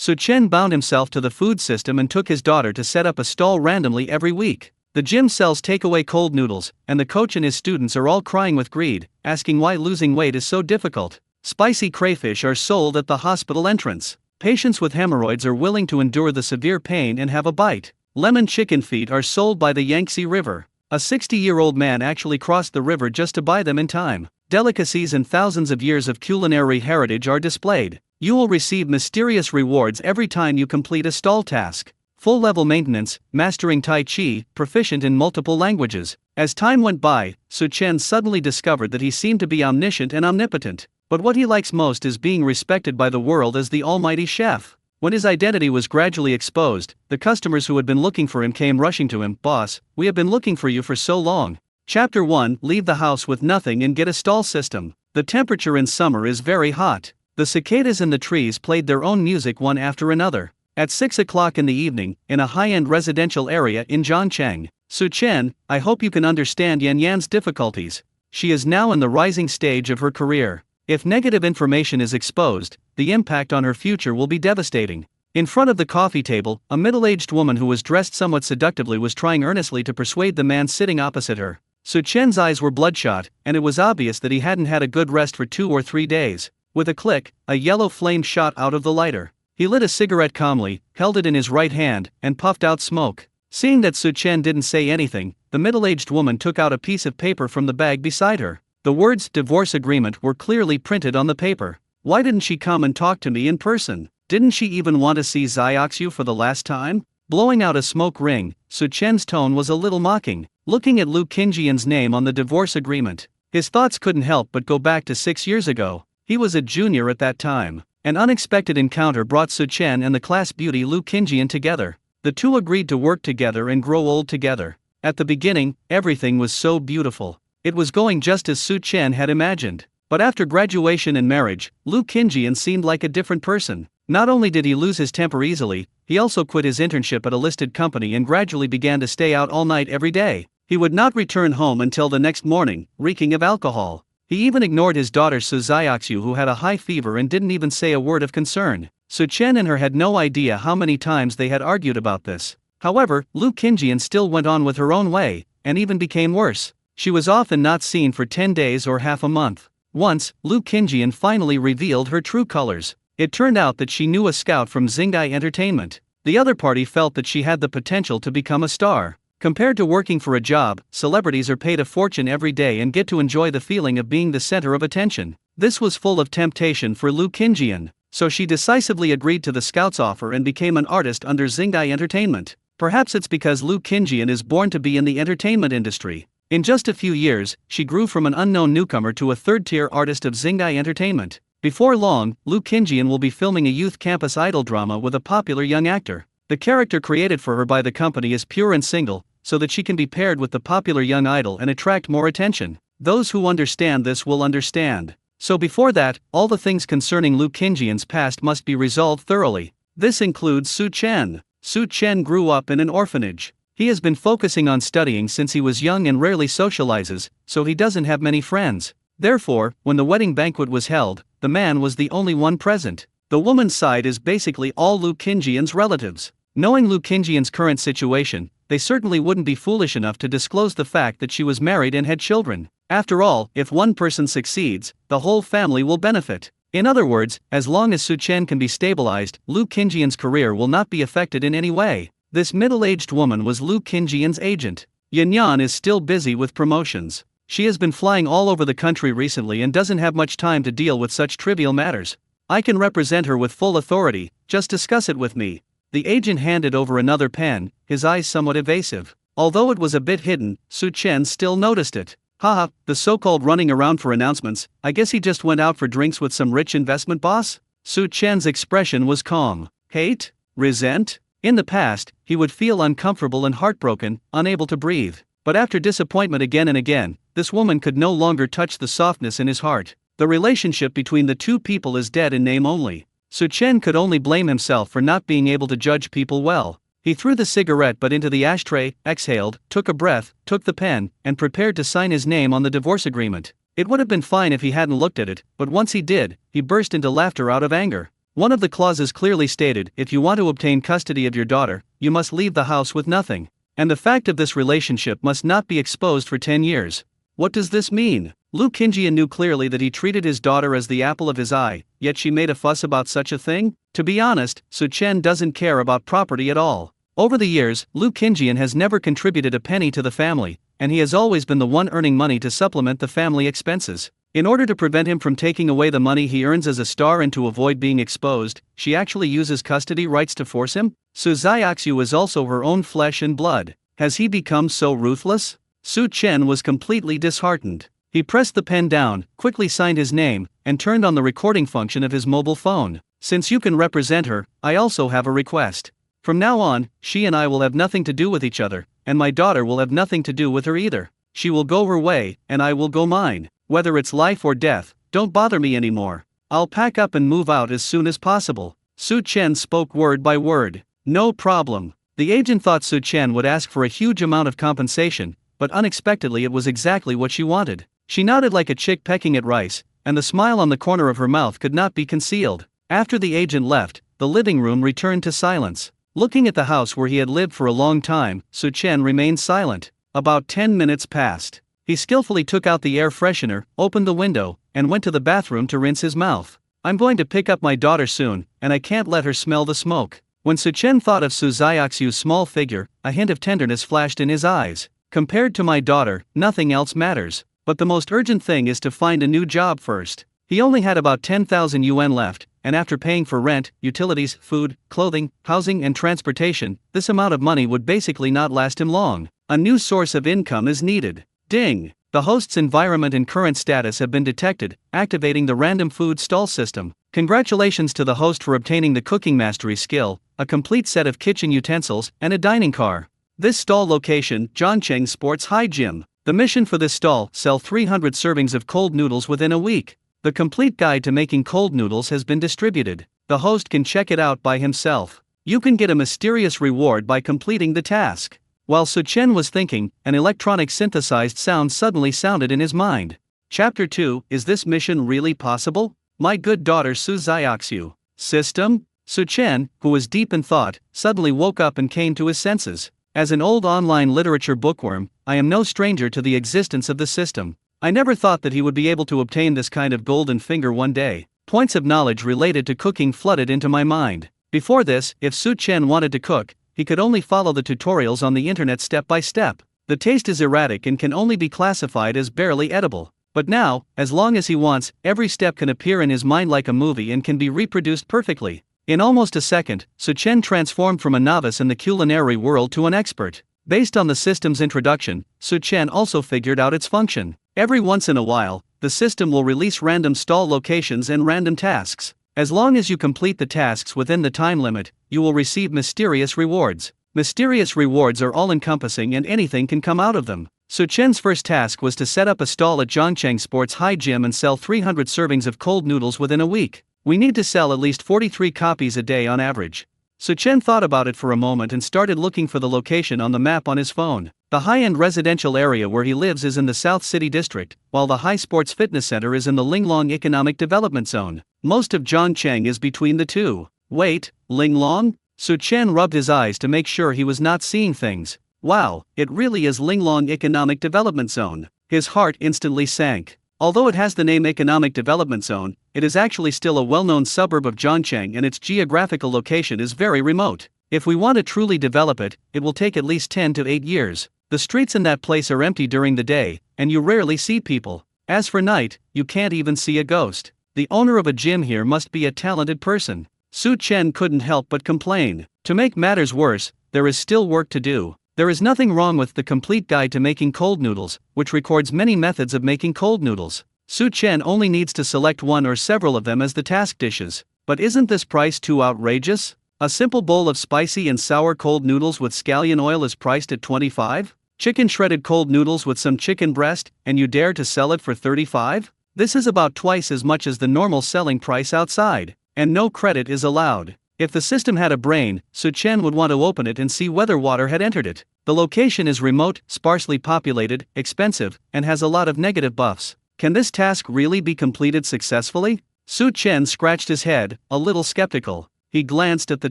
Su Chen bound himself to the food system and took his daughter to set up a stall randomly every week. The gym sells takeaway cold noodles, and the coach and his students are all crying with greed, asking why losing weight is so difficult. Spicy crayfish are sold at the hospital entrance. Patients with hemorrhoids are willing to endure the severe pain and have a bite. Lemon chicken feet are sold by the Yangtze River. A 60-year-old man actually crossed the river just to buy them in time. Delicacies and thousands of years of culinary heritage are displayed. You will receive mysterious rewards every time you complete a stall task. Full-level maintenance, mastering Tai Chi, proficient in multiple languages. As time went by, Su Chen suddenly discovered that he seemed to be omniscient and omnipotent. But what he likes most is being respected by the world as the almighty chef. When his identity was gradually exposed, the customers who had been looking for him came rushing to him. "Boss, we have been looking for you for so long." Chapter 1: Leave the house with nothing and get a stall system. The temperature in summer is very hot. The cicadas in the trees played their own music one after another. At 6 o'clock in the evening, in a high-end residential area in Zhangcheng, "Su Chen, I hope you can understand Yan Yan's difficulties. She is now in the rising stage of her career. If negative information is exposed, the impact on her future will be devastating." In front of the coffee table, a middle-aged woman who was dressed somewhat seductively was trying earnestly to persuade the man sitting opposite her. Su Chen's eyes were bloodshot, and it was obvious that he hadn't had a good rest for 2 or 3 days. With a click, a yellow flame shot out of the lighter. He lit a cigarette calmly, held it in his right hand, and puffed out smoke. Seeing that Su Chen didn't say anything, the middle-aged woman took out a piece of paper from the bag beside her. The words "divorce agreement" were clearly printed on the paper. Why didn't she come and talk to me in person? Didn't she even want to see Xiaoxiu for the last time? Blowing out a smoke ring, Su Chen's tone was a little mocking, looking at Lu Qingjian's name on the divorce agreement. His thoughts couldn't help but go back to 6 years ago. He was a junior at that time. An unexpected encounter brought Su Chen and the class beauty Lu Qingjian together. The two agreed to work together and grow old together. At the beginning, everything was so beautiful. It was going just as Su Chen had imagined. But after graduation and marriage, Lu Qingjian seemed like a different person. Not only did he lose his temper easily, he also quit his internship at a listed company and gradually began to stay out all night every day. He would not return home until the next morning, reeking of alcohol. He even ignored his daughter Su Xiaoxiu, who had a high fever, and didn't even say a word of concern. Su Chen and her had no idea how many times they had argued about this. However, Lu Qingjian still went on with her own way, and even became worse. She was often not seen for 10 days or half a month. Once, Lu Qingjian finally revealed her true colors. It turned out that she knew a scout from Xingai Entertainment. The other party felt that she had the potential to become a star. Compared to working for a job, celebrities are paid a fortune every day and get to enjoy the feeling of being the center of attention. This was full of temptation for Lu Qingjian, so she decisively agreed to the scout's offer and became an artist under Xingai Entertainment. Perhaps it's because Lu Qingjian is born to be in the entertainment industry. In just a few years, she grew from an unknown newcomer to a third-tier artist of Xingai Entertainment. Before long, Lu Qingjian will be filming a youth campus idol drama with a popular young actor. The character created for her by the company is pure and single, so that she can be paired with the popular young idol and attract more attention. Those who understand this will understand. So before that, all the things concerning Lu Qingjian's past must be resolved thoroughly. This includes Su Chen. Su Chen grew up in an orphanage. He has been focusing on studying since he was young and rarely socializes, so he doesn't have many friends. Therefore, when the wedding banquet was held, the man was the only one present. The woman's side is basically all Lu Qingjian's relatives. Knowing Lu Qingjian's current situation, they certainly wouldn't be foolish enough to disclose the fact that she was married and had children. After all, if one person succeeds, the whole family will benefit. In other words, as long as Su Chen can be stabilized, Lu Qingjian's career will not be affected in any way. This middle-aged woman was Lu Qingjian's agent. Yan Yan is still busy with promotions. She has been flying all over the country recently and doesn't have much time to deal with such trivial matters. I can represent her with full authority, just discuss it with me. The agent handed over another pen, his eyes somewhat evasive. Although it was a bit hidden, Su Chen still noticed it. Haha, the so-called running around for announcements, I guess he just went out for drinks with some rich investment boss? Su Chen's expression was calm. Hate? Resent? In the past, he would feel uncomfortable and heartbroken, unable to breathe. But after disappointment again and again, this woman could no longer touch the softness in his heart. The relationship between the two people is dead in name only. Su Chen could only blame himself for not being able to judge people well. He threw the cigarette butt into the ashtray, exhaled, took a breath, took the pen, and prepared to sign his name on the divorce agreement. It would have been fine if he hadn't looked at it, but once he did, he burst into laughter out of anger. One of the clauses clearly stated, if you want to obtain custody of your daughter, you must leave the house with nothing. And the fact of this relationship must not be exposed for 10 years. What does this mean? Lu Qingjian knew clearly that he treated his daughter as the apple of his eye, yet she made a fuss about such a thing? To be honest, Su Chen doesn't care about property at all. Over the years, Lu Qingjian has never contributed a penny to the family, and he has always been the one earning money to supplement the family expenses. In order to prevent him from taking away the money he earns as a star and to avoid being exposed, she actually uses custody rights to force him? Su Xiaoxiu is also her own flesh and blood. Has he become so ruthless? Su Chen was completely disheartened. He pressed the pen down, quickly signed his name, and turned on the recording function of his mobile phone. Since you can represent her, I also have a request. From now on, she and I will have nothing to do with each other, and my daughter will have nothing to do with her either. She will go her way, and I will go mine. Whether it's life or death, don't bother me anymore. I'll pack up and move out as soon as possible. Su Chen spoke word by word. No problem. The agent thought Su Chen would ask for a huge amount of compensation, but unexpectedly it was exactly what she wanted. She nodded like a chick pecking at rice, and the smile on the corner of her mouth could not be concealed. After the agent left, the living room returned to silence. Looking at the house where he had lived for a long time, Su Chen remained silent. About 10 minutes passed. He skillfully took out the air freshener, opened the window, and went to the bathroom to rinse his mouth. I'm going to pick up my daughter soon, and I can't let her smell the smoke. When Su Chen thought of Su Xiaoxiu's small figure, a hint of tenderness flashed in his eyes. Compared to my daughter, nothing else matters. But the most urgent thing is to find a new job first. He only had about 10,000 yuan left, and after paying for rent, utilities, food, clothing, housing and transportation, this amount of money would basically not last him long. A new source of income is needed. Ding! The host's environment and current status have been detected, activating the random food stall system. Congratulations to the host for obtaining the cooking mastery skill, a complete set of kitchen utensils, and a dining car. This stall location, Zhongcheng Sports High Gym. The mission for this stall, sell 300 servings of cold noodles within a week. The complete guide to making cold noodles has been distributed. The host can check it out by himself. You can get a mysterious reward by completing the task. While Su Chen was thinking, an electronic synthesized sound suddenly sounded in his mind. Chapter 2, Is this mission really possible? My good daughter Su Xiaoxiu. System? Su Chen, who was deep in thought, suddenly woke up and came to his senses. As an old online literature bookworm, I am no stranger to the existence of the system. I never thought that he would be able to obtain this kind of golden finger one day. Points of knowledge related to cooking flooded into my mind. Before this, if Su Chen wanted to cook, he could only follow the tutorials on the internet step by step. The taste is erratic and can only be classified as barely edible. But now, as long as he wants, every step can appear in his mind like a movie and can be reproduced perfectly. In almost a second, Su Chen transformed from a novice in the culinary world to an expert. Based on the system's introduction, Su Chen also figured out its function. Every once in a while, the system will release random stall locations and random tasks. As long as you complete the tasks within the time limit, you will receive mysterious rewards. Mysterious rewards are all-encompassing and anything can come out of them. Su Chen's first task was to set up a stall at Zhongcheng Sports High Gym and sell 300 servings of cold noodles within a week. We need to sell at least 43 copies a day on average. Su Chen thought about it for a moment and started looking for the location on the map on his phone. The high-end residential area where he lives is in the South City District, while the High Sports Fitness Center is in the Linglong Economic Development Zone. Most of Zhongcheng is between the two. Wait, Linglong? Su Chen rubbed his eyes to make sure he was not seeing things. Wow, it really is Linglong Economic Development Zone. His heart instantly sank. Although it has the name Economic Development Zone, it is actually still a well-known suburb of Zhongcheng and its geographical location is very remote. If we want to truly develop it, it will take at least 10 to 8 years. The streets in that place are empty during the day, and you rarely see people. As for night, you can't even see a ghost. The owner of a gym here must be a talented person. Su Chen couldn't help but complain. To make matters worse, there is still work to do. There is nothing wrong with the complete guide to making cold noodles, which records many methods of making cold noodles. Su Chen only needs to select one or several of them as the task dishes. But isn't this price too outrageous? A simple bowl of spicy and sour cold noodles with scallion oil is priced at 25? Chicken shredded cold noodles with some chicken breast, and you dare to sell it for 35? This is about twice as much as the normal selling price outside, and no credit is allowed. If the system had a brain, Su Chen would want to open it and see whether water had entered it. The location is remote, sparsely populated, expensive, and has a lot of negative buffs. Can this task really be completed successfully? Su Chen scratched his head, a little skeptical. He glanced at the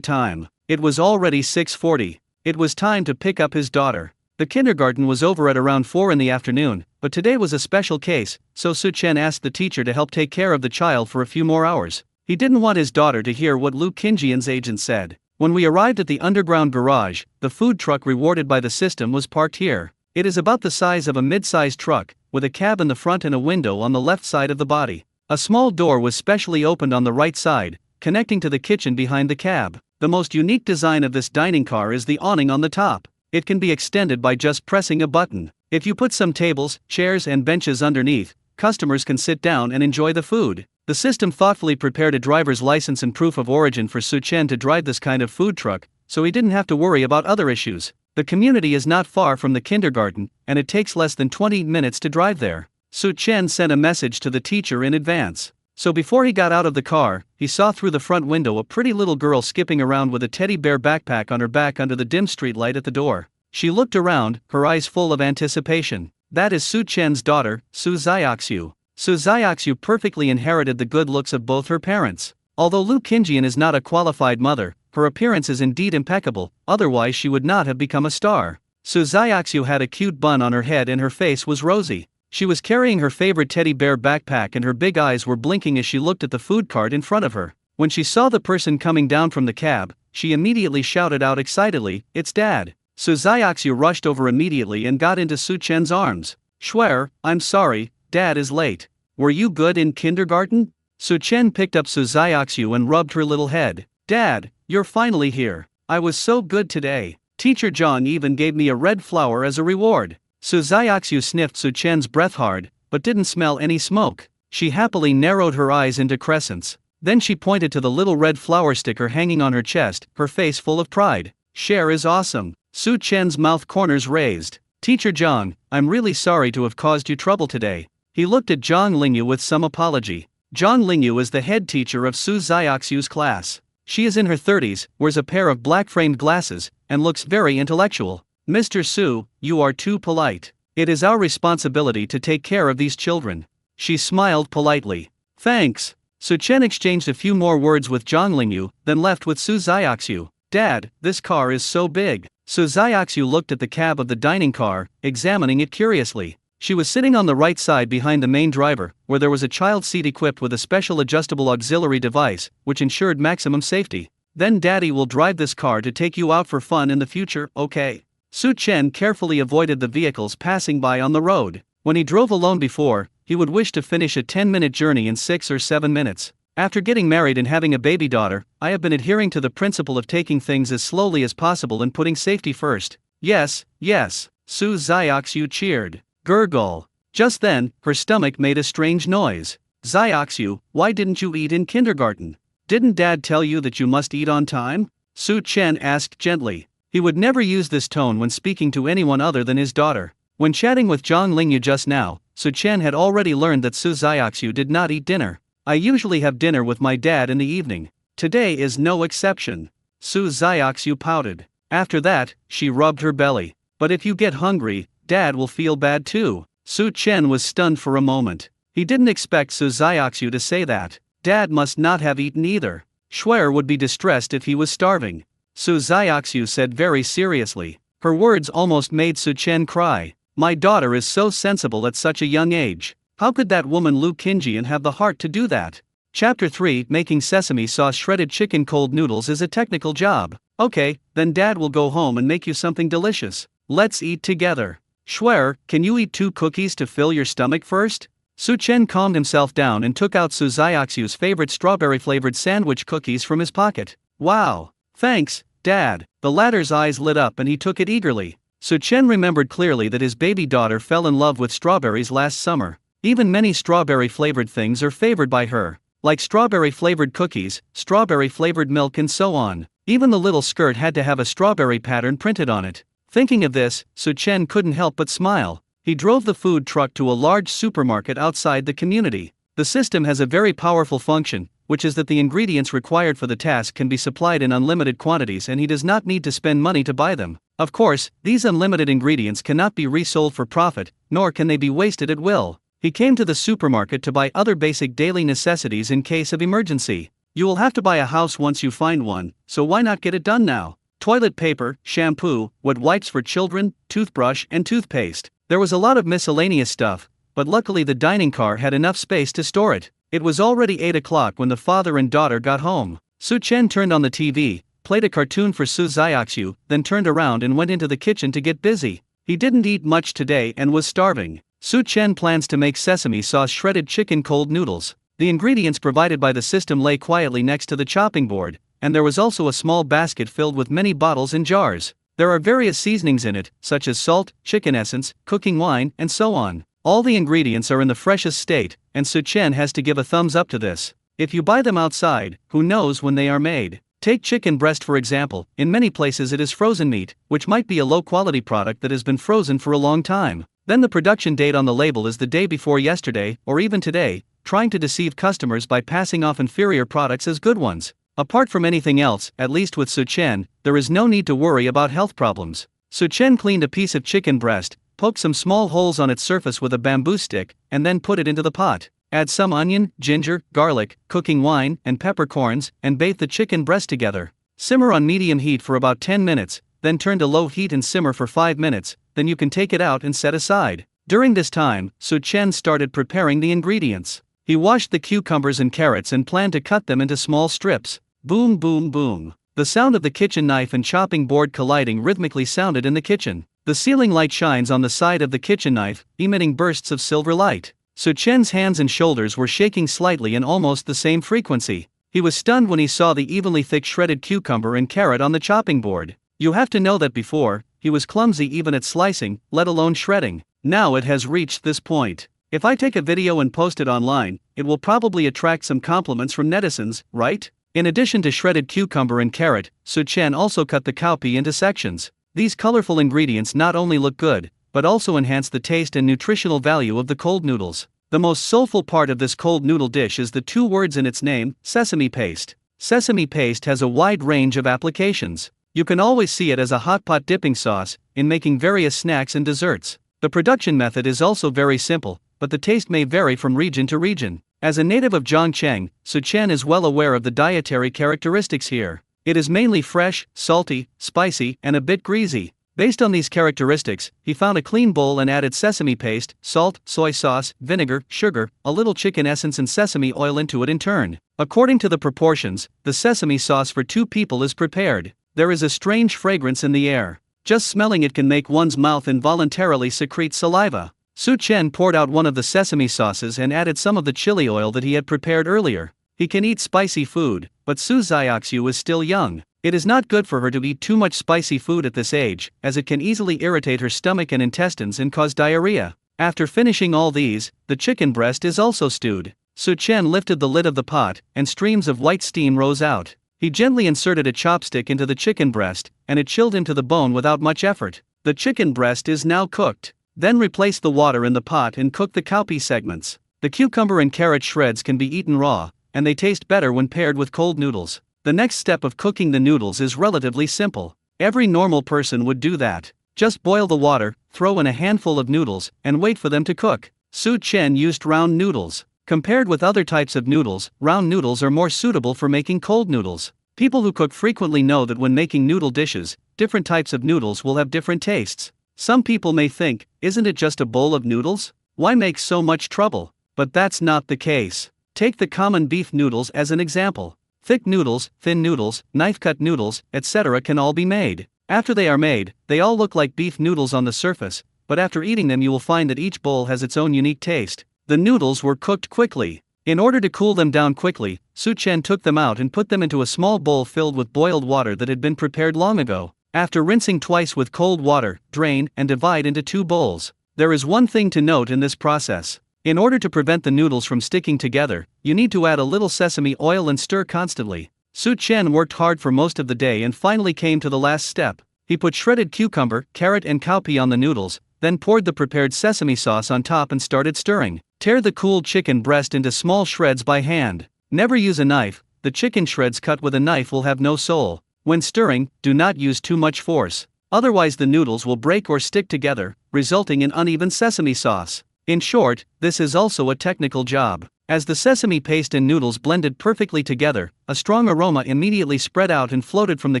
time. It was already 6:40. It was time to pick up his daughter. The kindergarten was over at around 4 in the afternoon, but today was a special case, so Su Chen asked the teacher to help take care of the child for a few more hours. He didn't want his daughter to hear what Lu Qingjian's agent said. When we arrived at the underground garage, the food truck rewarded by the system was parked here. It is about the size of a mid-sized truck, with a cab in the front and a window on the left side of the body. A small door was specially opened on the right side, connecting to the kitchen behind the cab. The most unique design of this dining car is the awning on the top. It can be extended by just pressing a button. If you put some tables, chairs and benches underneath, customers can sit down and enjoy the food. The system thoughtfully prepared a driver's license and proof of origin for Su Chen to drive this kind of food truck, so he didn't have to worry about other issues. The community is not far from the kindergarten, and it takes less than 20 minutes to drive there. Su Chen sent a message to the teacher in advance. So before he got out of the car, he saw through the front window a pretty little girl skipping around with a teddy bear backpack on her back under the dim street light at the door. She looked around, her eyes full of anticipation. That is Su Chen's daughter, Su Xiaoxiu. Su Xiaoxiu perfectly inherited the good looks of both her parents. Although Lu Qingjian is not a qualified mother, her appearance is indeed impeccable, otherwise she would not have become a star. Su Xiaoxiu had a cute bun on her head and her face was rosy. She was carrying her favorite teddy bear backpack and her big eyes were blinking as she looked at the food cart in front of her. When she saw the person coming down from the cab, she immediately shouted out excitedly, "It's Dad!" Su Xiaoxiu rushed over immediately and got into Su Chen's arms. "Schwer, I'm sorry, Dad is late. Were you good in kindergarten?" Su Chen picked up Su Xiaoxiu and rubbed her little head. "Dad, you're finally here. I was so good today. Teacher Zhang even gave me a red flower as a reward." Su Xiaoxiu sniffed Su Chen's breath hard, but didn't smell any smoke. She happily narrowed her eyes into crescents. Then she pointed to the little red flower sticker hanging on her chest, her face full of pride. "Share is awesome." Su Chen's mouth corners raised. "Teacher Zhang, I'm really sorry to have caused you trouble today." He looked at Zhang Lingyu with some apology. Zhang Lingyu is the head teacher of Su Xiaoxiu's class. She is in her 30s, wears a pair of black-framed glasses, and looks very intellectual. "Mr. Su, you are too polite. It is our responsibility to take care of these children." She smiled politely. "Thanks." Su Chen exchanged a few more words with Zhang Lingyu, then left with Su Xiaoxiu. "Dad, this car is so big." Su Xiaoxiu looked at the cab of the dining car, examining it curiously. She was sitting on the right side behind the main driver, where there was a child seat equipped with a special adjustable auxiliary device, which ensured maximum safety. "Then Daddy will drive this car to take you out for fun in the future, okay?" Su Chen carefully avoided the vehicles passing by on the road. When he drove alone before, he would wish to finish a 10-minute journey in 6 or 7 minutes. After getting married and having a baby daughter, I have been adhering to the principle of taking things as slowly as possible and putting safety first. Yes, yes, Su Xiaoxiu cheered. Gurgle. Just then, her stomach made a strange noise. "Xiaoxiu, why didn't you eat in kindergarten? Didn't Dad tell you that you must eat on time?" Su Chen asked gently. He would never use this tone when speaking to anyone other than his daughter. When chatting with Zhang Lingyu just now, Su Chen had already learned that Su Xiaoxiu did not eat dinner. "I usually have dinner with my dad in the evening. Today is no exception." Su Xiaoxiu pouted. After that, she rubbed her belly. "But if you get hungry, Dad will feel bad too." Su Chen was stunned for a moment. He didn't expect Su Xiaoxiu to say that. Dad must not have eaten either. Schwer would be distressed if he was starving. Su Xiaoxiu said very seriously. Her words almost made Su Chen cry. "My daughter is so sensible at such a young age. How could that woman Lu Qingjian have the heart to do that?" Chapter 3 Making sesame sauce shredded chicken cold noodles is a technical job. "Okay, then Dad will go home and make you something delicious. Let's eat together." "Schwer, can you eat 2 cookies to fill your stomach first?" Su Chen calmed himself down and took out Su Xiaoxiu's favorite strawberry-flavored sandwich cookies from his pocket. "Wow! Thanks, Dad." The latter's eyes lit up and he took it eagerly. Su Chen remembered clearly that his baby daughter fell in love with strawberries last summer. Even many strawberry-flavored things are favored by her, like strawberry-flavored cookies, strawberry-flavored milk and so on. Even the little skirt had to have a strawberry pattern printed on it. Thinking of this, Su Chen couldn't help but smile. He drove the food truck to a large supermarket outside the community. The system has a very powerful function, which is that the ingredients required for the task can be supplied in unlimited quantities and he does not need to spend money to buy them. Of course, these unlimited ingredients cannot be resold for profit, nor can they be wasted at will. He came to the supermarket to buy other basic daily necessities in case of emergency. You will have to buy a house once you find one, so why not get it done now? Toilet paper, shampoo, wet wipes for children, toothbrush and toothpaste. There was a lot of miscellaneous stuff, but luckily the dining car had enough space to store it. It was already 8 o'clock when the father and daughter got home. Su Chen turned on the TV, played a cartoon for Su Xiaoxiu, then turned around and went into the kitchen to get busy. He didn't eat much today and was starving. Su Chen plans to make sesame sauce shredded chicken cold noodles. The ingredients provided by the system lay quietly next to the chopping board, and there was also a small basket filled with many bottles and jars. There are various seasonings in it, such as salt, chicken essence, cooking wine, and so on. All the ingredients are in the freshest state, and Su Chen has to give a thumbs up to this. If you buy them outside, who knows when they are made? Take chicken breast for example. In many places it is frozen meat, which might be a low-quality product that has been frozen for a long time. Then the production date on the label is the day before yesterday, or even today, trying to deceive customers by passing off inferior products as good ones. Apart from anything else, at least with Su Chen, there is no need to worry about health problems. Su Chen cleaned a piece of chicken breast, poked some small holes on its surface with a bamboo stick, and then put it into the pot. Add some onion, ginger, garlic, cooking wine, and peppercorns, and bathe the chicken breast together. Simmer on medium heat for about 10 minutes, then turn to low heat and simmer for 5 minutes, then you can take it out and set aside. During this time, Su Chen started preparing the ingredients. He washed the cucumbers and carrots and planned to cut them into small strips. Boom boom boom. The sound of the kitchen knife and chopping board colliding rhythmically sounded in the kitchen. The ceiling light shines on the side of the kitchen knife, emitting bursts of silver light. Su Chen's hands and shoulders were shaking slightly in almost the same frequency. He was stunned when he saw the evenly thick shredded cucumber and carrot on the chopping board. You have to know that before, he was clumsy even at slicing, let alone shredding. Now it has reached this point. If I take a video and post it online, it will probably attract some compliments from netizens, right? In addition to shredded cucumber and carrot, Su Chen also cut the cowpea into sections. These colorful ingredients not only look good, but also enhance the taste and nutritional value of the cold noodles. The most soulful part of this cold noodle dish is the 2 words in its name, sesame paste. Sesame paste has a wide range of applications. You can always see it as a hot pot dipping sauce, in making various snacks and desserts. The production method is also very simple, but the taste may vary from region to region. As a native of Zhongcheng, Su Chen is well aware of the dietary characteristics here. It is mainly fresh, salty, spicy, and a bit greasy. Based on these characteristics, he found a clean bowl and added sesame paste, salt, soy sauce, vinegar, sugar, a little chicken essence and sesame oil into it in turn. According to the proportions, the sesame sauce for 2 people is prepared. There is a strange fragrance in the air. Just smelling it can make one's mouth involuntarily secrete saliva. Su Chen poured out one of the sesame sauces and added some of the chili oil that he had prepared earlier. He can eat spicy food, but Su Xiaoxiu is still young. It is not good for her to eat too much spicy food at this age, as it can easily irritate her stomach and intestines and cause diarrhea. After finishing all these, the chicken breast is also stewed. Su Chen lifted the lid of the pot, and streams of white steam rose out. He gently inserted a chopstick into the chicken breast, and it chilled into the bone without much effort. The chicken breast is now cooked. Then replace the water in the pot and cook the cowpea segments. The cucumber and carrot shreds can be eaten raw, and they taste better when paired with cold noodles. The next step of cooking the noodles is relatively simple. Every normal person would do that. Just boil the water, throw in a handful of noodles, and wait for them to cook. Su Chen used round noodles. Compared with other types of noodles, round noodles are more suitable for making cold noodles. People who cook frequently know that when making noodle dishes, different types of noodles will have different tastes. Some people may think, isn't it just a bowl of noodles? Why make so much trouble? But that's not the case. Take the common beef noodles as an example. Thick noodles, thin noodles, knife-cut noodles, etc. can all be made. After they are made, they all look like beef noodles on the surface, but after eating them you will find that each bowl has its own unique taste. The noodles were cooked quickly. In order to cool them down quickly, Su Chen took them out and put them into a small bowl filled with boiled water that had been prepared long ago. After rinsing twice with cold water, drain and divide into 2 bowls. There is one thing to note in this process. In order to prevent the noodles from sticking together, you need to add a little sesame oil and stir constantly. Su Chen worked hard for most of the day and finally came to the last step. He put shredded cucumber, carrot and cowpea on the noodles, then poured the prepared sesame sauce on top and started stirring. Tear the cooled chicken breast into small shreds by hand. Never use a knife. The chicken shreds cut with a knife will have no soul. When stirring, do not use too much force. Otherwise the noodles will break or stick together, resulting in uneven sesame sauce. In short, this is also a technical job. As the sesame paste and noodles blended perfectly together, a strong aroma immediately spread out and floated from the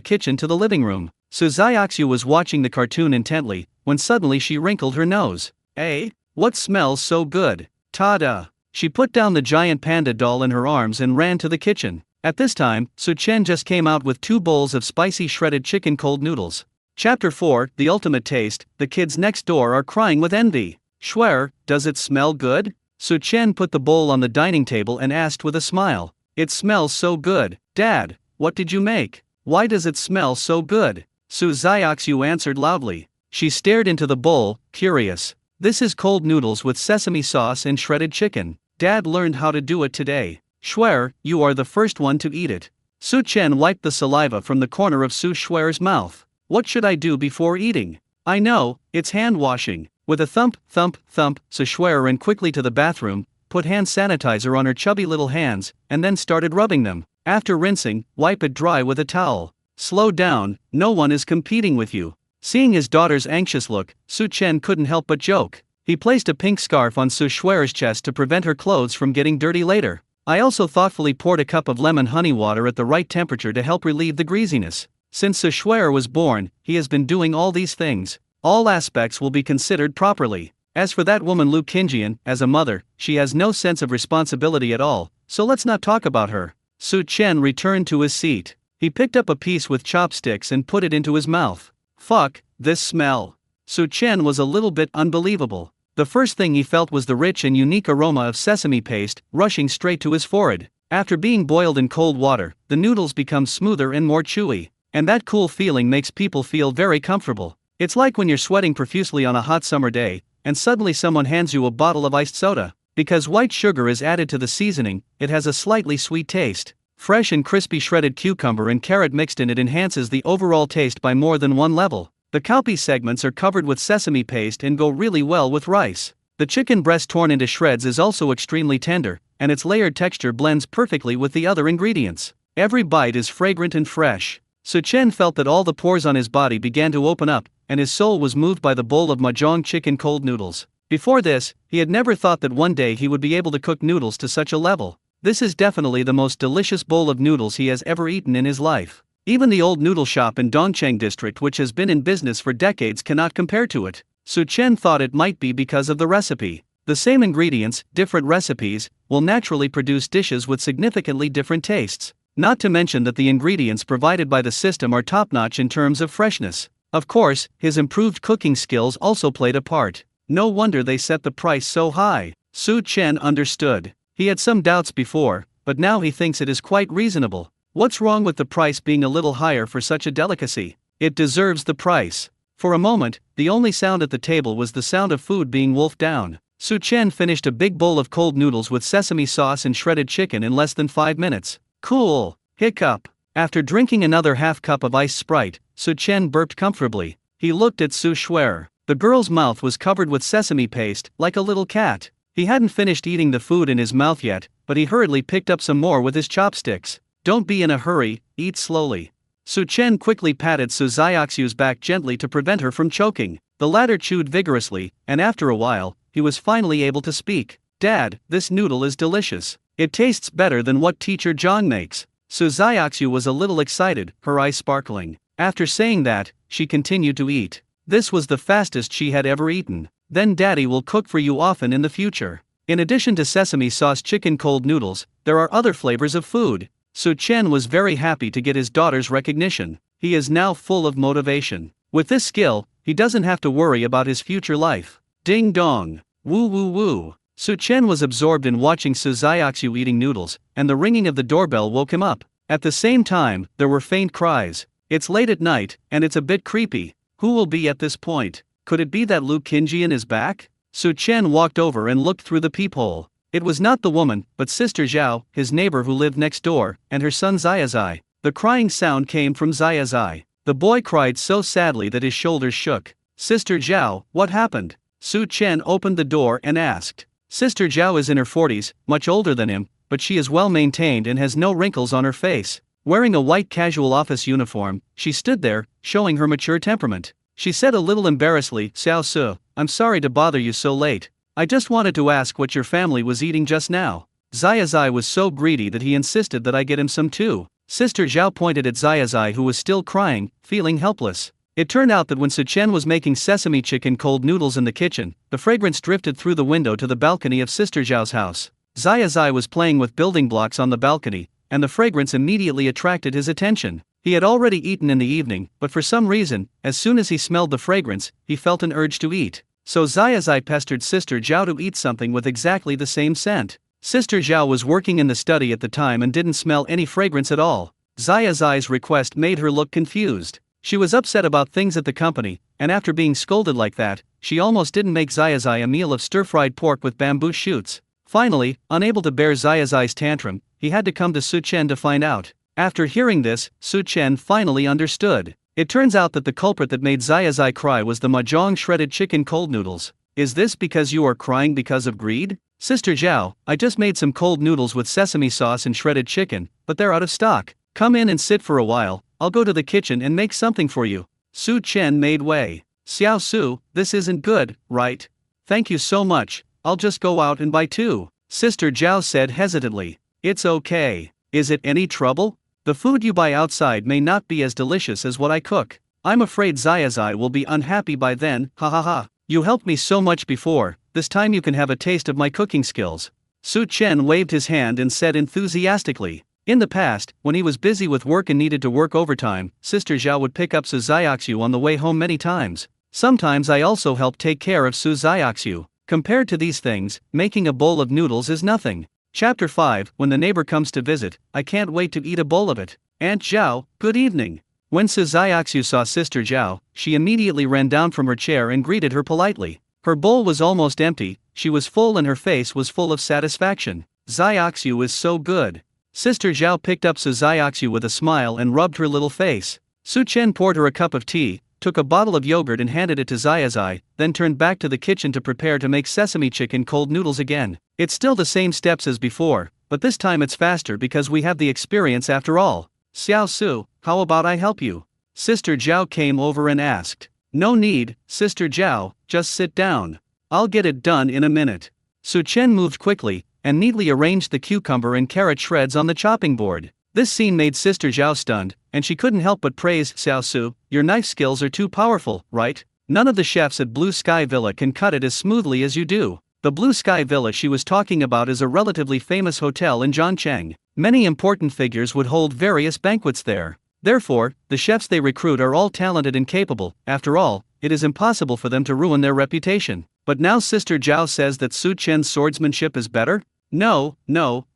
kitchen to the living room. Suzayaxu was watching the cartoon intently, when suddenly she wrinkled her nose. "Eh? What smells so good? Ta-da!" She put down the giant panda doll in her arms and ran to the kitchen. At this time, Su Chen just came out with 2 bowls of spicy shredded chicken cold noodles. Chapter 4, The Ultimate Taste. The kids next door are crying with envy. "Schwer, does it smell good?" Su Chen put the bowl on the dining table and asked with a smile. "It smells so good, Dad. What did you make? Why does it smell so good?" Su Xiaoxiu answered loudly. She stared into the bowl, curious. "This is cold noodles with sesame sauce and shredded chicken. Dad learned how to do it today. Schwer, you are the first one to eat it." Su Chen wiped the saliva from the corner of Su Schwer's mouth. "What should I do before eating? I know, it's hand washing." With a thump, thump, thump, Su Schwer ran quickly to the bathroom, put hand sanitizer on her chubby little hands, and then started rubbing them. After rinsing, wipe it dry with a towel. "Slow down, no one is competing with you." Seeing his daughter's anxious look, Su Chen couldn't help but joke. He placed a pink scarf on Su Schwer's chest to prevent her clothes from getting dirty later. I also thoughtfully poured a cup of lemon honey water at the right temperature to help relieve the greasiness. Since Su Schwer was born, he has been doing all these things. All aspects will be considered properly. As for that woman Lu Qingjian, as a mother, she has no sense of responsibility at all, so let's not talk about her. Su Chen returned to his seat. He picked up a piece with chopsticks and put it into his mouth. "Fuck, this smell." Su Chen was a little bit unbelievable. The first thing he felt was the rich and unique aroma of sesame paste, rushing straight to his forehead. After being boiled in cold water, the noodles become smoother and more chewy. And that cool feeling makes people feel very comfortable. It's like when you're sweating profusely on a hot summer day, and suddenly someone hands you a bottle of iced soda. Because white sugar is added to the seasoning, it has a slightly sweet taste. Fresh and crispy shredded cucumber and carrot mixed in it enhances the overall taste by more than one level. The cowpea segments are covered with sesame paste and go really well with rice. The chicken breast torn into shreds is also extremely tender, and its layered texture blends perfectly with the other ingredients. Every bite is fragrant and fresh. Su Chen felt that all the pores on his body began to open up, and his soul was moved by the bowl of mahjong chicken cold noodles. Before this, he had never thought that one day he would be able to cook noodles to such a level. This is definitely the most delicious bowl of noodles he has ever eaten in his life. Even the old noodle shop in Dongcheng district, which has been in business for decades, cannot compare to it. Su Chen thought it might be because of the recipe. The same ingredients, different recipes, will naturally produce dishes with significantly different tastes. Not to mention that the ingredients provided by the system are top-notch in terms of freshness. Of course, his improved cooking skills also played a part. No wonder they set the price so high. Su Chen understood. He had some doubts before, but now he thinks it is quite reasonable. What's wrong with the price being a little higher for such a delicacy? It deserves the price. For a moment, the only sound at the table was the sound of food being wolfed down. Su Chen finished a big bowl of cold noodles with sesame sauce and shredded chicken in less than 5 minutes. Cool! Hiccup! After drinking another half cup of iced Sprite, Su Chen burped comfortably. He looked at Su Schwer. The girl's mouth was covered with sesame paste, like a little cat. He hadn't finished eating the food in his mouth yet, but he hurriedly picked up some more with his chopsticks. "Don't be in a hurry, eat slowly." Su Chen quickly patted Su Xiaoxiu's back gently to prevent her from choking. The latter chewed vigorously, and after a while, he was finally able to speak. "Dad, this noodle is delicious. It tastes better than what Teacher Zhang makes." Su Xiaoxiu was a little excited, her eyes sparkling. After saying that, she continued to eat. This was the fastest she had ever eaten. "Then Daddy will cook for you often in the future." In addition to sesame sauce chicken cold noodles, there are other flavors of food. Su Chen was very happy to get his daughter's recognition. He is now full of motivation. With this skill, he doesn't have to worry about his future life. Ding dong! Woo woo woo! Su Chen was absorbed in watching Su Xiaoxiu eating noodles, and the ringing of the doorbell woke him up. At the same time, there were faint cries. It's late at night, and it's a bit creepy. Who will be at this point? Could it be that Lu Qingjian is back? Su Chen walked over and looked through the peephole. It was not the woman, but Sister Zhao, his neighbor who lived next door, and her son Xiaozai. The crying sound came from Xiaozai. The boy cried so sadly that his shoulders shook. "Sister Zhao, what happened?" Su Chen opened the door and asked. Sister Zhao is in her 40s, much older than him, but she is well maintained and has no wrinkles on her face. Wearing a white casual office uniform, she stood there, showing her mature temperament. She said a little embarrassedly, "Xiao Su, I'm sorry to bother you so late, I just wanted to ask what your family was eating just now. Xiaozai was so greedy that he insisted that I get him some too. Sister Zhao pointed at Xiaozai, who was still crying, feeling helpless. It turned out that when Su Chen was making sesame chicken cold noodles in the kitchen, the fragrance drifted through the window to the balcony of Sister Zhao's house. Xiaozai was playing with building blocks on the balcony, and the fragrance immediately attracted his attention. He had already eaten in the evening, but for some reason, as soon as he smelled the fragrance, he felt an urge to eat. So Xiaozai pestered Sister Zhao to eat something with exactly the same scent. Sister Zhao was working in the study at the time and didn't smell any fragrance at all. Xiaozai's request made her look confused. She was upset about things at the company, and after being scolded like that, she almost didn't make Xiaozai a meal of stir-fried pork with bamboo shoots. Finally, unable to bear Xiaozai's tantrum, he had to come to Su Chen to find out. After hearing this, Su Chen finally understood. It turns out that the culprit that made Xiaozai cry was the mahjong shredded chicken cold noodles. Is this because you are crying because of greed? Sister Zhao, I just made some cold noodles with sesame sauce and shredded chicken, but they're out of stock. Come in and sit for a while, I'll go to the kitchen and make something for you. Su Chen made way. Xiao Su, this isn't good, right? Thank you so much, I'll just go out and buy two. Sister Zhao said hesitantly. It's okay. Is it any trouble? The food you buy outside may not be as delicious as what I cook. I'm afraid Xiaozai will be unhappy by then, ha ha ha. You helped me so much before, this time you can have a taste of my cooking skills. Su Chen waved his hand and said enthusiastically. In the past, when he was busy with work and needed to work overtime, Sister Zhao would pick up Su Xiaoxiu on the way home many times. Sometimes I also helped take care of Su Xiaoxiu. Compared to these things, making a bowl of noodles is nothing. Chapter 5, When the neighbor comes to visit, I can't wait to eat a bowl of it. Aunt Zhao, good evening. When Su Xiaoxiu saw Sister Zhao, she immediately ran down from her chair and greeted her politely. Her bowl was almost empty, she was full and her face was full of satisfaction. Xiaoxiu is so good. Sister Zhao picked up Su Xiaoxiu with a smile and rubbed her little face. Su Chen poured her a cup of tea, took a bottle of yogurt and handed it to Xiaozai, then turned back to the kitchen to prepare to make sesame chicken cold noodles again. It's still the same steps as before, but this time it's faster because we have the experience after all. Xiao Su, how about I help you? Sister Zhao came over and asked. No need, Sister Zhao, just sit down. I'll get it done in a minute. Su Chen moved quickly, and neatly arranged the cucumber and carrot shreds on the chopping board. This scene made Sister Zhao stunned, and she couldn't help but praise Xiao Su. Your knife skills are too powerful, right? None of the chefs at Blue Sky Villa can cut it as smoothly as you do. The Blue Sky Villa she was talking about is a relatively famous hotel in Zhangcheng. Many important figures would hold various banquets there. Therefore, the chefs they recruit are all talented and capable. After all, it is impossible for them to ruin their reputation. But now Sister Zhao says that Su Chen's swordsmanship is better? No,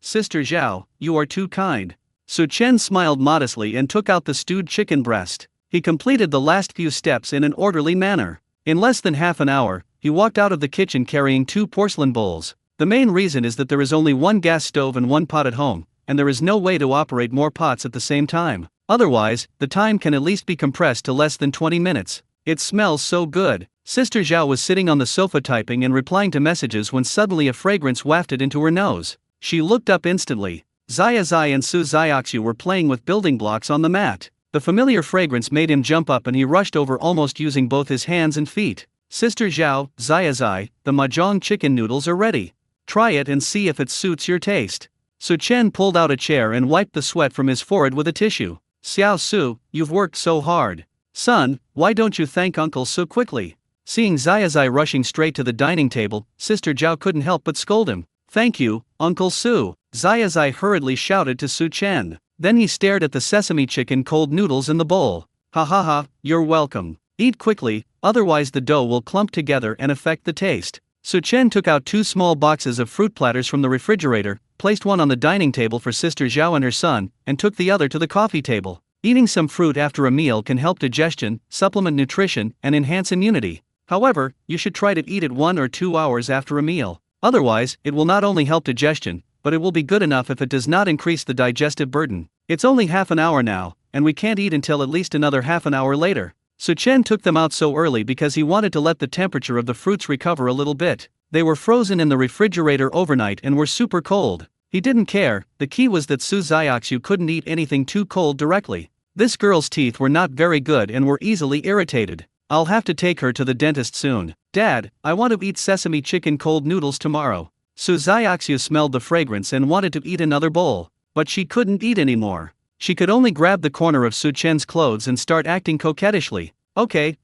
Sister Zhao, you are too kind. Su Chen smiled modestly and took out the stewed chicken breast. He completed the last few steps in an orderly manner. In less than half an hour, he walked out of the kitchen carrying 2 porcelain bowls. The main reason is that there is only one gas stove and one pot at home, and there is no way to operate more pots at the same time. Otherwise, the time can at least be compressed to less than 20 minutes. It smells so good. Sister Zhao was sitting on the sofa typing and replying to messages when suddenly a fragrance wafted into her nose. She looked up instantly. Xiaozai and Su Xiaoxiu were playing with building blocks on the mat. The familiar fragrance made him jump up and he rushed over, almost using both his hands and feet. Sister Zhao, Xiaozai, the mahjong chicken noodles are ready. Try it and see if it suits your taste. Su Chen pulled out a chair and wiped the sweat from his forehead with a tissue. Xiao Su, you've worked so hard. Son, why don't you thank Uncle so quickly? Seeing Xiaozai rushing straight to the dining table, Sister Zhao couldn't help but scold him. Thank you, Uncle Su, Xiaozai hurriedly shouted to Su Chen. Then he stared at the sesame chicken cold noodles in the bowl. Ha ha ha, you're welcome. Eat quickly, otherwise the dough will clump together and affect the taste. Su Chen took out 2 small boxes of fruit platters from the refrigerator, placed one on the dining table for Sister Zhao and her son, and took the other to the coffee table. Eating some fruit after a meal can help digestion, supplement nutrition, and enhance immunity. However, you should try to eat it 1 or 2 hours after a meal. Otherwise, it will not only help digestion, but it will be good enough if it does not increase the digestive burden. It's only half an hour now, and we can't eat until at least another half an hour later. Su Chen took them out so early because he wanted to let the temperature of the fruits recover a little bit. They were frozen in the refrigerator overnight and were super cold. He didn't care, the key was that Su Xiaoxiu couldn't eat anything too cold directly. This girl's teeth were not very good and were easily irritated. I'll have to take her to the dentist soon. Dad, I want to eat sesame chicken cold noodles tomorrow. Su Xiaoxiu smelled the fragrance and wanted to eat another bowl. But she couldn't eat anymore. She could only grab the corner of Su Chen's clothes and start acting coquettishly. Okay,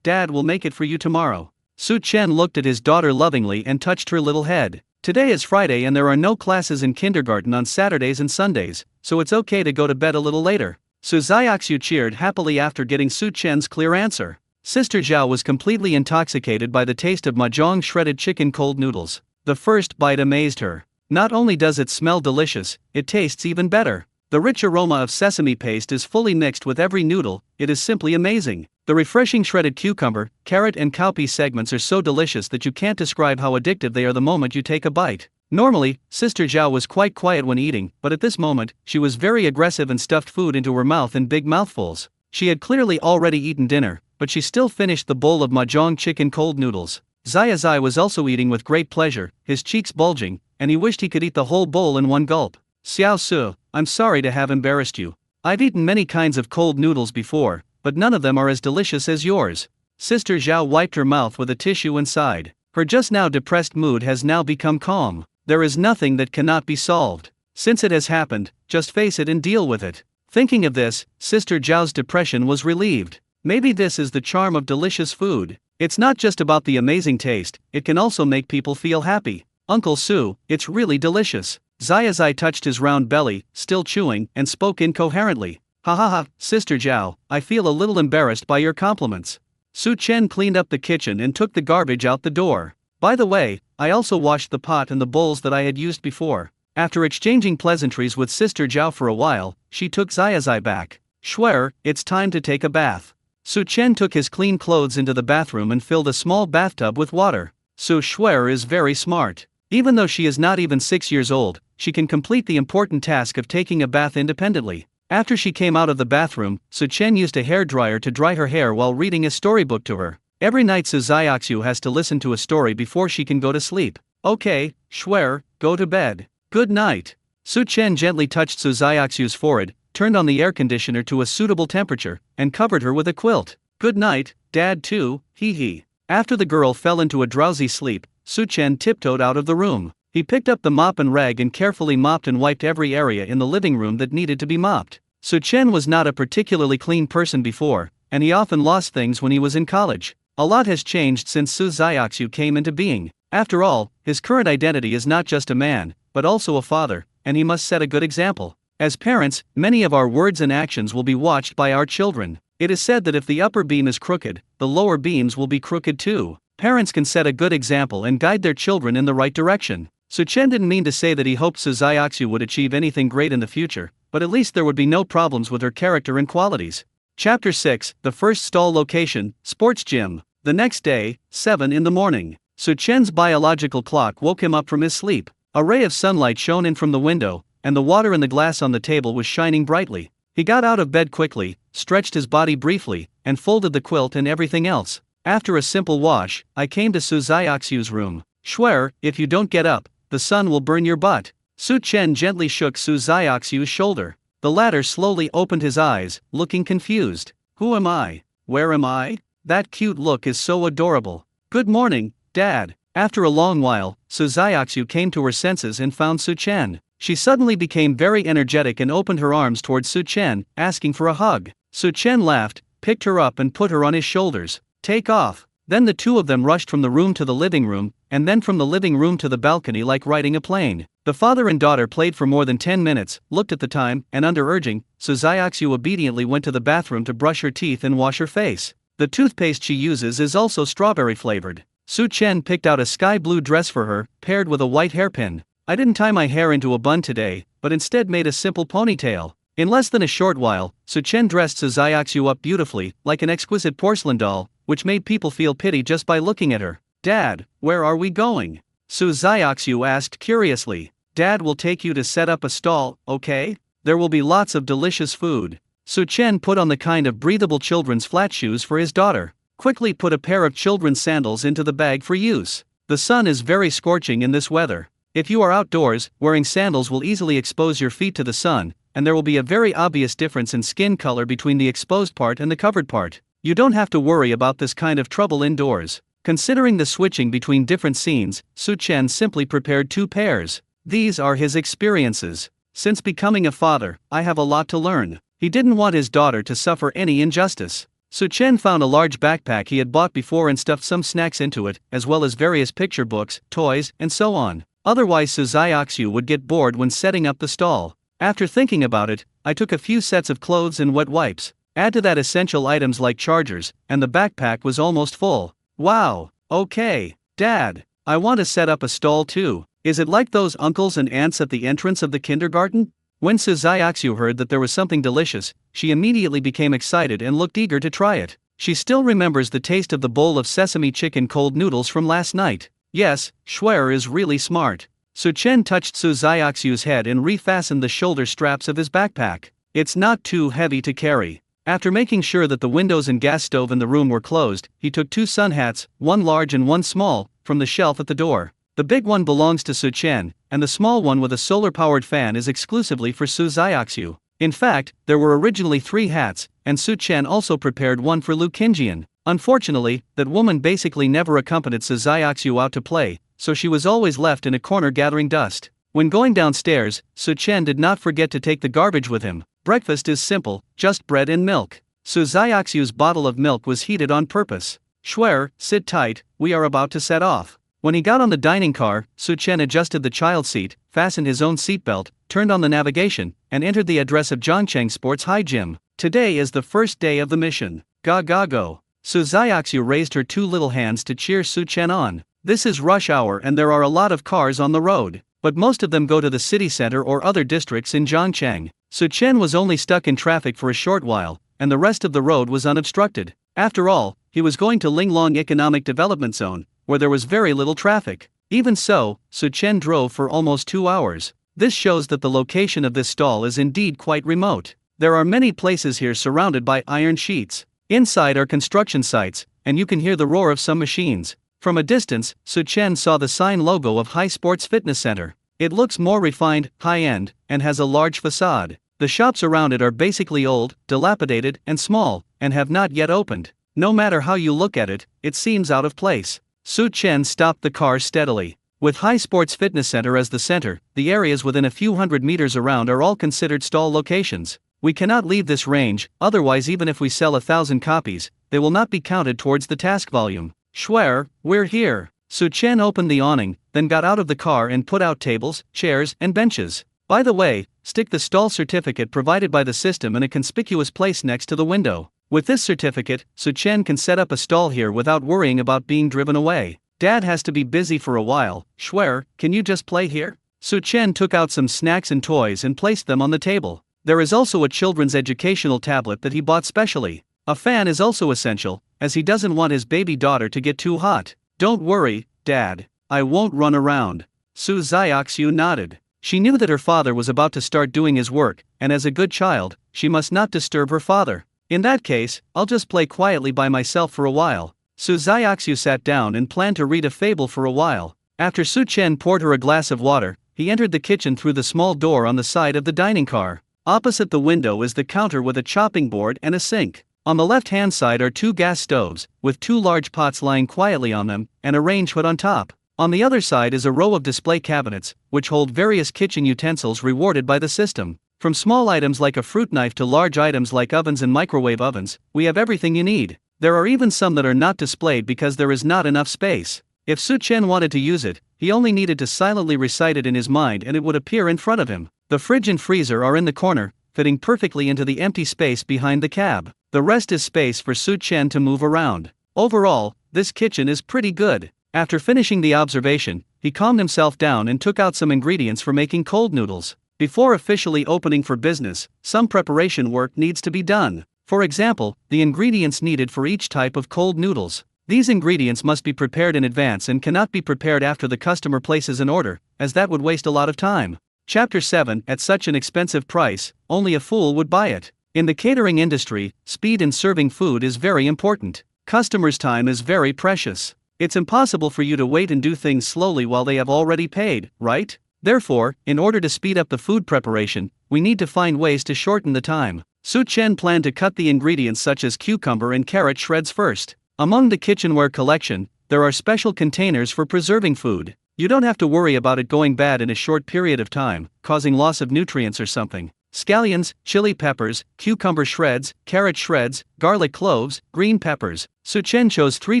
Dad will make it for you tomorrow. Su Chen looked at his daughter lovingly and touched her little head. Today is Friday and there are no classes in kindergarten on Saturdays and Sundays, so it's okay to go to bed a little later. Su Xiaoxiu cheered happily after getting Su Chen's clear answer. Sister Zhao was completely intoxicated by the taste of mahjong shredded chicken cold noodles. The first bite amazed her. Not only does it smell delicious, it tastes even better. The rich aroma of sesame paste is fully mixed with every noodle, it is simply amazing. The refreshing shredded cucumber, carrot and cowpea segments are so delicious that you can't describe how addictive they are the moment you take a bite. Normally, Sister Zhao was quite quiet when eating, but at this moment, she was very aggressive and stuffed food into her mouth in big mouthfuls. She had clearly already eaten dinner, but she still finished the bowl of mahjong chicken cold noodles. Zai was also eating with great pleasure, his cheeks bulging, and he wished he could eat the whole bowl in one gulp. Xiao Su, I'm sorry to have embarrassed you. I've eaten many kinds of cold noodles before, but none of them are as delicious as yours. Sister Zhao wiped her mouth with a tissue and sighed. Her just now depressed mood has now become calm. There is nothing that cannot be solved. Since it has happened, just face it and deal with it. Thinking of this, Sister Zhao's depression was relieved. Maybe this is the charm of delicious food. It's not just about the amazing taste, it can also make people feel happy. Uncle Su, it's really delicious. Zai touched his round belly, still chewing, and spoke incoherently. Ha ha ha, Sister Zhao, I feel a little embarrassed by your compliments. Su Chen cleaned up the kitchen and took the garbage out the door. By the way, I also washed the pot and the bowls that I had used before. After exchanging pleasantries with Sister Zhao for a while, she took Zai back. Schwer, it's time to take a bath. Su Chen took his clean clothes into the bathroom and filled a small bathtub with water. Su Schwer is very smart. Even though she is not even 6 years old, she can complete the important task of taking a bath independently. After she came out of the bathroom, Su Chen used a hairdryer to dry her hair while reading a storybook to her. Every night Su Xiaoxiu has to listen to a story before she can go to sleep. Okay, Schwer, go to bed. Good night. Su Chen gently touched Su Xiaoxiu's forehead, turned on the air conditioner to a suitable temperature, and covered her with a quilt. Good night, Dad too, hee. After the girl fell into a drowsy sleep, Su Chen tiptoed out of the room. He picked up the mop and rag and carefully mopped and wiped every area in the living room that needed to be mopped. Su Chen was not a particularly clean person before, and he often lost things when he was in college. A lot has changed since Su Xiaoxiu came into being. After all, his current identity is not just a man, but also a father, and he must set a good example. As parents, many of our words and actions will be watched by our children. It is said that if the upper beam is crooked, the lower beams will be crooked too. Parents can set a good example and guide their children in the right direction. Su Chen didn't mean to say that he hoped Su Xiaoxiu would achieve anything great in the future, but at least there would be no problems with her character and qualities. Chapter 6, The First Stall Location, Sports Gym. The next day, 7 in the morning. Su Chen's biological clock woke him up from his sleep. A ray of sunlight shone in from the window, and the water in the glass on the table was shining brightly. He got out of bed quickly, stretched his body briefly, and folded the quilt and everything else. After a simple wash, I came to Su Xiaoxiu's room. Schwer, if you don't get up, the sun will burn your butt. Su Chen gently shook Su Xiaoxiu's shoulder. The latter slowly opened his eyes, looking confused. Who am I? Where am I? That cute look is so adorable. Good morning, Dad. After a long while, Su Xiaoxiu came to her senses and found Su Chen. She suddenly became very energetic and opened her arms towards Su Chen, asking for a hug. Su Chen laughed, picked her up and put her on his shoulders. Take off. Then the two of them rushed from the room to the living room, and then from the living room to the balcony like riding a plane. The father and daughter played for more than 10 minutes, looked at the time, and under urging, Su Xiaoxiu obediently went to the bathroom to brush her teeth and wash her face. The toothpaste she uses is also strawberry flavored. Su Chen picked out a sky blue dress for her, paired with a white hairpin. I didn't tie my hair into a bun today, but instead made a simple ponytail. In less than a short while, Su Chen dressed Su Xiaoxiu up beautifully, like an exquisite porcelain doll, which made people feel pity just by looking at her. Dad, where are we going? Su Xiaoxiu asked curiously. Dad will take you to set up a stall, okay? There will be lots of delicious food. Su Chen put on the kind of breathable children's flat shoes for his daughter. Quickly put a pair of children's sandals into the bag for use. The sun is very scorching in this weather. If you are outdoors, wearing sandals will easily expose your feet to the sun, and there will be a very obvious difference in skin color between the exposed part and the covered part. You don't have to worry about this kind of trouble indoors. Considering the switching between different scenes, Su-chen simply prepared 2 pairs. These are his experiences. Since becoming a father, I have a lot to learn. He didn't want his daughter to suffer any injustice. Su-chen found a large backpack he had bought before and stuffed some snacks into it, as well as various picture books, toys, and so on. Otherwise Su-xiaoxiu would get bored when setting up the stall. After thinking about it, I took a few sets of clothes and wet wipes. Add to that essential items like chargers, and the backpack was almost full. Wow, okay, Dad, I want to set up a stall too. Is it like those uncles and aunts at the entrance of the kindergarten? When Su-xiaoxiu heard that there was something delicious, she immediately became excited and looked eager to try it. She still remembers the taste of the bowl of sesame chicken cold noodles from last night. Yes, Schwer is really smart. Su-chen touched Su-xiaoxiu's head and refastened the shoulder straps of his backpack. It's not too heavy to carry. After making sure that the windows and gas stove in the room were closed, he took 2 sun hats, one large and one small, from the shelf at the door. The big one belongs to Su-chen, and the small one with a solar-powered fan is exclusively for Su-xiaoxiu. In fact, there were originally 3 hats, and Su-chen also prepared one for Lu Qingjian. Unfortunately, that woman basically never accompanied Su-xiaoxiu out to play, so she was always left in a corner gathering dust. When going downstairs, Su-chen did not forget to take the garbage with him. Breakfast is simple, just bread and milk. Su-xiaoxiu's bottle of milk was heated on purpose. Schwer, sit tight, we are about to set off. When he got on the dining car, Su-chen adjusted the child seat, fastened his own seatbelt, turned on the navigation, and entered the address of Zhongcheng Sports High Gym. Today is the first day of the mission. Go. Su-xiaoxiu raised her 2 little hands to cheer Su-chen on. This is rush hour and there are a lot of cars on the road, but most of them go to the city center or other districts in Zhongcheng. Su-chen was only stuck in traffic for a short while, and the rest of the road was unobstructed. After all, he was going to Linglong Economic Development Zone, where there was very little traffic. Even so, Su-chen drove for almost 2 hours. This shows that the location of this stall is indeed quite remote. There are many places here surrounded by iron sheets. Inside are construction sites, and you can hear the roar of some machines. From a distance, Su-chen saw the sign logo of High Sports Fitness Center. It looks more refined, high-end, and has a large facade. The shops around it are basically old, dilapidated, and small, and have not yet opened. No matter how you look at it, it seems out of place. Su-chen stopped the car steadily. With High Sports Fitness Center as the center, the areas within a few hundred meters around are all considered stall locations. We cannot leave this range, otherwise even if we sell 1,000 copies, they will not be counted towards the task volume. Schwer, we're here. Su-chen opened the awning, then got out of the car and put out tables, chairs, and benches. By the way, stick the stall certificate provided by the system in a conspicuous place next to the window. With this certificate, Su-chen can set up a stall here without worrying about being driven away. Dad has to be busy for a while. Schwer, can you just play here? Su-chen took out some snacks and toys and placed them on the table. There is also a children's educational tablet that he bought specially. A fan is also essential, as he doesn't want his baby daughter to get too hot. Don't worry, Dad, I won't run around. Su-xiaoxiu nodded. She knew that her father was about to start doing his work, and as a good child, she must not disturb her father. In that case, I'll just play quietly by myself for a while. Su-xiaoxiu sat down and planned to read a fable for a while. After Su-chen poured her a glass of water, he entered the kitchen through the small door on the side of the dining car. Opposite the window is the counter with a chopping board and a sink. On the left-hand side are 2 gas stoves, with 2 large pots lying quietly on them, and a range hood on top. On the other side is a row of display cabinets, which hold various kitchen utensils rewarded by the system. From small items like a fruit knife to large items like ovens and microwave ovens, we have everything you need. There are even some that are not displayed because there is not enough space. If Su-chen wanted to use it, he only needed to silently recite it in his mind and it would appear in front of him. The fridge and freezer are in the corner, fitting perfectly into the empty space behind the cab. The rest is space for Su-chen to move around. Overall, this kitchen is pretty good. After finishing the observation, he calmed himself down and took out some ingredients for making cold noodles. Before officially opening for business, some preparation work needs to be done. For example, the ingredients needed for each type of cold noodles. These ingredients must be prepared in advance and cannot be prepared after the customer places an order, as that would waste a lot of time. Chapter 7. At such an expensive price, only a fool would buy it. In the catering industry, speed in serving food is very important. Customers' time is very precious. It's impossible for you to wait and do things slowly while they have already paid, right? Therefore, in order to speed up the food preparation, we need to find ways to shorten the time. Su Chen planned to cut the ingredients such as cucumber and carrot shreds first. Among the kitchenware collection, there are special containers for preserving food. You don't have to worry about it going bad in a short period of time, causing loss of nutrients or something. Scallions, chili peppers, cucumber shreds, carrot shreds, garlic cloves, green peppers. Su Chen chose 3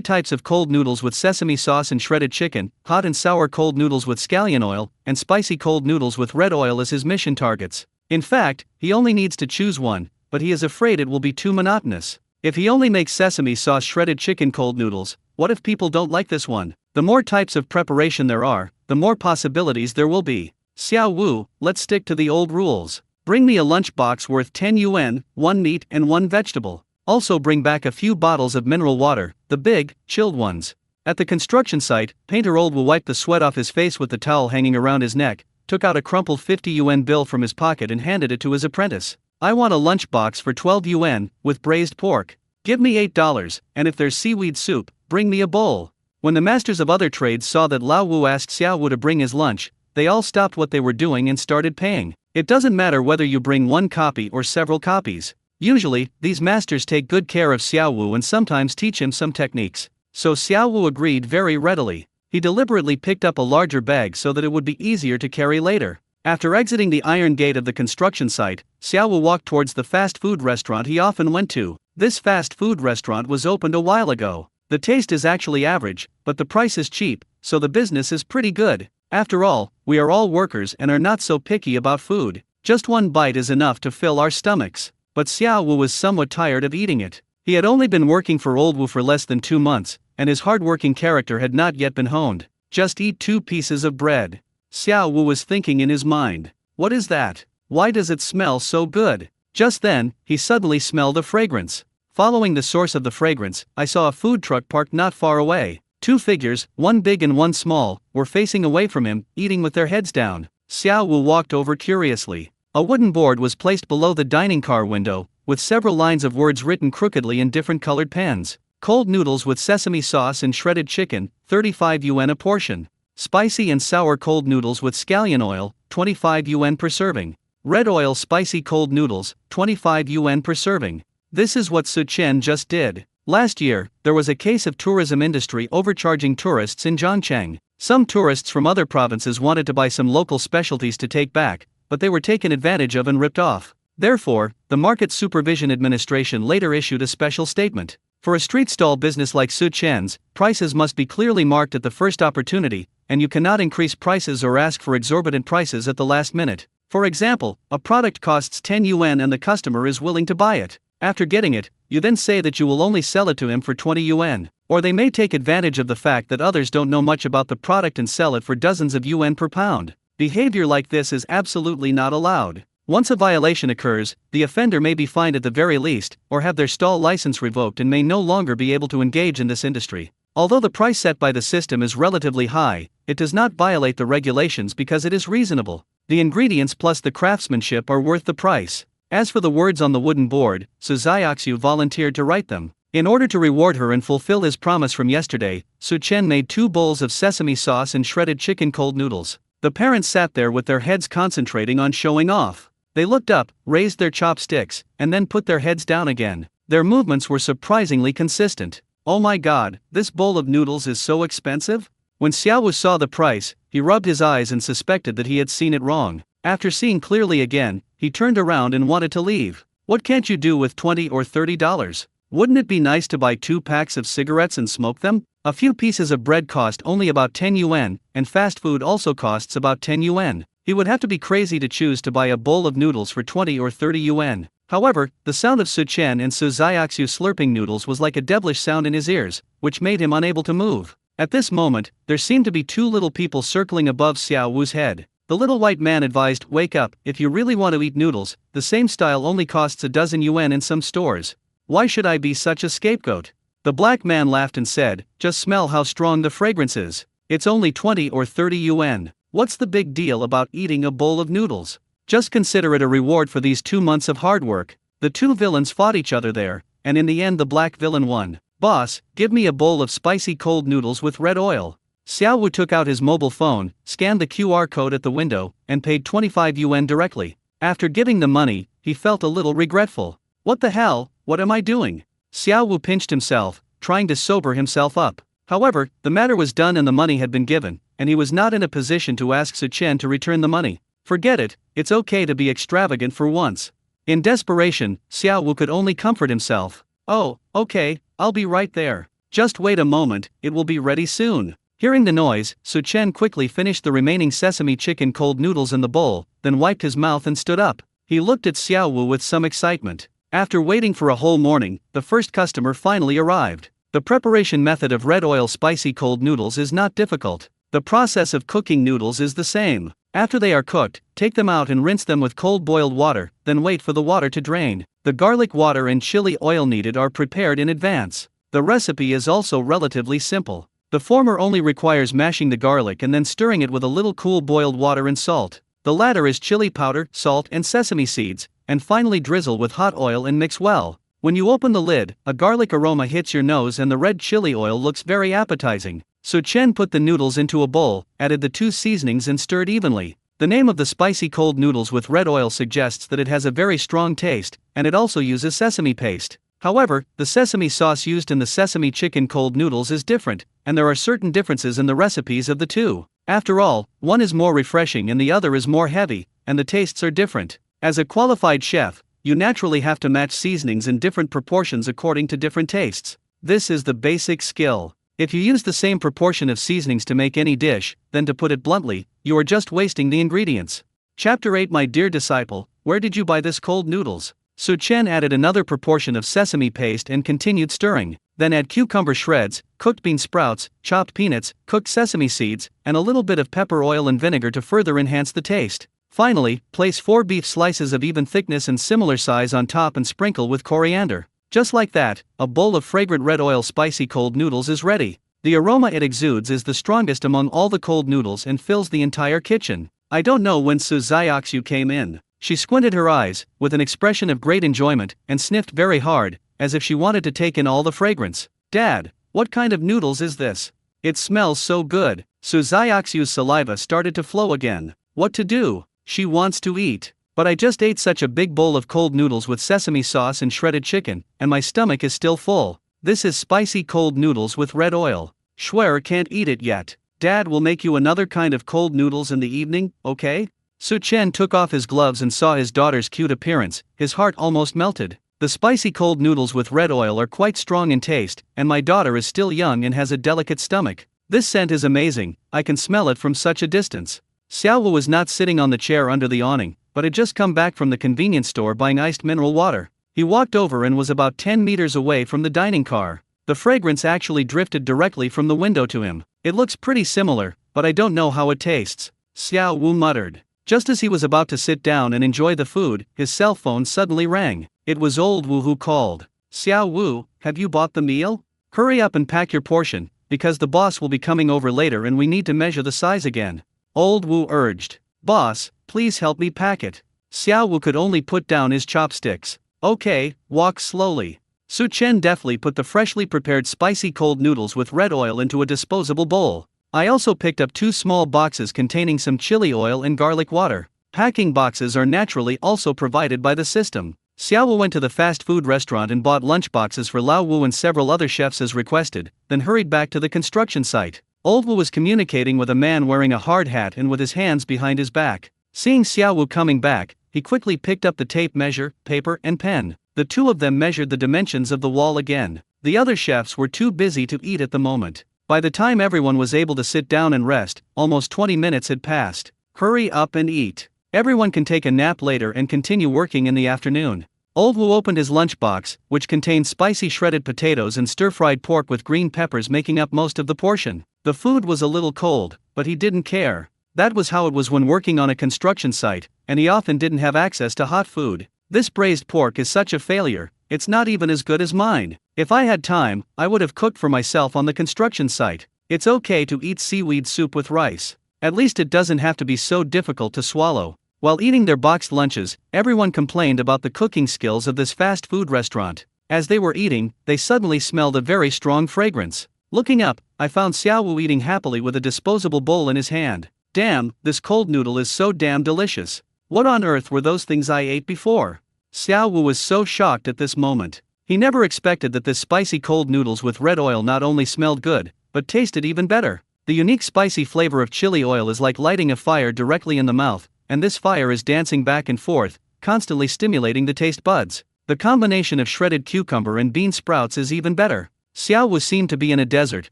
types of cold noodles with sesame sauce and shredded chicken, hot and sour cold noodles with scallion oil, and spicy cold noodles with red oil as his mission targets. In fact, he only needs to choose one, but he is afraid it will be too monotonous. If he only makes sesame sauce shredded chicken cold noodles, what if people don't like this one? The more types of preparation there are, the more possibilities there will be. Xiao Wu, let's stick to the old rules. Bring me a lunch box worth 10 yuan, 1 meat and 1 vegetable. Also bring back a few bottles of mineral water, the big, chilled ones. At the construction site, Painter Old will wipe the sweat off his face with the towel hanging around his neck, took out a crumpled 50 yuan bill from his pocket and handed it to his apprentice. I want a lunch box for 12 yuan, with braised pork. Give me $8, and if there's seaweed soup, bring me a bowl. When the masters of other trades saw that Lao Wu asked Xiao Wu to bring his lunch, they all stopped what they were doing and started paying. It doesn't matter whether you bring 1 copy or several copies. Usually, these masters take good care of Xiao Wu and sometimes teach him some techniques. So Xiao Wu agreed very readily. He deliberately picked up a larger bag so that it would be easier to carry later. After exiting the iron gate of the construction site, Xiao Wu walked towards the fast food restaurant he often went to. This fast food restaurant was opened a while ago. The taste is actually average, but the price is cheap, so the business is pretty good. After all, we are all workers and are not so picky about food. Just 1 bite is enough to fill our stomachs. But Xiao Wu was somewhat tired of eating it. He had only been working for Old Wu for less than 2 months, and his hard-working character had not yet been honed. Just eat 2 pieces of bread. Xiao Wu was thinking in his mind. What is that? Why does it smell so good? Just then, he suddenly smelled a fragrance. Following the source of the fragrance, I saw a food truck parked not far away. 2 figures, 1 big and 1 small, were facing away from him, eating with their heads down. Xiao Wu walked over curiously. A wooden board was placed below the dining car window, with several lines of words written crookedly in different colored pens. Cold noodles with sesame sauce and shredded chicken, 35 yuan a portion. Spicy and sour cold noodles with scallion oil, 25 yuan per serving. Red oil spicy cold noodles, 25 yuan per serving. This is what Su Chen just did. Last year, there was a case of tourism industry overcharging tourists in Zhangcheng. Some tourists from other provinces wanted to buy some local specialties to take back, but they were taken advantage of and ripped off. Therefore, the Market Supervision Administration later issued a special statement. For a street stall business like Su Chen's, prices must be clearly marked at the first opportunity, and you cannot increase prices or ask for exorbitant prices at the last minute. For example, a product costs 10 yuan and the customer is willing to buy it. After getting it, you then say that you will only sell it to him for 20 yuan. Or they may take advantage of the fact that others don't know much about the product and sell it for dozens of yuan per pound. Behavior like this is absolutely not allowed. Once a violation occurs, the offender may be fined at the very least, or have their stall license revoked and may no longer be able to engage in this industry. Although the price set by the system is relatively high, it does not violate the regulations because it is reasonable. The ingredients plus the craftsmanship are worth the price. As for the words on the wooden board, Su Xiaoxiu volunteered to write them. In order to reward her and fulfill his promise from yesterday, Su Chen made 2 bowls of sesame sauce and shredded chicken cold noodles. The parents sat there with their heads concentrating on showing off. They looked up, raised their chopsticks, and then put their heads down again. Their movements were surprisingly consistent. Oh my god, this bowl of noodles is so expensive? When Xiao Wu saw the price, he rubbed his eyes and suspected that he had seen it wrong. After seeing clearly again, he turned around and wanted to leave. What can't you do with $20 or $30? Wouldn't it be nice to buy 2 packs of cigarettes and smoke them? A few pieces of bread cost only about 10 yuan, and fast food also costs about 10 yuan. He would have to be crazy to choose to buy a bowl of noodles for 20 or 30 yuan. However, the sound of Su Chen and Su Xiaoxiu slurping noodles was like a devilish sound in his ears, which made him unable to move. At this moment, there seemed to be 2 little people circling above Xiao Wu's head. The little white man advised, "Wake up, if you really want to eat noodles, the same style only costs a dozen yuan in some stores. Why should I be such a scapegoat?" The black man laughed and said, "Just smell how strong the fragrance is. It's only 20 or 30 yuan. What's the big deal about eating a bowl of noodles? Just consider it a reward for these 2 months of hard work." The 2 villains fought each other there, and in the end the black villain won. "Boss, give me a bowl of spicy cold noodles with red oil." Xiao Wu took out his mobile phone, scanned the QR code at the window, and paid 25 yuan directly. After giving the money, he felt a little regretful. What the hell, what am I doing? Xiao Wu pinched himself, trying to sober himself up. However, the matter was done and the money had been given, and he was not in a position to ask Su Chen to return the money. Forget it, it's okay to be extravagant for once. In desperation, Xiao Wu could only comfort himself. Oh, okay, I'll be right there. Just wait a moment, it will be ready soon. Hearing the noise, Su Chen quickly finished the remaining sesame chicken cold noodles in the bowl, then wiped his mouth and stood up. He looked at Xiao Wu with some excitement. After waiting for a whole morning, the first customer finally arrived. The preparation method of red oil spicy cold noodles is not difficult. The process of cooking noodles is the same. After they are cooked, take them out and rinse them with cold boiled water, then wait for the water to drain. The garlic water and chili oil needed are prepared in advance. The recipe is also relatively simple. The former only requires mashing the garlic and then stirring it with a little cool boiled water and salt. The latter is chili powder, salt and sesame seeds, and finally drizzle with hot oil and mix well. When you open the lid, a garlic aroma hits your nose and the red chili oil looks very appetizing. Su Chen put the noodles into a bowl, added the 2 seasonings and stirred evenly. The name of the spicy cold noodles with red oil suggests that it has a very strong taste, and it also uses sesame paste. However, the sesame sauce used in the sesame chicken cold noodles is different, and there are certain differences in the recipes of the two. After all, one is more refreshing and the other is more heavy, and the tastes are different. As a qualified chef, you naturally have to match seasonings in different proportions according to different tastes. This is the basic skill. If you use the same proportion of seasonings to make any dish, then to put it bluntly, you are just wasting the ingredients. Chapter 8 My dear disciple, where did you buy this cold noodles? Su Chen added another proportion of sesame paste and continued stirring. Then add cucumber shreds, cooked bean sprouts, chopped peanuts, cooked sesame seeds, and a little bit of pepper oil and vinegar to further enhance the taste. Finally, place 4 beef slices of even thickness and similar size on top and sprinkle with coriander. Just like that, a bowl of fragrant red oil spicy cold noodles is ready. The aroma it exudes is the strongest among all the cold noodles and fills the entire kitchen. I don't know when Su Xiaoxiu came in. She squinted her eyes, with an expression of great enjoyment, and sniffed very hard, as if she wanted to take in all the fragrance. Dad, what kind of noodles is this? It smells so good. Su Xiaoxiu's saliva started to flow again. What to do? She wants to eat. But I just ate such a big bowl of cold noodles with sesame sauce and shredded chicken, and my stomach is still full. This is spicy cold noodles with red oil. Schwer can't eat it yet. Dad will make you another kind of cold noodles in the evening, okay? Su Chen took off his gloves and saw his daughter's cute appearance. His heart almost melted. The spicy cold noodles with red oil are quite strong in taste, and my daughter is still young and has a delicate stomach. This scent is amazing, I can smell it from such a distance. Xiao Wu was not sitting on the chair under the awning, but had just come back from the convenience store buying iced mineral water. He walked over and was about 10 meters away from the dining car. The fragrance actually drifted directly from the window to him. It looks pretty similar, but I don't know how it tastes. Xiao Wu muttered. Just as he was about to sit down and enjoy the food, his cell phone suddenly rang. It was old Wu who called. Xiao Wu, have you bought the meal? Hurry up and pack your portion, because the boss will be coming over later and we need to measure the size again. Old Wu urged. Boss, please help me pack it. Xiao Wu could only put down his chopsticks. Okay, walk slowly. Su Chen deftly put the freshly prepared spicy cold noodles with red oil into a disposable bowl. I also picked up 2 small boxes containing some chili oil and garlic water. Packing boxes are naturally also provided by the system. Xiao Wu went to the fast food restaurant and bought lunch boxes for Lao Wu and several other chefs as requested, then hurried back to the construction site. Old Wu was communicating with a man wearing a hard hat and with his hands behind his back. Seeing Xiao Wu coming back, he quickly picked up the tape measure, paper and pen. The two of them measured the dimensions of the wall again. The other chefs were too busy to eat at the moment. By the time everyone was able to sit down and rest, almost 20 minutes had passed. Hurry up and eat. Everyone can take a nap later and continue working in the afternoon. Old Wu opened his lunchbox, which contained spicy shredded potatoes and stir-fried pork with green peppers making up most of the portion. The food was a little cold, but he didn't care. That was how it was when working on a construction site, and he often didn't have access to hot food. This braised pork is such a failure, it's not even as good as mine. If I had time, I would have cooked for myself on the construction site. It's okay to eat seaweed soup with rice. At least it doesn't have to be so difficult to swallow. While eating their boxed lunches, everyone complained about the cooking skills of this fast food restaurant. As they were eating, they suddenly smelled a very strong fragrance. Looking up, I found Xiao Wu eating happily with a disposable bowl in his hand. Damn, this cold noodle is so damn delicious. What on earth were those things I ate before? Xiao Wu was so shocked at this moment. He never expected that this spicy cold noodles with red oil not only smelled good, but tasted even better. The unique spicy flavor of chili oil is like lighting a fire directly in the mouth, and this fire is dancing back and forth, constantly stimulating the taste buds. The combination of shredded cucumber and bean sprouts is even better. Xiao Wu seemed to be in a desert,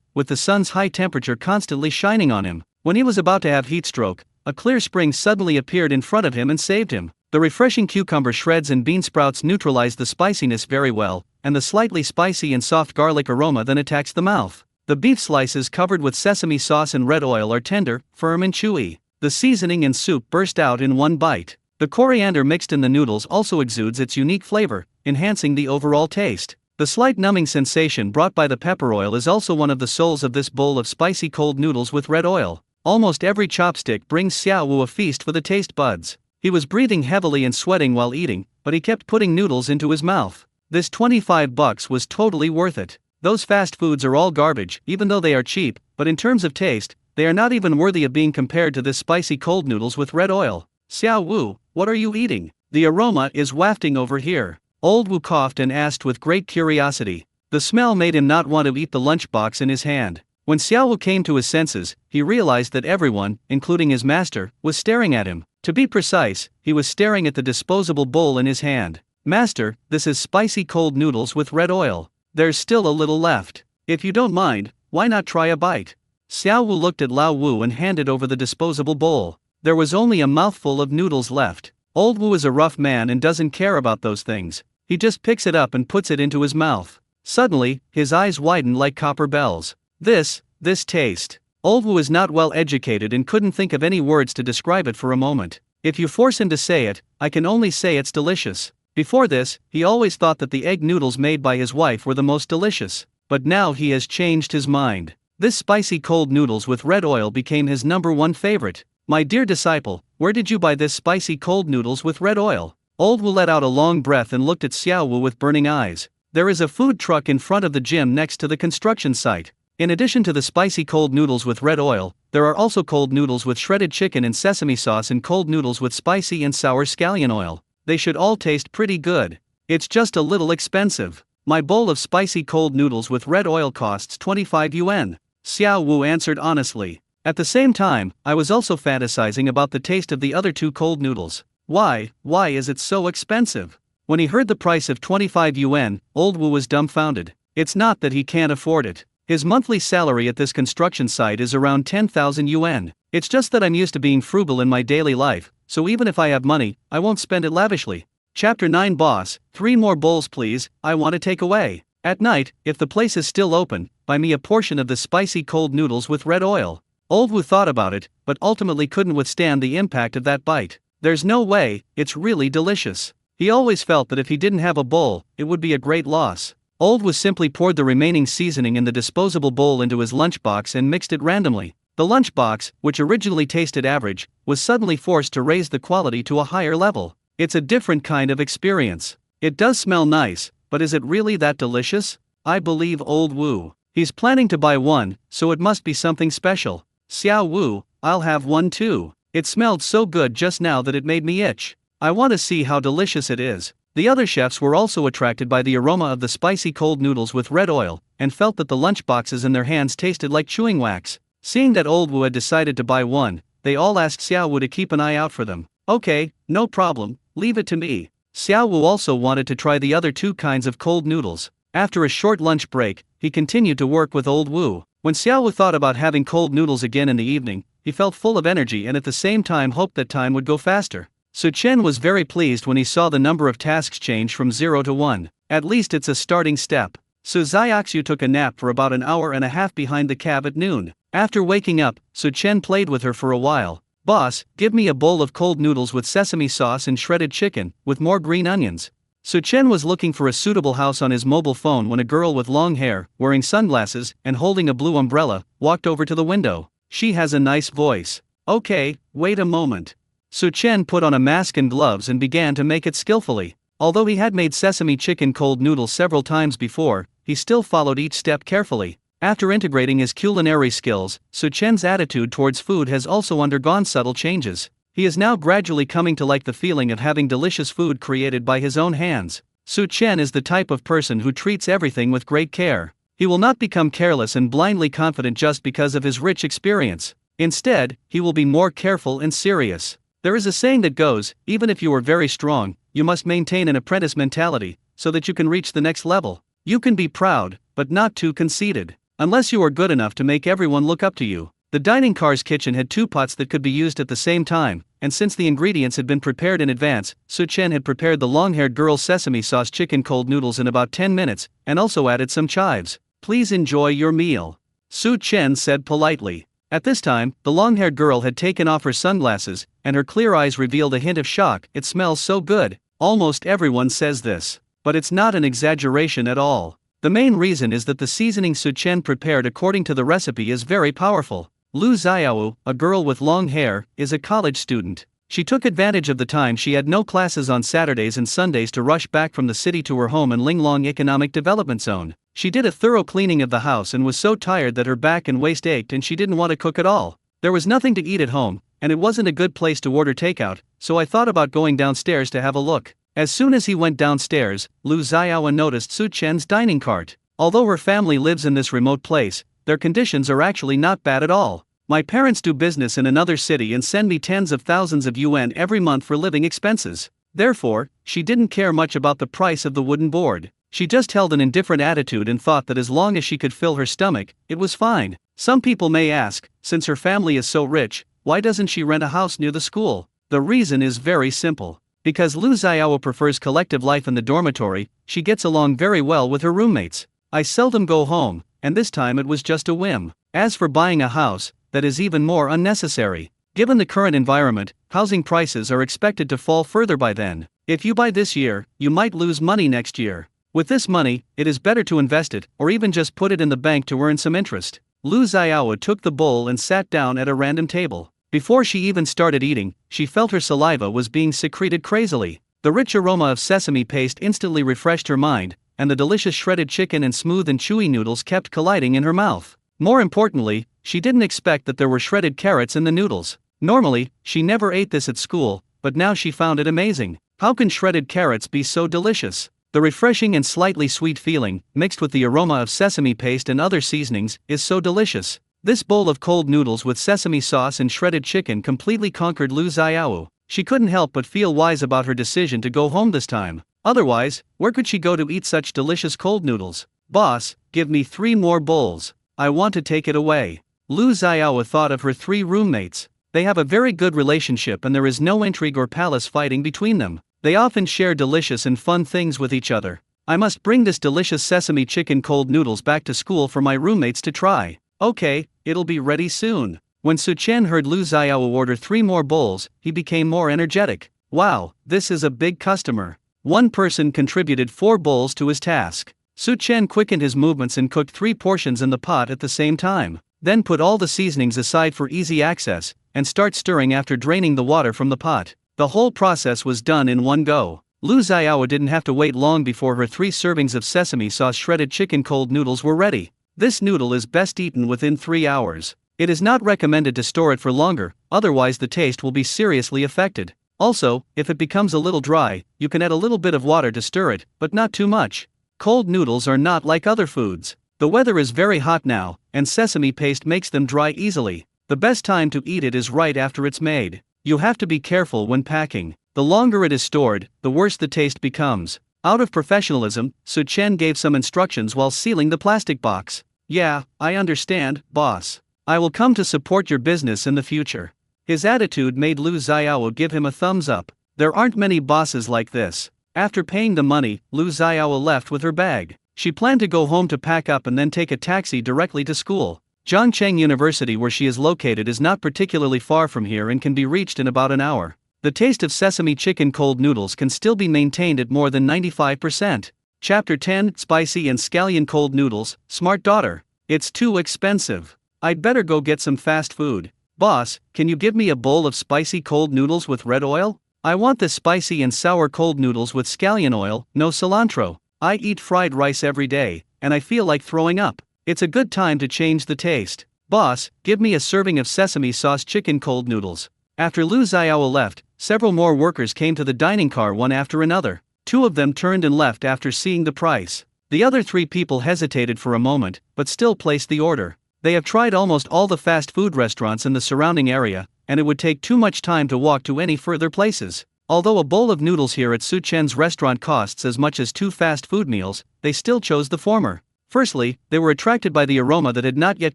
with the sun's high temperature constantly shining on him. When he was about to have heat stroke, a clear spring suddenly appeared in front of him and saved him. The refreshing cucumber shreds and bean sprouts neutralize the spiciness very well, and the slightly spicy and soft garlic aroma then attacks the mouth. The beef slices covered with sesame sauce and red oil are tender, firm and chewy. The seasoning and soup burst out in one bite. The coriander mixed in the noodles also exudes its unique flavor, enhancing the overall taste. The slight numbing sensation brought by the pepper oil is also one of the souls of this bowl of spicy cold noodles with red oil. Almost every chopstick brings Xiao Wu a feast for the taste buds. He was breathing heavily and sweating while eating, but he kept putting noodles into his mouth. This $25 was totally worth it. Those fast foods are all garbage, even though they are cheap, but in terms of taste, they are not even worthy of being compared to this spicy cold noodles with red oil. Xiao Wu, what are you eating? The aroma is wafting over here. Old Wu coughed and asked with great curiosity. The smell made him not want to eat the lunchbox in his hand. When Xiao Wu came to his senses, he realized that everyone, including his master, was staring at him. To be precise, he was staring at the disposable bowl in his hand. Master, this is spicy cold noodles with red oil. There's still a little left. If you don't mind, why not try a bite? Xiao Wu looked at Lao Wu and handed over the disposable bowl. There was only a mouthful of noodles left. Old Wu is a rough man and doesn't care about those things. He just picks it up and puts it into his mouth. Suddenly, his eyes widened like copper bells. This taste. Old Wu is not well educated and couldn't think of any words to describe it for a moment. If you force him to say it, I can only say it's delicious. Before this, he always thought that the egg noodles made by his wife were the most delicious. But now he has changed his mind. This spicy cold noodles with red oil became his #1 favorite. My dear disciple, where did you buy this spicy cold noodles with red oil? Old Wu let out a long breath and looked at Xiao Wu with burning eyes. There is a food truck in front of the gym next to the construction site. In addition to the spicy cold noodles with red oil, there are also cold noodles with shredded chicken and sesame sauce and cold noodles with spicy and sour scallion oil. They should all taste pretty good. It's just a little expensive. My bowl of spicy cold noodles with red oil costs 25 yuan. Xiao Wu answered honestly. At the same time, I was also fantasizing about the taste of the other two cold noodles. Why is it so expensive? When he heard the price of 25 yuan, Old Wu was dumbfounded. It's not that he can't afford it. His monthly salary at this construction site is around 10,000 yuan. It's just that I'm used to being frugal in my daily life, so even if I have money, I won't spend it lavishly. Chapter 9 Boss, 3 more bowls please, I want to take away. At night, if the place is still open, buy me a portion of the spicy cold noodles with red oil. Old Wu thought about it, but ultimately couldn't withstand the impact of that bite. There's no way, it's really delicious. He always felt that if he didn't have a bowl, it would be a great loss. Old Wu simply poured the remaining seasoning in the disposable bowl into his lunchbox and mixed it randomly. The lunchbox, which originally tasted average, was suddenly forced to raise the quality to a higher level. It's a different kind of experience. It does smell nice, but is it really that delicious? I believe Old Wu. He's planning to buy one, so it must be something special. Xiao Wu, I'll have one too. It smelled so good just now that it made me itch. I want to see how delicious it is. The other chefs were also attracted by the aroma of the spicy cold noodles with red oil, and felt that the lunchboxes in their hands tasted like chewing wax. Seeing that Old Wu had decided to buy one, they all asked Xiao Wu to keep an eye out for them. Okay, no problem, leave it to me. Xiao Wu also wanted to try the other two kinds of cold noodles. After a short lunch break, he continued to work with Old Wu. When Xiao Wu thought about having cold noodles again in the evening, he felt full of energy and at the same time hoped that time would go faster. Su Chen was very pleased when he saw the number of tasks change from 0 to 1. At least it's a starting step. Su Xiaoxiu took a nap for about an hour and a half behind the cab at noon. After waking up, Su Chen played with her for a while. Boss, give me a bowl of cold noodles with sesame sauce and shredded chicken, with more green onions. Su Chen was looking for a suitable house on his mobile phone when a girl with long hair, wearing sunglasses, and holding a blue umbrella, walked over to the window. She has a nice voice. Okay, wait a moment. Su Chen put on a mask and gloves and began to make it skillfully. Although he had made sesame chicken cold noodles several times before, he still followed each step carefully. After integrating his culinary skills, Su Chen's attitude towards food has also undergone subtle changes. He is now gradually coming to like the feeling of having delicious food created by his own hands. Su Chen is the type of person who treats everything with great care. He will not become careless and blindly confident just because of his rich experience. Instead, he will be more careful and serious. There is a saying that goes, even if you are very strong, you must maintain an apprentice mentality, so that you can reach the next level. You can be proud, but not too conceited. Unless you are good enough to make everyone look up to you. The dining car's kitchen had 2 pots that could be used at the same time, and since the ingredients had been prepared in advance, Su Chen had prepared the long-haired girl's sesame sauce chicken cold noodles in about 10 minutes, and also added some chives. "Please enjoy your meal," Su Chen said politely. At this time, the long-haired girl had taken off her sunglasses, and her clear eyes revealed a hint of shock. "It smells so good." Almost everyone says this. But it's not an exaggeration at all. The main reason is that the seasoning Su Chen prepared according to the recipe is very powerful. Lu Xiao, a girl with long hair, is a college student. She took advantage of the time she had no classes on Saturdays and Sundays to rush back from the city to her home in Linglong Economic Development Zone. She did a thorough cleaning of the house and was so tired that her back and waist ached and she didn't want to cook at all. There was nothing to eat at home, and it wasn't a good place to order takeout, so I thought about going downstairs to have a look. As soon as he went downstairs, Lu Xiao noticed Su Chen's dining cart. Although her family lives in this remote place, their conditions are actually not bad at all. "My parents do business in another city and send me tens of thousands of yuan every month for living expenses. Therefore, she didn't care much about the price of the wooden board. She just held an indifferent attitude and thought that as long as she could fill her stomach, it was fine." Some people may ask, since her family is so rich, why doesn't she rent a house near the school? The reason is very simple. Because Lu Xiao prefers collective life in the dormitory, she gets along very well with her roommates. "I seldom go home, and this time it was just a whim. As for buying a house, that is even more unnecessary. Given the current environment, housing prices are expected to fall further by then. If you buy this year, you might lose money next year. With this money, it is better to invest it, or even just put it in the bank to earn some interest." Lu Xiao took the bowl and sat down at a random table. Before she even started eating, she felt her saliva was being secreted crazily. The rich aroma of sesame paste instantly refreshed her mind, and the delicious shredded chicken and smooth and chewy noodles kept colliding in her mouth. More importantly, she didn't expect that there were shredded carrots in the noodles. Normally, she never ate this at school, but now she found it amazing. How can shredded carrots be so delicious? The refreshing and slightly sweet feeling, mixed with the aroma of sesame paste and other seasonings, is so delicious. This bowl of cold noodles with sesame sauce and shredded chicken completely conquered Lu Xiao. She couldn't help but feel wise about her decision to go home this time. Otherwise, where could she go to eat such delicious cold noodles? "Boss, give me 3 more bowls. I want to take it away." Lu Xiao thought of her 3 roommates. They have a very good relationship and there is no intrigue or palace fighting between them. They often share delicious and fun things with each other. "I must bring this delicious sesame chicken cold noodles back to school for my roommates to try. Okay, it'll be ready soon." When Su Chen heard Lu Xiao order 3 more bowls, he became more energetic. "Wow, this is a big customer." One person contributed 4 bowls to his task. Su Chen quickened his movements and cooked 3 portions in the pot at the same time. Then put all the seasonings aside for easy access, and start stirring after draining the water from the pot. The whole process was done in one go. Lu Xiao didn't have to wait long before her 3 servings of sesame sauce shredded chicken cold noodles were ready. This noodle is best eaten within 3 hours. It is not recommended to store it for longer, otherwise the taste will be seriously affected. Also, if it becomes a little dry, you can add a little bit of water to stir it, but not too much. Cold noodles are not like other foods. The weather is very hot now, and sesame paste makes them dry easily. The best time to eat it is right after it's made. You have to be careful when packing. The longer it is stored, the worse the taste becomes. Out of professionalism, Su Chen gave some instructions while sealing the plastic box. "Yeah, I understand, boss. I will come to support your business in the future." His attitude made Lu Xiao give him a thumbs up. There aren't many bosses like this. After paying the money, Lu Xiao left with her bag. She planned to go home to pack up and then take a taxi directly to school. Zhangcheng University, where she is located, is not particularly far from here and can be reached in about an hour. The taste of sesame chicken cold noodles can still be maintained at more than 95%. Chapter 10, Spicy and Scallion Cold Noodles. Smart daughter. "It's too expensive. I'd better go get some fast food. Boss, can you give me a bowl of spicy cold noodles with red oil? I want the spicy and sour cold noodles with scallion oil, no cilantro. I eat fried rice every day, and I feel like throwing up. It's a good time to change the taste. Boss, give me a serving of sesame sauce chicken cold noodles." After Lu Xiao left, several more workers came to the dining car one after another. Two of them turned and left after seeing the price. The other three people hesitated for a moment, but still placed the order. They have tried almost all the fast food restaurants in the surrounding area, and it would take too much time to walk to any further places. Although a bowl of noodles here at Su Chen's restaurant costs as much as 2 fast food meals, they still chose the former. Firstly, they were attracted by the aroma that had not yet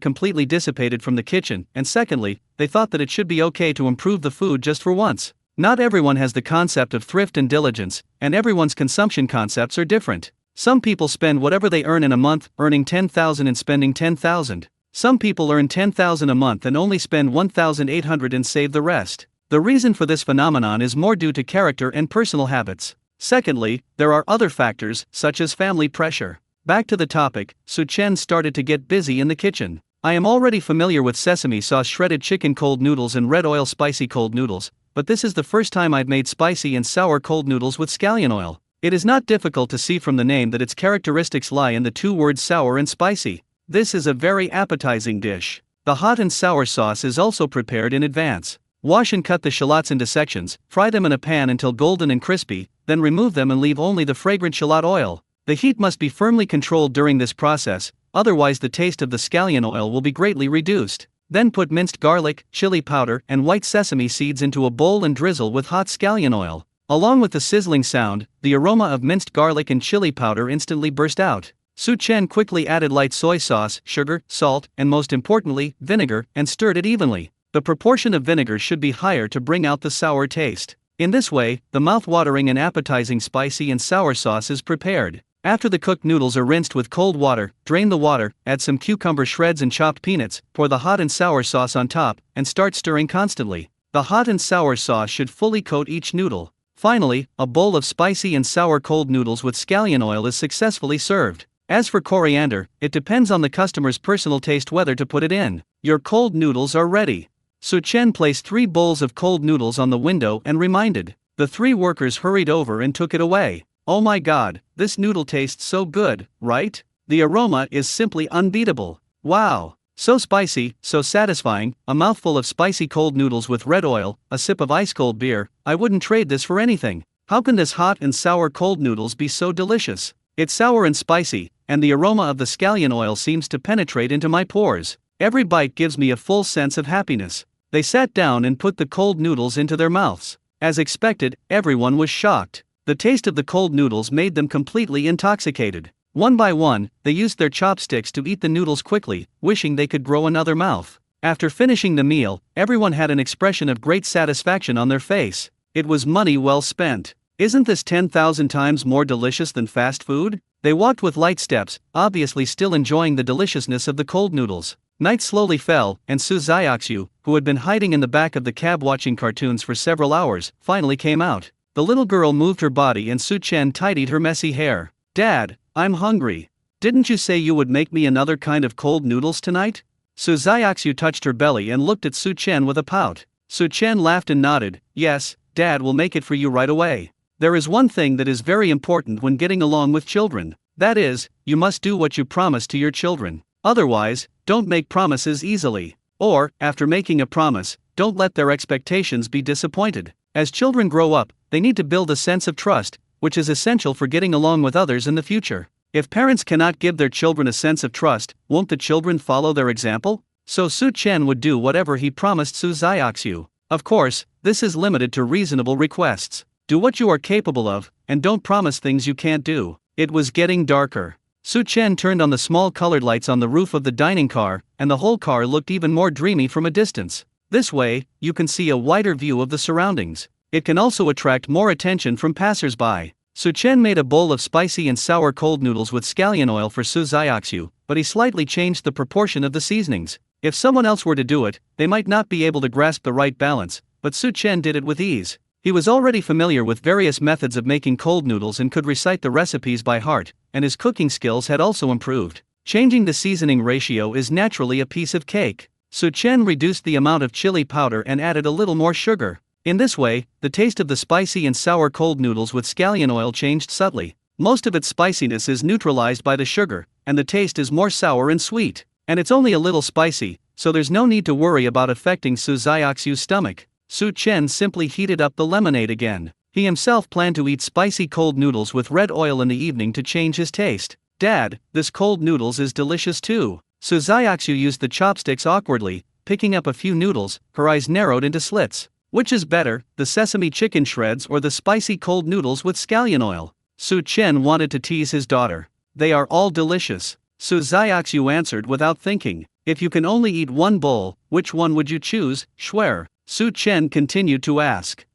completely dissipated from the kitchen, and secondly, they thought that it should be okay to improve the food just for once. Not everyone has the concept of thrift and diligence, and everyone's consumption concepts are different. Some people spend whatever they earn in a month, earning 10,000 and spending 10,000. Some people earn 10,000 a month and only spend 1,800 and save the rest. The reason for this phenomenon is more due to character and personal habits. Secondly, there are other factors, such as family pressure. Back to the topic, Su Chen started to get busy in the kitchen. I am already familiar with sesame sauce shredded chicken cold noodles and red oil spicy cold noodles, but this is the first time I've made spicy and sour cold noodles with scallion oil. It is not difficult to see from the name that its characteristics lie in the two words sour and spicy. This is a very appetizing dish. The hot and sour sauce is also prepared in advance. Wash and cut the shallots into sections, fry them in a pan until golden and crispy, then remove them and leave only the fragrant shallot oil. The heat must be firmly controlled during this process, otherwise the taste of the scallion oil will be greatly reduced. Then put minced garlic, chili powder, and white sesame seeds into a bowl and drizzle with hot scallion oil. Along with the sizzling sound, the aroma of minced garlic and chili powder instantly burst out. Su Chen quickly added light soy sauce, sugar, salt, and most importantly, vinegar, and stirred it evenly. The proportion of vinegar should be higher to bring out the sour taste. In this way, the mouth-watering and appetizing spicy and sour sauce is prepared. After the cooked noodles are rinsed with cold water, drain the water, add some cucumber shreds and chopped peanuts, pour the hot and sour sauce on top, and start stirring constantly. The hot and sour sauce should fully coat each noodle. Finally, a bowl of spicy and sour cold noodles with scallion oil is successfully served. As for coriander, it depends on the customer's personal taste whether to put it in. Your cold noodles are ready. Su Chen placed 3 bowls of cold noodles on the window and reminded. The 3 workers hurried over and took it away. Oh my god, this noodle tastes so good, right? The aroma is simply unbeatable. Wow! So spicy, so satisfying, a mouthful of spicy cold noodles with red oil, a sip of ice-cold beer, I wouldn't trade this for anything. How can this hot and sour cold noodles be so delicious? It's sour and spicy, and the aroma of the scallion oil seems to penetrate into my pores. Every bite gives me a full sense of happiness. They sat down and put the cold noodles into their mouths. As expected, everyone was shocked. The taste of the cold noodles made them completely intoxicated. One by one, they used their chopsticks to eat the noodles quickly, wishing they could grow another mouth. After finishing the meal, everyone had an expression of great satisfaction on their face. It was money well spent. Isn't this 10,000 times more delicious than fast food? They walked with light steps, obviously still enjoying the deliciousness of the cold noodles. Night slowly fell, and Su Xiaoxiu, who had been hiding in the back of the cab watching cartoons for several hours, finally came out. The little girl moved her body and Su Chen tidied her messy hair. Dad, I'm hungry. Didn't you say you would make me another kind of cold noodles tonight? Su Xiaoxiu touched her belly and looked at Su Chen with a pout. Su Chen laughed and nodded. Yes, Dad will make it for you right away. There is one thing that is very important when getting along with children. That is, you must do what you promise to your children. Otherwise, don't make promises easily. Or, after making a promise, don't let their expectations be disappointed. As children grow up, they need to build a sense of trust, which is essential for getting along with others in the future. If parents cannot give their children a sense of trust, won't the children follow their example? So Su Chen would do whatever he promised Su Xiaoxiu. Of course, this is limited to reasonable requests. Do what you are capable of, and don't promise things you can't do. It was getting darker. Su Chen turned on the small colored lights on the roof of the dining car, and the whole car looked even more dreamy from a distance. This way, you can see a wider view of the surroundings. It can also attract more attention from passers-by. Su Chen made a bowl of spicy and sour cold noodles with scallion oil for Su Xiaoxiu, but he slightly changed the proportion of the seasonings. If someone else were to do it, they might not be able to grasp the right balance, but Su Chen did it with ease. He was already familiar with various methods of making cold noodles and could recite the recipes by heart, and his cooking skills had also improved. Changing the seasoning ratio is naturally a piece of cake. Su Chen reduced the amount of chili powder and added a little more sugar. In this way, the taste of the spicy and sour cold noodles with scallion oil changed subtly. Most of its spiciness is neutralized by the sugar, and the taste is more sour and sweet. And it's only a little spicy, so there's no need to worry about affecting Su Xiaoxiu's stomach. Su Chen simply heated up the lemonade again. He himself planned to eat spicy cold noodles with red oil in the evening to change his taste. Dad, this cold noodles is delicious too. Su Xiaoxiu used the chopsticks awkwardly, picking up a few noodles, her eyes narrowed into slits. Which is better, the sesame chicken shreds or the spicy cold noodles with scallion oil? Su Chen wanted to tease his daughter. They are all delicious. Su Xiaoxiu answered without thinking. If you can only eat one bowl, which one would you choose, Schwer? Su Chen continued to ask.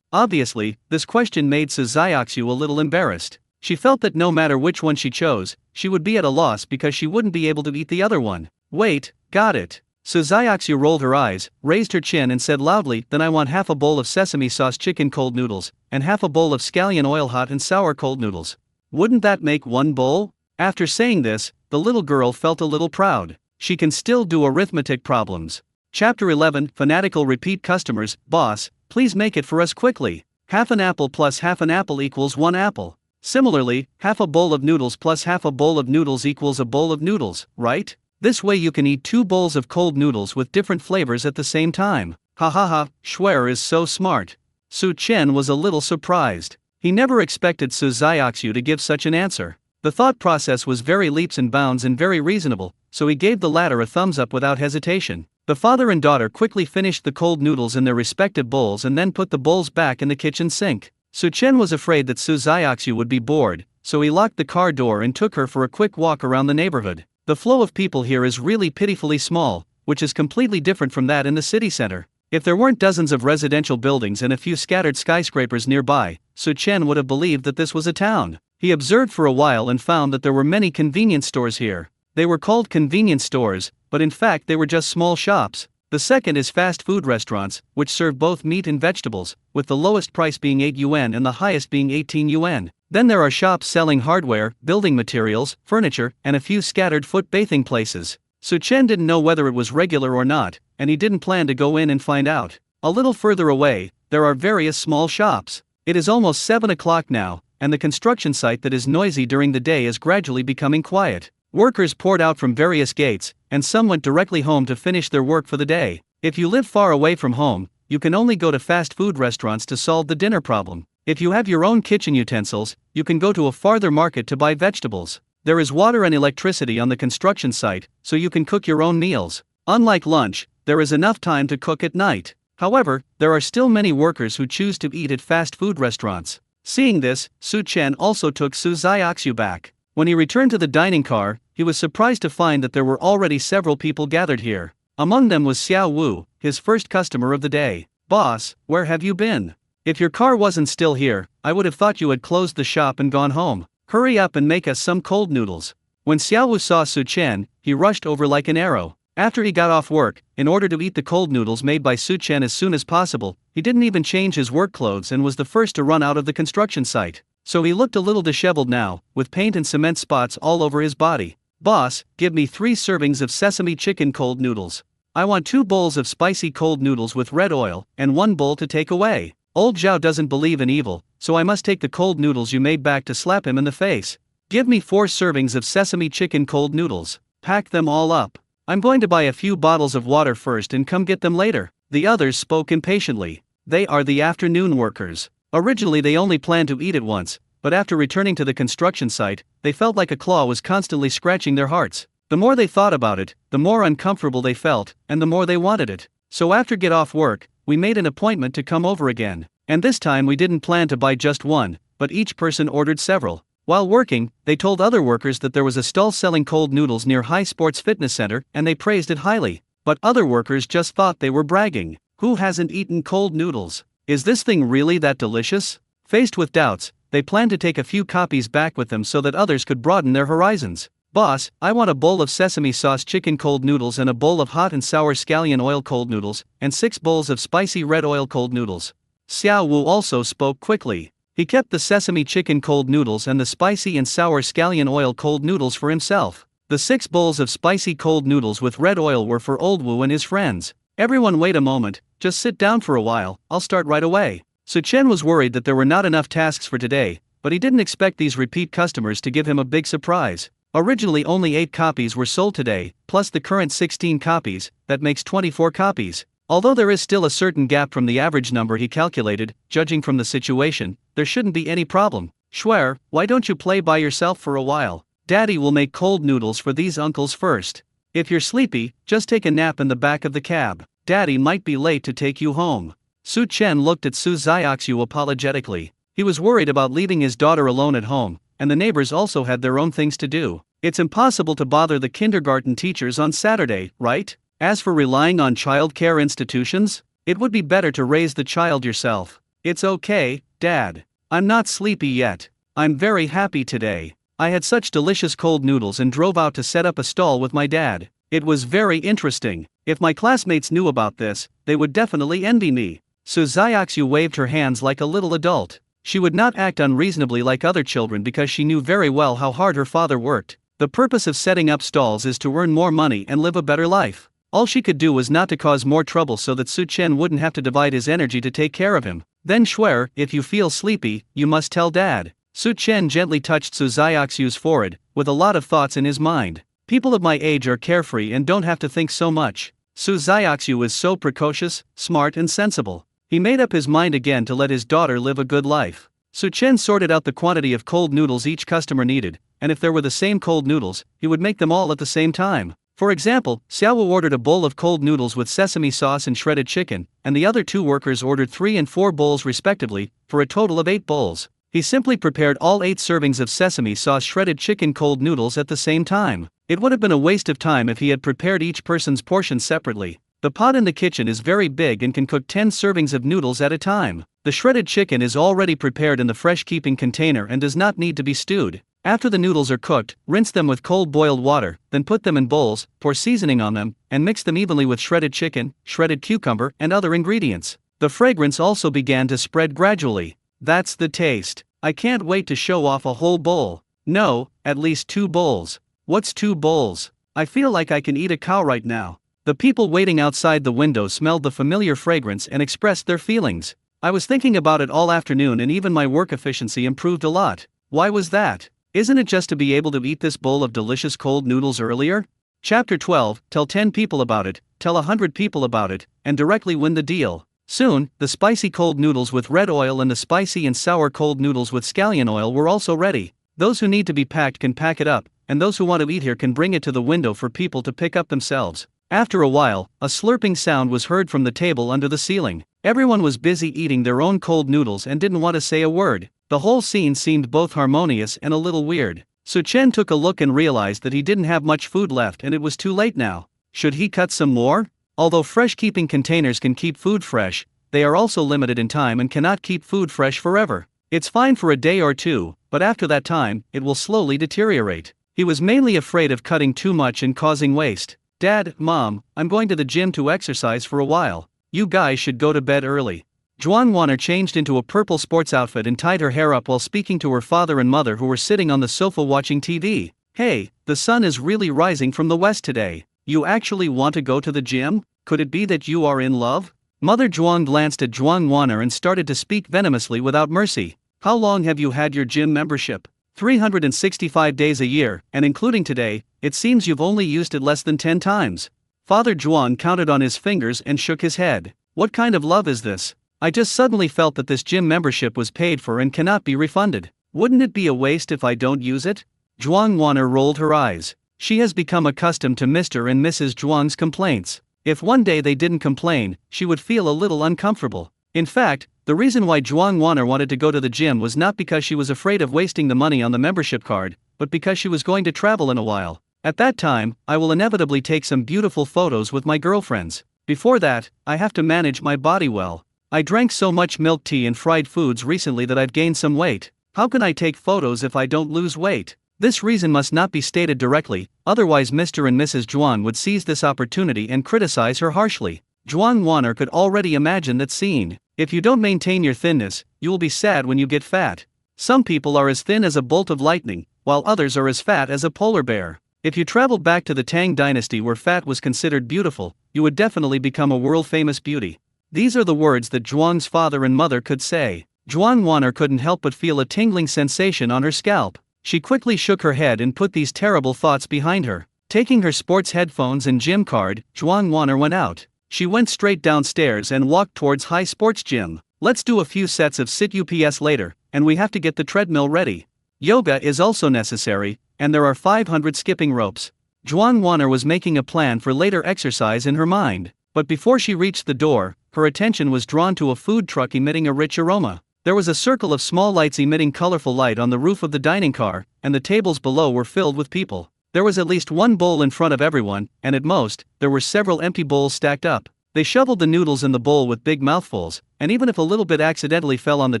Obviously, this question made Su Xiaoxiu a little embarrassed. She felt that no matter which one she chose, she would be at a loss because she wouldn't be able to eat the other one. Wait, got it. Su Xiaoxiu rolled her eyes, raised her chin and said loudly, then I want half a bowl of sesame sauce chicken cold noodles, and half a bowl of scallion oil hot and sour cold noodles. Wouldn't that make one bowl? After saying this, the little girl felt a little proud. She can still do arithmetic problems. Chapter 11, Fanatical Repeat Customers. Boss, please make it for us quickly. Half an apple plus half an apple equals 1 apple. Similarly, half a bowl of noodles plus half a bowl of noodles equals a bowl of noodles, right? This way you can eat 2 bowls of cold noodles with different flavors at the same time. Ha ha ha, Schwer is so smart. Su Chen was a little surprised. He never expected Su Xiaoxiu to give such an answer. The thought process was very leaps and bounds and very reasonable, so he gave the latter a thumbs up without hesitation. The father and daughter quickly finished the cold noodles in their respective bowls and then put the bowls back in the kitchen sink. Su Chen was afraid that Su Xiaoxiu would be bored, so he locked the car door and took her for a quick walk around the neighborhood. The flow of people here is really pitifully small, which is completely different from that in the city center. If there weren't dozens of residential buildings and a few scattered skyscrapers nearby, Su Chen would have believed that this was a town. He observed for a while and found that there were many convenience stores here. They were called convenience stores, but in fact they were just small shops. The second is fast food restaurants, which serve both meat and vegetables, with the lowest price being 8 yuan and the highest being 18 yuan. Then there are shops selling hardware, building materials, furniture, and a few scattered foot bathing places. Su Chen didn't know whether it was regular or not, and he didn't plan to go in and find out. A little further away, there are various small shops. It is almost 7 o'clock now, and the construction site that is noisy during the day is gradually becoming quiet. Workers poured out from various gates, and some went directly home to finish their work for the day. If you live far away from home, you can only go to fast food restaurants to solve the dinner problem. If you have your own kitchen utensils, you can go to a farther market to buy vegetables. There is water and electricity on the construction site, so you can cook your own meals. Unlike lunch, there is enough time to cook at night. However, there are still many workers who choose to eat at fast food restaurants. Seeing this, Su Chen also took Su Xiaoxiu back. When he returned to the dining car, he was surprised to find that there were already several people gathered here. Among them was Xiao Wu, his first customer of the day. Boss, where have you been? If your car wasn't still here, I would have thought you had closed the shop and gone home. Hurry up and make us some cold noodles. When Xiao Wu saw Su Chen, he rushed over like an arrow. After he got off work, in order to eat the cold noodles made by Su Chen as soon as possible, he didn't even change his work clothes and was the first to run out of the construction site. So he looked a little disheveled now, with paint and cement spots all over his body. Boss, give me 3 servings of sesame chicken cold noodles. I want 2 bowls of spicy cold noodles with red oil, and 1 bowl to take away. Old Zhao doesn't believe in evil, so I must take the cold noodles you made back to slap him in the face. Give me 4 servings of sesame chicken cold noodles. Pack them all up. I'm going to buy a few bottles of water first and come get them later. The others spoke impatiently. They are the afternoon workers. Originally they only planned to eat at once, but after returning to the construction site, they felt like a claw was constantly scratching their hearts. The more they thought about it, the more uncomfortable they felt, and the more they wanted it. So after get off work, we made an appointment to come over again. And this time we didn't plan to buy just one, but each person ordered several. While working, they told other workers that there was a stall selling cold noodles near High Sports Fitness Center and they praised it highly. But other workers just thought they were bragging. Who hasn't eaten cold noodles? Is this thing really that delicious? Faced with doubts, they planned to take a few copies back with them so that others could broaden their horizons. Boss, I want a bowl of sesame sauce chicken cold noodles and a bowl of hot and sour scallion oil cold noodles, and 6 bowls of spicy red oil cold noodles. Xiao Wu also spoke quickly. He kept the sesame chicken cold noodles and the spicy and sour scallion oil cold noodles for himself. The 6 bowls of spicy cold noodles with red oil were for Old Wu and his friends. Everyone wait a moment, just sit down for a while, I'll start right away. Su Chen was worried that there were not enough tasks for today, but he didn't expect these repeat customers to give him a big surprise. Originally only 8 copies were sold today, plus the current 16 copies, that makes 24 copies. Although there is still a certain gap from the average number he calculated, judging from the situation, there shouldn't be any problem. Schwer, why don't you play by yourself for a while? Daddy will make cold noodles for these uncles first. If you're sleepy, just take a nap in the back of the cab. Daddy might be late to take you home. Su Chen looked at Su Xiaoxiu apologetically. He was worried about leaving his daughter alone at home, and the neighbors also had their own things to do. It's impossible to bother the kindergarten teachers on Saturday, right? As for relying on child care institutions, it would be better to raise the child yourself. It's okay, Dad. I'm not sleepy yet. I'm very happy today. I had such delicious cold noodles and drove out to set up a stall with my dad. It was very interesting. If my classmates knew about this, they would definitely envy me. Su Xiaoxiu waved her hands like a little adult. She would not act unreasonably like other children because she knew very well how hard her father worked. The purpose of setting up stalls is to earn more money and live a better life. All she could do was not to cause more trouble so that Su Chen wouldn't have to divide his energy to take care of him. Then Schwer, if you feel sleepy, you must tell Dad. Su Chen gently touched Su Xiaoxiu's forehead, with a lot of thoughts in his mind. People of my age are carefree and don't have to think so much. Su Xiaoxiu is so precocious, smart and sensible. He made up his mind again to let his daughter live a good life. Su Chen sorted out the quantity of cold noodles each customer needed, and if there were the same cold noodles, he would make them all at the same time. For example, Xiaowu ordered a bowl of cold noodles with sesame sauce and shredded chicken, and the other two workers ordered 3 and 4 bowls respectively, for a total of 8 bowls. He simply prepared all 8 servings of sesame sauce shredded chicken cold noodles at the same time. It would have been a waste of time if he had prepared each person's portion separately. The pot in the kitchen is very big and can cook 10 servings of noodles at a time. The shredded chicken is already prepared in the fresh keeping container and does not need to be stewed. After the noodles are cooked, rinse them with cold boiled water, then put them in bowls, pour seasoning on them, and mix them evenly with shredded chicken, shredded cucumber, and other ingredients. The fragrance also began to spread gradually. That's the taste. I can't wait to show off a whole bowl. No, at least 2 bowls. What's 2 bowls? I feel like I can eat a cow right now. The people waiting outside the window smelled the familiar fragrance and expressed their feelings. I was thinking about it all afternoon and even my work efficiency improved a lot. Why was that? Isn't it just to be able to eat this bowl of delicious cold noodles earlier? Chapter 12, tell 10 people about it, tell 100 people about it, and directly win the deal. Soon, the spicy cold noodles with red oil and the spicy and sour cold noodles with scallion oil were also ready. Those who need to be packed can pack it up, and those who want to eat here can bring it to the window for people to pick up themselves. After a while, a slurping sound was heard from the table under the ceiling. Everyone was busy eating their own cold noodles and didn't want to say a word. The whole scene seemed both harmonious and a little weird. Su Chen took a look and realized that he didn't have much food left and it was too late now. Should he cut some more? Although fresh keeping containers can keep food fresh, they are also limited in time and cannot keep food fresh forever. It's fine for a day or two, but after that time, it will slowly deteriorate. He was mainly afraid of cutting too much and causing waste. Dad, Mom, I'm going to the gym to exercise for a while. You guys should go to bed early. Zhuang Wan'er changed into a purple sports outfit and tied her hair up while speaking to her father and mother who were sitting on the sofa watching TV. Hey, the sun is really rising from the west today. You actually want to go to the gym? Could it be that you are in love? Mother Zhuang glanced at Zhuang Wan'er and started to speak venomously without mercy. How long have you had your gym membership? 365 days a year, and including today, it seems you've only used it less than 10 times. Father Zhuang counted on his fingers and shook his head. What kind of love is this? I just suddenly felt that this gym membership was paid for and cannot be refunded. Wouldn't it be a waste if I don't use it? Zhuang Wan'er rolled her eyes. She has become accustomed to Mr. and Mrs. Zhuang's complaints. If one day they didn't complain, she would feel a little uncomfortable. In fact, the reason why Zhuang Wan'er wanted to go to the gym was not because she was afraid of wasting the money on the membership card, but because she was going to travel in a while. At that time, I will inevitably take some beautiful photos with my girlfriends. Before that, I have to manage my body well. I drank so much milk tea and fried foods recently that I've gained some weight. How can I take photos if I don't lose weight? This reason must not be stated directly, otherwise Mr. and Mrs. Zhuang would seize this opportunity and criticize her harshly. Zhuang Wan'er could already imagine that scene. If you don't maintain your thinness, you will be sad when you get fat. Some people are as thin as a bolt of lightning, while others are as fat as a polar bear. If you traveled back to the Tang dynasty where fat was considered beautiful, you would definitely become a world-famous beauty. These are the words that Zhuang's father and mother could say. Zhuang Wan'er couldn't help but feel a tingling sensation on her scalp. She quickly shook her head and put these terrible thoughts behind her. Taking her sports headphones and gym card, Zhuang Wan'er went out. She went straight downstairs and walked towards High Sports Gym. Let's do a few sets of sit-ups later, and we have to get the treadmill ready. Yoga is also necessary, and there are 500 skipping ropes. Zhuang Wan'er was making a plan for later exercise in her mind, but before she reached the door, her attention was drawn to a food truck emitting a rich aroma. There was a circle of small lights emitting colorful light on the roof of the dining car, and the tables below were filled with people. There was at least one bowl in front of everyone, and at most, there were several empty bowls stacked up. They shoveled the noodles in the bowl with big mouthfuls, and even if a little bit accidentally fell on the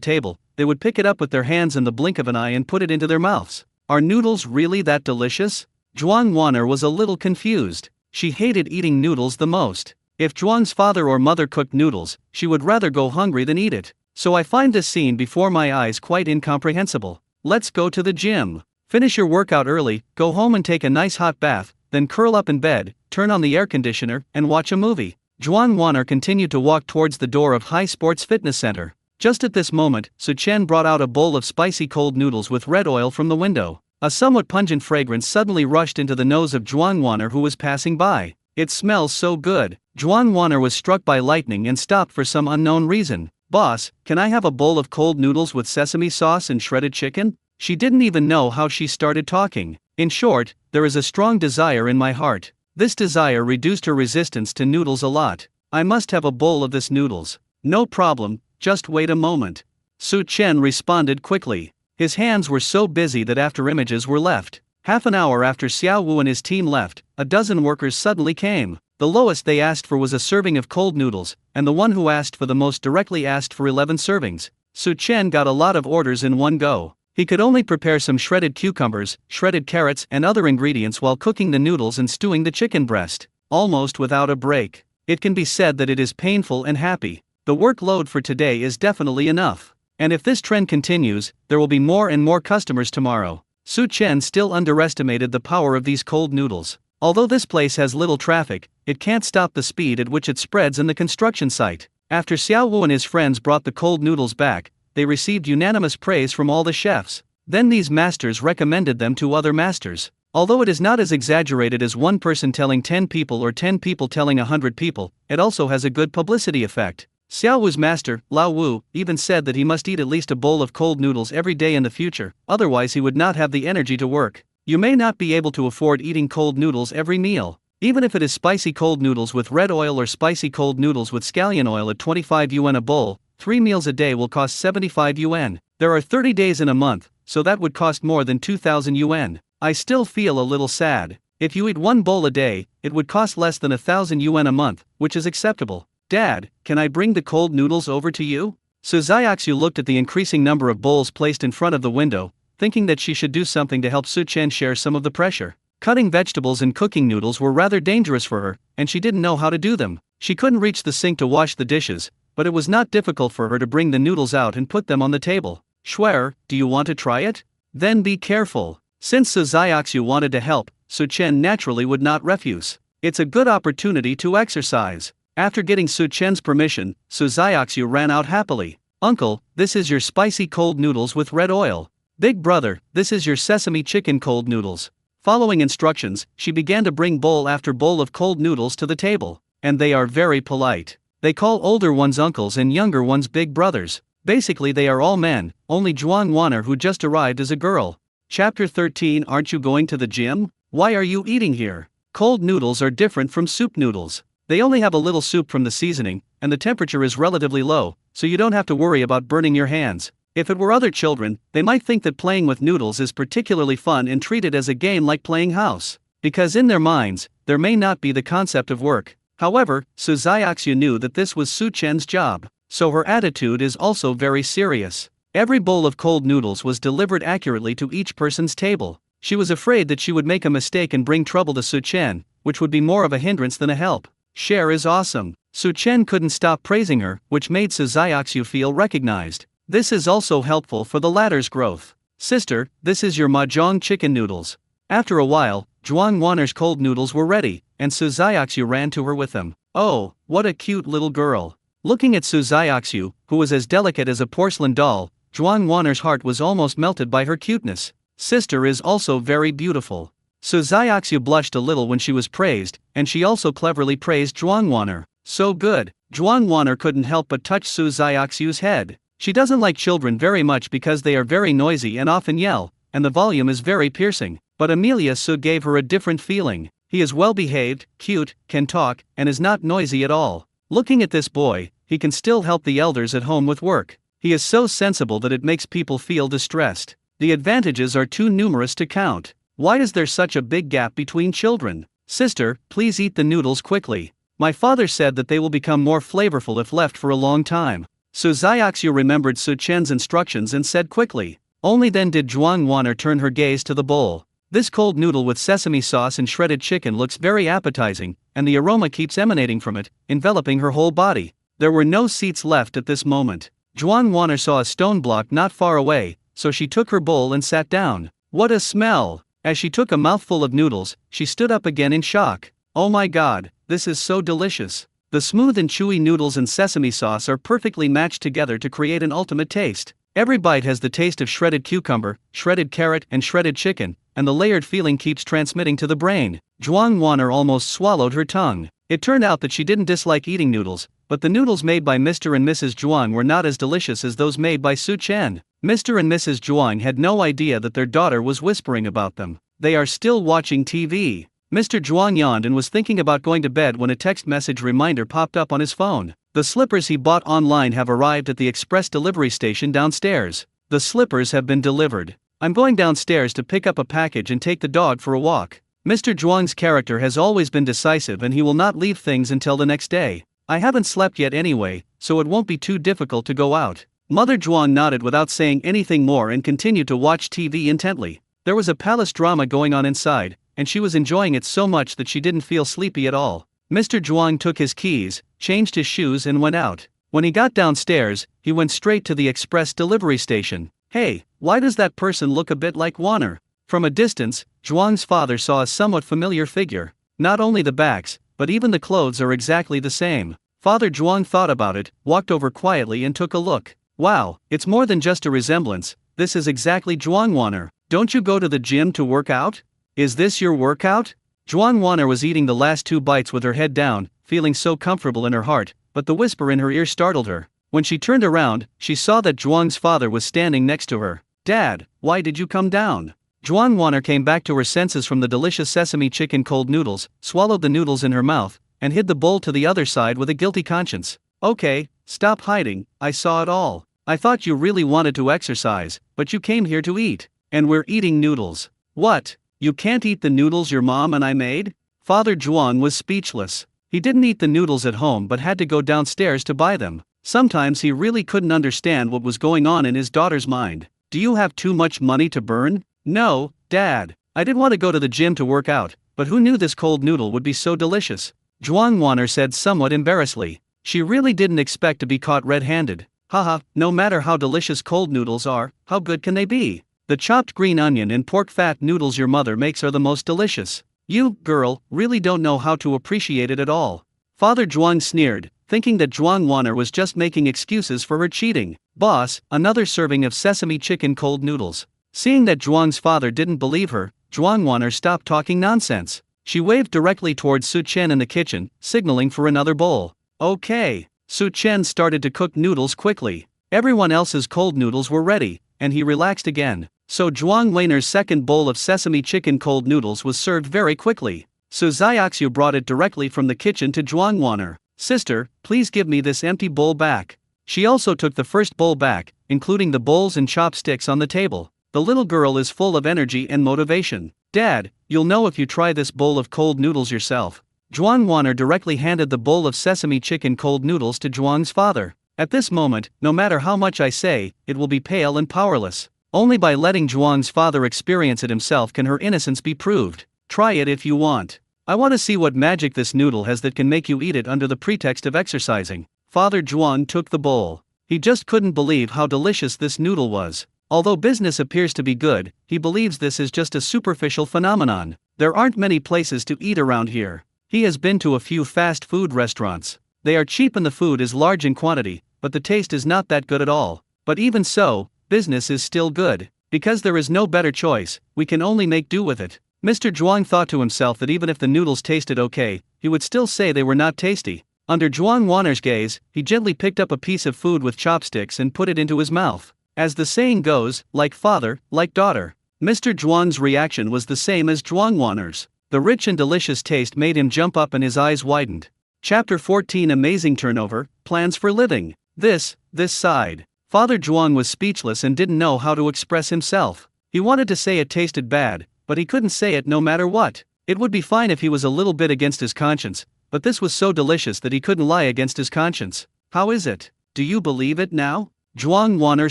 table, they would pick it up with their hands in the blink of an eye and put it into their mouths. Are noodles really that delicious? Zhuang Wan'er was a little confused. She hated eating noodles the most. If Zhuang's father or mother cooked noodles, she would rather go hungry than eat it. So I find this scene before my eyes quite incomprehensible. Let's go to the gym. Finish your workout early, go home and take a nice hot bath, then curl up in bed, turn on the air conditioner, and watch a movie. Zhuang Wan'er continued to walk towards the door of High Sports Fitness Center. Just at this moment, Su Chen brought out a bowl of spicy cold noodles with red oil from the window. A somewhat pungent fragrance suddenly rushed into the nose of Zhuang Wan'er, who was passing by. It smells so good. Zhuang Wan'er was struck by lightning and stopped for some unknown reason. Boss, can I have a bowl of cold noodles with sesame sauce and shredded chicken? She didn't even know how she started talking. In short, there is a strong desire in my heart. This desire reduced her resistance to noodles a lot. I must have a bowl of this noodles. No problem, just wait a moment. Su Chen responded quickly. His hands were so busy that after images were left. Half an hour after Xiao Wu and his team left, a dozen workers suddenly came. The lowest they asked for was a serving of cold noodles, and the one who asked for the most directly asked for 11 servings. Su Chen got a lot of orders in one go. He could only prepare some shredded cucumbers, shredded carrots, and other ingredients while cooking the noodles and stewing the chicken breast, almost without a break. It can be said that it is painful and happy. The workload for today is definitely enough. And if this trend continues, there will be more and more customers tomorrow. Su Chen still underestimated the power of these cold noodles. Although this place has little traffic, it can't stop the speed at which it spreads in the construction site. After Xiao Wu and his friends brought the cold noodles back, they received unanimous praise from all the chefs. Then these masters recommended them to other masters. Although it is not as exaggerated as one person telling 10 people or 10 people telling 100 people, it also has a good publicity effect. Xiao Wu's master, Lao Wu, even said that he must eat at least a bowl of cold noodles every day in the future, otherwise he would not have the energy to work. You may not be able to afford eating cold noodles every meal. Even if it is spicy cold noodles with red oil or spicy cold noodles with scallion oil at 25 yuan a bowl, 3 meals a day will cost 75 yuan. There are 30 days in a month, so that would cost more than 2,000 yuan. I still feel a little sad. If you eat one bowl a day, it would cost less than 1,000 yuan a month, which is acceptable. Dad, can I bring the cold noodles over to you? Su Xiaoxiu looked at the increasing number of bowls placed in front of the window, thinking that she should do something to help Su Chen share some of the pressure. Cutting vegetables and cooking noodles were rather dangerous for her, and she didn't know how to do them. She couldn't reach the sink to wash the dishes, but it was not difficult for her to bring the noodles out and put them on the table. Schwer, do you want to try it? Then be careful. Since Su Xiaoxiu wanted to help, Su Chen naturally would not refuse. It's a good opportunity to exercise. After getting Su Chen's permission, Su Xiaoxiu ran out happily. Uncle, this is your spicy cold noodles with red oil. Big brother, this is your sesame chicken cold noodles. Following instructions, she began to bring bowl after bowl of cold noodles to the table. And they are very polite. They call older ones uncles and younger ones big brothers. Basically they are all men, only Zhuang Wan'er who just arrived is a girl. Chapter 13. Aren't you going to the gym? Why are you eating here? Cold noodles are different from soup noodles. They only have a little soup from the seasoning, and the temperature is relatively low, so you don't have to worry about burning your hands. If it were other children, they might think that playing with noodles is particularly fun and treat it as a game like playing house. Because in their minds, there may not be the concept of work. However, Su Xiaoxiu knew that this was Su Chen's job, so her attitude is also very serious. Every bowl of cold noodles was delivered accurately to each person's table. She was afraid that she would make a mistake and bring trouble to Su Chen, which would be more of a hindrance than a help. Share is awesome. Su Chen couldn't stop praising her, which made Su Xiaoxiu feel recognized. This is also helpful for the latter's growth. Sister, this is your mahjong chicken noodles. After a while, Zhuang Wan'er's cold noodles were ready, and Su Xiaoxiu ran to her with them. Oh, what a cute little girl. Looking at Su Xiaoxiu, who was as delicate as a porcelain doll, Zhuang Wan'er's heart was almost melted by her cuteness. Sister is also very beautiful. Su Xiaoxiu blushed a little when she was praised, and she also cleverly praised Zhuang Wan'er. so good. Zhuang Wan'er couldn't help but touch Su Xiaoxiu's head. She doesn't like children very much because they are very noisy and often yell, and the volume is very piercing. But Amelia Su gave her a different feeling. He is well behaved, cute, can talk, and is not noisy at all. Looking at this boy, he can still help the elders at home with work. He is so sensible that it makes people feel distressed. The advantages are too numerous to count. Why is there such a big gap between children? Sister, please eat the noodles quickly. My father said that they will become more flavorful if left for a long time. Su Xiaoxiu remembered Su Chen's instructions and said quickly. Only then did Zhuang Wan'er turn her gaze to the bowl. This cold noodle with sesame sauce and shredded chicken looks very appetizing, and the aroma keeps emanating from it, enveloping her whole body. There were no seats left at this moment. Zhuang Wan'er saw a stone block not far away, so she took her bowl and sat down. What a smell! As she took a mouthful of noodles, she stood up again in shock. Oh my god, this is so delicious. The smooth and chewy noodles and sesame sauce are perfectly matched together to create an ultimate taste. Every bite has the taste of shredded cucumber, shredded carrot, and shredded chicken, and the layered feeling keeps transmitting to the brain. Zhuang Wan'er almost swallowed her tongue. It turned out that she didn't dislike eating noodles, but the noodles made by Mr. and Mrs. Zhuang were not as delicious as those made by Su Chen. Mr. and Mrs. Zhuang had no idea that their daughter was whispering about them. They are still watching TV. Mr. Zhuang yawned and was thinking about going to bed when a text message reminder popped up on his phone. The slippers he bought online have arrived at the express delivery station downstairs. The slippers have been delivered. I'm going downstairs to pick up a package and take the dog for a walk. Mr. Zhuang's character has always been decisive and he will not leave things until the next day. I haven't slept yet anyway, so it won't be too difficult to go out. Mother Zhuang nodded without saying anything more and continued to watch TV intently. There was a palace drama going on inside, and she was enjoying it so much that she didn't feel sleepy at all. Mr. Zhuang took his keys, changed his shoes and went out. When he got downstairs, he went straight to the express delivery station. Hey, why does that person look a bit like Wan'er? From a distance, Zhuang's father saw a somewhat familiar figure. Not only the backs, but even the clothes are exactly the same. Father Zhuang thought about it, walked over quietly and took a look. Wow, it's more than just a resemblance, this is exactly Zhuang Wan'er. Don't you go to the gym to work out? Is this your workout? Zhuang Wan'er was eating the last 2 bites with her head down, feeling so comfortable in her heart, but the whisper in her ear startled her. When she turned around, she saw that Zhuang's father was standing next to her. Dad, why did you come down? Zhuang Wan'er came back to her senses from the delicious sesame chicken cold noodles, swallowed the noodles in her mouth, and hid the bowl to the other side with a guilty conscience. Okay, stop hiding, I saw it all. I thought you really wanted to exercise, but you came here to eat. And we're eating noodles. What? You can't eat the noodles your mom and I made? Father Zhuang was speechless. He didn't eat the noodles at home but had to go downstairs to buy them. Sometimes he really couldn't understand what was going on in his daughter's mind. Do you have too much money to burn? No, Dad. I didn't want to go to the gym to work out, but who knew this cold noodle would be so delicious? Zhuang Wan'er said somewhat embarrassedly. She really didn't expect to be caught red-handed. Haha, no matter how delicious cold noodles are, how good can they be? The chopped green onion and pork fat noodles your mother makes are the most delicious. You, girl, really don't know how to appreciate it at all. Father Zhuang sneered, thinking that Zhuang Wan'er was just making excuses for her cheating. Boss, another serving of sesame chicken cold noodles. Seeing that Zhuang's father didn't believe her, Zhuang Wan'er stopped talking nonsense. She waved directly towards Su Chen in the kitchen, signaling for another bowl. Okay. Su Chen started to cook noodles quickly. Everyone else's cold noodles were ready, and he relaxed again. So Zhuang Wan'er's second bowl of sesame chicken cold noodles was served very quickly. Su Xiaoxiu brought it directly from the kitchen to Zhuang Wan'er. Sister, please give me this empty bowl back. She also took the first bowl back, including the bowls and chopsticks on the table. The little girl is full of energy and motivation. Dad, you'll know if you try this bowl of cold noodles yourself. Zhuang Wan'er directly handed the bowl of sesame chicken cold noodles to Zhuang's father. At this moment, no matter how much I say, it will be pale and powerless. Only by letting Zhuang's father experience it himself can her innocence be proved. Try it if you want. I want to see what magic this noodle has that can make you eat it under the pretext of exercising. Father Zhuang took the bowl. He just couldn't believe how delicious this noodle was. Although business appears to be good, he believes this is just a superficial phenomenon. There aren't many places to eat around here. He has been to a few fast food restaurants. They are cheap and the food is large in quantity, but the taste is not that good at all. But even so, business is still good. Because there is no better choice, we can only make do with it. Mr. Zhuang thought to himself that even if the noodles tasted okay, he would still say they were not tasty. Under Zhuang Wan'er's gaze, he gently picked up a piece of food with chopsticks and put it into his mouth. As the saying goes, like father, like daughter. Mr. Zhuang's reaction was the same as Zhuang Wan'er's. The rich and delicious taste made him jump up and his eyes widened. Chapter 14 Amazing Turnover, Plans for Living. This side. Father Zhuang was speechless and didn't know how to express himself. He wanted to say it tasted bad, but he couldn't say it no matter what. It would be fine if he was a little bit against his conscience, but this was so delicious that he couldn't lie against his conscience. How is it? Do you believe it now? Zhuang Wan'er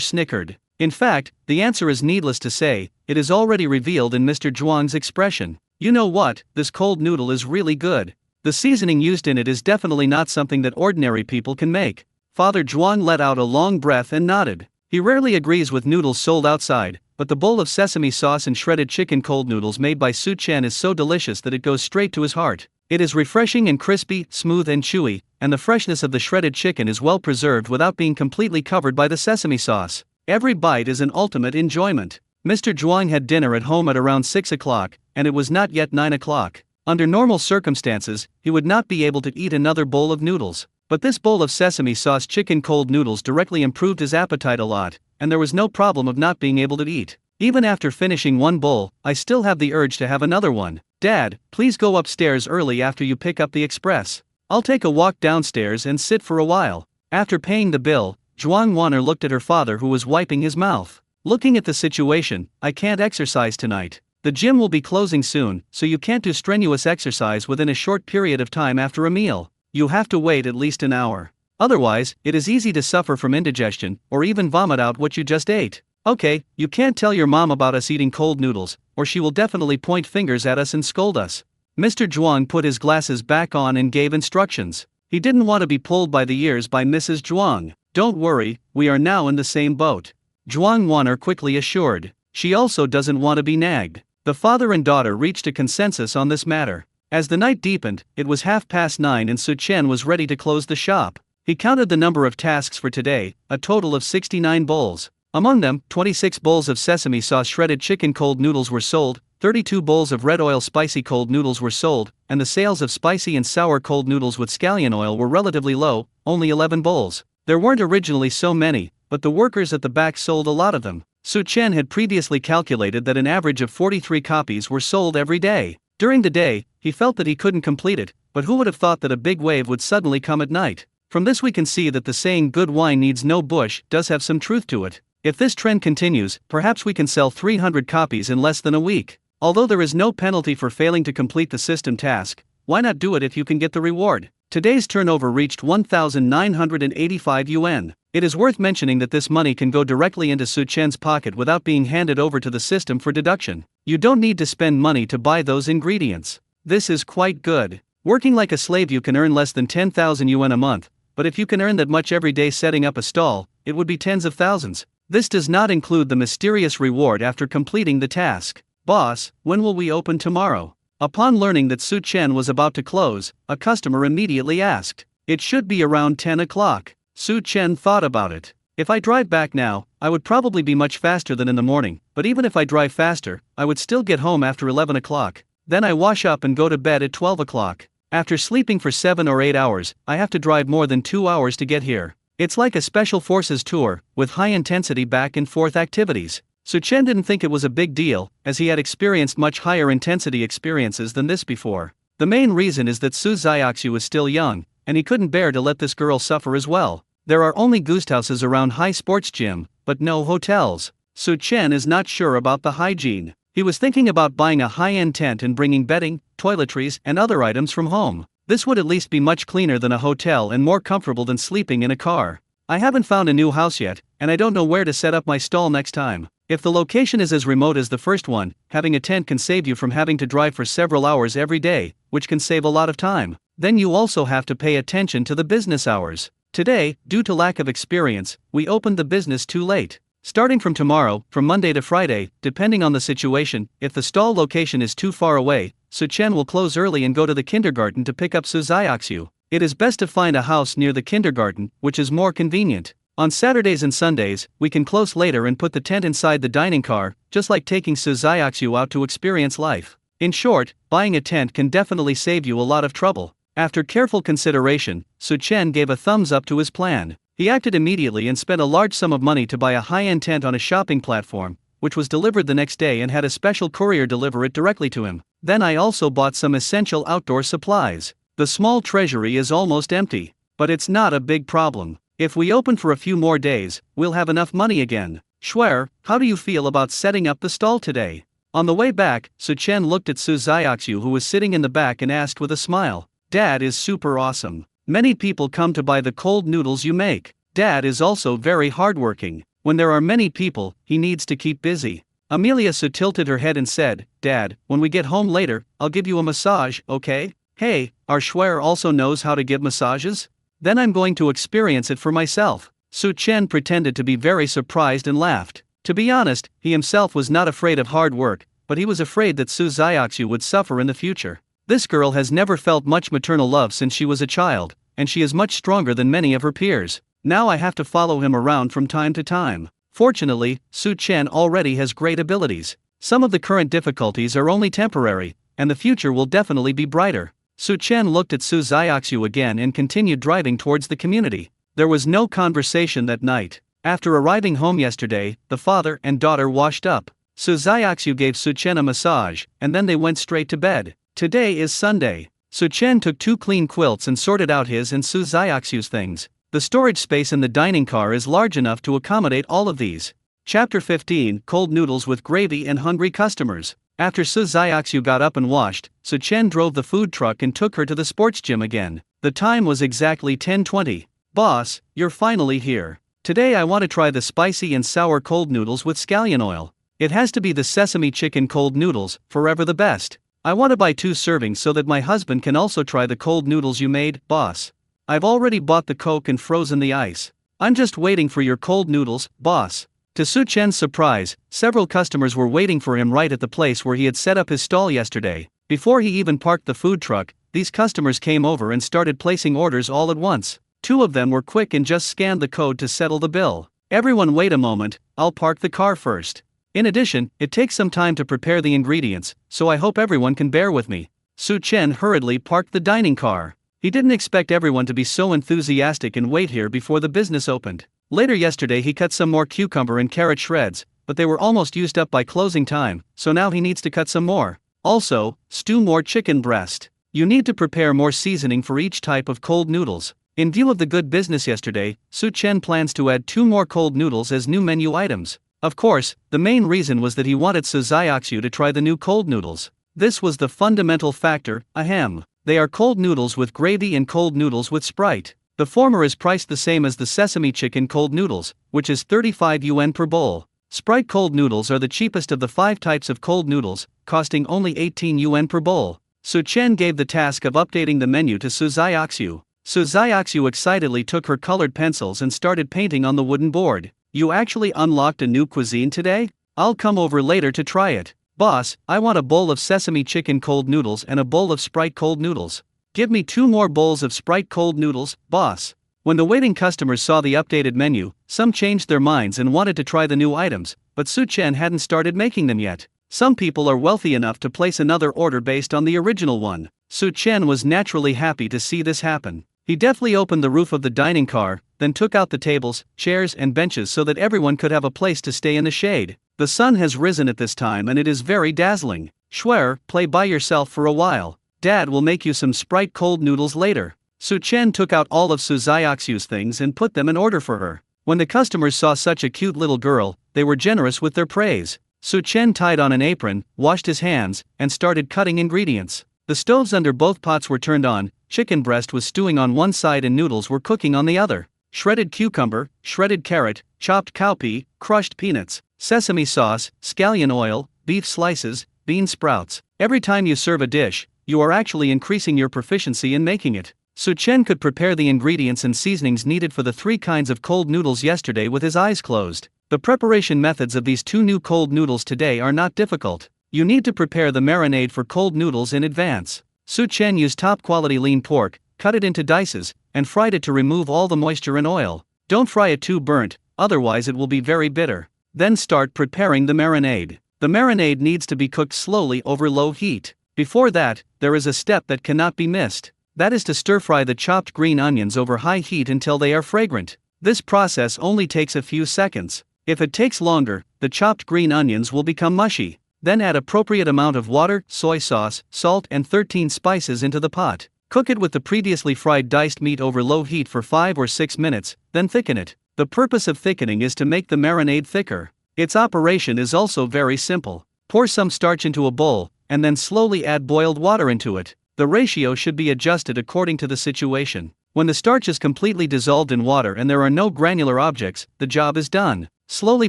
snickered. In fact, the answer is needless to say, it is already revealed in Mr. Zhuang's expression. You know what, this cold noodle is really good. The seasoning used in it is definitely not something that ordinary people can make. Father Zhuang let out a long breath and nodded. He rarely agrees with noodles sold outside, but the bowl of sesame sauce and shredded chicken cold noodles made by Su Chen is so delicious that it goes straight to his heart. It is refreshing and crispy, smooth and chewy, and the freshness of the shredded chicken is well preserved without being completely covered by the sesame sauce. Every bite is an ultimate enjoyment. Mr. Zhuang had dinner at home at around 6 o'clock, and it was not yet 9 o'clock. Under normal circumstances, he would not be able to eat another bowl of noodles. But this bowl of sesame sauce chicken cold noodles directly improved his appetite a lot, and there was no problem of not being able to eat. Even after finishing one bowl, I still have the urge to have another one. Dad, please go upstairs early after you pick up the express. I'll take a walk downstairs and sit for a while. After paying the bill, Zhuang Wan'er looked at her father who was wiping his mouth. Looking at the situation, I can't exercise tonight. The gym will be closing soon, so you can't do strenuous exercise within a short period of time after a meal. You have to wait at least an hour. Otherwise, it is easy to suffer from indigestion, or even vomit out what you just ate. Okay, you can't tell your mom about us eating cold noodles, or she will definitely point fingers at us and scold us. Mr. Zhuang put his glasses back on and gave instructions. He didn't want to be pulled by the ears by Mrs. Zhuang. Don't worry, we are now in the same boat. Zhuang Wan'er quickly assured. She also doesn't want to be nagged. The father and daughter reached a consensus on this matter. As the night deepened, it was 9:30 and Su Chen was ready to close the shop. He counted the number of tasks for today, a total of 69 bowls. Among them, 26 bowls of sesame sauce shredded chicken cold noodles were sold, 32 bowls of red oil spicy cold noodles were sold, and the sales of spicy and sour cold noodles with scallion oil were relatively low, only 11 bowls. There weren't originally so many, but the workers at the back sold a lot of them. Su Chen had previously calculated that an average of 43 copies were sold every day. During the day, he felt that he couldn't complete it, but who would have thought that a big wave would suddenly come at night? From this we can see that the saying good wine needs no bush does have some truth to it. If this trend continues, perhaps we can sell 300 copies in less than a week. Although there is no penalty for failing to complete the system task, why not do it if you can get the reward? Today's turnover reached 1,985 yuan. It is worth mentioning that this money can go directly into Su Chen's pocket without being handed over to the system for deduction. You don't need to spend money to buy those ingredients. This is quite good. Working like a slave you can earn less than 10,000 yuan a month, but if you can earn that much every day setting up a stall, it would be tens of thousands. This does not include the mysterious reward after completing the task. Boss, when will we open tomorrow? Upon learning that Su Chen was about to close, a customer immediately asked. It should be around 10 o'clock. Su Chen thought about it. If I drive back now, I would probably be much faster than in the morning, but even if I drive faster, I would still get home after 11 o'clock. Then I wash up and go to bed at 12 o'clock. After sleeping for 7 or 8 hours, I have to drive more than 2 hours to get here. It's like a special forces tour, with high-intensity back-and-forth activities. Su Chen didn't think it was a big deal, as he had experienced much higher intensity experiences than this before. The main reason is that Su Xiaoxiu is still young, and he couldn't bear to let this girl suffer as well. There are only guesthouses around high sports gym, but no hotels. Su Chen is not sure about the hygiene. He was thinking about buying a high-end tent and bringing bedding, toiletries, and other items from home. This would at least be much cleaner than a hotel and more comfortable than sleeping in a car. I haven't found a new house yet, and I don't know where to set up my stall next time. If the location is as remote as the first one, having a tent can save you from having to drive for several hours every day, which can save a lot of time. Then you also have to pay attention to the business hours. Today, due to lack of experience, we opened the business too late. Starting from tomorrow, from Monday to Friday, depending on the situation, if the stall location is too far away, Su Chen will close early and go to the kindergarten to pick up Su Xiaoxiu. It is best to find a house near the kindergarten, which is more convenient. On Saturdays and Sundays, we can close later and put the tent inside the dining car, just like taking Su Xiaoxiu out to experience life. In short, buying a tent can definitely save you a lot of trouble. After careful consideration, Su Chen gave a thumbs up to his plan. He acted immediately and spent a large sum of money to buy a high-end tent on a shopping platform, which was delivered the next day and had a special courier deliver it directly to him. Then I also bought some essential outdoor supplies. The small treasury is almost empty, but it's not a big problem. If we open for a few more days, we'll have enough money again. Shuer, how do you feel about setting up the stall today? On the way back, Su Chen looked at Su Xiaoxiu, who was sitting in the back, and asked with a smile, "Dad is super awesome. Many people come to buy the cold noodles you make. Dad is also very hardworking. When there are many people, he needs to keep busy." Amelia Su tilted her head and said, "Dad, when we get home later, I'll give you a massage, okay? Hey, our Shuer also knows how to give massages? Then I'm going to experience it for myself." Su Chen pretended to be very surprised and laughed. To be honest, he himself was not afraid of hard work, but he was afraid that Su Xiaoxiu would suffer in the future. This girl has never felt much maternal love since she was a child, and she is much stronger than many of her peers. Now I have to follow him around from time to time. Fortunately, Su Chen already has great abilities. Some of the current difficulties are only temporary, and the future will definitely be brighter. Su Chen looked at Su Xiaoxiu again and continued driving towards the community. There was no conversation that night. After arriving home yesterday, the father and daughter washed up. Su Xiaoxiu gave Su Chen a massage, and then they went straight to bed. Today is Sunday. Su Chen took 2 clean quilts and sorted out his and Su Xiaoxiu's things. The storage space in the dining car is large enough to accommodate all of these. Chapter 15: Cold Noodles with Gravy and Hungry Customers. After Su Xiaoxiu got up and washed, Su Chen drove the food truck and took her to the sports gym again. The time was exactly 10:20. "Boss, you're finally here. Today I want to try the spicy and sour cold noodles with scallion oil. It has to be the sesame chicken cold noodles, forever the best. I want to buy 2 servings so that my husband can also try the cold noodles you made, boss. I've already bought the Coke and frozen the ice. I'm just waiting for your cold noodles, boss." To Su Chen's surprise, several customers were waiting for him right at the place where he had set up his stall yesterday. Before he even parked the food truck, these customers came over and started placing orders all at once. 2 of them were quick and just scanned the code to settle the bill. "Everyone wait a moment, I'll park the car first. In addition, it takes some time to prepare the ingredients, so I hope everyone can bear with me." Su Chen hurriedly parked the dining car. He didn't expect everyone to be so enthusiastic and wait here before the business opened. Later yesterday he cut some more cucumber and carrot shreds, but they were almost used up by closing time, so now he needs to cut some more. Also, stew more chicken breast. You need to prepare more seasoning for each type of cold noodles. In view of the good business yesterday, Su Chen plans to add 2 more cold noodles as new menu items. Of course, the main reason was that he wanted Su Xiaoxiu to try the new cold noodles. This was the fundamental factor. Ahem. They are cold noodles with gravy and cold noodles with Sprite. The former is priced the same as the sesame chicken cold noodles, which is 35 yuan per bowl. Sprite cold noodles are the cheapest of the 5 types of cold noodles, costing only 18 yuan per bowl. Su Chen gave the task of updating the menu to Su Xiaoxiu. Su Xiaoxiu excitedly took her colored pencils and started painting on the wooden board. "You actually unlocked a new cuisine today? I'll come over later to try it. Boss, I want a bowl of sesame chicken cold noodles and a bowl of Sprite cold noodles. Give me 2 more bowls of Sprite cold noodles, boss." When the waiting customers saw the updated menu, some changed their minds and wanted to try the new items, but Su Chen hadn't started making them yet. Some people are wealthy enough to place another order based on the original one. Su Chen was naturally happy to see this happen. He deftly opened the roof of the dining car, then took out the tables, chairs and benches so that everyone could have a place to stay in the shade. The sun has risen at this time and it is very dazzling. "Shuer, play by yourself for a while. Dad will make you some Sprite cold noodles later." Su Chen took out all of Su Xiaoxiu's things and put them in order for her. When the customers saw such a cute little girl, they were generous with their praise. Su Chen tied on an apron, washed his hands, and started cutting ingredients. The stoves under both pots were turned on, chicken breast was stewing on one side and noodles were cooking on the other. Shredded cucumber, shredded carrot, chopped cowpea, crushed peanuts, sesame sauce, scallion oil, beef slices, bean sprouts. Every time you serve a dish, you are actually increasing your proficiency in making it. Su Chen could prepare the ingredients and seasonings needed for the 3 kinds of cold noodles yesterday with his eyes closed. The preparation methods of these 2 new cold noodles today are not difficult. You need to prepare the marinade for cold noodles in advance. Su Chen used top-quality lean pork, cut it into dices, and fried it to remove all the moisture and oil. Don't fry it too burnt, otherwise it will be very bitter. Then start preparing the marinade. The marinade needs to be cooked slowly over low heat. Before that, there is a step that cannot be missed. that is to stir-fry the chopped green onions over high heat until they are fragrant. This process only takes a few seconds. If it takes longer, the chopped green onions will become mushy. Then add appropriate amount of water, soy sauce, salt and 13 spices into the pot. Cook it with the previously fried diced meat over low heat for 5 or 6 minutes, then thicken it. The purpose of thickening is to make the marinade thicker. Its operation is also very simple. Pour some starch into a bowl, and then slowly add boiled water into it. The ratio should be adjusted according to the situation. When the starch is completely dissolved in water and there are no granular objects, the job is done. Slowly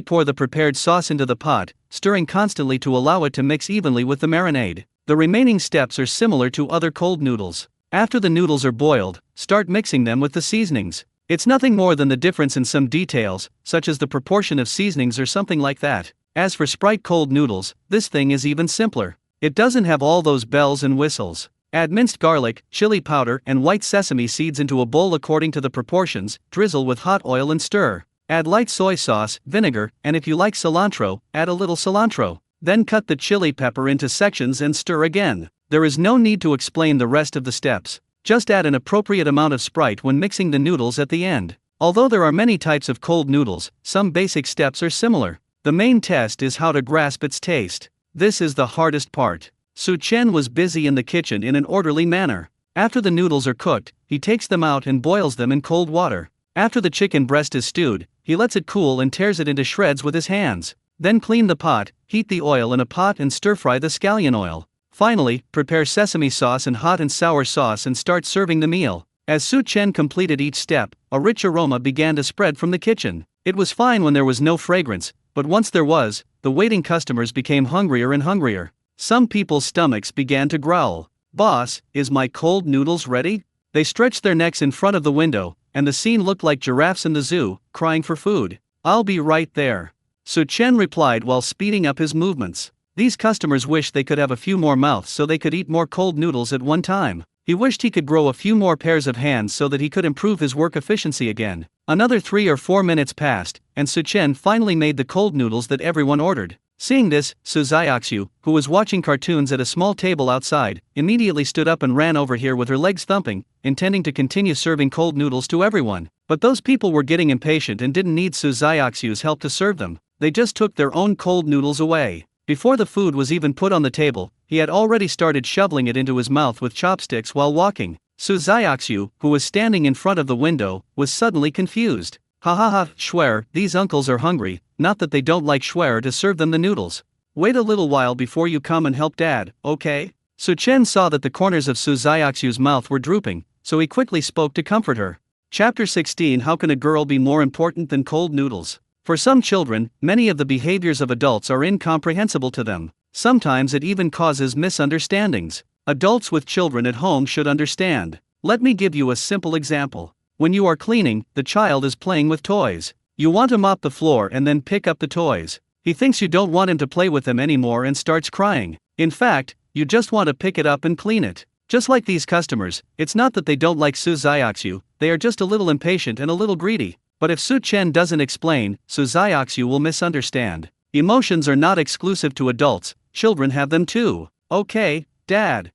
pour the prepared sauce into the pot, stirring constantly to allow it to mix evenly with the marinade. The remaining steps are similar to other cold noodles. After the noodles are boiled, start mixing them with the seasonings. It's nothing more than the difference in some details, such as the proportion of seasonings or something like that. As for Sprite cold noodles, this thing is even simpler. It doesn't have all those bells and whistles. Add minced garlic, chili powder and white sesame seeds into a bowl according to the proportions, drizzle with hot oil and stir. Add light soy sauce, vinegar, and if you like cilantro, add a little cilantro. Then cut the chili pepper into sections and stir again. There is no need to explain the rest of the steps. Just add an appropriate amount of Sprite when mixing the noodles at the end. Although there are many types of cold noodles, some basic steps are similar. The main test is how to grasp its taste. This is the hardest part. Su Chen was busy in the kitchen in an orderly manner. After the noodles are cooked, he takes them out and boils them in cold water. After the chicken breast is stewed, he lets it cool and tears it into shreds with his hands. Then clean the pot, heat the oil in a pot and stir-fry the scallion oil. Finally, prepare sesame sauce and hot and sour sauce and start serving the meal. As Su Chen completed each step, a rich aroma began to spread from the kitchen. It was fine when there was no fragrance, but once there was, the waiting customers became hungrier and hungrier. Some people's stomachs began to growl. "Boss, is my cold noodles ready?" They stretched their necks in front of the window, and the scene looked like giraffes in the zoo, crying for food. "I'll be right there," Su Chen replied while speeding up his movements. These customers wished they could have a few more mouths so they could eat more cold noodles at one time. He wished he could grow a few more pairs of hands so that he could improve his work efficiency again. Another 3 or 4 minutes passed, and Su Chen finally made the cold noodles that everyone ordered. Seeing this, Su Xiaoxiu, who was watching cartoons at a small table outside, immediately stood up and ran over here with her legs thumping, intending to continue serving cold noodles to everyone. But those people were getting impatient and didn't need Su Xiaoxiu's help to serve them. They just took their own cold noodles away. Before the food was even put on the table, he had already started shoveling it into his mouth with chopsticks while walking. Su Xiaoxiu, who was standing in front of the window, was suddenly confused. "Ha ha ha, Schwer, these uncles are hungry, not that they don't like Schwer to serve them the noodles. Wait a little while before you come and help Dad, okay?" Su Chen saw that the corners of Su Xiaoxiu's mouth were drooping, so he quickly spoke to comfort her. Chapter 16 How can a girl be more important than cold noodles? For some children, many of the behaviors of adults are incomprehensible to them. Sometimes it even causes misunderstandings. Adults with children at home should understand. Let me give you a simple example. When you are cleaning, the child is playing with toys. You want to mop the floor and then pick up the toys. He thinks you don't want him to play with them anymore and starts crying. In fact, you just want to pick it up and clean it. Just like these customers, it's not that they don't like Su Xiaoxiu, they are just a little impatient and a little greedy. But if Su Chen doesn't explain, Su Xiaoxiu will misunderstand. Emotions are not exclusive to adults, children have them too. "Okay, Dad,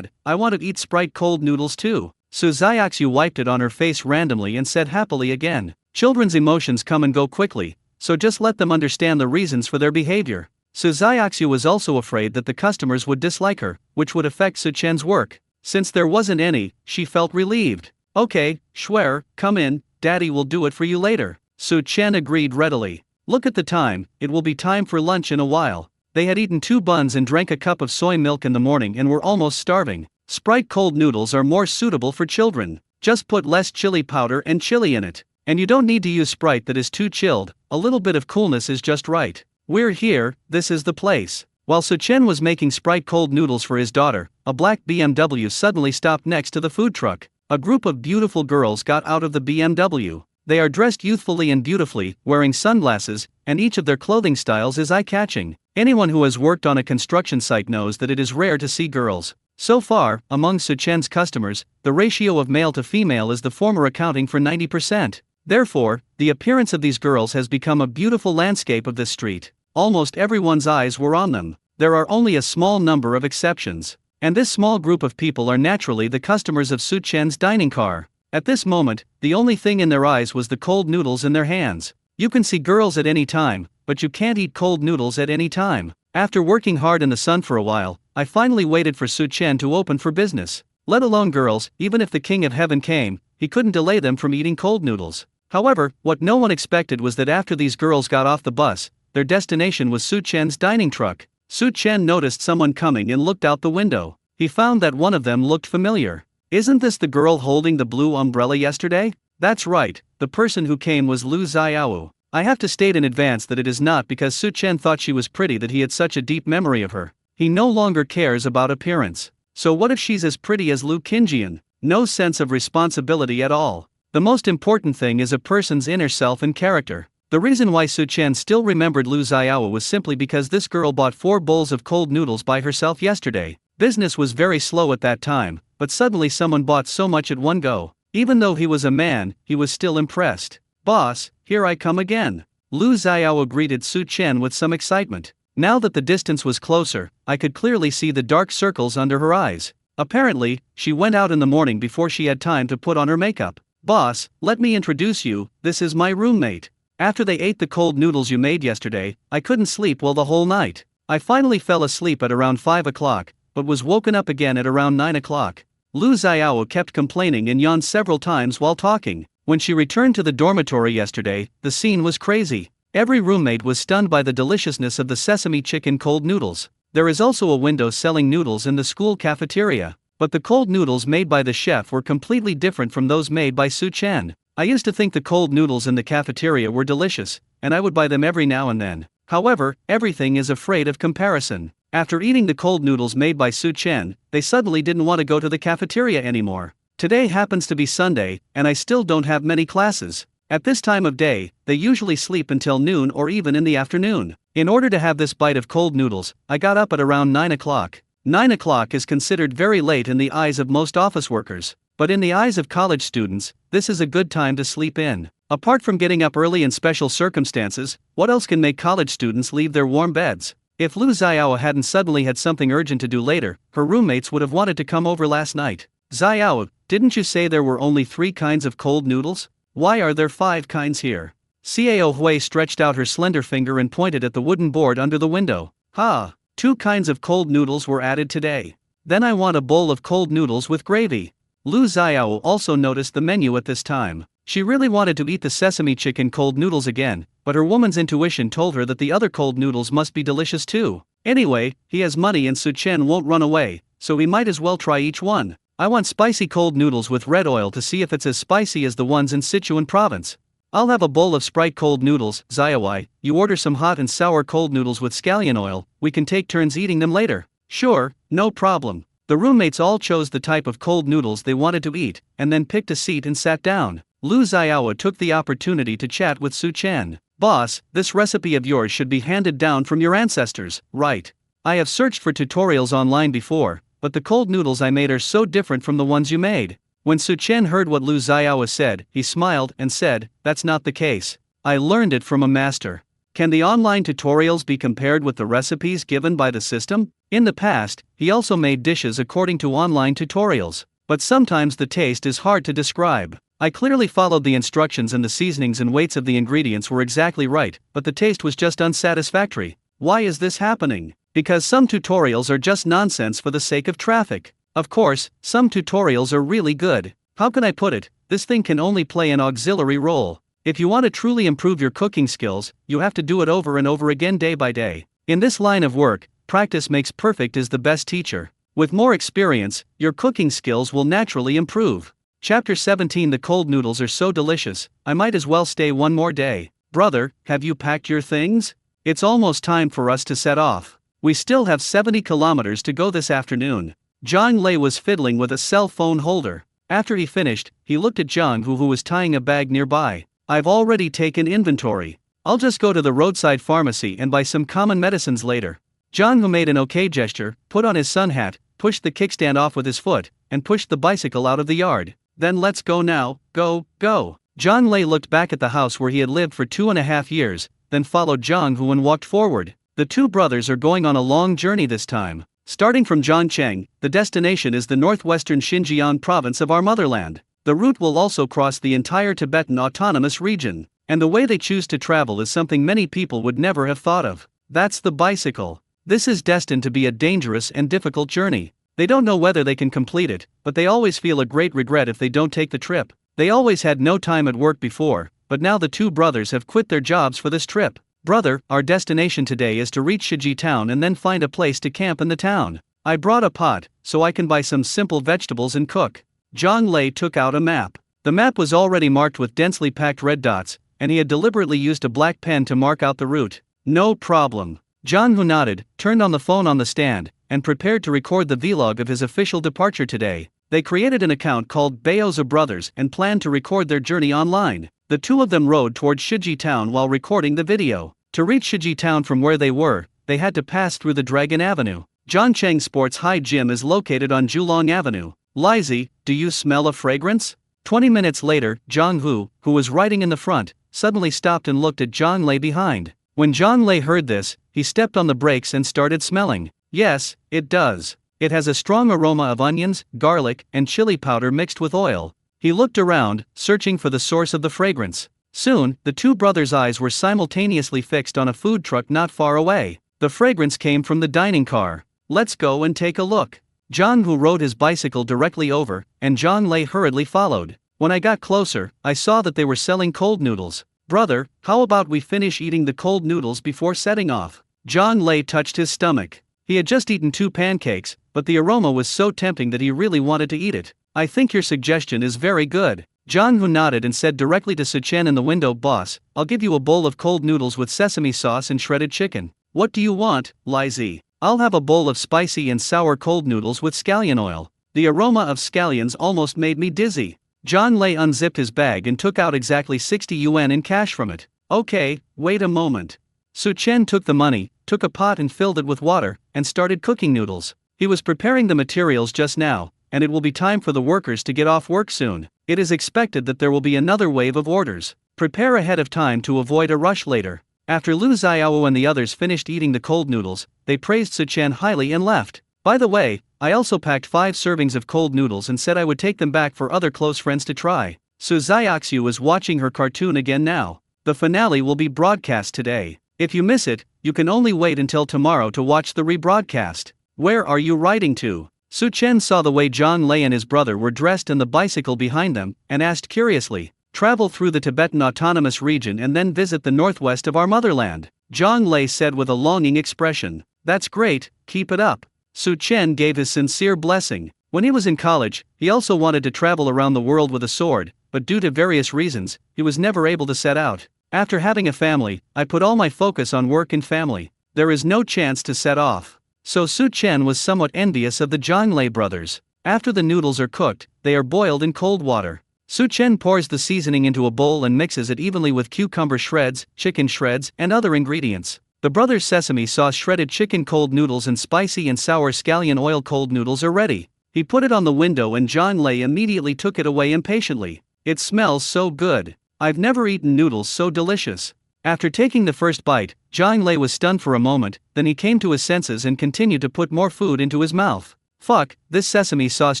I want to eat Sprite cold noodles too." Su Xiaoxiu wiped it on her face randomly and said happily again. Children's emotions come and go quickly, so just let them understand the reasons for their behavior. Su Xiaoxiu was also afraid that the customers would dislike her, which would affect Su Chen's work. Since there wasn't any, she felt relieved. "Okay, Schwer, come in. Daddy will do it for you later." Su Chen agreed readily. Look at the time, it will be time for lunch in a while. They had eaten 2 buns and drank a cup of soy milk in the morning and were almost starving. Sprite cold noodles are more suitable for children. Just put less chili powder and chili in it. And you don't need to use Sprite that is too chilled, a little bit of coolness is just right. We're here, this is the place. While Su Chen was making Sprite cold noodles for his daughter, a black BMW suddenly stopped next to the food truck. A group of beautiful girls got out of the BMW. They are dressed youthfully and beautifully, wearing sunglasses, and each of their clothing styles is eye-catching. Anyone who has worked on a construction site knows that it is rare to see girls. So far, among Su Chen's customers, the ratio of male to female is the former accounting for 90%. Therefore, the appearance of these girls has become a beautiful landscape of this street. Almost everyone's eyes were on them. There are only a small number of exceptions. And this small group of people are naturally the customers of Su Chen's dining car. At this moment, the only thing in their eyes was the cold noodles in their hands. You can see girls at any time, but you can't eat cold noodles at any time. After working hard in the sun for a while, I finally waited for Su Chen to open for business. Let alone girls, even if the King of Heaven came, he couldn't delay them from eating cold noodles. However, what no one expected was that after these girls got off the bus, their destination was Su Chen's dining truck. Su Chen noticed someone coming and looked out the window. He found that one of them looked familiar. Isn't this the girl holding the blue umbrella yesterday? That's right, the person who came was Lu Xiaowu. I have to state in advance that it is not because Su Chen thought she was pretty that he had such a deep memory of her. He no longer cares about appearance. So what if she's as pretty as Lu Qingjian? No sense of responsibility at all. The most important thing is a person's inner self and character. The reason why Su Chen still remembered Lu Xiaowu was simply because this girl bought 4 bowls of cold noodles by herself yesterday. Business was very slow at that time, but suddenly someone bought so much at one go. Even though he was a man, he was still impressed. "Boss, here I come again." Lu Xiaowu greeted Su Chen with some excitement. Now that the distance was closer, I could clearly see the dark circles under her eyes. Apparently, she went out in the morning before she had time to put on her makeup. "Boss, let me introduce you, this is my roommate. After they ate the cold noodles you made yesterday, I couldn't sleep well the whole night. I finally fell asleep at around 5 o'clock, but was woken up again at around 9 o'clock. Lu Xiaowu kept complaining and yawned several times while talking. When she returned to the dormitory yesterday, the scene was crazy. Every roommate was stunned by the deliciousness of the sesame chicken cold noodles. There is also a window selling noodles in the school cafeteria, but the cold noodles made by the chef were completely different from those made by Su Chen. I used to think the cold noodles in the cafeteria were delicious, and I would buy them every now and then. However, everything is afraid of comparison. After eating the cold noodles made by Su Chen, they suddenly didn't want to go to the cafeteria anymore. Today happens to be Sunday, and I still don't have many classes. At this time of day, they usually sleep until noon or even in the afternoon. In order to have this bite of cold noodles, I got up at around 9 o'clock. 9 o'clock is considered very late in the eyes of most office workers, but in the eyes of college students, this is a good time to sleep in. Apart from getting up early in special circumstances, what else can make college students leave their warm beds? If Lu Xiaowu hadn't suddenly had something urgent to do later, her roommates would have wanted to come over last night. "Xiaowu, didn't you say there were only 3 kinds of cold noodles? Why are there 5 kinds here?" Cao Hui stretched out her slender finger and pointed at the wooden board under the window. "Ha! 2 kinds of cold noodles were added today. Then I want a bowl of cold noodles with gravy." Lu Xiaowu also noticed the menu at this time. She really wanted to eat the sesame chicken cold noodles again, but her woman's intuition told her that the other cold noodles must be delicious too. Anyway, he has money and Su Chen won't run away, so he might as well try each one. "I want spicy cold noodles with red oil to see if it's as spicy as the ones in Sichuan province." "I'll have a bowl of Sprite cold noodles." "Xiaowu, you order some hot and sour cold noodles with scallion oil, we can take turns eating them later." "Sure, no problem." The roommates all chose the type of cold noodles they wanted to eat, and then picked a seat and sat down. Lu Xiaowu took the opportunity to chat with Su Chen. "Boss, this recipe of yours should be handed down from your ancestors, right? I have searched for tutorials online before, but the cold noodles I made are so different from the ones you made." When Su Chen heard what Lu Xiaowu said, he smiled and said, "That's not the case. I learned it from a master." Can the online tutorials be compared with the recipes given by the system? In the past, he also made dishes according to online tutorials, but sometimes the taste is hard to describe. I clearly followed the instructions and the seasonings and weights of the ingredients were exactly right, but the taste was just unsatisfactory. Why is this happening? Because some tutorials are just nonsense for the sake of traffic. Of course, some tutorials are really good. How can I put it? This thing can only play an auxiliary role. If you want to truly improve your cooking skills, you have to do it over and over again day by day. In this line of work, practice makes perfect is the best teacher. With more experience, your cooking skills will naturally improve. Chapter 17. The cold noodles are so delicious, I might as well stay one more day. "Brother, have you packed your things? It's almost time for us to set off. We still have 70 kilometers to go this afternoon." Zhang Lei was fiddling with a cell phone holder. After he finished, he looked at Zhang Hu who was tying a bag nearby. "I've already taken inventory. I'll just go to the roadside pharmacy and buy some common medicines later." Zhang Hu made an okay gesture, put on his sun hat, pushed the kickstand off with his foot, and pushed the bicycle out of the yard. "Then let's go now, go, go." Zhang Lei looked back at the house where he had lived for 2.5 years, then followed Zhang Hu and walked forward. The 2 brothers are going on a long journey this time. Starting from Zhangcheng, the destination is the northwestern Xinjiang province of our motherland. The route will also cross the entire Tibetan Autonomous Region, and the way they choose to travel is something many people would never have thought of. That's the bicycle. This is destined to be a dangerous and difficult journey. They don't know whether they can complete it, but they always feel a great regret if they don't take the trip. They always had no time at work before, but now the two brothers have quit their jobs for this trip. Brother, our destination today is to reach Shiji town and then find a place to camp in the town. I brought a pot, so I can buy some simple vegetables and cook. Zhang Lei took out a map. The map was already marked with densely packed red dots, and he had deliberately used a black pen to mark out the route. No problem. Zhang Hu nodded, turned on the phone on the stand, and prepared to record the vlog of his official departure today. They created an account called Baoza Brothers and planned to record their journey online. The two of them rode towards Shiji town while recording the video. To reach Shiji town from where they were, they had to pass through the Dragon Avenue. Zhangcheng Sports High Gym is located on Julong Avenue. Lizzie, do you smell a fragrance? 20 minutes later, Zhang Hu, who was riding in the front, suddenly stopped and looked at Zhang Lei behind. When Zhang Lei heard this, he stepped on the brakes and started smelling. Yes, it does. It has a strong aroma of onions, garlic, and chili powder mixed with oil. He looked around, searching for the source of the fragrance. Soon, the two brothers' eyes were simultaneously fixed on a food truck not far away. The fragrance came from the dining car. Let's go and take a look. Zhang Hu rode his bicycle directly over, and Zhang Lei hurriedly followed. When I got closer, I saw that they were selling cold noodles. Brother, how about we finish eating the cold noodles before setting off? Zhang Lei touched his stomach. He had just eaten 2 pancakes, but the aroma was so tempting that he really wanted to eat it. I think your suggestion is very good. Zhang Hu nodded and said directly to Su Chen in the window, boss, I'll give you a bowl of cold noodles with sesame sauce and shredded chicken. What do you want, Lizzie? I'll have a bowl of spicy and sour cold noodles with scallion oil. The aroma of scallions almost made me dizzy. Zhang Lei unzipped his bag and took out exactly 60 yuan in cash from it. Okay, wait a moment. Su Chen took the money, took a pot and filled it with water, and started cooking noodles. He was preparing the materials just now, and it will be time for the workers to get off work soon. It is expected that there will be another wave of orders. Prepare ahead of time to avoid a rush later. After Lu Xiaowu and the others finished eating the cold noodles, they praised Su Chen highly and left. By the way, I also packed 5 servings of cold noodles and said I would take them back for other close friends to try. Su Xiaoxiu is watching her cartoon again now. The finale will be broadcast today. If you miss it, you can only wait until tomorrow to watch the rebroadcast. Where are you riding to? Su Chen saw the way Zhang Lei and his brother were dressed and the bicycle behind them, and asked curiously, travel through the Tibetan Autonomous Region and then visit the northwest of our motherland. Zhang Lei said with a longing expression, that's great, keep it up. Su Chen gave his sincere blessing. When he was in college, he also wanted to travel around the world with a sword, but due to various reasons, he was never able to set out. After having a family, I put all my focus on work and family. There is no chance to set off. So Su Chen was somewhat envious of the Zhang Lei brothers. After the noodles are cooked, they are boiled in cold water. Su Chen pours the seasoning into a bowl and mixes it evenly with cucumber shreds, chicken shreds, and other ingredients. The brothers' sesame sauce shredded chicken cold noodles and spicy and sour scallion oil cold noodles are ready. He put it on the window and Zhang Lei immediately took it away impatiently. It smells so good. I've never eaten noodles so delicious. After taking the first bite, Zhang Lei was stunned for a moment, then he came to his senses and continued to put more food into his mouth. Fuck, this sesame sauce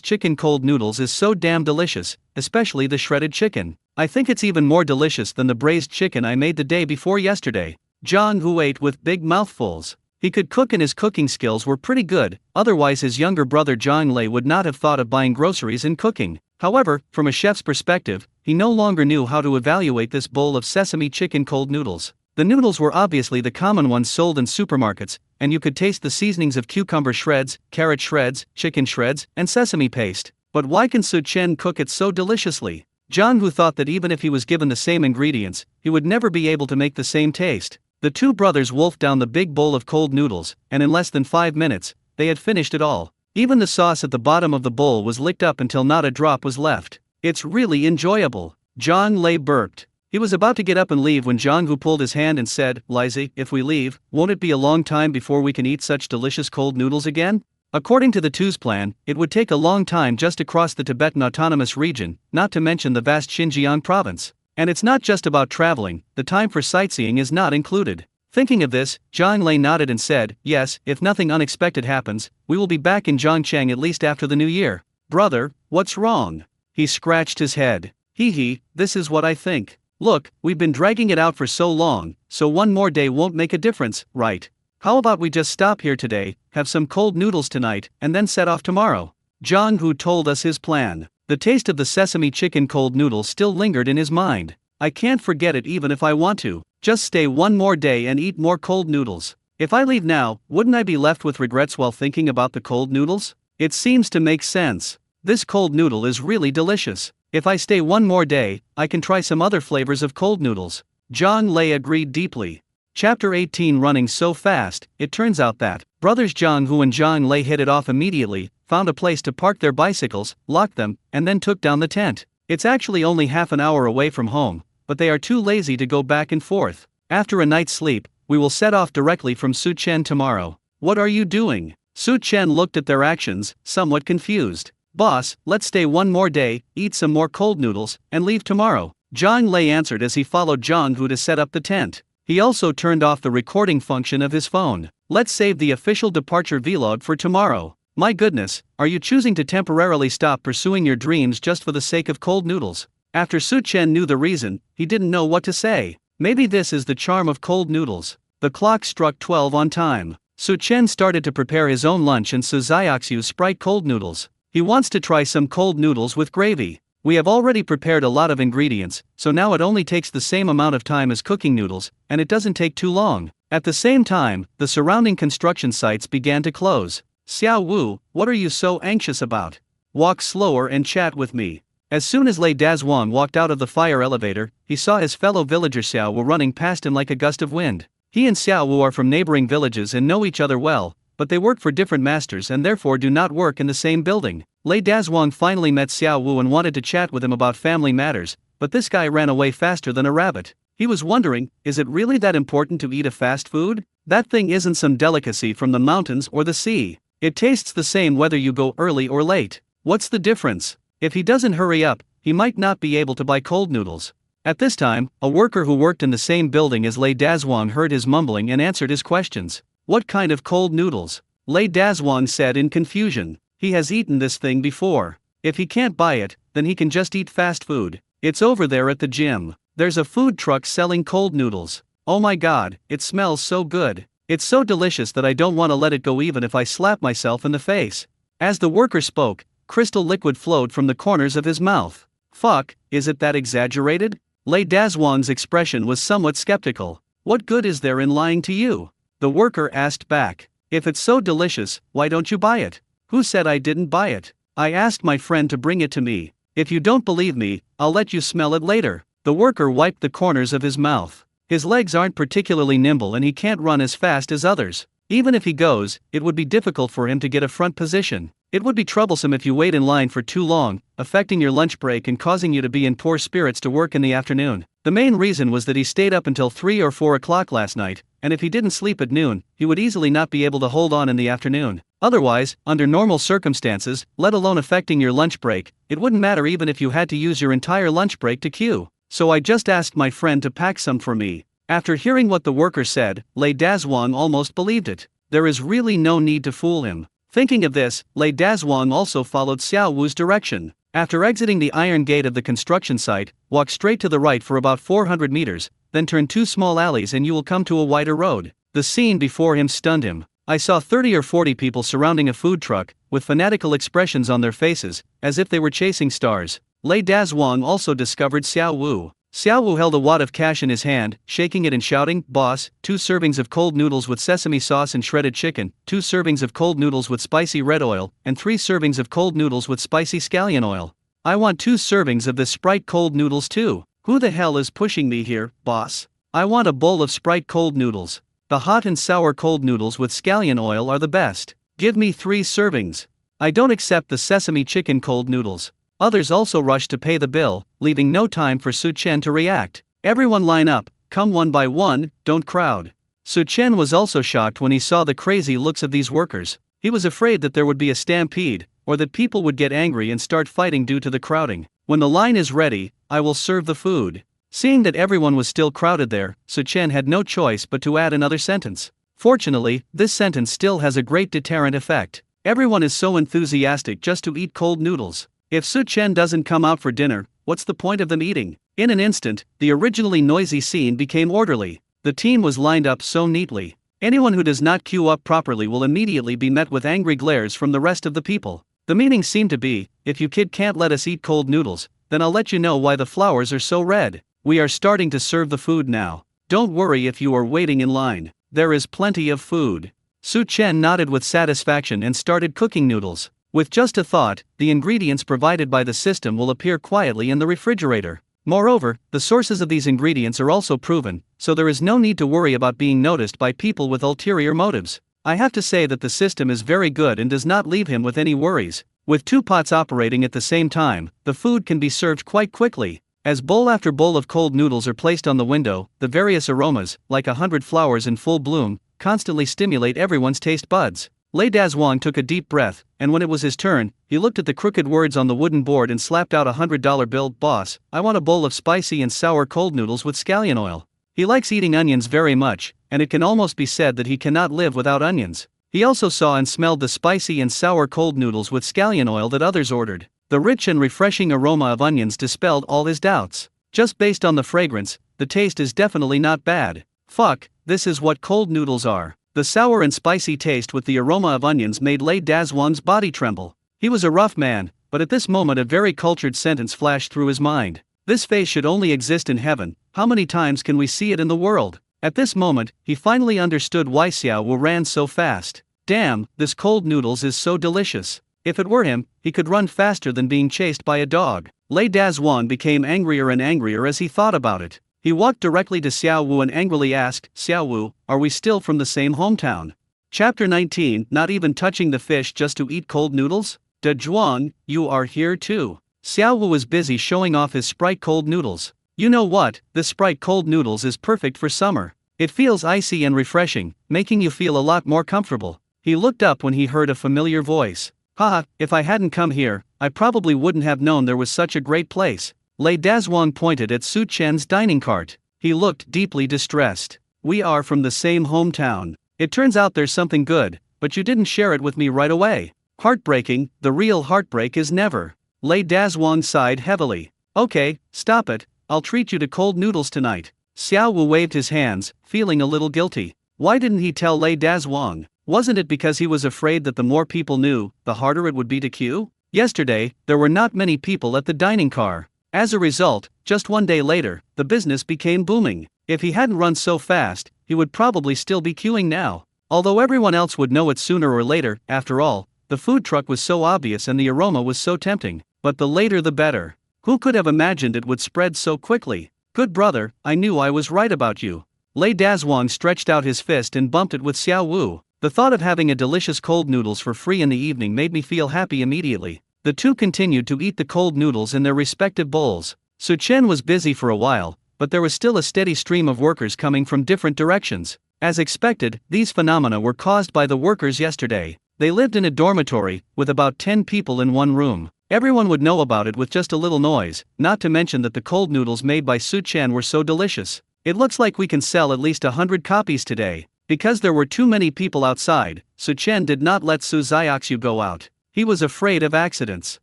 chicken cold noodles is so damn delicious, especially the shredded chicken. I think it's even more delicious than the braised chicken I made the day before yesterday. Zhang Hu ate with big mouthfuls. He could cook and his cooking skills were pretty good, otherwise his younger brother Zhang Lei would not have thought of buying groceries and cooking. However, from a chef's perspective, he no longer knew how to evaluate this bowl of sesame chicken cold noodles. The noodles were obviously the common ones sold in supermarkets, and you could taste the seasonings of cucumber shreds, carrot shreds, chicken shreds, and sesame paste. But why can Su Chen cook it so deliciously? Zhang Hu thought that even if he was given the same ingredients, he would never be able to make the same taste. The two brothers wolfed down the big bowl of cold noodles, and in less than 5 minutes, they had finished it all. Even the sauce at the bottom of the bowl was licked up until not a drop was left. It's really enjoyable. Zhang Lei burped. He was about to get up and leave when Zhang Hu pulled his hand and said, Lizzie, if we leave, won't it be a long time before we can eat such delicious cold noodles again? According to the two's plan, it would take a long time just to cross the Tibetan Autonomous Region, not to mention the vast Xinjiang province. And it's not just about traveling, the time for sightseeing is not included. Thinking of this, Zhang Lei nodded and said, "Yes, if nothing unexpected happens, we will be back in Zhongcheng at least after the new year." "Brother, what's wrong?" He scratched his head. Hee, this is what I think. Look, we've been dragging it out for so long, so one more day won't make a difference, right? How about we just stop here today, have some cold noodles tonight, and then set off tomorrow? Zhang Hu told us his plan. The taste of the sesame chicken cold noodles still lingered in his mind. I can't forget it even if I want to. Just stay one more day and eat more cold noodles. If I leave now, wouldn't I be left with regrets while thinking about the cold noodles? It seems to make sense. This cold noodle is really delicious. If I stay one more day, I can try some other flavors of cold noodles. Zhang Lei agreed deeply. Chapter 18. Running so fast, it turns out that brothers Zhang Hu and Zhang Lei hit it off immediately, found a place to park their bicycles, locked them, and then took down the tent. It's actually only half an hour away from home, but they are too lazy to go back and forth. After a night's sleep, we will set off directly from Suchen tomorrow. What are you doing? Suchen looked at their actions, somewhat confused. Boss, let's stay one more day, eat some more cold noodles, and leave tomorrow. Zhang Lei answered as he followed Zhang Hu to set up the tent. He also turned off the recording function of his phone. Let's save the official departure vlog for tomorrow. My goodness, are you choosing to temporarily stop pursuing your dreams just for the sake of cold noodles? After Su Chen knew the reason, he didn't know what to say. Maybe this is the charm of cold noodles. The clock struck 12 on time. Su Chen started to prepare his own lunch and Su Xiaoxiu's Sprite cold noodles. He wants to try some cold noodles with gravy. We have already prepared a lot of ingredients, so now it only takes the same amount of time as cooking noodles, and it doesn't take too long. At the same time, the surrounding construction sites began to close. Xiao Wu, what are you so anxious about? Walk slower and chat with me. As soon as Lei Dazhuang walked out of the fire elevator, he saw his fellow villager Xiao Wu running past him like a gust of wind. He and Xiao Wu are from neighboring villages and know each other well, but they work for different masters and therefore do not work in the same building. Lei Dazhuang finally met Xiao Wu and wanted to chat with him about family matters, but this guy ran away faster than a rabbit. He was wondering, is it really that important to eat a fast food? That thing isn't some delicacy from the mountains or the sea. It tastes the same whether you go early or late. What's the difference? If he doesn't hurry up, he might not be able to buy cold noodles. At this time, a worker who worked in the same building as Lei Dazhuang heard his mumbling and answered his questions. What kind of cold noodles? Lei Dazhuang said in confusion. He has eaten this thing before. If he can't buy it, then he can just eat fast food. It's over there at the gym. There's a food truck selling cold noodles. Oh my god, it smells so good. It's so delicious that I don't want to let it go even if I slap myself in the face. As the worker spoke, crystal liquid flowed from the corners of his mouth. Fuck, is it that exaggerated? Lei Dazhuang's expression was somewhat skeptical. What good is there in lying to you? The worker asked back. If it's so delicious, why don't you buy it? Who said I didn't buy it? I asked my friend to bring it to me. If you don't believe me, I'll let you smell it later. The worker wiped the corners of his mouth. His legs aren't particularly nimble and he can't run as fast as others. Even if he goes, it would be difficult for him to get a front position. It would be troublesome if you wait in line for too long, affecting your lunch break and causing you to be in poor spirits to work in the afternoon. The main reason was that he stayed up until 3 or 4 o'clock last night, and if he didn't sleep at noon, he would easily not be able to hold on in the afternoon. Otherwise, under normal circumstances, let alone affecting your lunch break, it wouldn't matter even if you had to use your entire lunch break to queue. So I just asked my friend to pack some for me. After hearing what the worker said, Lei Dazhuang almost believed it. There is really no need to fool him. Thinking of this, Lei Dazhuang also followed Xiao Wu's direction. After exiting the iron gate of the construction site, walk straight to the right for about 400 meters, then turn 2 small alleys and you will come to a wider road. The scene before him stunned him. I saw 30 or 40 people surrounding a food truck, with fanatical expressions on their faces, as if they were chasing stars. Lei Dazhuang also discovered Xiao Wu. Xiao Wu held a wad of cash in his hand, shaking it and shouting, "Boss, 2 servings of cold noodles with sesame sauce and shredded chicken, 2 servings of cold noodles with spicy red oil, and 3 servings of cold noodles with spicy scallion oil. I want 2 servings of this Sprite cold noodles too. Who the hell is pushing me here, boss? I want a bowl of Sprite cold noodles. The hot and sour cold noodles with scallion oil are the best. Give me 3 servings. I don't accept the sesame chicken cold noodles." Others also rushed to pay the bill, leaving no time for Su Chen to react. Everyone line up, come one by one, don't crowd. Su Chen was also shocked when he saw the crazy looks of these workers. He was afraid that there would be a stampede, or that people would get angry and start fighting due to the crowding. When the line is ready, I will serve the food. Seeing that everyone was still crowded there, Su-chen had no choice but to add another sentence. Fortunately, this sentence still has a great deterrent effect. Everyone is so enthusiastic just to eat cold noodles. If Su-chen doesn't come out for dinner, what's the point of them eating? In an instant, the originally noisy scene became orderly. The team was lined up so neatly. Anyone who does not queue up properly will immediately be met with angry glares from the rest of the people. The meaning seemed to be, if you kid can't let us eat cold noodles, then I'll let you know why the flowers are so red. We are starting to serve the food now. Don't worry if you are waiting in line. There is plenty of food. Su-chen nodded with satisfaction and started cooking noodles. With just a thought, the ingredients provided by the system will appear quietly in the refrigerator. Moreover, the sources of these ingredients are also proven, so there is no need to worry about being noticed by people with ulterior motives. I have to say that the system is very good and does not leave him with any worries. With 2 pots operating at the same time, the food can be served quite quickly. As bowl after bowl of cold noodles are placed on the window, the various aromas, like 100 flowers in full bloom, constantly stimulate everyone's taste buds. Lei Dazwang took a deep breath, and when it was his turn, he looked at the crooked words on the wooden board and slapped out $100 bill. Boss, I want a bowl of spicy and sour cold noodles with scallion oil. He likes eating onions very much, and it can almost be said that he cannot live without onions. He also saw and smelled the spicy and sour cold noodles with scallion oil that others ordered. The rich and refreshing aroma of onions dispelled all his doubts. Just based on the fragrance, the taste is definitely not bad. Fuck, this is what cold noodles are. The sour and spicy taste with the aroma of onions made Lei Dazwang's body tremble. He was a rough man, but at this moment a very cultured sentence flashed through his mind. This face should only exist in heaven, how many times can we see it in the world? At this moment, he finally understood why Xiao Wu ran so fast. Damn, this cold noodles is so delicious. If it were him, he could run faster than being chased by a dog. Lei Dazwang became angrier and angrier as he thought about it. He walked directly to Xiao Wu and angrily asked, Xiao Wu, are we still from the same hometown? Chapter 19, not even touching the fish just to eat cold noodles? De Zhuang, you are here too. Xiao Wu was busy showing off his Sprite cold noodles. You know what, this Sprite cold noodles is perfect for summer. It feels icy and refreshing, making you feel a lot more comfortable. He looked up when he heard a familiar voice. Haha, if I hadn't come here, I probably wouldn't have known there was such a great place. Lei Dazwang pointed at Su-chen's dining cart. He looked deeply distressed. We are from the same hometown. It turns out there's something good, but you didn't share it with me right away. Heartbreaking, the real heartbreak is never. Lei Dazwang sighed heavily. Okay, stop it, I'll treat you to cold noodles tonight. Xiao Wu waved his hands, feeling a little guilty. Why didn't he tell Lei Dazwang? Wasn't it because he was afraid that the more people knew, the harder it would be to queue? Yesterday, there were not many people at the dining car. As a result, just one day later, the business became booming. If he hadn't run so fast, he would probably still be queuing now. Although everyone else would know it sooner or later, after all, the food truck was so obvious and the aroma was so tempting. But the later the better. Who could have imagined it would spread so quickly? Good brother, I knew I was right about you. Lei Dazwang stretched out his fist and bumped it with Xiao Wu. The thought of having a delicious cold noodles for free in the evening made me feel happy immediately. The two continued to eat the cold noodles in their respective bowls. Su-chen was busy for a while, but there was still a steady stream of workers coming from different directions. As expected, these phenomena were caused by the workers yesterday. They lived in a dormitory, with about 10 people in one room. Everyone would know about it with just a little noise, not to mention that the cold noodles made by Su-chen were so delicious. It looks like we can sell at least 100 copies today. Because there were too many people outside, Su-chen did not let Su Xiaoxiu go out. He was afraid of accidents.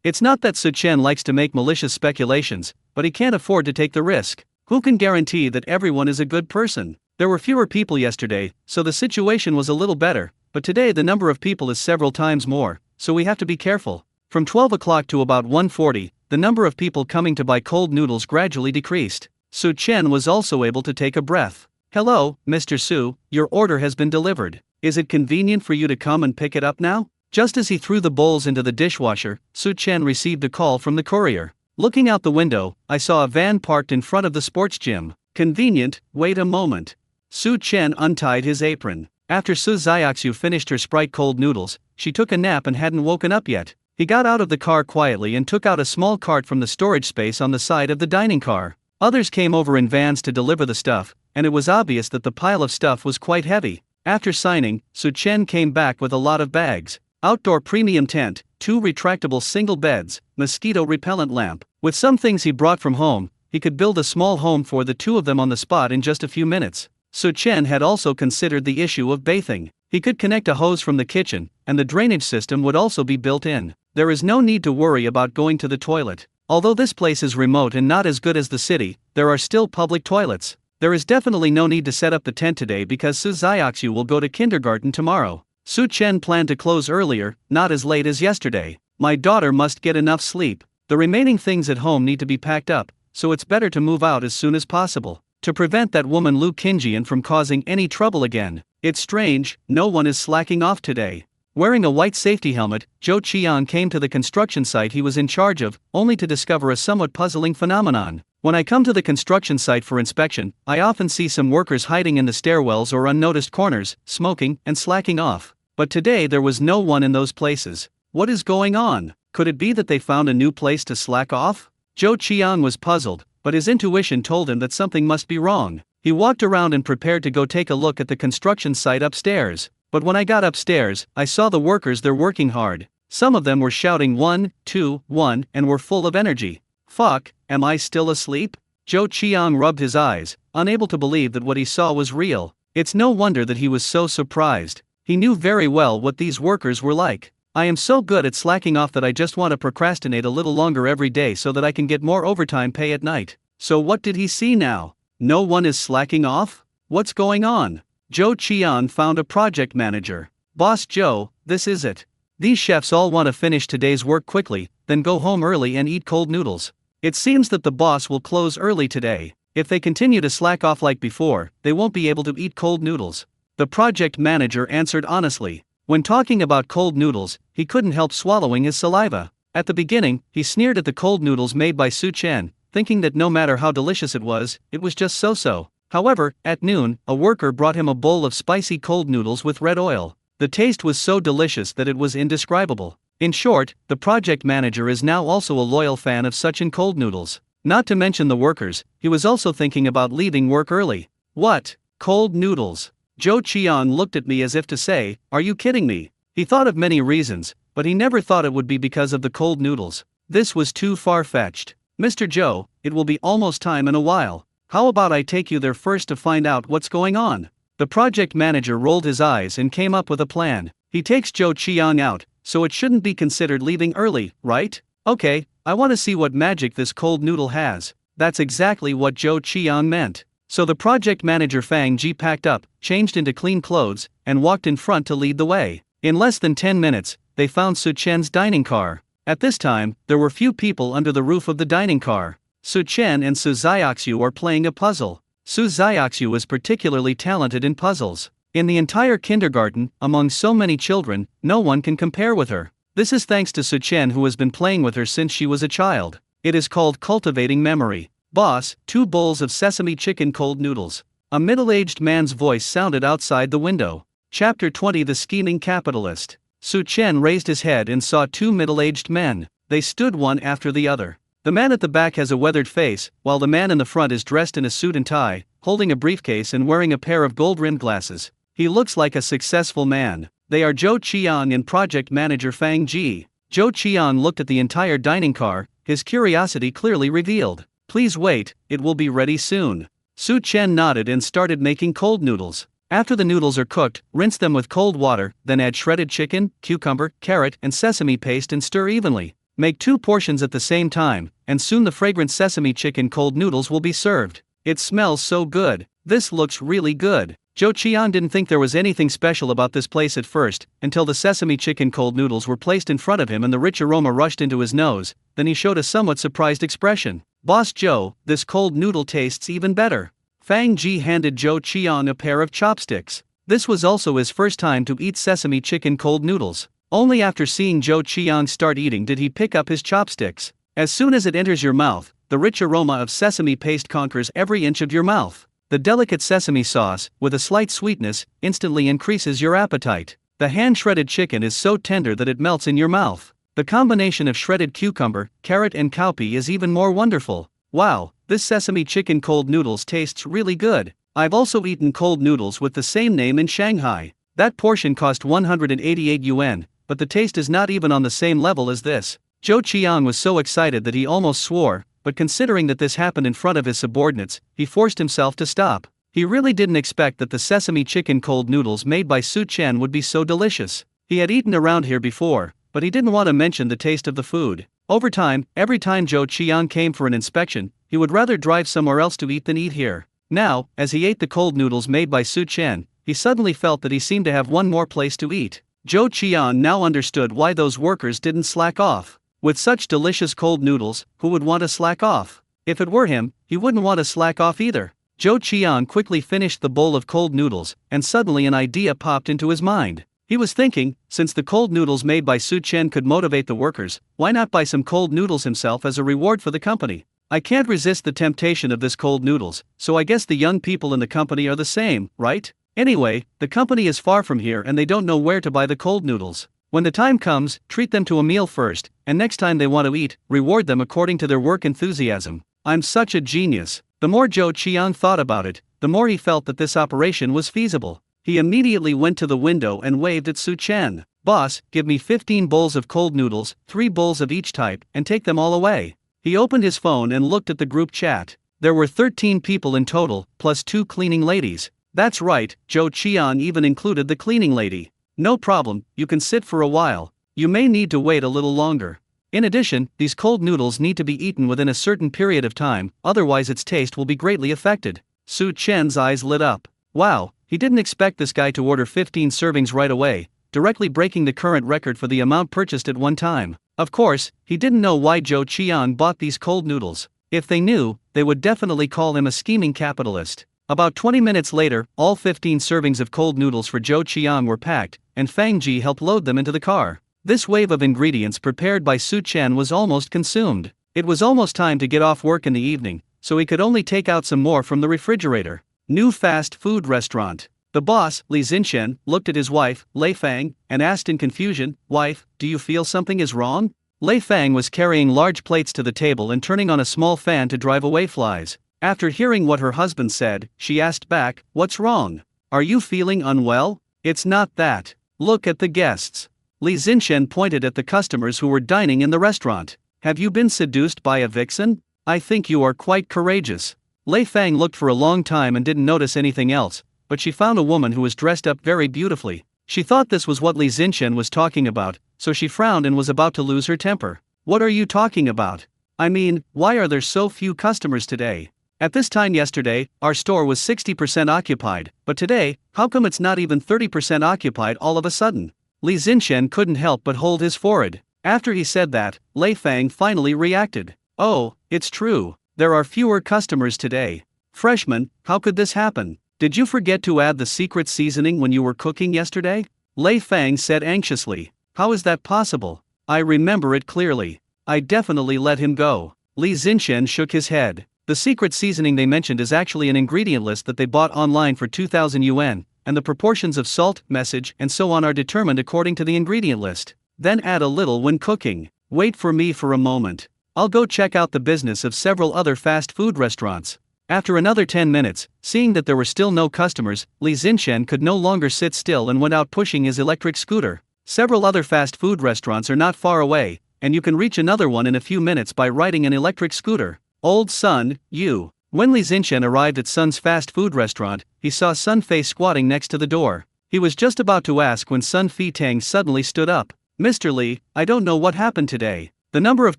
It's not that Su-chen likes to make malicious speculations, but he can't afford to take the risk. Who can guarantee that everyone is a good person? There were fewer people yesterday, so the situation was a little better, but today the number of people is several times more, so we have to be careful. From 12 o'clock to about 1:40, the number of people coming to buy cold noodles gradually decreased. Su-chen was also able to take a breath. Hello, Mr. Su, your order has been delivered. Is it convenient for you to come and pick it up now? Just as he threw the bowls into the dishwasher, Su-chen received a call from the courier. Looking out the window, I saw a van parked in front of the sports gym. Convenient, wait a moment. Su-chen untied his apron. After Su Xiaoxiu finished her Sprite cold noodles, she took a nap and hadn't woken up yet. He got out of the car quietly and took out a small cart from the storage space on the side of the dining car. Others came over in vans to deliver the stuff, and it was obvious that the pile of stuff was quite heavy. After signing, Su-chen came back with a lot of bags. Outdoor premium tent, 2 retractable single beds, mosquito repellent lamp. With some things he brought from home, he could build a small home for the two of them on the spot in just a few minutes. Su Chen had also considered the issue of bathing. He could connect a hose from the kitchen, and the drainage system would also be built in. There is no need to worry about going to the toilet. Although this place is remote and not as good as the city, there are still public toilets. There is definitely no need to set up the tent today because Su Xiaoxiu will go to kindergarten tomorrow. Su Chen planned to close earlier, not as late as yesterday. My daughter must get enough sleep. The remaining things at home need to be packed up, so it's better to move out as soon as possible, to prevent that woman Lu Qingjian from causing any trouble again. It's strange, no one is slacking off today. Wearing a white safety helmet, Zhou Qian came to the construction site he was in charge of, only to discover a somewhat puzzling phenomenon. When I come to the construction site for inspection, I often see some workers hiding in the stairwells or unnoticed corners, smoking and slacking off. But today there was no one in those places. What is going on? Could it be that they found a new place to slack off? Zhou Qian was puzzled, but his intuition told him that something must be wrong. He walked around and prepared to go take a look at the construction site upstairs. But when I got upstairs, I saw the workers there working hard. Some of them were shouting 1, 2, 1 and were full of energy. Fuck, am I still asleep? Zhou Qian rubbed his eyes, unable to believe that what he saw was real. It's no wonder that he was so surprised. He knew very well what these workers were like. I am so good at slacking off that I just want to procrastinate a little longer every day so that I can get more overtime pay at night. So what did he see now? No one is slacking off? What's going on? Zhou Qian found a project manager. Boss Zhou, this is it. These chefs all want to finish today's work quickly, then go home early and eat cold noodles. It seems that the boss will close early today. If they continue to slack off like before, they won't be able to eat cold noodles. The project manager answered honestly. When talking about cold noodles, he couldn't help swallowing his saliva. At the beginning, he sneered at the cold noodles made by Su Chen, thinking that no matter how delicious it was just so-so. However, at noon, a worker brought him a bowl of spicy cold noodles with red oil. The taste was so delicious that it was indescribable. In short, the project manager is now also a loyal fan of such cold noodles. Not to mention the workers, he was also thinking about leaving work early. What? Cold noodles? Zhou Qian looked at me as if to say, are you kidding me? He thought of many reasons, but he never thought it would be because of the cold noodles. This was too far-fetched. Mr. Zhou, it will be almost time in a while. How about I take you there first to find out what's going on? The project manager rolled his eyes and came up with a plan. He takes Zhou Qian out, so it shouldn't be considered leaving early, right? Okay, I want to see what magic this cold noodle has. That's exactly what Zhou Qian meant. So the project manager Fang Ji packed up, changed into clean clothes, and walked in front to lead the way. In less than 10 minutes, they found Su Chen's dining car. At this time, there were few people under the roof of the dining car. Su Chen and Su Xiaoxiu are playing a puzzle. Su Xiaoxiu is particularly talented in puzzles. In the entire kindergarten, among so many children, no one can compare with her. This is thanks to Su Chen, who has been playing with her since she was a child. It is called cultivating memory. Boss, 2 bowls of sesame chicken cold noodles. A middle-aged man's voice sounded outside the window. Chapter 20 The Scheming Capitalist. Su Chen raised his head and saw 2 middle-aged men. They stood one after the other. The man at the back has a weathered face, while the man in the front is dressed in a suit and tie, holding a briefcase and wearing a pair of gold-rimmed glasses. He looks like a successful man. They are Zhou Qian and project manager Fang Ji. Zhou Qian looked at the entire dining car, his curiosity clearly revealed. Please wait, it will be ready soon. Su Chen nodded and started making cold noodles. After the noodles are cooked, rinse them with cold water, then add shredded chicken, cucumber, carrot, and sesame paste and stir evenly. Make 2 portions at the same time, and soon the fragrant sesame chicken cold noodles will be served. It smells so good. This looks really good. Zhou Qian didn't think there was anything special about this place at first, until the sesame chicken cold noodles were placed in front of him and the rich aroma rushed into his nose. Then he showed a somewhat surprised expression. Boss Zhou, this cold noodle tastes even better. Fang Ji handed Zhou Qian a pair of chopsticks. This was also his first time to eat sesame chicken cold noodles. Only after seeing Zhou Qian start eating did he pick up his chopsticks. As soon as it enters your mouth, the rich aroma of sesame paste conquers every inch of your mouth. The delicate sesame sauce, with a slight sweetness, instantly increases your appetite. The hand-shredded chicken is so tender that it melts in your mouth. The combination of shredded cucumber, carrot and cowpea is even more wonderful. Wow, this sesame chicken cold noodles tastes really good. I've also eaten cold noodles with the same name in Shanghai. That portion cost 188 yuan, but the taste is not even on the same level as this. Zhou Qian was so excited that he almost swore, but considering that this happened in front of his subordinates, he forced himself to stop. He really didn't expect that the sesame chicken cold noodles made by Su Chen would be so delicious. He had eaten around here before, but he didn't want to mention the taste of the food. Over time, every time Zhou Qian came for an inspection, he would rather drive somewhere else to eat than eat here. Now, as he ate the cold noodles made by Su Chen, he suddenly felt that he seemed to have one more place to eat. Zhou Qian now understood why those workers didn't slack off. With such delicious cold noodles, who would want to slack off? If it were him, he wouldn't want to slack off either. Zhou Qian quickly finished the bowl of cold noodles, and suddenly an idea popped into his mind. He was thinking, since the cold noodles made by Su Chen could motivate the workers, why not buy some cold noodles himself as a reward for the company? I can't resist the temptation of this cold noodles, so I guess the young people in the company are the same, right? Anyway, the company is far from here and they don't know where to buy the cold noodles. When the time comes, treat them to a meal first, and next time they want to eat, reward them according to their work enthusiasm. I'm such a genius. The more Zhou Qian thought about it, the more he felt that this operation was feasible. He immediately went to the window and waved at Su Chen. Boss, give me 15 bowls of cold noodles, 3 bowls of each type, and take them all away. He opened his phone and looked at the group chat. There were 13 people in total, plus 2 cleaning ladies. That's right, Zhou Qian even included the cleaning lady. No problem, you can sit for a while. You may need to wait a little longer. In addition, these cold noodles need to be eaten within a certain period of time, otherwise its taste will be greatly affected. Su Chen's eyes lit up. Wow, he didn't expect this guy to order 15 servings right away, directly breaking the current record for the amount purchased at one time. Of course, he didn't know why Zhou Qian bought these cold noodles. If they knew, they would definitely call him a scheming capitalist. About 20 minutes later, all 15 servings of cold noodles for Zhou Qian were packed, and Fang Ji helped load them into the car. This wave of ingredients prepared by Su Chen was almost consumed. It was almost time to get off work in the evening, so he could only take out some more from the refrigerator. New fast food restaurant. The boss, Li Zinshen, looked at his wife, Lei Fang, and asked in confusion, "Wife, do you feel something is wrong?" Lei Fang was carrying large plates to the table and turning on a small fan to drive away flies. After hearing what her husband said, she asked back, "What's wrong? Are you feeling unwell?" "It's not that. Look at the guests." Li Zinshen pointed at the customers who were dining in the restaurant. "Have you been seduced by a vixen? I think you are quite courageous." Lei Fang looked for a long time and didn't notice anything else, but she found a woman who was dressed up very beautifully. She thought this was what Li Zinshen was talking about, so she frowned and was about to lose her temper. "What are you talking about? I mean, why are there so few customers today? At this time yesterday, our store was 60% occupied, but today, how come it's not even 30% occupied all of a sudden?" Li Zinshen couldn't help but hold his forehead. After he said that, Lei Fang finally reacted. "Oh, it's true. There are fewer customers today. Freshman, how could this happen? Did you forget to add the secret seasoning when you were cooking yesterday?" Lei Fang said anxiously. "How is that possible? I remember it clearly. I definitely let him go." Li Zinshen shook his head. The secret seasoning they mentioned is actually an ingredient list that they bought online for 2,000 yuan, and the proportions of salt, message, and so on are determined according to the ingredient list. Then add a little when cooking. Wait for me for a moment. I'll go check out the business of several other fast food restaurants. After another 10 minutes, seeing that there were still no customers, Li Zinshen could no longer sit still and went out pushing his electric scooter. Several other fast food restaurants are not far away, and you can reach another one in a few minutes by riding an electric scooter. Old Sun, you. When Li Zinshen arrived at Sun's fast food restaurant, he saw Sun Fei squatting next to the door. He was just about to ask when Sun Fei Tang suddenly stood up. "Mr. Li, I don't know what happened today. The number of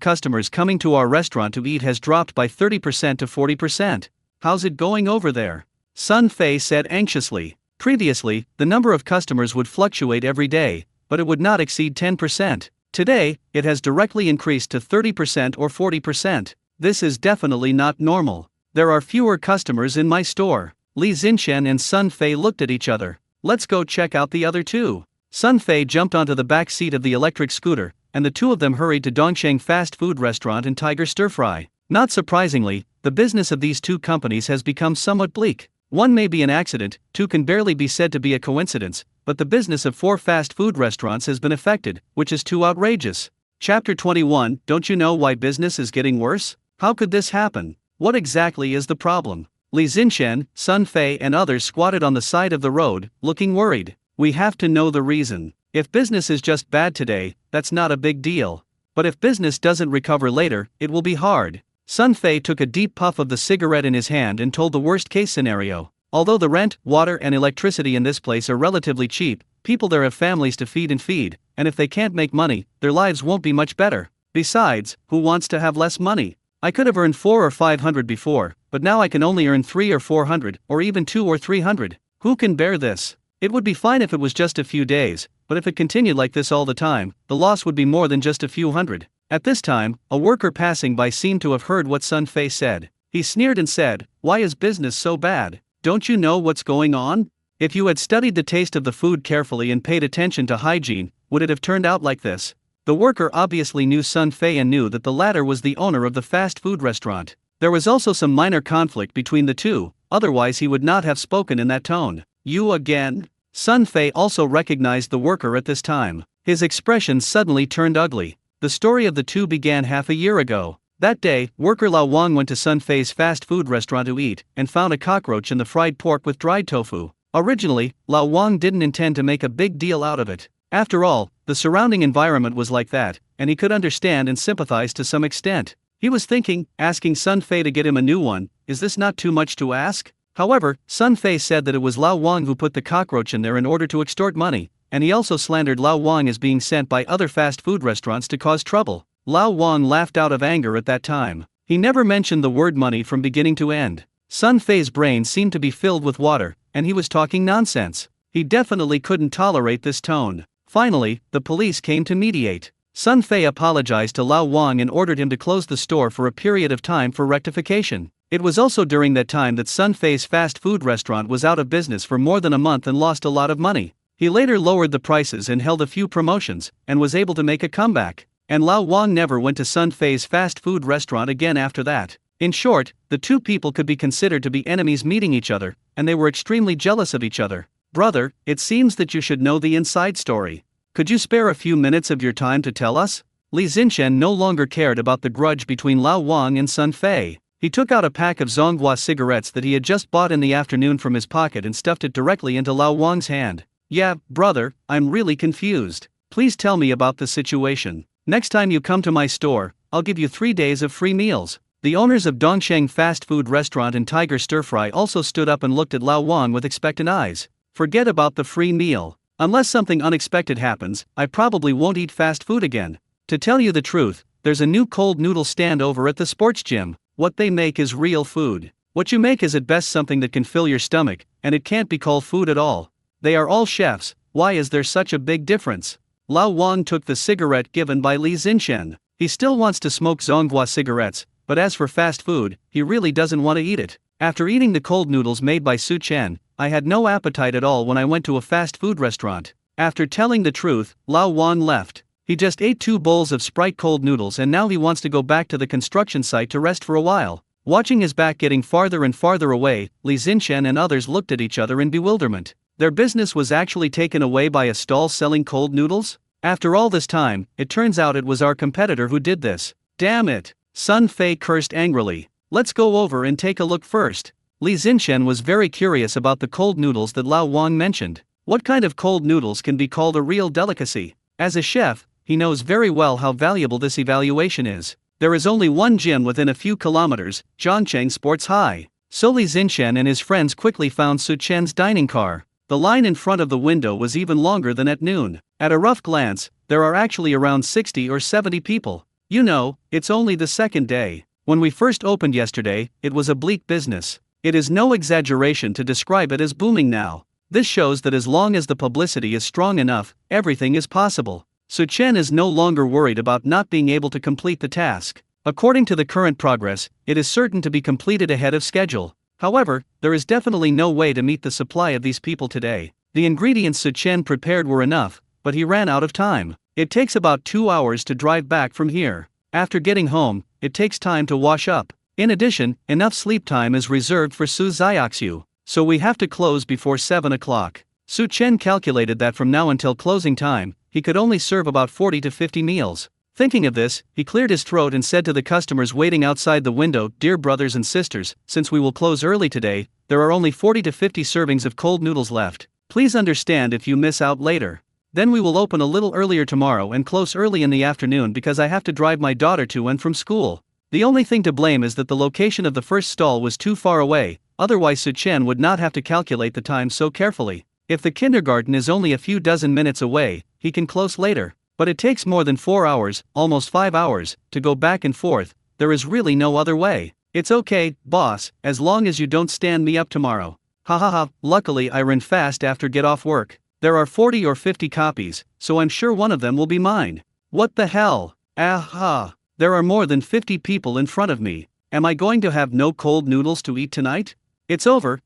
customers coming to our restaurant to eat has dropped by 30% to 40%. How's it going over there?" Sun Fei said anxiously. Previously, the number of customers would fluctuate every day, but it would not exceed 10%. Today, it has directly increased to 30% or 40%. This is definitely not normal. There are fewer customers in my store. Li Zinshen and Sun Fei looked at each other. "Let's go check out the other two." Sun Fei jumped onto the back seat of the electric scooter, and the two of them hurried to Dongsheng fast food restaurant and Tiger Stir Fry. Not surprisingly, the business of these two companies has become somewhat bleak. One may be an accident, two can barely be said to be a coincidence, but the business of 4 fast food restaurants has been affected, which is too outrageous. Chapter 21. Don't you know why business is getting worse? How could this happen? What exactly is the problem? Li Zinshen, Sun Fei and others squatted on the side of the road, looking worried. We have to know the reason. If business is just bad today, that's not a big deal. But if business doesn't recover later, it will be hard. Sun Fei took a deep puff of the cigarette in his hand and told the worst-case scenario. Although the rent, water and electricity in this place are relatively cheap, people there have families to feed, and if they can't make money, their lives won't be much better. Besides, who wants to have less money? I could have earned 400 or 500 before, but now I can only earn 300 or 400, or even 200 or 300. Who can bear this? It would be fine if it was just a few days, but if it continued like this all the time, the loss would be more than just a few hundred. At this time, a worker passing by seemed to have heard what Sun Fei said. He sneered and said, "Why is business so bad? Don't you know what's going on? If you had studied the taste of the food carefully and paid attention to hygiene, would it have turned out like this?" The worker obviously knew Sun Fei and knew that the latter was the owner of the fast food restaurant. There was also some minor conflict between the two, otherwise he would not have spoken in that tone. "You again?" Sun Fei also recognized the worker at this time. His expression suddenly turned ugly. The story of the two began half a year ago. That day, worker Lao Wang went to Sun Fei's fast food restaurant to eat, and found a cockroach in the fried pork with dried tofu. Originally, Lao Wang didn't intend to make a big deal out of it. After all, the surrounding environment was like that, and he could understand and sympathize to some extent. He was thinking, asking Sun Fei to get him a new one, is this not too much to ask? However, Sun Fei said that it was Lao Wang who put the cockroach in there in order to extort money, and he also slandered Lao Wang as being sent by other fast food restaurants to cause trouble. Lao Wang laughed out of anger at that time. He never mentioned the word money from beginning to end. Sun Fei's brain seemed to be filled with water, and he was talking nonsense. He definitely couldn't tolerate this tone. Finally, the police came to mediate. Sun Fei apologized to Lao Wang and ordered him to close the store for a period of time for rectification. It was also during that time that Sun Fei's fast food restaurant was out of business for more than a month and lost a lot of money. He later lowered the prices and held a few promotions, and was able to make a comeback. And Lao Wang never went to Sun Fei's fast food restaurant again after that. In short, the two people could be considered to be enemies meeting each other, and they were extremely jealous of each other. "Brother, it seems that you should know the inside story. Could you spare a few minutes of your time to tell us?" Li Zinshen no longer cared about the grudge between Lao Wang and Sun Fei. He took out a pack of Zonghua cigarettes that he had just bought in the afternoon from his pocket and stuffed it directly into Lao Wang's hand. "Yeah, brother, I'm really confused. Please tell me about the situation. Next time you come to my store, I'll give you 3 days of free meals." The owners of Dongsheng fast food restaurant and Tiger Stir Fry also stood up and looked at Lao Wang with expectant eyes. "Forget about the free meal. Unless something unexpected happens, I probably won't eat fast food again. To tell you the truth, there's a new cold noodle stand over at the sports gym. What they make is real food. What you make is at best something that can fill your stomach, and it can't be called food at all. They are all chefs. Why is there such a big difference?" Lao Wang took the cigarette given by Li Zinshen. He still wants to smoke Zonghua cigarettes, but as for fast food, he really doesn't want to eat it. "After eating the cold noodles made by Su Chen, I had no appetite at all when I went to a fast food restaurant." After telling the truth, Lao Wang left. He just ate 2 bowls of Sprite cold noodles and now he wants to go back to the construction site to rest for a while. Watching his back getting farther and farther away, Li Zinshen and others looked at each other in bewilderment. Their business was actually taken away by a stall selling cold noodles? After all this time, it turns out it was our competitor who did this. Damn it! Sun Fei cursed angrily. "Let's go over and take a look first." Li Zinshen was very curious about the cold noodles that Lao Wang mentioned. What kind of cold noodles can be called a real delicacy? As a chef, he knows very well how valuable this evaluation is. There is only one gym within a few kilometers, Zhongcheng Sports High. So Li Zinshen and his friends quickly found Su Chen's dining car. The line in front of the window was even longer than at noon. At a rough glance, there are actually around 60 or 70 people. You know, it's only the second day. When we first opened yesterday, it was a bleak business. It is no exaggeration to describe it as booming now. This shows that as long as the publicity is strong enough, everything is possible. Su Chen is no longer worried about not being able to complete the task. According to the current progress, it is certain to be completed ahead of schedule. However, there is definitely no way to meet the supply of these people today. The ingredients Su Chen prepared were enough, but he ran out of time. It takes about 2 hours to drive back from here. After getting home, it takes time to wash up. In addition, enough sleep time is reserved for Su Xiaoxiu, so we have to close before 7 o'clock. Su Chen calculated that from now until closing time, he could only serve about 40 to 50 meals. Thinking of this, he cleared his throat and said to the customers waiting outside the window, "Dear brothers and sisters, since we will close early today, there are only 40 to 50 servings of cold noodles left. Please understand if you miss out later. Then we will open a little earlier tomorrow and close early in the afternoon because I have to drive my daughter to and from school." The only thing to blame is that the location of the first stall was too far away, otherwise Su Chen would not have to calculate the time so carefully. If the kindergarten is only a few dozen minutes away, he can close later. But it takes more than 4 hours, almost 5 hours, to go back and forth. There is really no other way. It's okay, boss, as long as you don't stand me up tomorrow. Ha ha ha, luckily I ran fast after get off work. There are 40 or 50 copies, so I'm sure one of them will be mine. What the hell? Aha! There are more than 50 people in front of me. Am I going to have no cold noodles to eat tonight? It's over,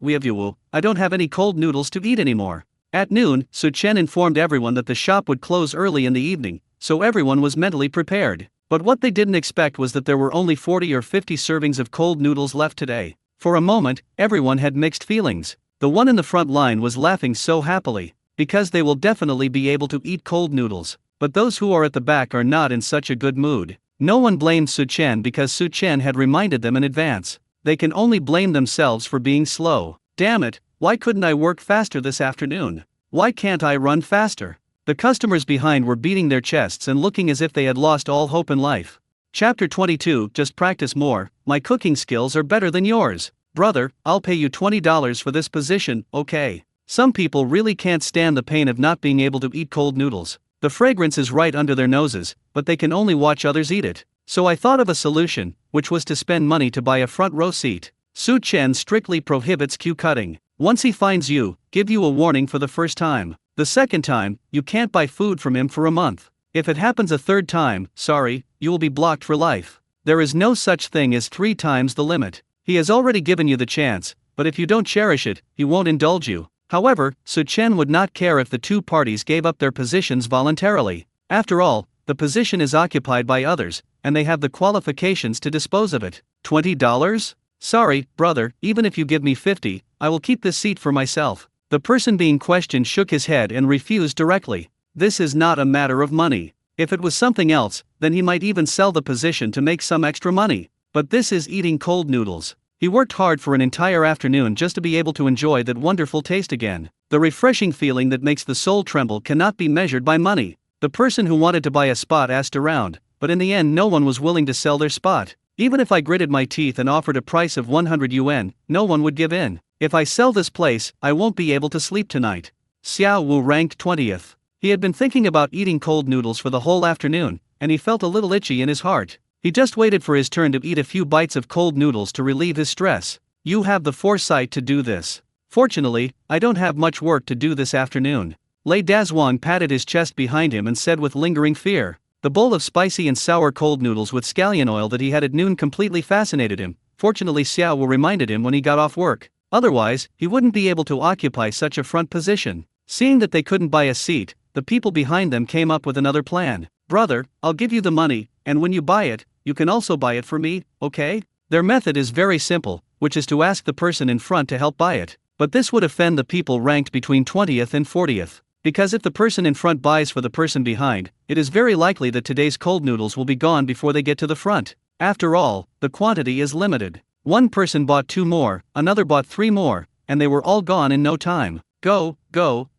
we have you. I don't have any cold noodles to eat anymore. At noon, Su Chen informed everyone that the shop would close early in the evening, so everyone was mentally prepared. But what they didn't expect was that there were only 40 or 50 servings of cold noodles left today. For a moment, everyone had mixed feelings. The one in the front line was laughing so happily, because they will definitely be able to eat cold noodles. But those who are at the back are not in such a good mood. No one blamed Su Chen because Su Chen had reminded them in advance. They can only blame themselves for being slow. Damn it, why couldn't I work faster this afternoon? Why can't I run faster? The customers behind were beating their chests and looking as if they had lost all hope in life. Chapter 22. Just practice more. My cooking skills are better than yours. Brother, I'll pay you $20 for this position, okay? Some people really can't stand the pain of not being able to eat cold noodles. The fragrance is right under their noses, but they can only watch others eat it. So I thought of a solution, which was to spend money to buy a front row seat. Su Chen strictly prohibits queue cutting. Once he finds you, give you a warning for the first time. The second time, you can't buy food from him for a month. If it happens a third time, sorry, you will be blocked for life. There is no such thing as 3 times the limit. He has already given you the chance, but if you don't cherish it, he won't indulge you. However, Su Chen would not care if the two parties gave up their positions voluntarily. After all, the position is occupied by others, and they have the qualifications to dispose of it. $20? Sorry, brother, even if you give me 50, I will keep this seat for myself. The person being questioned shook his head and refused directly. This is not a matter of money. If it was something else, then he might even sell the position to make some extra money. But this is eating cold noodles. He worked hard for an entire afternoon just to be able to enjoy that wonderful taste again. The refreshing feeling that makes the soul tremble cannot be measured by money. The person who wanted to buy a spot asked around, but in the end no one was willing to sell their spot. Even if I gritted my teeth and offered a price of 100 yuan, no one would give in. If I sell this place, I won't be able to sleep tonight. Xiao Wu ranked 20th. He had been thinking about eating cold noodles for the whole afternoon, and he felt a little itchy in his heart. He just waited for his turn to eat a few bites of cold noodles to relieve his stress. You have the foresight to do this. Fortunately, I don't have much work to do this afternoon. Lei Dazhuang patted his chest behind him and said with lingering fear. The bowl of spicy and sour cold noodles with scallion oil that he had at noon completely fascinated him. Fortunately, Xiao Wu reminded him when he got off work. Otherwise, he wouldn't be able to occupy such a front position. Seeing that they couldn't buy a seat, the people behind them came up with another plan. Brother, I'll give you the money, and when you buy it, you can also buy it for me, okay? Their method is very simple, which is to ask the person in front to help buy it. But this would offend the people ranked between 20th and 40th. Because if the person in front buys for the person behind, it is very likely that today's cold noodles will be gone before they get to the front. After all, the quantity is limited. One person bought 2 more, another bought 3 more, and they were all gone in no time. Go,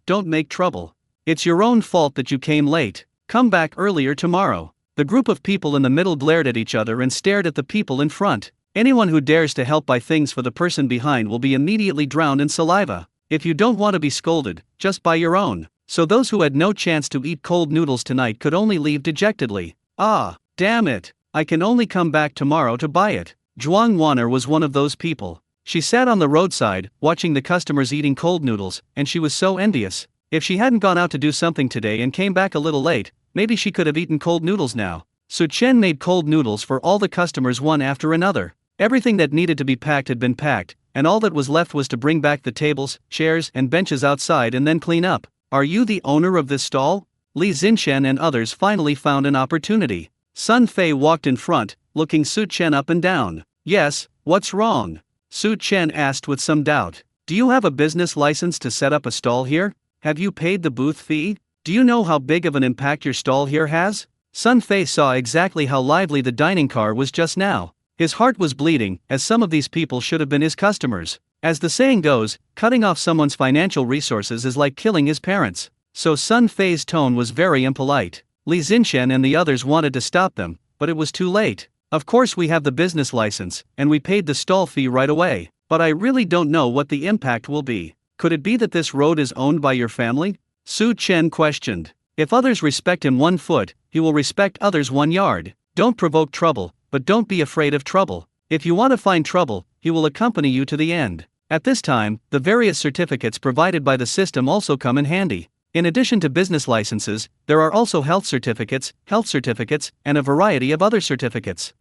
don't make trouble. It's your own fault that you came late. Come back earlier tomorrow. The group of people in the middle glared at each other and stared at the people in front. Anyone who dares to help buy things for the person behind will be immediately drowned in saliva. If you don't want to be scolded, just buy your own. So those who had no chance to eat cold noodles tonight could only leave dejectedly. Ah, damn it, I can only come back tomorrow to buy it. Zhuang Wanner was one of those people. She sat on the roadside, watching the customers eating cold noodles, and she was so envious. If she hadn't gone out to do something today and came back a little late, maybe she could have eaten cold noodles now. Su Chen made cold noodles for all the customers one after another. Everything that needed to be packed had been packed, and all that was left was to bring back the tables, chairs, and benches outside and then clean up. Are you the owner of this stall? Li Zinshen and others finally found an opportunity. Sun Fei walked in front, looking Su Chen up and down. Yes, what's wrong? Su Chen asked with some doubt. Do you have a business license to set up a stall here? Have you paid the booth fee? Do you know how big of an impact your stall here has? Sun Fei saw exactly how lively the dining car was just now. His heart was bleeding, as some of these people should have been his customers. As the saying goes, cutting off someone's financial resources is like killing his parents. So Sun Fei's tone was very impolite. Li Zinshen and the others wanted to stop them, but it was too late. Of course we have the business license, and we paid the stall fee right away, but I really don't know what the impact will be. Could it be that this road is owned by your family? Su Chen questioned. If others respect him 1 foot, he will respect others 1 yard. Don't provoke trouble, but don't be afraid of trouble. If you want to find trouble, he will accompany you to the end. At this time, the various certificates provided by the system also come in handy. In addition to business licenses, there are also health certificates, and a variety of other certificates.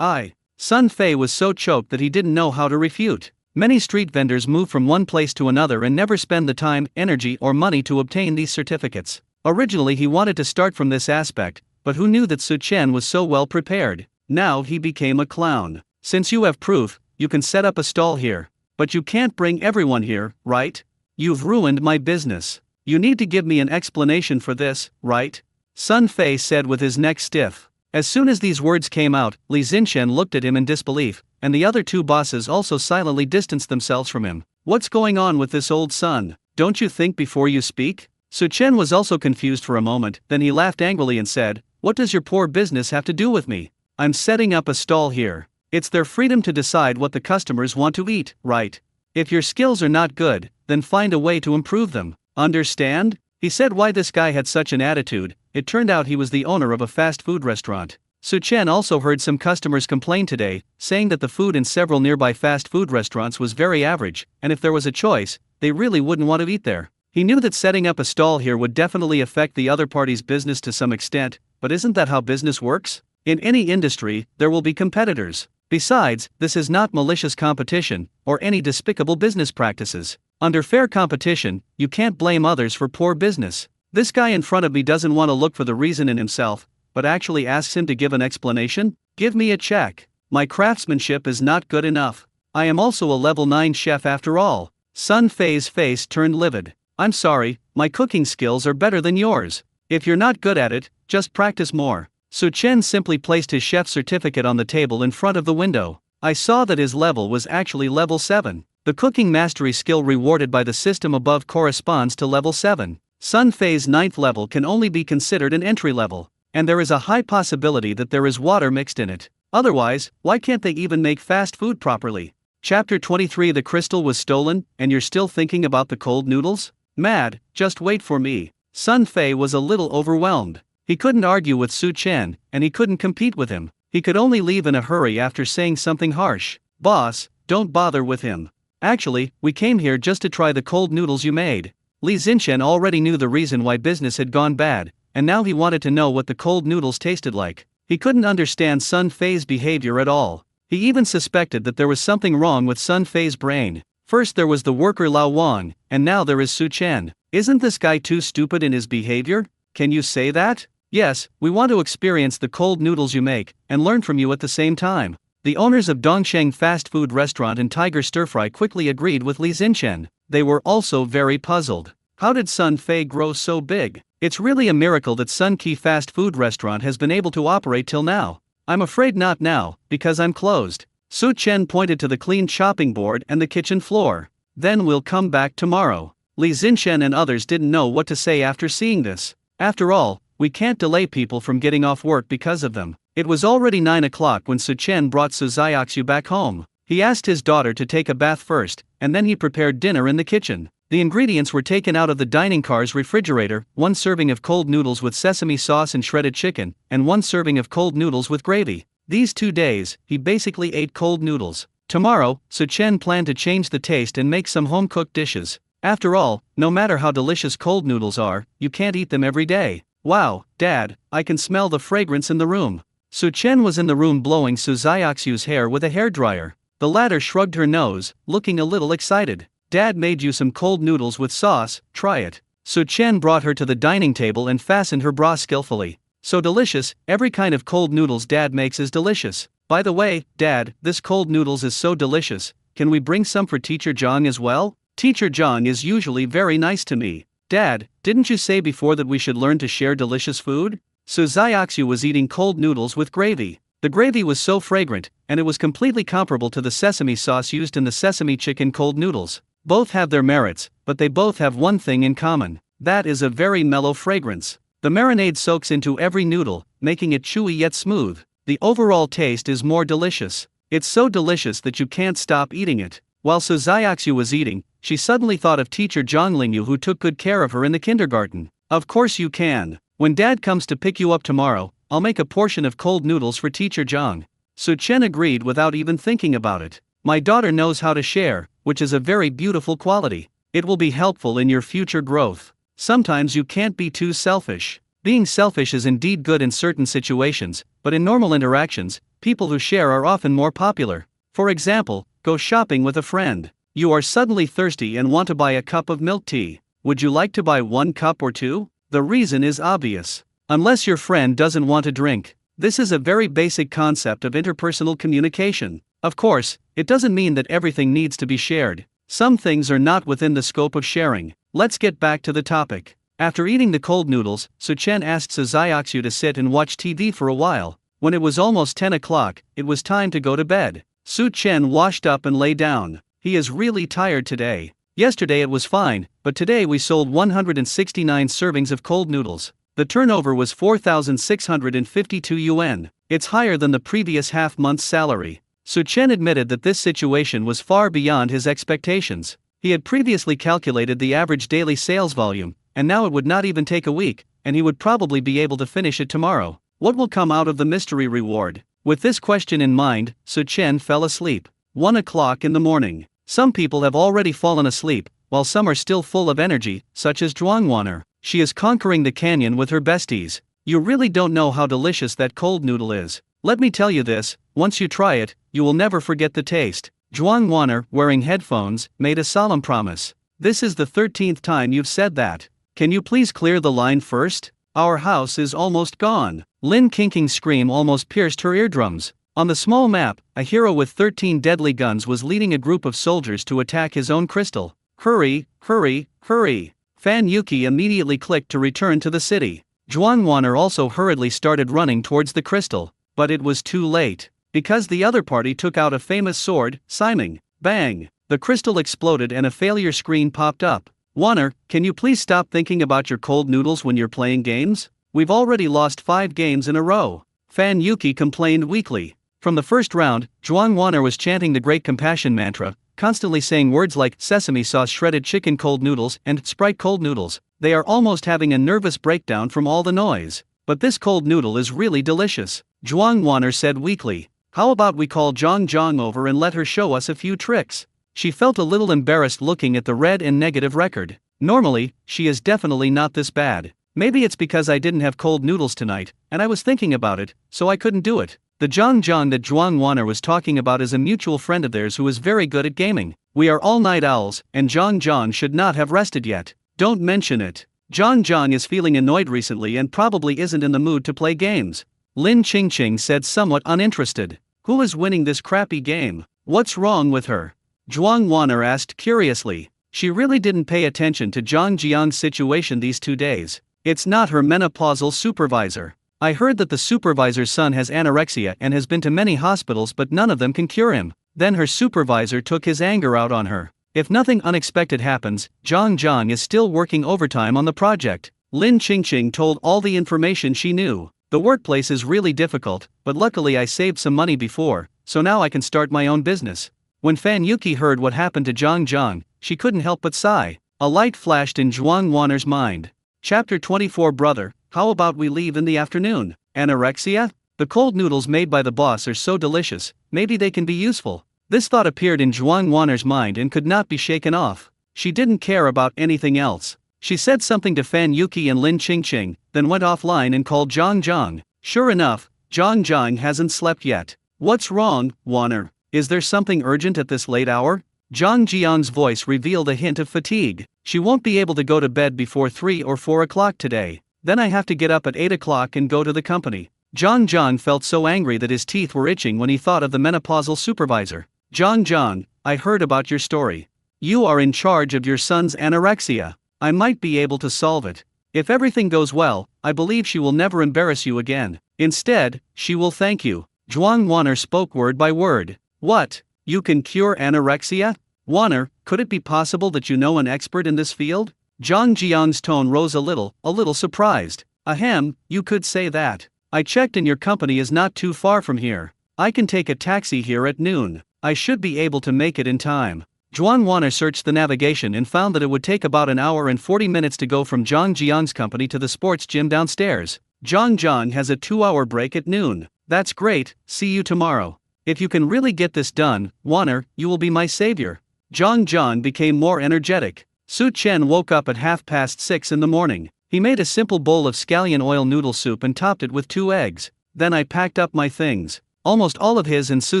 Sun Fei was so choked that he didn't know how to refute. Many street vendors move from one place to another and never spend the time, energy, or money to obtain these certificates. Originally he wanted to start from this aspect, but who knew that Su Chen was so well prepared? Now he became a clown. Since you have proof, you can set up a stall here. But you can't bring everyone here, right? You've ruined my business. You need to give me an explanation for this, right? Sun Fei said with his neck stiff. As soon as these words came out, Li Zinshen looked at him in disbelief, and the other 2 bosses also silently distanced themselves from him. What's going on with this old son? Don't you think before you speak? Su Chen was also confused for a moment, then he laughed angrily and said, "What does your poor business have to do with me? I'm setting up a stall here. It's their freedom to decide what the customers want to eat, right? If your skills are not good, then find a way to improve them. Understand?" He said why this guy had such an attitude. It turned out he was the owner of a fast food restaurant. Su Chen also heard some customers complain today, saying that the food in several nearby fast food restaurants was very average, and if there was a choice, they really wouldn't want to eat there. He knew that setting up a stall here would definitely affect the other party's business to some extent, but isn't that how business works? In any industry, there will be competitors. Besides, this is not malicious competition, or any despicable business practices. Under fair competition, you can't blame others for poor business. This guy in front of me doesn't want to look for the reason in himself, but actually asks him to give an explanation? Give me a check. My craftsmanship is not good enough. I am also a level 9 chef after all. Sun Fei's face turned livid. I'm sorry, my cooking skills are better than yours. If you're not good at it, just practice more. Su Chen simply placed his chef certificate on the table in front of the window. I saw that his level was actually level 7. The cooking mastery skill rewarded by the system above corresponds to level 7. Sun Fei's 9th level can only be considered an entry level, and there is a high possibility that there is water mixed in it. Otherwise, why can't they even make fast food properly? Chapter 23. The crystal was stolen, and you're still thinking about the cold noodles? Mad, just wait for me. Sun Fei was a little overwhelmed. He couldn't argue with Su Chen, and he couldn't compete with him. He could only leave in a hurry after saying something harsh. Boss, don't bother with him. Actually, we came here just to try the cold noodles you made. Li Zinshen already knew the reason why business had gone bad, and now he wanted to know what the cold noodles tasted like. He couldn't understand Sun Fei's behavior at all. He even suspected that there was something wrong with Sun Fei's brain. First there was the worker Lao Wang, and now there is Su Chen. Isn't this guy too stupid in his behavior? Can you say that? Yes, we want to experience the cold noodles you make, and learn from you at the same time. The owners of Dongsheng fast food restaurant and Tiger Stir Fry quickly agreed with Li Zinshen. They were also very puzzled. How did Sun Fei grow so big? It's really a miracle that Sun Qi fast food restaurant has been able to operate till now. I'm afraid not now, because I'm closed. Su Chen pointed to the clean chopping board and the kitchen floor. Then we'll come back tomorrow. Li Zinshen and others didn't know what to say after seeing this. After all, we can't delay people from getting off work because of them. It was already 9 o'clock when Su Chen brought Su Xiaoxiu back home. He asked his daughter to take a bath first, and then he prepared dinner in the kitchen. The ingredients were taken out of the dining car's refrigerator, 1 serving of cold noodles with sesame sauce and shredded chicken, and 1 serving of cold noodles with gravy. These 2 days, he basically ate cold noodles. Tomorrow, Su Chen planned to change the taste and make some home-cooked dishes. After all, no matter how delicious cold noodles are, you can't eat them every day. Wow, Dad, I can smell the fragrance in the room. Su Chen was in the room blowing Su Xiaoxiu's hair with a hairdryer. The latter shrugged her nose, looking a little excited. Dad made you some cold noodles with sauce, try it. Su Chen brought her to the dining table and fastened her bra skillfully. So delicious, every kind of cold noodles Dad makes is delicious. By the way, Dad, this cold noodles is so delicious, can we bring some for Teacher Zhang as well? Teacher Zhang is usually very nice to me. Dad, didn't you say before that we should learn to share delicious food? Su Xiaoxiu was eating cold noodles with gravy. The gravy was so fragrant, and it was completely comparable to the sesame sauce used in the sesame chicken cold noodles. Both have their merits, but they both have one thing in common. That is a very mellow fragrance. The marinade soaks into every noodle, making it chewy yet smooth. the overall taste is more delicious. It's so delicious that you can't stop eating it. While Su Xiaoxiu was eating, she suddenly thought of teacher Zhang Lingyu, who took good care of her in the kindergarten. Of course you can. When dad comes to pick you up tomorrow, I'll make a portion of cold noodles for teacher Zhang. Su Chen agreed without even thinking about it. My daughter knows how to share, which is a very beautiful quality. It will be helpful in your future growth. Sometimes you can't be too selfish. Being selfish is indeed good in certain situations, but in normal interactions, people who share are often more popular. For example, go shopping with a friend. You are suddenly thirsty and want to buy a cup of milk tea. Would you like to buy 1 cup or 2? The reason is obvious. Unless your friend doesn't want to drink. This is a very basic concept of interpersonal communication. Of course, it doesn't mean that everything needs to be shared. Some things are not within the scope of sharing. Let's get back to the topic. After eating the cold noodles, Su Chen asked Su Xiaoxiu to sit and watch TV for a while. When it was almost 10 o'clock, it was time to go to bed. Su Chen washed up and lay down. He is really tired today. Yesterday it was fine, but today we sold 169 servings of cold noodles. The turnover was 4,652 yuan. It's higher than the previous half-month's salary. Su Chen admitted that this situation was far beyond his expectations. He had previously calculated the average daily sales volume, and now it would not even take a week, and he would probably be able to finish it tomorrow. What will come out of the mystery reward? With this question in mind, Su Chen fell asleep. 1 o'clock in the morning. Some people have already fallen asleep, while some are still full of energy, such as Zhuangwaner. She is conquering the canyon with her besties. You really don't know how delicious that cold noodle is. Let me tell you this, once you try it, you will never forget the taste. Zhuangwaner, wearing headphones, made a solemn promise. This is the 13th time you've said that. Can you please clear the line first? Our house is almost gone. Lin Qingqing's scream almost pierced her eardrums. On the small map, a hero with 13 deadly guns was leading a group of soldiers to attack his own crystal. Hurry, hurry, hurry. Fan Yuki immediately clicked to return to the city. Zhuangwaner also hurriedly started running towards the crystal, but it was too late. Because the other party took out a famous sword, Siming. Bang! The crystal exploded and a failure screen popped up. Waner, can you please stop thinking about your cold noodles when you're playing games? We've already lost 5 games in a row. Fan Yuki complained weakly. From the first round, Zhuangwaner was chanting the Great Compassion mantra, constantly saying words like sesame sauce shredded chicken cold noodles and Sprite cold noodles. They are almost having a nervous breakdown from all the noise. But this cold noodle is really delicious. Zhuangwaner said weakly. How about we call Zhang over and let her show us a few tricks? She felt a little embarrassed looking at the red and negative record. Normally, she is definitely not this bad. Maybe it's because I didn't have cold noodles tonight, and I was thinking about it, so I couldn't do it. The Zhang that Zhuangwaner was talking about is a mutual friend of theirs who is very good at gaming. We are all night owls, and Zhang should not have rested yet. Don't mention it. Zhang is feeling annoyed recently and probably isn't in the mood to play games. Lin Qingqing said somewhat uninterested. Who is winning this crappy game? What's wrong with her? Zhuangwaner asked curiously. She really didn't pay attention to Zhang Jiang's situation these 2 days. It's not her menopausal supervisor. I heard that the supervisor's son has anorexia and has been to many hospitals, but none of them can cure him. Then her supervisor took his anger out on her. If nothing unexpected happens, Zhang is still working overtime on the project. Lin Qingqing told all the information she knew. The workplace is really difficult, but luckily I saved some money before, so now I can start my own business. When Fan Yuki heard what happened to Zhang, she couldn't help but sigh. A light flashed in Zhuangwaner's mind. Chapter 24. Brother, how about we leave in the afternoon? Anorexia? The cold noodles made by the boss are so delicious, maybe they can be useful. This thought appeared in Zhuangwaner's mind and could not be shaken off. She didn't care about anything else. She said something to Fan Yuki and Lin Qingqing, then went offline and called Zhang. Sure enough, Zhang hasn't slept yet. What's wrong, Waner? Is there something urgent at this late hour? Zhang Jiang's voice revealed a hint of fatigue. She won't be able to go to bed before 3 or 4 o'clock today. Then I have to get up at 8 o'clock and go to the company. Zhang felt so angry that his teeth were itching when he thought of the menopausal supervisor. Zhang, I heard about your story. You are in charge of your son's anorexia. I might be able to solve it. If everything goes well, I believe she will never embarrass you again. Instead, she will thank you. Zhuangwaner spoke word by word. What? You can cure anorexia? Waner, could it be possible that you know an expert in this field? Zhang Jiang's tone rose a little surprised. Ahem, you could say that. I checked and your company is not too far from here. I can take a taxi here at noon. I should be able to make it in time. Zhuang Wanner searched the navigation and found that it would take about an hour and 40 minutes to go from Zhang Jiang's company to the sports gym downstairs. Zhang Jiang has a 2-hour break at noon. That's great, see you tomorrow. If you can really get this done, Wanner, you will be my savior. Zhang Jiang became more energetic. Su Chen woke up at 6:30 in the morning. He made a simple bowl of scallion oil noodle soup and topped it with 2 eggs. Then I packed up my things. Almost all of his and Su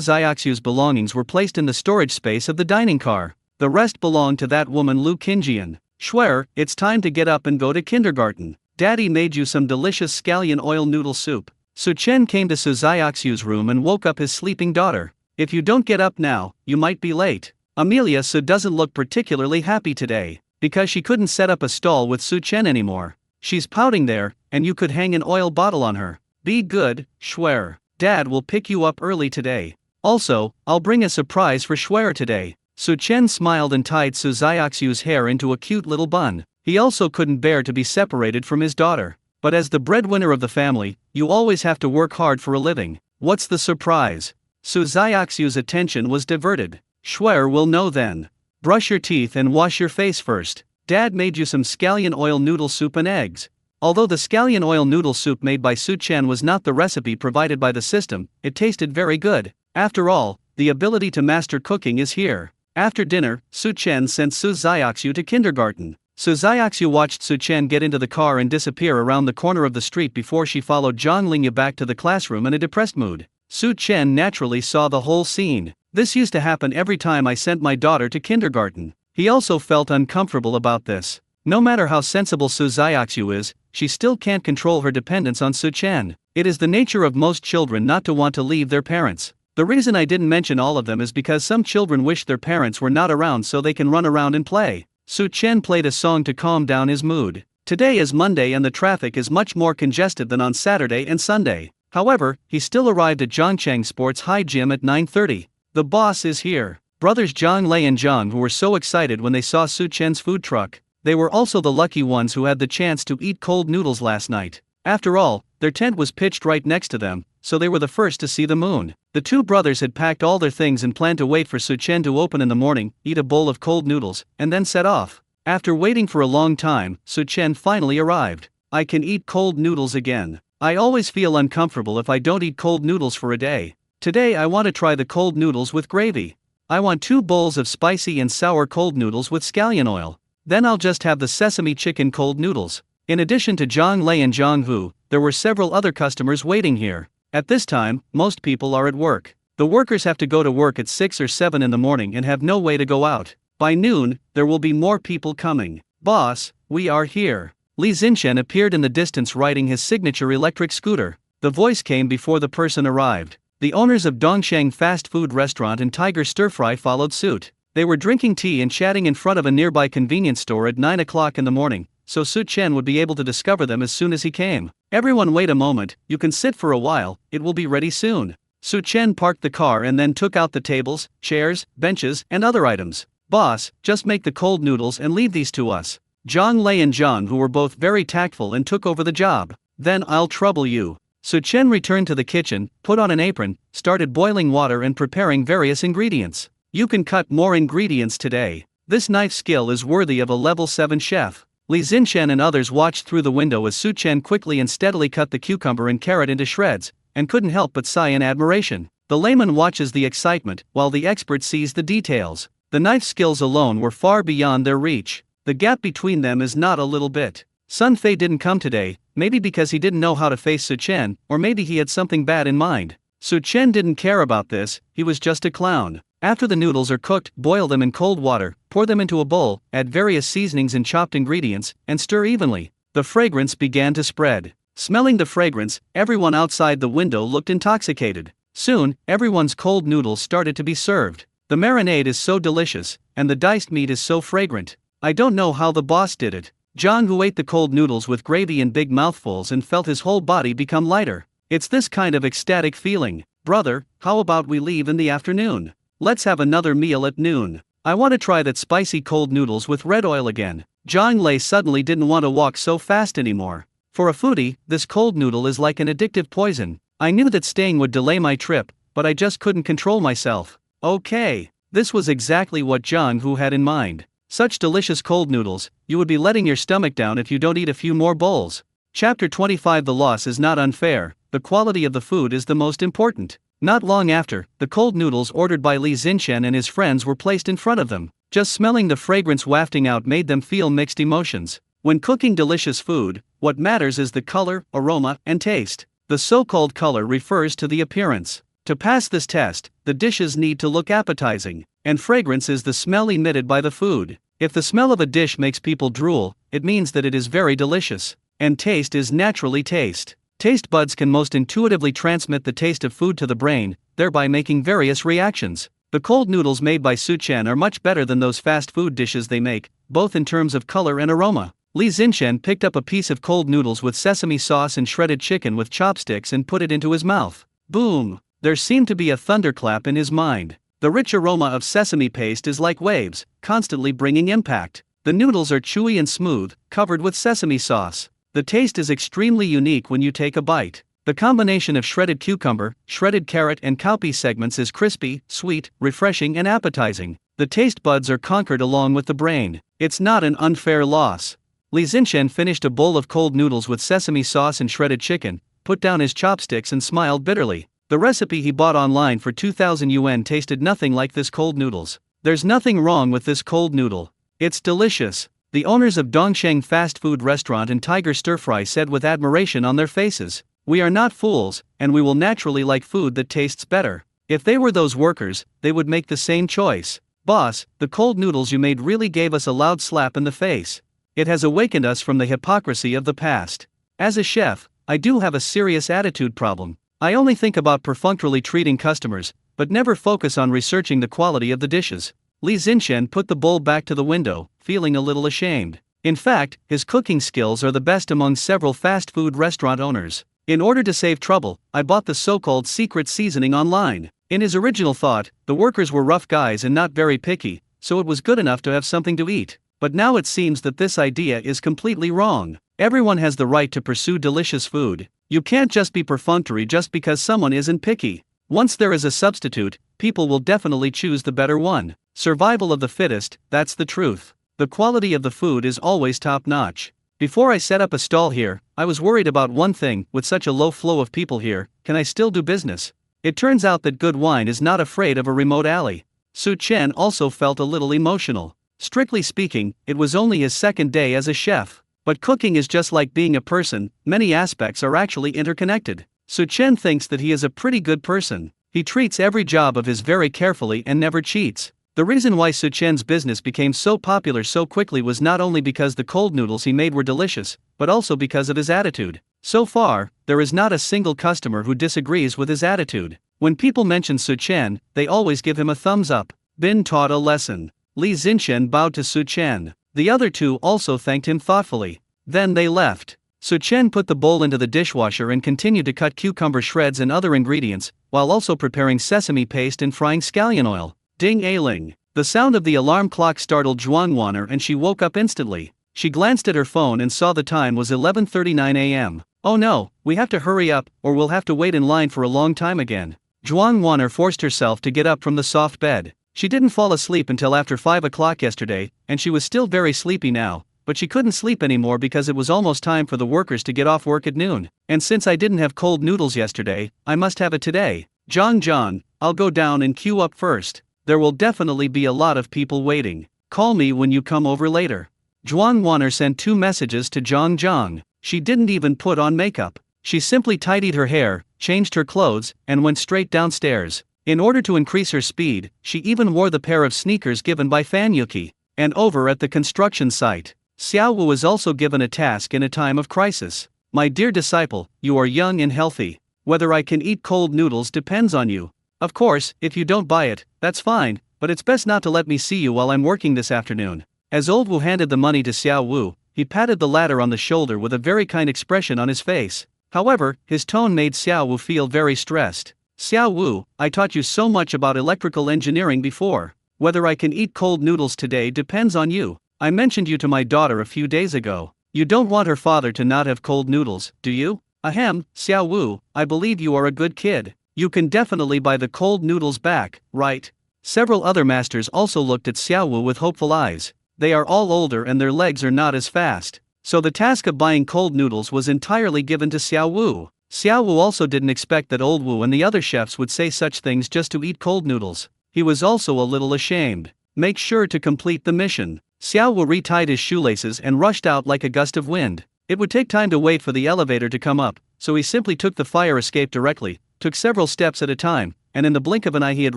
Xiaoxiu's belongings were placed in the storage space of the dining car. The rest belonged to that woman Lu Qingjian. Schwer, it's time to get up and go to kindergarten. Daddy made you some delicious scallion oil noodle soup. Su Chen came to Su Xiaoxiu's room and woke up his sleeping daughter. If you don't get up now, you might be late. Amelia Su doesn't look particularly happy today, because she couldn't set up a stall with Su Chen anymore. She's pouting there, and you could hang an oil bottle on her. Be good, Schwer. Dad will pick you up early today. Also, I'll bring a surprise for Schwer today. Su Chen smiled and tied Su Xiaoxiu's hair into a cute little bun. He also couldn't bear to be separated from his daughter. But as the breadwinner of the family, you always have to work hard for a living. What's the surprise? Su Xiaoxiu's attention was diverted. Schwer will know then. Brush your teeth and wash your face first. Dad made you some scallion oil noodle soup and eggs. Although the scallion oil noodle soup made by Su Chen was not the recipe provided by the system, it tasted very good. After all, the ability to master cooking is here. After dinner, Su Chen sent Su Xiaoxiu to kindergarten. Su Xiaoxiu watched Su Chen get into the car and disappear around the corner of the street before she followed Zhang Lingya back to the classroom in a depressed mood. Su Chen naturally saw the whole scene. This used to happen every time I sent my daughter to kindergarten. He also felt uncomfortable about this. No matter how sensible Su Xiaoxiu is, she still can't control her dependence on Su Chen. It is the nature of most children not to want to leave their parents. The reason I didn't mention all of them is because some children wish their parents were not around so they can run around and play. Su Chen played a song to calm down his mood. Today is Monday and the traffic is much more congested than on Saturday and Sunday. However, he still arrived at Zhangcheng Sports High Gym at 9:30. The boss is here. Brothers Zhang Lei and Zhang who were so excited when they saw Su Chen's food truck. They were also the lucky ones who had the chance to eat cold noodles last night. After all, their tent was pitched right next to them, so they were the first to see the moon. The two brothers had packed all their things and planned to wait for Su Chen to open in the morning, eat a bowl of cold noodles, and then set off. After waiting for a long time, Su Chen finally arrived. I can eat cold noodles again. I always feel uncomfortable if I don't eat cold noodles for a day. Today I want to try the cold noodles with gravy. I want 2 bowls of spicy and sour cold noodles with scallion oil. Then I'll just have the sesame chicken cold noodles. In addition to Zhang Lei and Zhang Hu, there were several other customers waiting here. At this time, most people are at work. The workers have to go to work at 6 or 7 in the morning and have no way to go out. By noon, there will be more people coming. Boss, we are here. Li Zinshen appeared in the distance riding his signature electric scooter. The voice came before the person arrived. The owners of Dongsheng fast food restaurant and Tiger Stir Fry followed suit. They were drinking tea and chatting in front of a nearby convenience store at 9 o'clock in the morning, so Su Chen would be able to discover them as soon as he came. Everyone wait a moment, you can sit for a while, it will be ready soon. Su Chen parked the car and then took out the tables, chairs, benches, and other items. Boss, just make the cold noodles and leave these to us. Zhang Lei and Zhang who were both very tactful and took over the job. Then I'll trouble you. Su Chen returned to the kitchen, put on an apron, started boiling water and preparing various ingredients. You can cut more ingredients today. This knife skill is worthy of a level 7 chef. Li Zinshen and others watched through the window as Su Chen quickly and steadily cut the cucumber and carrot into shreds, and couldn't help but sigh in admiration. The layman watches the excitement, while the expert sees the details. The knife skills alone were far beyond their reach. The gap between them is not a little bit. Sun Fei didn't come today, maybe because he didn't know how to face Su Chen, or maybe he had something bad in mind. Su Chen didn't care about this, he was just a clown. After the noodles are cooked, boil them in cold water, pour them into a bowl, add various seasonings and chopped ingredients, and stir evenly. The fragrance began to spread. Smelling the fragrance, everyone outside the window looked intoxicated. Soon, everyone's cold noodles started to be served. The marinade is so delicious, and the diced meat is so fragrant. I don't know how the boss did it. Zhang Hu ate the cold noodles with gravy in big mouthfuls and felt his whole body become lighter. It's this kind of ecstatic feeling. Brother, how about we leave in the afternoon? Let's have another meal at noon. I want to try that spicy cold noodles with red oil again. Zhang Lei suddenly didn't want to walk so fast anymore. For a foodie, this cold noodle is like an addictive poison. I knew that staying would delay my trip, but I just couldn't control myself. Okay, this was exactly what Jung-Woo had in mind. Such delicious cold noodles, you would be letting your stomach down if you don't eat a few more bowls. Chapter 25. The loss is not unfair, the quality of the food is the most important. Not long after, the cold noodles ordered by Li Zinshen and his friends were placed in front of them. Just smelling the fragrance wafting out made them feel mixed emotions. When cooking delicious food, what matters is the color, aroma, and taste. The so-called color refers to the appearance. To pass this test, the dishes need to look appetizing, and fragrance is the smell emitted by the food. If the smell of a dish makes people drool, it means that it is very delicious. And taste is naturally taste. Taste buds can most intuitively transmit the taste of food to the brain, thereby making various reactions. The cold noodles made by Su Chen are much better than those fast food dishes they make, both in terms of color and aroma. Li Zinshen picked up a piece of cold noodles with sesame sauce and shredded chicken with chopsticks and put it into his mouth. Boom! There seemed to be a thunderclap in his mind. The rich aroma of sesame paste is like waves, constantly bringing impact. The noodles are chewy and smooth, covered with sesame sauce. The taste is extremely unique when you take a bite. The combination of shredded cucumber, shredded carrot and cowpea segments is crispy, sweet, refreshing and appetizing. The taste buds are conquered along with the brain. It's not an unfair loss. Li Zinshen finished a bowl of cold noodles with sesame sauce and shredded chicken, put down his chopsticks and smiled bitterly. The recipe he bought online for 2,000 yuan tasted nothing like this cold noodles. There's nothing wrong with this cold noodle. It's delicious. The owners of Dongsheng fast food restaurant and Tiger Stir Fry said with admiration on their faces. We are not fools, and we will naturally like food that tastes better. If they were those workers, they would make the same choice. Boss, the cold noodles you made really gave us a loud slap in the face. It has awakened us from the hypocrisy of the past. As a chef, I do have a serious attitude problem. I only think about perfunctorily treating customers, but never focus on researching the quality of the dishes. Li Zinshen put the bowl back to the window, feeling a little ashamed. In fact, his cooking skills are the best among several fast food restaurant owners. In order to save trouble, I bought the so-called secret seasoning online. In his original thought, the workers were rough guys and not very picky, so it was good enough to have something to eat. But now it seems that this idea is completely wrong. Everyone has the right to pursue delicious food. You can't just be perfunctory just because someone isn't picky. Once there is a substitute, people will definitely choose the better one. Survival of the fittest, that's the truth. The quality of the food is always top-notch. Before I set up a stall here, I was worried about one thing: with such a low flow of people here, can I still do business? It turns out that good wine is not afraid of a remote alley. Su Chen also felt a little emotional. Strictly speaking, it was only his second day as a chef. But cooking is just like being a person, many aspects are actually interconnected. Su Chen thinks that he is a pretty good person. He treats every job of his very carefully and never cheats. The reason why Su Chen's business became so popular so quickly was not only because the cold noodles he made were delicious, but also because of his attitude. So far, there is not a single customer who disagrees with his attitude. When people mention Su Chen, they always give him a thumbs up. Been taught a lesson. Li Zinshen bowed to Su Chen. The other two also thanked him thoughtfully. Then they left. Su Chen put the bowl into the dishwasher and continued to cut cucumber shreds and other ingredients, while also preparing sesame paste and frying scallion oil. Ding-a-ling. The sound of the alarm clock startled Zhuangwaner and she woke up instantly. She glanced at her phone and saw the time was 11:39 a.m. Oh no, we have to hurry up, or we'll have to wait in line for a long time again. Zhuangwaner forced herself to get up from the soft bed. She didn't fall asleep until after 5 o'clock yesterday, and she was still very sleepy now, but she couldn't sleep anymore because it was almost time for the workers to get off work at noon. And since I didn't have cold noodles yesterday, I must have it today. Zhang, I'll go down and queue up first. There will definitely be a lot of people waiting. Call me when you come over later. Zhuangwaner sent 2 messages to Zhang. She didn't even put on makeup. She simply tidied her hair, changed her clothes, and went straight downstairs. In order to increase her speed, she even wore the pair of sneakers given by Fan Yuki. And over at the construction site, Xiao Wu was also given a task in a time of crisis. My dear disciple, you are young and healthy. Whether I can eat cold noodles depends on you. Of course, if you don't buy it, that's fine, but it's best not to let me see you while I'm working this afternoon. As Old Wu handed the money to Xiao Wu, he patted the latter on the shoulder with a very kind expression on his face. However, his tone made Xiao Wu feel very stressed. Xiao Wu, I taught you so much about electrical engineering before. Whether I can eat cold noodles today depends on you. I mentioned you to my daughter a few days ago. You don't want her father to not have cold noodles, do you? Ahem, Xiao Wu, I believe you are a good kid. You can definitely buy the cold noodles back, right? Several other masters also looked at Xiao Wu with hopeful eyes. They are all older and their legs are not as fast. So the task of buying cold noodles was entirely given to Xiao Wu. Xiao Wu also didn't expect that old Wu and the other chefs would say such things just to eat cold noodles. He was also a little ashamed. Make sure to complete the mission. Xiao Wu retied his shoelaces and rushed out like a gust of wind. It would take time to wait for the elevator to come up, so he simply took the fire escape directly, took several steps at a time, and in the blink of an eye he had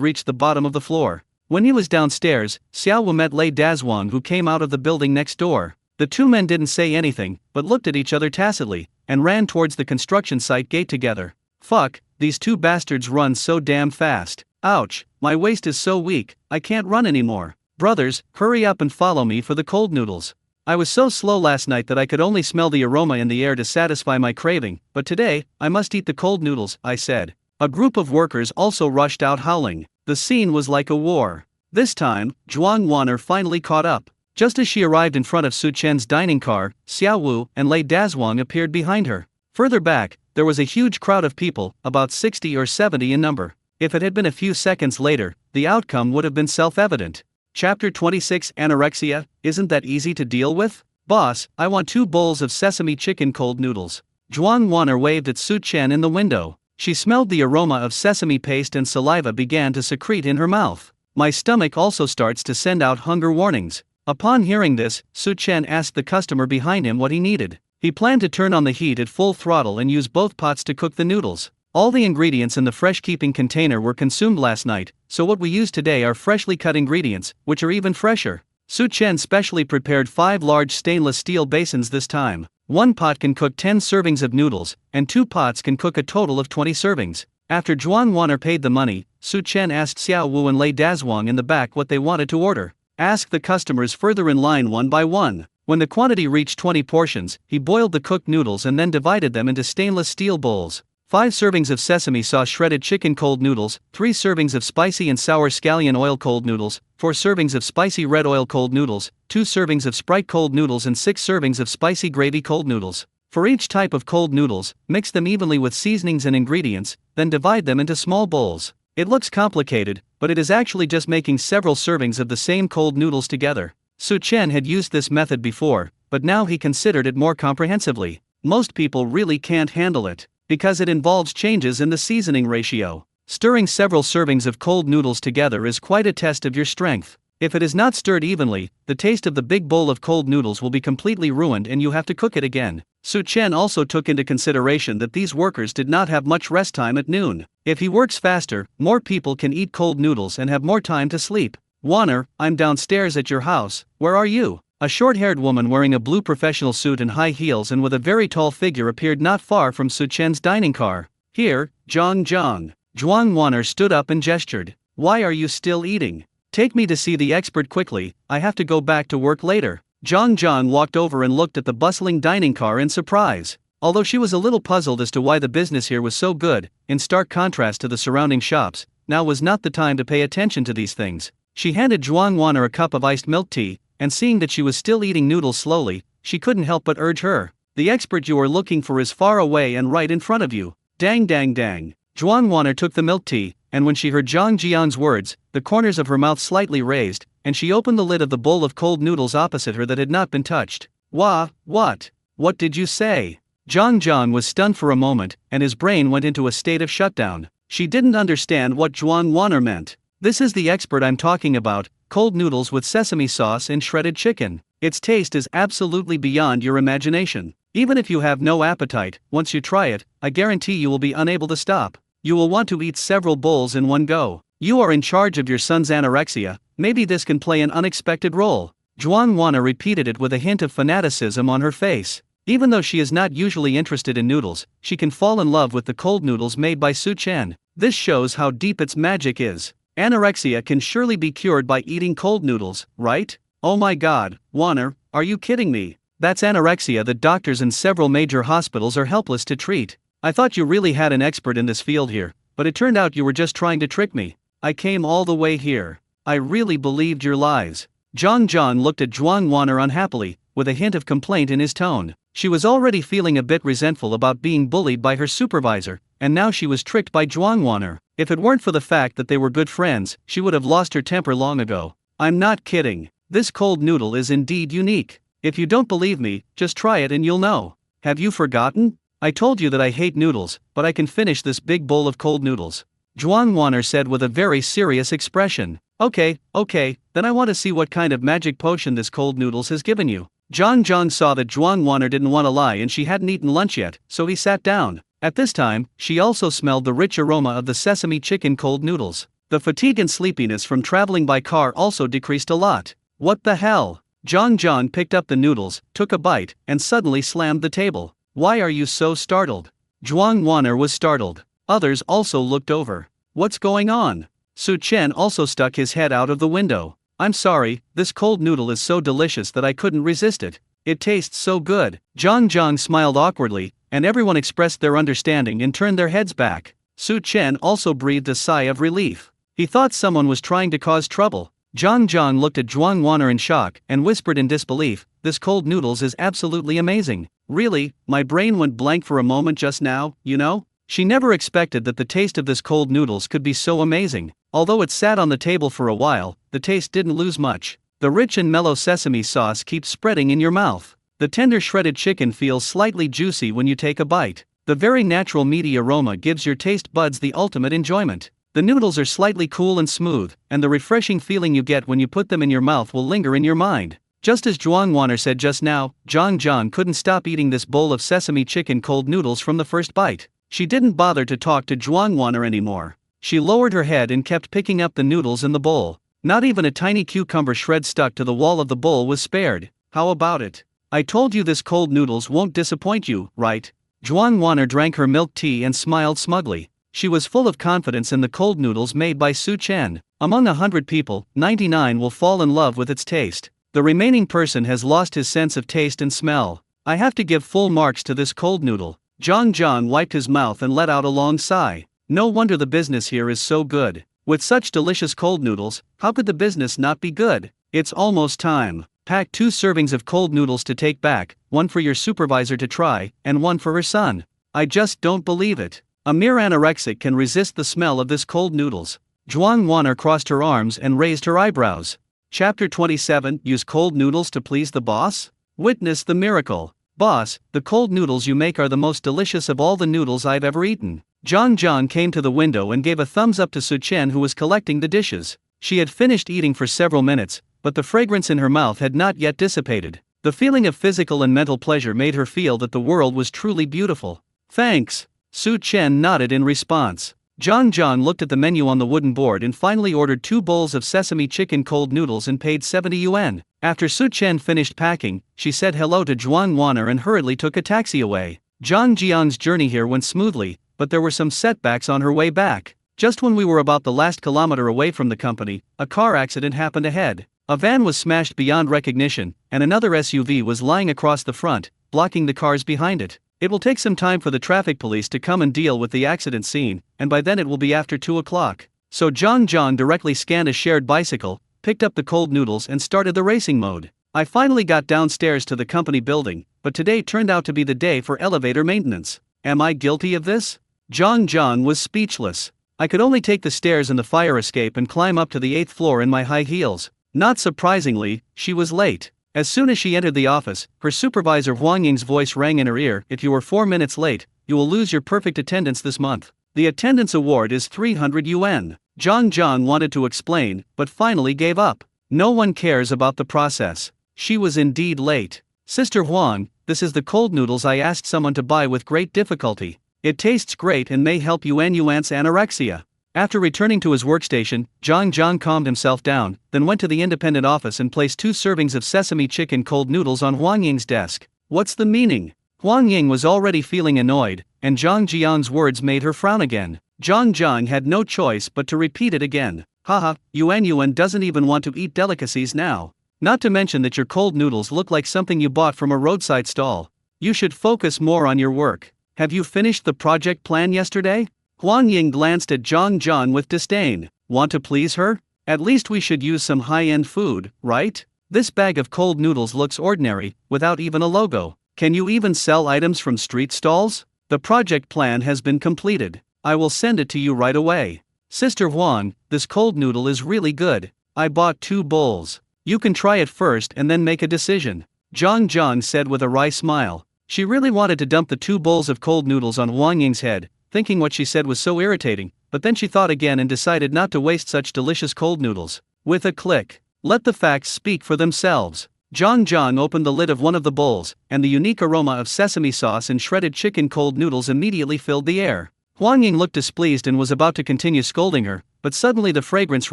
reached the bottom of the floor. When he was downstairs, Xiao Wu met Lei Dazhuang, who came out of the building next door. The two men didn't say anything, but looked at each other tacitly, and ran towards the construction site gate together. Fuck, these two bastards run so damn fast. Ouch, my waist is so weak, I can't run anymore. Brothers, hurry up and follow me for the cold noodles. I was so slow last night that I could only smell the aroma in the air to satisfy my craving, but today, I must eat the cold noodles, I said. A group of workers also rushed out howling. The scene was like a war. This time, Zhuang Wan'er finally caught up. Just as she arrived in front of Su Chen's dining car, Xiao Wu and Lei Dazhuang appeared behind her. Further back, there was a huge crowd of people, about 60 or 70 in number. If it had been a few seconds later, the outcome would have been self-evident. Chapter 26 Anorexia, isn't that easy to deal with? Boss, I want 2 bowls of sesame chicken cold noodles. Zhuang Wan'er waved at Su Chen in the window. She smelled the aroma of sesame paste and saliva began to secrete in her mouth. My stomach also starts to send out hunger warnings. Upon hearing this, Su Chen asked the customer behind him what he needed. He planned to turn on the heat at full throttle and use both pots to cook the noodles. All the ingredients in the fresh-keeping container were consumed last night, so what we use today are freshly cut ingredients, which are even fresher. Su Chen specially prepared 5 large stainless steel basins this time. 1 pot can cook 10 servings of noodles, and 2 pots can cook a total of 20 servings. After Zhuang Wan'er paid the money, Su Chen asked Xiao Wu and Lei Dazhuang in the back what they wanted to order. Ask the customers further in line one by one. When the quantity reached 20 portions, he boiled the cooked noodles and then divided them into stainless steel bowls. 5 servings of sesame sauce shredded chicken cold noodles, 3 servings of spicy and sour scallion oil cold noodles, 4 servings of spicy red oil cold noodles, 2 servings of Sprite cold noodles and 6 servings of spicy gravy cold noodles. For each type of cold noodles, mix them evenly with seasonings and ingredients, then divide them into small bowls. It looks complicated, but it is actually just making several servings of the same cold noodles together. Su Chen had used this method before, but now he considered it more comprehensively. Most people really can't handle it, because it involves changes in the seasoning ratio. Stirring several servings of cold noodles together is quite a test of your strength. If it is not stirred evenly, the taste of the big bowl of cold noodles will be completely ruined and you have to cook it again. Su Chen also took into consideration that these workers did not have much rest time at noon. If he works faster, more people can eat cold noodles and have more time to sleep. Wan'er, I'm downstairs at your house, where are you? A short-haired woman wearing a blue professional suit and high heels and with a very tall figure appeared not far from Su Chen's dining car. Here, Zhang. Zhuang Wan'er stood up and gestured. Why are you still eating? Take me to see the expert quickly, I have to go back to work later. Zhang walked over and looked at the bustling dining car in surprise. Although she was a little puzzled as to why the business here was so good, in stark contrast to the surrounding shops, now was not the time to pay attention to these things. She handed Zhuang Wan'er a cup of iced milk tea, and seeing that she was still eating noodles slowly, she couldn't help but urge her. The expert you are looking for is far away and right in front of you. Dang. Zhuang Wan'er took the milk tea, and when she heard Zhang Jiang's words, the corners of her mouth slightly raised, and she opened the lid of the bowl of cold noodles opposite her that had not been touched. What? What did you say? Zhang Jiang was stunned for a moment, and his brain went into a state of shutdown. She didn't understand what Zhuang Wan'er meant. This is the expert I'm talking about, cold noodles with sesame sauce and shredded chicken. Its taste is absolutely beyond your imagination. Even if you have no appetite, once you try it, I guarantee you will be unable to stop. You will want to eat several bowls in one go. You are in charge of your son's anorexia, maybe this can play an unexpected role. Zhuang Wan'er repeated it with a hint of fanaticism on her face. Even though she is not usually interested in noodles, she can fall in love with the cold noodles made by Su Chen. This shows how deep its magic is. Anorexia can surely be cured by eating cold noodles, right? Oh my god, Wan'er, are you kidding me? That's anorexia that doctors in several major hospitals are helpless to treat. I thought you really had an expert in this field here, but it turned out you were just trying to trick me. I came all the way here. I really believed your lies. Zhang looked at Zhuang Wan'er unhappily, with a hint of complaint in his tone. She was already feeling a bit resentful about being bullied by her supervisor, and now she was tricked by Zhuang Wan'er. If it weren't for the fact that they were good friends, she would have lost her temper long ago. I'm not kidding. This cold noodle is indeed unique. If you don't believe me, just try it and you'll know. Have you forgotten? I told you that I hate noodles, but I can finish this big bowl of cold noodles. Zhuang Wan'er said with a very serious expression. Okay, then I want to see what kind of magic potion this cold noodles has given you. Zhang Zhang saw that Zhuang Wan'er didn't want to lie and she hadn't eaten lunch yet, so he sat down. At this time, she also smelled the rich aroma of the sesame chicken cold noodles. The fatigue and sleepiness from traveling by car also decreased a lot. What the hell? Zhang Zhang picked up the noodles, took a bite, and suddenly slammed the table. Why are you so startled? Zhuang Wan'er was startled. Others also looked over. What's going on? Su Chen also stuck his head out of the window. I'm sorry, this cold noodle is so delicious that I couldn't resist it. It tastes so good. Zhang Zhang smiled awkwardly, and everyone expressed their understanding and turned their heads back. Su Chen also breathed a sigh of relief. He thought someone was trying to cause trouble. Zhang Zhang looked at Zhuang Wan'er in shock and whispered in disbelief, this cold noodles is absolutely amazing. Really, my brain went blank for a moment just now, you know? She never expected that the taste of this cold noodles could be so amazing. Although it sat on the table for a while, the taste didn't lose much. The rich and mellow sesame sauce keeps spreading in your mouth. The tender shredded chicken feels slightly juicy when you take a bite. The very natural meaty aroma gives your taste buds the ultimate enjoyment. The noodles are slightly cool and smooth, and the refreshing feeling you get when you put them in your mouth will linger in your mind. Just as Zhuang Wan'er said just now, Zhang Zhang couldn't stop eating this bowl of sesame chicken cold noodles from the first bite. She didn't bother to talk to Zhuang Wan'er anymore. She lowered her head and kept picking up the noodles in the bowl. Not even a tiny cucumber shred stuck to the wall of the bowl was spared. How about it? I told you this cold noodles won't disappoint you, right? Zhuang Wan'er drank her milk tea and smiled smugly. She was full of confidence in the cold noodles made by Su Chen. Among 100 people, 99 will fall in love with its taste. The remaining person has lost his sense of taste and smell. I have to give full marks to this cold noodle. Zhang Zhang wiped his mouth and let out a long sigh. No wonder the business here is so good. With such delicious cold noodles, how could the business not be good? It's almost time. Pack 2 servings of cold noodles to take back, one for your supervisor to try, and one for her son. I just don't believe it. A mere anorexic can resist the smell of this cold noodles. Zhuang Wan'er crossed her arms and raised her eyebrows. Chapter 27. Use cold noodles to please the boss? Witness the miracle. Boss, the cold noodles you make are the most delicious of all the noodles I've ever eaten. Zhang Zhang came to the window and gave a thumbs up to Su Chen, who was collecting the dishes. She had finished eating for several minutes, but the fragrance in her mouth had not yet dissipated. The feeling of physical and mental pleasure made her feel that the world was truly beautiful. Thanks. Su Chen nodded in response. Zhang Zhang looked at the menu on the wooden board and finally ordered 2 bowls of sesame chicken cold noodles and paid 70 yuan. After Su Chen finished packing, she said hello to Zhuang Wan'er and hurriedly took a taxi away. Zhang Jiang's journey here went smoothly, but there were some setbacks on her way back. Just when we were about the last kilometer away from the company, a car accident happened ahead. A van was smashed beyond recognition, and another SUV was lying across the front, blocking the cars behind it. It will take some time for the traffic police to come and deal with the accident scene, and by then it will be after 2 o'clock. So Zhang Zhang directly scanned a shared bicycle, picked up the cold noodles and started the racing mode. I finally got downstairs to the company building, but today turned out to be the day for elevator maintenance. Am I guilty of this? Zhang Zhang was speechless. I could only take the stairs and the fire escape and climb up to the 8th floor in my high heels. Not surprisingly, she was late. As soon as she entered the office, her supervisor Huang Ying's voice rang in her ear. If you were 4 minutes late, you will lose your perfect attendance this month. The attendance award is 300 yuan. Zhang Zhang wanted to explain, but finally gave up. No one cares about the process. She was indeed late. Sister Huang, this is the cold noodles I asked someone to buy with great difficulty. It tastes great and may help Yuan's anorexia. After returning to his workstation, Zhang Zhang calmed himself down, then went to the independent office and placed 2 servings of sesame chicken cold noodles on Huang Ying's desk. What's the meaning? Huang Ying was already feeling annoyed, and Zhang Jiang's words made her frown again. Zhang Zhang had no choice but to repeat it again. Haha, Yuan doesn't even want to eat delicacies now. Not to mention that your cold noodles look like something you bought from a roadside stall. You should focus more on your work. Have you finished the project plan yesterday? Huang Ying glanced at Zhang Zhang with disdain. Want to please her? At least we should use some high-end food, right? This bag of cold noodles looks ordinary, without even a logo. Can you even sell items from street stalls? The project plan has been completed. I will send it to you right away. Sister Huang, this cold noodle is really good. I bought 2 bowls. You can try it first and then make a decision. Zhang Zhang said with a wry smile. She really wanted to dump the 2 bowls of cold noodles on Huang Ying's head, thinking what she said was so irritating, but then she thought again and decided not to waste such delicious cold noodles. With a click, let the facts speak for themselves. Zhang Zhang opened the lid of one of the bowls, and the unique aroma of sesame sauce and shredded chicken cold noodles immediately filled the air. Huang Ying looked displeased and was about to continue scolding her, but suddenly the fragrance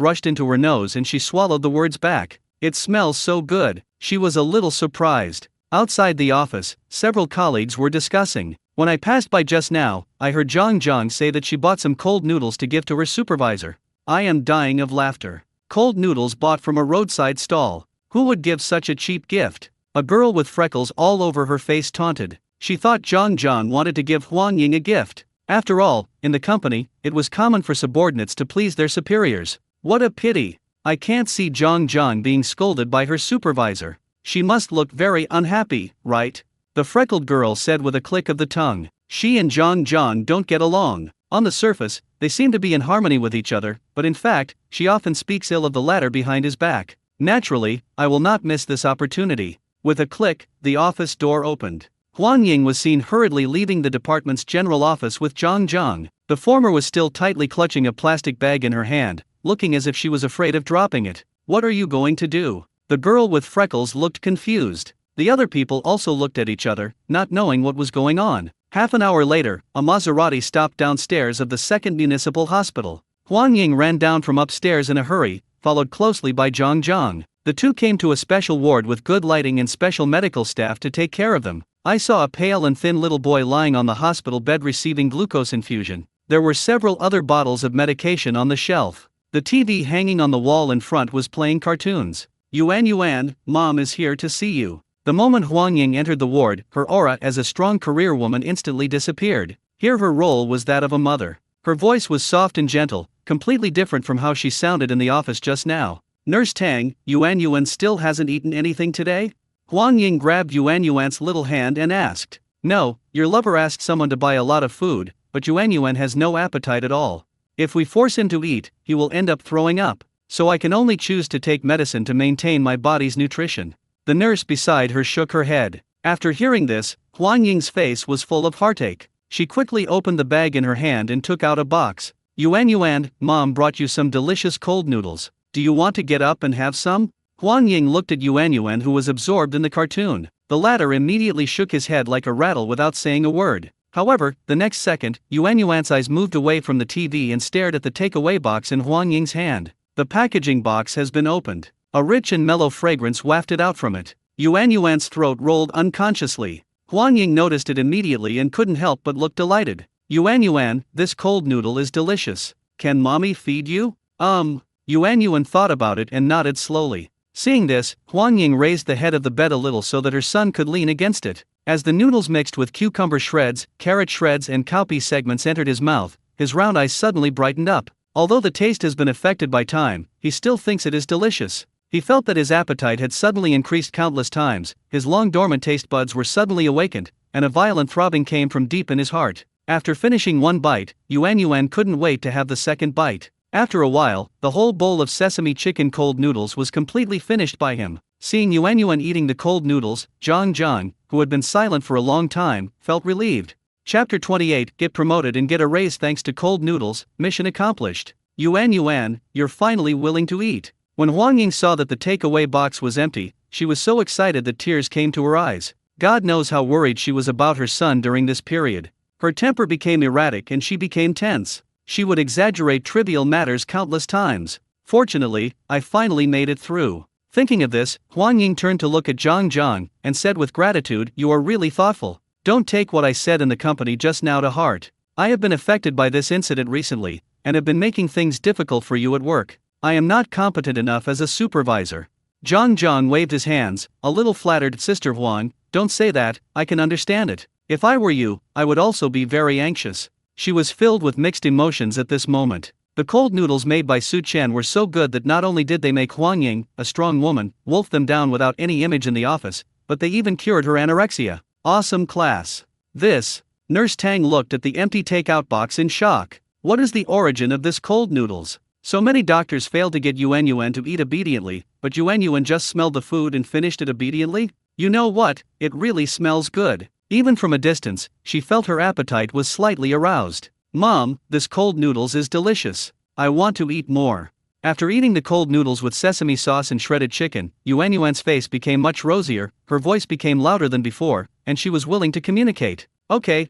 rushed into her nose and she swallowed the words back. It smells so good. She was a little surprised. Outside the office, several colleagues were discussing. When I passed by just now, I heard Zhang Zhang say that she bought some cold noodles to give to her supervisor. I am dying of laughter. Cold noodles bought from a roadside stall. Who would give such a cheap gift? A girl with freckles all over her face taunted. She thought Zhang Zhang wanted to give Huang Ying a gift. After all, in the company, it was common for subordinates to please their superiors. What a pity. I can't see Zhang Zhang being scolded by her supervisor. She must look very unhappy, right? The freckled girl said with a click of the tongue. She and Zhang Zhang don't get along. On the surface, they seem to be in harmony with each other, but in fact, she often speaks ill of the latter behind his back. Naturally, I will not miss this opportunity. With a click, the office door opened. Huang Ying was seen hurriedly leaving the department's general office with Zhang Zhang. The former was still tightly clutching a plastic bag in her hand, looking as if she was afraid of dropping it. What are you going to do? The girl with freckles looked confused. The other people also looked at each other, not knowing what was going on. Half an hour later, a Maserati stopped downstairs of the second municipal hospital. Huang Ying ran down from upstairs in a hurry, followed closely by Zhang Zhang. The two came to a special ward with good lighting and special medical staff to take care of them. I saw a pale and thin little boy lying on the hospital bed receiving glucose infusion. There were several other bottles of medication on the shelf. The TV hanging on the wall in front was playing cartoons. Yuan, Mom is here to see you. The moment Huang Ying entered the ward, her aura as a strong career woman instantly disappeared. Here her role was that of a mother. Her voice was soft and gentle, completely different from how she sounded in the office just now. Nurse Tang, Yuan still hasn't eaten anything today? Huang Ying grabbed Yuan's little hand and asked. No, your lover asked someone to buy a lot of food, but Yuan has no appetite at all. If we force him to eat, he will end up throwing up. So I can only choose to take medicine to maintain my body's nutrition. The nurse beside her shook her head. After hearing this, Huang Ying's face was full of heartache. She quickly opened the bag in her hand and took out a box. Yuan, Mom brought you some delicious cold noodles. Do you want to get up and have some? Huang Ying looked at Yuan who was absorbed in the cartoon. The latter immediately shook his head like a rattle without saying a word. However, the next second, Yuan's eyes moved away from the TV and stared at the takeaway box in Huang Ying's hand. The packaging box has been opened. A rich and mellow fragrance wafted out from it. Yuan's throat rolled unconsciously. Huang Ying noticed it immediately and couldn't help but look delighted. Yuan, this cold noodle is delicious. Can mommy feed you? Yuan thought about it and nodded slowly. Seeing this, Huang Ying raised the head of the bed a little so that her son could lean against it. As the noodles mixed with cucumber shreds, carrot shreds and cowpea segments entered his mouth, his round eyes suddenly brightened up. Although the taste has been affected by time, he still thinks it is delicious. He felt that his appetite had suddenly increased countless times, his long-dormant taste buds were suddenly awakened, and a violent throbbing came from deep in his heart. After finishing one bite, Yuan couldn't wait to have the second bite. After a while, the whole bowl of sesame chicken cold noodles was completely finished by him. Seeing Yuan eating the cold noodles, Zhang Zhang, who had been silent for a long time, felt relieved. Chapter 28 Get promoted and get a raise thanks to cold noodles, mission accomplished. Yuan, you're finally willing to eat. When Huang Ying saw that the takeaway box was empty, she was so excited that tears came to her eyes. God knows how worried she was about her son during this period. Her temper became erratic and she became tense. She would exaggerate trivial matters countless times. Fortunately, I finally made it through. Thinking of this, Huang Ying turned to look at Zhang Zhang and said with gratitude, you are really thoughtful. Don't take what I said in the company just now to heart. I have been affected by this incident recently, and have been making things difficult for you at work. I am not competent enough as a supervisor. Zhang Zhang waved his hands, a little flattered. Sister Huang, don't say that, I can understand it. If I were you, I would also be very anxious. She was filled with mixed emotions at this moment. The cold noodles made by Su Chen were so good that not only did they make Huang Ying, a strong woman, wolf them down without any image in the office, but they even cured her anorexia. Awesome class. This. Nurse Tang looked at the empty takeout box in shock. What is the origin of this cold noodles? So many doctors failed to get Yuan Yuan to eat obediently, but Yuan Yuan just smelled the food and finished it obediently? You know what, it really smells good. Even from a distance, she felt her appetite was slightly aroused. Mom, this cold noodles is delicious. I want to eat more. After eating the cold noodles with sesame sauce and shredded chicken, Yuan Yuan's face became much rosier, her voice became louder than before, and she was willing to communicate. Okay,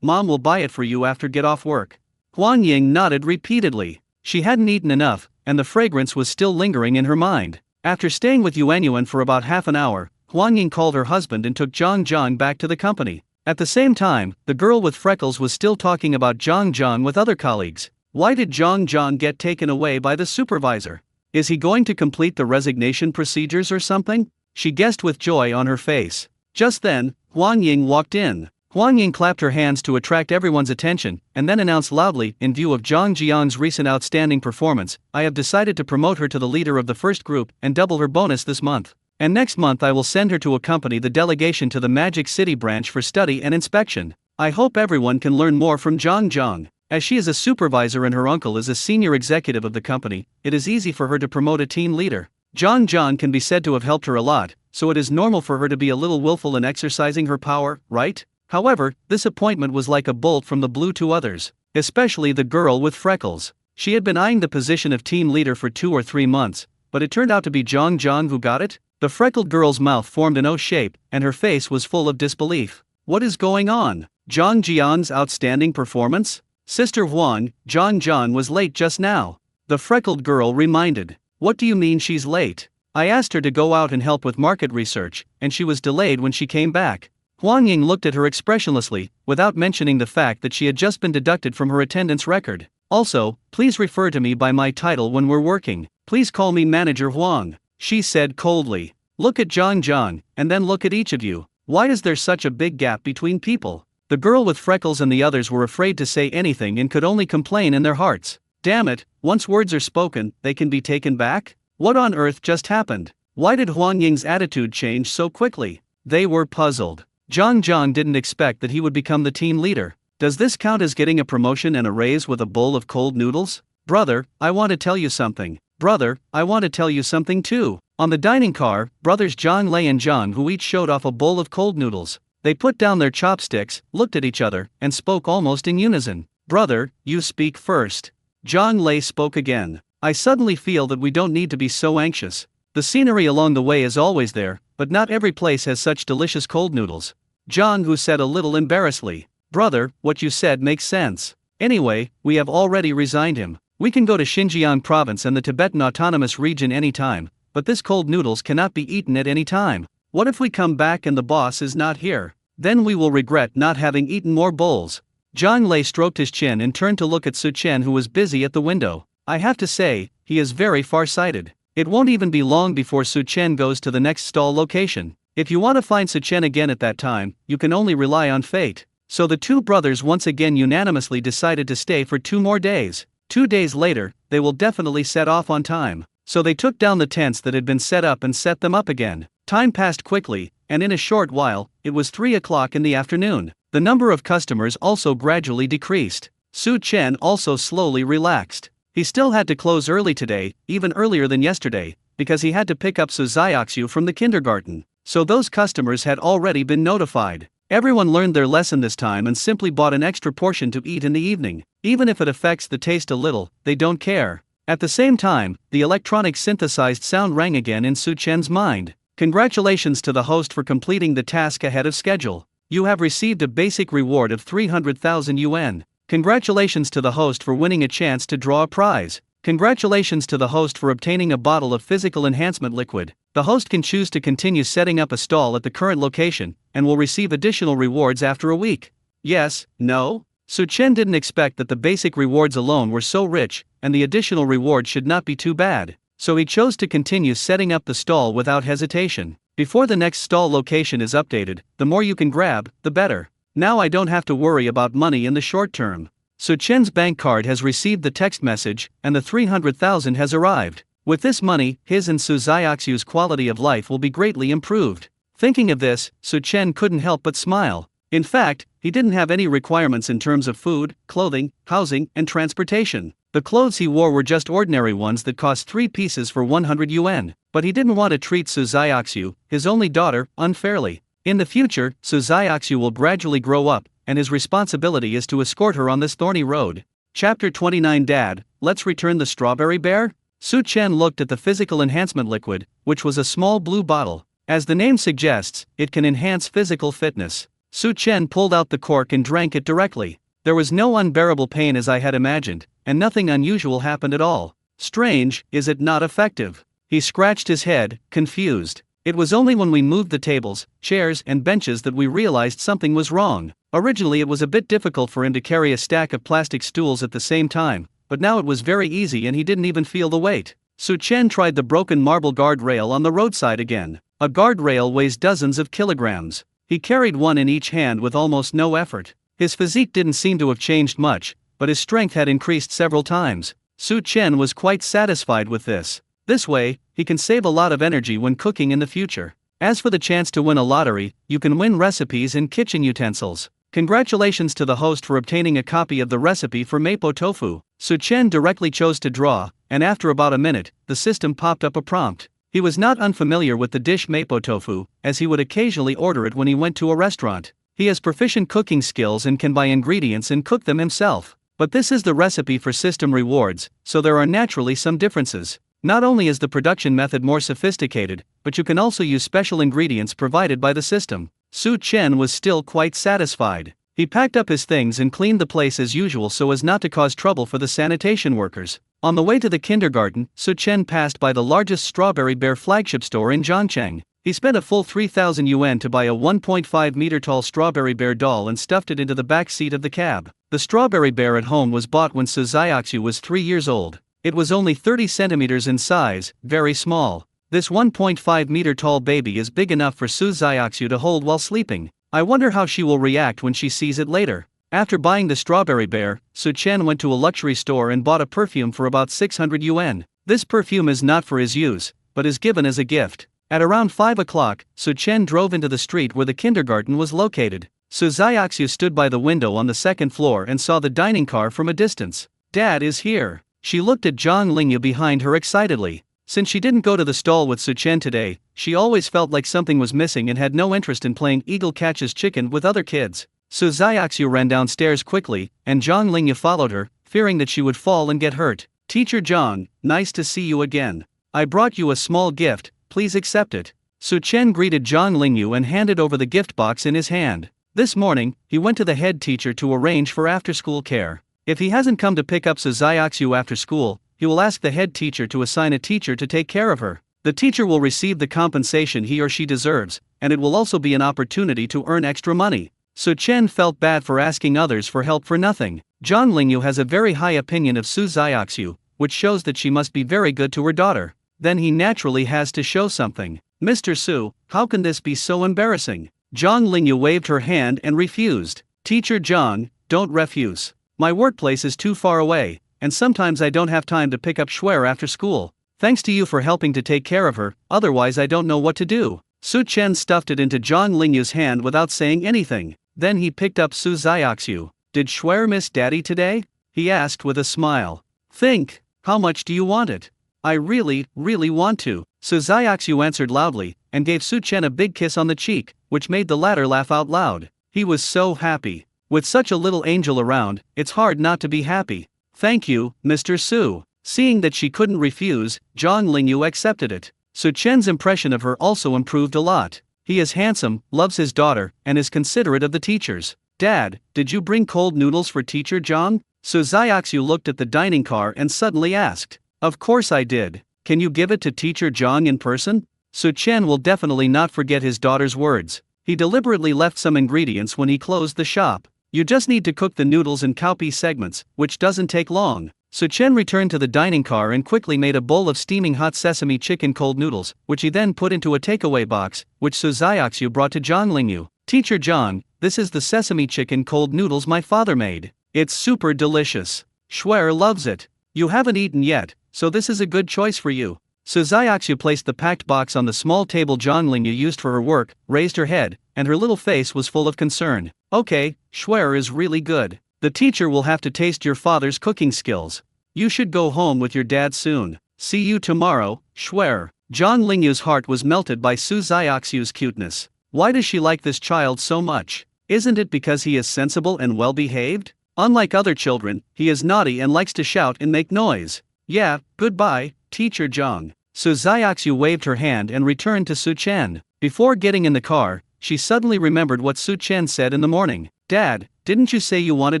Mom will buy it for you after get off work. Huang Ying nodded repeatedly. She hadn't eaten enough, and the fragrance was still lingering in her mind. After staying with Yuan Yuan for about half an hour, Huang Ying called her husband and took Zhang Zhang back to the company. At the same time, the girl with freckles was still talking about Zhang Zhang with other colleagues. Why did Zhang Zhang get taken away by the supervisor? Is he going to complete the resignation procedures or something? She guessed with joy on her face. Just then, Huang Ying walked in. Huang Ying clapped her hands to attract everyone's attention, and then announced loudly, in view of Zhang Jiang's recent outstanding performance, I have decided to promote her to the leader of the first group and double her bonus this month. And next month I will send her to accompany the delegation to the Magic City branch for study and inspection. I hope everyone can learn more from Zhang Zhang. As she is a supervisor and her uncle is a senior executive of the company, it is easy for her to promote a team leader. Zhang Zhang can be said to have helped her a lot, so it is normal for her to be a little willful in exercising her power, right? However, this appointment was like a bolt from the blue to others, especially the girl with freckles. She had been eyeing the position of team leader for 2 or 3 months, but it turned out to be Zhang Zhang who got it. The freckled girl's mouth formed an O shape, and her face was full of disbelief. What is going on? Zhang Jian's outstanding performance? Sister Huang, Zhang Zhang was late just now. The freckled girl reminded. What do you mean she's late? I asked her to go out and help with market research, and she was delayed when she came back. Huang Ying looked at her expressionlessly, without mentioning the fact that she had just been deducted from her attendance record. Also, please refer to me by my title when we're working. Please call me Manager Huang, she said coldly. Look at Zhang Zhang, and then look at each of you. Why is there such a big gap between people? The girl with freckles and the others were afraid to say anything and could only complain in their hearts. Damn it, once words are spoken, they can be taken back? What on earth just happened? Why did Huang Ying's attitude change so quickly? They were puzzled. Zhang Zhang didn't expect that he would become the team leader. Does this count as getting a promotion and a raise with a bowl of cold noodles? Brother, I want to tell you something. Brother, I want to tell you something too. On the dining car, brothers Zhang Lei and Zhang Hu each showed off a bowl of cold noodles. They put down their chopsticks, looked at each other, and spoke almost in unison. Brother, you speak first. Zhang Lei spoke again. I suddenly feel that we don't need to be so anxious. The scenery along the way is always there, but not every place has such delicious cold noodles. Zhang Hu said a little embarrassedly. Brother, what you said makes sense. Anyway, we have already resigned him. We can go to Xinjiang province and the Tibetan Autonomous Region anytime, but this cold noodles cannot be eaten at any time. What if we come back and the boss is not here? Then we will regret not having eaten more bowls. Zhang Lei stroked his chin and turned to look at Su Chen who was busy at the window. I have to say, he is very far-sighted. It won't even be long before Su Chen goes to the next stall location. If you want to find Su Chen again at that time, you can only rely on fate. So the two brothers once again unanimously decided to stay for 2 more days. 2 days later, they will definitely set off on time. So they took down the tents that had been set up and set them up again. Time passed quickly, and in a short while, it was 3 o'clock in the afternoon. The number of customers also gradually decreased. Su Chen also slowly relaxed. He still had to close early today, even earlier than yesterday, because he had to pick up Su Xiaoxiu from the kindergarten. So those customers had already been notified. Everyone learned their lesson this time and simply bought an extra portion to eat in the evening. Even if it affects the taste a little, they don't care. At the same time, the electronic synthesized sound rang again in Su Chen's mind. Congratulations to the host for completing the task ahead of schedule. You have received a basic reward of 300,000 yuan. Congratulations to the host for winning a chance to draw a prize. Congratulations to the host for obtaining a bottle of physical enhancement liquid. The host can choose to continue setting up a stall at the current location, and will receive additional rewards after a week. Yes, no? Su Chen didn't expect that the basic rewards alone were so rich, and the additional reward should not be too bad. So he chose to continue setting up the stall without hesitation. Before the next stall location is updated, the more you can grab, the better. Now I don't have to worry about money in the short term. Su Chen's bank card has received the text message, and the 300,000 has arrived. With this money, his and Su Xiaoxiu's quality of life will be greatly improved. Thinking of this, Su Chen couldn't help but smile. In fact, he didn't have any requirements in terms of food, clothing, housing, and transportation. The clothes he wore were just ordinary ones that cost 3 pieces for 100 yuan, but he didn't want to treat Su Xiaoxiu, his only daughter, unfairly. In the future, Su Xiaoxiu will gradually grow up, and his responsibility is to escort her on this thorny road. Chapter 29. Dad, let's return the strawberry bear? Su Chen looked at the physical enhancement liquid, which was a small blue bottle. As the name suggests, it can enhance physical fitness. Su Chen pulled out the cork and drank it directly. There was no unbearable pain as I had imagined, and nothing unusual happened at all. Strange, is it not effective? He scratched his head, confused. It was only when we moved the tables, chairs, and benches that we realized something was wrong. Originally it was a bit difficult for him to carry a stack of plastic stools at the same time, but now it was very easy and he didn't even feel the weight. Su Chen tried the broken marble guardrail on the roadside again. A guardrail weighs dozens of kilograms. He carried one in each hand with almost no effort. His physique didn't seem to have changed much, but his strength had increased several times. Su Chen was quite satisfied with this. This way, he can save a lot of energy when cooking in the future. As for the chance to win a lottery, you can win recipes and kitchen utensils. Congratulations to the host for obtaining a copy of the recipe for mapo tofu. Su Chen directly chose to draw, and after about a minute, the system popped up a prompt. He was not unfamiliar with the dish mapo tofu, as he would occasionally order it when he went to a restaurant. He has proficient cooking skills and can buy ingredients and cook them himself. But this is the recipe for system rewards, so there are naturally some differences. Not only is the production method more sophisticated, but you can also use special ingredients provided by the system. Su Chen was still quite satisfied. He packed up his things and cleaned the place as usual so as not to cause trouble for the sanitation workers. On the way to the kindergarten, Su Chen passed by the largest Strawberry Bear flagship store in Zhangcheng. He spent a full 3,000 yuan to buy a 1.5 meter tall Strawberry Bear doll and stuffed it into the back seat of the cab. The Strawberry Bear at home was bought when Su Xiaoxiu was 3 years old. It was only 30 centimeters in size, very small. This 1.5 meter tall baby is big enough for Su Xiaoxiu to hold while sleeping. I wonder how she will react when she sees it later. After buying the Strawberry Bear, Su Chen went to a luxury store and bought a perfume for about 600 yuan. This perfume is not for his use, but is given as a gift. At around 5 o'clock, Su Chen drove into the street where the kindergarten was located. Su Xiaoxiu stood by the window on the second floor and saw the dining car from a distance. Dad is here. She looked at Zhang Lingyu behind her excitedly. Since she didn't go to the stall with Su Chen today, she always felt like something was missing and had no interest in playing eagle catches chicken with other kids. Su Xiaoxiu ran downstairs quickly, and Zhang Lingyu followed her, fearing that she would fall and get hurt. Teacher Zhang, nice to see you again. I brought you a small gift, please accept it. Su Chen greeted Zhang Lingyu and handed over the gift box in his hand. This morning, he went to the head teacher to arrange for after-school care. If he hasn't come to pick up Su Xiaoxiu after school, he will ask the head teacher to assign a teacher to take care of her. The teacher will receive the compensation he or she deserves, and it will also be an opportunity to earn extra money. Su Chen felt bad for asking others for help for nothing. Zhang Lingyu has a very high opinion of Su Xiaoxiu, which shows that she must be very good to her daughter. Then he naturally has to show something. Mr. Su, how can this be so embarrassing? Zhang Lingyu waved her hand and refused. Teacher Zhang, don't refuse. My workplace is too far away, and sometimes I don't have time to pick up Shuer after school. Thanks to you for helping to take care of her, otherwise I don't know what to do. Su Chen stuffed it into Zhang Lingyu's hand without saying anything. Then he picked up Su Xiaoxiu. Did Shuer miss daddy today? He asked with a smile. Think, how much do you want it? I really want to. Su Xiaoxiu answered loudly, and gave Su Chen a big kiss on the cheek, which made the latter laugh out loud. He was so happy. With such a little angel around, it's hard not to be happy. Thank you, Mr. Su. Seeing that she couldn't refuse, Zhang Lingyu accepted it. Su Chen's impression of her also improved a lot. He is handsome, loves his daughter, and is considerate of the teachers. Dad, did you bring cold noodles for Teacher Zhang? Su Xiaoxiu looked at the dining car and suddenly asked. Of course I did. Can you give it to Teacher Zhang in person? Su Chen will definitely not forget his daughter's words. He deliberately left some ingredients when he closed the shop. You just need to cook the noodles in cowpea segments, which doesn't take long. Su Chen returned to the dining car and quickly made a bowl of steaming hot sesame chicken cold noodles, which he then put into a takeaway box, which Su Xiaoxiu brought to Zhang Lingyu. Teacher Zhang, this is the sesame chicken cold noodles my father made. It's super delicious. Schwer loves it. You haven't eaten yet, so this is a good choice for you. Su Xiaoxiu placed the packed box on the small table Zhang Lingyu used for her work, raised her head, and her little face was full of concern. Okay, Schwer is really good. The teacher will have to taste your father's cooking skills. You should go home with your dad soon. See you tomorrow, Schwer. Zhang Lingyu's heart was melted by Su Xiaoxiu's cuteness. Why does she like this child so much? Isn't it because he is sensible and well-behaved? Unlike other children, he is naughty and likes to shout and make noise. Yeah, goodbye, Teacher Zhang. Su Xiaoxiu waved her hand and returned to Su Chen. Before getting in the car, she suddenly remembered what Su Chen said in the morning. Dad, didn't you say you wanted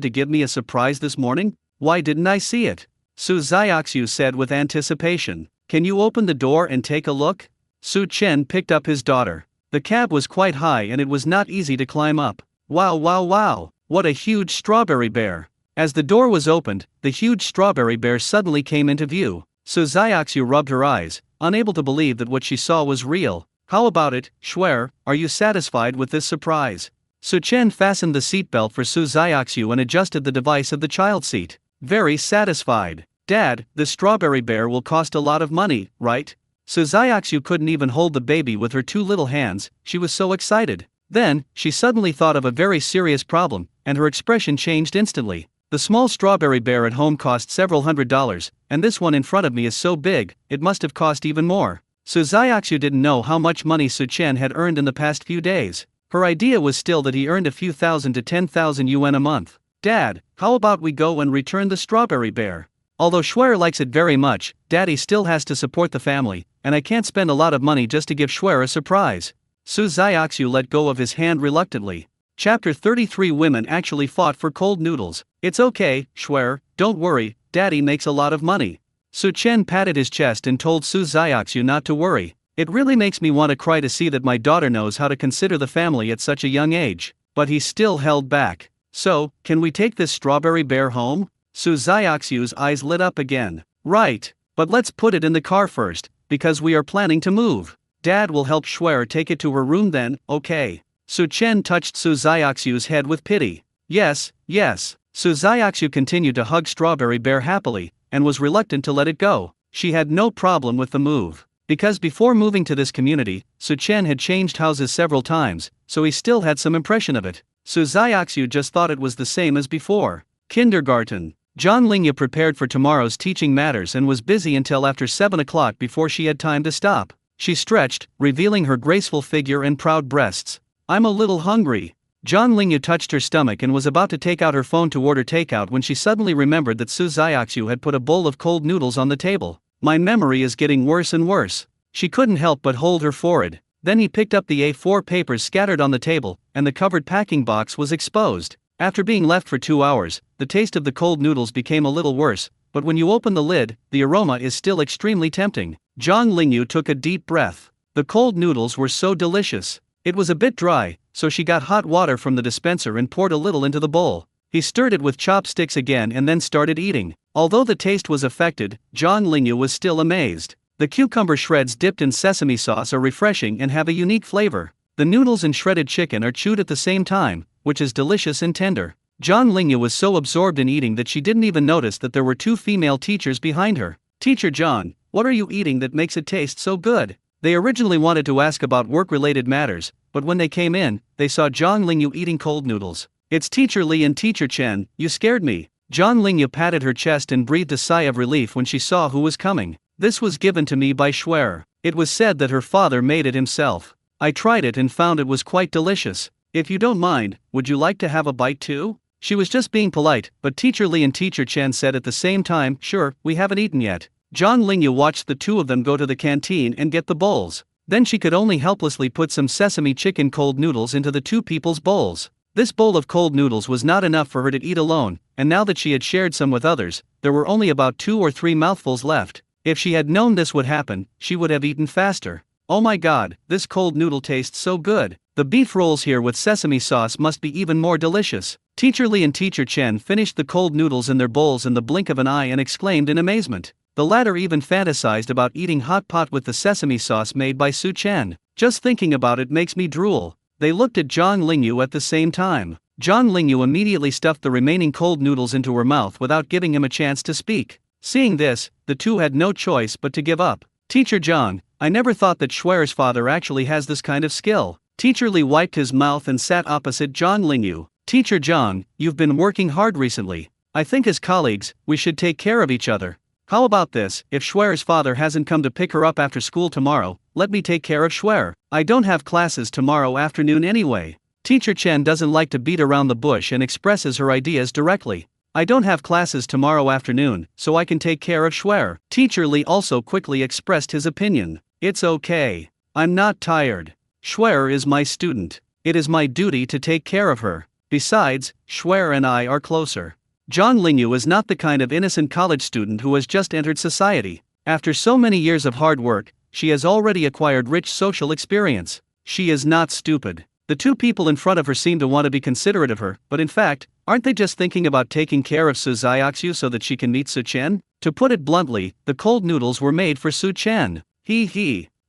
to give me a surprise this morning? Why didn't I see it? Su Xiaoxiu said with anticipation. Can you open the door and take a look? Su Chen picked up his daughter. The cab was quite high and it was not easy to climb up. Wow, wow, wow. What a huge strawberry bear! As the door was opened, the huge strawberry bear suddenly came into view. Su Xiaoxiu rubbed her eyes, unable to believe that what she saw was real. How about it, Schwer, are you satisfied with this surprise? Su Chen fastened the seatbelt for Su Xiaoxiu and adjusted the device of the child seat. Very satisfied. Dad, the strawberry bear will cost a lot of money, right? Su Xiaoxiu couldn't even hold the baby with her two little hands, she was so excited. Then, she suddenly thought of a very serious problem, and her expression changed instantly. The small strawberry bear at home cost several $100s, and this one in front of me is so big, it must have cost even more. Su Xiaoxiu didn't know how much money Su Chen had earned in the past few days. Her idea was still that he earned a few thousand to 10,000 yuan a month. Dad, how about we go and return the strawberry bear? Although Schwer likes it very much, Daddy still has to support the family, and I can't spend a lot of money just to give Schwer a surprise. Su Xiaoxiu let go of his hand reluctantly. Chapter 33 Women actually fought for cold noodles. It's okay, Schwer, don't worry, Daddy makes a lot of money. Su Chen patted his chest and told Su Xiaoxiu not to worry. It really makes me want to cry to see that my daughter knows how to consider the family at such a young age. But he still held back. So, can we take this strawberry bear home? Su Xiaoxiu's eyes lit up again. Right, but let's put it in the car first, because we are planning to move. Dad will help Schwer take it to her room then, okay. Su Chen touched Su Xiaoxiu's head with pity. Yes, yes. Su Xiaoxiu continued to hug Strawberry Bear happily, and was reluctant to let it go. She had no problem with the move. Because before moving to this community, Su Chen had changed houses several times, so he still had some impression of it. Su Xiaoxiu just thought it was the same as before. Kindergarten. Zhang Lingyu prepared for tomorrow's teaching matters and was busy until after 7 o'clock before she had time to stop. She stretched, revealing her graceful figure and proud breasts. I'm a little hungry. Zhang Lingyu touched her stomach and was about to take out her phone to order takeout when she suddenly remembered that Su Xiaoxiu had put a bowl of cold noodles on the table. My memory is getting worse and worse. She couldn't help but hold her forehead. Then he picked up the A4 papers scattered on the table, and the covered packing box was exposed. After being left for 2 hours, the taste of the cold noodles became a little worse, but when you open the lid, the aroma is still extremely tempting. Zhang Lingyu took a deep breath. The cold noodles were so delicious. It was a bit dry, so she got hot water from the dispenser and poured a little into the bowl. He stirred it with chopsticks again and then started eating. Although the taste was affected, Zhang Lingyu was still amazed. The cucumber shreds dipped in sesame sauce are refreshing and have a unique flavor. The noodles and shredded chicken are chewed at the same time, which is delicious and tender. Zhang Lingyu was so absorbed in eating that she didn't even notice that there were 2 female teachers behind her. Teacher Zhang, what are you eating that makes it taste so good? They originally wanted to ask about work-related matters, but when they came in, they saw Zhang Lingyu eating cold noodles. It's Teacher Li and Teacher Chen, you scared me. Zhang Lingyu patted her chest and breathed a sigh of relief when she saw who was coming. This was given to me by Schwer. It was said that her father made it himself. I tried it and found it was quite delicious. If you don't mind, would you like to have a bite too? She was just being polite, but Teacher Li and Teacher Chen said at the same time, sure, we haven't eaten yet. Zhang Lingyu watched the 2 of them go to the canteen and get the bowls. Then she could only helplessly put some sesame chicken cold noodles into the 2 people's bowls. This bowl of cold noodles was not enough for her to eat alone, and now that she had shared some with others, there were only about 2 or 3 mouthfuls left. If she had known this would happen, she would have eaten faster. Oh my god, this cold noodle tastes so good. The beef rolls here with sesame sauce must be even more delicious. Teacher Li and Teacher Chen finished the cold noodles in their bowls in the blink of an eye and exclaimed in amazement. The latter even fantasized about eating hot pot with the sesame sauce made by Su Chen. Just thinking about it makes me drool. They looked at Zhang Lingyu at the same time. Zhang Lingyu immediately stuffed the remaining cold noodles into her mouth without giving him a chance to speak. Seeing this, the two had no choice but to give up. Teacher Zhang, I never thought that Schwer's father actually has this kind of skill. Teacher Li wiped his mouth and sat opposite Zhang Lingyu. Teacher Zhang, you've been working hard recently. I think as colleagues, we should take care of each other. How about this, if Schwer's father hasn't come to pick her up after school tomorrow, let me take care of Schwer. I don't have classes tomorrow afternoon anyway. Teacher Chen doesn't like to beat around the bush and expresses her ideas directly. I don't have classes tomorrow afternoon, so I can take care of Schwer. Teacher Li also quickly expressed his opinion. It's okay. I'm not tired. Schwer is my student. It is my duty to take care of her. Besides, Schwer and I are closer. Zhang Lingyu is not the kind of innocent college student who has just entered society. After so many years of hard work, she has already acquired rich social experience. She is not stupid. The two people in front of her seem to want to be considerate of her, but in fact, aren't they just thinking about taking care of Su Xiaoxiu so that she can meet Su Chen? To put it bluntly, the cold noodles were made for Su Chen.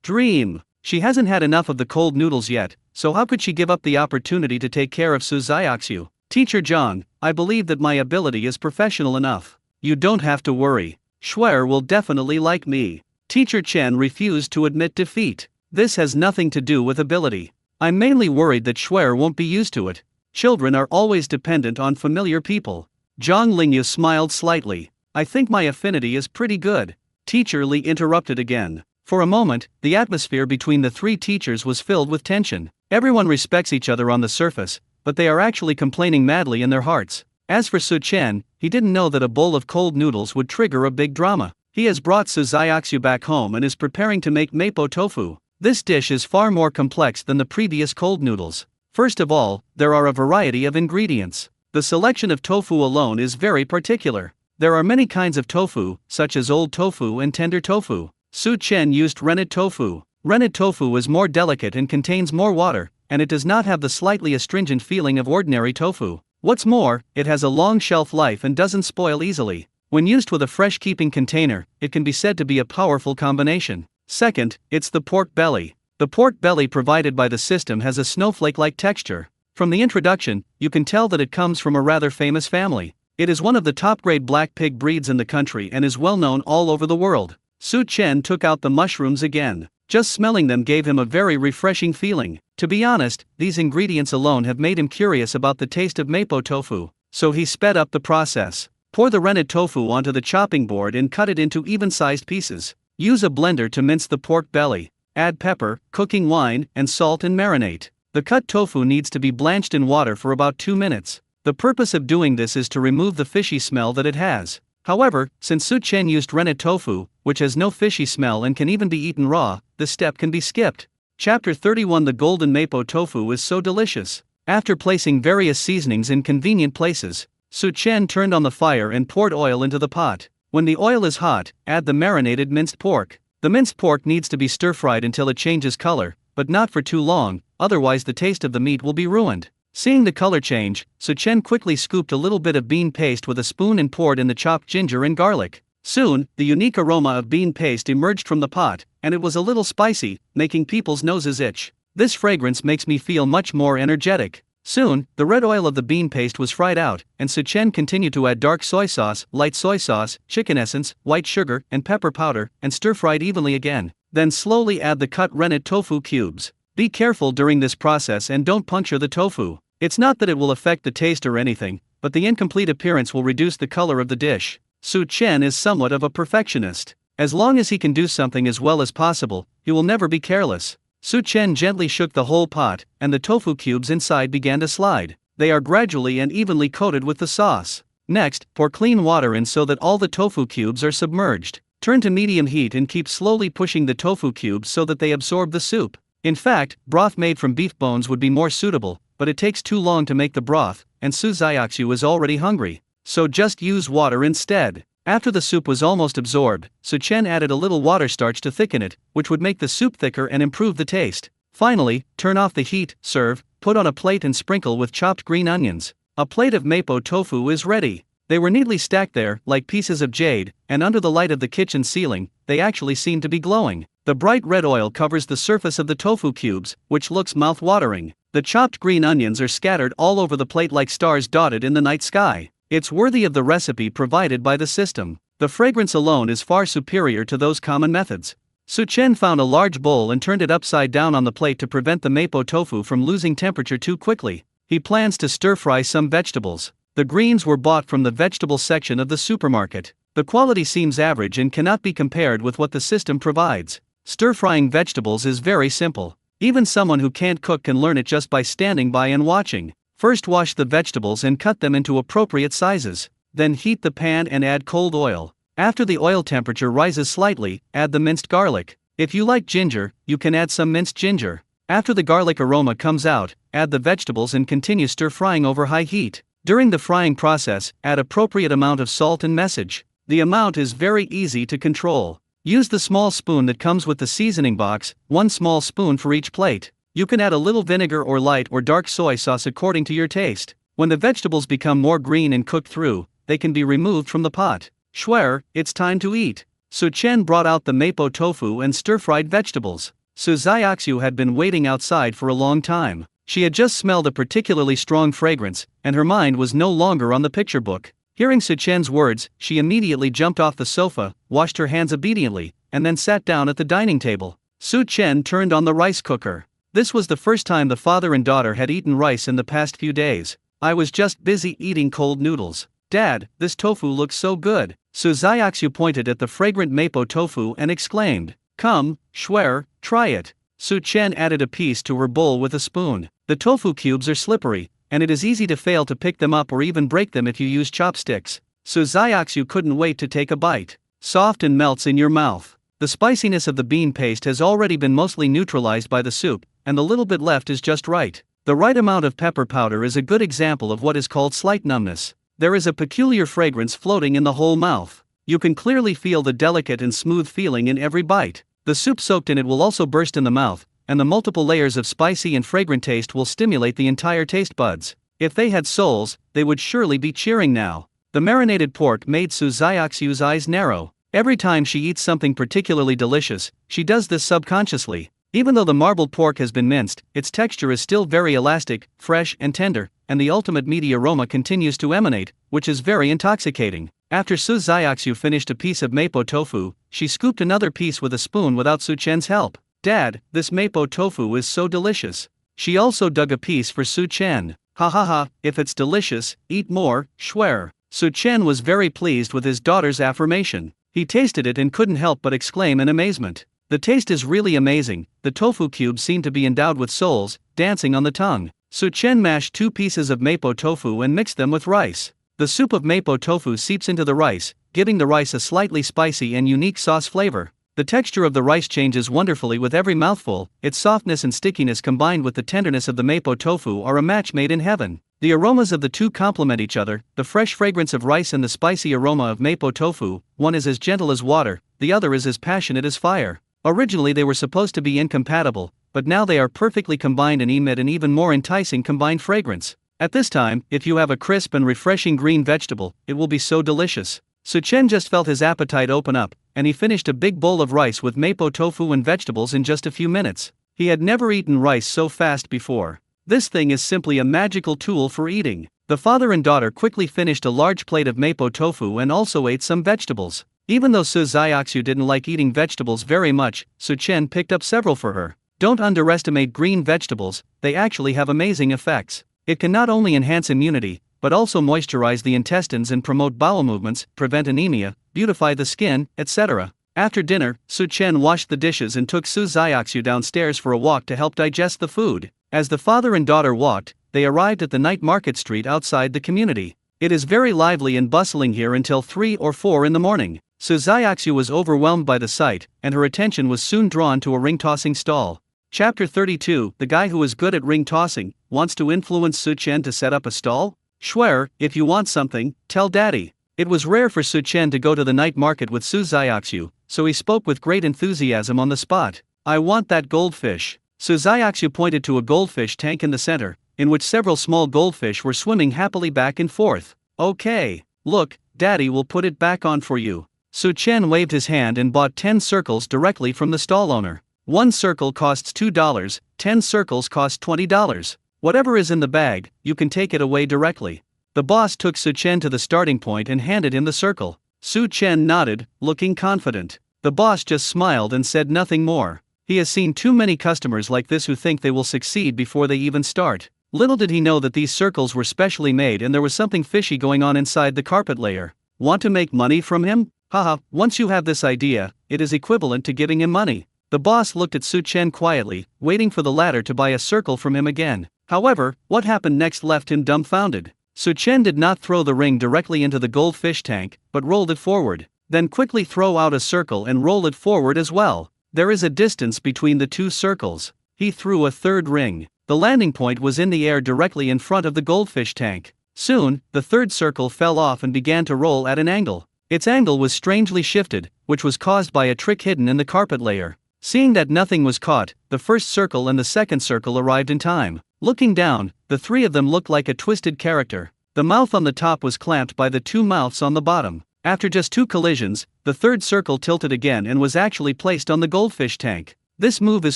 Dream. She hasn't had enough of the cold noodles yet, so how could she give up the opportunity to take care of Su Xiaoxiu? Teacher Zhang, I believe that my ability is professional enough. You don't have to worry. Schwer will definitely like me. Teacher Chen refused to admit defeat. This has nothing to do with ability. I'm mainly worried that Schwer won't be used to it. Children are always dependent on familiar people. Zhang Lingyu smiled slightly. I think my affinity is pretty good. Teacher Li interrupted again. For a moment, the atmosphere between the three teachers was filled with tension. Everyone respects each other on the surface, but they are actually complaining madly in their hearts. As for Su Chen, he didn't know that a bowl of cold noodles would trigger a big drama. He has brought Su Xiaoxiu back home and is preparing to make mapo tofu. This dish is far more complex than the previous cold noodles. First of all, there are a variety of ingredients. The selection of tofu alone is very particular. There are many kinds of tofu, such as old tofu and tender tofu. Su Chen used rennet tofu. Rennet tofu is more delicate and contains more water, and it does not have the slightly astringent feeling of ordinary tofu. What's more, it has a long shelf life and doesn't spoil easily. When used with a fresh keeping container, it can be said to be a powerful combination. Second, it's the pork belly. The pork belly provided by the system has a snowflake-like texture. From the introduction, you can tell that it comes from a rather famous family. It is one of the top-grade black pig breeds in the country and is well known all over the world. Su Chen took out the mushrooms again. Just smelling them gave him a very refreshing feeling. To be honest, these ingredients alone have made him curious about the taste of mapo tofu, so he sped up the process. Pour the rennet tofu onto the chopping board and cut it into even-sized pieces. Use a blender to mince the pork belly. Add pepper, cooking wine, and salt and marinate. The cut tofu needs to be blanched in water for about 2 minutes. The purpose of doing this is to remove the fishy smell that it has. However, since Su Chen used rennet tofu, which has no fishy smell and can even be eaten raw, this step can be skipped. Chapter 31. The golden mapo tofu is so delicious. After placing various seasonings in convenient places, Su Chen turned on the fire and poured oil into the pot. When the oil is hot, add the marinated minced pork. The minced pork needs to be stir-fried until it changes color, but not for too long, otherwise the taste of the meat will be ruined. Seeing the color change, Su Chen quickly scooped a little bit of bean paste with a spoon and poured in the chopped ginger and garlic. Soon, the unique aroma of bean paste emerged from the pot, and it was a little spicy, making people's noses itch. This fragrance makes me feel much more energetic. Soon, the red oil of the bean paste was fried out, and Su Chen continued to add dark soy sauce, light soy sauce, chicken essence, white sugar, and pepper powder, and stir-fried evenly again. Then slowly add the cut rennet tofu cubes. Be careful during this process and don't puncture the tofu. It's not that it will affect the taste or anything, but the incomplete appearance will reduce the color of the dish. Su Chen is somewhat of a perfectionist. As long as he can do something as well as possible, he will never be careless. Su Chen gently shook the whole pot, and the tofu cubes inside began to slide. They are gradually and evenly coated with the sauce. Next, pour clean water in so that all the tofu cubes are submerged. Turn to medium heat and keep slowly pushing the tofu cubes so that they absorb the soup. In fact, broth made from beef bones would be more suitable, but it takes too long to make the broth, and Su Xiaoxiu is already hungry. So just use water instead. After the soup was almost absorbed, Su Chen added a little water starch to thicken it, which would make the soup thicker and improve the taste. Finally, turn off the heat, serve, put on a plate and sprinkle with chopped green onions. A plate of mapo tofu is ready. They were neatly stacked there, like pieces of jade, and under the light of the kitchen ceiling, they actually seemed to be glowing. The bright red oil covers the surface of the tofu cubes, which looks mouth-watering. The chopped green onions are scattered all over the plate like stars dotted in the night sky. It's worthy of the recipe provided by the system. The fragrance alone is far superior to those common methods. Su Chen found a large bowl and turned it upside down on the plate to prevent the mapo tofu from losing temperature too quickly. He plans to stir-fry some vegetables. The greens were bought from the vegetable section of the supermarket. The quality seems average and cannot be compared with what the system provides. Stir-frying vegetables is very simple. Even someone who can't cook can learn it just by standing by and watching. First, wash the vegetables and cut them into appropriate sizes. Then heat the pan and add cold oil. After the oil temperature rises slightly, add the minced garlic. If you like ginger, you can add some minced ginger. After the garlic aroma comes out, add the vegetables and continue stir-frying over high heat. During the frying process, add appropriate amount of salt and message. The amount is very easy to control. Use the small spoon that comes with the seasoning box, 1 small spoon for each plate. You can add a little vinegar or light or dark soy sauce according to your taste. When the vegetables become more green and cooked through, they can be removed from the pot. Schwer, it's time to eat. Su Chen brought out the mapo tofu and stir-fried vegetables. Su Xiaoxiu had been waiting outside for a long time. She had just smelled a particularly strong fragrance, and her mind was no longer on the picture book. Hearing Su Chen's words, she immediately jumped off the sofa, washed her hands obediently, and then sat down at the dining table. Su Chen turned on the rice cooker. This was the first time the father and daughter had eaten rice in the past few days. I was just busy eating cold noodles. Dad, this tofu looks so good. Su Xiaoxiu pointed at the fragrant mapo tofu and exclaimed, "Come, Schwer, try it." Su Chen added a piece to her bowl with a spoon. The tofu cubes are slippery, and it is easy to fail to pick them up or even break them if you use chopsticks. Su Xiaoxiu couldn't wait to take a bite. Soft and melts in your mouth. The spiciness of the bean paste has already been mostly neutralized by the soup, and the little bit left is just right. The right amount of pepper powder is a good example of what is called slight numbness. There is a peculiar fragrance floating in the whole mouth. You can clearly feel the delicate and smooth feeling in every bite. The soup soaked in it will also burst in the mouth, and the multiple layers of spicy and fragrant taste will stimulate the entire taste buds. If they had souls, they would surely be cheering now. The marinated pork made Su Xiaoxiu's eyes narrow. Every time she eats something particularly delicious, she does this subconsciously. Even though the marbled pork has been minced, its texture is still very elastic, fresh and tender, and the ultimate meaty aroma continues to emanate, which is very intoxicating. After Su Xiaoxiu finished a piece of mapo tofu, she scooped another piece with a spoon without Su Chen's help. Dad, this mapo tofu is so delicious. She also dug a piece for Su Chen. Ha ha ha, if it's delicious, eat more, Schwer. Su Chen was very pleased with his daughter's affirmation. He tasted it and couldn't help but exclaim in amazement. The taste is really amazing. The tofu cubes seem to be endowed with souls, dancing on the tongue. Su Chen mashed 2 pieces of mapo tofu and mixed them with rice. The soup of mapo tofu seeps into the rice, giving the rice a slightly spicy and unique sauce flavor. The texture of the rice changes wonderfully with every mouthful. Its softness and stickiness combined with the tenderness of the mapo tofu are a match made in heaven. The aromas of the two complement each other, the fresh fragrance of rice and the spicy aroma of mapo tofu. One is as gentle as water, the other is as passionate as fire. Originally they were supposed to be incompatible, but now they are perfectly combined and emit an even more enticing combined fragrance. At this time, if you have a crisp and refreshing green vegetable, it will be so delicious. Su Chen just felt his appetite open up, and he finished a big bowl of rice with mapo tofu and vegetables in just a few minutes. He had never eaten rice so fast before. This thing is simply a magical tool for eating. The father and daughter quickly finished a large plate of mapo tofu and also ate some vegetables. Even though Su Xiaoxiu didn't like eating vegetables very much, Su Chen picked up several for her. Don't underestimate green vegetables, they actually have amazing effects. It can not only enhance immunity, but also moisturize the intestines and promote bowel movements, prevent anemia, beautify the skin, etc. After dinner, Su Chen washed the dishes and took Su Xiaoxiu downstairs for a walk to help digest the food. As the father and daughter walked, they arrived at the night market street outside the community. It is very lively and bustling here until 3 or 4 in the morning. Su Xiaoxiu was overwhelmed by the sight, and her attention was soon drawn to a ring-tossing stall. Chapter 32, The guy who is good at ring-tossing, wants to influence Su Chen to set up a stall? Schwer, if you want something, tell daddy. It was rare for Su Chen to go to the night market with Su Xiaoxiu, so he spoke with great enthusiasm on the spot. I want that goldfish. Su Xiaoxiu pointed to a goldfish tank in the center, in which several small goldfish were swimming happily back and forth. Okay, look, daddy will put it back on for you. Su Chen waved his hand and bought 10 circles directly from the stall owner. One circle costs $2, 10 circles cost $20. Whatever is in the bag, you can take it away directly. The boss took Su Chen to the starting point and handed him the circle. Su Chen nodded, looking confident. The boss just smiled and said nothing more. He has seen too many customers like this who think they will succeed before they even start. Little did he know that these circles were specially made and there was something fishy going on inside the carpet layer. Want to make money from him? Haha, once you have this idea, it is equivalent to giving him money. The boss looked at Su Chen quietly, waiting for the latter to buy a circle from him again. However, what happened next left him dumbfounded. Su Chen did not throw the ring directly into the goldfish tank, but rolled it forward. Then quickly throw out a circle and roll it forward as well. There is a distance between the two circles. He threw a third ring. The landing point was in the air directly in front of the goldfish tank. Soon, the third circle fell off and began to roll at an angle. Its angle was strangely shifted, which was caused by a trick hidden in the carpet layer. Seeing that nothing was caught, the first circle and the second circle arrived in time. Looking down, the three of them looked like a twisted character. The mouth on the top was clamped by the two mouths on the bottom. After just two collisions, the third circle tilted again and was actually placed on the goldfish tank. This move is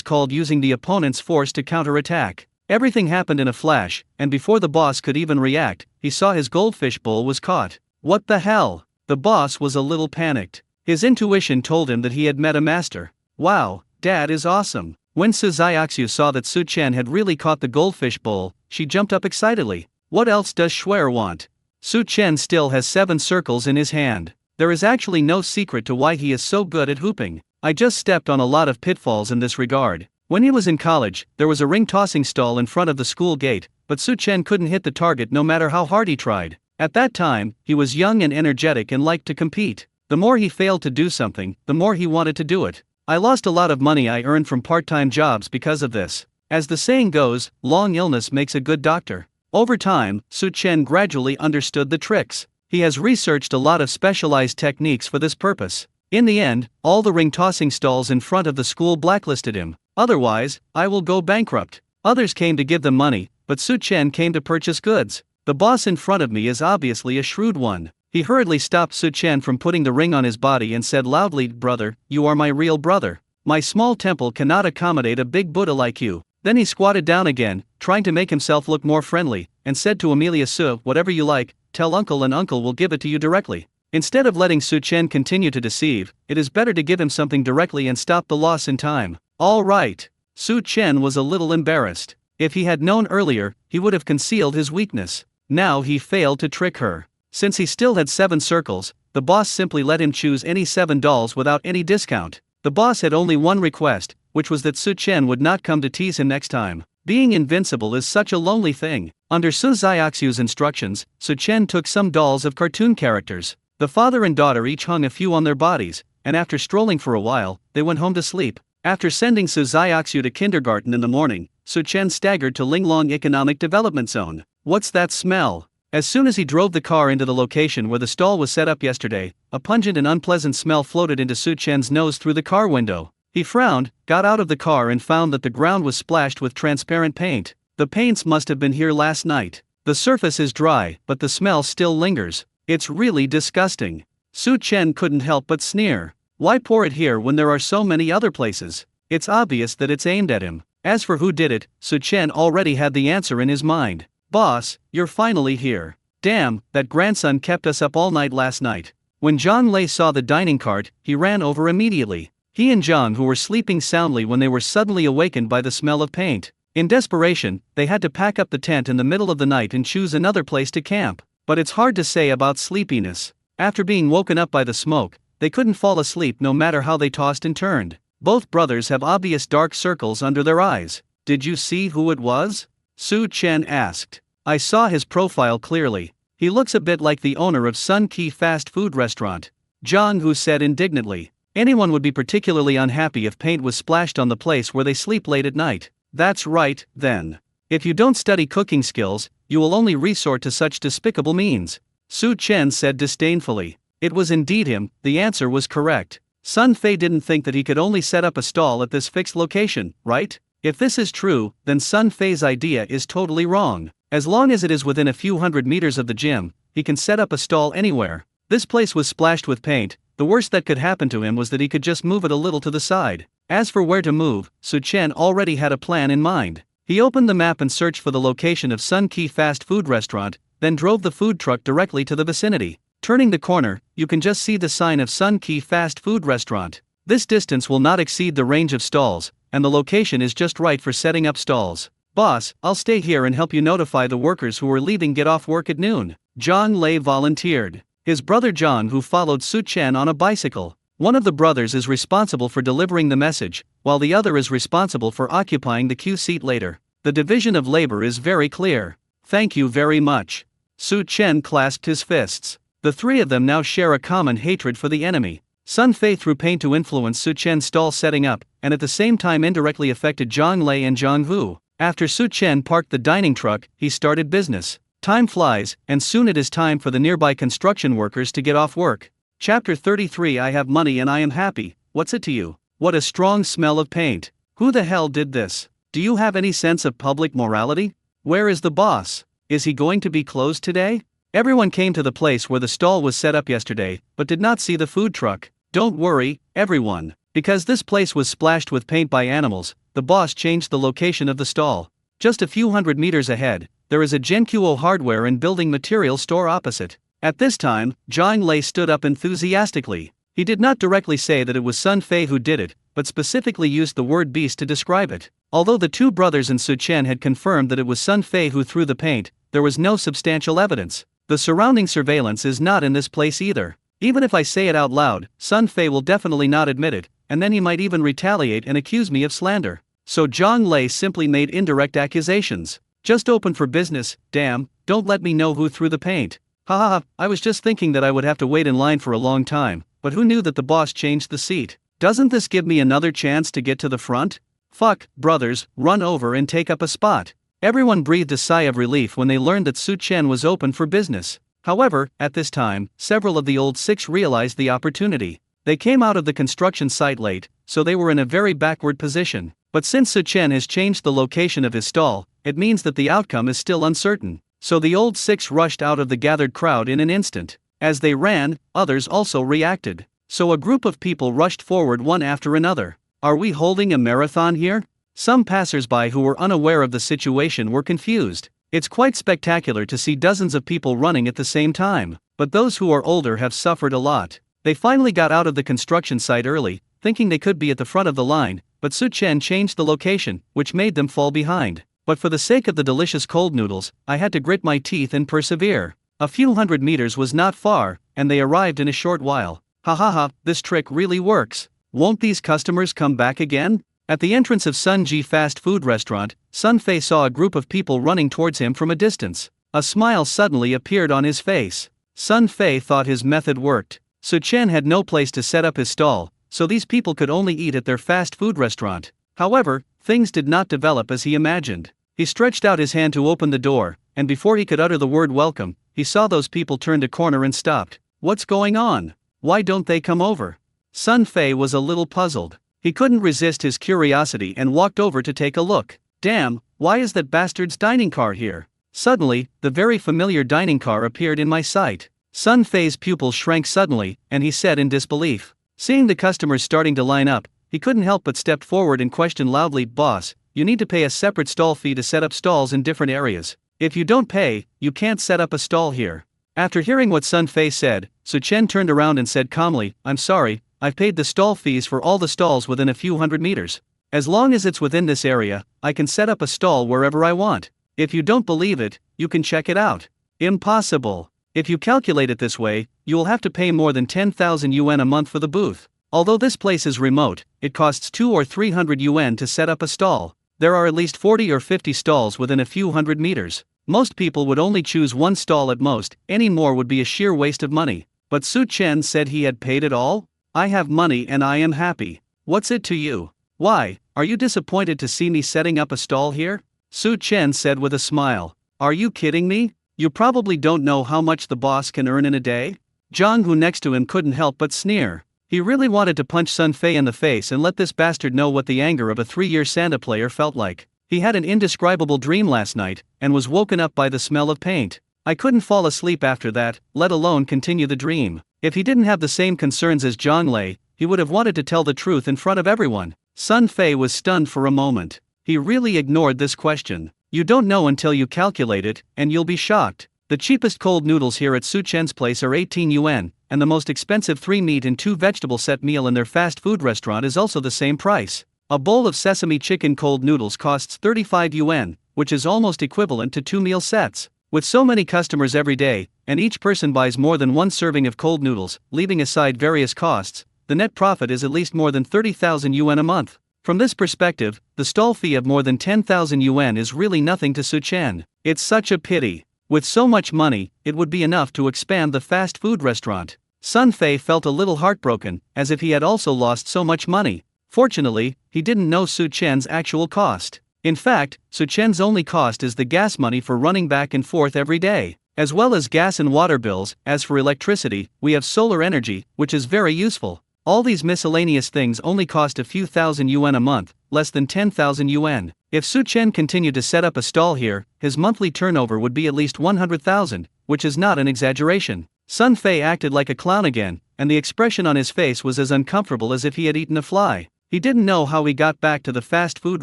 called using the opponent's force to counterattack. Everything happened in a flash, and before the boss could even react, he saw his goldfish bowl was caught. What the hell? The boss was a little panicked. His intuition told him that he had met a master. Wow, Dad is awesome. When Su Xiaoxiu saw that Su Chen had really caught the goldfish bowl, she jumped up excitedly. What else does Shuer want? Su Chen still has 7 circles in his hand. There is actually no secret to why he is so good at hooping. I just stepped on a lot of pitfalls in this regard. When he was in college, there was a ring tossing stall in front of the school gate, but Su Chen couldn't hit the target no matter how hard he tried. At that time, he was young and energetic and liked to compete. The more he failed to do something, the more he wanted to do it. I lost a lot of money I earned from part-time jobs because of this. As the saying goes, long illness makes a good doctor. Over time, Su Chen gradually understood the tricks. He has researched a lot of specialized techniques for this purpose. In the end, all the ring tossing stalls in front of the school blacklisted him. Otherwise, I will go bankrupt. Others came to give them money, but Su Chen came to purchase goods. The boss in front of me is obviously a shrewd one. He hurriedly stopped Su Chen from putting the ring on his body and said loudly, "Brother, you are my real brother. My small temple cannot accommodate a big Buddha like you." Then he squatted down again, trying to make himself look more friendly, and said to Amelia Su, "Whatever you like, tell uncle and uncle will give it to you directly." Instead of letting Su Chen continue to deceive, it is better to give him something directly and stop the loss in time. All right. Su Chen was a little embarrassed. If he had known earlier, he would have concealed his weakness. Now he failed to trick her. Since he still had 7 circles, the boss simply let him choose any 7 dolls without any discount. The boss had only one request, which was that Su Chen would not come to tease him next time. Being invincible is such a lonely thing. Under Su Xiaoxiu's instructions, Su Chen took some dolls of cartoon characters. The father and daughter each hung a few on their bodies, and after strolling for a while, they went home to sleep. After sending Su Xiaoxiu to kindergarten in the morning, Su Chen staggered to Linglong Economic Development Zone. What's that smell? As soon as he drove the car into the location where the stall was set up yesterday, a pungent and unpleasant smell floated into Su Chen's nose through the car window. He frowned, got out of the car and found that the ground was splashed with transparent paint. The paints must have been here last night. The surface is dry, but the smell still lingers. It's really disgusting. Su Chen couldn't help but sneer. Why pour it here when there are so many other places? It's obvious that it's aimed at him. As for who did it, Su Chen already had the answer in his mind. "Boss, you're finally here. Damn, that grandson kept us up all night last night." When Zhang Lei saw the dining cart, he ran over immediately. He and Zhang, who were sleeping soundly when they were suddenly awakened by the smell of paint. In desperation, they had to pack up the tent in the middle of the night and choose another place to camp. But it's hard to say about sleepiness. After being woken up by the smoke, they couldn't fall asleep no matter how they tossed and turned. Both brothers have obvious dark circles under their eyes. "Did you see who it was?" Su Chen asked. "I saw his profile clearly. He looks a bit like the owner of Sun Ki fast food restaurant." Zhang Hu said indignantly. Anyone would be particularly unhappy if paint was splashed on the place where they sleep late at night. That's right, then. If you don't study cooking skills, you will only resort to such despicable means. Su Chen said disdainfully. It was indeed him, the answer was correct. Sun Fei didn't think that he could only set up a stall at this fixed location, right? If this is true, then Sun Fei's idea is totally wrong. As long as it is within a few hundred meters of the gym, he can set up a stall anywhere. This place was splashed with paint. The worst that could happen to him was that he could just move it a little to the side. As for where to move, Su Chen already had a plan in mind. He opened the map and searched for the location of Sun Ki fast food restaurant, then drove the food truck directly to the vicinity. Turning the corner, you can just see the sign of Sun Ki fast food restaurant. This distance will not exceed the range of stalls, and the location is just right for setting up stalls. Boss, I'll stay here and help you notify the workers who are leaving get off work at noon. Zhang Lei volunteered. His brother Zhang, who followed Su Chen on a bicycle. One of the brothers is responsible for delivering the message, while the other is responsible for occupying the queue seat later. The division of labor is very clear. Thank you very much. Su Chen clasped his fists. The three of them now share a common hatred for the enemy. Sun Fei threw paint to influence Su Chen's stall setting up, and at the same time indirectly affected Zhang Lei and Zhang Hu. After Su Chen parked the dining truck, he started business. Time flies, and soon it is time for the nearby construction workers to get off work. Chapter 33. I have money and I am happy. What's it to you? What a strong smell of paint. Who the hell did this? Do you have any sense of public morality? Where is the boss? Is he going to be closed today? Everyone came to the place where the stall was set up yesterday, but did not see the food truck. Don't worry, everyone. Because this place was splashed with paint by animals, the boss changed the location of the stall. Just a few hundred meters ahead, there is a Genkuo hardware and building material store opposite. At this time, Zhang Lei stood up enthusiastically. He did not directly say that it was Sun Fei who did it, but specifically used the word beast to describe it. Although the two brothers and Su Chen had confirmed that it was Sun Fei who threw the paint, there was no substantial evidence. The surrounding surveillance is not in this place either. Even if I say it out loud, Sun Fei will definitely not admit it, and then he might even retaliate and accuse me of slander. So Zhang Lei simply made indirect accusations. Just open for business, damn, don't let me know who threw the paint. Haha, I was just thinking that I would have to wait in line for a long time, but who knew that the boss changed the seat? Doesn't this give me another chance to get to the front? Fuck, brothers, run over and take up a spot. Everyone breathed a sigh of relief when they learned that Su Chen was open for business. However, at this time, several of the old six realized the opportunity. They came out of the construction site late, so they were in a very backward position. But since Su Chen has changed the location of his stall, it means that the outcome is still uncertain. So the old six rushed out of the gathered crowd in an instant. As they ran, others also reacted. So a group of people rushed forward one after another. Are we holding a marathon here? Some passers-by who were unaware of the situation were confused. It's quite spectacular to see dozens of people running at the same time. But those who are older have suffered a lot. They finally got out of the construction site early, thinking they could be at the front of the line, but Su Chen changed the location, which made them fall behind. But for the sake of the delicious cold noodles, I had to grit my teeth and persevere. A few hundred meters was not far, and they arrived in a short while. Ha ha ha, this trick really works. Won't these customers come back again? At the entrance of Sun Ji fast food restaurant, Sun Fei saw a group of people running towards him from a distance. A smile suddenly appeared on his face. Sun Fei thought his method worked. Su Chen had no place to set up his stall, so these people could only eat at their fast food restaurant. However, things did not develop as he imagined. He stretched out his hand to open the door, and before he could utter the word welcome, he saw those people turned a corner and stopped. What's going on? Why don't they come over? Sun Fei was a little puzzled. He couldn't resist his curiosity and walked over to take a look. Damn, why is that bastard's dining car here? Suddenly, the very familiar dining car appeared in my sight. Sun Fei's pupils shrank suddenly, and he said in disbelief. Seeing the customers starting to line up, he couldn't help but stepped forward and questioned loudly, "Boss, you need to pay a separate stall fee to set up stalls in different areas. If you don't pay, you can't set up a stall here." After hearing what Sun Fei said, Su Chen turned around and said calmly, "I'm sorry, I've paid the stall fees for all the stalls within a few hundred meters. As long as it's within this area, I can set up a stall wherever I want. If you don't believe it, you can check it out." Impossible. If you calculate it this way, you will have to pay more than 10,000 yuan a month for the booth. Although this place is remote, it costs 200 or 300 yuan to set up a stall. There are at least 40 or 50 stalls within a few hundred meters. Most people would only choose one stall at most, any more would be a sheer waste of money. But Su Chen said he had paid it all? I have money and I am happy. What's it to you? Why, are you disappointed to see me setting up a stall here? Su Chen said with a smile. Are you kidding me? You probably don't know how much the boss can earn in a day? Zhang, who next to him, couldn't help but sneer. He really wanted to punch Sun Fei in the face and let this bastard know what the anger of a 3-year Santa player felt like. He had an indescribable dream last night, and was woken up by the smell of paint. I couldn't fall asleep after that, let alone continue the dream. If he didn't have the same concerns as Zhang Lei, he would have wanted to tell the truth in front of everyone. Sun Fei was stunned for a moment. He really ignored this question. You don't know until you calculate it, and you'll be shocked. The cheapest cold noodles here at Su Chen's place are 18 yuan, and the most expensive 3 meat and 2 vegetable set meal in their fast food restaurant is also the same price. A bowl of sesame chicken cold noodles costs 35 yuan, which is almost equivalent to 2 meal sets. With so many customers every day, and each person buys more than 1 serving of cold noodles, leaving aside various costs, the net profit is at least more than 30,000 yuan a month. From this perspective, the stall fee of more than 10,000 yuan is really nothing to Su Chen. It's such a pity. With so much money, it would be enough to expand the fast food restaurant. Sun Fei felt a little heartbroken, as if he had also lost so much money. Fortunately, he didn't know Su Chen's actual cost. In fact, Su Chen's only cost is the gas money for running back and forth every day, as well as gas and water bills. As for electricity, we have solar energy, which is very useful. All these miscellaneous things only cost a few thousand yuan a month, less than 10,000 yuan. If Su Chen continued to set up a stall here, his monthly turnover would be at least 100,000, which is not an exaggeration. Sun Fei acted like a clown again, and the expression on his face was as uncomfortable as if he had eaten a fly. He didn't know how he got back to the fast food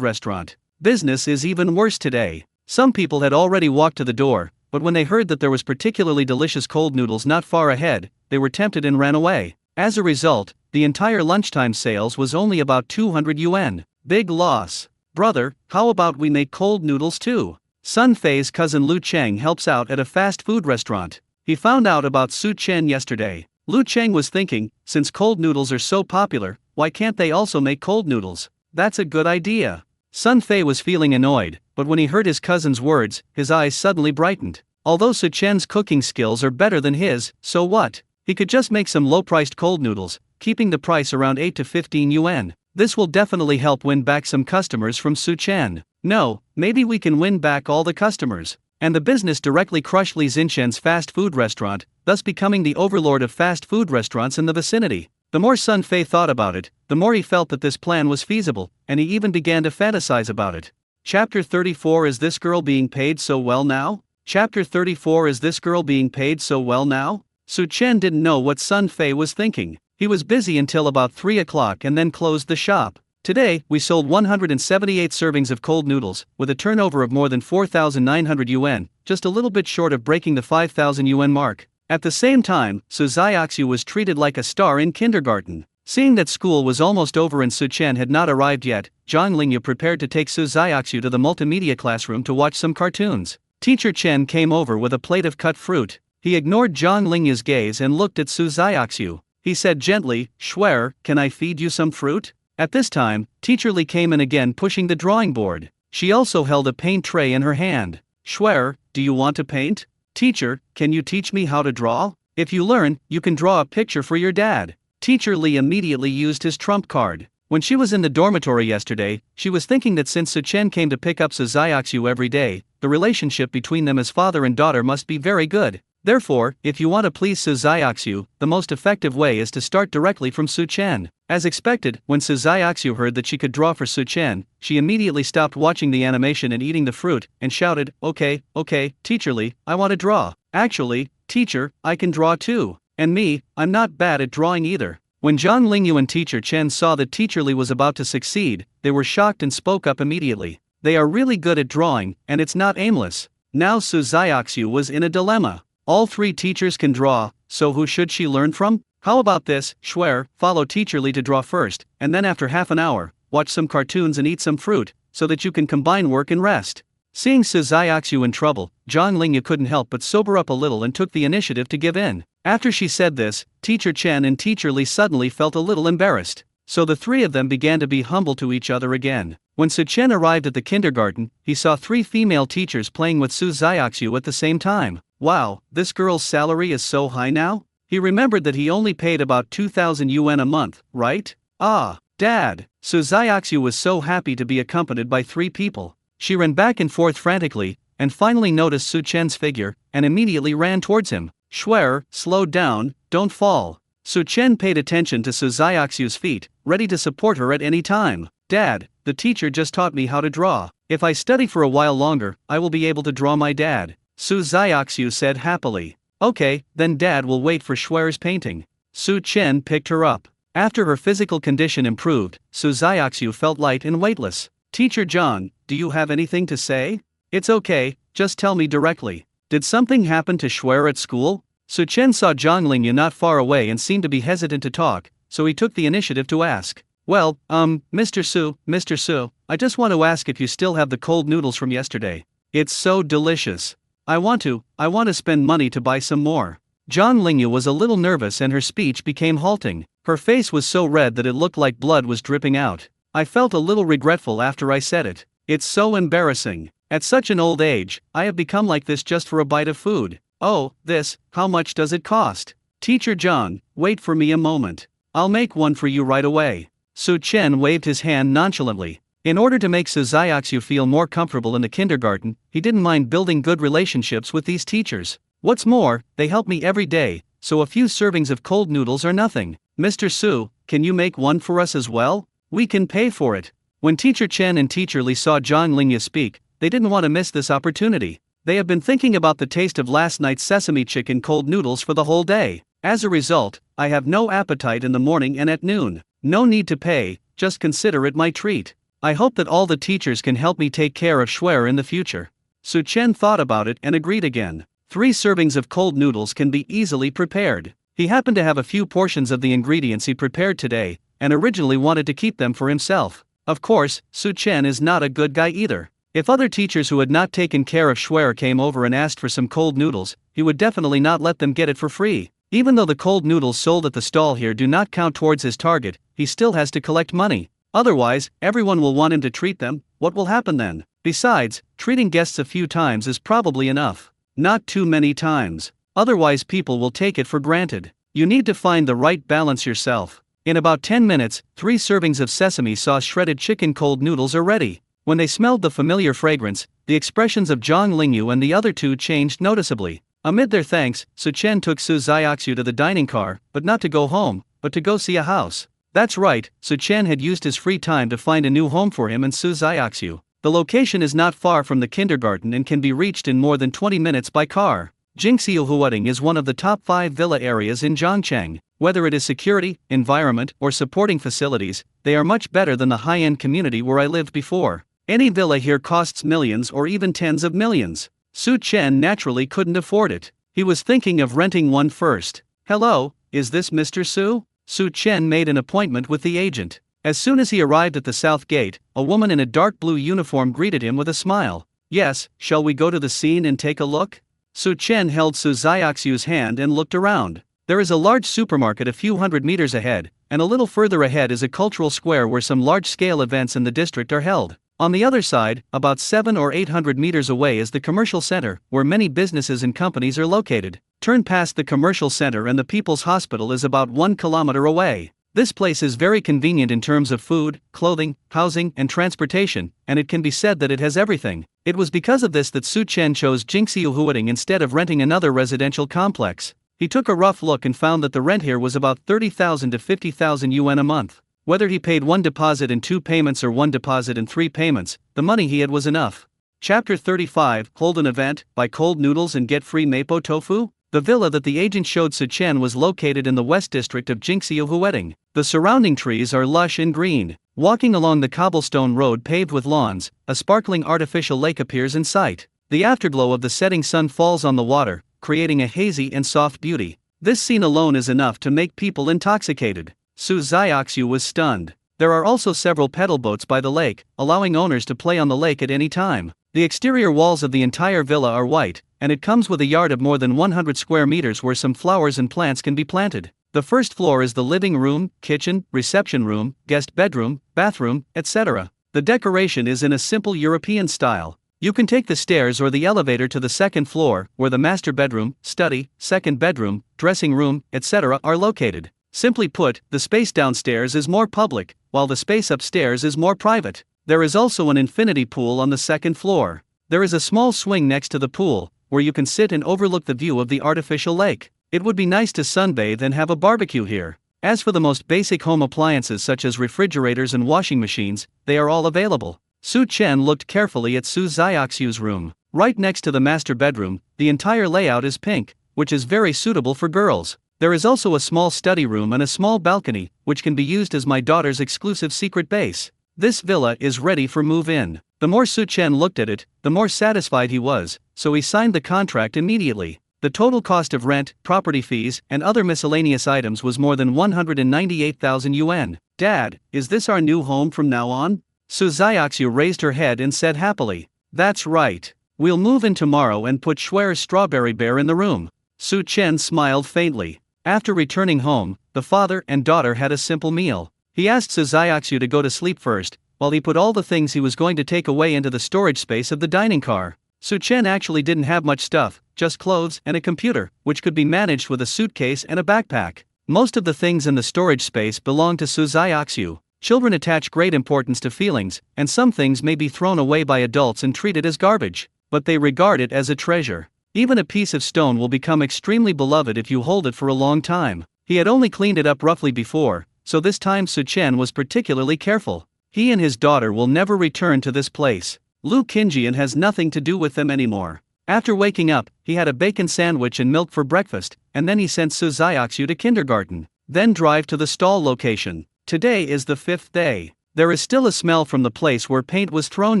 restaurant. Business is even worse today. Some people had already walked to the door, but when they heard that there was particularly delicious cold noodles not far ahead, they were tempted and ran away. As a result, the entire lunchtime sales was only about 200 yuan. Big loss. Brother, how about we make cold noodles too? Sun Fei's cousin Lu Cheng helps out at a fast food restaurant. He found out about Su Chen yesterday. Lu Cheng was thinking, since cold noodles are so popular, why can't they also make cold noodles? That's a good idea. Sun Fei was feeling annoyed, but when he heard his cousin's words, his eyes suddenly brightened. Although Su Chen's cooking skills are better than his, so what? He could just make some low-priced cold noodles, keeping the price around 8 to 15 yuan. This will definitely help win back some customers from Su Chen. No, maybe we can win back all the customers. And the business directly crushed Li Xinshen's fast food restaurant, thus becoming the overlord of fast food restaurants in the vicinity. The more Sun Fei thought about it, the more he felt that this plan was feasible, and he even began to fantasize about it. Chapter 34. Is this girl being paid so well now? Chapter 34. Is this girl being paid so well now? Su Chen didn't know what Sun Fei was thinking. He was busy until about 3 o'clock and then closed the shop. Today, we sold 178 servings of cold noodles, with a turnover of more than 4,900 yuan, just a little bit short of breaking the 5,000 yuan mark. At the same time, Su Xiaoxiu was treated like a star in kindergarten. Seeing that school was almost over and Su Chen had not arrived yet, Zhang Lingyu prepared to take Su Xiaoxiu to the multimedia classroom to watch some cartoons. Teacher Chen came over with a plate of cut fruit. He ignored Zhang Lingyu's gaze and looked at Su Xiaoxiu. He said gently, "Shuer, can I feed you some fruit?" At this time, Teacher Li came in again pushing the drawing board. She also held a paint tray in her hand. "Shuer, do you want to paint?" "Teacher, can you teach me how to draw? If you learn, you can draw a picture for your dad." Teacher Li immediately used his trump card. When she was in the dormitory yesterday, she was thinking that since Su Chen came to pick up Su Xiaoxiu every day, the relationship between them as father and daughter must be very good. Therefore, if you want to please Su Xiaoxiu, the most effective way is to start directly from Su Chen. As expected, when Su Xiaoxiu heard that she could draw for Su Chen, she immediately stopped watching the animation and eating the fruit, and shouted, okay, Teacher Li, I want to draw. Actually, teacher, I can draw too. And me, I'm not bad at drawing either. When Zhang Lingyu and Teacher Chen saw that Teacher Li was about to succeed, they were shocked and spoke up immediately. They are really good at drawing, and it's not aimless. Now Su Xiaoxiu was in a dilemma. All 3 teachers can draw, so who should she learn from? How about this, Shuer, follow Teacher Li to draw first, and then after half an hour, watch some cartoons and eat some fruit, so that you can combine work and rest. Seeing Su Xiaoxiu in trouble, Zhang Lingyu couldn't help but sober up a little and took the initiative to give in. After she said this, Teacher Chen and Teacher Li suddenly felt a little embarrassed. So the 3 of them began to be humble to each other again. When Su Chen arrived at the kindergarten, he saw 3 female teachers playing with Su Xiaoxiu at the same time. Wow, this girl's salary is so high now? He remembered that he only paid about 2,000 yuan a month, right? Ah, Dad! Su Xiaoxiu was so happy to be accompanied by 3 people. She ran back and forth frantically, and finally noticed Su Chen's figure, and immediately ran towards him. Shuer, slow down, don't fall. Su Chen paid attention to Su Xiaoxiu's feet, ready to support her at any time. Dad, the teacher just taught me how to draw. If I study for a while longer, I will be able to draw my dad. Su Xiaoxiu said happily. Okay, then Dad will wait for Shuer's painting. Su Chen picked her up. After her physical condition improved, Su Xiaoxiu felt light and weightless. Teacher Zhang, do you have anything to say? It's okay, just tell me directly. Did something happen to Shuer at school? Su Chen saw Zhang Lingyu not far away and seemed to be hesitant to talk, so he took the initiative to ask. Well, Mr. Su, I just want to ask if you still have the cold noodles from yesterday. It's so delicious. I want to spend money to buy some more. Zhang Lingyu was a little nervous and her speech became halting. Her face was so red that it looked like blood was dripping out. I felt a little regretful after I said it. It's so embarrassing. At such an old age, I have become like this just for a bite of food. Oh, this, how much does it cost? Teacher Zhang, wait for me a moment. I'll make one for you right away. Su Chen waved his hand nonchalantly. In order to make Su Xiaoxiu feel more comfortable in the kindergarten, he didn't mind building good relationships with these teachers. What's more, they help me every day, so a few servings of cold noodles are nothing. Mr. Su, can you make one for us as well? We can pay for it. When Teacher Chen and Teacher Li saw Zhang Lingyu speak, they didn't want to miss this opportunity. They have been thinking about the taste of last night's sesame chicken cold noodles for the whole day. As a result, I have no appetite in the morning and at noon. No need to pay, just consider it my treat. I hope that all the teachers can help me take care of Shuer in the future. Su Chen thought about it and agreed again. 3 servings of cold noodles can be easily prepared. He happened to have a few portions of the ingredients he prepared today, and originally wanted to keep them for himself. Of course, Su Chen is not a good guy either. If other teachers who had not taken care of Shuer came over and asked for some cold noodles, he would definitely not let them get it for free. Even though the cold noodles sold at the stall here do not count towards his target, he still has to collect money. Otherwise, everyone will want him to treat them. What will happen then? Besides, treating guests a few times is probably enough. Not too many times. Otherwise people will take it for granted. You need to find the right balance yourself. In about 10 minutes, 3 servings of sesame sauce shredded chicken cold noodles are ready. When they smelled the familiar fragrance, the expressions of Zhang Lingyu and the other 2 changed noticeably. Amid their thanks, Su Chen took Su Xiaoxiu to the dining car, but not to go home, but to go see a house. That's right, Su Chen had used his free time to find a new home for him and Su Xiaoxiu. The location is not far from the kindergarten and can be reached in more than 20 minutes by car. Jingxiuhuading is one of the top 5 villa areas in Zhangcheng. Whether it is security, environment, or supporting facilities, they are much better than the high-end community where I lived before. Any villa here costs millions or even tens of millions. Su Chen naturally couldn't afford it. He was thinking of renting one first. Hello, is this Mr. Su? Su Chen made an appointment with the agent. As soon as he arrived at the south gate, a woman in a dark blue uniform greeted him with a smile. Yes, shall we go to the scene and take a look? Su Chen held Su Xiaoxiu's hand and looked around. There is a large supermarket a few hundred meters ahead, and a little further ahead is a cultural square where some large-scale events in the district are held. On the other side, about 700 or 800 meters away is the commercial center, where many businesses and companies are located. Turn past the commercial center and the People's Hospital is about 1 kilometer away. This place is very convenient in terms of food, clothing, housing, and transportation, and it can be said that it has everything. It was because of this that Su Chen chose Jingxiuhuading instead of renting another residential complex. He took a rough look and found that the rent here was about 30,000 to 50,000 yuan a month. Whether he paid 1 deposit in 2 payments or 1 deposit in 3 payments, the money he had was enough. Chapter 35, Hold an event, buy cold noodles and get free mapo tofu? The villa that the agent showed Su Chen was located in the west district of Jingxiuhuading. The surrounding trees are lush and green. Walking along the cobblestone road paved with lawns, a sparkling artificial lake appears in sight. The afterglow of the setting sun falls on the water, creating a hazy and soft beauty. This scene alone is enough to make people intoxicated. Su Xiaoxiu was stunned. There are also several pedal boats by the lake, allowing owners to play on the lake at any time. The exterior walls of the entire villa are white, and it comes with a yard of more than 100 square meters where some flowers and plants can be planted. The first floor is the living room, kitchen, reception room, guest bedroom, bathroom, etc. The decoration is in a simple European style. You can take the stairs or the elevator to the second floor, where the master bedroom, study, second bedroom, dressing room, etc. are located. Simply put, the space downstairs is more public, while the space upstairs is more private. There is also an infinity pool on the second floor. There is a small swing next to the pool, where you can sit and overlook the view of the artificial lake. It would be nice to sunbathe and have a barbecue here. As for the most basic home appliances such as refrigerators and washing machines, they are all available. Su Chen looked carefully at Su Xiaoxiu's room. Right next to the master bedroom, the entire layout is pink, which is very suitable for girls. There is also a small study room and a small balcony, which can be used as my daughter's exclusive secret base. This villa is ready for move-in. The more Su Chen looked at it, the more satisfied he was, so he signed the contract immediately. The total cost of rent, property fees, and other miscellaneous items was more than 198,000 yuan. Dad, is this our new home from now on? Su Xiaoxiu raised her head and said happily. That's right. We'll move in tomorrow and put Schwer's strawberry bear in the room. Su Chen smiled faintly. After returning home, the father and daughter had a simple meal. He asked Su Xiaoxiu to go to sleep first, while he put all the things he was going to take away into the storage space of the dining car. Su Chen actually didn't have much stuff, just clothes and a computer, which could be managed with a suitcase and a backpack. Most of the things in the storage space belonged to Su Xiaoxiu. Children attach great importance to feelings, and some things may be thrown away by adults and treated as garbage, but they regard it as a treasure. Even a piece of stone will become extremely beloved if you hold it for a long time. He had only cleaned it up roughly before, so this time Su Chen was particularly careful. He and his daughter will never return to this place. Lu Qingjian has nothing to do with them anymore. After waking up, he had a bacon sandwich and milk for breakfast, and then he sent Su Xiaoxiu to kindergarten. Then drive to the stall location. Today is the 5th day. There is still a smell from the place where paint was thrown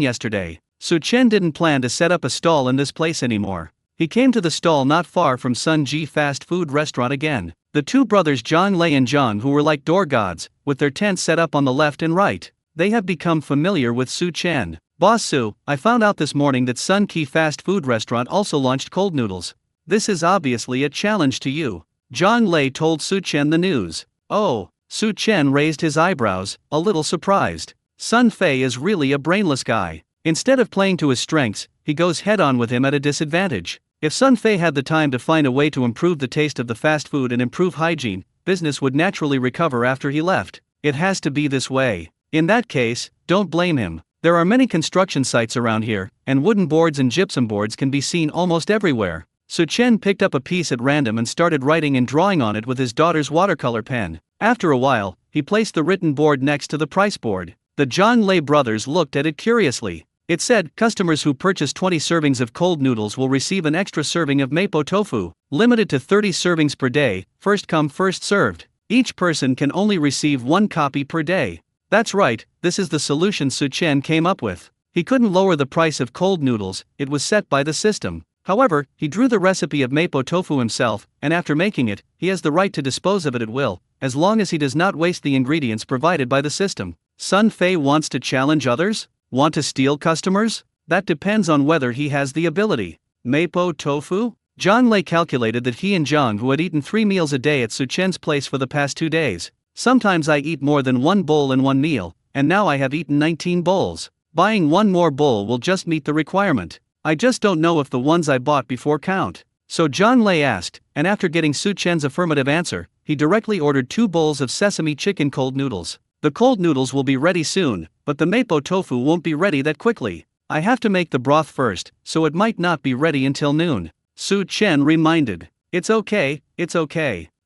yesterday. Su Chen didn't plan to set up a stall in this place anymore. He came to the stall not far from Sun Ji fast food restaurant again. The two brothers Zhang Lei and Zhang, who were like door gods, with their tents set up on the left and right. They have become familiar with Su Chen. Boss Su, I found out this morning that Sun Ki fast food restaurant also launched cold noodles. This is obviously a challenge to you. Zhang Lei told Su Chen the news. Oh, Su Chen raised his eyebrows, a little surprised. Sun Fei is really a brainless guy. Instead of playing to his strengths, he goes head-on with him at a disadvantage. If Sun Fei had the time to find a way to improve the taste of the fast food and improve hygiene, business would naturally recover after he left. It has to be this way. In that case, don't blame him. There are many construction sites around here, and wooden boards and gypsum boards can be seen almost everywhere. Su Chen picked up a piece at random and started writing and drawing on it with his daughter's watercolor pen. After a while, he placed the written board next to the price board. The Zhang Lei brothers looked at it curiously. It said, customers who purchase 20 servings of cold noodles will receive an extra serving of mapo tofu, limited to 30 servings per day, first come first served. Each person can only receive 1 copy per day. That's right, this is the solution Su Chen came up with. He couldn't lower the price of cold noodles, it was set by the system. However, he drew the recipe of mapo tofu himself, and after making it, he has the right to dispose of it at will, as long as he does not waste the ingredients provided by the system. Sun Fei wants to challenge others? Want to steal customers? That depends on whether he has the ability. Mapo tofu? Zhang Lei calculated that he and Zhang, who had eaten 3 meals a day at Su Chen's place for the past 2 days. Sometimes I eat more than 1 bowl in 1 meal, and now I have eaten 19 bowls. Buying 1 more bowl will just meet the requirement. I just don't know if the ones I bought before count. So Zhang Lei asked, and after getting Su Chen's affirmative answer, he directly ordered 2 bowls of sesame chicken cold noodles. The cold noodles will be ready soon, but the mapo tofu won't be ready that quickly. I have to make the broth first, so it might not be ready until noon. Su Chen reminded. It's okay.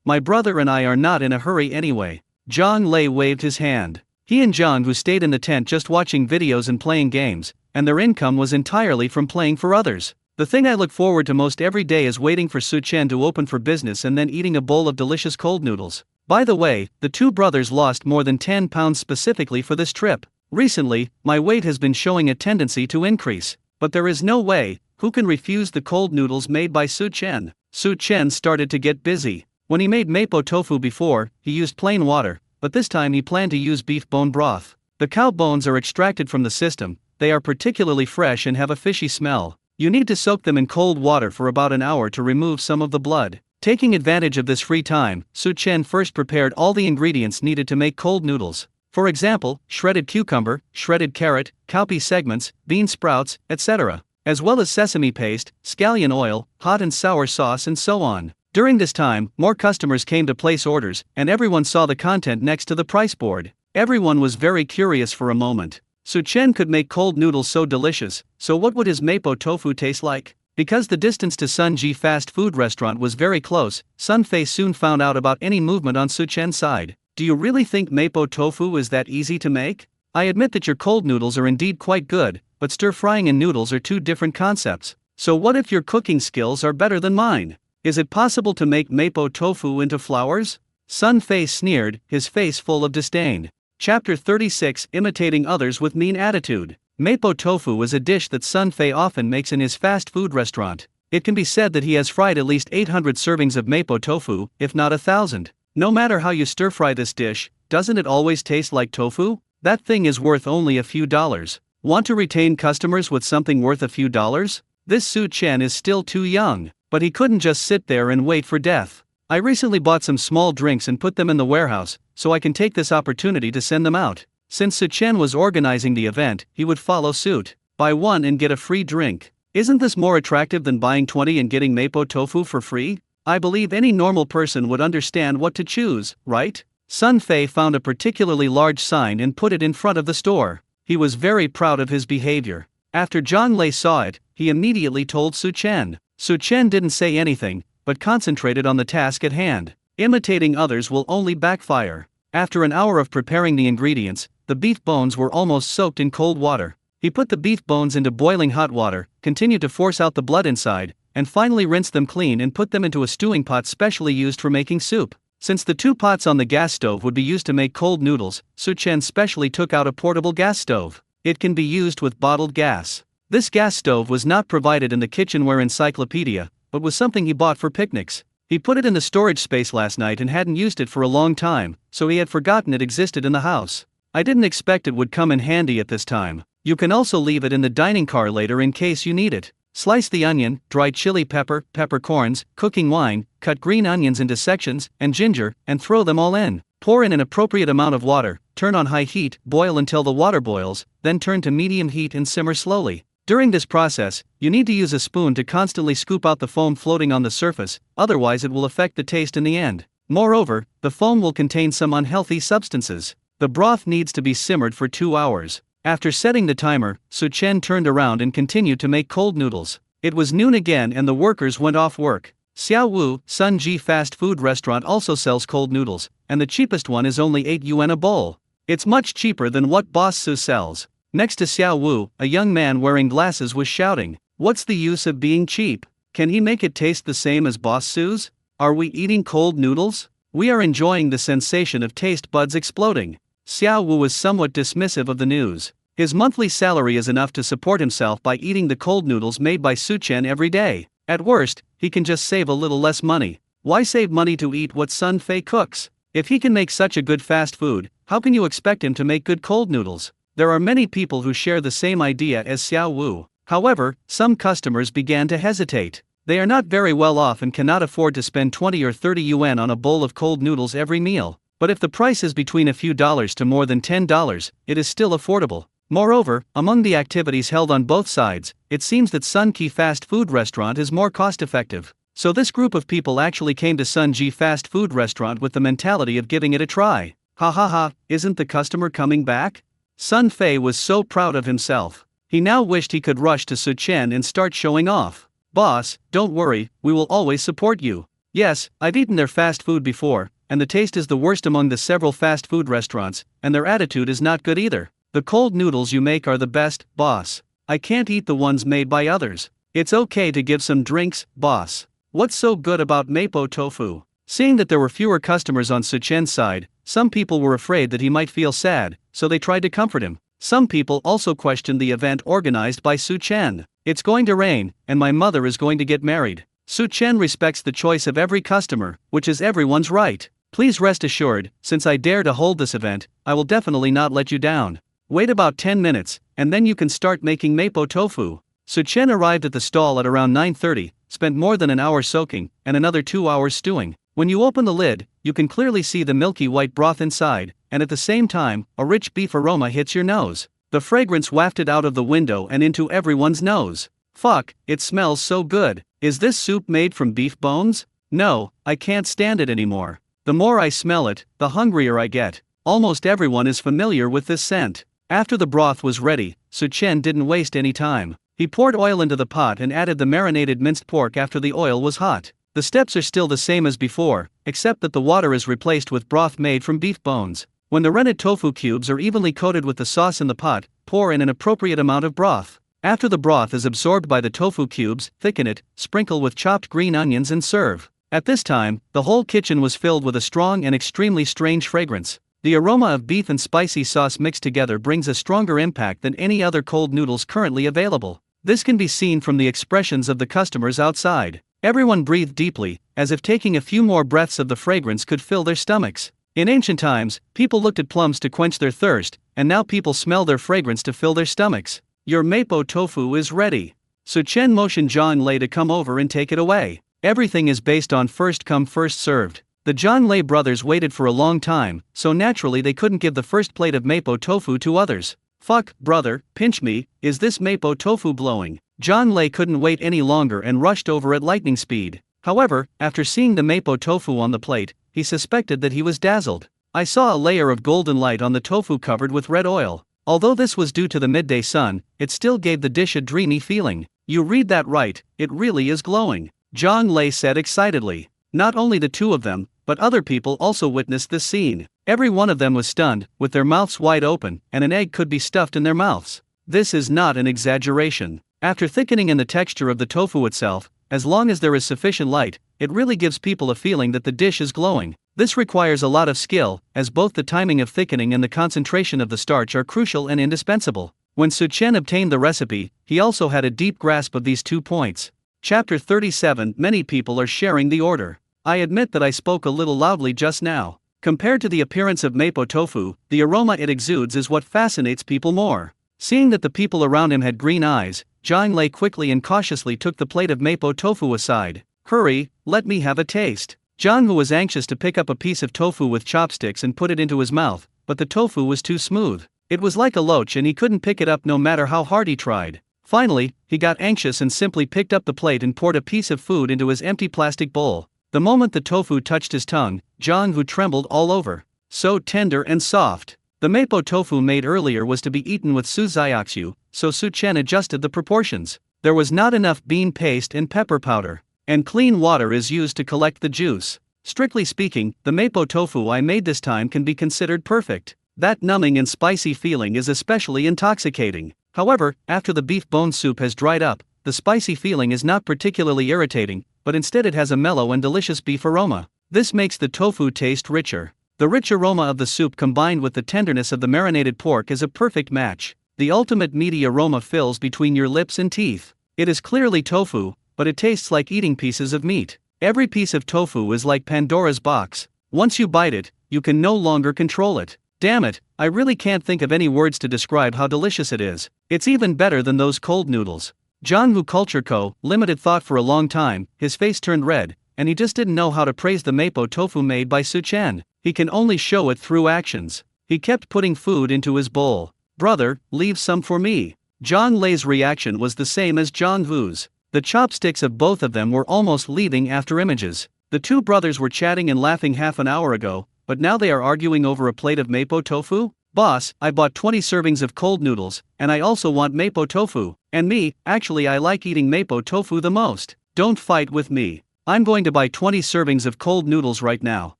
My brother and I are not in a hurry anyway. Zhang Lei waved his hand. He and Zhang, who stayed in the tent just watching videos and playing games, and their income was entirely from playing for others. The thing I look forward to most every day is waiting for Su Chen to open for business and then eating a bowl of delicious cold noodles. By the way, the 2 brothers lost more than 10 pounds specifically for this trip. Recently, my weight has been showing a tendency to increase. But there is no way, who can refuse the cold noodles made by Su Chen? Su Chen started to get busy. When he made mapo tofu before, he used plain water, but this time he planned to use beef bone broth. The cow bones are extracted from the system, they are particularly fresh and have a fishy smell. You need to soak them in cold water for about an hour to remove some of the blood. Taking advantage of this free time, Su Chen first prepared all the ingredients needed to make cold noodles. For example, shredded cucumber, shredded carrot, cowpea segments, bean sprouts, etc., as well as sesame paste, scallion oil, hot and sour sauce, and so on. During this time, more customers came to place orders, and everyone saw the content next to the price board. Everyone was very curious for a moment. Su Chen could make cold noodles so delicious, so what would his mapo tofu taste like? Because the distance to Sun Ji fast food restaurant was very close, Sun Fei soon found out about any movement on Su Chen's side. Do you really think mapo tofu is that easy to make? I admit that your cold noodles are indeed quite good, but stir-frying and noodles are 2 different concepts. So what if your cooking skills are better than mine? Is it possible to make mapo tofu into flowers? Sun Fei sneered, his face full of disdain. Chapter 36, Imitating Others with Mean Attitude. Mapo tofu is a dish that Sun Fei often makes in his fast food restaurant. It can be said that he has fried at least 800 servings of mapo tofu, if not 1,000. No matter how you stir-fry this dish, doesn't it always taste like tofu? That thing is worth only a few dollars. Want to retain customers with something worth a few dollars? This Su Chen is still too young, but he couldn't just sit there and wait for death. I recently bought some small drinks and put them in the warehouse, so I can take this opportunity to send them out. Since Su Chen was organizing the event, he would follow suit. Buy one and get a free drink. Isn't this more attractive than buying 20 and getting mapo tofu for free? I believe any normal person would understand what to choose, right? Sun Fei found a particularly large sign and put it in front of the store. He was very proud of his behavior. After Zhang Lei saw it, he immediately told Su Chen. Su Chen didn't say anything, but concentrated on the task at hand. Imitating others will only backfire. After an hour of preparing the ingredients, the beef bones were almost soaked in cold water. He put the beef bones into boiling hot water, continued to force out the blood inside, and finally rinsed them clean and put them into a stewing pot specially used for making soup. Since the 2 pots on the gas stove would be used to make cold noodles, Su Chen specially took out a portable gas stove. It can be used with bottled gas. This gas stove was not provided in the kitchenware encyclopedia, but was something he bought for picnics. He put it in the storage space last night and hadn't used it for a long time, so he had forgotten it existed in the house. I didn't expect it would come in handy at this time. You can also leave it in the dining car later in case you need it. Slice the onion, dried chili pepper, peppercorns, cooking wine, cut green onions into sections, and ginger, and throw them all in. Pour in an appropriate amount of water, turn on high heat, boil until the water boils, then turn to medium heat and simmer slowly. During this process, you need to use a spoon to constantly scoop out the foam floating on the surface, otherwise it will affect the taste in the end. Moreover, the foam will contain some unhealthy substances. The broth needs to be simmered for 2 hours. After setting the timer, Su Chen turned around and continued to make cold noodles. It was noon again and the workers went off work. Xiao Wu, Sun Ji fast food restaurant also sells cold noodles, and the cheapest one is only 8 yuan a bowl. It's much cheaper than what Boss Su sells. Next to Xiao Wu, a young man wearing glasses was shouting, "What's the use of being cheap? Can he make it taste the same as Boss Su's? Are we eating cold noodles? We are enjoying the sensation of taste buds exploding." Xiao Wu was somewhat dismissive of the news. His monthly salary is enough to support himself by eating the cold noodles made by Su Chen every day. At worst, he can just save a little less money. Why save money to eat what Sun Fei cooks? If he can make such a good fast food, how can you expect him to make good cold noodles? There are many people who share the same idea as Xiao Wu. However, some customers began to hesitate. They are not very well off and cannot afford to spend 20 or 30 yuan on a bowl of cold noodles every meal. But if the price is between a few dollars to more than $10, it is still affordable. Moreover, among the activities held on both sides, it seems that Sun Ki fast food restaurant is more cost-effective. So this group of people actually came to Sun Ji fast food restaurant with the mentality of giving it a try. Ha ha ha, isn't the customer coming back? Sun Fei was so proud of himself. He now wished he could rush to Su Chen and start showing off. "Boss, don't worry, we will always support you. Yes, I've eaten their fast food before, and the taste is the worst among the several fast food restaurants, and their attitude is not good either. The cold noodles you make are the best, boss. I can't eat the ones made by others. It's okay to give some drinks, boss. What's so good about mapo tofu?" Seeing that there were fewer customers on Su Chen's side, some people were afraid that he might feel sad, so they tried to comfort him. Some people also questioned the event organized by Su Chen. "It's going to rain, and my mother is going to get married." Su Chen respects the choice of every customer, which is everyone's right. "Please rest assured, since I dare to hold this event, I will definitely not let you down. Wait about 10 minutes, and then you can start making mapo tofu." Su Chen arrived at the stall at around 9:30, spent more than an hour soaking, and another 2 hours stewing. When you open the lid, you can clearly see the milky white broth inside, and at the same time, a rich beef aroma hits your nose. The fragrance wafted out of the window and into everyone's nose. "Fuck, it smells so good. Is this soup made from beef bones? No, I can't stand it anymore. The more I smell it, the hungrier I get." Almost everyone is familiar with this scent. After the broth was ready, Su Chen didn't waste any time. He poured oil into the pot and added the marinated minced pork after the oil was hot. The steps are still the same as before, except that the water is replaced with broth made from beef bones. When the rennet tofu cubes are evenly coated with the sauce in the pot, pour in an appropriate amount of broth. After the broth is absorbed by the tofu cubes, thicken it, sprinkle with chopped green onions and serve. At this time, the whole kitchen was filled with a strong and extremely strange fragrance. The aroma of beef and spicy sauce mixed together brings a stronger impact than any other cold noodles currently available. This can be seen from the expressions of the customers outside. Everyone breathed deeply, as if taking a few more breaths of the fragrance could fill their stomachs. In ancient times, people looked at plums to quench their thirst, and now people smell their fragrance to fill their stomachs. Your mapo tofu is ready. Su-chen motioned John Lei to come over and take it away. Everything is based on first come first served. The John Lei brothers waited for a long time, so naturally they couldn't give the first plate of mapo tofu to others. Fuck, brother, pinch me, is this mapo tofu blowing? John Lei couldn't wait any longer and rushed over at lightning speed. However, after seeing the mapo tofu on the plate, he suspected that he was dazzled. I saw a layer of golden light on the tofu covered with red oil. Although this was due to the midday sun, it still gave the dish a dreamy feeling. You read that right, it really is glowing, John Lei said excitedly. Not only the two of them, but other people also witnessed this scene. Every one of them was stunned, with their mouths wide open, and an egg could be stuffed in their mouths. This is not an exaggeration. After thickening in the texture of the tofu itself, as long as there is sufficient light, it really gives people a feeling that the dish is glowing. This requires a lot of skill, as both the timing of thickening and the concentration of the starch are crucial and indispensable. When Su-chen obtained the recipe, he also had a deep grasp of these 2 points. Chapter 37. Many people are sharing the order. I admit that I spoke a little loudly just now. Compared to the appearance of mapo tofu, the aroma it exudes is what fascinates people more. Seeing that the people around him had green eyes, John Lei quickly and cautiously took the plate of mapo tofu aside. Hurry, let me have a taste. John was anxious to pick up a piece of tofu with chopsticks and put it into his mouth, but the tofu was too smooth. It was like a loach and he couldn't pick it up no matter how hard he tried. Finally, he got anxious and simply picked up the plate and poured a piece of food into his empty plastic bowl. The moment the tofu touched his tongue, John trembled all over. So tender and soft. The mapo tofu made earlier was to be eaten with suzaiaksu, so Su-chen adjusted the proportions. There was not enough bean paste and pepper powder, and clean water is used to collect the juice. Strictly speaking, the mapo tofu I made this time can be considered perfect. That numbing and spicy feeling is especially intoxicating. However, after the beef bone soup has dried up, the spicy feeling is not particularly irritating, but instead it has a mellow and delicious beef aroma. This makes the tofu taste richer. The rich aroma of the soup combined with the tenderness of the marinated pork is a perfect match. The ultimate meaty aroma fills between your lips and teeth. It is clearly tofu, but it tastes like eating pieces of meat. Every piece of tofu is like Pandora's box. Once you bite it, you can no longer control it. Damn it, I really can't think of any words to describe how delicious it is. It's even better than those cold noodles. John Culture Co. Limited thought for a long time, his face turned red, and he just didn't know how to praise the mapo tofu made by Su-chen. He can only show it through actions. He kept putting food into his bowl. Brother, leave some for me. John Lei's reaction was the same as John Vu's. The chopsticks of both of them were almost leaving after images. The two brothers were chatting and laughing half an hour ago, but now they are arguing over a plate of mapo tofu? Boss, I bought 20 servings of cold noodles, and I also want mapo tofu. And me, actually I like eating mapo tofu the most. Don't fight with me. I'm going to buy 20 servings of cold noodles right now.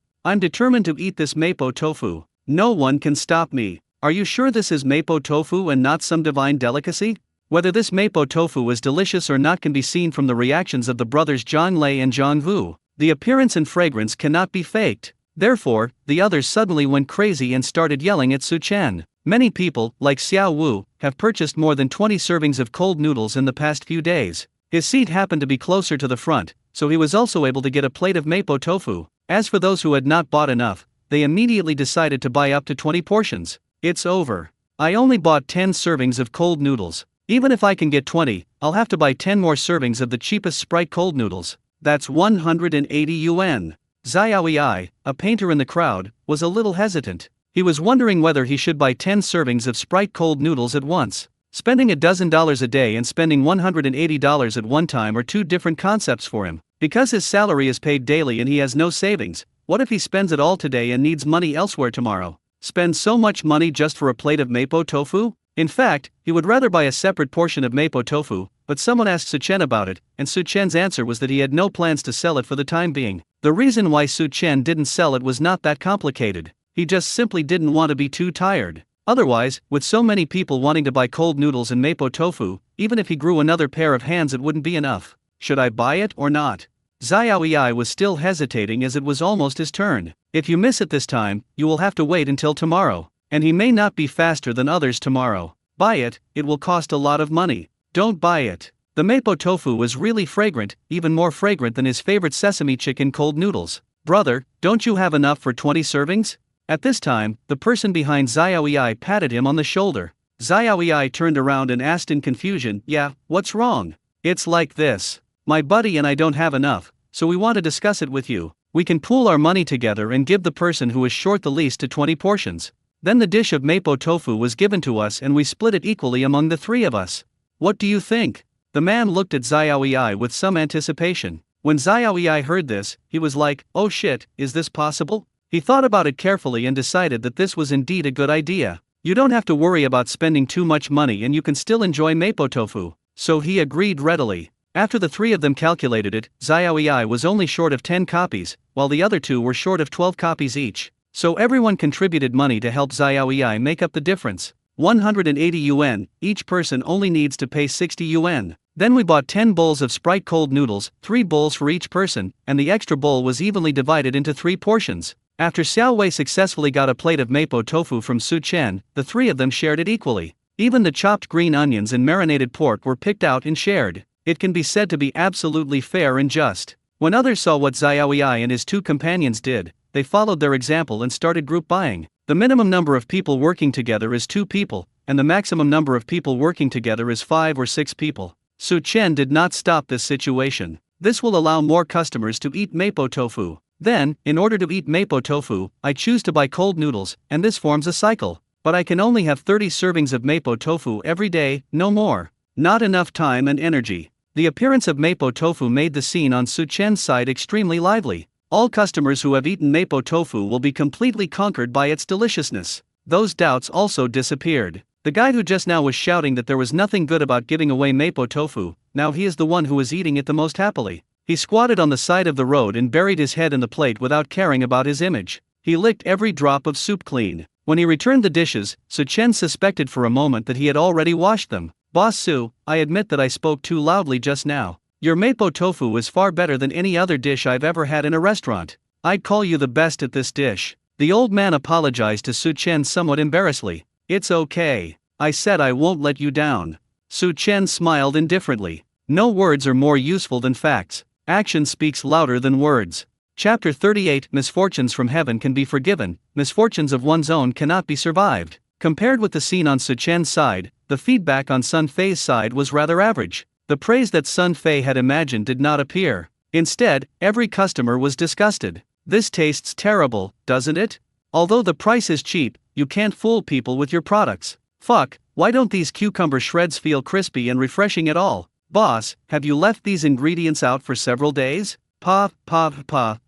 I'm determined to eat this mapo tofu. No one can stop me. Are you sure this is mapo tofu and not some divine delicacy? Whether this mapo tofu is delicious or not can be seen from the reactions of the brothers John Lei and John Vu. The appearance and fragrance cannot be faked. Therefore, the others suddenly went crazy and started yelling at Su-chen. Many people, like Xiao Wu, have purchased more than 20 servings of cold noodles in the past few days. His seat happened to be closer to the front, so he was also able to get a plate of mapo tofu. As for those who had not bought enough, they immediately decided to buy up to 20 portions. It's over. I only bought 10 servings of cold noodles. Even if I can get 20, I'll have to buy 10 more servings of the cheapest Sprite cold noodles. That's 180 yuan. Xiaoyi, a painter in the crowd, was a little hesitant. He was wondering whether he should buy 10 servings of Sprite cold noodles at once. Spending $12 a day and spending $180 at one time are two different concepts for him. Because his salary is paid daily and he has no savings, what if he spends it all today and needs money elsewhere tomorrow? Spend so much money just for a plate of mapo tofu? In fact, he would rather buy a separate portion of mapo tofu, but someone asked Su-chen about it, and Su-chen's answer was that he had no plans to sell it for the time being. The reason why Su-chen didn't sell it was not that complicated. He just simply didn't want to be too tired. Otherwise, with so many people wanting to buy cold noodles and mapo tofu, Even if he grew another pair of hands, it wouldn't be enough. Should I buy it or not? Xiaoyi was still hesitating as it was almost his turn. If you miss it this time, you will have to wait until tomorrow. And he may not be faster than others tomorrow. Buy it, it will cost a lot of money. Don't buy it. The mapo tofu was really fragrant, even more fragrant than his favorite sesame chicken cold noodles. Brother, don't you have enough for 20 servings? At this time, the person behind Xiaoyi patted him on the shoulder. Xiaoyi turned around and asked in confusion, yeah, what's wrong? It's like this. My buddy and I don't have enough, so we want to discuss it with you. We can pool our money together and give the person who is short the least to 20 portions. Then the dish of mapo tofu was given to us and we split it equally among the three of us. What do you think? The man looked at Xiaoyi with some anticipation. When Xiaoyi heard this, he was like, oh shit, is this possible? He thought about it carefully and decided that this was indeed a good idea. You don't have to worry about spending too much money and you can still enjoy mapo tofu. So he agreed readily. After the three of them calculated it, Xiaoyi was only short of 10 copies, while the other two were short of 12 copies each. So everyone contributed money to help Xiaoyi make up the difference. 180 yuan, each person only needs to pay 60 yuan. Then we bought 10 bowls of Sprite cold noodles, 3 bowls for each person, and the extra bowl was evenly divided into 3 portions. After Xiao Wei successfully got a plate of mapo tofu from Su Chen, the three of them shared it equally. Even the chopped green onions and marinated pork were picked out and shared. It can be said to be absolutely fair and just. When others saw what Xiaoyi and his two companions did, they followed their example and started group buying. The minimum number of people working together is 2 people, and the maximum number of people working together is 5 or 6 people. Su Chen did not stop this situation. This will allow more customers to eat mapo tofu. Then, in order to eat mapo tofu, I choose to buy cold noodles, and this forms a cycle. But I can only have 30 servings of mapo tofu every day, no more. Not enough time and energy. The appearance of mapo tofu made the scene on Su Chen's side extremely lively. All customers who have eaten mapo tofu will be completely conquered by its deliciousness. Those doubts also disappeared. The guy who just now was shouting that there was nothing good about giving away mapo tofu, now he is the one who is eating it the most happily. He squatted on the side of the road and buried his head in the plate without caring about his image. He licked every drop of soup clean. When he returned the dishes, Su Chen suspected for a moment that he had already washed them. Boss Su, I admit that I spoke too loudly just now. Your mapo tofu is far better than any other dish I've ever had in a restaurant. I'd call you the best at this dish. The old man apologized to Su Chen somewhat embarrassedly. It's okay. I said I won't let you down. Su Chen smiled indifferently. No words are more useful than facts. Action speaks louder than words. Chapter 38 Misfortunes from heaven can be forgiven, misfortunes of one's own cannot be survived. Compared with the scene on Su Chen's side, the feedback on Sun Fei's side was rather average. The praise that Sun Fei had imagined did not appear. Instead, every customer was disgusted. This tastes terrible, doesn't it? Although the price is cheap, you can't fool people with your products. Fuck, why don't these cucumber shreds feel crispy and refreshing at all? Boss, have you left these ingredients out for several days? Pa,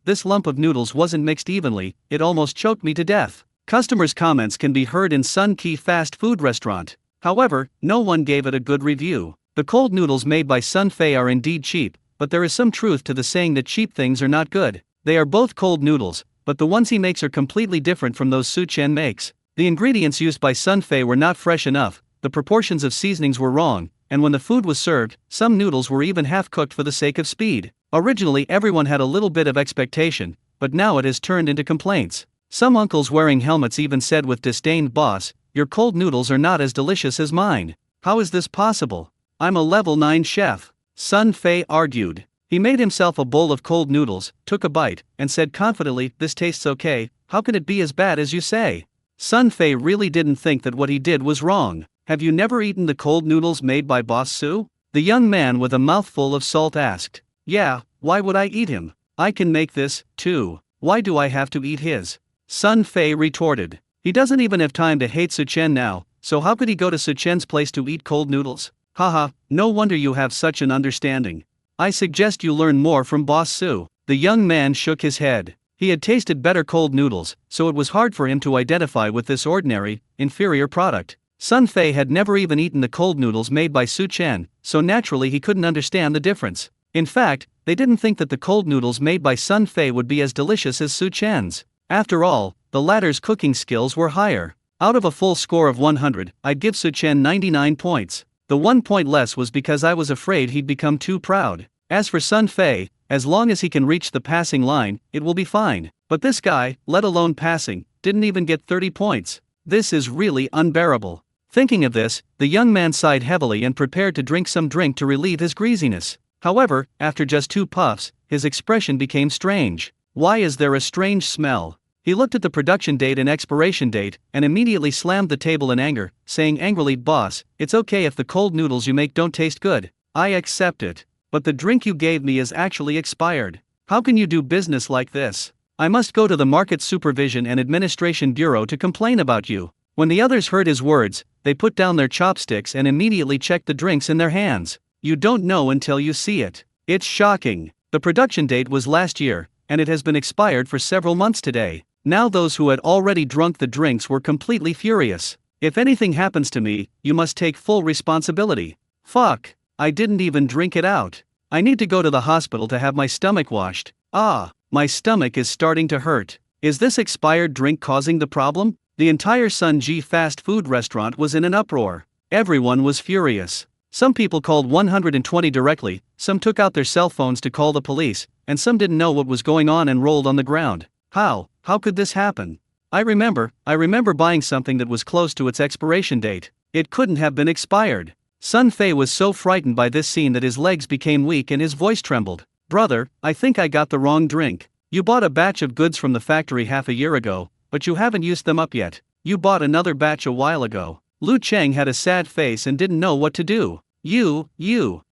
this lump of noodles wasn't mixed evenly, it almost choked me to death. Customers' comments can be heard in Sun Ki fast food restaurant. However, no one gave it a good review. The cold noodles made by Sun Fei are indeed cheap, but there is some truth to the saying that cheap things are not good. They are both cold noodles, but the ones he makes are completely different from those Su Chen makes. The ingredients used by Sun Fei were not fresh enough, the proportions of seasonings were wrong, and when the food was served, some noodles were even half-cooked for the sake of speed. Originally everyone had a little bit of expectation, but now it has turned into complaints. Some uncles wearing helmets even said with disdain, "Boss, your cold noodles are not as delicious as mine. How is this possible? I'm a level 9 chef." Sun Fei argued. He made himself a bowl of cold noodles, took a bite, and said confidently, "This tastes okay, how can it be as bad as you say?" Sun Fei really didn't think that what he did was wrong. "Have you never eaten the cold noodles made by Boss Su?" The young man with a mouthful of salt asked. "Yeah, why would I eat him? I can make this, too. Why do I have to eat his?" Sun Fei retorted. He doesn't even have time to hate Su Chen now, so how could he go to Su Chen's place to eat cold noodles? Haha, no wonder you have such an understanding. I suggest you learn more from Boss Su. The young man shook his head. He had tasted better cold noodles, so it was hard for him to identify with this ordinary, inferior product. Sun Fei had never even eaten the cold noodles made by Su Chen, so naturally he couldn't understand the difference. In fact, they didn't think that the cold noodles made by Sun Fei would be as delicious as Su Chen's. After all, the latter's cooking skills were higher. Out of a full score of 100, I'd give Su Chen 99 points. The 1 point less was because I was afraid he'd become too proud. As for Sun Fei, as long as he can reach the passing line, it will be fine. But this guy, let alone passing, didn't even get 30 points. This is really unbearable. Thinking of this, the young man sighed heavily and prepared to drink some drink to relieve his greasiness. However, after just 2 puffs, his expression became strange. Why is there a strange smell? He looked at the production date and expiration date, and immediately slammed the table in anger, saying angrily, "Boss, it's okay if the cold noodles you make don't taste good. I accept it. But the drink you gave me is actually expired. How can you do business like this? I must go to the Market Supervision and Administration Bureau to complain about you." When the others heard his words, they put down their chopsticks and immediately checked the drinks in their hands. You don't know until you see it. It's shocking. The production date was last year, and it has been expired for several months today. Now those who had already drunk the drinks were completely furious. If anything happens to me, you must take full responsibility. Fuck, I didn't even drink it out. I need to go to the hospital to have my stomach washed. My stomach is starting to hurt. Is this expired drink causing the problem? The entire Sun Ji fast food restaurant was in an uproar. Everyone was furious. Some people called 120 directly, some took out their cell phones to call the police, and some didn't know what was going on and rolled on the ground. How could this happen? I remember buying something that was close to its expiration date. It couldn't have been expired. Sun Fei was so frightened by this scene that his legs became weak and his voice trembled. Brother, I think I got the wrong drink. You bought a batch of goods from the factory half a year ago, but you haven't used them up yet. You bought another batch a while ago. Lu Cheng had a sad face and didn't know what to do. You.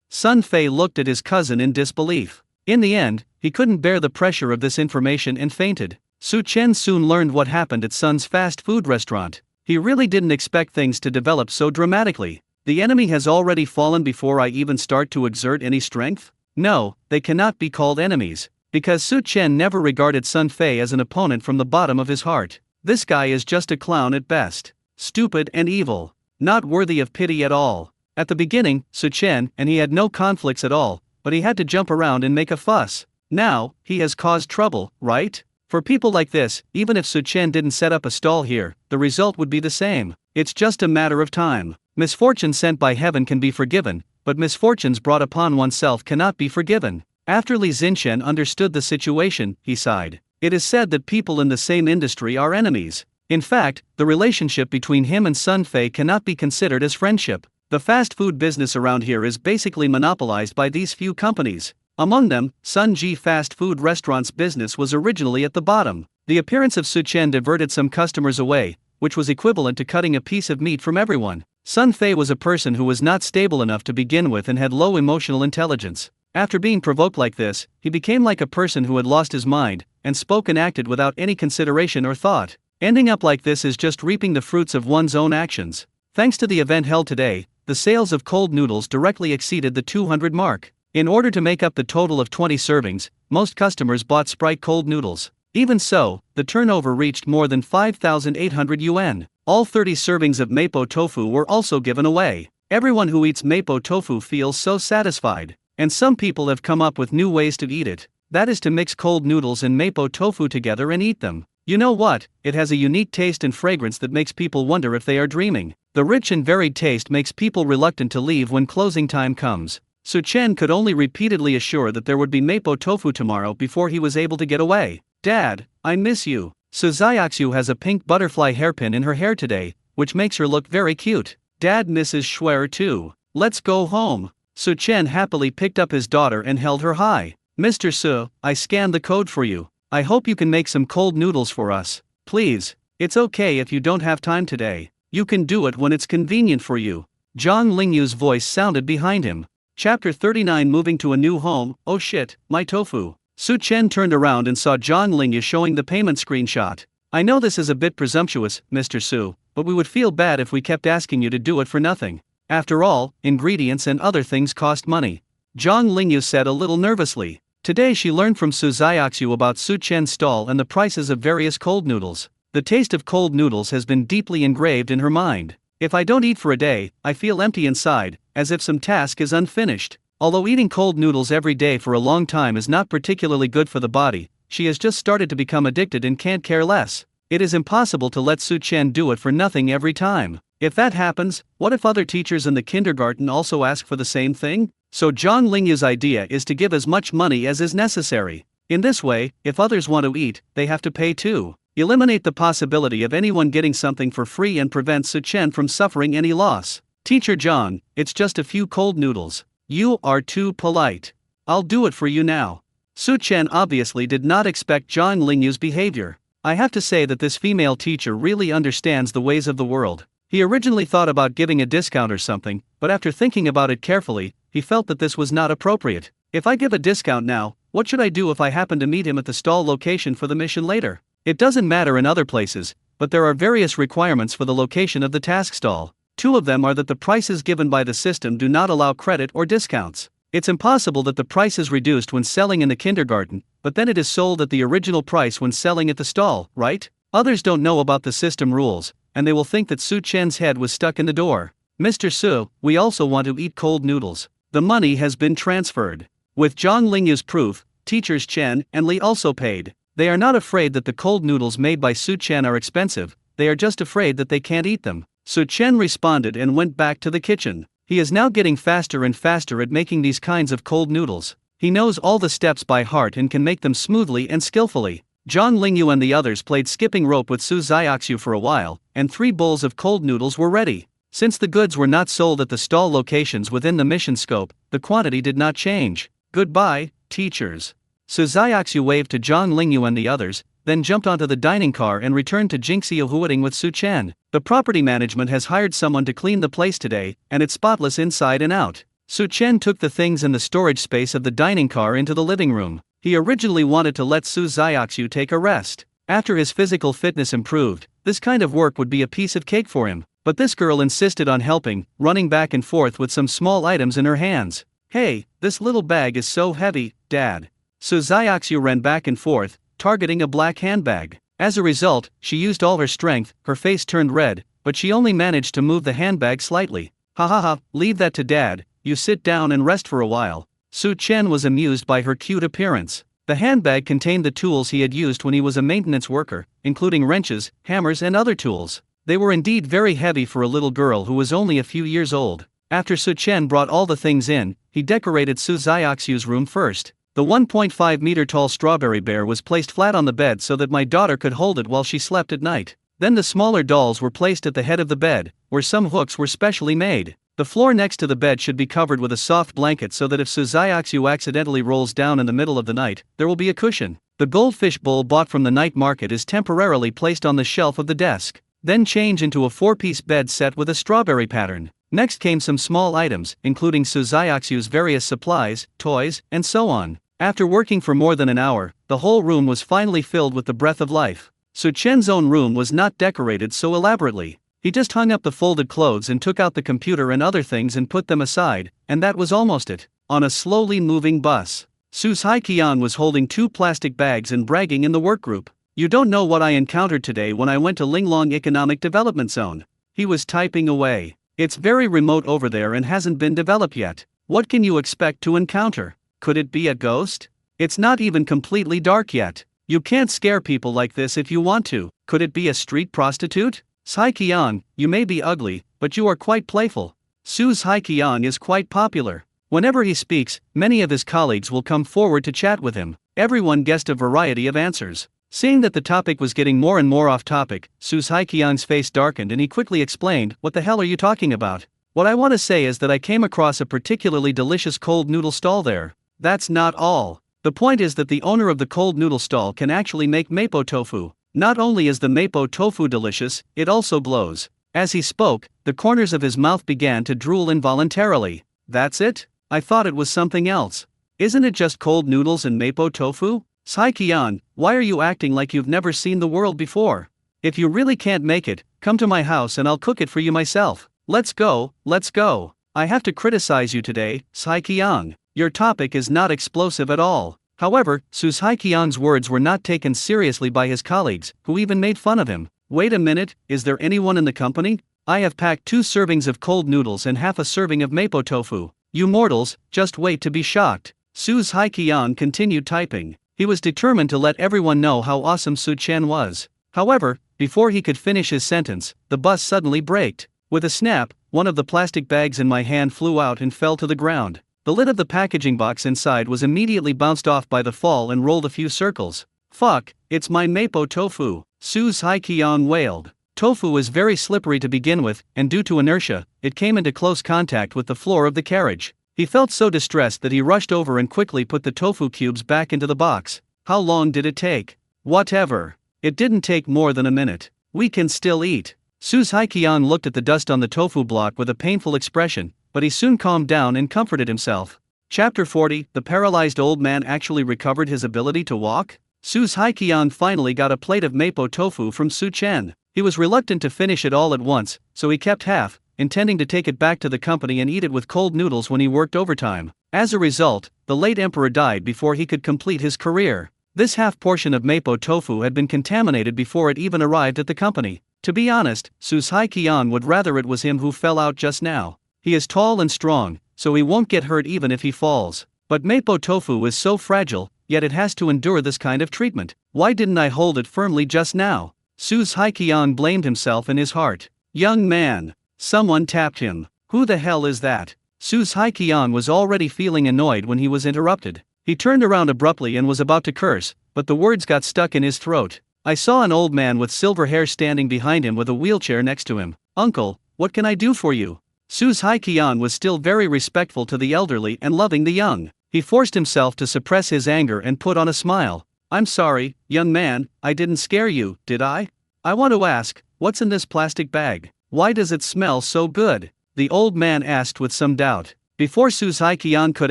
Sun Fei looked at his cousin in disbelief. In the end, he couldn't bear the pressure of this information and fainted. Su Chen soon learned what happened at Sun's fast food restaurant. He really didn't expect things to develop so dramatically. The enemy has already fallen before I even start to exert any strength? No, they cannot be called enemies, because Su Chen never regarded Sun Fei as an opponent from the bottom of his heart. This guy is just a clown at best. Stupid and evil. Not worthy of pity at all. At the beginning, Su Chen and he had no conflicts at all, but he had to jump around and make a fuss. Now, he has caused trouble, right? For people like this, even if Su Chen didn't set up a stall here, the result would be the same. It's just a matter of time. Misfortune sent by heaven can be forgiven, but misfortunes brought upon oneself cannot be forgiven. After Li Zinshen understood the situation, he sighed. It is said that people in the same industry are enemies. In fact, the relationship between him and Sun Fei cannot be considered as friendship. The fast food business around here is basically monopolized by these few companies. Among them, Sun Ji fast food restaurant's business was originally at the bottom. The appearance of Su Chen diverted some customers away, which was equivalent to cutting a piece of meat from everyone. Sun Fei was a person who was not stable enough to begin with and had low emotional intelligence. After being provoked like this, he became like a person who had lost his mind, and spoke and acted without any consideration or thought. Ending up like this is just reaping the fruits of one's own actions. Thanks to the event held today, the sales of cold noodles directly exceeded the 200 mark. In order to make up the total of 20 servings, most customers bought Sprite cold noodles. Even so, the turnover reached more than 5,800 yuan. All 30 servings of mapo tofu were also given away. Everyone who eats mapo tofu feels so satisfied. And some people have come up with new ways to eat it. That is to mix cold noodles and mapo tofu together and eat them. You know what? It has a unique taste and fragrance that makes people wonder if they are dreaming. The rich and varied taste makes people reluctant to leave when closing time comes. Su Chen could only repeatedly assure that there would be mapo tofu tomorrow before he was able to get away. Dad, I miss you. Su Xiaoxiu has a pink butterfly hairpin in her hair today, which makes her look very cute. Dad misses Schwer too. Let's go home. Su Chen happily picked up his daughter and held her high. Mr. Su, I scanned the code for you. I hope you can make some cold noodles for us. Please. It's okay if you don't have time today. You can do it when it's convenient for you. Zhang Lingyu's voice sounded behind him. Chapter 39 Moving to a new home. Oh shit, my tofu. Su Chen turned around and saw Zhang Lingyu showing the payment screenshot. I know this is a bit presumptuous, Mr. Su, but we would feel bad if we kept asking you to do it for nothing. After all, ingredients and other things cost money. Zhang Lingyu said a little nervously. Today she learned from Su Xiaoxiu about Su Chen's stall and the prices of various cold noodles. The taste of cold noodles has been deeply engraved in her mind. If I don't eat for a day, I feel empty inside, as if some task is unfinished. Although eating cold noodles every day for a long time is not particularly good for the body, she has just started to become addicted and can't care less. It is impossible to let Su Chen do it for nothing every time. If that happens, what if other teachers in the kindergarten also ask for the same thing? So Zhang Lingyu's idea is to give as much money as is necessary. In this way, if others want to eat, they have to pay too. Eliminate the possibility of anyone getting something for free and prevent Su Chen from suffering any loss. Teacher Zhang, it's just a few cold noodles. You are too polite. I'll do it for you now. Su Chen obviously did not expect Zhang Lingyu's behavior. I have to say that this female teacher really understands the ways of the world. He originally thought about giving a discount or something, but after thinking about it carefully, he felt that this was not appropriate. If I give a discount now, what should I do if I happen to meet him at the stall location for the mission later? It doesn't matter in other places, but there are various requirements for the location of the task stall. Two of them are that the prices given by the system do not allow credit or discounts. It's impossible that the price is reduced when selling in the kindergarten, but then it is sold at the original price when selling at the stall, right? Others don't know about the system rules, and they will think that Su Chen's head was stuck in the door. Mr. Su, we also want to eat cold noodles. The money has been transferred. With Zhang Lingyu's proof, teachers Chen and Li also paid. They are not afraid that the cold noodles made by Su Chen are expensive, they are just afraid that they can't eat them. Su Chen responded and went back to the kitchen. He is now getting faster and faster at making these kinds of cold noodles. He knows all the steps by heart and can make them smoothly and skillfully. Zhang Lingyu and the others played skipping rope with Su Xiaoxiu for a while, and 3 bowls of cold noodles were ready. Since the goods were not sold at the stall locations within the mission scope, the quantity did not change. Goodbye, teachers. Su Xiaoxiu waved to Zhang Lingyu and the others, then jumped onto the dining car and returned to Jingxiu Huading with Su Chen. The property management has hired someone to clean the place today, and it's spotless inside and out. Su Chen took the things in the storage space of the dining car into the living room. He originally wanted to let Su Xiaoxiu take a rest. After his physical fitness improved, this kind of work would be a piece of cake for him. But this girl insisted on helping, running back and forth with some small items in her hands. Hey, this little bag is so heavy, Dad. Su Xiaoxiu ran back and forth, targeting a black handbag. As a result, she used all her strength, her face turned red, but she only managed to move the handbag slightly. Ha ha ha, leave that to Dad, you sit down and rest for a while. Su Chen was amused by her cute appearance. The handbag contained the tools he had used when he was a maintenance worker, including wrenches, hammers and other tools. They were indeed very heavy for a little girl who was only a few years old. After Su Chen brought all the things in, he decorated Su Xiaoxiu's room first. The 1.5 meter tall strawberry bear was placed flat on the bed so that my daughter could hold it while she slept at night. Then the smaller dolls were placed at the head of the bed, where some hooks were specially made. The floor next to the bed should be covered with a soft blanket so that if Su Xiaoxiu accidentally rolls down in the middle of the night, there will be a cushion. The goldfish bowl bought from the night market is temporarily placed on the shelf of the desk. Then change into a 4-piece bed set with a strawberry pattern. Next came some small items, including Su Xiaoxiu's various supplies, toys, and so on. After working for more than an hour, the whole room was finally filled with the breath of life. Su Chen's own room was not decorated so elaborately. He just hung up the folded clothes and took out the computer and other things and put them aside, and that was almost it. On a slowly moving bus, Su's Haiqiang was holding 2 plastic bags and bragging in the workgroup. You don't know what I encountered today when I went to Linglong Economic Development Zone. He was typing away. It's very remote over there and hasn't been developed yet. What can you expect to encounter? Could it be a ghost? It's not even completely dark yet. You can't scare people like this if you want to. Could it be a street prostitute? Haiqiang, you may be ugly, but you are quite playful. Su's Haiqiang is quite popular. Whenever he speaks, many of his colleagues will come forward to chat with him. Everyone guessed a variety of answers. Seeing that the topic was getting more and more off topic, Su's Haiqiang's face darkened and he quickly explained, "What the hell are you talking about? What I want to say is that I came across a particularly delicious cold noodle stall there. That's not all. The point is that the owner of the cold noodle stall can actually make mapo tofu. Not only is the mapo tofu delicious, it also glows." As he spoke, the corners of his mouth began to drool involuntarily. That's it? I thought it was something else. Isn't it just cold noodles and mapo tofu? Haiqiang, why are you acting like you've never seen the world before? If you really can't make it, come to my house and I'll cook it for you myself. Let's go, let's go. I have to criticize you today, Haiqiang. Your topic is not explosive at all. However, Su Haiqiang's words were not taken seriously by his colleagues, who even made fun of him. Wait a minute, is there anyone in the company? I have packed 2 servings of cold noodles and half a serving of mapo tofu. You mortals, just wait to be shocked. Su Haiqiang continued typing. He was determined to let everyone know how awesome Su Chen was. However, before he could finish his sentence, the bus suddenly braked. With a snap, one of the plastic bags in my hand flew out and fell to the ground. The lid of the packaging box inside was immediately bounced off by the fall and rolled a few circles. Fuck, it's my mapo tofu, Su Hai-kyung wailed. Tofu is very slippery to begin with, and due to inertia, it came into close contact with the floor of the carriage. He felt so distressed that he rushed over and quickly put the tofu cubes back into the box. How long did it take? Whatever. It didn't take more than a minute. We can still eat. Su Hai-kyung looked at the dust on the tofu block with a painful expression, but he soon calmed down and comforted himself. Chapter 40, the paralyzed old man actually recovered his ability to walk? Su Hai-kyung finally got a plate of mapo tofu from Su Chen. He was reluctant to finish it all at once, so he kept half, intending to take it back to the company and eat it with cold noodles when he worked overtime. As a result, the late emperor died before he could complete his career. This half portion of mapo tofu had been contaminated before it even arrived at the company. To be honest, Su Hai-kyung would rather it was him who fell out just now. He is tall and strong, so he won't get hurt even if he falls. But mapo tofu is so fragile, yet it has to endure this kind of treatment. Why didn't I hold it firmly just now? Su Hai-kyung blamed himself in his heart. Young man. Someone tapped him. Who the hell is that? Su Hai-kyung was already feeling annoyed when he was interrupted. He turned around abruptly and was about to curse, but the words got stuck in his throat. I saw an old man with silver hair standing behind him with a wheelchair next to him. Uncle, what can I do for you? Su Hai-kyung was still very respectful to the elderly and loving the young. He forced himself to suppress his anger and put on a smile. I'm sorry, young man, I didn't scare you, did I? I want to ask, what's in this plastic bag? Why does it smell so good? The old man asked with some doubt. Before Su Hai-kyung could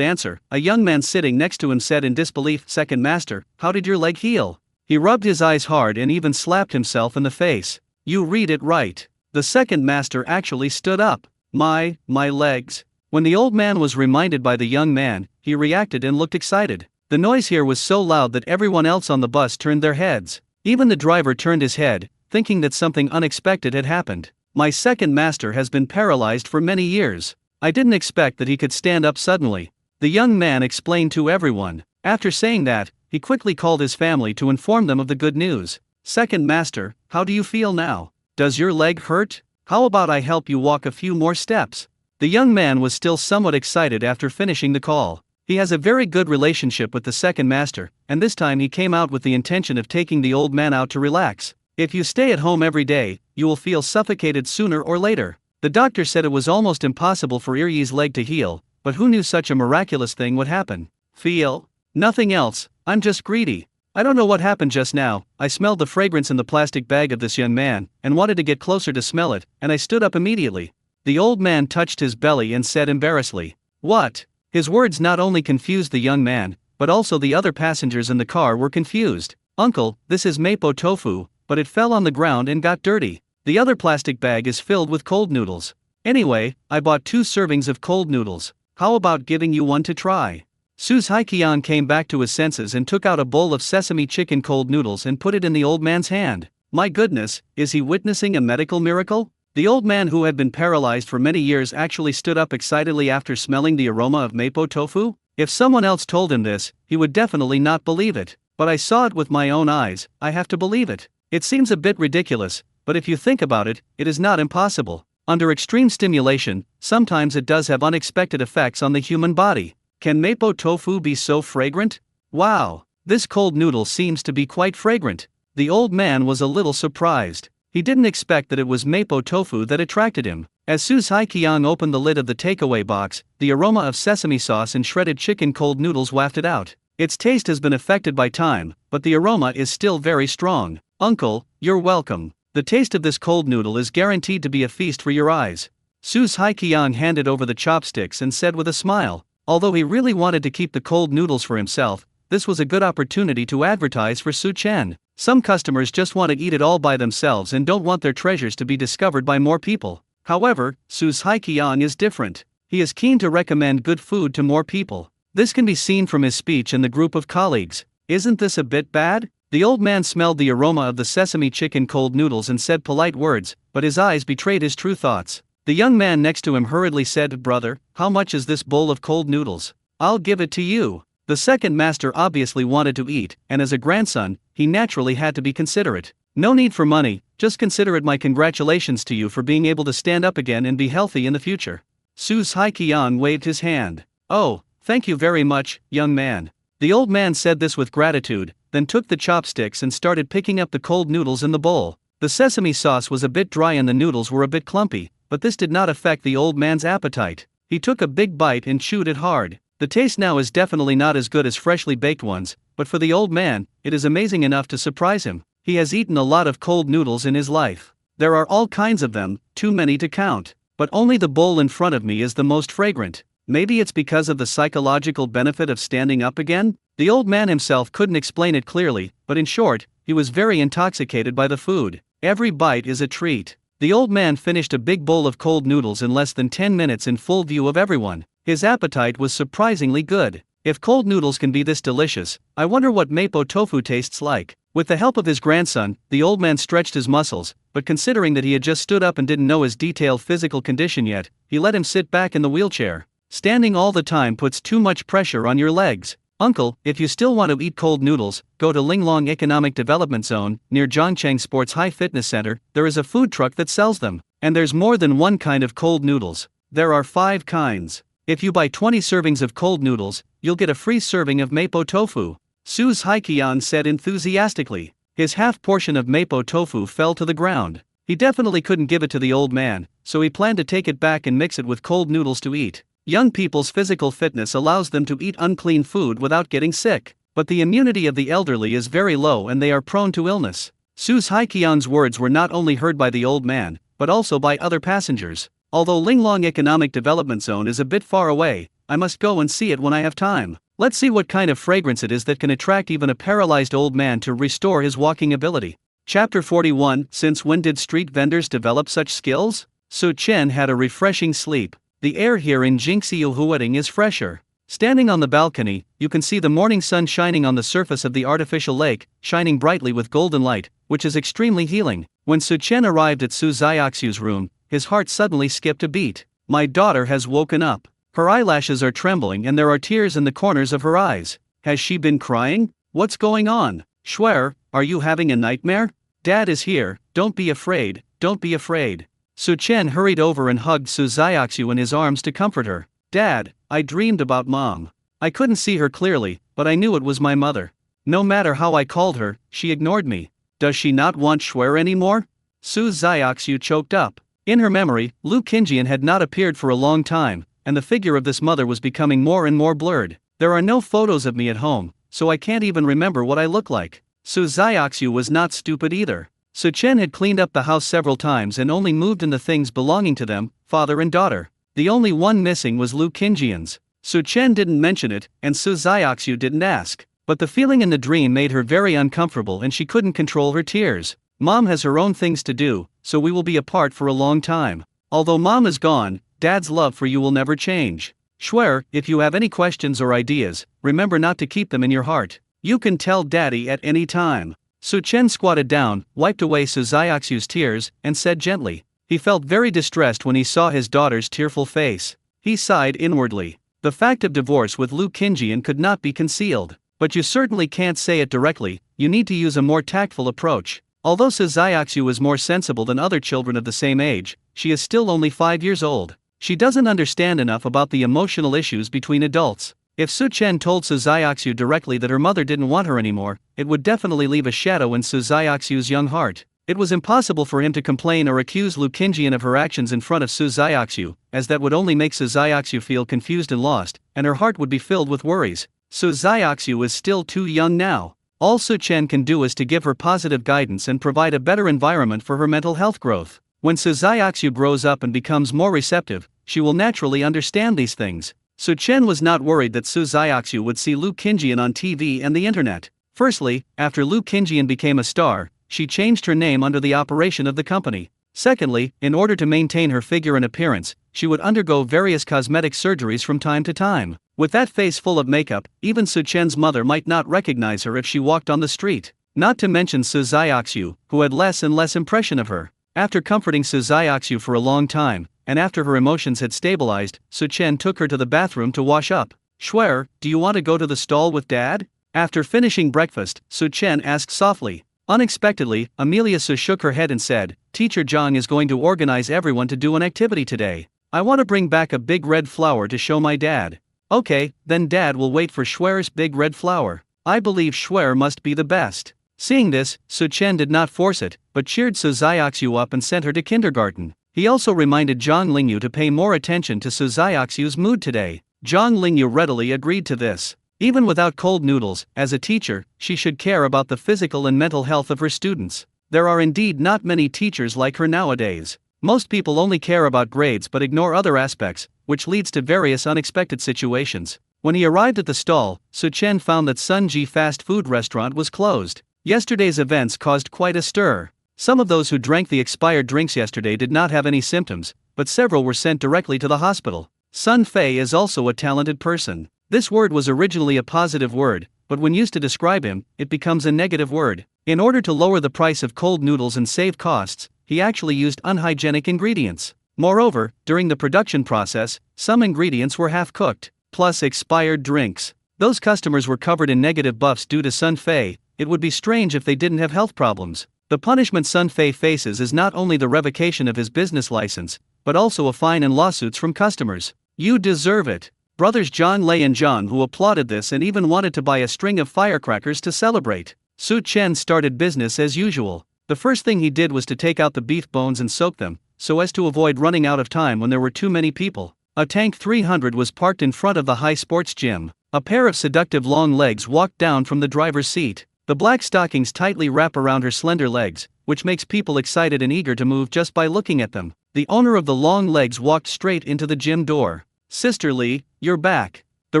answer, a young man sitting next to him said in disbelief, Second Master, how did your leg heal? He rubbed his eyes hard and even slapped himself in the face. You read it right. The second master actually stood up. My legs. When the old man was reminded by the young man, he reacted and looked excited. The noise here was so loud that everyone else on the bus turned their heads. Even the driver turned his head, thinking that something unexpected had happened. My second master has been paralyzed for many years. I didn't expect that he could stand up suddenly. The young man explained to everyone. After saying that, he quickly called his family to inform them of the good news. Second master, how do you feel now? Does your leg hurt? How about I help you walk a few more steps? The young man was still somewhat excited after finishing the call. He has a very good relationship with the second master, and this time he came out with the intention of taking the old man out to relax. If you stay at home every day, you will feel suffocated sooner or later. The doctor said it was almost impossible for Iryi's leg to heal, but who knew such a miraculous thing would happen? Feel? Nothing else, I'm just greedy. I don't know what happened just now. I smelled the fragrance in the plastic bag of this young man, and wanted to get closer to smell it, and I stood up immediately. The old man touched his belly and said embarrassedly, What? His words not only confused the young man, but also the other passengers in the car were confused. Uncle, this is mapo tofu, but it fell on the ground and got dirty. The other plastic bag is filled with cold noodles. Anyway, I bought 2 servings of cold noodles. How about giving you one to try? Su Hai-kyung came back to his senses and took out a bowl of sesame chicken cold noodles and put it in the old man's hand. My goodness, is he witnessing a medical miracle? The old man who had been paralyzed for many years actually stood up excitedly after smelling the aroma of mapo tofu? If someone else told him this, he would definitely not believe it. But I saw it with my own eyes, I have to believe it. It seems a bit ridiculous, but if you think about it, it is not impossible. Under extreme stimulation, sometimes it does have unexpected effects on the human body. Can mapo tofu be so fragrant? Wow, this cold noodle seems to be quite fragrant. The old man was a little surprised. He didn't expect that it was mapo tofu that attracted him. As Su Hai-kyung opened the lid of the takeaway box, the aroma of sesame sauce and shredded chicken cold noodles wafted out. Its taste has been affected by time, but the aroma is still very strong. Uncle, you're welcome. The taste of this cold noodle is guaranteed to be a feast for your eyes. Su Hai-kyung handed over the chopsticks and said with a smile. Although he really wanted to keep the cold noodles for himself, this was a good opportunity to advertise for Su Chen. Some customers just want to eat it all by themselves and don't want their treasures to be discovered by more people. However, Su Hai-kyung is different. He is keen to recommend good food to more people. This can be seen from his speech in the group of colleagues. Isn't this a bit bad? The old man smelled the aroma of the sesame chicken cold noodles and said polite words, but his eyes betrayed his true thoughts. The young man next to him hurriedly said, Brother, how much is this bowl of cold noodles? I'll give it to you. The second master obviously wanted to eat, and as a grandson, he naturally had to be considerate. No need for money, just consider it my congratulations to you for being able to stand up again and be healthy in the future. Su Zaiqian waved his hand. Oh, thank you very much, young man. The old man said this with gratitude, then took the chopsticks and started picking up the cold noodles in the bowl. The sesame sauce was a bit dry and the noodles were a bit clumpy, but this did not affect the old man's appetite. He took a big bite and chewed it hard. The taste now is definitely not as good as freshly baked ones, but for the old man, it is amazing enough to surprise him. He has eaten a lot of cold noodles in his life. There are all kinds of them, too many to count. But only the bowl in front of me is the most fragrant. Maybe it's because of the psychological benefit of standing up again? The old man himself couldn't explain it clearly, but in short, he was very intoxicated by the food. Every bite is a treat. The old man finished a big bowl of cold noodles in less than 10 minutes in full view of everyone. His appetite was surprisingly good. If cold noodles can be this delicious, I wonder what mapo tofu tastes like. With the help of his grandson, the old man stretched his muscles, but considering that he had just stood up and didn't know his detailed physical condition yet, he let him sit back in the wheelchair. Standing all the time puts too much pressure on your legs. Uncle, if you still want to eat cold noodles, go to Linglong Economic Development Zone, near Zhongcheng Sports High Fitness Center. There is a food truck that sells them. And there's more than one kind of cold noodles. There are 5 kinds. If you buy 20 servings of cold noodles, you'll get a free serving of mapo tofu. Su Zaiqian said enthusiastically. His half portion of mapo tofu fell to the ground. He definitely couldn't give it to the old man, so he planned to take it back and mix it with cold noodles to eat. Young people's physical fitness allows them to eat unclean food without getting sick, but the immunity of the elderly is very low and they are prone to illness. Su Zaiqian's words were not only heard by the old man, but also by other passengers. Although Linglong Economic Development Zone is a bit far away, I must go and see it when I have time. Let's see what kind of fragrance it is that can attract even a paralyzed old man to restore his walking ability. Chapter 41. Since when did street vendors develop such skills? Su Chen had a refreshing sleep. The air here in Jingxiu Huading is fresher. Standing on the balcony, you can see the morning sun shining on the surface of the artificial lake, shining brightly with golden light, which is extremely healing. When Su Chen arrived at Su Zaiqiu's room, his heart suddenly skipped a beat. My daughter has woken up. Her eyelashes are trembling and there are tears in the corners of her eyes. Has she been crying? What's going on? Schwer, are you having a nightmare? Dad is here, don't be afraid, don't be afraid. Su Chen hurried over and hugged Su Zaiqiu in his arms to comfort her. Dad, I dreamed about Mom. I couldn't see her clearly, but I knew it was my mother. No matter how I called her, she ignored me. Does she not want Schwer anymore? Su Zaiqiu choked up. In her memory, Lu Qingjian had not appeared for a long time, and the figure of this mother was becoming more and more blurred. There are no photos of me at home, so I can't even remember what I look like. Su Zaiqiu was not stupid either. Su Chen had cleaned up the house several times and only moved in the things belonging to them, father and daughter. The only one missing was Lu Qingjian's. Su Chen didn't mention it, and Su Zaiqiu didn't ask. But the feeling in the dream made her very uncomfortable and she couldn't control her tears. Mom has her own things to do, so we will be apart for a long time. Although Mom is gone, Dad's love for you will never change. Schwer, if you have any questions or ideas, remember not to keep them in your heart. You can tell Daddy at any time. Su Chen squatted down, wiped away Su Zaiqiu's tears, and said gently. He felt very distressed when he saw his daughter's tearful face. He sighed inwardly. The fact of divorce with Lu Qingjian could not be concealed. But you certainly can't say it directly, you need to use a more tactful approach. Although Su Zaiqiu is more sensible than other children of the same age, she is still only 5 years old. She doesn't understand enough about the emotional issues between adults. If Su Chen told Su Zaiqiu directly that her mother didn't want her anymore, it would definitely leave a shadow in Su Zaiqiu's young heart. It was impossible for him to complain or accuse Lu Qingjian of her actions in front of Su Zaiqiu, as that would only make Su Zaiqiu feel confused and lost, and her heart would be filled with worries. Su Zaiqiu is still too young now. All Su Chen can do is to give her positive guidance and provide a better environment for her mental health growth. When Su Zaiqiu grows up and becomes more receptive, she will naturally understand these things. Su Chen was not worried that Su Zaiqiu would see Lu Qingjian on TV and the internet. Firstly, after Lu Qingjian became a star, she changed her name under the operation of the company. Secondly, in order to maintain her figure and appearance, she would undergo various cosmetic surgeries from time to time. With that face full of makeup, even Su Chen's mother might not recognize her if she walked on the street. Not to mention Su Zaiqiu, who had less and less impression of her. After comforting Su Zaiqiu for a long time, and after her emotions had stabilized, Su Chen took her to the bathroom to wash up. Schwer, do you want to go to the stall with Dad? After finishing breakfast, Su Chen asked softly. Unexpectedly, Amelia Su shook her head and said, Teacher Zhang is going to organize everyone to do an activity today. I want to bring back a big red flower to show my dad. Okay, then Dad will wait for Schwer's big red flower. I believe Schwer must be the best. Seeing this, Su Chen did not force it, but cheered Su Xiaoxiu up and sent her to kindergarten. He also reminded Zhang Lingyu to pay more attention to Su Xiaoxiu's mood today. Zhang Lingyu readily agreed to this. Even without cold noodles, as a teacher, she should care about the physical and mental health of her students. There are indeed not many teachers like her nowadays. Most people only care about grades but ignore other aspects, which leads to various unexpected situations. When he arrived at the stall, Su Chen found that Sun Ji fast food restaurant was closed. Yesterday's events caused quite a stir. Some of those who drank the expired drinks yesterday did not have any symptoms, but several were sent directly to the hospital. Sun Fei is also a talented person. This word was originally a positive word, but when used to describe him, it becomes a negative word. In order to lower the price of cold noodles and save costs, he actually used unhygienic ingredients. Moreover, during the production process, some ingredients were half-cooked, plus expired drinks. Those customers were covered in negative buffs due to Sun Fei. It would be strange if they didn't have health problems. The punishment Sun Fei faces is not only the revocation of his business license, but also a fine and lawsuits from customers. You deserve it. Brothers John Lei and Zhang Hu applauded this and even wanted to buy a string of firecrackers to celebrate. Su Chen started business as usual. The first thing he did was to take out the beef bones and soak them, so as to avoid running out of time when there were too many people. A tank 300 was parked in front of the high sports gym. A pair of seductive long legs walked down from the driver's seat. The black stockings tightly wrap around her slender legs, which makes people excited and eager to move just by looking at them. The owner of the long legs walked straight into the gym door. Sister Lee, you're back. The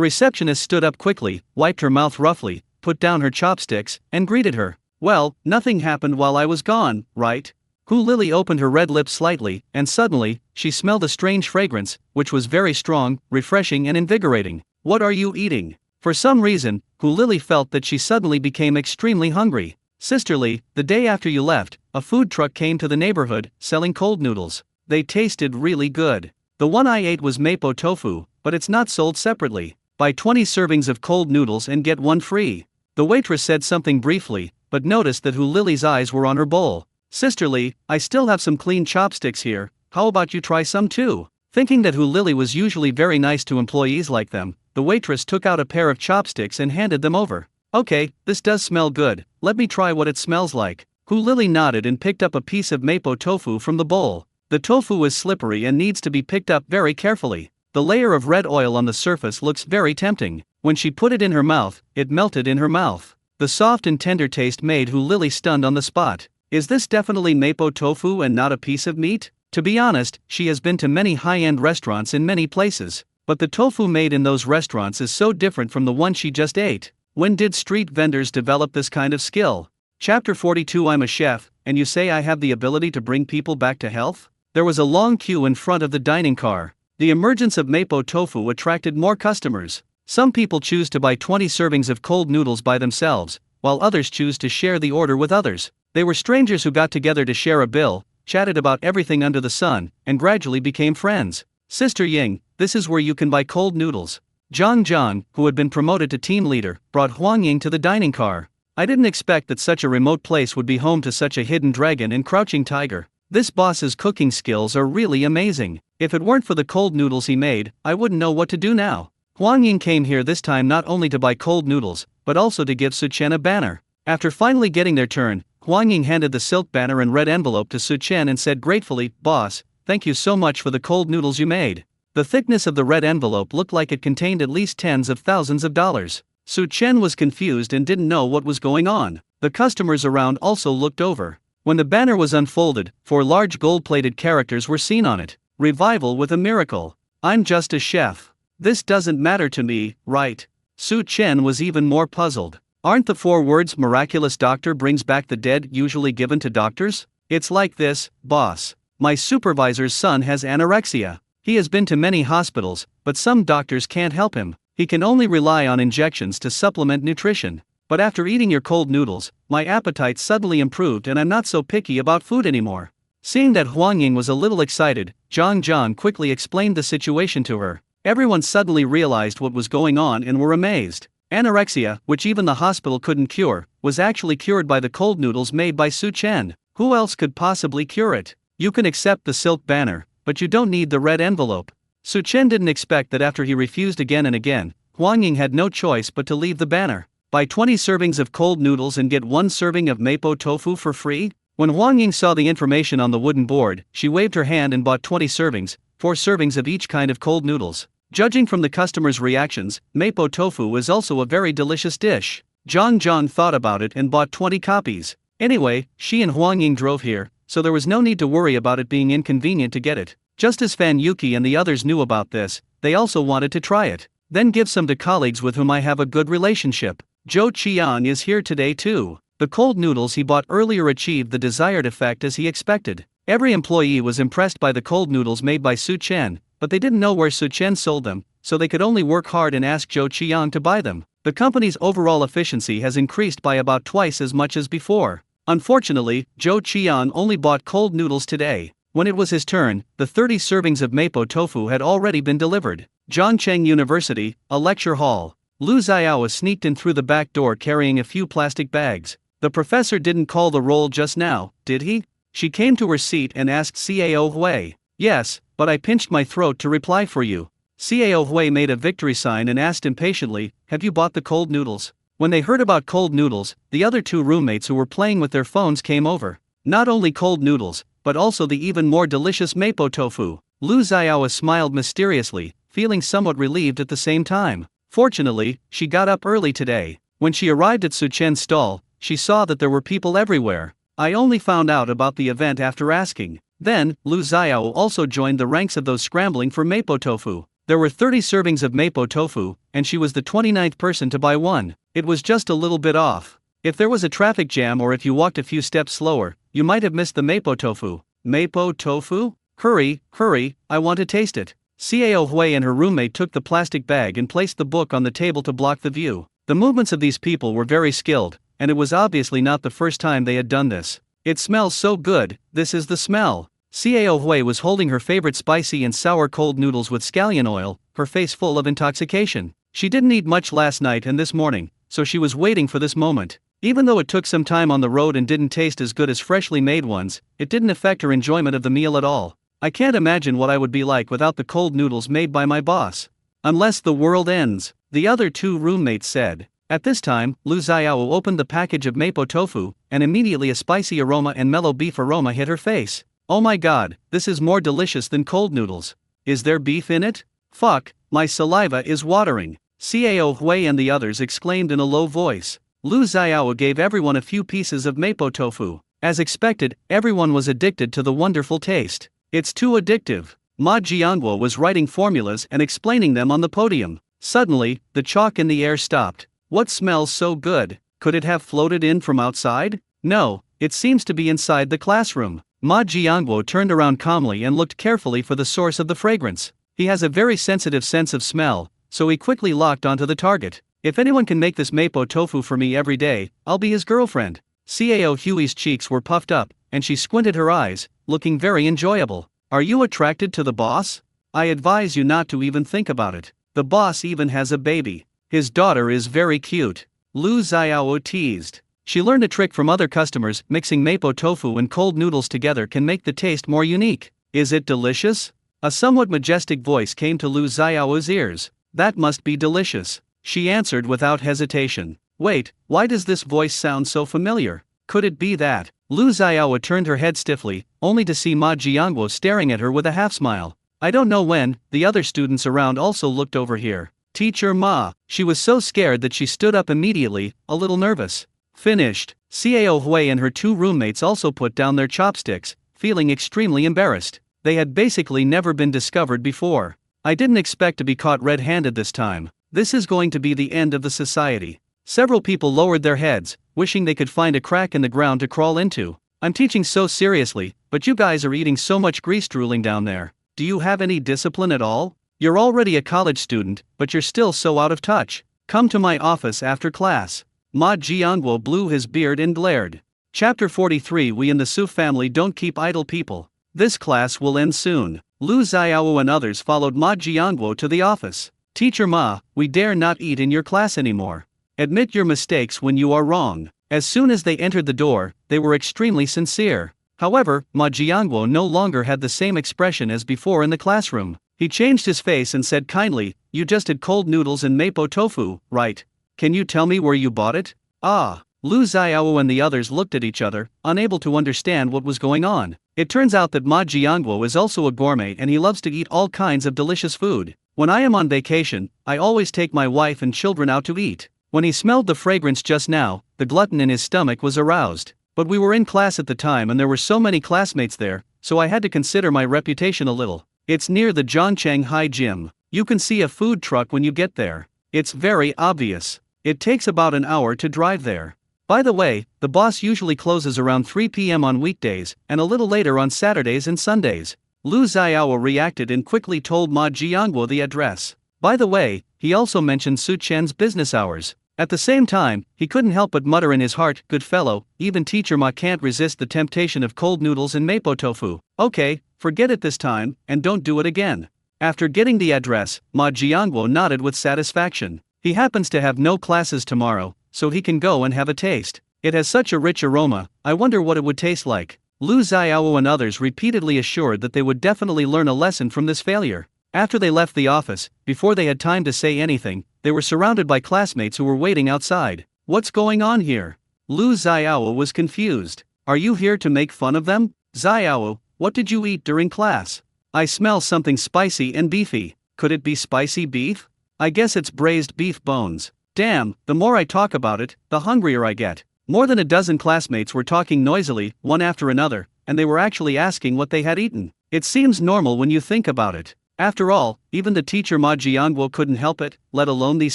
receptionist stood up quickly, wiped her mouth roughly, put down her chopsticks, and greeted her. Well, nothing happened while I was gone, right? Hu Lily opened her red lips slightly, and suddenly, she smelled a strange fragrance, which was very strong, refreshing and invigorating. What are you eating? For some reason, Hu Lily felt that she suddenly became extremely hungry. Sister Lee, the day after you left, a food truck came to the neighborhood, selling cold noodles. They tasted really good. The one I ate was mapo tofu, but it's not sold separately. Buy 20 servings of cold noodles and get one free. The waitress said something briefly, but noticed that Hu Lily's eyes were on her bowl. Sister Lee, I still have some clean chopsticks here, how about you try some too? Thinking that Hu Lily was usually very nice to employees like them, the waitress took out a pair of chopsticks and handed them over. Okay, this does smell good, let me try what it smells like. Hu Lily nodded and picked up a piece of mapo tofu from the bowl. The tofu is slippery and needs to be picked up very carefully. The layer of red oil on the surface looks very tempting. When she put it in her mouth, it melted in her mouth. The soft and tender taste made Hu Lily stunned on the spot. Is this definitely mapo tofu and not a piece of meat? To be honest, she has been to many high-end restaurants in many places, but the tofu made in those restaurants is so different from the one she just ate. When did street vendors develop this kind of skill? Chapter 42. I'm a chef, and you say I have the ability to bring people back to health? There was a long queue in front of the dining car. The emergence of mapo tofu attracted more customers. Some people choose to buy 20 servings of cold noodles by themselves, while others choose to share the order with others. They were strangers who got together to share a bill, chatted about everything under the sun, and gradually became friends. Sister Ying, this is where you can buy cold noodles. Zhang, who had been promoted to team leader, brought Huang Ying to the dining car. I didn't expect that such a remote place would be home to such a hidden dragon and crouching tiger. This boss's cooking skills are really amazing. If it weren't for the cold noodles he made, I wouldn't know what to do now. Huang Ying came here this time not only to buy cold noodles, but also to give Su Chen a banner. After finally getting their turn, Huang Ying handed the silk banner and red envelope to Su Chen and said gratefully, Boss, thank you so much for the cold noodles you made. The thickness of the red envelope looked like it contained at least tens of thousands of dollars. Su Chen was confused and didn't know what was going on. The customers around also looked over. When the banner was unfolded, 4 large gold-plated characters were seen on it. Revival with a miracle. I'm just a chef. This doesn't matter to me, right? Su Chen was even more puzzled. Aren't the 4 words miraculous doctor brings back the dead usually given to doctors? It's like this, boss. My supervisor's son has anorexia. He has been to many hospitals, but some doctors can't help him. He can only rely on injections to supplement nutrition. But after eating your cold noodles, my appetite suddenly improved and I'm not so picky about food anymore. Seeing that Huang Ying was a little excited, Zhang quickly explained the situation to her. Everyone suddenly realized what was going on and were amazed. Anorexia, which even the hospital couldn't cure, was actually cured by the cold noodles made by Su Chen. Who else could possibly cure it? You can accept the silk banner, but you don't need the red envelope. Su Chen didn't expect that after he refused again and again, Huang Ying had no choice but to leave the banner. Buy 20 servings of cold noodles and get 1 serving of mapo tofu for free? When Huang Ying saw the information on the wooden board, she waved her hand and bought 20 servings, 4 servings of each kind of cold noodles. Judging from the customers' reactions, mapo tofu was also a very delicious dish. Zhang Zhang thought about it and bought 20 copies. Anyway, she and Huang Ying drove here, so there was no need to worry about it being inconvenient to get it. Just as Fan Yuki and the others knew about this, they also wanted to try it. Then give some to colleagues with whom I have a good relationship. Zhou Qian is here today too. The cold noodles he bought earlier achieved the desired effect as he expected. Every employee was impressed by the cold noodles made by Su Chen, but they didn't know where Su Chen sold them, so they could only work hard and ask Zhou Qian to buy them. The company's overall efficiency has increased by about twice as much as before. Unfortunately, Zhou Qian only bought cold noodles today. When it was his turn, the 30 servings of mapo tofu had already been delivered. Zhongcheng University, a lecture hall. Lu Xiao sneaked in through the back door carrying a few plastic bags. The professor didn't call the roll just now, did he? She came to her seat and asked Cao Hui. Yes, but I pinched my throat to reply for you. Cao Hui made a victory sign and asked impatiently, have you bought the cold noodles? When they heard about cold noodles, the other 2 roommates who were playing with their phones came over. Not only cold noodles, but also the even more delicious mapo tofu. Lu Xiao smiled mysteriously, feeling somewhat relieved at the same time. Fortunately, she got up early today. When she arrived at Su Chen's stall, she saw that there were people everywhere. I only found out about the event after asking. Then, Lu Xiao also joined the ranks of those scrambling for mapo tofu. There were 30 servings of mapo tofu, and she was the 29th person to buy one. It was just a little bit off. If there was a traffic jam or if you walked a few steps slower, you might have missed the mapo tofu. Mapo tofu? Hurry, hurry, I want to taste it. Cao Hui and her roommate took the plastic bag and placed the book on the table to block the view. The movements of these people were very skilled, and it was obviously not the first time they had done this. It smells so good, this is the smell. Cao Hui was holding her favorite spicy and sour cold noodles with scallion oil, her face full of intoxication. She didn't eat much last night and this morning, so she was waiting for this moment. Even though it took some time on the road and didn't taste as good as freshly made ones, it didn't affect her enjoyment of the meal at all. I can't imagine what I would be like without the cold noodles made by my boss. Unless the world ends, the other 2 roommates said. At this time, Lu Xiao opened the package of mapo tofu, and immediately a spicy aroma and mellow beef aroma hit her face. Oh my god, this is more delicious than cold noodles. Is there beef in it? Fuck, my saliva is watering. Cao Hui and the others exclaimed in a low voice. Lu Xiao gave everyone a few pieces of mapo tofu. As expected, everyone was addicted to the wonderful taste. It's too addictive. Ma Jianguo was writing formulas and explaining them on the podium. Suddenly, the chalk in the air stopped. What smells so good? Could it have floated in from outside? No, it seems to be inside the classroom. Ma Jianguo turned around calmly and looked carefully for the source of the fragrance. He has a very sensitive sense of smell, so he quickly locked onto the target. If anyone can make this mapo tofu for me every day, I'll be his girlfriend. Cao Hui's cheeks were puffed up, and she squinted her eyes, looking very enjoyable. Are you attracted to the boss? I advise you not to even think about it. The boss even has a baby. His daughter is very cute. Lu Xiao teased. She learned a trick from other customers. Mixing mapo tofu and cold noodles together can make the taste more unique. Is it delicious? A somewhat majestic voice came to Lu Xiao's ears. That must be delicious. She answered without hesitation. Wait, why does this voice sound so familiar? Could it be that? Lu Xiao turned her head stiffly, only to see Ma Jianguo staring at her with a half-smile. I don't know when. The other students around also looked over here. Teacher Ma. She was so scared that she stood up immediately, a little nervous. Finished. Cao Hui and her 2 roommates also put down their chopsticks, feeling extremely embarrassed. They had basically never been discovered before. I didn't expect to be caught red-handed this time. This is going to be the end of the society. Several people lowered their heads, wishing they could find a crack in the ground to crawl into. I'm teaching so seriously, but you guys are eating so much grease drooling down there. Do you have any discipline at all? You're already a college student, but you're still so out of touch. Come to my office after class. Ma Jianguo blew his beard and glared. Chapter 43. We in the Su family don't keep idle people. This class will end soon. Lu Xiao and others followed Ma Jianguo to the office. Teacher Ma, we dare not eat in your class anymore. Admit your mistakes when you are wrong. As soon as they entered the door, they were extremely sincere. However, Ma Jiangguo no longer had the same expression as before in the classroom. He changed his face and said kindly, "You just had cold noodles and mapo tofu, right? Can you tell me where you bought it?" Ah. Lu Xiao and the others looked at each other, unable to understand what was going on. It turns out that Ma Jiangguo is also a gourmet and he loves to eat all kinds of delicious food. When I am on vacation, I always take my wife and children out to eat. When he smelled the fragrance just now, the glutton in his stomach was aroused. But we were in class at the time and there were so many classmates there, so I had to consider my reputation a little. It's near the Zhongcheng High Gym. You can see a food truck when you get there. It's very obvious. It takes about an hour to drive there. By the way, the boss usually closes around 3 p.m. on weekdays and a little later on Saturdays and Sundays. Lu Xiao reacted and quickly told Ma Jiangguo the address. By the way, he also mentioned Su Chen's business hours. At the same time, he couldn't help but mutter in his heart, "Good fellow, even teacher Ma can't resist the temptation of cold noodles and mapo tofu. Okay, forget it this time, and don't do it again." After getting the address, Ma Jiangguo nodded with satisfaction. He happens to have no classes tomorrow, so he can go and have a taste. It has such a rich aroma, I wonder what it would taste like. Lu Xiao and others repeatedly assured that they would definitely learn a lesson from this failure. After they left the office, before they had time to say anything, they were surrounded by classmates who were waiting outside. What's going on here? Lu Xiao was confused. Are you here to make fun of them? Xiao, what did you eat during class? I smell something spicy and beefy. Could it be spicy beef? I guess it's braised beef bones. Damn, the more I talk about it, the hungrier I get. More than a dozen classmates were talking noisily, one after another, and they were actually asking what they had eaten. It seems normal when you think about it. After all, even the teacher Ma Jiangguo couldn't help it, let alone these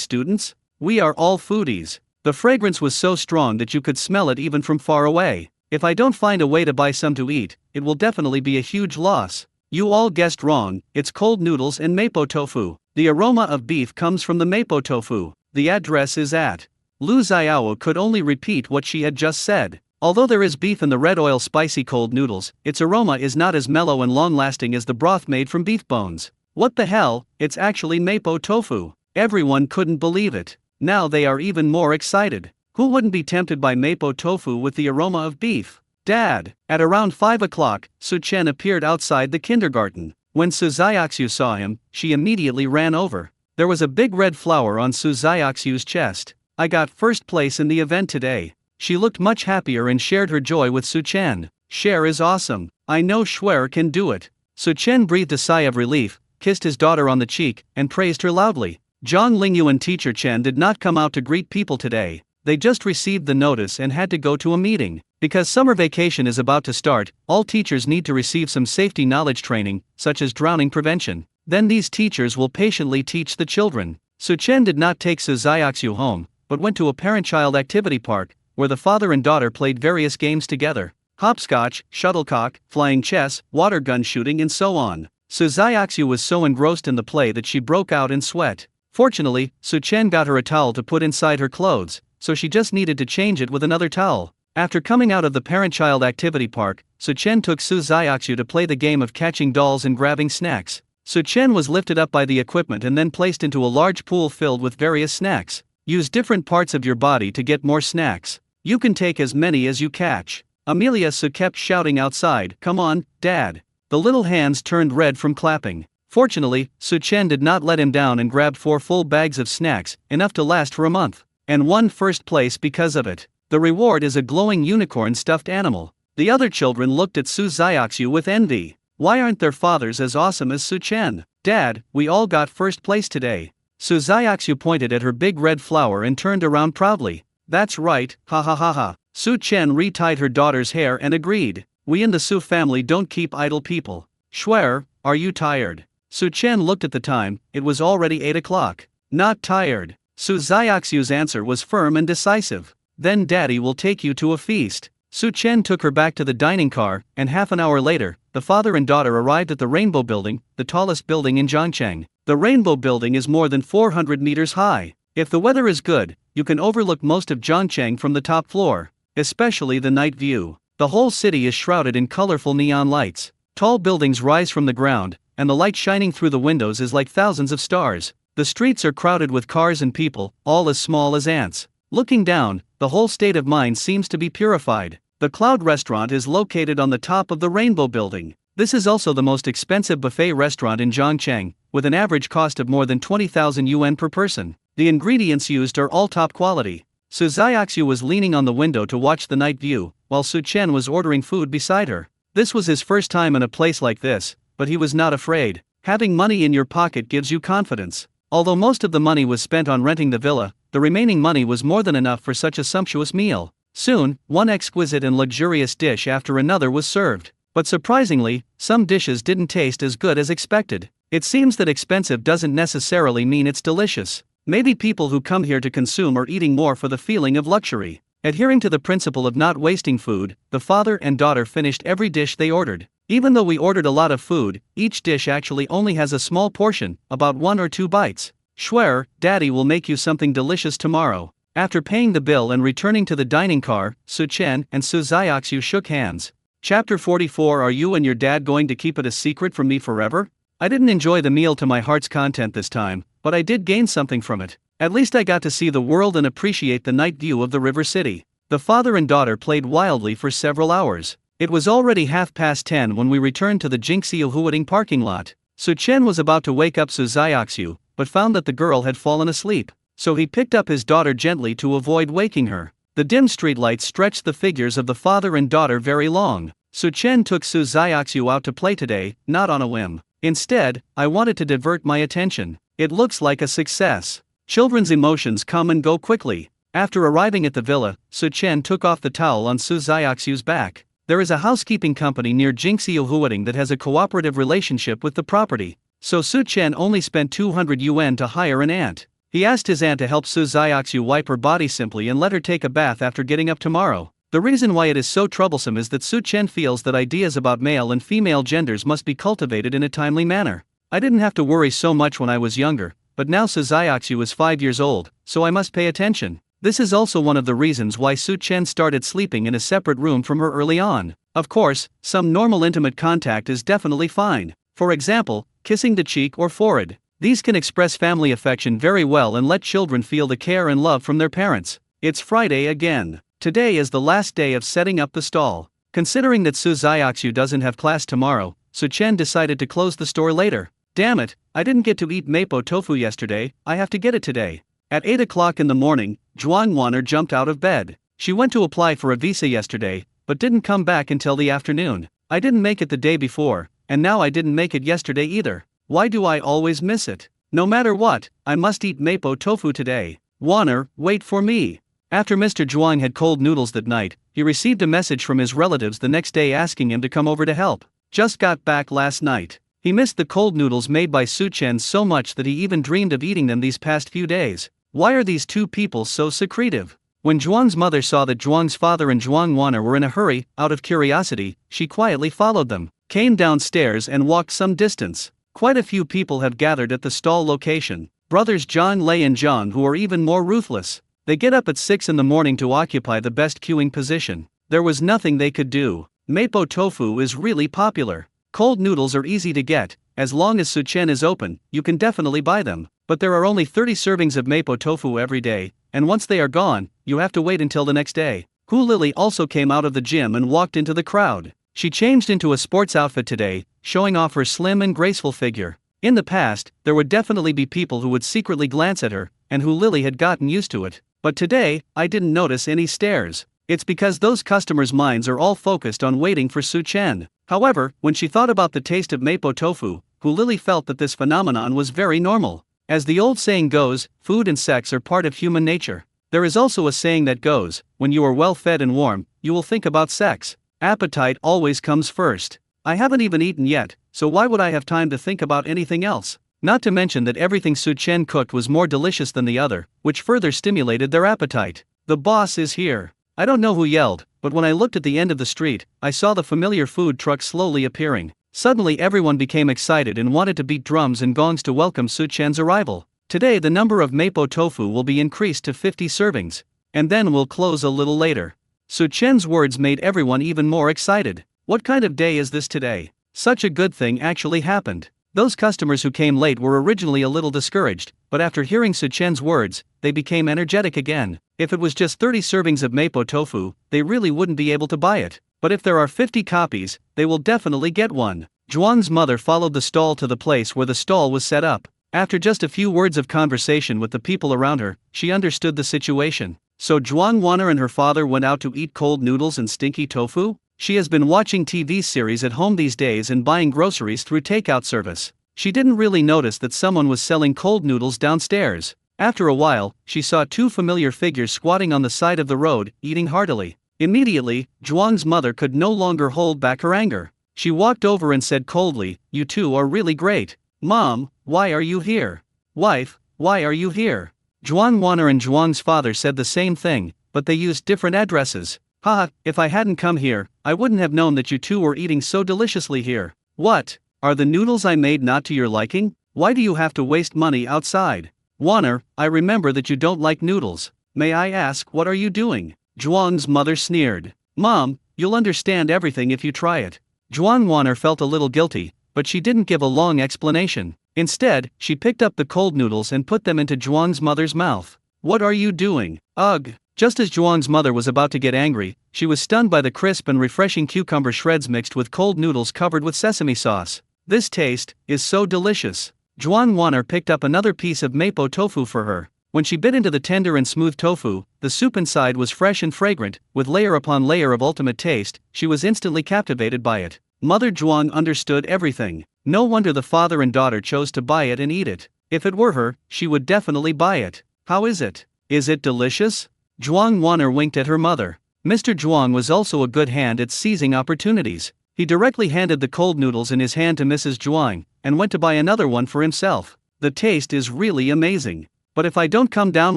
students. We are all foodies. The fragrance was so strong that you could smell it even from far away. If I don't find a way to buy some to eat, it will definitely be a huge loss. You all guessed wrong, it's cold noodles and mapo tofu. The aroma of beef comes from the mapo tofu. The address is at. Lu Xiao could only repeat what she had just said. Although there is beef in the red oil spicy cold noodles, its aroma is not as mellow and long-lasting as the broth made from beef bones. What the hell, it's actually mapo tofu. Everyone couldn't believe it. Now they are even more excited. Who wouldn't be tempted by mapo tofu with the aroma of beef? Dad! At around 5 o'clock, Su Chen appeared outside the kindergarten. When Su Xiaoxiu saw him, she immediately ran over. There was a big red flower on Su Xiaoxiu's chest. I got first place in the event today. She looked much happier and shared her joy with Su Chen. Share is awesome. I know Shuer can do it. Su Chen breathed a sigh of relief, kissed his daughter on the cheek, and praised her loudly. Zhang Lingyu and teacher Chen did not come out to greet people today. They just received the notice and had to go to a meeting. Because summer vacation is about to start, all teachers need to receive some safety knowledge training, such as drowning prevention. Then these teachers will patiently teach the children. Su Chen did not take Su Xiaoxiu home, but went to a parent-child activity park, where the father and daughter played various games together. Hopscotch, shuttlecock, flying chess, water gun shooting and so on. Su Xiaoxiu was so engrossed in the play that she broke out in sweat. Fortunately, Su Chen got her a towel to put inside her clothes, so she just needed to change it with another towel. After coming out of the parent-child activity park, Su Chen took Su Xiaoxiu to play the game of catching dolls and grabbing snacks. Su Chen was lifted up by the equipment and then placed into a large pool filled with various snacks. Use different parts of your body to get more snacks. You can take as many as you catch. Amelia Su kept shouting outside, "Come on, Dad." The little hands turned red from clapping. Fortunately, Su Chen did not let him down and grabbed 4 full bags of snacks, enough to last for a month, and won first place because of it. The reward is a glowing unicorn stuffed animal. The other children looked at Su Xiaoxiu with envy. Why aren't their fathers as awesome as Su Chen? Dad, we all got first place today. Su Xiaoxiu pointed at her big red flower and turned around proudly. That's right, ha ha ha ha. Su Chen retied her daughter's hair and agreed. We in the Su family don't keep idle people. Shuer, are you tired? Su Chen looked at the time, it was already 8 o'clock. Not tired. Su Xiaoxiu's answer was firm and decisive. Then Daddy will take you to a feast. Su Chen took her back to the dining car, and half an hour later, the father and daughter arrived at the Rainbow Building, the tallest building in Zhongcheng. The Rainbow Building is more than 400 meters high. If the weather is good, you can overlook most of Zhongcheng from the top floor, especially the night view. The whole city is shrouded in colorful neon lights. Tall buildings rise from the ground, and the light shining through the windows is like thousands of stars. The streets are crowded with cars and people, all as small as ants. Looking down, the whole state of mind seems to be purified. The Cloud Restaurant is located on the top of the Rainbow Building. This is also the most expensive buffet restaurant in Zhongcheng, with an average cost of more than 20,000 yuan per person. The ingredients used are all top quality. Su Xiaoxiu was leaning on the window to watch the night view, while Su Chen was ordering food beside her. This was his first time in a place like this, but he was not afraid. Having money in your pocket gives you confidence. Although most of the money was spent on renting the villa, the remaining money was more than enough for such a sumptuous meal. Soon, one exquisite and luxurious dish after another was served. But surprisingly, some dishes didn't taste as good as expected. It seems that expensive doesn't necessarily mean it's delicious. Maybe people who come here to consume are eating more for the feeling of luxury. Adhering to the principle of not wasting food, the father and daughter finished every dish they ordered. Even though we ordered a lot of food, each dish actually only has a small portion, about 1 or 2 bites. Schwer, Daddy will make you something delicious tomorrow. After paying the bill and returning to the dining car, Su Chen and Su Xiaoxiu shook hands. Chapter 44. Are you and your dad going to keep it a secret from me forever? I didn't enjoy the meal to my heart's content this time, but I did gain something from it. At least I got to see the world and appreciate the night view of the river city. The father and daughter played wildly for several hours. It was already 10:30 when we returned to the Jingxiu Huading parking lot. Su Chen was about to wake up Su Xiaoxiu, but found that the girl had fallen asleep, so he picked up his daughter gently to avoid waking her. The dim streetlights stretched the figures of the father and daughter very long. Su Chen took Su Xiaoxiu out to play today, not on a whim. Instead, I wanted to divert my attention. It looks like a success. Children's emotions come and go quickly. After arriving at the villa, Su Chen took off the towel on Su Xiaoxiu's back. There is a housekeeping company near Jingxiu Huading that has a cooperative relationship with the property, so Su Chen only spent 200 yuan to hire an aunt. He asked his aunt to help Su Xiaoxiu wipe her body simply and let her take a bath after getting up tomorrow. The reason why it is so troublesome is that Su Chen feels that ideas about male and female genders must be cultivated in a timely manner. I didn't have to worry so much when I was younger, but now Su Xiaoxiu is 5 years old, so I must pay attention. This is also one of the reasons why Su Chen started sleeping in a separate room from her early on. Of course, some normal intimate contact is definitely fine. For example, kissing the cheek or forehead. These can express family affection very well and let children feel the care and love from their parents. It's Friday again. Today is the last day of setting up the stall. Considering that Su Xiaoxiu doesn't have class tomorrow, Su Chen decided to close the store later. Damn it, I didn't get to eat mapo tofu yesterday, I have to get it today. At 8 o'clock in the morning, Zhuang Wanner jumped out of bed. She went to apply for a visa yesterday, but didn't come back until the afternoon. I didn't make it the day before, and now I didn't make it yesterday either. Why do I always miss it? No matter what, I must eat mapo tofu today. Wanner, wait for me. After Mr. Zhuang had cold noodles that night, he received a message from his relatives the next day asking him to come over to help. Just got back last night. He missed the cold noodles made by Su Chen so much that he even dreamed of eating them these past few days. Why are these two people so secretive? When Zhuang's mother saw that Zhuang's father and Zhuang Wanner were in a hurry, out of curiosity, she quietly followed them, came downstairs and walked some distance. Quite a few people have gathered at the stall location. Brothers Zhang Lei and Zhang who are even more ruthless. They get up at 6 in the morning to occupy the best queuing position. There was nothing they could do. Mapo tofu is really popular. Cold noodles are easy to get. As long as Su Chen is open, you can definitely buy them. But there are only 30 servings of mapo tofu every day, and once they are gone, you have to wait until the next day. Hu Lily also came out of the gym and walked into the crowd. She changed into a sports outfit today, showing off her slim and graceful figure. In the past, there would definitely be people who would secretly glance at her, and Hu Lily had gotten used to it. But today, I didn't notice any stares. It's because those customers' minds are all focused on waiting for Su Chen. However, when she thought about the taste of mapo tofu, Hu Lily felt that this phenomenon was very normal. As the old saying goes, food and sex are part of human nature. There is also a saying that goes, when you are well fed and warm, you will think about sex. Appetite always comes first. I haven't even eaten yet, so why would I have time to think about anything else? Not to mention that everything Su Chen cooked was more delicious than the other, which further stimulated their appetite. The boss is here. I don't know who yelled, but when I looked at the end of the street, I saw the familiar food truck slowly appearing. Suddenly everyone became excited and wanted to beat drums and gongs to welcome Su Chen's arrival. Today the number of mapo tofu will be increased to 50 servings, and then we'll close a little later. Su Chen's words made everyone even more excited. What kind of day is this today? Such a good thing actually happened. Those customers who came late were originally a little discouraged, but after hearing Su Chen's words, they became energetic again. If it was just 30 servings of mapo tofu, they really wouldn't be able to buy it. But if there are 50 copies, they will definitely get one. Zhuang's mother followed the stall to the place where the stall was set up. After just a few words of conversation with the people around her, she understood the situation. So Zhuang Wanner and her father went out to eat cold noodles and stinky tofu? She has been watching TV series at home these days and buying groceries through takeout service. She didn't really notice that someone was selling cold noodles downstairs. After a while, she saw two familiar figures squatting on the side of the road, eating heartily. Immediately, Zhuang's mother could no longer hold back her anger. She walked over and said coldly, "You two are really great. Mom, why are you here? Wife, why are you here?" Zhuang Wanner and Zhuang's father said the same thing, but they used different addresses. "Haha, if I hadn't come here, I wouldn't have known that you two were eating so deliciously here. What? Are the noodles I made not to your liking? Why do you have to waste money outside? Wanner, I remember that you don't like noodles. May I ask, what are you doing?" Zhuang's mother sneered. "Mom, you'll understand everything if you try it." Zhuang Wanner felt a little guilty, but she didn't give a long explanation. Instead, she picked up the cold noodles and put them into Zhuang's mother's mouth. "What are you doing? Ugh!" Just as Zhuang's mother was about to get angry, she was stunned by the crisp and refreshing cucumber shreds mixed with cold noodles covered with sesame sauce. "This taste is so delicious." Zhuang Wanner picked up another piece of mapo tofu for her. When she bit into the tender and smooth tofu, the soup inside was fresh and fragrant, with layer upon layer of ultimate taste. She was instantly captivated by it. Mother Zhuang understood everything. No wonder the father and daughter chose to buy it and eat it. If it were her, she would definitely buy it. "How is it? Is it delicious?" Zhuang Wanner winked at her mother. Mr. Zhuang was also a good hand at seizing opportunities. He directly handed the cold noodles in his hand to Mrs. Zhuang, and went to buy another one for himself. "The taste is really amazing. But if I don't come down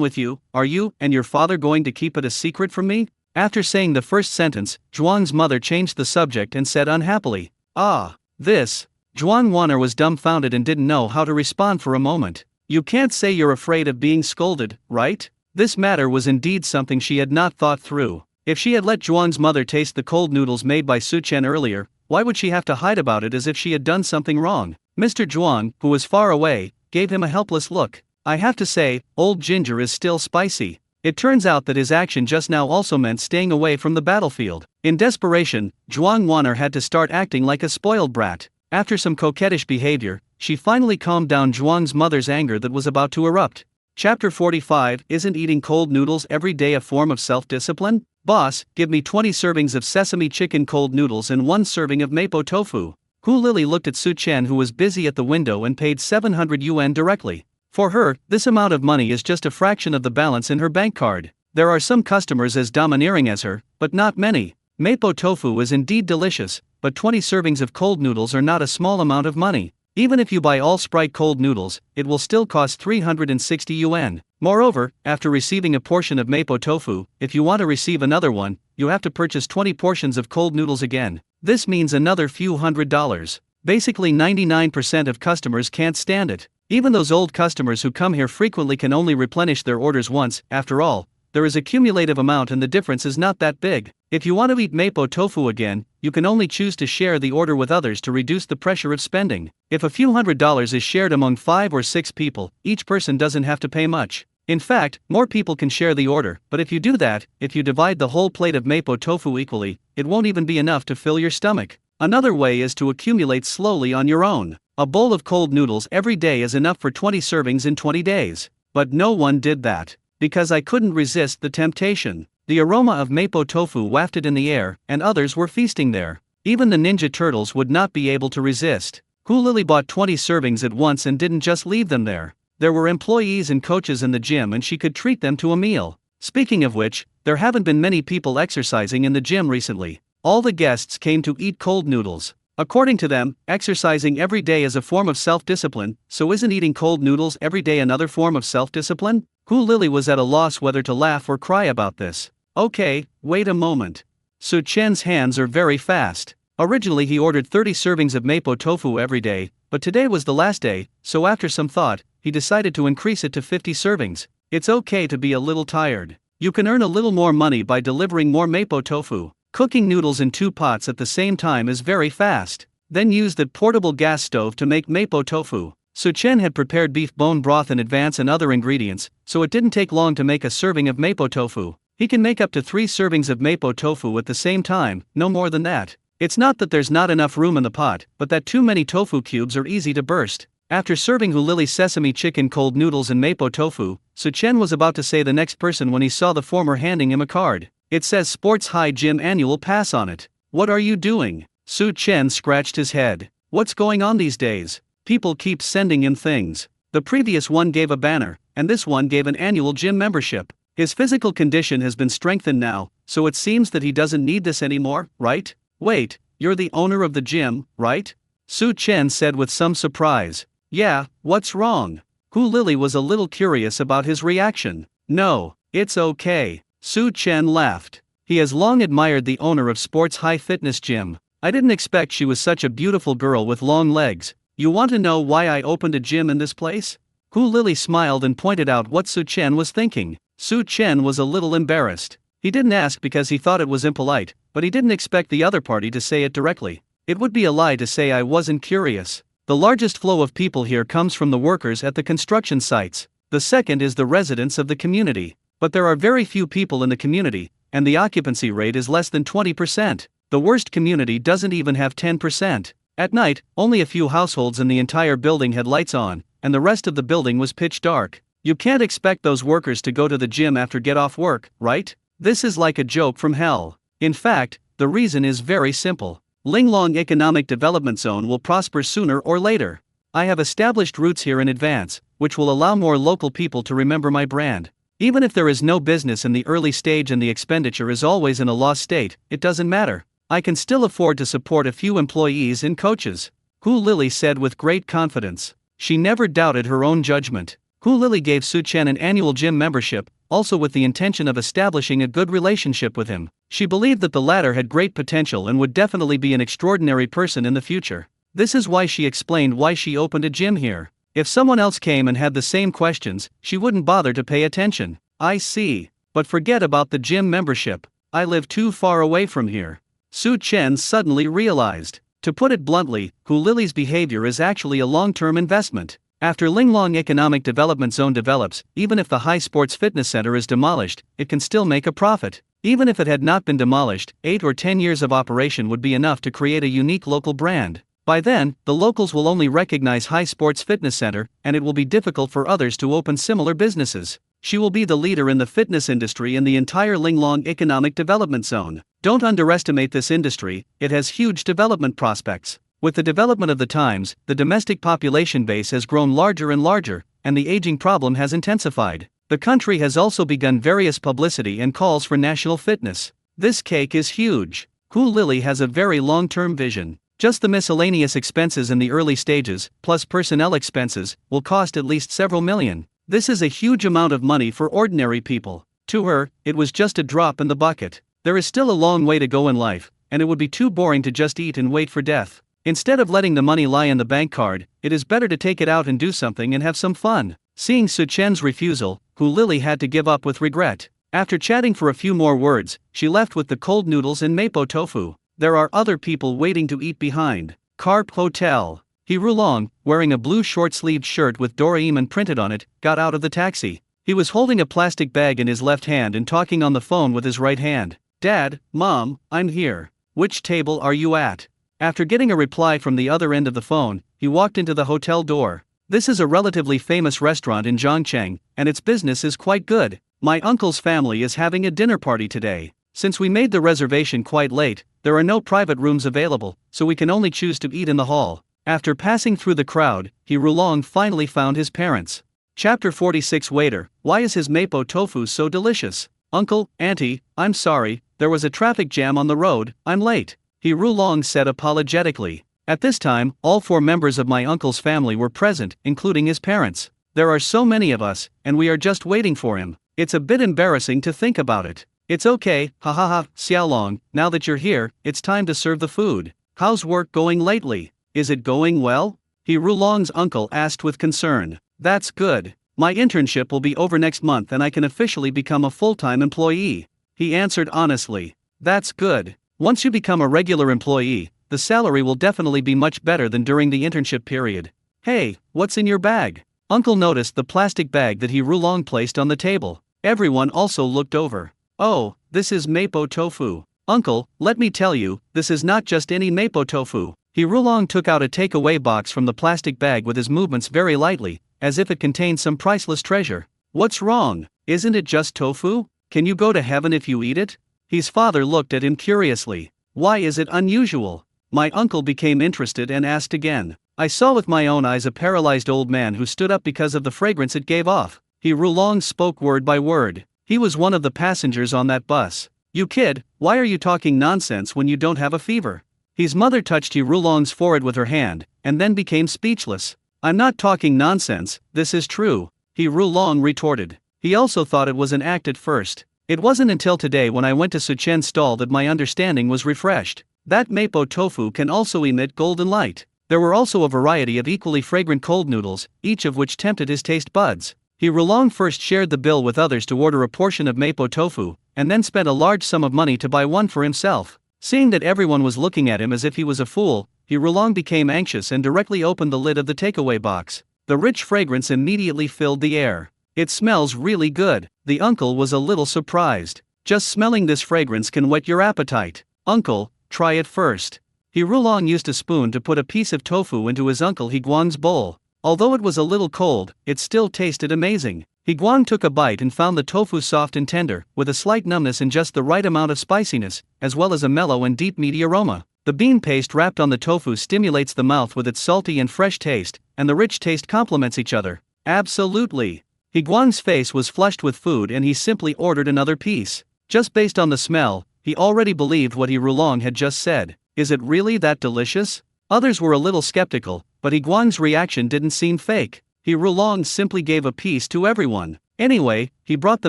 with you, are you and your father going to keep it a secret from me?" After saying the first sentence, Zhuang's mother changed the subject and said unhappily, "Ah, this." Zhuang Wanner was dumbfounded and didn't know how to respond for a moment. "You can't say you're afraid of being scolded, right?" This matter was indeed something she had not thought through. If she had let Zhuang's mother taste the cold noodles made by Su Chen earlier, why would she have to hide about it as if she had done something wrong? Mr. Zhuang, who was far away, gave him a helpless look. "I have to say, old ginger is still spicy." It turns out that his action just now also meant staying away from the battlefield. In desperation, Zhuang Wanner had to start acting like a spoiled brat. After some coquettish behavior, she finally calmed down Zhuang's mother's anger that was about to erupt. Chapter 45. Isn't eating cold noodles every day a form of self-discipline? "Boss, give me 20 servings of sesame chicken cold noodles and 1 serving of mapo tofu." Hu Lily looked at Su Chen, who was busy at the window, and paid 700 yuan directly. For her, this amount of money is just a fraction of the balance in her bank card. There are some customers as domineering as her, but not many. Mapo tofu is indeed delicious, but 20 servings of cold noodles are not a small amount of money. Even if you buy all Sprite cold noodles, it will still cost 360 yuan. Moreover, after receiving a portion of mapo tofu, if you want to receive another one, you have to purchase 20 portions of cold noodles again. This means another few $100s. Basically 99% of customers can't stand it. Even those old customers who come here frequently can only replenish their orders once. After all, there is a cumulative amount and the difference is not that big. If you want to eat mapo tofu again, you can only choose to share the order with others to reduce the pressure of spending. If a few $100s is shared among 5 or 6 people, each person doesn't have to pay much. In fact, more people can share the order, but if you do that, if you divide the whole plate of mapo tofu equally, it won't even be enough to fill your stomach. Another way is to accumulate slowly on your own. A bowl of cold noodles every day is enough for 20 servings in 20 days. But no one did that. Because I couldn't resist the temptation. The aroma of mapo tofu wafted in the air, and others were feasting there. Even the Ninja Turtles would not be able to resist. Hu Lily bought 20 servings at once and didn't just leave them there. There were employees and coaches in the gym and she could treat them to a meal. Speaking of which, there haven't been many people exercising in the gym recently. All the guests came to eat cold noodles. According to them, exercising every day is a form of self-discipline, so isn't eating cold noodles every day another form of self-discipline? Hu Lily was at a loss whether to laugh or cry about this. Okay, wait a moment. Su Chen's hands are very fast. Originally he ordered 30 servings of mapo tofu every day, but today was the last day, so after some thought, he decided to increase it to 50 servings. It's okay to be a little tired. You can earn a little more money by delivering more mapo tofu. Cooking noodles in 2 pots at the same time is very fast. Then use that portable gas stove to make mapo tofu. Su Chen had prepared beef bone broth in advance and other ingredients, so it didn't take long to make a serving of mapo tofu. He can make up to 3 servings of mapo tofu at the same time, no more than that. It's not that there's not enough room in the pot, but that too many tofu cubes are easy to burst. After serving Hu Lily's sesame chicken cold noodles and mapo tofu, Su Chen was about to say the next person when he saw the former handing him a card. It says Sports High Gym Annual Pass on it. What are you doing? Su Chen scratched his head. What's going on these days? People keep sending him things. The previous one gave a banner, and this one gave an annual gym membership. His physical condition has been strengthened now, so it seems that he doesn't need this anymore, right? Wait, you're the owner of the gym, right? Su Chen said with some surprise. Yeah, what's wrong? Hu Lily was a little curious about his reaction. No, it's okay. Su Chen laughed. He has long admired the owner of Sports High Fitness Gym. I didn't expect she was such a beautiful girl with long legs. You want to know why I opened a gym in this place? Hu Lily smiled and pointed out what Su Chen was thinking. Su Chen was a little embarrassed. He didn't ask because he thought it was impolite, but he didn't expect the other party to say it directly. It would be a lie to say I wasn't curious. The largest flow of people here comes from the workers at the construction sites. The second is the residents of the community. But there are very few people in the community, and the occupancy rate is less than 20%. The worst community doesn't even have 10%. At night, only a few households in the entire building had lights on, and the rest of the building was pitch dark. You can't expect those workers to go to the gym after get off work, right? This is like a joke from hell. In fact, the reason is very simple. Linglong Economic Development Zone will prosper sooner or later. I have established roots here in advance, which will allow more local people to remember my brand. Even if there is no business in the early stage and the expenditure is always in a loss state, it doesn't matter. I can still afford to support a few employees and coaches. Hu Lily said with great confidence. She never doubted her own judgment. Hu Lily gave Su Chen an annual gym membership, also with the intention of establishing a good relationship with him. She believed that the latter had great potential and would definitely be an extraordinary person in the future. This is why she explained why she opened a gym here. If someone else came and had the same questions, she wouldn't bother to pay attention. I see. But forget about the gym membership. I live too far away from here. Su Chen suddenly realized. To put it bluntly, Hu Lily's behavior is actually a long-term investment. After Linglong Economic Development Zone develops, even if the High Sports Fitness Center is demolished, it can still make a profit. Even if it had not been demolished, 8 or 10 years of operation would be enough to create a unique local brand. By then, the locals will only recognize High Sports Fitness Center, and it will be difficult for others to open similar businesses. She will be the leader in the fitness industry in the entire Linglong Economic Development Zone. Don't underestimate this industry, it has huge development prospects. With the development of the times, the domestic population base has grown larger and larger, and the aging problem has intensified. The country has also begun various publicity and calls for national fitness. This cake is huge. Hu Lily has a very long-term vision. Just the miscellaneous expenses in the early stages, plus personnel expenses, will cost at least several million. This is a huge amount of money for ordinary people. To her, it was just a drop in the bucket. There is still a long way to go in life, and it would be too boring to just eat and wait for death. Instead of letting the money lie in the bank card, it is better to take it out and do something and have some fun. Seeing Su Chen's refusal, Hu Lily had to give up with regret. After chatting for a few more words, she left with the cold noodles and mapo tofu. There are other people waiting to eat behind. Carp Hotel. He Rulong, wearing a blue short-sleeved shirt with Doraemon printed on it, got out of the taxi. He was holding a plastic bag in his left hand and talking on the phone with his right hand. Dad, Mom, I'm here. Which table are you at? After getting a reply from the other end of the phone, he walked into the hotel door. This is a relatively famous restaurant in Zhongcheng, and its business is quite good. My uncle's family is having a dinner party today. Since we made the reservation quite late, there are no private rooms available, so we can only choose to eat in the hall. After passing through the crowd, he Rulong finally found his parents. Chapter 46 Waiter, why is his mapo tofu so delicious? Uncle, Auntie, I'm sorry, there was a traffic jam on the road, I'm late. He Rulong said apologetically. At this time, all 4 members of my uncle's family were present, including his parents. There are so many of us, and we are just waiting for him. It's a bit embarrassing to think about it. It's okay, ha, Xiaolong, now that you're here, it's time to serve the food. How's work going lately? Is it going well? He Rulong's uncle asked with concern. That's good. My internship will be over next month and I can officially become a full-time employee. He answered honestly. That's good. Once you become a regular employee, the salary will definitely be much better than during the internship period. Hey, what's in your bag? Uncle noticed the plastic bag that he Rulong placed on the table. Everyone also looked over. Oh, this is mapo tofu. Uncle, let me tell you, this is not just any mapo tofu. He Rulong took out a takeaway box from the plastic bag with his movements very lightly, as if it contained some priceless treasure. What's wrong? Isn't it just tofu? Can you go to heaven if you eat it? His father looked at him curiously. Why is it unusual? My uncle became interested and asked again. I saw with my own eyes a paralyzed old man who stood up because of the fragrance it gave off. He Rulong spoke word by word. He was one of the passengers on that bus. You kid, why are you talking nonsense when you don't have a fever? His mother touched He Rulong's forehead with her hand, and then became speechless. I'm not talking nonsense, this is true, He Rulong retorted. He also thought it was an act at first. It wasn't until today when I went to Suchen's stall that my understanding was refreshed. That mapo tofu can also emit golden light. There were also a variety of equally fragrant cold noodles, each of which tempted his taste buds. He Rulong first shared the bill with others to order a portion of mapo tofu, and then spent a large sum of money to buy one for himself. Seeing that everyone was looking at him as if he was a fool, He Rulong became anxious and directly opened the lid of the takeaway box. The rich fragrance immediately filled the air. It smells really good. The uncle was a little surprised. Just smelling this fragrance can whet your appetite. Uncle, try it first. He Rulong used a spoon to put a piece of tofu into his uncle He Guang's bowl. Although it was a little cold, it still tasted amazing. He Guang took a bite and found the tofu soft and tender, with a slight numbness and just the right amount of spiciness, as well as a mellow and deep meaty aroma. The bean paste wrapped on the tofu stimulates the mouth with its salty and fresh taste, and the rich taste complements each other. Absolutely. He Guang's face was flushed with food and he simply ordered another piece. Just based on the smell, he already believed what He Rulong had just said. Is it really that delicious? Others were a little skeptical, but He Guang's reaction didn't seem fake. He Rulong simply gave a piece to everyone. Anyway, he brought the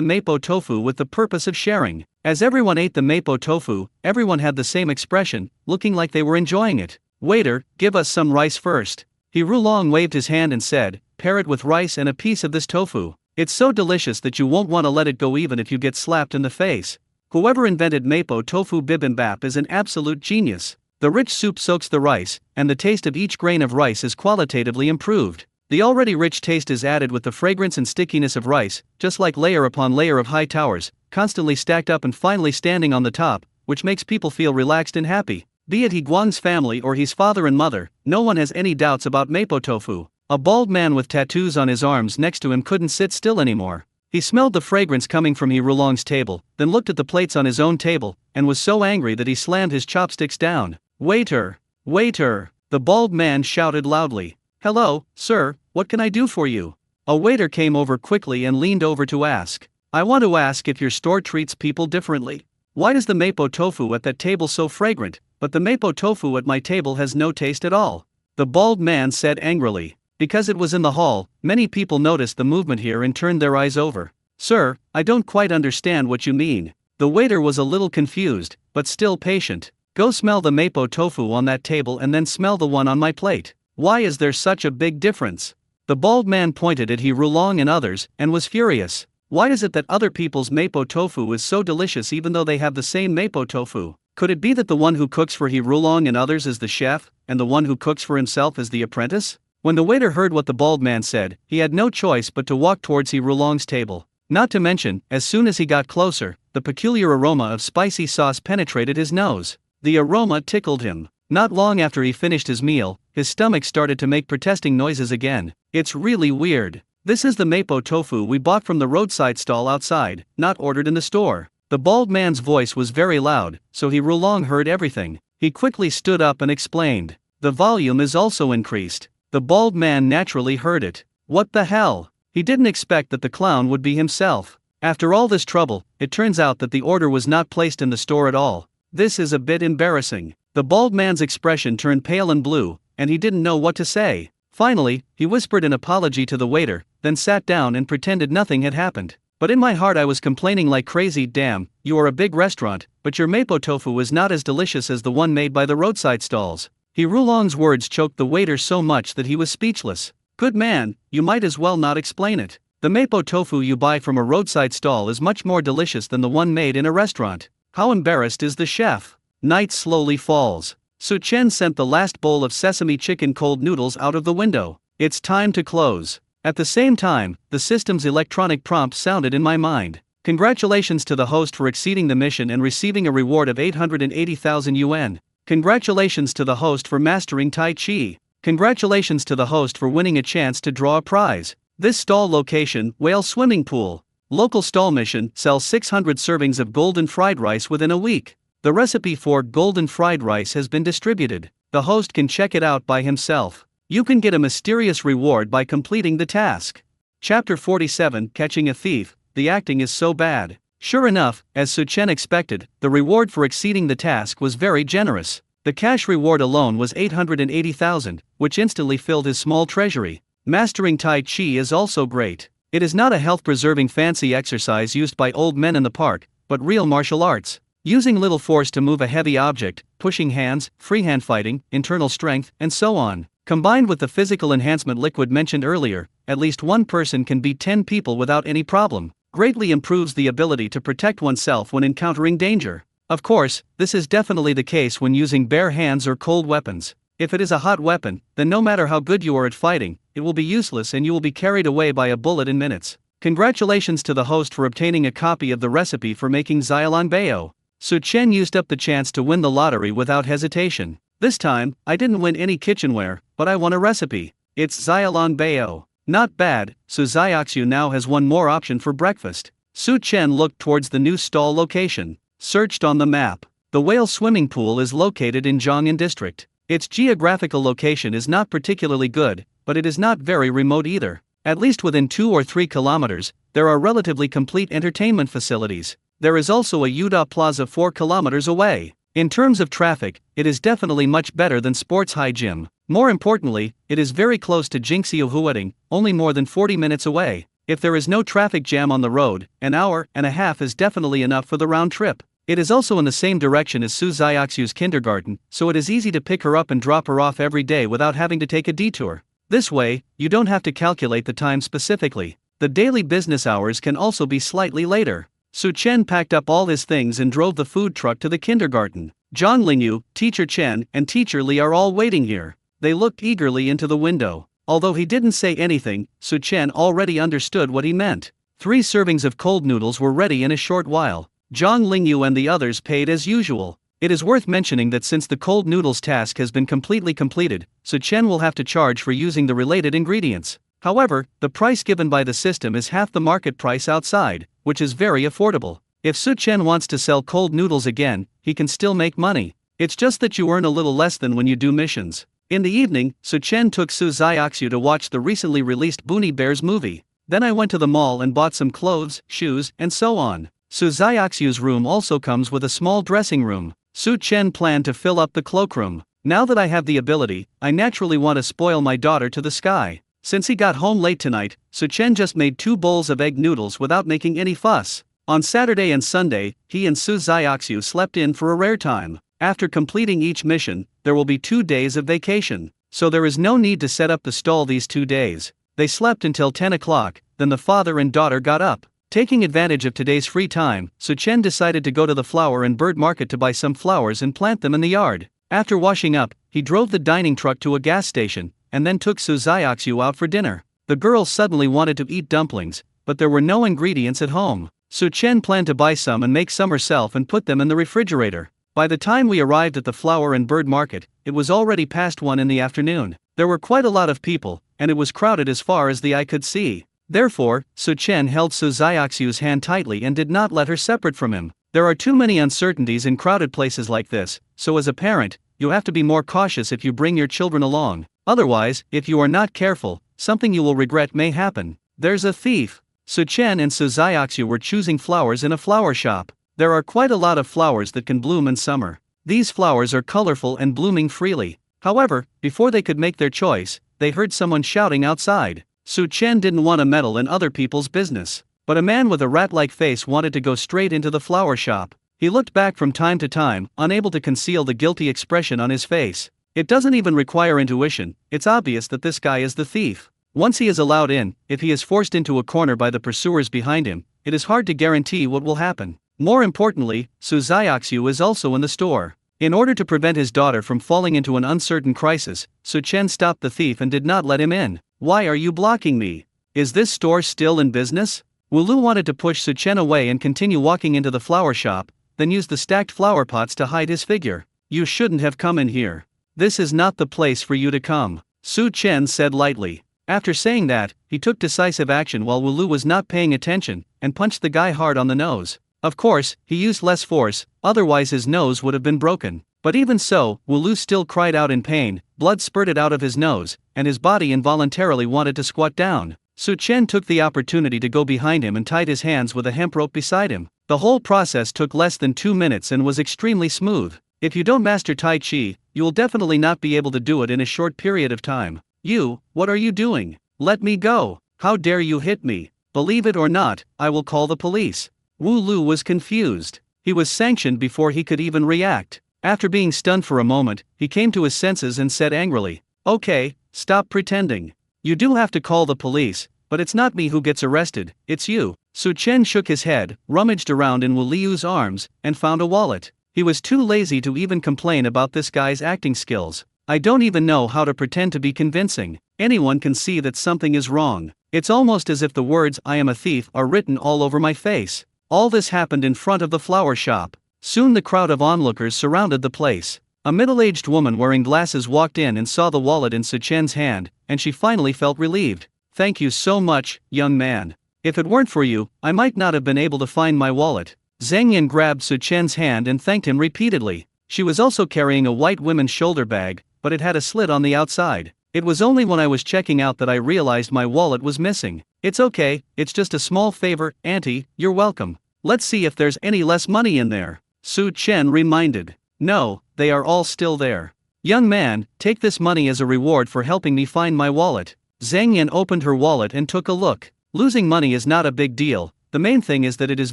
mapo tofu with the purpose of sharing. As everyone ate the mapo tofu, everyone had the same expression, looking like they were enjoying it. Waiter, give us some rice first. He Rulong waved his hand and said, pair it with rice and a piece of this tofu. It's so delicious that you won't want to let it go even if you get slapped in the face. Whoever invented mapo tofu bibimbap is an absolute genius. The rich soup soaks the rice, and the taste of each grain of rice is qualitatively improved. The already rich taste is added with the fragrance and stickiness of rice, just like layer upon layer of high towers, constantly stacked up and finally standing on the top, which makes people feel relaxed and happy. Be it He Guang's family or his father and mother, no one has any doubts about mapo tofu. A bald man with tattoos on his arms next to him couldn't sit still anymore. He smelled the fragrance coming from He Rulong's table, then looked at the plates on his own table, and was so angry that he slammed his chopsticks down. Waiter! Waiter! The bald man shouted loudly. Hello, sir, what can I do for you? A waiter came over quickly and leaned over to ask. I want to ask if your store treats people differently. Why is the mapo tofu at that table so fragrant, but the mapo tofu at my table has no taste at all? The bald man said angrily. Because it was in the hall, many people noticed the movement here and turned their eyes over. Sir, I don't quite understand what you mean. The waiter was a little confused, but still patient. Go smell the mapo tofu on that table and then smell the one on my plate. Why is there such a big difference? The bald man pointed at He Rulong and others, and was furious. Why is it that other people's mapo tofu is so delicious even though they have the same mapo tofu? Could it be that the one who cooks for He Rulong and others is the chef, and the one who cooks for himself is the apprentice? When the waiter heard what the bald man said, he had no choice but to walk towards He Rulong's table. Not to mention, as soon as he got closer, the peculiar aroma of spicy sauce penetrated his nose. The aroma tickled him. Not long after he finished his meal, his stomach started to make protesting noises again. It's really weird. This is the mapo tofu we bought from the roadside stall outside, not ordered in the store. The bald man's voice was very loud, so He Rulong heard everything. He quickly stood up and explained. The volume is also increased. The bald man naturally heard it. What the hell? He didn't expect that the clown would be himself. After all this trouble, it turns out that the order was not placed in the store at all. This is a bit embarrassing. The bald man's expression turned pale and blue, and he didn't know what to say. Finally, he whispered an apology to the waiter, then sat down and pretended nothing had happened. But in my heart I was complaining like crazy. Damn, you are a big restaurant, but your mapo tofu is not as delicious as the one made by the roadside stalls. He Rulong's words choked the waiter so much that he was speechless. Good man, you might as well not explain it. The mapo tofu you buy from a roadside stall is much more delicious than the one made in a restaurant. How embarrassed is the chef? Night slowly falls. Su Chen sent the last bowl of sesame chicken cold noodles out of the window. It's time to close. At the same time, the system's electronic prompt sounded in my mind. Congratulations to the host for exceeding the mission and receiving a reward of 880,000 yuan. Congratulations to the host for mastering Tai Chi. Congratulations to the host for winning a chance to draw a prize. This stall location, whale swimming pool. Local stall mission, sell 600 servings of golden fried rice within a week. The recipe for golden fried rice has been distributed. The host can check it out by himself. You can get a mysterious reward by completing the task. Chapter 47, Catching a Thief. The acting is so bad. Sure enough, as Su Chen expected, the reward for exceeding the task was very generous. The cash reward alone was 880,000, which instantly filled his small treasury. Mastering Tai Chi is also great. It is not a health-preserving fancy exercise used by old men in the park, but real martial arts. Using little force to move a heavy object, pushing hands, freehand fighting, internal strength, and so on. Combined with the physical enhancement liquid mentioned earlier, at least one person can beat 10 people without any problem. Greatly improves the ability to protect oneself when encountering danger. Of course, this is definitely the case when using bare hands or cold weapons. If it is a hot weapon, then no matter how good you are at fighting, it will be useless and you will be carried away by a bullet in minutes. Congratulations to the host for obtaining a copy of the recipe for making Xiaolong Bao. Su Chen used up the chance to win the lottery without hesitation. This time, I didn't win any kitchenware, but I won a recipe. It's Xiaolong Bao. Not bad, Su Xiaoxiu now has one more option for breakfast. Su Chen looked towards the new stall location. Searched on the map. The whale swimming pool is located in Zhongyan district. Its geographical location is not particularly good, but it is not very remote either. At least within 2 or 3 kilometers, there are relatively complete entertainment facilities. There is also a Yuda Plaza 4 kilometers away. In terms of traffic, it is definitely much better than Sports High Gym. More importantly, it is very close to Jingxiu Huading, only more than 40 minutes away. If there is no traffic jam on the road, an hour and a half is definitely enough for the round trip. It is also in the same direction as Su Xiaoxiu's kindergarten, so it is easy to pick her up and drop her off every day without having to take a detour. This way, you don't have to calculate the time specifically. The daily business hours can also be slightly later. Su Chen packed up all his things and drove the food truck to the kindergarten. Zhang Lingyu, Teacher Chen, and Teacher Li are all waiting here. They looked eagerly into the window. Although he didn't say anything, Su Chen already understood what he meant. 3 servings of cold noodles were ready in a short while. Zhang Lingyu and the others paid as usual. It is worth mentioning that since the cold noodles task has been completely completed, Su Chen will have to charge for using the related ingredients. However, the price given by the system is half the market price outside, which is very affordable. If Su Chen wants to sell cold noodles again, he can still make money. It's just that you earn a little less than when you do missions. In the evening, Su Chen took Su Xiaoxiu to watch the recently released Boonie Bears movie. Then I went to the mall and bought some clothes, shoes, and so on. Su Xiaoxiu's room also comes with a small dressing room. Su Chen planned to fill up the cloakroom. Now that I have the ability, I naturally want to spoil my daughter to the sky. Since he got home late tonight, Su Chen just made 2 bowls of egg noodles without making any fuss. On Saturday and Sunday, he and Su Xiaoxiu slept in for a rare time. After completing each mission, there will be 2 days of vacation, so there is no need to set up the stall these 2 days. They slept until 10 o'clock, then the father and daughter got up. Taking advantage of today's free time, Su Chen decided to go to the flower and bird market to buy some flowers and plant them in the yard. After washing up, he drove the dining truck to a gas station, and then took Su Xiaoxiu out for dinner. The girl suddenly wanted to eat dumplings, but there were no ingredients at home. Su Chen planned to buy some and make some herself and put them in the refrigerator. By the time we arrived at the flower and bird market, it was already past 1 in the afternoon. There were quite a lot of people, and it was crowded as far as the eye could see. Therefore, Su Chen held Su Xiaoxiu's hand tightly and did not let her separate from him. There are too many uncertainties in crowded places like this, so as a parent, you have to be more cautious if you bring your children along. Otherwise, if you are not careful, something you will regret may happen. There's a thief. Su Chen and Su Xiaoxiu were choosing flowers in a flower shop. There are quite a lot of flowers that can bloom in summer. These flowers are colorful and blooming freely. However, before they could make their choice, they heard someone shouting outside. Su Chen didn't want to meddle in other people's business, but a man with a rat-like face wanted to go straight into the flower shop. He looked back from time to time, unable to conceal the guilty expression on his face. It doesn't even require intuition, it's obvious that this guy is the thief. Once he is allowed in, if he is forced into a corner by the pursuers behind him, it is hard to guarantee what will happen. More importantly, Su Xiaoxiu is also in the store. In order to prevent his daughter from falling into an uncertain crisis, Su Chen stopped the thief and did not let him in. "Why are you blocking me? Is this store still in business?" Wu Lu wanted to push Su Chen away and continue walking into the flower shop, then use the stacked flower pots to hide his figure. "You shouldn't have come in here. This is not the place for you to come," Su Chen said lightly. After saying that, he took decisive action while Wu Lu was not paying attention, and punched the guy hard on the nose. Of course, he used less force, otherwise his nose would have been broken. But even so, Wu Lu still cried out in pain, blood spurted out of his nose, and his body involuntarily wanted to squat down. Su Chen took the opportunity to go behind him and tied his hands with a hemp rope beside him. The whole process took less than 2 minutes and was extremely smooth. If you don't master Tai Chi, you will definitely not be able to do it in a short period of time. "You, what are you doing? Let me go. How dare you hit me? Believe it or not, I will call the police." Wu Lu was confused. He was sanctioned before he could even react. After being stunned for a moment, he came to his senses and said angrily, "Okay, stop pretending. You do have to call the police, but it's not me who gets arrested, it's you." Su Chen shook his head, rummaged around in Wu Liu's arms, and found a wallet. He was too lazy to even complain about this guy's acting skills. "I don't even know how to pretend to be convincing. Anyone can see that something is wrong. It's almost as if the words 'I am a thief' are written all over my face." All this happened in front of the flower shop. Soon the crowd of onlookers surrounded the place. A middle-aged woman wearing glasses walked in and saw the wallet in Su Chen's hand, and she finally felt relieved. "Thank you so much, young man. If it weren't for you, I might not have been able to find my wallet." Zheng Yan grabbed Su Chen's hand and thanked him repeatedly. She was also carrying a white women's shoulder bag, but it had a slit on the outside. "It was only when I was checking out that I realized my wallet was missing." "It's okay, it's just a small favor, auntie, you're welcome. Let's see if there's any less money in there," Su Chen reminded. "No, they are all still there. Young man, take this money as a reward for helping me find my wallet." Zheng Yan opened her wallet and took a look. Losing money is not a big deal, the main thing is that it is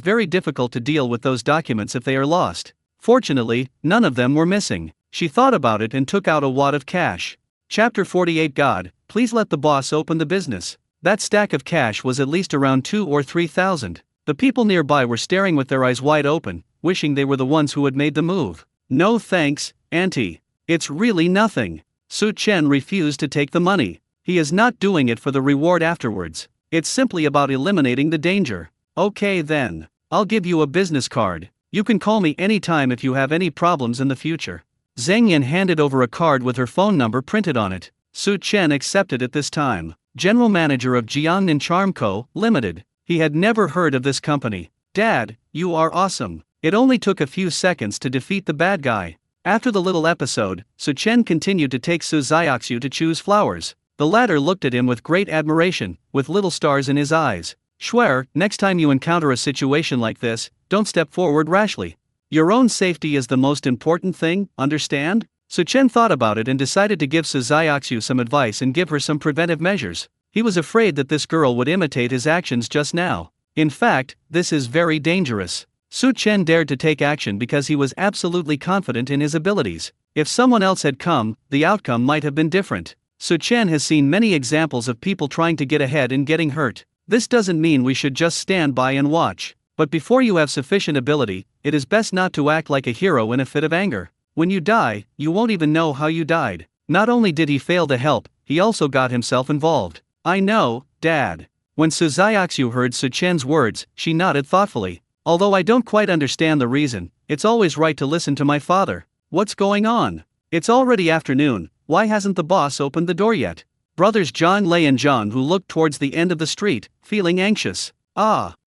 very difficult to deal with those documents if they are lost. Fortunately, none of them were missing. She thought about it and took out a wad of cash. Chapter 48 God, please let the boss open the business. That stack of cash was at least around 2,000 or 3,000. The people nearby were staring with their eyes wide open, wishing they were the ones who had made the move. "No thanks, auntie. It's really nothing." Su Chen refused to take the money. He is not doing it for the reward afterwards. It's simply about eliminating the danger. "Okay then. I'll give you a business card. You can call me anytime if you have any problems in the future." Zheng Yan handed over a card with her phone number printed on it. Su Chen accepted it this time. General Manager of Jiangnan Charm Co., Limited. He had never heard of this company. "Dad, you are awesome. It only took a few seconds to defeat the bad guy." After the little episode, Su Chen continued to take Su Xiaoxiu to choose flowers. The latter looked at him with great admiration, with little stars in his eyes. "Schwer, next time you encounter a situation like this, don't step forward rashly. Your own safety is the most important thing, understand?" Su Chen thought about it and decided to give Su Xiaoxiu some advice and give her some preventive measures. He was afraid that this girl would imitate his actions just now. In fact, this is very dangerous. Su Chen dared to take action because he was absolutely confident in his abilities. If someone else had come, the outcome might have been different. Su Chen has seen many examples of people trying to get ahead and getting hurt. This doesn't mean we should just stand by and watch. But before you have sufficient ability, it is best not to act like a hero in a fit of anger. When you die, you won't even know how you died. Not only did he fail to help, he also got himself involved. "I know, Dad." When Su Xiaoxiu heard Su Chen's words, she nodded thoughtfully. "Although I don't quite understand the reason, it's always right to listen to my father. What's going on? It's already afternoon, why hasn't the boss opened the door yet?" Brothers John Lei and John who looked towards the end of the street, feeling anxious.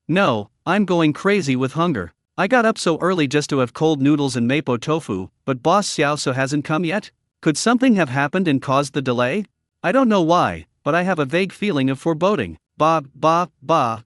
No, I'm going crazy with hunger. I got up so early just to have cold noodles and mapo tofu, but Boss Xiaoso hasn't come yet? Could something have happened and caused the delay? I don't know why, but I have a vague feeling of foreboding. Bah,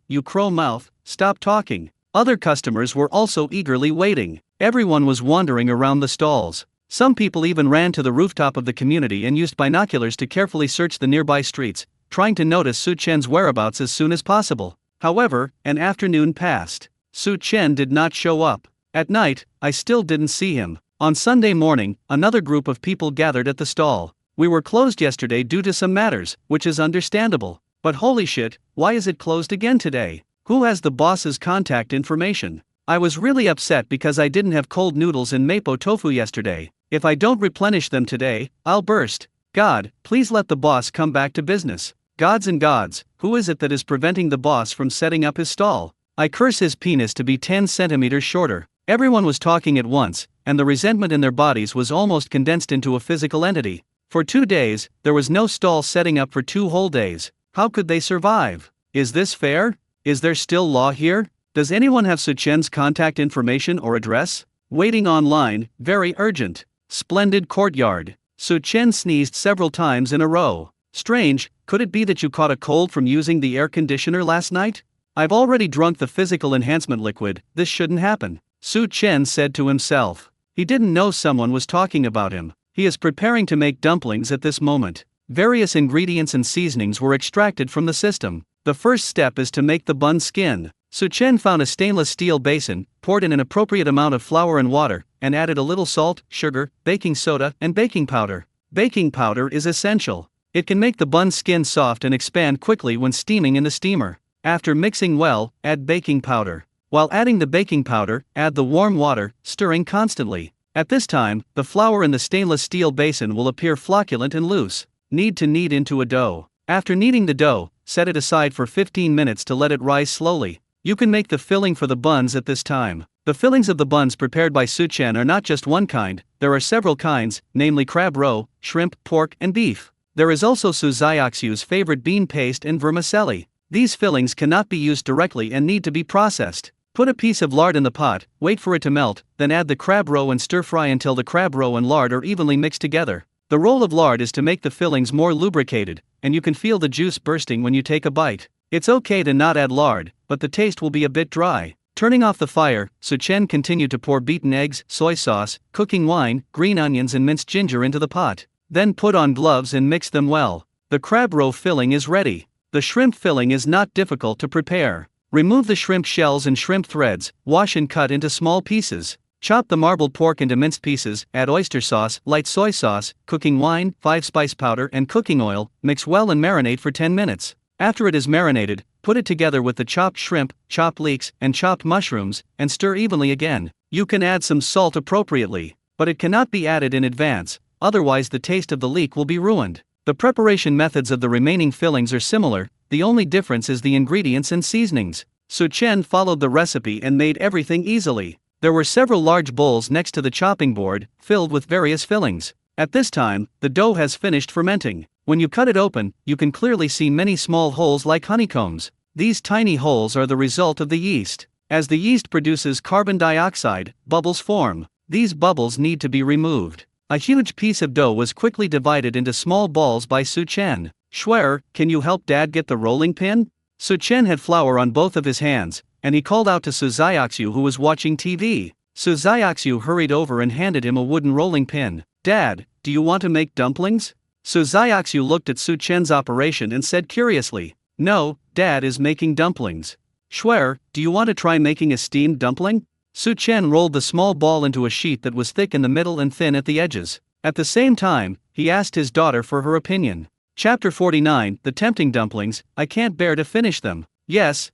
you crow mouth, stop talking." Other customers were also eagerly waiting. Everyone was wandering around the stalls. Some people even ran to the rooftop of the community and used binoculars to carefully search the nearby streets, trying to notice Su Chen's whereabouts as soon as possible. However, an afternoon passed. Su Chen did not show up. At night, I still didn't see him. On Sunday morning, another group of people gathered at the stall. "We were closed yesterday due to some matters, which is understandable. But holy shit, why is it closed again today? Who has the boss's contact information?" I was really upset because I didn't have cold noodles and mapo tofu yesterday. If I don't replenish them today, I'll burst. God, please let the boss come back to business. Gods and gods, who is it that is preventing the boss from setting up his stall? I curse his penis to be 10 centimeters shorter. Everyone was talking at once, and the resentment in their bodies was almost condensed into a physical entity. For 2 days, there was no stall setting up for 2 whole days. How could they survive? Is this fair? Is there still law here? Does anyone have Suchen's contact information or address? Waiting online, very urgent. Splendid courtyard. Suchen sneezed several times in a row. Strange, could it be that you caught a cold from using the air conditioner last night? I've already drunk the physical enhancement liquid, this shouldn't happen. Su Chen said to himself. He didn't know someone was talking about him. He is preparing to make dumplings at this moment. Various ingredients and seasonings were extracted from the system. The first step is to make the bun skin. Su Chen found a stainless steel basin, poured in an appropriate amount of flour and water, and added a little salt, sugar, baking soda, and baking powder. Baking powder is essential. It can make the bun skin soft and expand quickly when steaming in the steamer. After mixing well, add baking powder. While adding the baking powder, add the warm water, stirring constantly. At this time, the flour in the stainless steel basin will appear flocculent and loose. Knead to knead into a dough. After kneading the dough, set it aside for 15 minutes to let it rise slowly. You can make the filling for the buns at this time. The fillings of the buns prepared by Suchen are not just one kind, there are several kinds, namely crab roe, shrimp, pork, and beef. There is also Su Xiaoxiu's favorite bean paste and vermicelli. These fillings cannot be used directly and need to be processed. Put a piece of lard in the pot, wait for it to melt, then add the crab roe and stir fry until the crab roe and lard are evenly mixed together. The role of lard is to make the fillings more lubricated, and you can feel the juice bursting when you take a bite. It's okay to not add lard, but the taste will be a bit dry. Turning off the fire, Suchen continued to pour beaten eggs, soy sauce, cooking wine, green onions and minced ginger into the pot. Then put on gloves and mix them well. The crab roe filling is ready. The shrimp filling is not difficult to prepare. Remove the shrimp shells and shrimp threads, wash and cut into small pieces. Chop the marbled pork into minced pieces, add oyster sauce, light soy sauce, cooking wine, 5-spice powder and cooking oil, mix well and marinate for 10 minutes. After it is marinated, put it together with the chopped shrimp, chopped leeks, and chopped mushrooms, and stir evenly again. You can add some salt appropriately, but it cannot be added in advance, otherwise the taste of the leek will be ruined. The preparation methods of the remaining fillings are similar, the only difference is the ingredients and seasonings. Su Chen followed the recipe and made everything easily. There were several large bowls next to the chopping board, filled with various fillings. At this time, the dough has finished fermenting. When you cut it open, you can clearly see many small holes like honeycombs. These tiny holes are the result of the yeast. As the yeast produces carbon dioxide, bubbles form. These bubbles need to be removed. A huge piece of dough was quickly divided into small balls by Su Chen. Schwer, can you help Dad get the rolling pin? Su Chen had flour on both of his hands, and he called out to Su Xiaoxiu who was watching TV. Su Xiaoxiu hurried over and handed him a wooden rolling pin. Dad, do you want to make dumplings? Su Xiaoxiu looked at Su Chen's operation and said curiously, No, Dad is making dumplings. Schwer, do you want to try making a steamed dumpling? Su Chen rolled the small ball into a sheet that was thick in the middle and thin at the edges. At the same time, he asked his daughter for her opinion. Chapter 49, The Tempting Dumplings, I can't bear to finish them. Yes,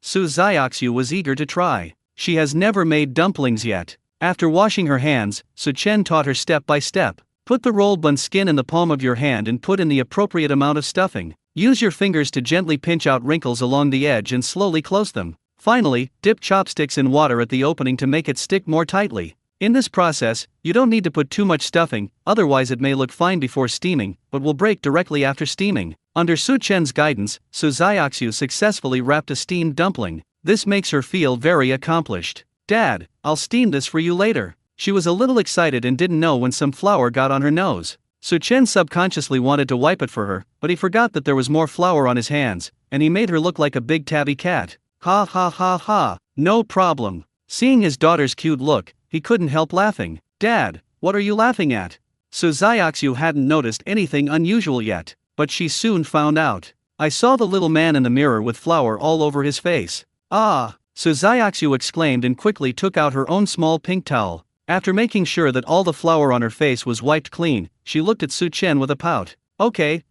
Su Xiaoxiu was eager to try. She has never made dumplings yet. After washing her hands, Su Chen taught her step by step. Put the rolled bun skin in the palm of your hand and put in the appropriate amount of stuffing. Use your fingers to gently pinch out wrinkles along the edge and slowly close them. Finally, dip chopsticks in water at the opening to make it stick more tightly. In this process, you don't need to put too much stuffing, otherwise it may look fine before steaming, but will break directly after steaming. Under Su Chen's guidance, Su Xiaoxiu successfully wrapped a steamed dumpling. This makes her feel very accomplished. Dad, I'll steam this for you later. She was a little excited and didn't know when some flour got on her nose. Su Chen subconsciously wanted to wipe it for her, but he forgot that there was more flour on his hands, and he made her look like a big tabby cat. Ha ha ha ha, no problem. Seeing his daughter's cute look, he couldn't help laughing. Dad, what are you laughing at? Su Xiaoxiu hadn't noticed anything unusual yet, but she soon found out. I saw the little man in the mirror with flour all over his face. Ah! Su Xiaoxiu exclaimed and quickly took out her own small pink towel. After making sure that all the flour on her face was wiped clean, she looked at Su Chen with a pout. Okay,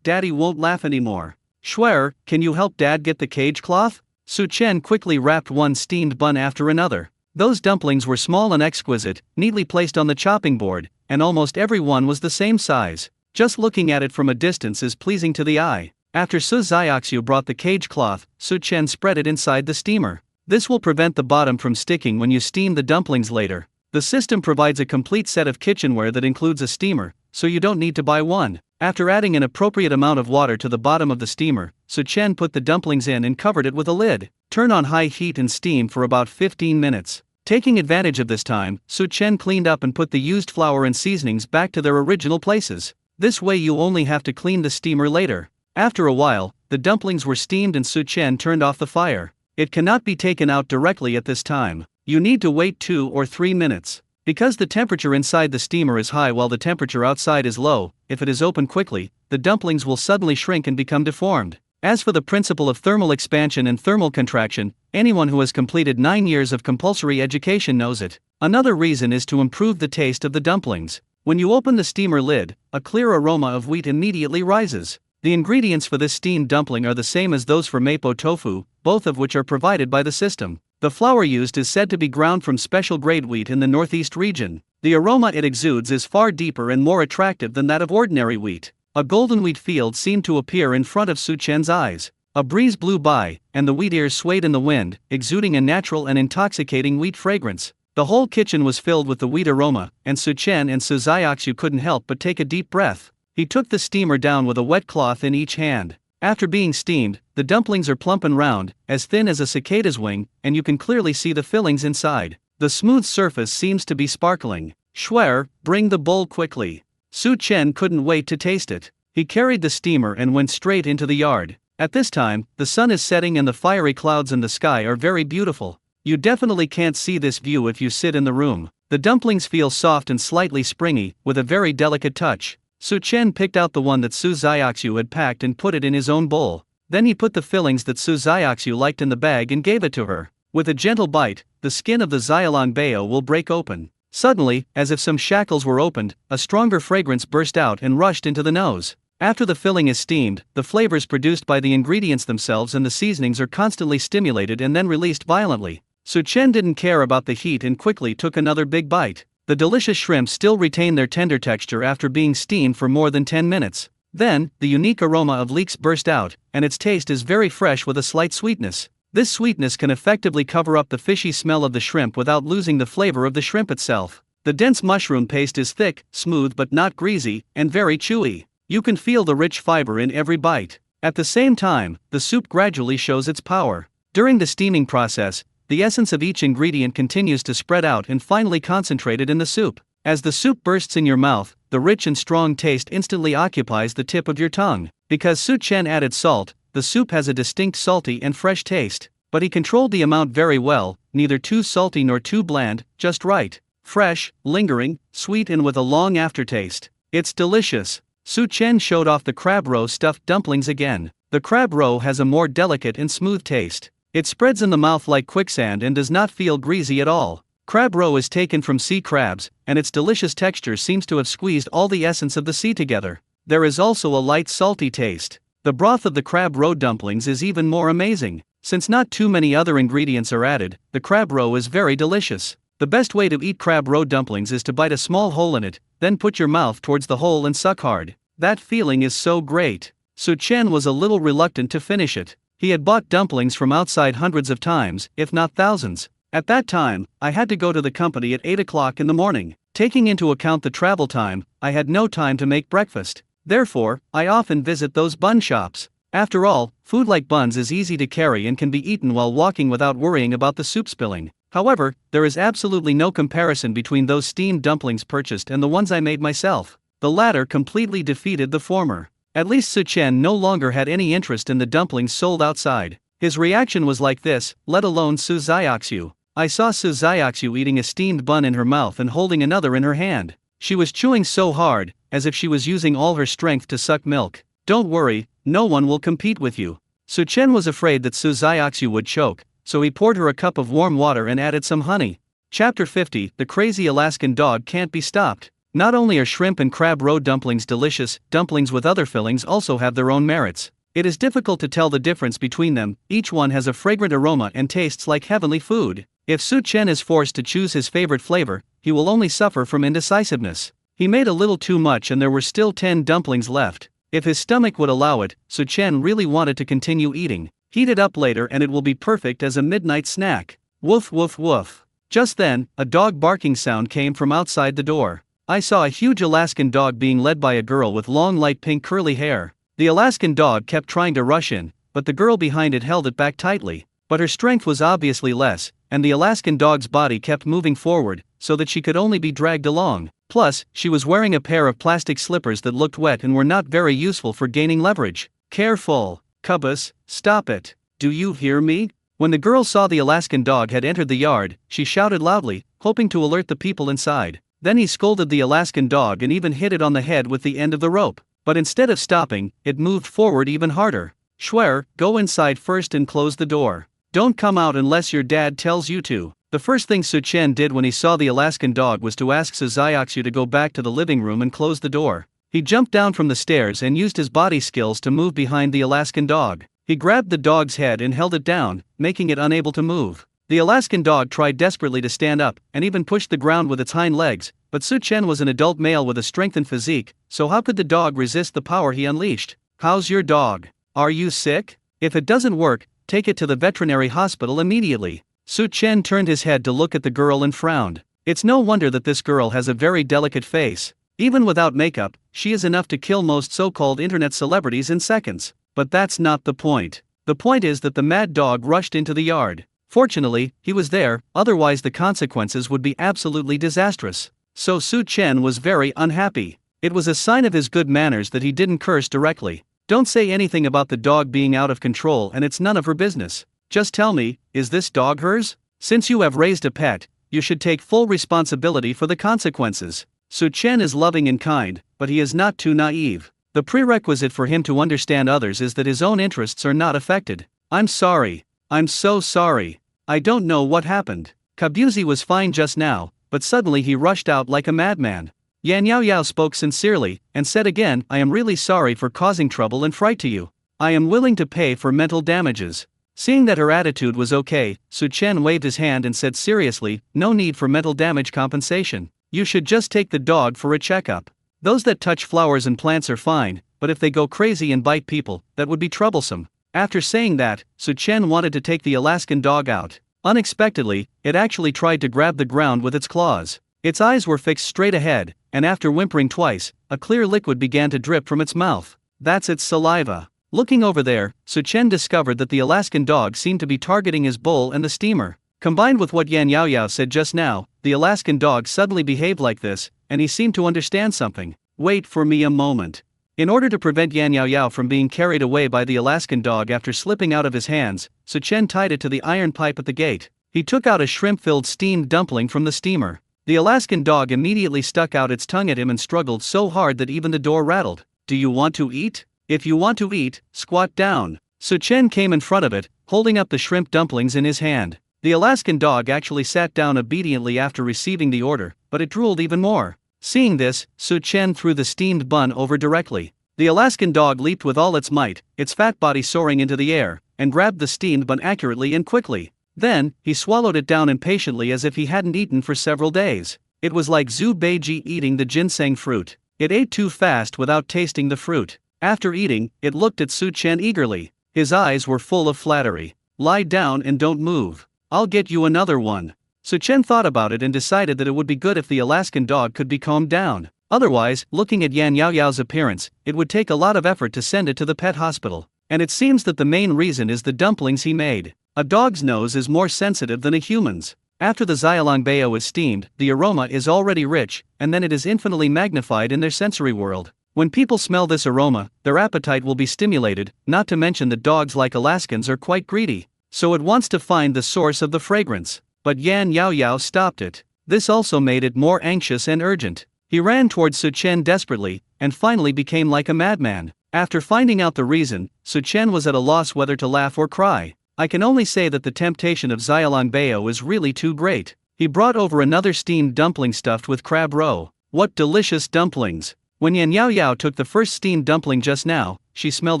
Daddy won't laugh anymore. Schwer, can you help Dad get the cage cloth? Su Chen quickly wrapped one steamed bun after another. Those dumplings were small and exquisite, neatly placed on the chopping board, and almost every one was the same size. Just looking at it from a distance is pleasing to the eye. After Su Xiaoxiu brought the cage cloth, Su Chen spread it inside the steamer. This will prevent the bottom from sticking when you steam the dumplings later. The system provides a complete set of kitchenware that includes a steamer, so you don't need to buy one. After adding an appropriate amount of water to the bottom of the steamer, Su Chen put the dumplings in and covered it with a lid. Turn on high heat and steam for about 15 minutes. Taking advantage of this time, Su Chen cleaned up and put the used flour and seasonings back to their original places. This way you only have to clean the steamer later. After a while, the dumplings were steamed and Su Chen turned off the fire. It cannot be taken out directly at this time. You need to wait 2 or 3 minutes. Because the temperature inside the steamer is high while the temperature outside is low, if it is opened quickly, the dumplings will suddenly shrink and become deformed. As for the principle of thermal expansion and thermal contraction, anyone who has completed 9 years of compulsory education knows it. Another reason is to improve the taste of the dumplings. When you open the steamer lid, a clear aroma of wheat immediately rises. The ingredients for this steamed dumpling are the same as those for mapo tofu, both of which are provided by the system. The flour used is said to be ground from special grade wheat in the northeast region. The aroma it exudes is far deeper and more attractive than that of ordinary wheat. A golden wheat field seemed to appear in front of Su Chen's eyes. A breeze blew by, and the wheat ears swayed in the wind, exuding a natural and intoxicating wheat fragrance. The whole kitchen was filled with the wheat aroma, and Su Chen and Su Xiaoxiu couldn't help but take a deep breath. He took the steamer down with a wet cloth in each hand. After being steamed, the dumplings are plump and round, as thin as a cicada's wing, and you can clearly see the fillings inside. The smooth surface seems to be sparkling. Schwer, bring the bowl quickly. Su Chen couldn't wait to taste it. He carried the steamer and went straight into the yard. At this time, the sun is setting and the fiery clouds in the sky are very beautiful. You definitely can't see this view if you sit in the room. The dumplings feel soft and slightly springy, with a very delicate touch. Su Chen picked out the one that Su Xiaoxiu had packed and put it in his own bowl. Then he put the fillings that Su Xiaoxiu liked in the bag and gave it to her. With a gentle bite, the skin of the Xiaolong bao will break open. Suddenly, as if some shackles were opened, a stronger fragrance burst out and rushed into the nose. After the filling is steamed, the flavors produced by the ingredients themselves and the seasonings are constantly stimulated and then released violently. Su Chen didn't care about the heat and quickly took another big bite. The delicious shrimp still retain their tender texture after being steamed for more than 10 minutes. Then, the unique aroma of leeks burst out, and its taste is very fresh with a slight sweetness. This sweetness can effectively cover up the fishy smell of the shrimp without losing the flavor of the shrimp itself. The dense mushroom paste is thick, smooth but not greasy, and very chewy. You can feel the rich fiber in every bite. At the same time, the soup gradually shows its power. During the steaming process, the essence of each ingredient continues to spread out and finally concentrated in the soup. As the soup bursts in your mouth, the rich and strong taste instantly occupies the tip of your tongue. Because Su Chen added salt, the soup has a distinct salty and fresh taste. But he controlled the amount very well, neither too salty nor too bland, just right. Fresh, lingering, sweet and with a long aftertaste. It's delicious. Su Chen showed off the crab roe stuffed dumplings again. The crab roe has a more delicate and smooth taste. It spreads in the mouth like quicksand and does not feel greasy at all. Crab roe is taken from sea crabs, and its delicious texture seems to have squeezed all the essence of the sea together. There is also a light salty taste. The broth of the crab roe dumplings is even more amazing. Since not too many other ingredients are added, the crab roe is very delicious. The best way to eat crab roe dumplings is to bite a small hole in it, then put your mouth towards the hole and suck hard. That feeling is so great. Su Chen was a little reluctant to finish it. He had bought dumplings from outside hundreds of times, if not thousands. At that time, I had to go to the company at 8 o'clock in the morning. Taking into account the travel time, I had no time to make breakfast. Therefore, I often visit those bun shops. After all, food like buns is easy to carry and can be eaten while walking without worrying about the soup spilling. However, there is absolutely no comparison between those steamed dumplings purchased and the ones I made myself. The latter completely defeated the former. At least Su Chen no longer had any interest in the dumplings sold outside. His reaction was like this, let alone Su Xiaoxiu. I saw Su Xiaoxiu eating a steamed bun in her mouth and holding another in her hand. She was chewing so hard, as if she was using all her strength to suck milk. Don't worry, no one will compete with you. Su Chen was afraid that Su Xiaoxiu would choke, so he poured her a cup of warm water and added some honey. Chapter 50, The Crazy Alaskan Dog Can't Be Stopped. Not only are shrimp and crab roe dumplings delicious, dumplings with other fillings also have their own merits. It is difficult to tell the difference between them, each one has a fragrant aroma and tastes like heavenly food. If Su Chen is forced to choose his favorite flavor, he will only suffer from indecisiveness. He made a little too much and there were still 10 dumplings left. If his stomach would allow it, Su Chen really wanted to continue eating. Heat it up later and it will be perfect as a midnight snack. Woof woof woof. Just then, a dog barking sound came from outside the door. I saw a huge Alaskan dog being led by a girl with long light pink curly hair. The Alaskan dog kept trying to rush in, but the girl behind it held it back tightly. But her strength was obviously less, and the Alaskan dog's body kept moving forward, so that she could only be dragged along. Plus, she was wearing a pair of plastic slippers that looked wet and were not very useful for gaining leverage. Careful, Cubus, stop it. Do you hear me? When the girl saw the Alaskan dog had entered the yard, she shouted loudly, hoping to alert the people inside. Then he scolded the Alaskan dog and even hit it on the head with the end of the rope. But instead of stopping, it moved forward even harder. Schwer, go inside first and close the door. Don't come out unless your dad tells you to. The first thing Su Chen did when he saw the Alaskan dog was to ask Su Xiaoxu to go back to the living room and close the door. He jumped down from the stairs and used his body skills to move behind the Alaskan dog. He grabbed the dog's head and held it down, making it unable to move. The Alaskan dog tried desperately to stand up, and even pushed the ground with its hind legs, but Su Chen was an adult male with a strengthened physique, so how could the dog resist the power he unleashed? How's your dog? Are you sick? If it doesn't work, take it to the veterinary hospital immediately. Su Chen turned his head to look at the girl and frowned. It's no wonder that this girl has a very delicate face. Even without makeup, she is enough to kill most so-called internet celebrities in seconds. But that's not the point. The point is that the mad dog rushed into the yard. Fortunately, he was there, otherwise the consequences would be absolutely disastrous. So Su Chen was very unhappy. It was a sign of his good manners that he didn't curse directly. Don't say anything about the dog being out of control and it's none of her business. Just tell me, is this dog hers? Since you have raised a pet, you should take full responsibility for the consequences. Su Chen is loving and kind, but he is not too naive. The prerequisite for him to understand others is that his own interests are not affected. I'm sorry. I'm so sorry. I don't know what happened. Kabuzi was fine just now, but suddenly he rushed out like a madman. Yan Yao Yao spoke sincerely, and said again, I am really sorry for causing trouble and fright to you. I am willing to pay for mental damages. Seeing that her attitude was okay, Su Chen waved his hand and said seriously, no need for mental damage compensation. You should just take the dog for a checkup. Those that touch flowers and plants are fine, but if they go crazy and bite people, that would be troublesome. After saying that, Su Chen wanted to take the Alaskan dog out. Unexpectedly, it actually tried to grab the ground with its claws. Its eyes were fixed straight ahead, and after whimpering twice, a clear liquid began to drip from its mouth. That's its saliva. Looking over there, Su Chen discovered that the Alaskan dog seemed to be targeting his bowl and the steamer. Combined with what Yan Yao Yao said just now, the Alaskan dog suddenly behaved like this, and he seemed to understand something. Wait for me a moment. In order to prevent Yan Yao Yao from being carried away by the Alaskan dog after slipping out of his hands, Su Chen tied it to the iron pipe at the gate. He took out a shrimp-filled steamed dumpling from the steamer. The Alaskan dog immediately stuck out its tongue at him and struggled so hard that even the door rattled. Do you want to eat? If you want to eat, squat down. Su Chen came in front of it, holding up the shrimp dumplings in his hand. The Alaskan dog actually sat down obediently after receiving the order, but it drooled even more. Seeing this, Su Chen threw the steamed bun over directly. The Alaskan dog leaped with all its might, its fat body soaring into the air, and grabbed the steamed bun accurately and quickly. Then, he swallowed it down impatiently as if he hadn't eaten for several days. It was like Zhu Beiji eating the ginseng fruit. It ate too fast without tasting the fruit. After eating, it looked at Su Chen eagerly. His eyes were full of flattery. Lie down and don't move. I'll get you another one. Su Chen thought about it and decided that it would be good if the Alaskan dog could be calmed down. Otherwise, looking at Yan Yao Yao's appearance, it would take a lot of effort to send it to the pet hospital. And it seems that the main reason is the dumplings he made. A dog's nose is more sensitive than a human's. After the xiaolongbao is steamed, the aroma is already rich, and then it is infinitely magnified in their sensory world. When people smell this aroma, their appetite will be stimulated, not to mention that dogs like Alaskans are quite greedy. So it wants to find the source of the fragrance. But Yan Yao Yao stopped it. This also made it more anxious and urgent. He ran towards Su Chen desperately, and finally became like a madman. After finding out the reason, Su Chen was at a loss whether to laugh or cry. I can only say that the temptation of xiaolongbao is really too great. He brought over another steamed dumpling stuffed with crab roe. What delicious dumplings! When Yan Yao Yao took the first steamed dumpling just now, she smelled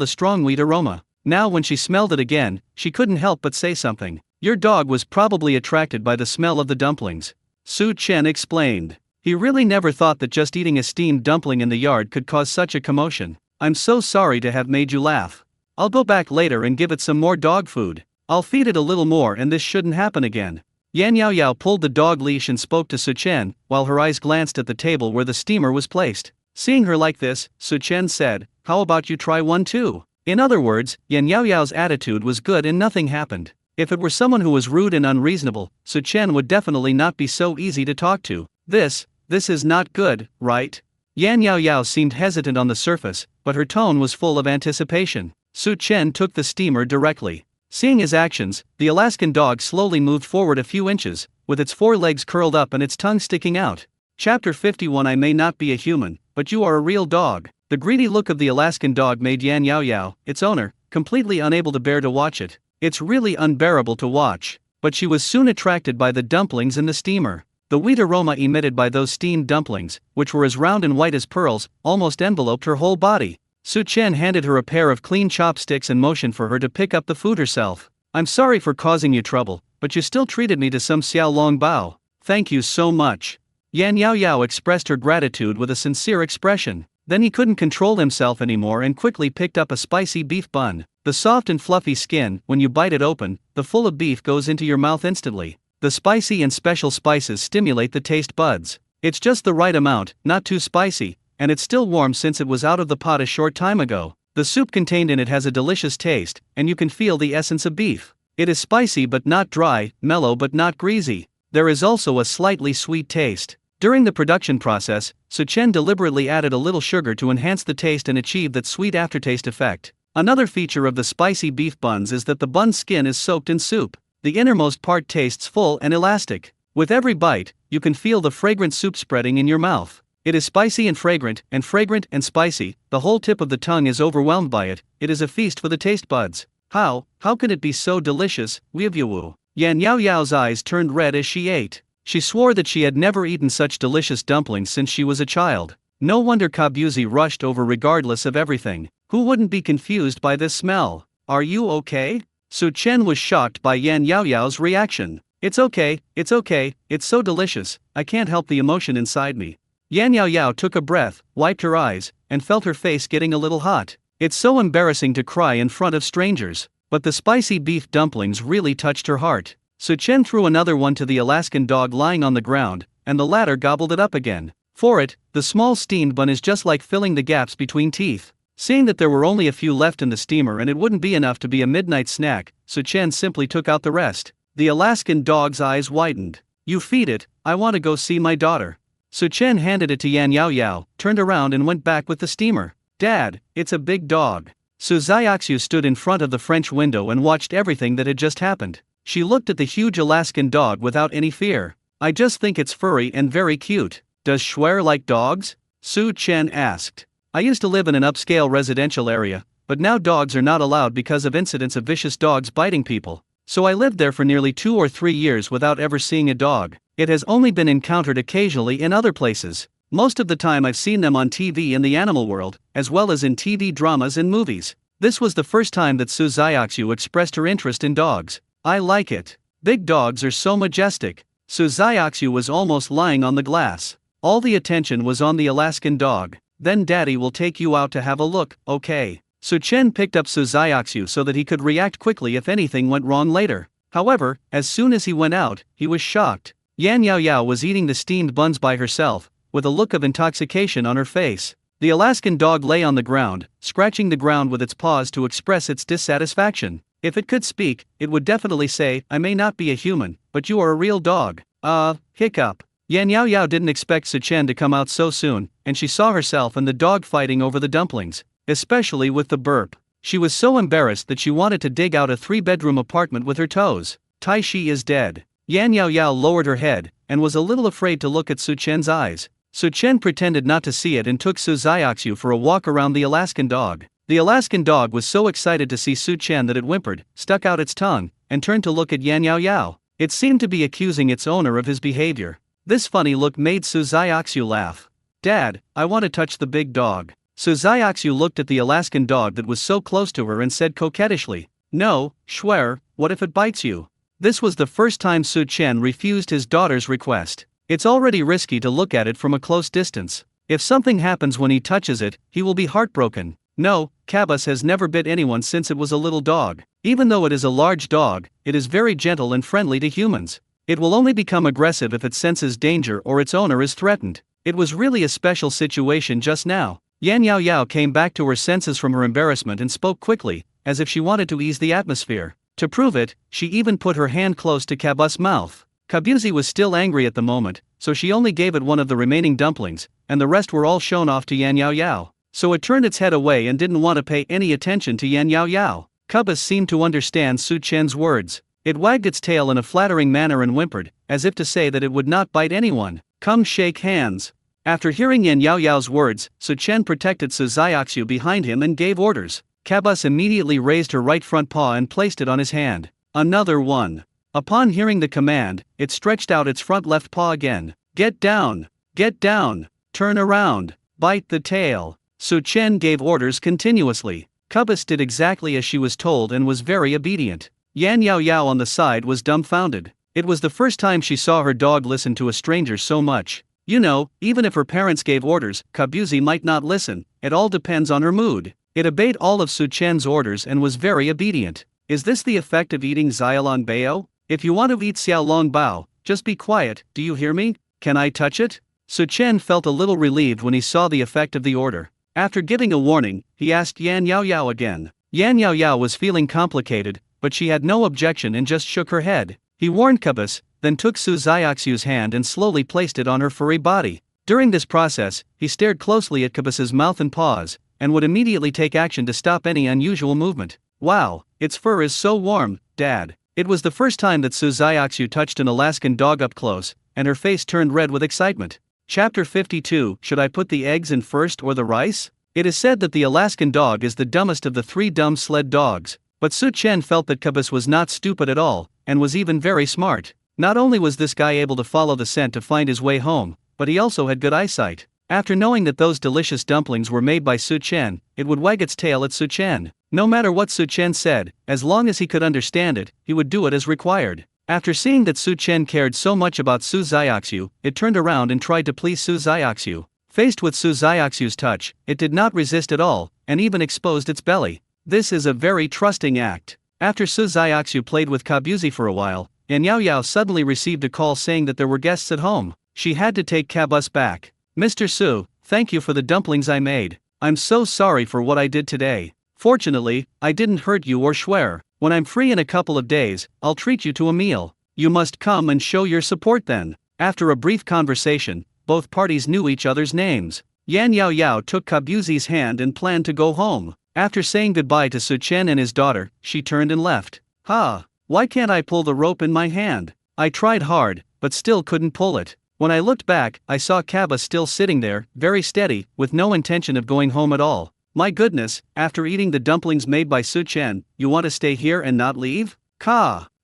a strong wheat aroma. Now when she smelled it again, she couldn't help but say something. Your dog was probably attracted by the smell of the dumplings. Su Chen explained. He really never thought that just eating a steamed dumpling in the yard could cause such a commotion. I'm so sorry to have made you laugh. I'll go back later and give it some more dog food. I'll feed it a little more and this shouldn't happen again. Yan Yao Yao pulled the dog leash and spoke to Su Chen, while her eyes glanced at the table where the steamer was placed. Seeing her like this, Su Chen said, how about you try one too? In other words, Yan Yao Yao's attitude was good and nothing happened. If it were someone who was rude and unreasonable, Su Chen would definitely not be so easy to talk to. This is not good, right? Yan Yao Yao seemed hesitant on the surface, but her tone was full of anticipation. Su Chen took the steamer directly. Seeing his actions, the Alaskan dog slowly moved forward a few inches, with its four legs curled up and its tongue sticking out. Chapter 51. I may not be a human, but you are a real dog. The greedy look of the Alaskan dog made Yan Yao Yao, its owner, completely unable to bear to watch it. It's really unbearable to watch. But she was soon attracted by the dumplings in the steamer. The wheat aroma emitted by those steamed dumplings, which were as round and white as pearls, almost enveloped her whole body. Su Chen handed her a pair of clean chopsticks and motioned for her to pick up the food herself. I'm sorry for causing you trouble, but you still treated me to some xiao long bao. Thank you so much. Yan Yao Yao expressed her gratitude with a sincere expression. Then he couldn't control himself anymore and quickly picked up a spicy beef bun. The soft and fluffy skin, when you bite it open, the full of beef goes into your mouth instantly. The spicy and special spices stimulate the taste buds. It's just the right amount, not too spicy, and it's still warm since it was out of the pot a short time ago. The soup contained in it has a delicious taste, and you can feel the essence of beef. It is spicy but not dry, mellow but not greasy. There is also a slightly sweet taste. During the production process, Su Chen deliberately added a little sugar to enhance the taste and achieve that sweet aftertaste effect. Another feature of the spicy beef buns is that the bun skin is soaked in soup. The innermost part tastes full and elastic. With every bite, you can feel the fragrant soup spreading in your mouth. It is spicy and fragrant and spicy. The whole tip of the tongue is overwhelmed by it. It is a feast for the taste buds. How can it be so delicious, Weevu? Yan Yao Yao's eyes turned red as she ate. She swore that she had never eaten such delicious dumplings since she was a child. No wonder Kabuzi rushed over regardless of everything. Who wouldn't be confused by this smell? Are you okay? Su Chen was shocked by Yan Yao Yao's reaction. It's okay, it's so delicious, I can't help the emotion inside me. Yan Yao Yao took a breath, wiped her eyes, and felt her face getting a little hot. It's so embarrassing to cry in front of strangers. But the spicy beef dumplings really touched her heart. Su Chen threw another one to the Alaskan dog lying on the ground, and the latter gobbled it up again. For it, the small steamed bun is just like filling the gaps between teeth. Seeing that there were only a few left in the steamer and it wouldn't be enough to be a midnight snack, Su Chen simply took out the rest. The Alaskan dog's eyes widened. You feed it, I want to go see my daughter. Su Chen handed it to Yan Yao Yao, turned around and went back with the steamer. Dad, it's a big dog. Su Xiaoxiu stood in front of the French window and watched everything that had just happened. She looked at the huge Alaskan dog without any fear. I just think it's furry and very cute. Does Schwer like dogs? Su Chen asked. I used to live in an upscale residential area, but now dogs are not allowed because of incidents of vicious dogs biting people. So I lived there for nearly 2 or 3 years without ever seeing a dog. It has only been encountered occasionally in other places. Most of the time I've seen them on TV in the animal world, as well as in TV dramas and movies. This was the first time that Su Xiaoxiu expressed her interest in dogs. I like it. Big dogs are so majestic. Su Xiaoxiu was almost lying on the glass. All the attention was on the Alaskan dog. Then Daddy will take you out to have a look, okay? Su Chen picked up Su Xiaoxiu so that he could react quickly if anything went wrong later. However, as soon as he went out, he was shocked. Yan Yao Yao was eating the steamed buns by herself, with a look of intoxication on her face. The Alaskan dog lay on the ground, scratching the ground with its paws to express its dissatisfaction. If it could speak, it would definitely say, I may not be a human, but you are a real dog. Hiccup. Yan Yao Yao didn't expect Su Chen to come out so soon, and she saw herself and the dog fighting over the dumplings, especially with the burp. She was so embarrassed that she wanted to dig out a 3-bedroom apartment with her toes. Tai Shi is dead. Yan Yao Yao lowered her head, and was a little afraid to look at Su Chen's eyes. Su Chen pretended not to see it and took Su Xiaoxiu for a walk around the Alaskan dog. The Alaskan dog was so excited to see Su Chen that it whimpered, stuck out its tongue, and turned to look at Yan Yao Yao. It seemed to be accusing its owner of his behavior. This funny look made Su Xiaoxiu laugh. Dad, I want to touch the big dog. So Xiaoxiu looked at the Alaskan dog that was so close to her and said coquettishly, "No, Schwer, what if it bites you?" This was the first time Su Chen refused his daughter's request. It's already risky to look at it from a close distance. If something happens when he touches it, he will be heartbroken. No, Cabas has never bit anyone since it was a little dog. Even though it is a large dog, it is very gentle and friendly to humans. It will only become aggressive if it senses danger or its owner is threatened. It was really a special situation just now. Yan Yao Yao came back to her senses from her embarrassment and spoke quickly, as if she wanted to ease the atmosphere. To prove it, she even put her hand close to Cabas' mouth. Kabuzi was still angry at the moment, so she only gave it one of the remaining dumplings, and the rest were all shown off to Yan Yao Yao. So it turned its head away and didn't want to pay any attention to Yan Yao Yao. Cabas seemed to understand Su Chen's words. It wagged its tail in a flattering manner and whimpered, as if to say that it would not bite anyone. "Come shake hands." After hearing Yan Yao Yao's words, Su Chen protected Su Xiaoxiu behind him and gave orders. Cabas immediately raised her right front paw and placed it on his hand. Another one. Upon hearing the command, it stretched out its front left paw again. Get down, turn around, bite the tail. Su Chen gave orders continuously. Cabas did exactly as she was told and was very obedient. Yan Yao Yao on the side was dumbfounded. It was the first time she saw her dog listen to a stranger so much. You know, even if her parents gave orders, Kabuzi might not listen. It all depends on her mood. It obeyed all of Su Chen's orders and was very obedient. Is this the effect of eating Xiaolong Bao? If you want to eat Xiaolong Bao, just be quiet, do you hear me? Can I touch it? Su Chen felt a little relieved when he saw the effect of the order. After giving a warning, he asked Yan Yao Yao again. Yan Yao Yao was feeling complicated, but she had no objection and just shook her head. He warned Cabas, then took Su Xiaoxiu's hand and slowly placed it on her furry body. During this process, he stared closely at Cabas's mouth and paws, and would immediately take action to stop any unusual movement. Wow, its fur is so warm, Dad. It was the first time that Su Xiaoxiu touched an Alaskan dog up close, and her face turned red with excitement. Chapter 52. Should I put the eggs in first or the rice? It is said that the Alaskan dog is the dumbest of the 3 dumb sled dogs, but Su Chen felt that Cabas was not stupid at all, and was even very smart. Not only was this guy able to follow the scent to find his way home, but he also had good eyesight. After knowing that those delicious dumplings were made by Su Chen, it would wag its tail at Su Chen. No matter what Su Chen said, as long as he could understand it, he would do it as required. After seeing that Su Chen cared so much about Su Xiaoxiu, it turned around and tried to please Su Xiaoxiu. Faced with Su Xiaoxiu's touch, it did not resist at all, and even exposed its belly. This is a very trusting act. After Su Xiaoxiu played with Kabuzi for a while, Yan Yao Yao suddenly received a call saying that there were guests at home. She had to take Cabas back. "Mr. Su, thank you for the dumplings I made. I'm so sorry for what I did today. Fortunately, I didn't hurt you or Schwer. When I'm free in a couple of days, I'll treat you to a meal. You must come and show your support then." After a brief conversation, both parties knew each other's names. Yan Yao Yao took Kabuzi's hand and planned to go home. After saying goodbye to Su Chen and his daughter, she turned and left. Why can't I pull the rope in my hand? I tried hard, but still couldn't pull it. When I looked back, I saw Cabas still sitting there, very steady, with no intention of going home at all. My goodness, after eating the dumplings made by Su Chen, you want to stay here and not leave?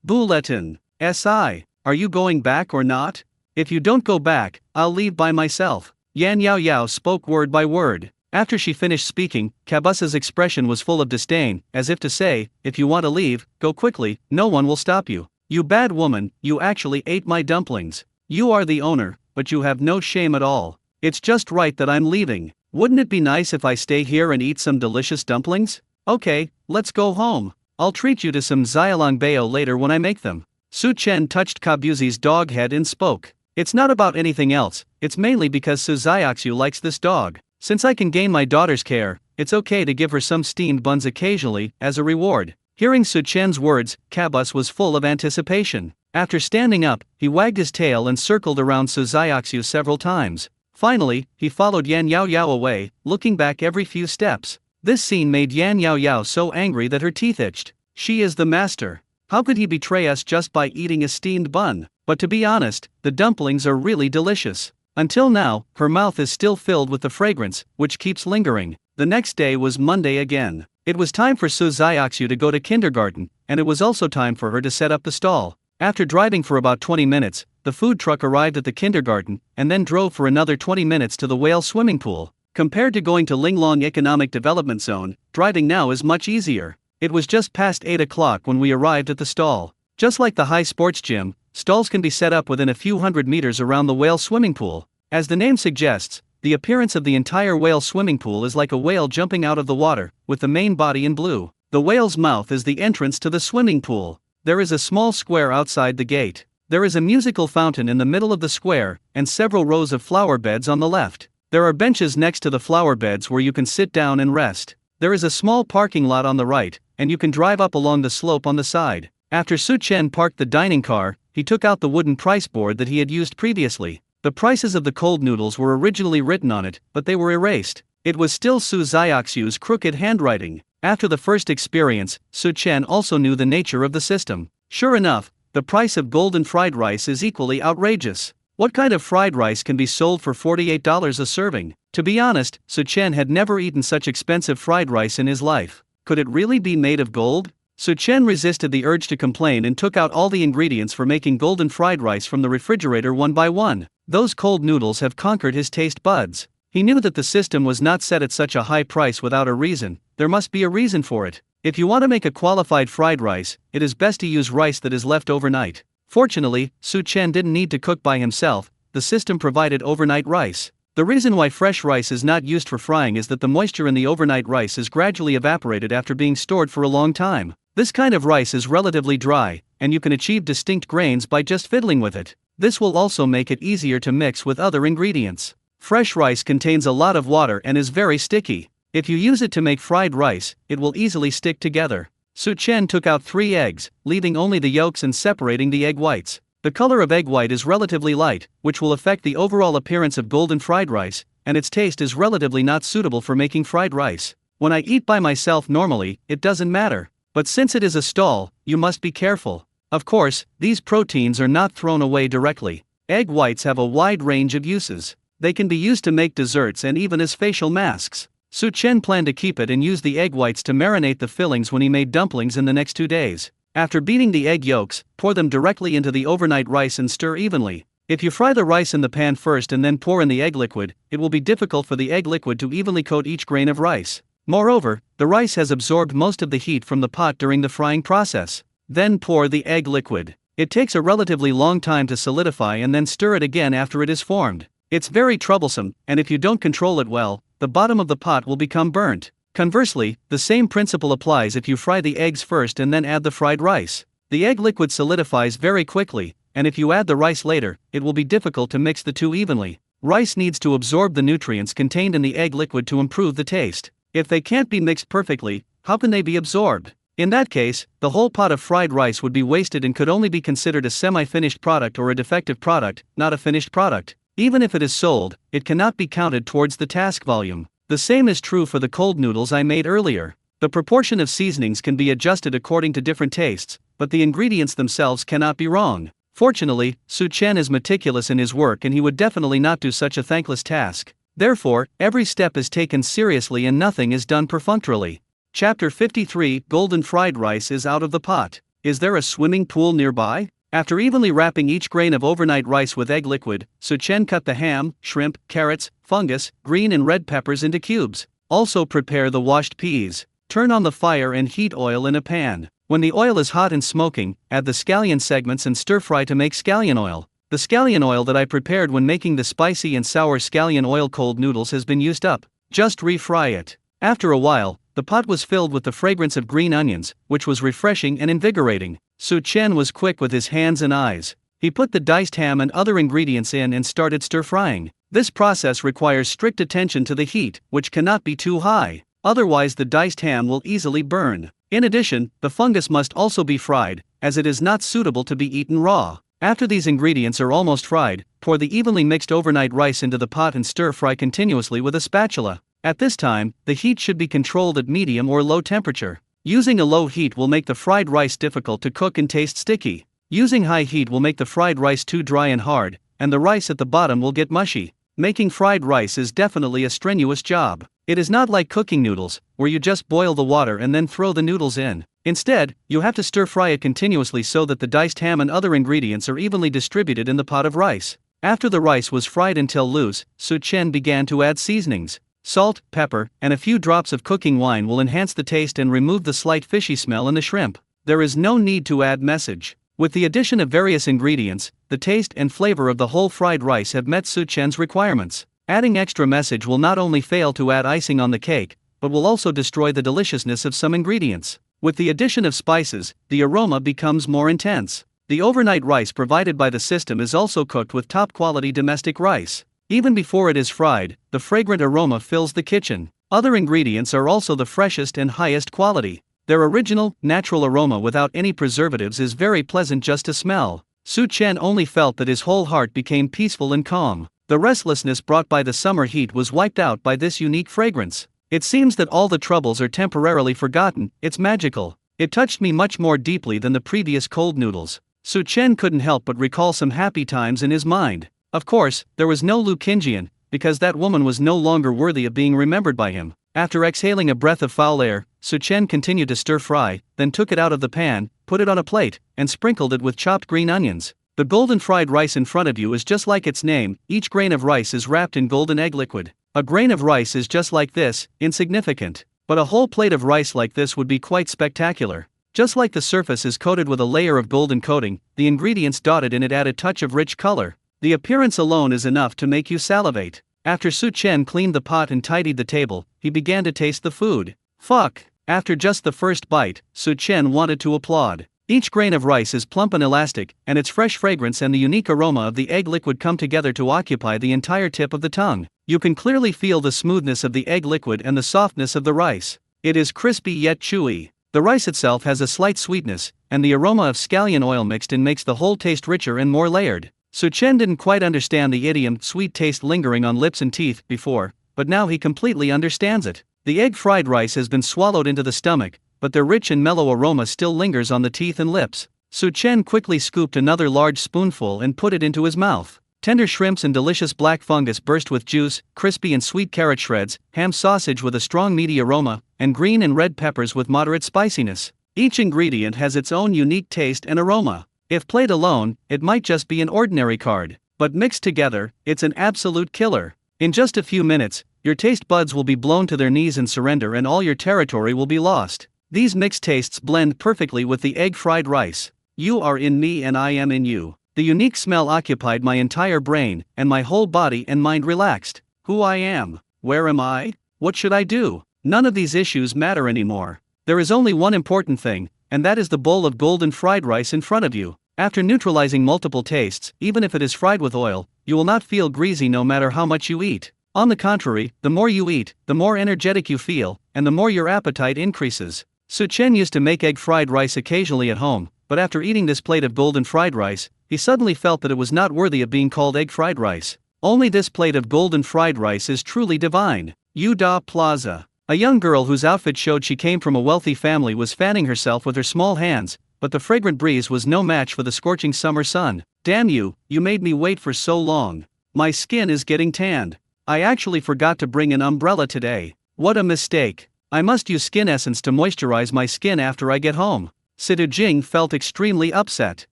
Bulletin. Si, are you going back or not? If you don't go back, I'll leave by myself. Yan Yao Yao spoke word by word. After she finished speaking, Cabas's expression was full of disdain, as if to say, if you want to leave, go quickly, no one will stop you. You bad woman, you actually ate my dumplings. You are the owner, but you have no shame at all. It's just right that I'm leaving. Wouldn't it be nice if I stay here and eat some delicious dumplings? Okay, let's go home. I'll treat you to some Xiaolong Bao later when I make them. Su Chen touched Kabuzi's dog head and spoke. It's not about anything else, it's mainly because Su Xiaoxiu likes this dog. Since I can gain my daughter's care, it's okay to give her some steamed buns occasionally, as a reward. Hearing Su Chen's words, Cabas was full of anticipation. After standing up, he wagged his tail and circled around Su Xiaoxiu several times. Finally, he followed Yan Yao Yao away, looking back every few steps. This scene made Yan Yao Yao so angry that her teeth itched. She is the master. How could he betray us just by eating a steamed bun? But to be honest, the dumplings are really delicious. Until now, her mouth is still filled with the fragrance, which keeps lingering. The next day was Monday again. It was time for Su Xiaoxiu to go to kindergarten, and it was also time for her to set up the stall. After driving for about 20 minutes, the food truck arrived at the kindergarten and then drove for another 20 minutes to the whale swimming pool. Compared to going to Linglong Economic Development Zone, driving now is much easier. It was just past 8 o'clock when we arrived at the stall. Just like the high sports gym, stalls can be set up within a few hundred meters around the whale swimming pool. As the name suggests, the appearance of the entire whale swimming pool is like a whale jumping out of the water, with the main body in blue. The whale's mouth is the entrance to the swimming pool. There is a small square outside the gate. There is a musical fountain in the middle of the square, and several rows of flower beds on the left. There are benches next to the flower beds where you can sit down and rest. There is a small parking lot on the right, and you can drive up along the slope on the side. After Su Chen parked the dining car, he took out the wooden price board that he had used previously. The prices of the cold noodles were originally written on it, but they were erased. It was still Su Xiaoxiu's crooked handwriting. After the first experience, Su Chen also knew the nature of the system. Sure enough, the price of golden fried rice is equally outrageous. What kind of fried rice can be sold for $48 a serving? To be honest, Su Chen had never eaten such expensive fried rice in his life. Could it really be made of gold? Su Chen resisted the urge to complain and took out all the ingredients for making golden fried rice from the refrigerator one by one. Those cold noodles have conquered his taste buds. He knew that the system was not set at such a high price without a reason. There must be a reason for it. If you want to make a qualified fried rice, it is best to use rice that is left overnight. Fortunately, Su Chen didn't need to cook by himself. The system provided overnight rice. The reason why fresh rice is not used for frying is that the moisture in the overnight rice is gradually evaporated after being stored for a long time. This kind of rice is relatively dry, and you can achieve distinct grains by just fiddling with it. This will also make it easier to mix with other ingredients. Fresh rice contains a lot of water and is very sticky. If you use it to make fried rice, it will easily stick together. Su Chen took out 3 eggs, leaving only the yolks and separating the egg whites. The color of egg white is relatively light, which will affect the overall appearance of golden fried rice, and its taste is relatively not suitable for making fried rice. When I eat by myself normally, it doesn't matter. But since it is a stall, you must be careful. Of course, these proteins are not thrown away directly. Egg whites have a wide range of uses. They can be used to make desserts and even as facial masks. Su Chen planned to keep it and use the egg whites to marinate the fillings when he made dumplings in the next 2 days. After beating the egg yolks, pour them directly into the overnight rice and stir evenly. If you fry the rice in the pan first and then pour in the egg liquid, it will be difficult for the egg liquid to evenly coat each grain of rice. Moreover, the rice has absorbed most of the heat from the pot during the frying process. Then pour the egg liquid. It takes a relatively long time to solidify and then stir it again after it is formed. It's very troublesome, and if you don't control it well, the bottom of the pot will become burnt. Conversely, the same principle applies if you fry the eggs first and then add the fried rice. The egg liquid solidifies very quickly, and if you add the rice later, it will be difficult to mix the two evenly. Rice needs to absorb the nutrients contained in the egg liquid to improve the taste. If they can't be mixed perfectly, how can they be absorbed? In that case, the whole pot of fried rice would be wasted and could only be considered a semi-finished product or a defective product, not a finished product. Even if it is sold, it cannot be counted towards the task volume. The same is true for the cold noodles I made earlier. The proportion of seasonings can be adjusted according to different tastes, but the ingredients themselves cannot be wrong. Fortunately, Su Chen is meticulous in his work and he would definitely not do such a thankless task. Therefore, every step is taken seriously and nothing is done perfunctorily. Chapter 53 Golden fried rice is out of the pot. Is there a swimming pool nearby? After evenly wrapping each grain of overnight rice with egg liquid, Su Chen cut the ham, shrimp, carrots, fungus, green and red peppers into cubes. Also prepare the washed peas. Turn on the fire and heat oil in a pan. When the oil is hot and smoking, add the scallion segments and stir fry to make scallion oil. The scallion oil that I prepared when making the spicy and sour scallion oil cold noodles has been used up. Just refry it. After a while, the pot was filled with the fragrance of green onions, which was refreshing and invigorating. Su Chen was quick with his hands and eyes. He put the diced ham and other ingredients in and started stir-frying. This process requires strict attention to the heat, which cannot be too high. Otherwise the diced ham will easily burn. In addition, the fungus must also be fried, as it is not suitable to be eaten raw. After these ingredients are almost fried, pour the evenly mixed overnight rice into the pot and stir-fry continuously with a spatula. At this time, the heat should be controlled at medium or low temperature. Using a low heat will make the fried rice difficult to cook and taste sticky. Using high heat will make the fried rice too dry and hard, and the rice at the bottom will get mushy. Making fried rice is definitely a strenuous job. It is not like cooking noodles, where you just boil the water and then throw the noodles in. Instead, you have to stir-fry it continuously so that the diced ham and other ingredients are evenly distributed in the pot of rice. After the rice was fried until loose, Su Chen began to add seasonings. Salt, pepper, and a few drops of cooking wine will enhance the taste and remove the slight fishy smell in the shrimp. There is no need to add message. With the addition of various ingredients, the taste and flavor of the whole fried rice have met Su Chen's requirements. Adding extra message will not only fail to add icing on the cake, but will also destroy the deliciousness of some ingredients. With the addition of spices, the aroma becomes more intense. The overnight rice provided by the system is also cooked with top-quality domestic rice. Even before it is fried, the fragrant aroma fills the kitchen. Other ingredients are also the freshest and highest quality. Their original, natural aroma without any preservatives is very pleasant just to smell. Su Chen only felt that his whole heart became peaceful and calm. The restlessness brought by the summer heat was wiped out by this unique fragrance. It seems that all the troubles are temporarily forgotten. It's magical. It touched me much more deeply than the previous cold noodles. Su Chen couldn't help but recall some happy times in his mind. Of course, there was no Lu Qingjian, because that woman was no longer worthy of being remembered by him. After exhaling a breath of foul air, Su Chen continued to stir-fry, then took it out of the pan, put it on a plate, and sprinkled it with chopped green onions. The golden fried rice in front of you is just like its name. Each grain of rice is wrapped in golden egg liquid. A grain of rice is just like this, insignificant. But a whole plate of rice like this would be quite spectacular. Just like the surface is coated with a layer of golden coating, the ingredients dotted in it add a touch of rich color. The appearance alone is enough to make you salivate. After Su Chen cleaned the pot and tidied the table, he began to taste the food. Fuck! After just the first bite, Su Chen wanted to applaud. Each grain of rice is plump and elastic, and its fresh fragrance and the unique aroma of the egg liquid come together to occupy the entire tip of the tongue. You can clearly feel the smoothness of the egg liquid and the softness of the rice. It is crispy yet chewy. The rice itself has a slight sweetness, and the aroma of scallion oil mixed in makes the whole taste richer and more layered. Su Chen didn't quite understand the idiom "sweet taste lingering on lips and teeth" before, but now he completely understands it. The egg-fried rice has been swallowed into the stomach, but their rich and mellow aroma still lingers on the teeth and lips. Su Chen quickly scooped another large spoonful and put it into his mouth. Tender shrimps and delicious black fungus burst with juice, crispy and sweet carrot shreds, ham sausage with a strong meaty aroma, and green and red peppers with moderate spiciness. Each ingredient has its own unique taste and aroma. If played alone, it might just be an ordinary card, but mixed together, it's an absolute killer. In just a few minutes, your taste buds will be blown to their knees and surrender, and all your territory will be lost. These mixed tastes blend perfectly with the egg-fried rice. You are in me and I am in you. The unique smell occupied my entire brain, and my whole body and mind relaxed. Who I am, where am I, what should I do? None of these issues matter anymore. There is only one important thing, and that is the bowl of golden fried rice in front of you. After neutralizing multiple tastes, even if it is fried with oil, you will not feel greasy no matter how much you eat. On the contrary, the more you eat, the more energetic you feel, and the more your appetite increases. Su Chen used to make egg-fried rice occasionally at home, but after eating this plate of golden fried rice, he suddenly felt that it was not worthy of being called egg-fried rice. Only this plate of golden fried rice is truly divine. Yuda Plaza. A young girl whose outfit showed she came from a wealthy family was fanning herself with her small hands, but the fragrant breeze was no match for the scorching summer sun. Damn you, you made me wait for so long. My skin is getting tanned. I actually forgot to bring an umbrella today. What a mistake. I must use skin essence to moisturize my skin after I get home. Sidu Jing felt extremely upset.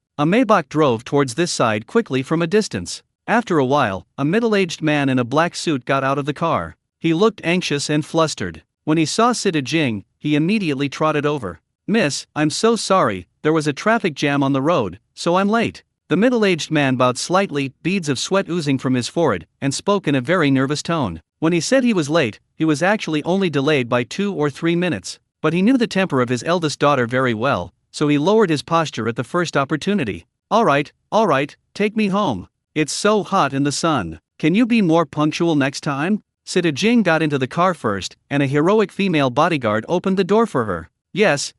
A Maybach drove towards this side quickly from a distance. After a while, a middle-aged man in a black suit got out of the car. He looked anxious and flustered. When he saw Sidu Jing, he immediately trotted over. "Miss, I'm so sorry, there was a traffic jam on the road, so I'm late." The middle-aged man bowed slightly, beads of sweat oozing from his forehead, and spoke in a very nervous tone. When he said he was late, he was actually only delayed by 2 or 3 minutes. But he knew the temper of his eldest daughter very well, so he lowered his posture at the first opportunity. All right, take me home. It's so hot in the sun. Can you be more punctual next time?" Sidu Jing got into the car first, and a heroic female bodyguard opened the door for her. Yes,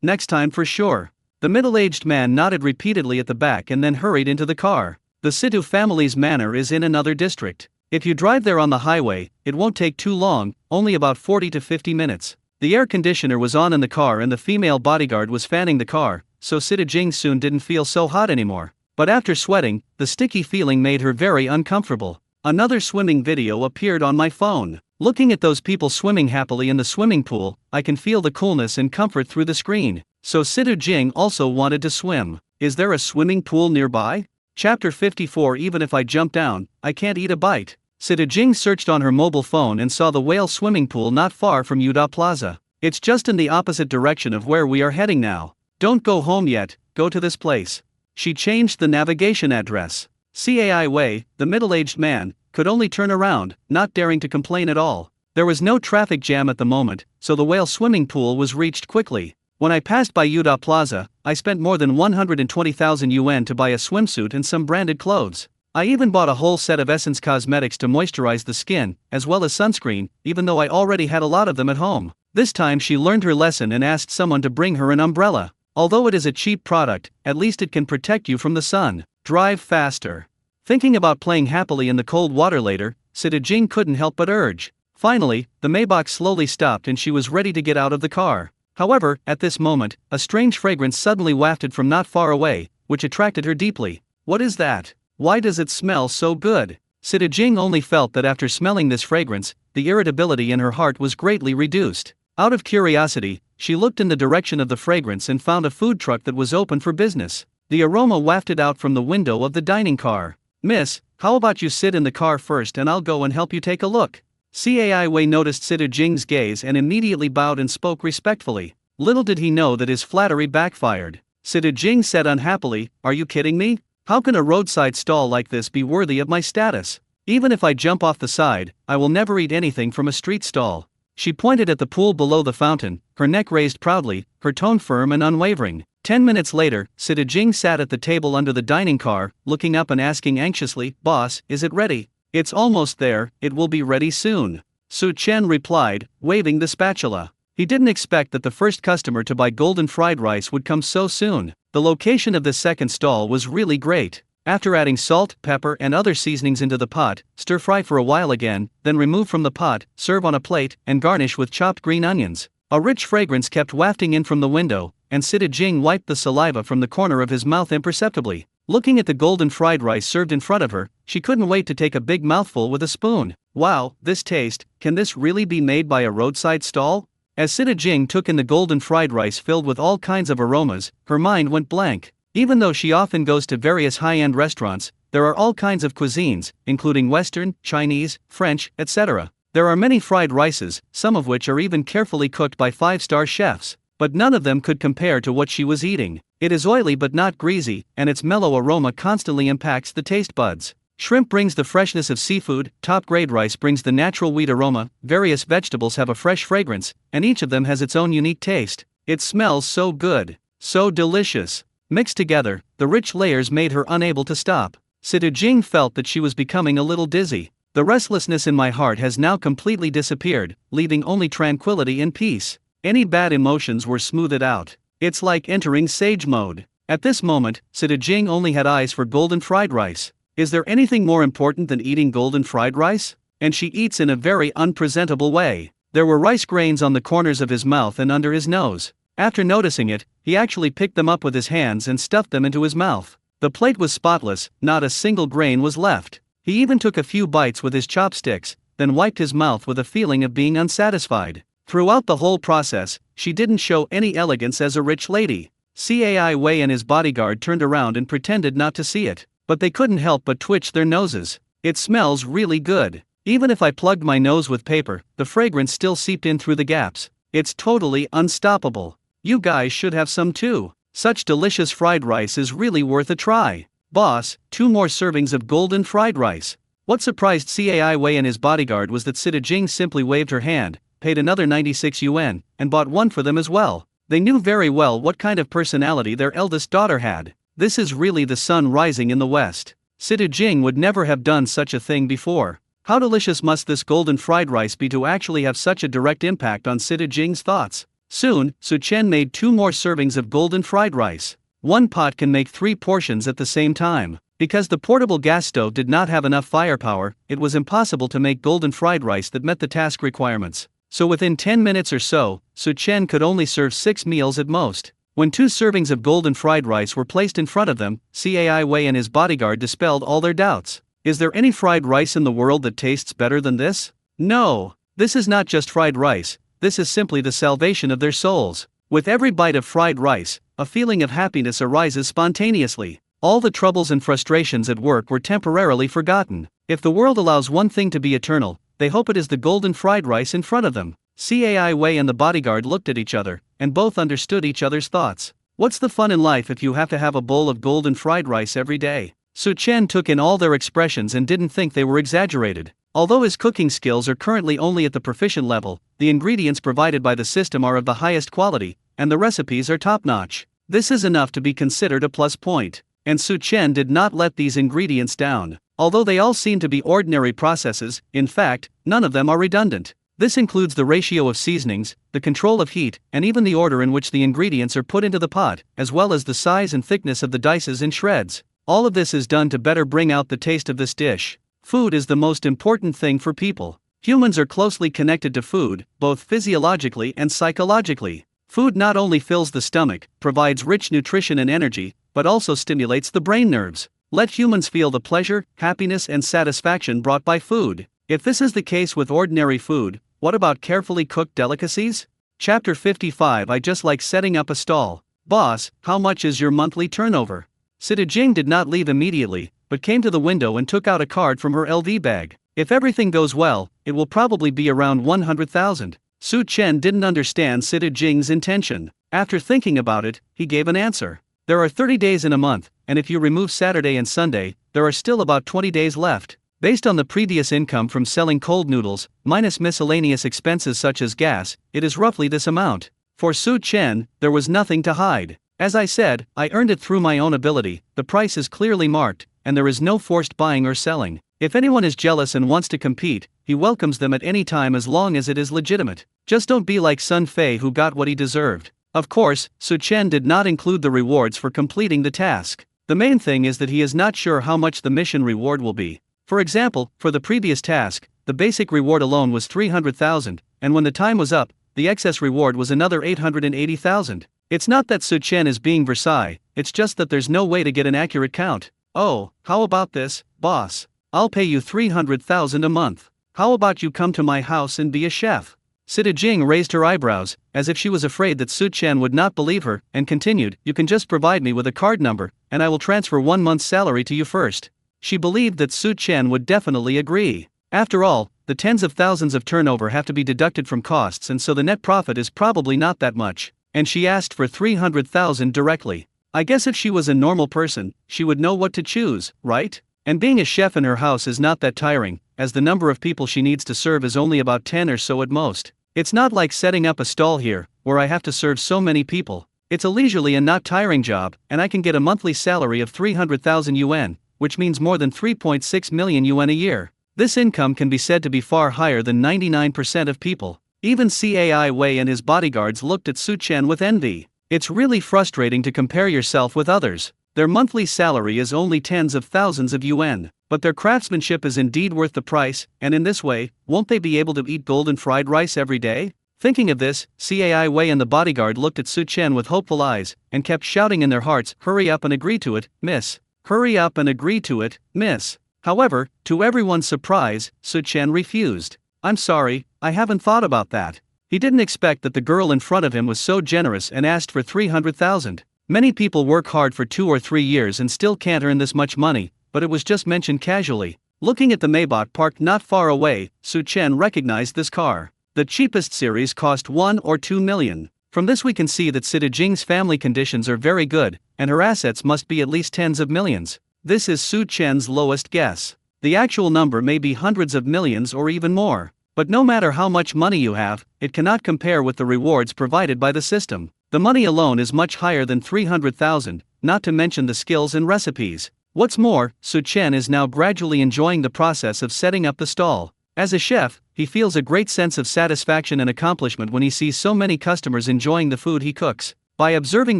next time for sure." The middle-aged man nodded repeatedly at the back and then hurried into the car. The Sidu family's manor is in another district. If you drive there on the highway, it won't take too long, only about 40 to 50 minutes. The air conditioner was on in the car and the female bodyguard was fanning the car, so Sidu Jing soon didn't feel so hot anymore. But after sweating, the sticky feeling made her very uncomfortable. Another swimming video appeared on my phone. Looking at those people swimming happily in the swimming pool, I can feel the coolness and comfort through the screen. So Sidu Jing also wanted to swim. Is there a swimming pool nearby? Chapter 54. Even if I jump down, I can't eat a bite. Sidu Jing searched on her mobile phone and saw the whale swimming pool not far from Yuda Plaza. It's just in the opposite direction of where we are heading now. Don't go home yet, go to this place. She changed the navigation address. Cai Wei, the middle-aged man, could only turn around, not daring to complain at all. There was no traffic jam at the moment, so the whale swimming pool was reached quickly. When I passed by Yuda Plaza, I spent more than 120,000 yuan to buy a swimsuit and some branded clothes. I even bought a whole set of Essence cosmetics to moisturize the skin, as well as sunscreen, even though I already had a lot of them at home. This time she learned her lesson and asked someone to bring her an umbrella. Although it is a cheap product, at least it can protect you from the sun. Drive faster. Thinking about playing happily in the cold water later, Sidu Jing couldn't help but urge. Finally, the Maybach slowly stopped and she was ready to get out of the car. However, at this moment, a strange fragrance suddenly wafted from not far away, which attracted her deeply. What is that? Why does it smell so good? Sidu Jing only felt that after smelling this fragrance, the irritability in her heart was greatly reduced. Out of curiosity, she looked in the direction of the fragrance and found a food truck that was open for business. The aroma wafted out from the window of the dining car. Miss, how about you sit in the car first and I'll go and help you take a look? Cai Wei noticed Sidu Jing's gaze and immediately bowed and spoke respectfully. Little did he know that his flattery backfired. Sidu Jing said unhappily, "Are you kidding me? How can a roadside stall like this be worthy of my status? Even if I jump off the side, I will never eat anything from a street stall." She pointed at the pool below the fountain, her neck raised proudly, her tone firm and unwavering. 10 minutes later, Sidu Jing sat at the table under the dining car, looking up and asking anxiously, "Boss, is it ready?" "It's almost there, it will be ready soon," Su Chen replied, waving the spatula. He didn't expect that the first customer to buy golden fried rice would come so soon. The location of this second stall was really great. After adding salt, pepper and other seasonings into the pot, stir fry for a while again, then remove from the pot, serve on a plate, and garnish with chopped green onions. A rich fragrance kept wafting in from the window, and Sidu Jing wiped the saliva from the corner of his mouth imperceptibly. Looking at the golden fried rice served in front of her, she couldn't wait to take a big mouthful with a spoon. Wow, this taste, can this really be made by a roadside stall? As Sidu Jing took in the golden fried rice filled with all kinds of aromas, her mind went blank. Even though she often goes to various high-end restaurants, there are all kinds of cuisines, including Western, Chinese, French, etc. There are many fried rices, some of which are even carefully cooked by 5-star chefs, but none of them could compare to what she was eating. It is oily but not greasy, and its mellow aroma constantly impacts the taste buds. Shrimp brings the freshness of seafood, top-grade rice brings the natural wheat aroma, various vegetables have a fresh fragrance, and each of them has its own unique taste. It smells so good, so delicious. Mixed together, the rich layers made her unable to stop. Sidu Jing felt that she was becoming a little dizzy. The restlessness in my heart has now completely disappeared, leaving only tranquility and peace. Any bad emotions were smoothed out. It's like entering sage mode. At this moment, Sidu Jing only had eyes for golden fried rice. Is there anything more important than eating golden fried rice? And she eats in a very unpresentable way. There were rice grains on the corners of his mouth and under his nose. After noticing it, he actually picked them up with his hands and stuffed them into his mouth. The plate was spotless, not a single grain was left. He even took a few bites with his chopsticks, then wiped his mouth with a feeling of being unsatisfied. Throughout the whole process, she didn't show any elegance as a rich lady. Cai Wei and his bodyguard turned around and pretended not to see it, but they couldn't help but twitch their noses. It smells really good. Even if I plugged my nose with paper, the fragrance still seeped in through the gaps. It's totally unstoppable. You guys should have some too. Such delicious fried rice is really worth a try. Boss, 2 more servings of golden fried rice. What surprised Cai Wei and his bodyguard was that Sidu Jing simply waved her hand, paid another 96 yuan, and bought one for them as well. They knew very well what kind of personality their eldest daughter had. This is really the sun rising in the west. Sidu Jing would never have done such a thing before. How delicious must this golden fried rice be to actually have such a direct impact on Sidu Jing's thoughts? Soon, Su Chen made 2 more servings of golden fried rice. One pot can make 3 portions at the same time. Because the portable gas stove did not have enough firepower, it was impossible to make golden fried rice that met the task requirements. So within 10 minutes or so, Su Chen could only serve 6 meals at most. When 2 servings of golden fried rice were placed in front of them, Cai Wei and his bodyguard dispelled all their doubts. Is there any fried rice in the world that tastes better than this? No. This is not just fried rice, this is simply the salvation of their souls. With every bite of fried rice, a feeling of happiness arises spontaneously. All the troubles and frustrations at work were temporarily forgotten. If the world allows one thing to be eternal, they hope it is the golden fried rice in front of them. Cai Wei and the bodyguard looked at each other, and both understood each other's thoughts. What's the fun in life if you have to have a bowl of golden fried rice every day? Su Chen took in all their expressions and didn't think they were exaggerated. Although his cooking skills are currently only at the proficient level, the ingredients provided by the system are of the highest quality, and the recipes are top-notch. This is enough to be considered a plus point. And Su Chen did not let these ingredients down. Although they all seem to be ordinary processes, in fact, none of them are redundant. This includes the ratio of seasonings, the control of heat, and even the order in which the ingredients are put into the pot, as well as the size and thickness of the dices and shreds. All of this is done to better bring out the taste of this dish. Food is the most important thing for people. Humans are closely connected to food, both physiologically and psychologically. Food not only fills the stomach, provides rich nutrition and energy, but also stimulates the brain nerves. Let humans feel the pleasure, happiness, and satisfaction brought by food. If this is the case with ordinary food, what about carefully cooked delicacies? Chapter 55. I just like setting up a stall. Boss, how much is your monthly turnover? Sita Jing did not leave immediately, but came to the window and took out a card from her LV bag. If everything goes well, it will probably be around 100,000. Su Chen didn't understand Sita Jing's intention. After thinking about it, he gave an answer. There are 30 days in a month, and if you remove Saturday and Sunday, there are still about 20 days left. Based on the previous income from selling cold noodles, minus miscellaneous expenses such as gas, it is roughly this amount. For Su Chen, there was nothing to hide. As I said, I earned it through my own ability, the price is clearly marked, and there is no forced buying or selling. If anyone is jealous and wants to compete, he welcomes them at any time as long as it is legitimate. Just don't be like Sun Fei who got what he deserved. Of course, Su Chen did not include the rewards for completing the task. The main thing is that he is not sure how much the mission reward will be. For example, for the previous task, the basic reward alone was 300,000, and when the time was up, the excess reward was another 880,000. It's not that Su Chen is being Versailles, it's just that there's no way to get an accurate count. Oh, how about this, boss? I'll pay you 300,000 a month. How about you come to my house and be a chef? Sita Jing raised her eyebrows, as if she was afraid that Su Chen would not believe her, and continued, you can just provide me with a card number, and I will transfer 1 month's salary to you first. She believed that Su Chen would definitely agree. After all, the tens of thousands of turnover have to be deducted from costs, and so the net profit is probably not that much. And she asked for 300,000 directly. I guess if she was a normal person, she would know what to choose, right? And being a chef in her house is not that tiring, as the number of people she needs to serve is only about 10 or so at most. It's not like setting up a stall here, where I have to serve so many people. It's a leisurely and not tiring job, and I can get a monthly salary of 300,000 yuan, which means more than 3.6 million yuan a year. This income can be said to be far higher than 99% of people. Even Cai Wei and his bodyguards looked at Su Chen with envy. It's really frustrating to compare yourself with others. Their monthly salary is only tens of thousands of yuan, but their craftsmanship is indeed worth the price, and in this way, won't they be able to eat golden fried rice every day? Thinking of this, Cai Wei and the bodyguard looked at Su Chen with hopeful eyes, and kept shouting in their hearts, hurry up and agree to it, miss. Hurry up and agree to it, miss. However, to everyone's surprise, Su Chen refused. I'm sorry, I haven't thought about that. He didn't expect that the girl in front of him was so generous and asked for 300,000. Many people work hard for 2 or 3 years and still can't earn this much money, but it was just mentioned casually. Looking at the Maybach parked not far away, Su Chen recognized this car. The cheapest series cost 1 or 2 million. From this we can see that Sita Jing's family conditions are very good, and her assets must be at least tens of millions. This is Su Chen's lowest guess. The actual number may be hundreds of millions or even more. But no matter how much money you have, it cannot compare with the rewards provided by the system. The money alone is much higher than 300,000, not to mention the skills and recipes. What's more, Su Chen is now gradually enjoying the process of setting up the stall. As a chef, he feels a great sense of satisfaction and accomplishment when he sees so many customers enjoying the food he cooks. By observing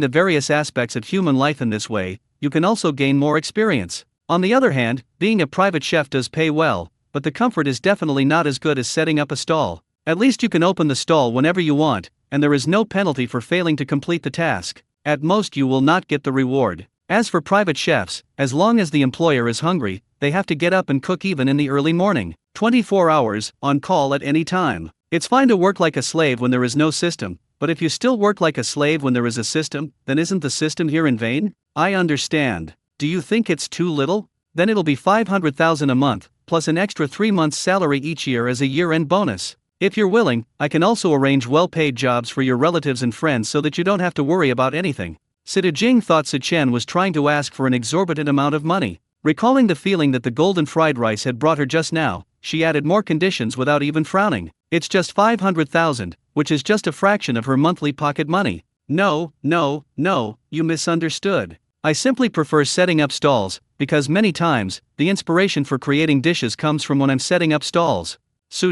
the various aspects of human life in this way, you can also gain more experience. On the other hand, being a private chef does pay well, but the comfort is definitely not as good as setting up a stall. At least you can open the stall whenever you want, and there is no penalty for failing to complete the task. At most you will not get the reward. As for private chefs, as long as the employer is hungry, they have to get up and cook even in the early morning. 24 hours, on call at any time. It's fine to work like a slave when there is no system, but if you still work like a slave when there is a system, then isn't the system here in vain? I understand. Do you think it's too little? Then it'll be $500,000 a month, plus an extra 3 months' salary each year as a year-end bonus. If you're willing, I can also arrange well-paid jobs for your relatives and friends so that you don't have to worry about anything. Jing thought Chen was trying to ask for an exorbitant amount of money. Recalling the feeling that the golden fried rice had brought her just now, she added more conditions without even frowning. It's just 500,000, which is just a fraction of her monthly pocket money. No, you misunderstood. I simply prefer setting up stalls, because many times, the inspiration for creating dishes comes from when I'm setting up stalls.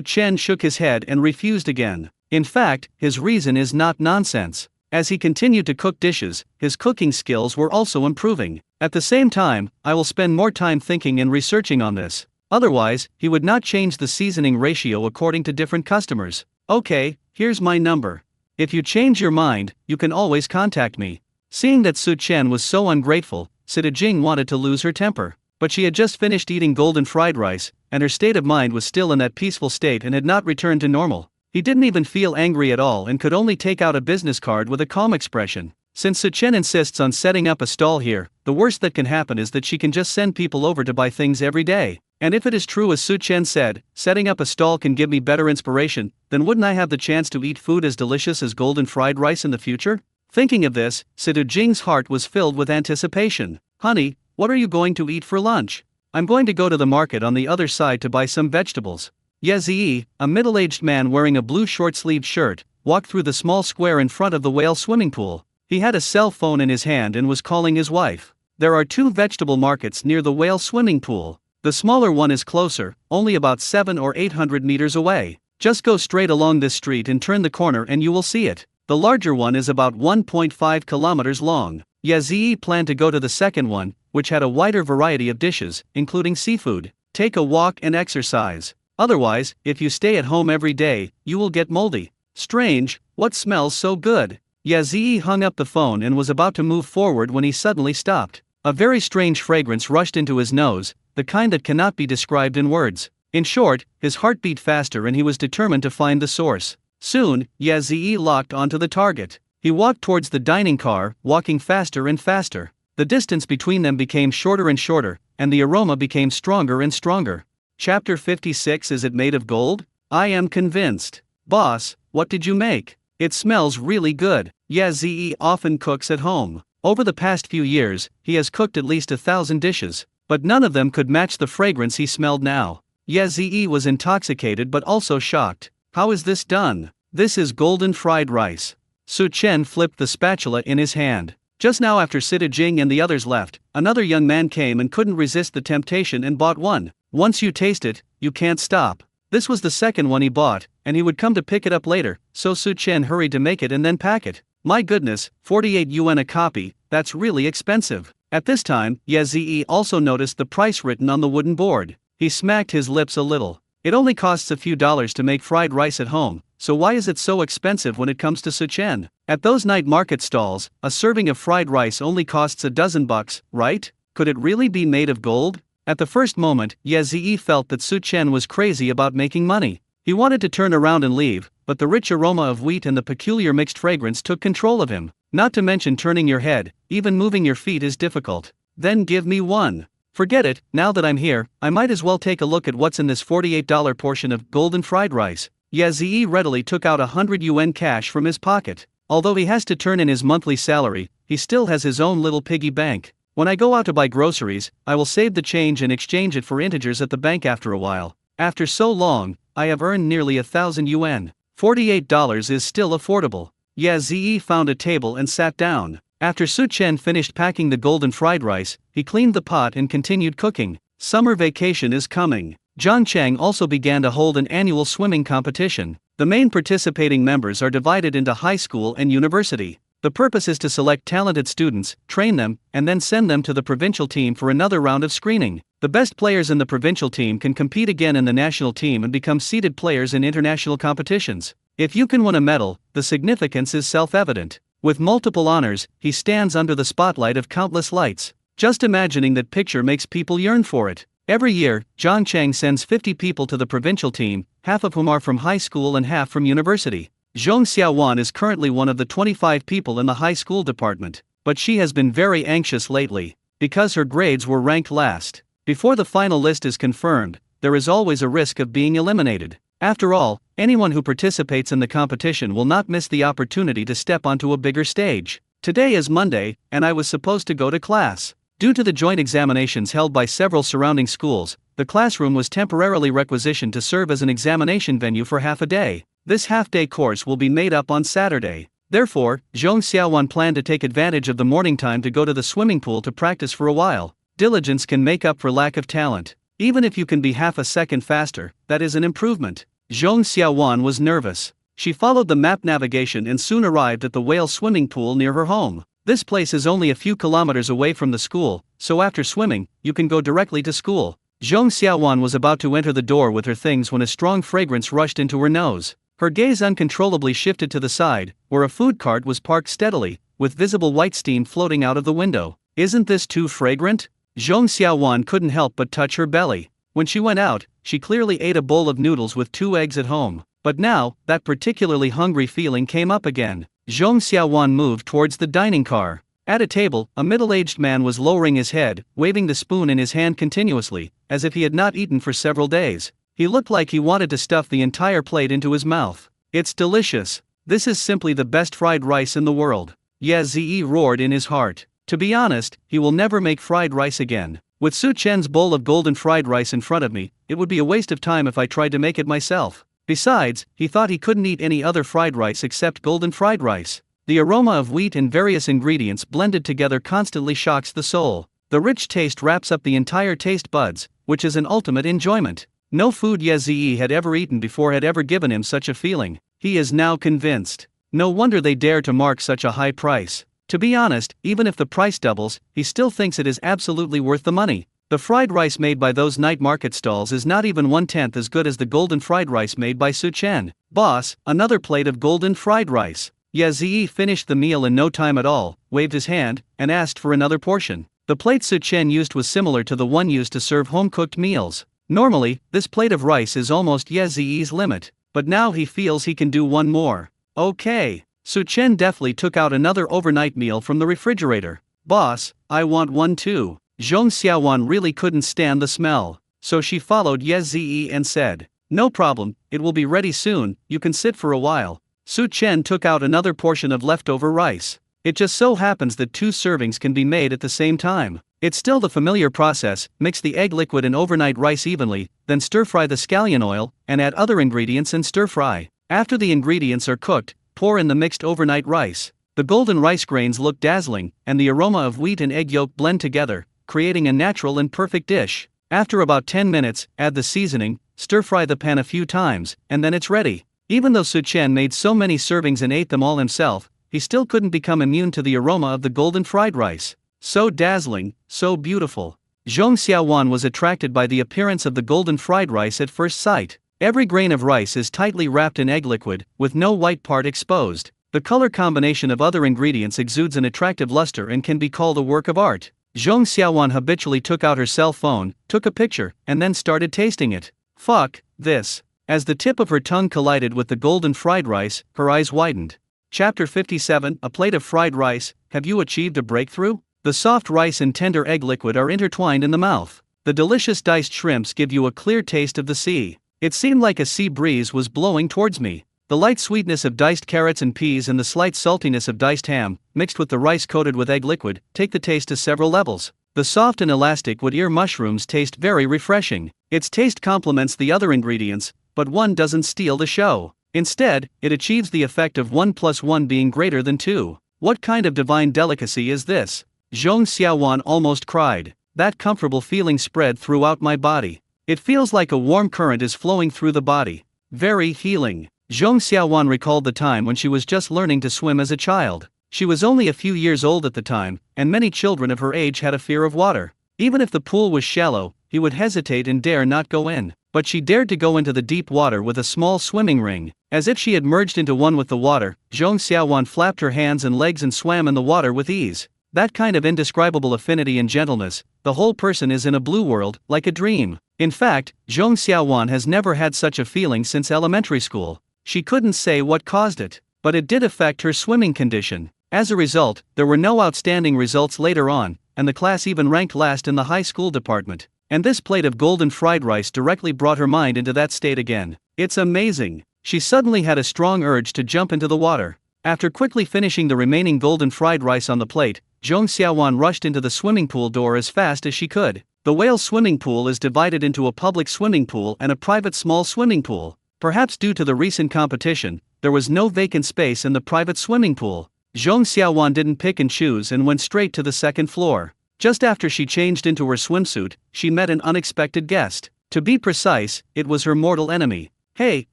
Chen shook his head and refused again. In fact, his reason is not nonsense. As he continued to cook dishes, his cooking skills were also improving. At the same time, I will spend more time thinking and researching on this. Otherwise, he would not change the seasoning ratio according to different customers. Okay, here's my number. If you change your mind, you can always contact me. Seeing that Chen was so ungrateful, Jing wanted to lose her temper. But she had just finished eating golden fried rice, and her state of mind was still in that peaceful state and had not returned to normal. He didn't even feel angry at all and could only take out a business card with a calm expression. Since Chen insists on setting up a stall here, the worst that can happen is that she can just send people over to buy things every day. And if it is true as Chen said, setting up a stall can give me better inspiration, then wouldn't I have the chance to eat food as delicious as golden fried rice in the future? Thinking of this, Jing's heart was filled with anticipation. Honey, what are you going to eat for lunch? I'm going to go to the market on the other side to buy some vegetables. Ye Ziyi, a middle-aged man wearing a blue short-sleeved shirt, walked through the small square in front of the whale swimming pool. He had a cell phone in his hand and was calling his wife. There are 2 vegetable markets near the whale swimming pool. The smaller one is closer, only about 700 or 800 meters away. Just go straight along this street and turn the corner and you will see it. The larger one is about 1.5 kilometers long. Ye Ziyi planned to go to the second one, which had a wider variety of dishes, including seafood. Take a walk and exercise. Otherwise, if you stay at home every day, you will get moldy. Strange, what smells so good? Ye Ziyi hung up the phone and was about to move forward when he suddenly stopped. A very strange fragrance rushed into his nose, the kind that cannot be described in words. In short, his heart beat faster and he was determined to find the source. Soon, Ye Ziyi locked onto the target. He walked towards the dining car, walking faster and faster. The distance between them became shorter and shorter, and the aroma became stronger and stronger. Chapter 56. Is it made of gold? I am convinced. Boss, what did you make? It smells really good. Ye Ziyi often cooks at home. Over the past few years, he has cooked at least 1,000 dishes, but none of them could match the fragrance he smelled now. Ye Ziyi was intoxicated but also shocked. How is this done? This is golden fried rice. Chen flipped the spatula in his hand. Just now after Jing and the others left, another young man came and couldn't resist the temptation and bought one. Once you taste it, you can't stop. This was the second one he bought, and he would come to pick it up later, so Chen hurried to make it and then pack it. My goodness, 48 yuan a copy, that's really expensive. At this time, Ye Ziyi also noticed the price written on the wooden board. He smacked his lips a little. It only costs a few dollars to make fried rice at home, so why is it so expensive when it comes to Chen? At those night market stalls, a serving of fried rice only costs $12, right? Could it really be made of gold? At the first moment, Ye Ziyi felt that Chen was crazy about making money. He wanted to turn around and leave, but the rich aroma of wheat and the peculiar mixed fragrance took control of him. Not to mention turning your head, even moving your feet is difficult. Then give me one. Forget it, now that I'm here, I might as well take a look at what's in this $48 portion of golden fried rice. Ye Ziyi readily took out 100 yuan cash from his pocket. Although he has to turn in his monthly salary, he still has his own little piggy bank. When I go out to buy groceries, I will save the change and exchange it for integers at the bank after a while. After so long, I have earned nearly 1,000 yuan. $48 is still affordable. Ye Ziyi found a table and sat down. After Chen finished packing the golden fried rice, he cleaned the pot and continued cooking. Summer vacation is coming. Zhangcheng also began to hold an annual swimming competition. The main participating members are divided into high school and university. The purpose is to select talented students, train them, and then send them to the provincial team for another round of screening. The best players in the provincial team can compete again in the national team and become seeded players in international competitions. If you can win a medal, the significance is self-evident. With multiple honors, he stands under the spotlight of countless lights. Just imagining that picture makes people yearn for it. Every year, Zhang Cheng sends 50 people to the provincial team, half of whom are from high school and half from university. Zhong Xiaowan is currently one of the 25 people in the high school department, but she has been very anxious lately, because her grades were ranked last. Before the final list is confirmed, there is always a risk of being eliminated. After all, anyone who participates in the competition will not miss the opportunity to step onto a bigger stage. Today is Monday, and I was supposed to go to class. Due to the joint examinations held by several surrounding schools, the classroom was temporarily requisitioned to serve as an examination venue for half a day. This half-day course will be made up on Saturday. Therefore, Zhong Xiaowan planned to take advantage of the morning time to go to the swimming pool to practice for a while. Diligence can make up for lack of talent. Even if you can be half a second faster, that is an improvement. Zhong Xiaowan was nervous. She followed the map navigation and soon arrived at the whale swimming pool near her home. This place is only a few kilometers away from the school, so after swimming, you can go directly to school. Zhong Xiaowan was about to enter the door with her things when a strong fragrance rushed into her nose. Her gaze uncontrollably shifted to the side, where a food cart was parked steadily, with visible white steam floating out of the window. Isn't this too fragrant? Zhong Xiaowan couldn't help but touch her belly. When she went out, she clearly ate a bowl of noodles with 2 eggs at home. But now, that particularly hungry feeling came up again. Zhong Xiaowan moved towards the dining car. At a table, a middle-aged man was lowering his head, waving the spoon in his hand continuously, as if he had not eaten for several days. He looked like he wanted to stuff the entire plate into his mouth. It's delicious. This is simply the best fried rice in the world. Ye Zi roared in his heart. To be honest, he will never make fried rice again. With Su Chen's bowl of golden fried rice in front of me, it would be a waste of time if I tried to make it myself. Besides, he thought he couldn't eat any other fried rice except golden fried rice. The aroma of wheat and various ingredients blended together constantly shocks the soul. The rich taste wraps up the entire taste buds, which is an ultimate enjoyment. No food Ye Zi had ever eaten before had ever given him such a feeling. He is now convinced. No wonder they dare to mark such a high price. To be honest, even if the price doubles, he still thinks it is absolutely worth the money. The fried rice made by those night market stalls is not even 1/10 as good as the golden fried rice made by Su Chen. Boss, another plate of golden fried rice. Ye Zi finished the meal in no time at all, waved his hand, and asked for another portion. The plate Su Chen used was similar to the one used to serve home-cooked meals. Normally, this plate of rice is almost Ye Zi's limit, but now he feels he can do one more. Okay. Su Chen deftly took out another overnight meal from the refrigerator. Boss, I want one too. Zhong Xiaowan really couldn't stand the smell, so she followed Ye Zi and said, "No problem, it will be ready soon, you can sit for a while." Su Chen took out another portion of leftover rice. It just so happens that 2 servings can be made at the same time. It's still the familiar process: mix the egg liquid and overnight rice evenly, then stir-fry the scallion oil, and add other ingredients and stir-fry. After the ingredients are cooked, pour in the mixed overnight rice. The golden rice grains look dazzling, and the aroma of wheat and egg yolk blend together, creating a natural and perfect dish. After about 10 minutes, add the seasoning, stir-fry the pan a few times, and then it's ready. Even though Su Chen made so many servings and ate them all himself, he still couldn't become immune to the aroma of the golden fried rice. So dazzling, so beautiful. Zhong Xiaowan was attracted by the appearance of the golden fried rice at first sight. Every grain of rice is tightly wrapped in egg liquid, with no white part exposed. The color combination of other ingredients exudes an attractive luster and can be called a work of art. Zhong Xiaowan habitually took out her cell phone, took a picture, and then started tasting it. Fuck this. As the tip of her tongue collided with the golden fried rice, her eyes widened. Chapter 57, A plate of fried rice. Have you achieved a breakthrough? The soft rice and tender egg liquid are intertwined in the mouth. The delicious diced shrimps give you a clear taste of the sea. It seemed like a sea breeze was blowing towards me. The light sweetness of diced carrots and peas and the slight saltiness of diced ham, mixed with the rice coated with egg liquid, take the taste to several levels. The soft and elastic wood-ear mushrooms taste very refreshing. Its taste complements the other ingredients, but one doesn't steal the show. Instead, it achieves the effect of 1 + 1 being greater than 2. What kind of divine delicacy is this? Zhong Xiaowan almost cried. That comfortable feeling spread throughout my body. It feels like a warm current is flowing through the body. Very healing. Zhong Xiaowan recalled the time when she was just learning to swim as a child. She was only a few years old at the time, and many children of her age had a fear of water. Even if the pool was shallow, he would hesitate and dare not go in. But she dared to go into the deep water with a small swimming ring. As if she had merged into one with the water, Zhong Xiaowan flapped her hands and legs and swam in the water with ease. That kind of indescribable affinity and gentleness, the whole person is in a blue world, like a dream. In fact, Zhong Xiaowan has never had such a feeling since elementary school. She couldn't say what caused it, but it did affect her swimming condition. As a result, there were no outstanding results later on, and the class even ranked last in the high school department. And this plate of golden fried rice directly brought her mind into that state again. It's amazing. She suddenly had a strong urge to jump into the water. After quickly finishing the remaining golden fried rice on the plate, Zhong Xiaowan rushed into the swimming pool door as fast as she could. The whale swimming pool is divided into a public swimming pool and a private small swimming pool. Perhaps due to the recent competition, there was no vacant space in the private swimming pool. Zhong Xiaowan didn't pick and choose and went straight to the second floor. Just after she changed into her swimsuit, she met an unexpected guest. To be precise, it was her mortal enemy. Hey,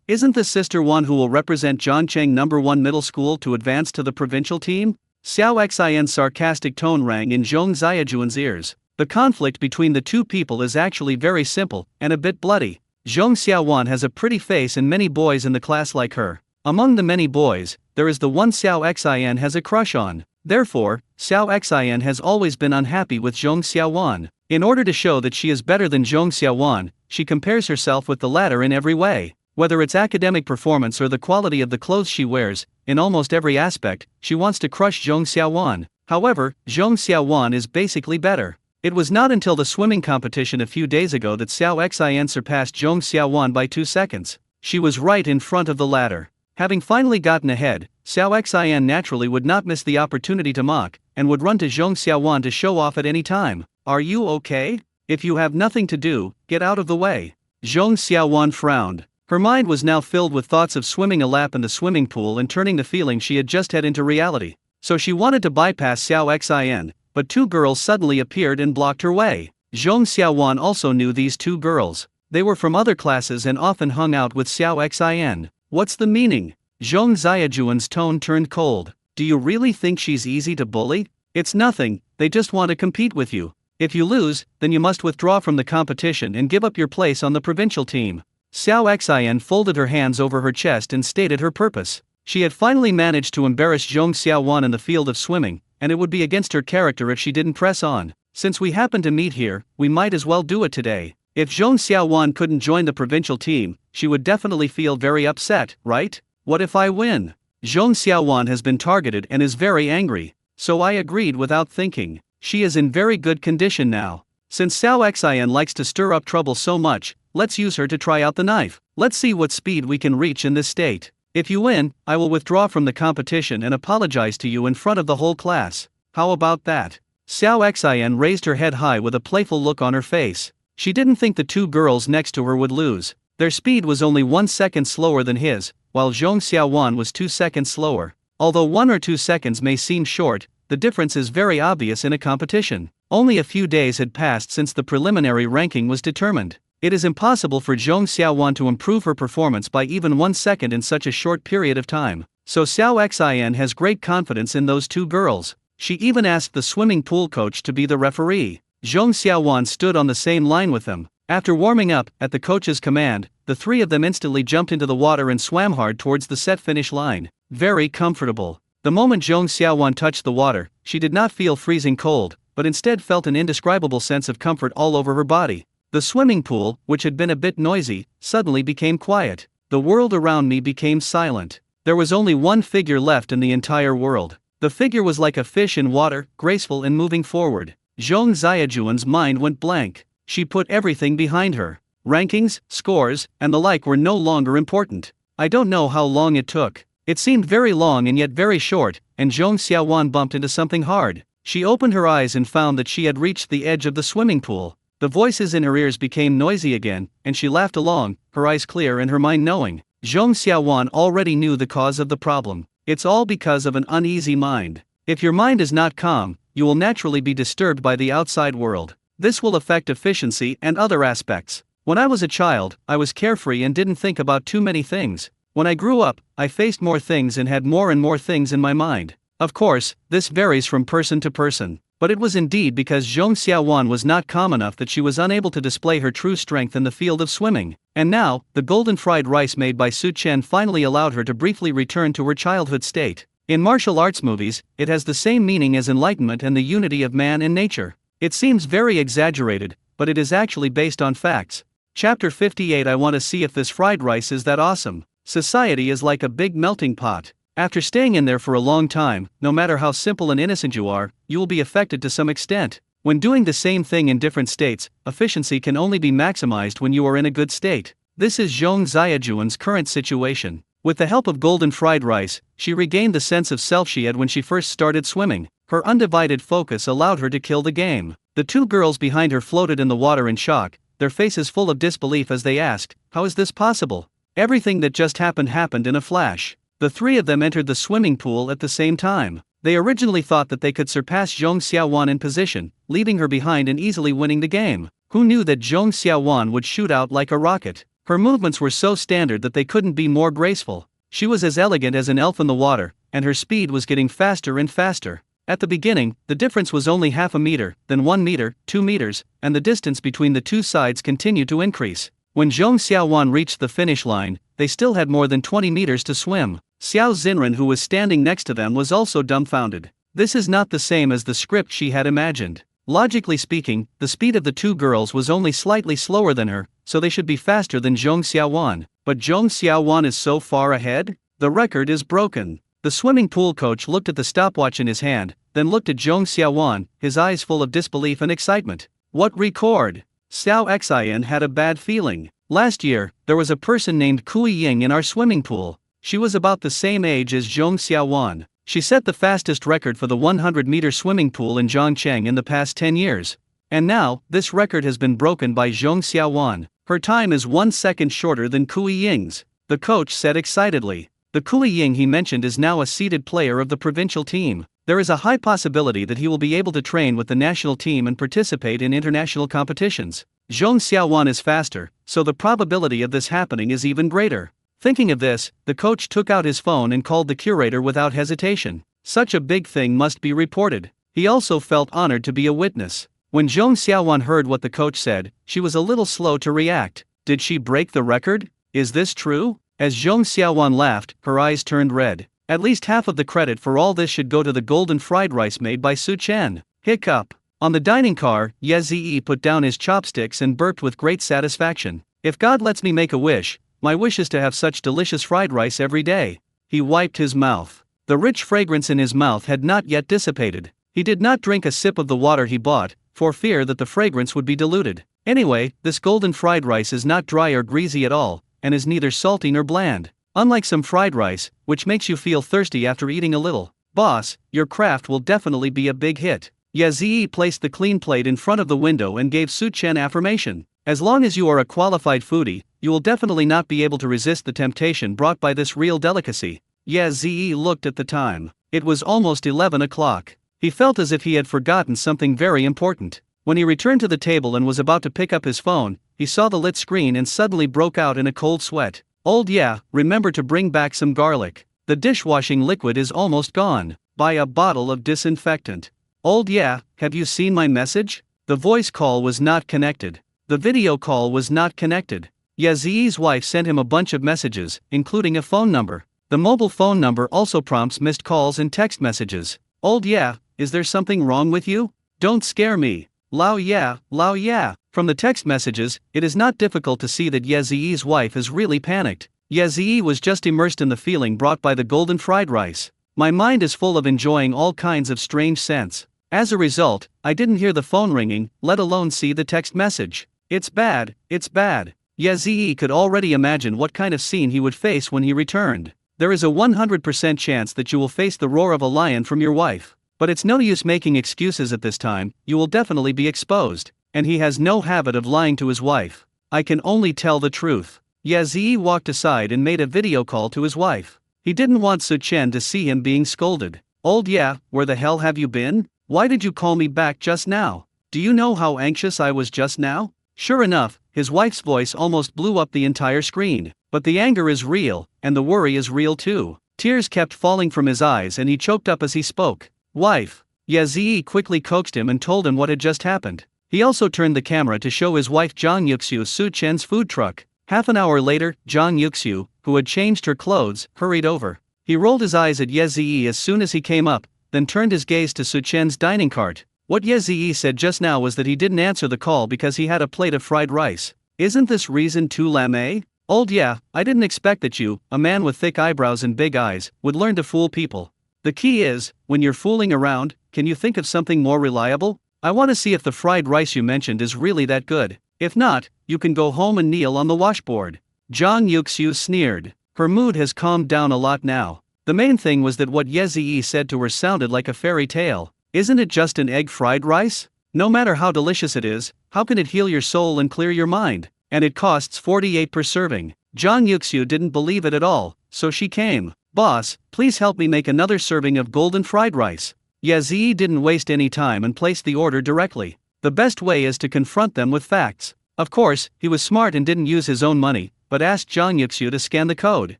isn't this Sister Wan who will represent Zhangcheng No. 1 Middle School to advance to the provincial team? Xiao Xin's sarcastic tone rang in Zhong Ziajuan's ears. The conflict between the two people is actually very simple, and a bit bloody. Zhong Xiaowan has a pretty face and many boys in the class like her. Among the many boys, there is the one Xiao Xin has a crush on. Therefore, Xiao Xin has always been unhappy with Zhong Xiaowan. In order to show that she is better than Zhong Xiaowan, she compares herself with the latter in every way. Whether it's academic performance or the quality of the clothes she wears, in almost every aspect, she wants to crush Zhong Xiaowan. However, Zhong Xiaowan is basically better. It was not until the swimming competition a few days ago that Xiao Xin surpassed Zhong Xiaowan by 2 seconds. She was right in front of the ladder. Having finally gotten ahead, Xiao Xin naturally would not miss the opportunity to mock, and would run to Zhong Xiaowan to show off at any time. Are you okay? If you have nothing to do, get out of the way. Zhong Xiaowan frowned. Her mind was now filled with thoughts of swimming a lap in the swimming pool and turning the feeling she had just had into reality. So she wanted to bypass Xiao Xin, but two girls suddenly appeared and blocked her way. Zhong Xiaowan also knew these two girls. They were from other classes and often hung out with Xiao Xin. What's the meaning? Zhong Ziajuan's tone turned cold. Do you really think she's easy to bully? It's nothing, they just want to compete with you. If you lose, then you must withdraw from the competition and give up your place on the provincial team. Xiao Xin folded her hands over her chest and stated her purpose. She had finally managed to embarrass Zhong Xiaowan in the field of swimming, and it would be against her character if she didn't press on. Since we happen to meet here, we might as well do it today. If Zhong Xiaowan couldn't join the provincial team, she would definitely feel very upset, right? What if I win? Zhong Xiaowan has been targeted and is very angry. So I agreed without thinking. She is in very good condition now. Since Xiao Xin likes to stir up trouble so much, let's use her to try out the knife. Let's see what speed we can reach in this state. If you win, I will withdraw from the competition and apologize to you in front of the whole class. How about that? Xiao Xin raised her head high with a playful look on her face. She didn't think the two girls next to her would lose. Their speed was only 1 second slower than his, while Zhong Xiaowan was 2 seconds slower. Although 1 or 2 seconds may seem short, the difference is very obvious in a competition. Only a few days had passed since the preliminary ranking was determined. It is impossible for Zhong Xiaowan to improve her performance by even 1 second in such a short period of time. So Xiao Xin has great confidence in those two girls. She even asked the swimming pool coach to be the referee. Zhong Xiaowan stood on the same line with them. After warming up, at the coach's command, the three of them instantly jumped into the water and swam hard towards the set finish line. Very comfortable. The moment Zhong Xiaowan touched the water, she did not feel freezing cold, but instead felt an indescribable sense of comfort all over her body. The swimming pool, which had been a bit noisy, suddenly became quiet. The world around me became silent. There was only one figure left in the entire world. The figure was like a fish in water, graceful and moving forward. Zhong Ziajuan's mind went blank. She put everything behind her. Rankings, scores, and the like were no longer important. I don't know how long it took. It seemed very long and yet very short, and Zhong Xiaowan bumped into something hard. She opened her eyes and found that she had reached the edge of the swimming pool. The voices in her ears became noisy again, and she laughed along, her eyes clear and her mind knowing. Zhong Xiaowan already knew the cause of the problem. It's all because of an uneasy mind. If your mind is not calm, you will naturally be disturbed by the outside world. This will affect efficiency and other aspects. When I was a child, I was carefree and didn't think about too many things. When I grew up, I faced more things and had more and more things in my mind. Of course, this varies from person to person. But it was indeed because Zhong Xiaowan was not calm enough that she was unable to display her true strength in the field of swimming. And now, the golden fried rice made by Su Chen finally allowed her to briefly return to her childhood state. In martial arts movies, it has the same meaning as enlightenment and the unity of man and nature. It seems very exaggerated, but it is actually based on facts. Chapter 58. I want to see if this fried rice is that awesome. Society is like a big melting pot. After staying in there for a long time, no matter how simple and innocent you are, you will be affected to some extent. When doing the same thing in different states, efficiency can only be maximized when you are in a good state. This is Zhong Xiajuan's current situation. With the help of golden fried rice, she regained the sense of self she had when she first started swimming. Her undivided focus allowed her to kill the game. The two girls behind her floated in the water in shock, their faces full of disbelief as they asked, "How is this possible?" Everything that just happened in a flash. The three of them entered the swimming pool at the same time. They originally thought that they could surpass Zhong Xiaowan in position, leaving her behind and easily winning the game. Who knew that Zhong Xiaowan would shoot out like a rocket? Her movements were so standard that they couldn't be more graceful. She was as elegant as an elf in the water, and her speed was getting faster and faster. At the beginning, the difference was only half a meter, then 1 meter, 2 meters, and the distance between the two sides continued to increase. When Zhong Xiaowan reached the finish line, they still had more than 20 meters to swim. Xiao Xinren, who was standing next to them, was also dumbfounded. This is not the same as the script she had imagined. Logically speaking, the speed of the two girls was only slightly slower than her, so they should be faster than Zhong Xiaowan. But Zhong Xiaowan is so far ahead? The record is broken. The swimming pool coach looked at the stopwatch in his hand, then looked at Zhong Xiaowan, his eyes full of disbelief and excitement. What record? Xiao Xian had a bad feeling. Last year, there was a person named Kui Ying in our swimming pool. She was about the same age as Zhong Xiaowan. She set the fastest record for the 100-meter swimming pool in Zhongcheng in the past 10 years. And now, this record has been broken by Zhong Xiaowan. Her time is 1 second shorter than Kui Ying's, the coach said excitedly. The Kui Ying he mentioned is now a seeded player of the provincial team. There is a high possibility that he will be able to train with the national team and participate in international competitions. Zhong Xiaowan is faster, so the probability of this happening is even greater. Thinking of this, the coach took out his phone and called the curator without hesitation. Such a big thing must be reported. He also felt honored to be a witness. When Zhong Xiaowan heard what the coach said, she was a little slow to react. Did she break the record? Is this true? As Zhong Xiaowan laughed, her eyes turned red. At least half of the credit for all this should go to the golden fried rice made by Su Chen. Hiccup. On the dining car, Ye Ziyi put down his chopsticks and burped with great satisfaction. If God lets me make a wish, my wish is to have such delicious fried rice every day. He wiped his mouth. The rich fragrance in his mouth had not yet dissipated. He did not drink a sip of the water he bought, for fear that the fragrance would be diluted. Anyway, this golden fried rice is not dry or greasy at all, and is neither salty nor bland. Unlike some fried rice, which makes you feel thirsty after eating a little. Boss, your craft will definitely be a big hit. Ye Ziyi placed the clean plate in front of the window and gave Su Chen affirmation. As long as you are a qualified foodie, you will definitely not be able to resist the temptation brought by this real delicacy. Ye Ziyi looked at the time. It was almost 11 o'clock. He felt as if he had forgotten something very important. When he returned to the table and was about to pick up his phone, he saw the lit screen and suddenly broke out in a cold sweat. Old yeah, remember to bring back some garlic. The dishwashing liquid is almost gone. Buy a bottle of disinfectant. Old yeah, have you seen my message? The voice call was not connected. The video call was not connected. Ye Ziyi's wife sent him a bunch of messages, including a phone number. The mobile phone number also prompts missed calls and text messages. Old yeah, is there something wrong with you? Don't scare me. Lao yeah, Lao yeah. From the text messages, it is not difficult to see that Ye Ziyi's wife is really panicked. Ye Ziyi was just immersed in the feeling brought by the golden fried rice. My mind is full of enjoying all kinds of strange scents. As a result, I didn't hear the phone ringing, let alone see the text message. It's bad, it's bad. Ye Ziyi could already imagine what kind of scene he would face when he returned. There is a 100% chance that you will face the roar of a lion from your wife. But it's no use making excuses at this time, you will definitely be exposed. And he has no habit of lying to his wife. I can only tell the truth. Ye Ziyi walked aside and made a video call to his wife. He didn't want Su Chen to see him being scolded. Old yeah, where the hell have you been? Why did you call me back just now? Do you know how anxious I was just now? Sure enough, his wife's voice almost blew up the entire screen. But the anger is real, and the worry is real too. Tears kept falling from his eyes and he choked up as he spoke. Wife. Ye Ziyi quickly coaxed him and told him what had just happened. He also turned the camera to show his wife Zhang Yuxiu Su Chen's food truck. Half an hour later, Zhang Yuxiu, who had changed her clothes, hurried over. He rolled his eyes at Ye Ziyi as soon as he came up, then turned his gaze to Su Chen's dining cart. What Ye Ziyi said just now was that he didn't answer the call because he had a plate of fried rice. Isn't this reason too lame? Old yeah, I didn't expect that you, a man with thick eyebrows and big eyes, would learn to fool people. The key is, when you're fooling around, can you think of something more reliable? I want to see if the fried rice you mentioned is really that good. If not, you can go home and kneel on the washboard. Zhang Yuxiu sneered. Her mood has calmed down a lot now. The main thing was that what Ye Ziyi said to her sounded like a fairy tale. Isn't it just an egg fried rice? No matter how delicious it is, how can it heal your soul and clear your mind? And it costs 48 per serving. Zhang Yuxiu didn't believe it at all, so she came. Boss, please help me make another serving of golden fried rice. Ye Ziyi didn't waste any time and placed the order directly. The best way is to confront them with facts. Of course, he was smart and didn't use his own money, but asked Zhang Yuxiu to scan the code.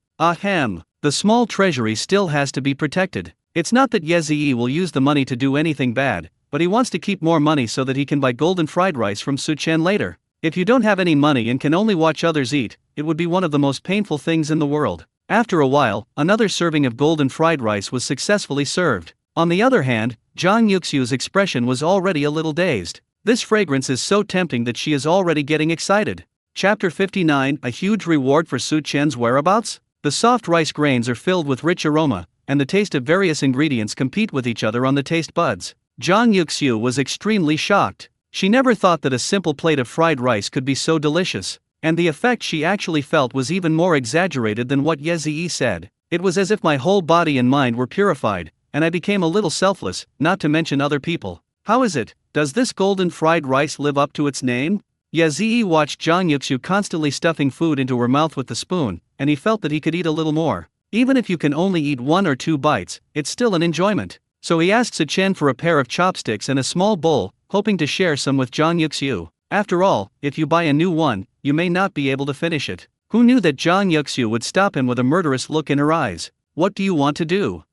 Ahem. The small treasury still has to be protected. It's not that Ye Ziyi will use the money to do anything bad, but he wants to keep more money so that he can buy golden fried rice from Su Chen later. If you don't have any money and can only watch others eat, it would be one of the most painful things in the world. After a while, another serving of golden fried rice was successfully served. On the other hand, Zhang Yuxiu's expression was already a little dazed. This fragrance is so tempting that she is already getting excited. Chapter 59, A huge reward for Su Chen's whereabouts? The soft rice grains are filled with rich aroma, and the taste of various ingredients compete with each other on the taste buds. Zhang Yuxiu was extremely shocked. She never thought that a simple plate of fried rice could be so delicious, and the effect she actually felt was even more exaggerated than what Ye Ziyi said. It was as if my whole body and mind were purified, and I became a little selfless, not to mention other people. How is it? Does this golden fried rice live up to its name? Ye Ziyi watched Zhang Yuxiu constantly stuffing food into her mouth with the spoon, and he felt that he could eat a little more. Even if you can only eat 1 or 2 bites, it's still an enjoyment. So he asked Su Chen for a pair of chopsticks and a small bowl, hoping to share some with Zhang Yuxiu. After all, if you buy a new one, you may not be able to finish it. Who knew that Zhang Yuxiu would stop him with a murderous look in her eyes? What do you want to do?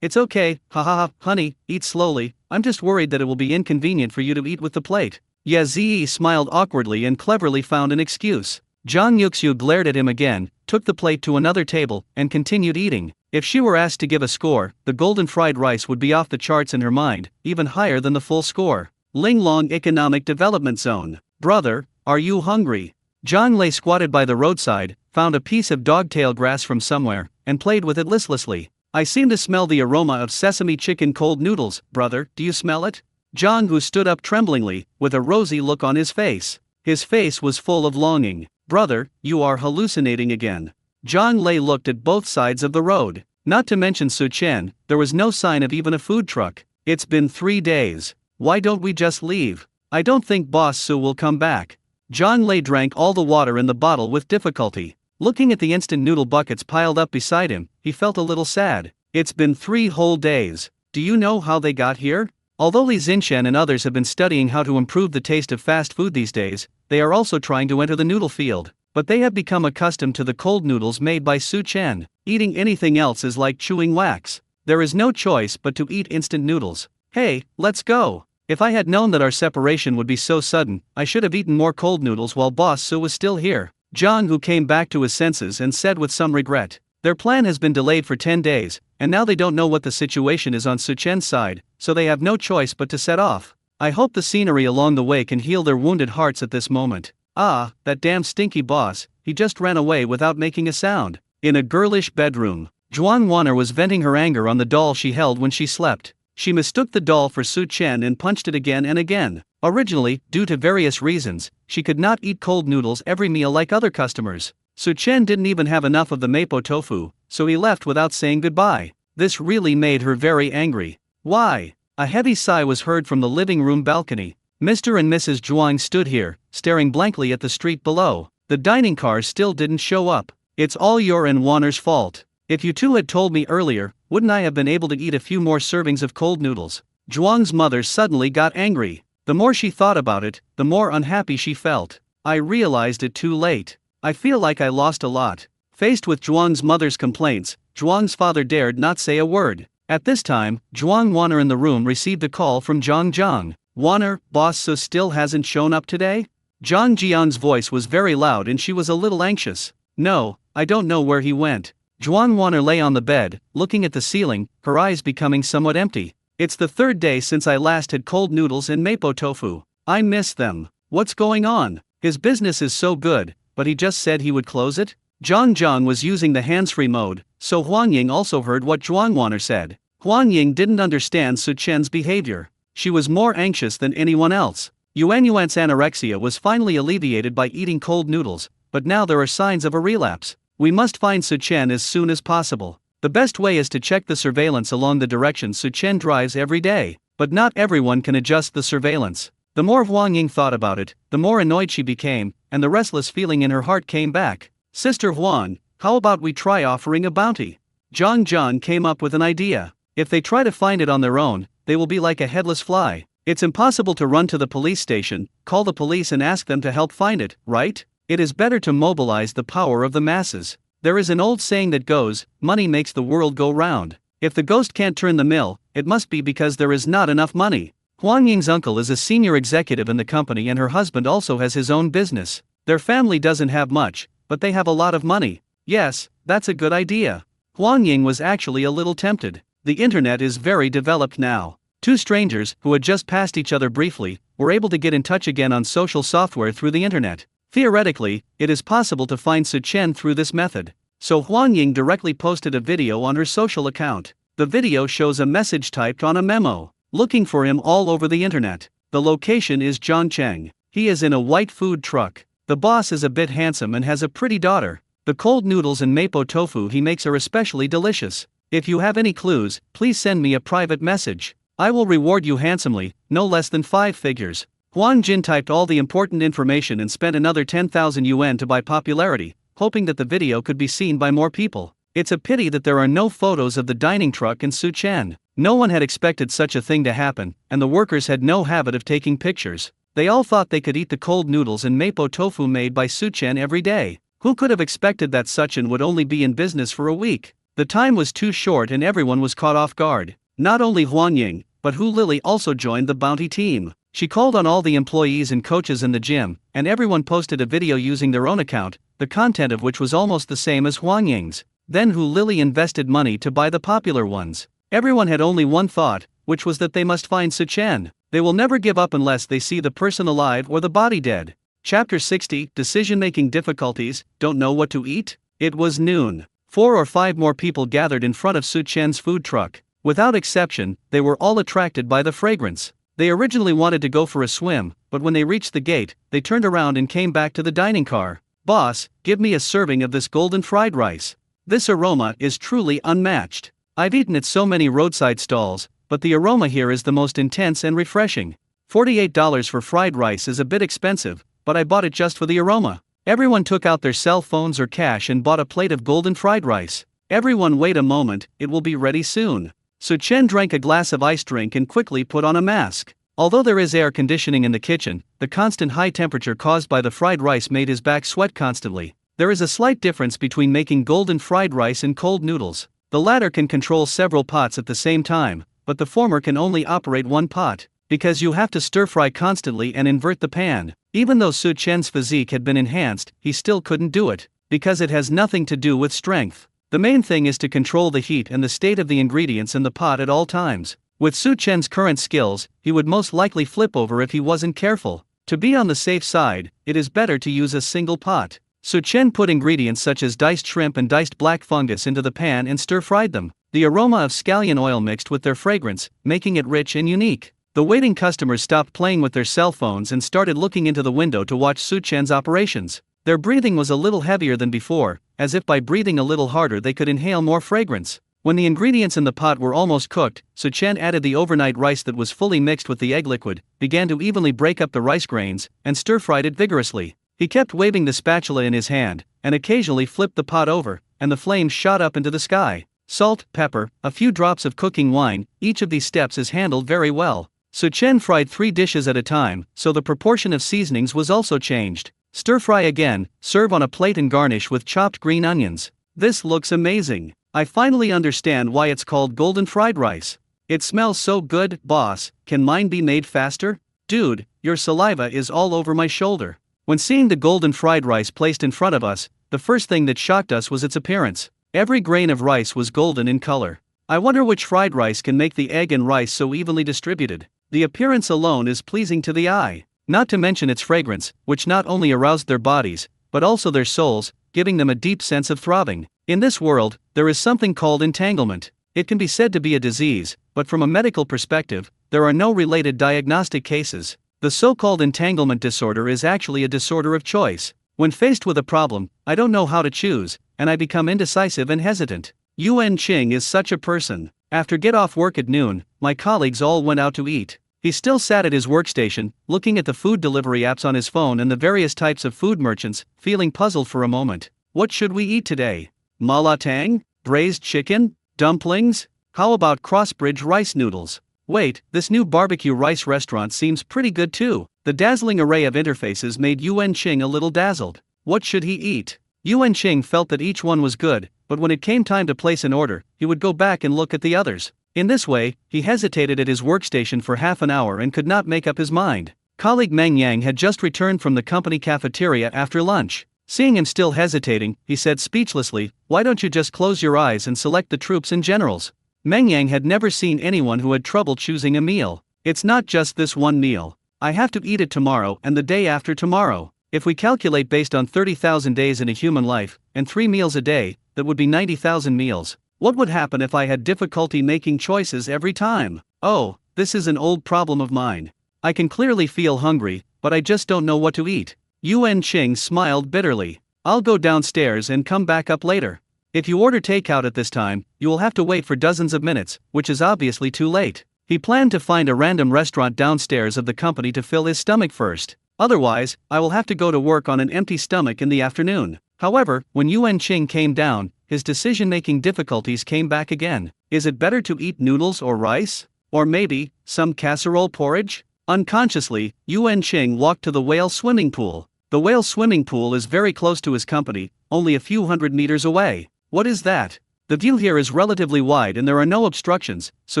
It's okay, honey, eat slowly, I'm just worried that it will be inconvenient for you to eat with the plate. Ye Ziyi smiled awkwardly and cleverly found an excuse. Zhang Yuxiu glared at him again, took the plate to another table, and continued eating. If she were asked to give a score, the golden fried rice would be off the charts in her mind, even higher than the full score. Linglong Economic Development Zone. Brother, are you hungry? Zhang lay squatted by the roadside, found a piece of dogtail grass from somewhere, and played with it listlessly. I seem to smell the aroma of sesame chicken cold noodles, brother, do you smell it? Zhang Gu stood up tremblingly, with a rosy look on his face. His face was full of longing. Brother, you are hallucinating again. Zhang Lei looked at both sides of the road. Not to mention Su Chen, there was no sign of even a food truck. It's been 3 days. Why don't we just leave? I don't think Boss Su will come back. Zhang Lei drank all the water in the bottle with difficulty. Looking at the instant noodle buckets piled up beside him, he felt a little sad. It's been 3 whole days. Do you know how they got here? Although Li Zinshan and others have been studying how to improve the taste of fast food these days, they are also trying to enter the noodle field. But they have become accustomed to the cold noodles made by Su Chen. Eating anything else is like chewing wax. There is no choice but to eat instant noodles. Hey, let's go. If I had known that our separation would be so sudden, I should have eaten more cold noodles while Boss Su was still here. Zhang Hu came back to his senses and said with some regret. Their plan has been delayed for 10 days, and now they don't know what the situation is on Su Chen's side, so they have no choice but to set off. I hope the scenery along the way can heal their wounded hearts at this moment. Ah, that damn stinky boss, he just ran away without making a sound. In a girlish bedroom, Zhuan Wanner was venting her anger on the doll she held when she slept. She mistook the doll for Su Chen and punched it again and again. Originally, due to various reasons, she could not eat cold noodles every meal like other customers. Su Chen didn't even have enough of the mapo tofu, so he left without saying goodbye. This really made her very angry. Why? A heavy sigh was heard from the living room balcony. Mr. and Mrs. Zhuang stood here, staring blankly at the street below. The dining car still didn't show up. It's all your and Wanner's fault. If you two had told me earlier, wouldn't I have been able to eat a few more servings of cold noodles? Zhuang's mother suddenly got angry. The more she thought about it, the more unhappy she felt. I realized it too late. I feel like I lost a lot. Faced with Zhuang's mother's complaints, Zhuang's father dared not say a word. At this time, Zhuang Wanner in the room received a call from Zhang Jiang. Wanner, Boss Su still hasn't shown up today? Zhang Jiang's voice was very loud and she was a little anxious. No, I don't know where he went. Juan Wanner lay on the bed, looking at the ceiling, her eyes becoming somewhat empty. It's the third day since I last had cold noodles and mapo tofu. I miss them. What's going on? His business is so good, but he just said he would close it? Zhang Zhang was using the hands-free mode, so Huang Ying also heard what Zhuang Wanner said. Huang Ying didn't understand Su Chen's behavior. She was more anxious than anyone else. Yuan Yuan's anorexia was finally alleviated by eating cold noodles, but now there are signs of a relapse. We must find Su Chen as soon as possible. The best way is to check the surveillance along the direction Su Chen drives every day, but not everyone can adjust the surveillance. The more Huang Ying thought about it, the more annoyed she became, and the restless feeling in her heart came back. Sister Huang, how about we try offering a bounty? Zhang Zhang came up with an idea. If they try to find it on their own, they will be like a headless fly. It's impossible to run to the police station, call the police and ask them to help find it, right? It is better to mobilize the power of the masses. There is an old saying that goes, money makes the world go round. If the ghost can't turn the mill, it must be because there is not enough money. Huang Ying's uncle is a senior executive in the company and her husband also has his own business. Their family doesn't have much, but they have a lot of money. Yes, that's a good idea. Huang Ying was actually a little tempted. The internet is very developed now. Two strangers, who had just passed each other briefly, were able to get in touch again on social software through the internet. Theoretically, it is possible to find Su Chen through this method. So Huang Ying directly posted a video on her social account. The video shows a message typed on a memo, looking for him all over the internet. The location is Zhangcheng. He is in a white food truck. The boss is a bit handsome and has a pretty daughter. The cold noodles and mapo tofu he makes are especially delicious. If you have any clues, please send me a private message. I will reward you handsomely, no less than 5 figures. Huang Jin typed all the important information and spent another 10,000 yuan to buy popularity, hoping that the video could be seen by more people. It's a pity that there are no photos of the dining truck and Su Chen. No one had expected such a thing to happen, and the workers had no habit of taking pictures. They all thought they could eat the cold noodles and mapo tofu made by Su Chen every day. Who could have expected that Suchen would only be in business for a week? The time was too short and everyone was caught off guard. Not only Huang Ying, but Hu Lily also joined the bounty team. She called on all the employees and coaches in the gym, and everyone posted a video using their own account, the content of which was almost the same as Huang Ying's. Then Hu Lily invested money to buy the popular ones. Everyone had only one thought, which was that they must find Su Chen. They will never give up unless they see the person alive or the body dead. Chapter 60, Decision-Making Difficulties, Don't Know What to Eat? It was noon. 4 or 5 more people gathered in front of Su Chen's food truck. Without exception, they were all attracted by the fragrance. They originally wanted to go for a swim, but when they reached the gate, they turned around and came back to the dining car. Boss, give me a serving of this golden fried rice. This aroma is truly unmatched. I've eaten at so many roadside stalls, but the aroma here is the most intense and refreshing. $48 for fried rice is a bit expensive, but I bought it just for the aroma. Everyone took out their cell phones or cash and bought a plate of golden fried rice. Everyone wait a moment, it will be ready soon. Su Chen drank a glass of iced drink and quickly put on a mask. Although there is air conditioning in the kitchen, the constant high temperature caused by the fried rice made his back sweat constantly. There is a slight difference between making golden fried rice and cold noodles. The latter can control several pots at the same time, but the former can only operate one pot, because you have to stir-fry constantly and invert the pan. Even though Su Chen's physique had been enhanced, he still couldn't do it, because it has nothing to do with strength. The main thing is to control the heat and the state of the ingredients in the pot at all times. With Su Chen's current skills, he would most likely flip over if he wasn't careful. To be on the safe side, it is better to use a single pot. Su Chen put ingredients such as diced shrimp and diced black fungus into the pan and stir-fried them. The aroma of scallion oil mixed with their fragrance, making it rich and unique. The waiting customers stopped playing with their cell phones and started looking into the window to watch Su Chen's operations. Their breathing was a little heavier than before, as if by breathing a little harder they could inhale more fragrance. When the ingredients in the pot were almost cooked, Su Chen added the overnight rice that was fully mixed with the egg liquid, began to evenly break up the rice grains, and stir-fried it vigorously. He kept waving the spatula in his hand, and occasionally flipped the pot over, and the flames shot up into the sky. Salt, pepper, a few drops of cooking wine, each of these steps is handled very well. Su Chen fried 3 dishes at a time, so the proportion of seasonings was also changed. Stir-fry again, serve on a plate and garnish with chopped green onions. This looks amazing. I finally understand why it's called golden fried rice. It smells so good, boss. Can mine be made faster? Dude, your saliva is all over my shoulder. When seeing the golden fried rice placed in front of us, the first thing that shocked us was its appearance. Every grain of rice was golden in color. I wonder which fried rice can make the egg and rice so evenly distributed. The appearance alone is pleasing to the eye, not to mention its fragrance, which not only aroused their bodies, but also their souls, giving them a deep sense of throbbing. In this world, there is something called entanglement. It can be said to be a disease, but from a medical perspective, there are no related diagnostic cases. The so-called entanglement disorder is actually a disorder of choice. When faced with a problem, I don't know how to choose, and I become indecisive and hesitant. Yuan Qing is such a person. After get off work at noon, my colleagues all went out to eat. He still sat at his workstation, looking at the food delivery apps on his phone and the various types of food merchants, feeling puzzled for a moment. What should we eat today? Malatang? Braised chicken? Dumplings? How about crossbridge rice noodles? Wait, this new barbecue rice restaurant seems pretty good too. The dazzling array of interfaces made Yuan Qing a little dazzled. What should he eat? Yuan Qing felt that each one was good, but when it came time to place an order, he would go back and look at the others. In this way, he hesitated at his workstation for half an hour and could not make up his mind. Colleague Meng Yang had just returned from the company cafeteria after lunch. Seeing him still hesitating, he said speechlessly, "Why don't you just close your eyes and select the troops and generals?" Meng Yang had never seen anyone who had trouble choosing a meal. It's not just this one meal. I have to eat it tomorrow and the day after tomorrow. If we calculate based on 30,000 days in a human life, and 3 meals a day, that would be 90,000 meals. What would happen if I had difficulty making choices every time? Oh, this is an old problem of mine. I can clearly feel hungry, but I just don't know what to eat. Yuan Qing smiled bitterly. I'll go downstairs and come back up later. If you order takeout at this time, you will have to wait for dozens of minutes, which is obviously too late. He planned to find a random restaurant downstairs of the company to fill his stomach first. Otherwise, I will have to go to work on an empty stomach in the afternoon. However, when Yuan Qing came down, his decision-making difficulties came back again. Is it better to eat noodles or rice? Or maybe, some casserole porridge? Unconsciously, Yuan Qing walked to the whale swimming pool. The whale swimming pool is very close to his company, only a few hundred meters away. What is that? The view here is relatively wide and there are no obstructions, so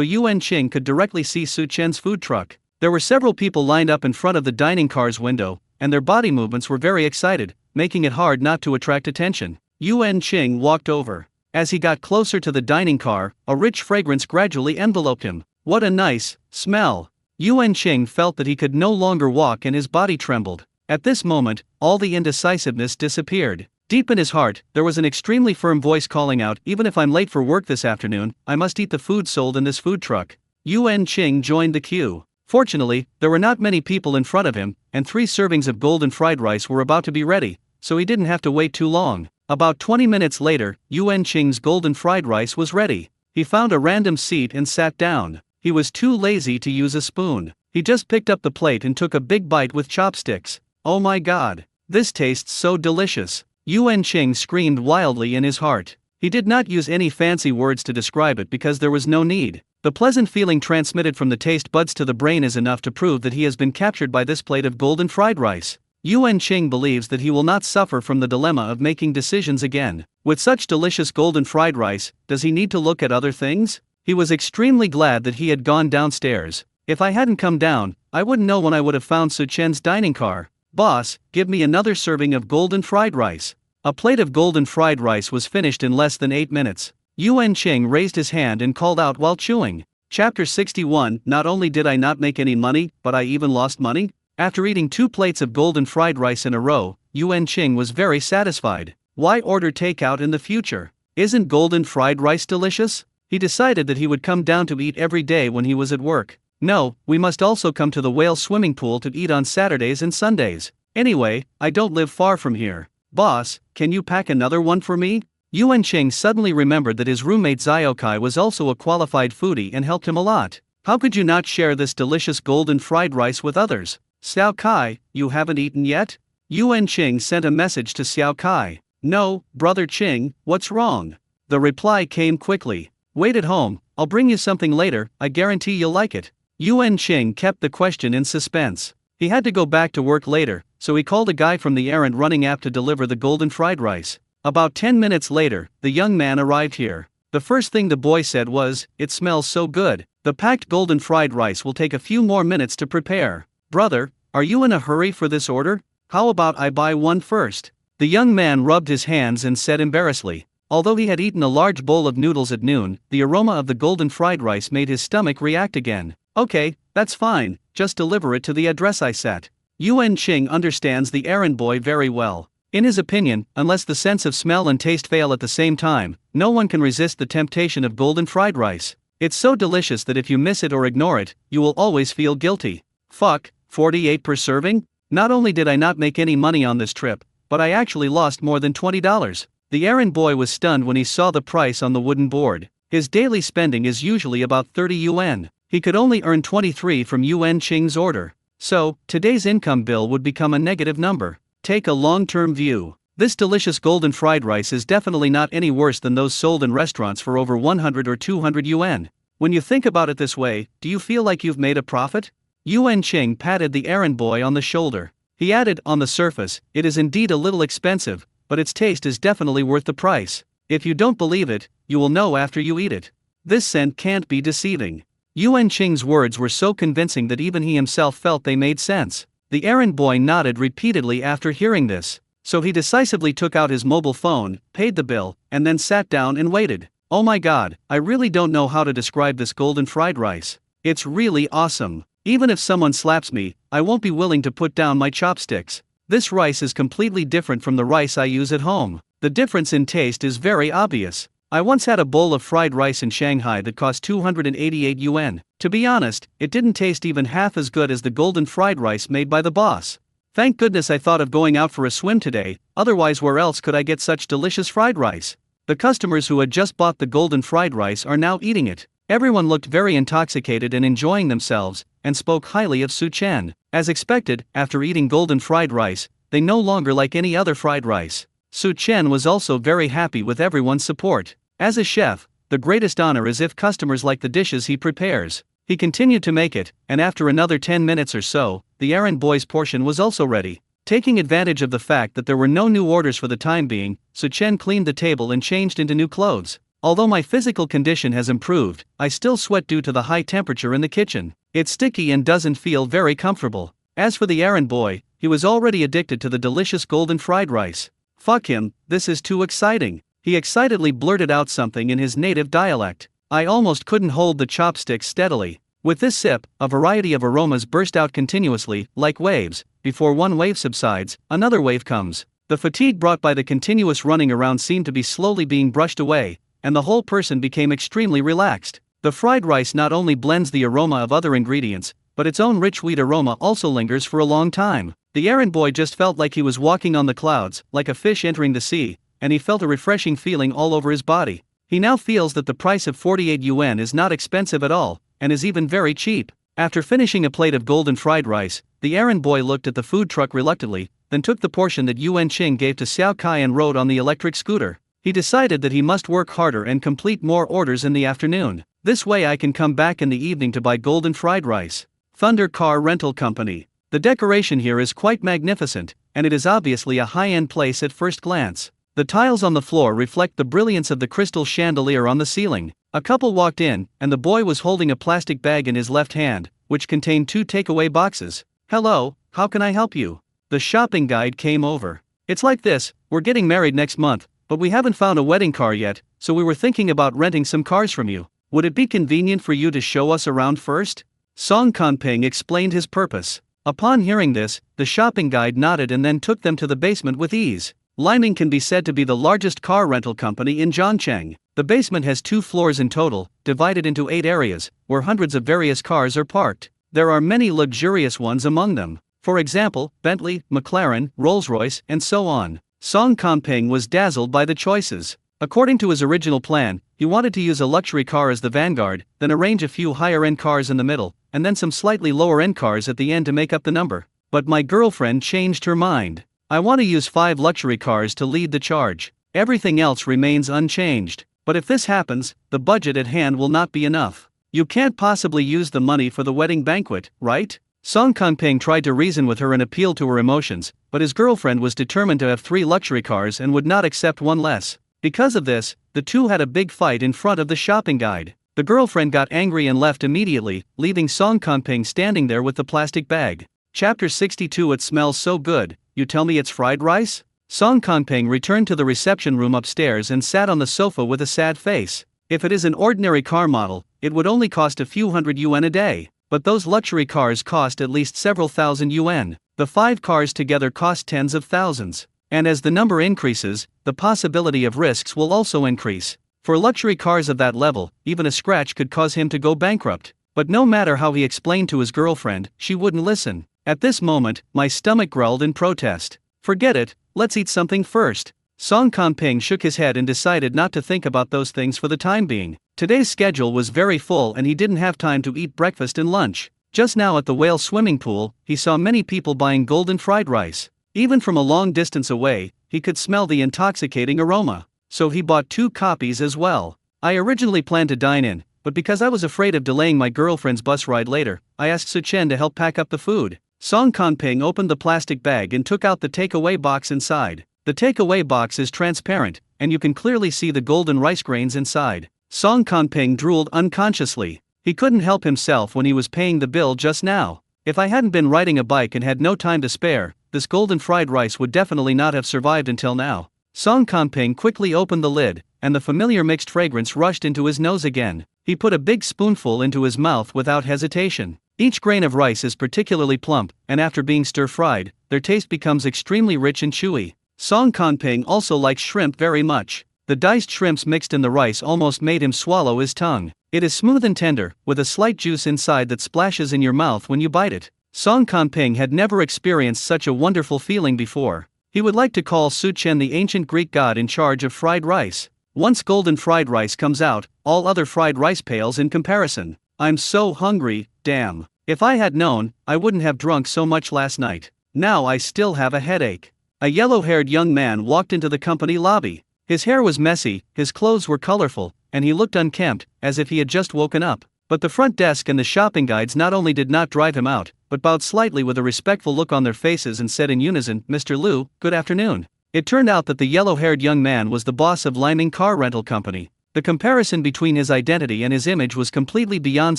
Yuan Qing could directly see Su Chen's food truck. There were several people lined up in front of the dining car's window, and their body movements were very excited, making it hard not to attract attention. Yuan Qing walked over. As he got closer to the dining car, a rich fragrance gradually enveloped him. What a nice smell! Yuan Qing felt that he could no longer walk and his body trembled. At this moment, all the indecisiveness disappeared. Deep in his heart, there was an extremely firm voice calling out, "Even if I'm late for work this afternoon, I must eat the food sold in this food truck." Yuan Qing joined the queue. Fortunately, there were not many people in front of him, and 3 servings of golden fried rice were about to be ready, so he didn't have to wait too long. About 20 minutes later, Yuan Qing's golden fried rice was ready. He found a random seat and sat down. He was too lazy to use a spoon. He just picked up the plate and took a big bite with chopsticks. Oh my god! This tastes so delicious! Yuan Qing screamed wildly in his heart. He did not use any fancy words to describe it because there was no need. The pleasant feeling transmitted from the taste buds to the brain is enough to prove that he has been captured by this plate of golden fried rice. Yuan Qing believes that he will not suffer from the dilemma of making decisions again. With such delicious golden fried rice, does he need to look at other things? He was extremely glad that he had gone downstairs. If I hadn't come down, I wouldn't know when I would have found Su Chen's dining car. "Boss, give me another serving of golden fried rice." A plate of golden fried rice was finished in less than 8 minutes. Yuan Qing raised his hand and called out while chewing. Chapter 61. Not only did I not make any money, but I even lost money? After eating 2 plates of golden fried rice in a row, Yuan Qing was very satisfied. Why order takeout in the future? Isn't golden fried rice delicious? He decided that he would come down to eat every day when he was at work. No, we must also come to the whale swimming pool to eat on Saturdays and Sundays. Anyway, I don't live far from here. Boss, can you pack another one for me? Yuan Qing suddenly remembered that his roommate Ziokai was also a qualified foodie and helped him a lot. How could you not share this delicious golden fried rice with others? Xiao Kai, you haven't eaten yet? Yuan Qing sent a message to Xiao Kai. No, brother Qing, what's wrong? The reply came quickly. Wait at home, I'll bring you something later, I guarantee you'll like it. Yuan Qing kept the question in suspense. He had to go back to work later, so he called a guy from the errand running app to deliver the golden fried rice. About 10 minutes later, the young man arrived here. The first thing the boy said was, "It smells so good. The packed golden fried rice will take a few more minutes to prepare." Brother, are you in a hurry for this order? How about I buy one first? The young man rubbed his hands and said embarrassedly, Although he had eaten a large bowl of noodles at noon, the aroma of the golden fried rice made his stomach react again. Okay, that's fine, just deliver it to the address I set. Yuan Qing understands the errand boy very well. In his opinion, unless the sense of smell and taste fail at the same time, no one can resist the temptation of golden fried rice. It's so delicious that if you miss it or ignore it, you will always feel guilty. Fuck, 48 per serving? Not only did I not make any money on this trip, but I actually lost more than $20. The errand boy was stunned when he saw the price on the wooden board. His daily spending is usually about 30 yuan. He could only earn 23 from Yuan Qing's order. So, today's income bill would become a negative number. Take a long-term view. This delicious golden fried rice is definitely not any worse than those sold in restaurants for over 100 or 200 yuan. When you think about it this way, do you feel like you've made a profit? Yuan Qing patted the errand boy on the shoulder. He added, on the surface, it is indeed a little expensive, but its taste is definitely worth the price. If you don't believe it, you will know after you eat it. This scent can't be deceiving. Yuan Qing's words were so convincing that even he himself felt they made sense. The errand boy nodded repeatedly after hearing this, so he decisively took out his mobile phone, paid the bill, and then sat down and waited. Oh my god, I really don't know how to describe this golden fried rice. It's really awesome. Even if someone slaps me, I won't be willing to put down my chopsticks. This rice is completely different from the rice I use at home. The difference in taste is very obvious. I once had a bowl of fried rice in Shanghai that cost 288 yuan. To be honest, it didn't taste even half as good as the golden fried rice made by the boss. Thank goodness I thought of going out for a swim today, otherwise where else could I get such delicious fried rice? The customers who had just bought the golden fried rice are now eating it. Everyone looked very intoxicated and enjoying themselves, and spoke highly of Su Chen. As expected, after eating golden fried rice, they no longer like any other fried rice. Su Chen was also very happy with everyone's support. As a chef, the greatest honor is if customers like the dishes he prepares. He continued to make it, and after another 10 minutes or so, the errand boy's portion was also ready. Taking advantage of the fact that there were no new orders for the time being, Su Chen cleaned the table and changed into new clothes. Although my physical condition has improved, I still sweat due to the high temperature in the kitchen. It's sticky and doesn't feel very comfortable. As for the errand boy, he was already addicted to the delicious golden fried rice. Fuck him, this is too exciting. He excitedly blurted out something in his native dialect. I almost couldn't hold the chopsticks steadily. With this sip, a variety of aromas burst out continuously, like waves. Before one wave subsides, another wave comes. The fatigue brought by the continuous running around seemed to be slowly being brushed away, and the whole person became extremely relaxed. The fried rice not only blends the aroma of other ingredients, but its own rich wheat aroma also lingers for a long time. The errand boy just felt like he was walking on the clouds, like a fish entering the sea, and he felt a refreshing feeling all over his body. He now feels that the price of 48 yuan is not expensive at all, and is even very cheap. After finishing a plate of golden fried rice, the errand boy looked at the food truck reluctantly, then took the portion that Yuan Qing gave to Xiao Kai and rode on the electric scooter. He decided that he must work harder and complete more orders in the afternoon. This way I can come back in the evening to buy golden fried rice. Thunder Car Rental Company. The decoration here is quite magnificent, and it is obviously a high-end place at first glance. The tiles on the floor reflect the brilliance of the crystal chandelier on the ceiling. A couple walked in, and the boy was holding a plastic bag in his left hand, which contained 2 takeaway boxes. Hello, how can I help you? The shopping guide came over. It's like this, we're getting married next month, but we haven't found a wedding car yet, so we were thinking about renting some cars from you. Would it be convenient for you to show us around first? Song Kanping explained his purpose. Upon hearing this, the shopping guide nodded and then took them to the basement with ease. Liming can be said to be the largest car rental company in Zhangcheng. The basement has 2 floors in total, divided into 8 areas, where hundreds of various cars are parked. There are many luxurious ones among them. For example, Bentley, McLaren, Rolls-Royce, and so on. Song Kanping was dazzled by the choices. According to his original plan, he wanted to use a luxury car as the vanguard, then arrange a few higher-end cars in the middle, and then some slightly lower-end cars at the end to make up the number. But my girlfriend changed her mind. I want to use 5 luxury cars to lead the charge. Everything else remains unchanged. But if this happens, the budget at hand will not be enough. You can't possibly use the money for the wedding banquet, right? Song Kanping tried to reason with her and appeal to her emotions, but his girlfriend was determined to have 3 luxury cars and would not accept one less. Because of this, the two had a big fight in front of the shopping guide. The girlfriend got angry and left immediately, leaving Song Kanping standing there with the plastic bag. Chapter 62. It smells so good, you tell me it's fried rice? Song Kanping returned to the reception room upstairs and sat on the sofa with a sad face. If it is an ordinary car model, it would only cost a few hundred yuan a day, but those luxury cars cost at least several thousand yuan. The 5 cars together cost tens of thousands. And as the number increases, the possibility of risks will also increase. For luxury cars of that level, even a scratch could cause him to go bankrupt. But no matter how he explained to his girlfriend, she wouldn't listen. At this moment, my stomach growled in protest. Forget it, let's eat something first. Song Kanping shook his head and decided not to think about those things for the time being. Today's schedule was very full and he didn't have time to eat breakfast and lunch. Just now at the whale swimming pool, he saw many people buying golden fried rice. Even from a long distance away, he could smell the intoxicating aroma. So he bought 2 copies as well. I originally planned to dine in, but because I was afraid of delaying my girlfriend's bus ride later, I asked Su Chen to help pack up the food. Song Kanping opened the plastic bag and took out the takeaway box inside. The takeaway box is transparent, and you can clearly see the golden rice grains inside. Song Kanping drooled unconsciously. He couldn't help himself when he was paying the bill just now. If I hadn't been riding a bike and had no time to spare, this golden fried rice would definitely not have survived until now. Song Kanping quickly opened the lid, and the familiar mixed fragrance rushed into his nose again. He put a big spoonful into his mouth without hesitation. Each grain of rice is particularly plump, and after being stir-fried, their taste becomes extremely rich and chewy. Song Kanping also likes shrimp very much. The diced shrimps mixed in the rice almost made him swallow his tongue. It is smooth and tender, with a slight juice inside that splashes in your mouth when you bite it. Song Kanping had never experienced such a wonderful feeling before. He would like to call Su Chen the ancient Greek god in charge of fried rice. Once golden fried rice comes out, all other fried rice pales in comparison. I'm so hungry, damn. If I had known, I wouldn't have drunk so much last night. Now I still have a headache. A yellow-haired young man walked into the company lobby. His hair was messy, his clothes were colorful, and he looked unkempt, as if he had just woken up. But the front desk and the shopping guides not only did not drive him out, but bowed slightly with a respectful look on their faces and said in unison, "Mr. Liu, good afternoon." It turned out that the yellow-haired young man was the boss of Liming Car Rental Company. The comparison between his identity and his image was completely beyond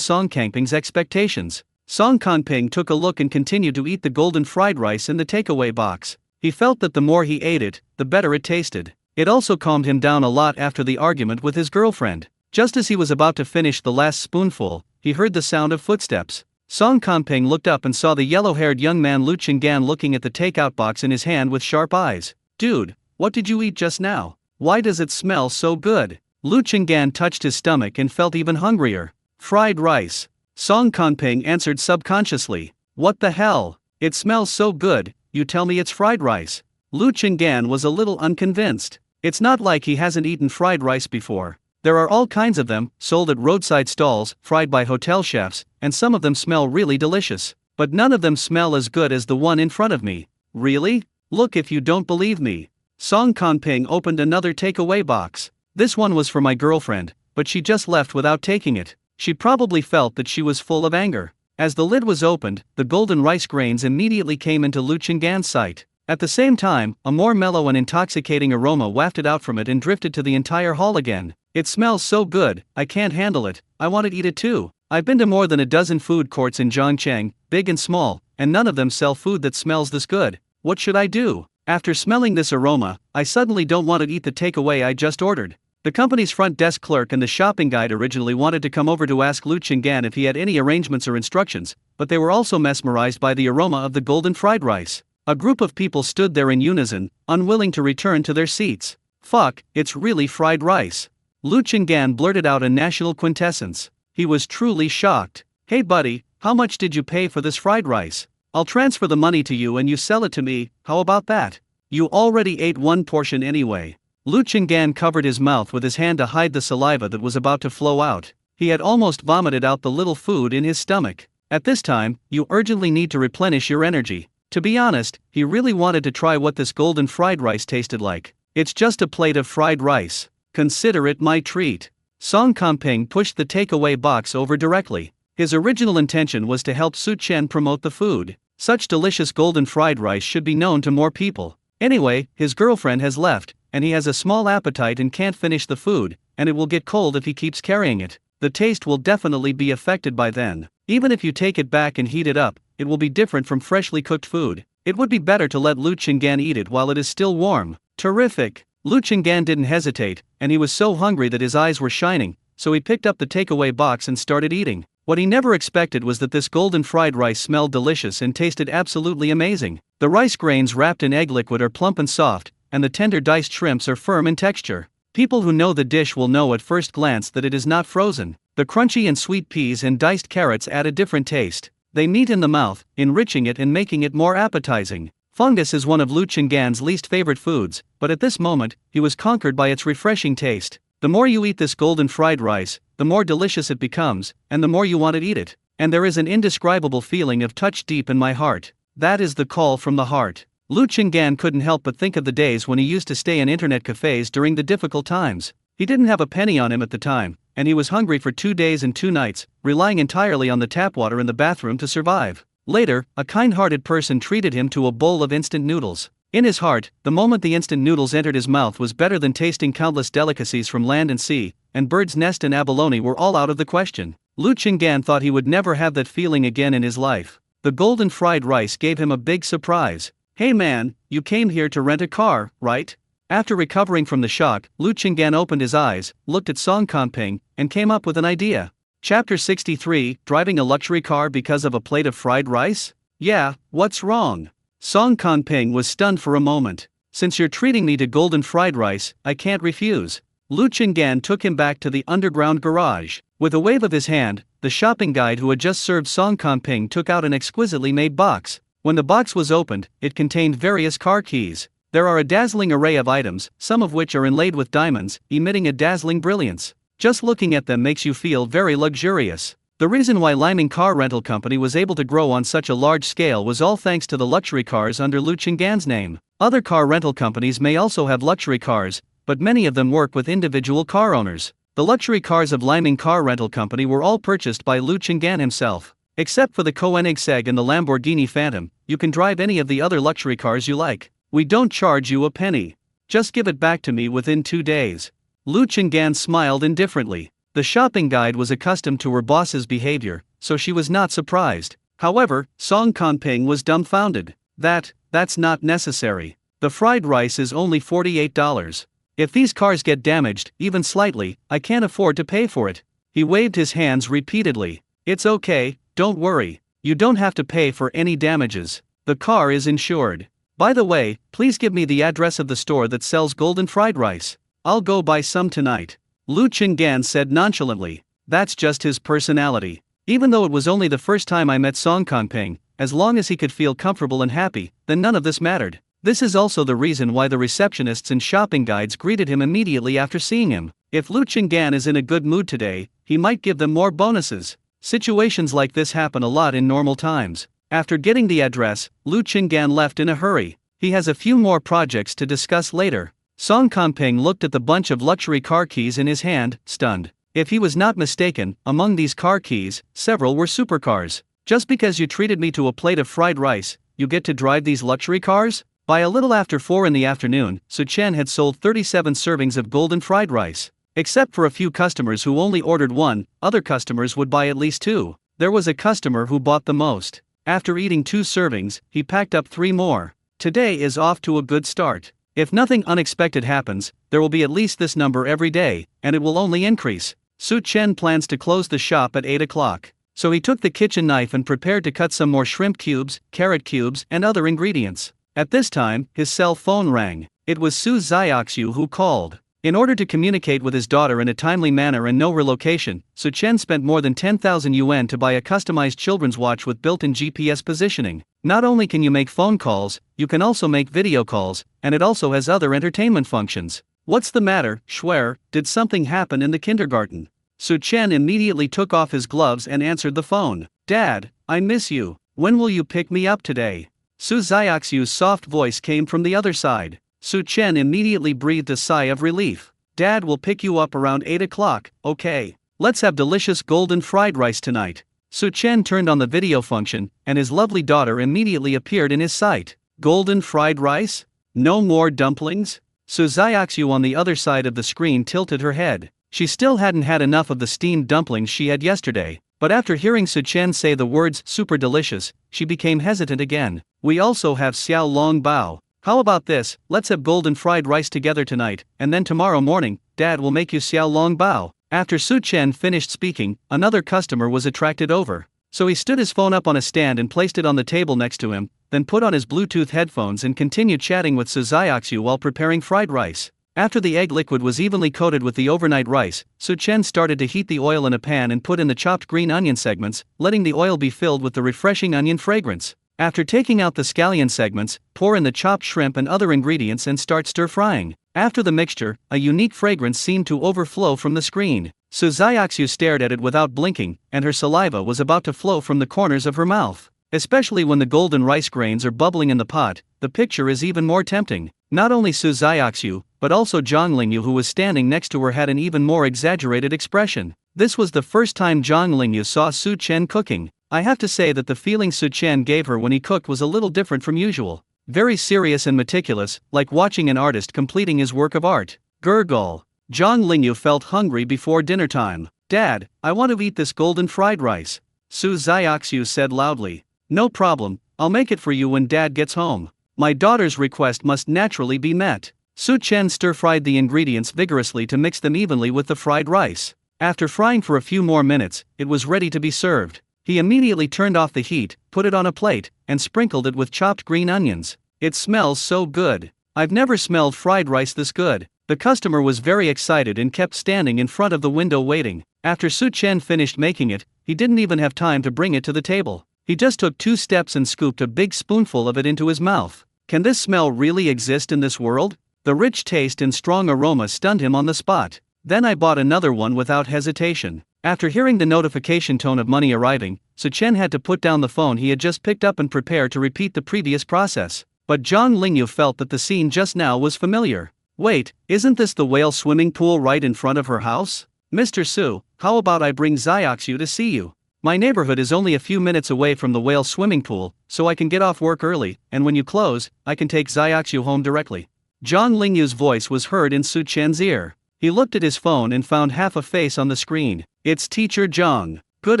Song Kanping's expectations. Song Kanping took a look and continued to eat the golden fried rice in the takeaway box. He felt that the more he ate it, the better it tasted. It also calmed him down a lot after the argument with his girlfriend. Just as he was about to finish the last spoonful, he heard the sound of footsteps. Song Kanping looked up and saw the yellow-haired young man Lu Chingan looking at the takeout box in his hand with sharp eyes. "Dude, what did you eat just now? Why does it smell so good?" Lu Chingan touched his stomach and felt even hungrier. "Fried rice." Song Kanping answered subconsciously. "What the hell? It smells so good, you tell me it's fried rice?" Lu Chingan was a little unconvinced. It's not like he hasn't eaten fried rice before. There are all kinds of them, sold at roadside stalls, fried by hotel chefs, and some of them smell really delicious. But none of them smell as good as the one in front of me. Really? Look if you don't believe me. Song Kanping opened another takeaway box. This one was for my girlfriend, but she just left without taking it. She probably felt that she was full of anger. As the lid was opened, the golden rice grains immediately came into Lu Chingan's sight. At the same time, a more mellow and intoxicating aroma wafted out from it and drifted to the entire hall again. "It smells so good, I can't handle it, I want to eat it too." I've been to more than a dozen food courts in Zhongcheng, big and small, and none of them sell food that smells this good. What should I do? After smelling this aroma, I suddenly don't want to eat the takeaway I just ordered. The company's front desk clerk and the shopping guide originally wanted to come over to ask Lu Chingan if he had any arrangements or instructions, but they were also mesmerized by the aroma of the golden fried rice. A group of people stood there in unison, unwilling to return to their seats. "Fuck, it's really fried rice." Lu Chingan blurted out a national quintessence. He was truly shocked. "Hey buddy, how much did you pay for this fried rice? I'll transfer the money to you and you sell it to me, how about that? You already ate one portion anyway." Lu Chingan covered his mouth with his hand to hide the saliva that was about to flow out. He had almost vomited out the little food in his stomach. At this time, you urgently need to replenish your energy. To be honest, he really wanted to try what this golden fried rice tasted like. It's just a plate of fried rice. Consider it my treat. Song Kanping pushed the takeaway box over directly. His original intention was to help Su Chen promote the food. Such delicious golden fried rice should be known to more people. Anyway, his girlfriend has left, and he has a small appetite and can't finish the food, and it will get cold if he keeps carrying it. The taste will definitely be affected by then. Even if you take it back and heat it up, it will be different from freshly cooked food. It would be better to let Lu Chingan eat it while it is still warm. Terrific! Lu Chingan didn't hesitate, and he was so hungry that his eyes were shining, so he picked up the takeaway box and started eating. What he never expected was that this golden fried rice smelled delicious and tasted absolutely amazing. The rice grains wrapped in egg liquid are plump and soft, and the tender diced shrimps are firm in texture. People who know the dish will know at first glance that it is not frozen. The crunchy and sweet peas and diced carrots add a different taste. They meet in the mouth, enriching it and making it more appetizing. Fungus is one of Lu Chingan's least favorite foods, but at this moment, he was conquered by its refreshing taste. The more you eat this golden fried rice, the more delicious it becomes, and the more you want to eat it. And there is an indescribable feeling of touch deep in my heart. That is the call from the heart. Lu Chingan couldn't help but think of the days when he used to stay in internet cafes during the difficult times. He didn't have a penny on him at the time, and he was hungry for 2 days and 2 nights, relying entirely on the tap water in the bathroom to survive. Later, a kind-hearted person treated him to a bowl of instant noodles. In his heart, the moment the instant noodles entered his mouth was better than tasting countless delicacies from land and sea, and bird's nest and abalone were all out of the question. Lu Chingan thought he would never have that feeling again in his life. The golden fried rice gave him a big surprise. "Hey man, you came here to rent a car, right?" After recovering from the shock, Lu Chingan opened his eyes, looked at Song Kanping, and came up with an idea. Chapter 63, Driving a Luxury Car Because of a Plate of Fried Rice? Yeah, what's wrong? Song Kanping was stunned for a moment. "Since you're treating me to golden fried rice, I can't refuse." Lu Chingan took him back to the underground garage. With a wave of his hand, the shopping guide who had just served Song Kanping took out an exquisitely made box. When the box was opened, it contained various car keys. There are a dazzling array of items, some of which are inlaid with diamonds, emitting a dazzling brilliance. Just looking at them makes you feel very luxurious. The reason why Liming Car Rental Company was able to grow on such a large scale was all thanks to the luxury cars under Lu Chingan's name. Other car rental companies may also have luxury cars, but many of them work with individual car owners. The luxury cars of Liming Car Rental Company were all purchased by Lu Chingan himself. Except for the Koenigsegg and the Lamborghini Phantom, you can drive any of the other luxury cars you like. We don't charge you a penny. Just give it back to me within 2 days. Lu Chingan smiled indifferently. The shopping guide was accustomed to her boss's behavior, so she was not surprised. However, Song Kanping was dumbfounded. That's not necessary. The fried rice is only $48. If these cars get damaged, even slightly, I can't afford to pay for it. He waved his hands repeatedly. It's okay, don't worry. You don't have to pay for any damages. The car is insured. By the way, please give me the address of the store that sells golden fried rice. I'll go buy some tonight. Lu Chingan said nonchalantly. That's just his personality. Even though it was only the first time I met Song Kanping, as long as he could feel comfortable and happy, then none of this mattered. This is also the reason why the receptionists and shopping guides greeted him immediately after seeing him. If Lu Chingan is in a good mood today, he might give them more bonuses. Situations like this happen a lot in normal times. After getting the address, Lu Chingan left in a hurry. He has a few more projects to discuss later. Song Kanping looked at the bunch of luxury car keys in his hand, stunned. If he was not mistaken, among these car keys, several were supercars. Just because you treated me to a plate of fried rice, you get to drive these luxury cars? By a little after 4 in the afternoon, Su Chen had sold 37 servings of golden fried rice. Except for a few customers who only ordered 1, other customers would buy at least 2. There was a customer who bought the most. After eating 2 servings, he packed up 3 more. Today is off to a good start. If nothing unexpected happens, there will be at least this number every day, and it will only increase. Su Chen plans to close the shop at 8 o'clock. So he took the kitchen knife and prepared to cut some more shrimp cubes, carrot cubes, and other ingredients. At this time, his cell phone rang. It was Su Xiaoxiu who called. In order to communicate with his daughter in a timely manner and no relocation, Su Chen spent more than 10,000 yuan to buy a customized children's watch with built-in GPS positioning. Not only can you make phone calls, you can also make video calls, and it also has other entertainment functions. What's the matter, Schwer? Did something happen in the kindergarten? Su Chen immediately took off his gloves and answered the phone. Dad, I miss you. When will you pick me up today? Su Xiaoxiu's soft voice came from the other side. Su Chen immediately breathed a sigh of relief. Dad will pick you up around 8 o'clock, okay? Let's have delicious golden fried rice tonight. Su Chen turned on the video function, and his lovely daughter immediately appeared in his sight. Golden fried rice? No more dumplings? Su Xiaoxiu on the other side of the screen tilted her head. She still hadn't had enough of the steamed dumplings she had yesterday. But after hearing Su Chen say the words super delicious, she became hesitant again. We also have xiao long bao. How about this, let's have golden fried rice together tonight, and then tomorrow morning, Dad will make you xiao long bao. After Su Chen finished speaking, another customer was attracted over. So he stood his phone up on a stand and placed it on the table next to him, then put on his Bluetooth headphones and continued chatting with Su Xiaoxiu while preparing fried rice. After the egg liquid was evenly coated with the overnight rice, Su Chen started to heat the oil in a pan and put in the chopped green onion segments, letting the oil be filled with the refreshing onion fragrance. After taking out the scallion segments, pour in the chopped shrimp and other ingredients and start stir-frying. After the mixture, a unique fragrance seemed to overflow from the screen. Su Xiaoxiu stared at it without blinking, and her saliva was about to flow from the corners of her mouth. Especially when the golden rice grains are bubbling in the pot, the picture is even more tempting. Not only Su Xiaoxiu, but also Zhang Lingyu, who was standing next to her, had an even more exaggerated expression. This was the first time Zhang Lingyu saw Su Chen cooking. I have to say that the feeling Su Chen gave her when he cooked was a little different from usual. Very serious and meticulous, like watching an artist completing his work of art. Gurgle. Zhang Lingyu felt hungry before dinner time. Dad, I want to eat this golden fried rice. Su Xiaoxiu said loudly. No problem, I'll make it for you when Dad gets home. My daughter's request must naturally be met. Su Chen stir-fried the ingredients vigorously to mix them evenly with the fried rice. After frying for a few more minutes, it was ready to be served. He immediately turned off the heat, put it on a plate, and sprinkled it with chopped green onions. It smells so good. I've never smelled fried rice this good. The customer was very excited and kept standing in front of the window waiting. After Su Chen finished making it, he didn't even have time to bring it to the table. He just took 2 steps and scooped a big spoonful of it into his mouth. Can this smell really exist in this world? The rich taste and strong aroma stunned him on the spot. Then I bought another one without hesitation. After hearing the notification tone of money arriving, Su Chen had to put down the phone he had just picked up and prepare to repeat the previous process. But Zhang Lingyu felt that the scene just now was familiar. Wait, isn't this the whale swimming pool right in front of her house? Mr. Su, how about I bring Xiaoxiu to see you? My neighborhood is only a few minutes away from the whale swimming pool, so I can get off work early, and when you close, I can take Xiaoxiu home directly. Zhang Lingyu's voice was heard in Su Chen's ear. He looked at his phone and found half a face on the screen. It's Teacher Zhang. Good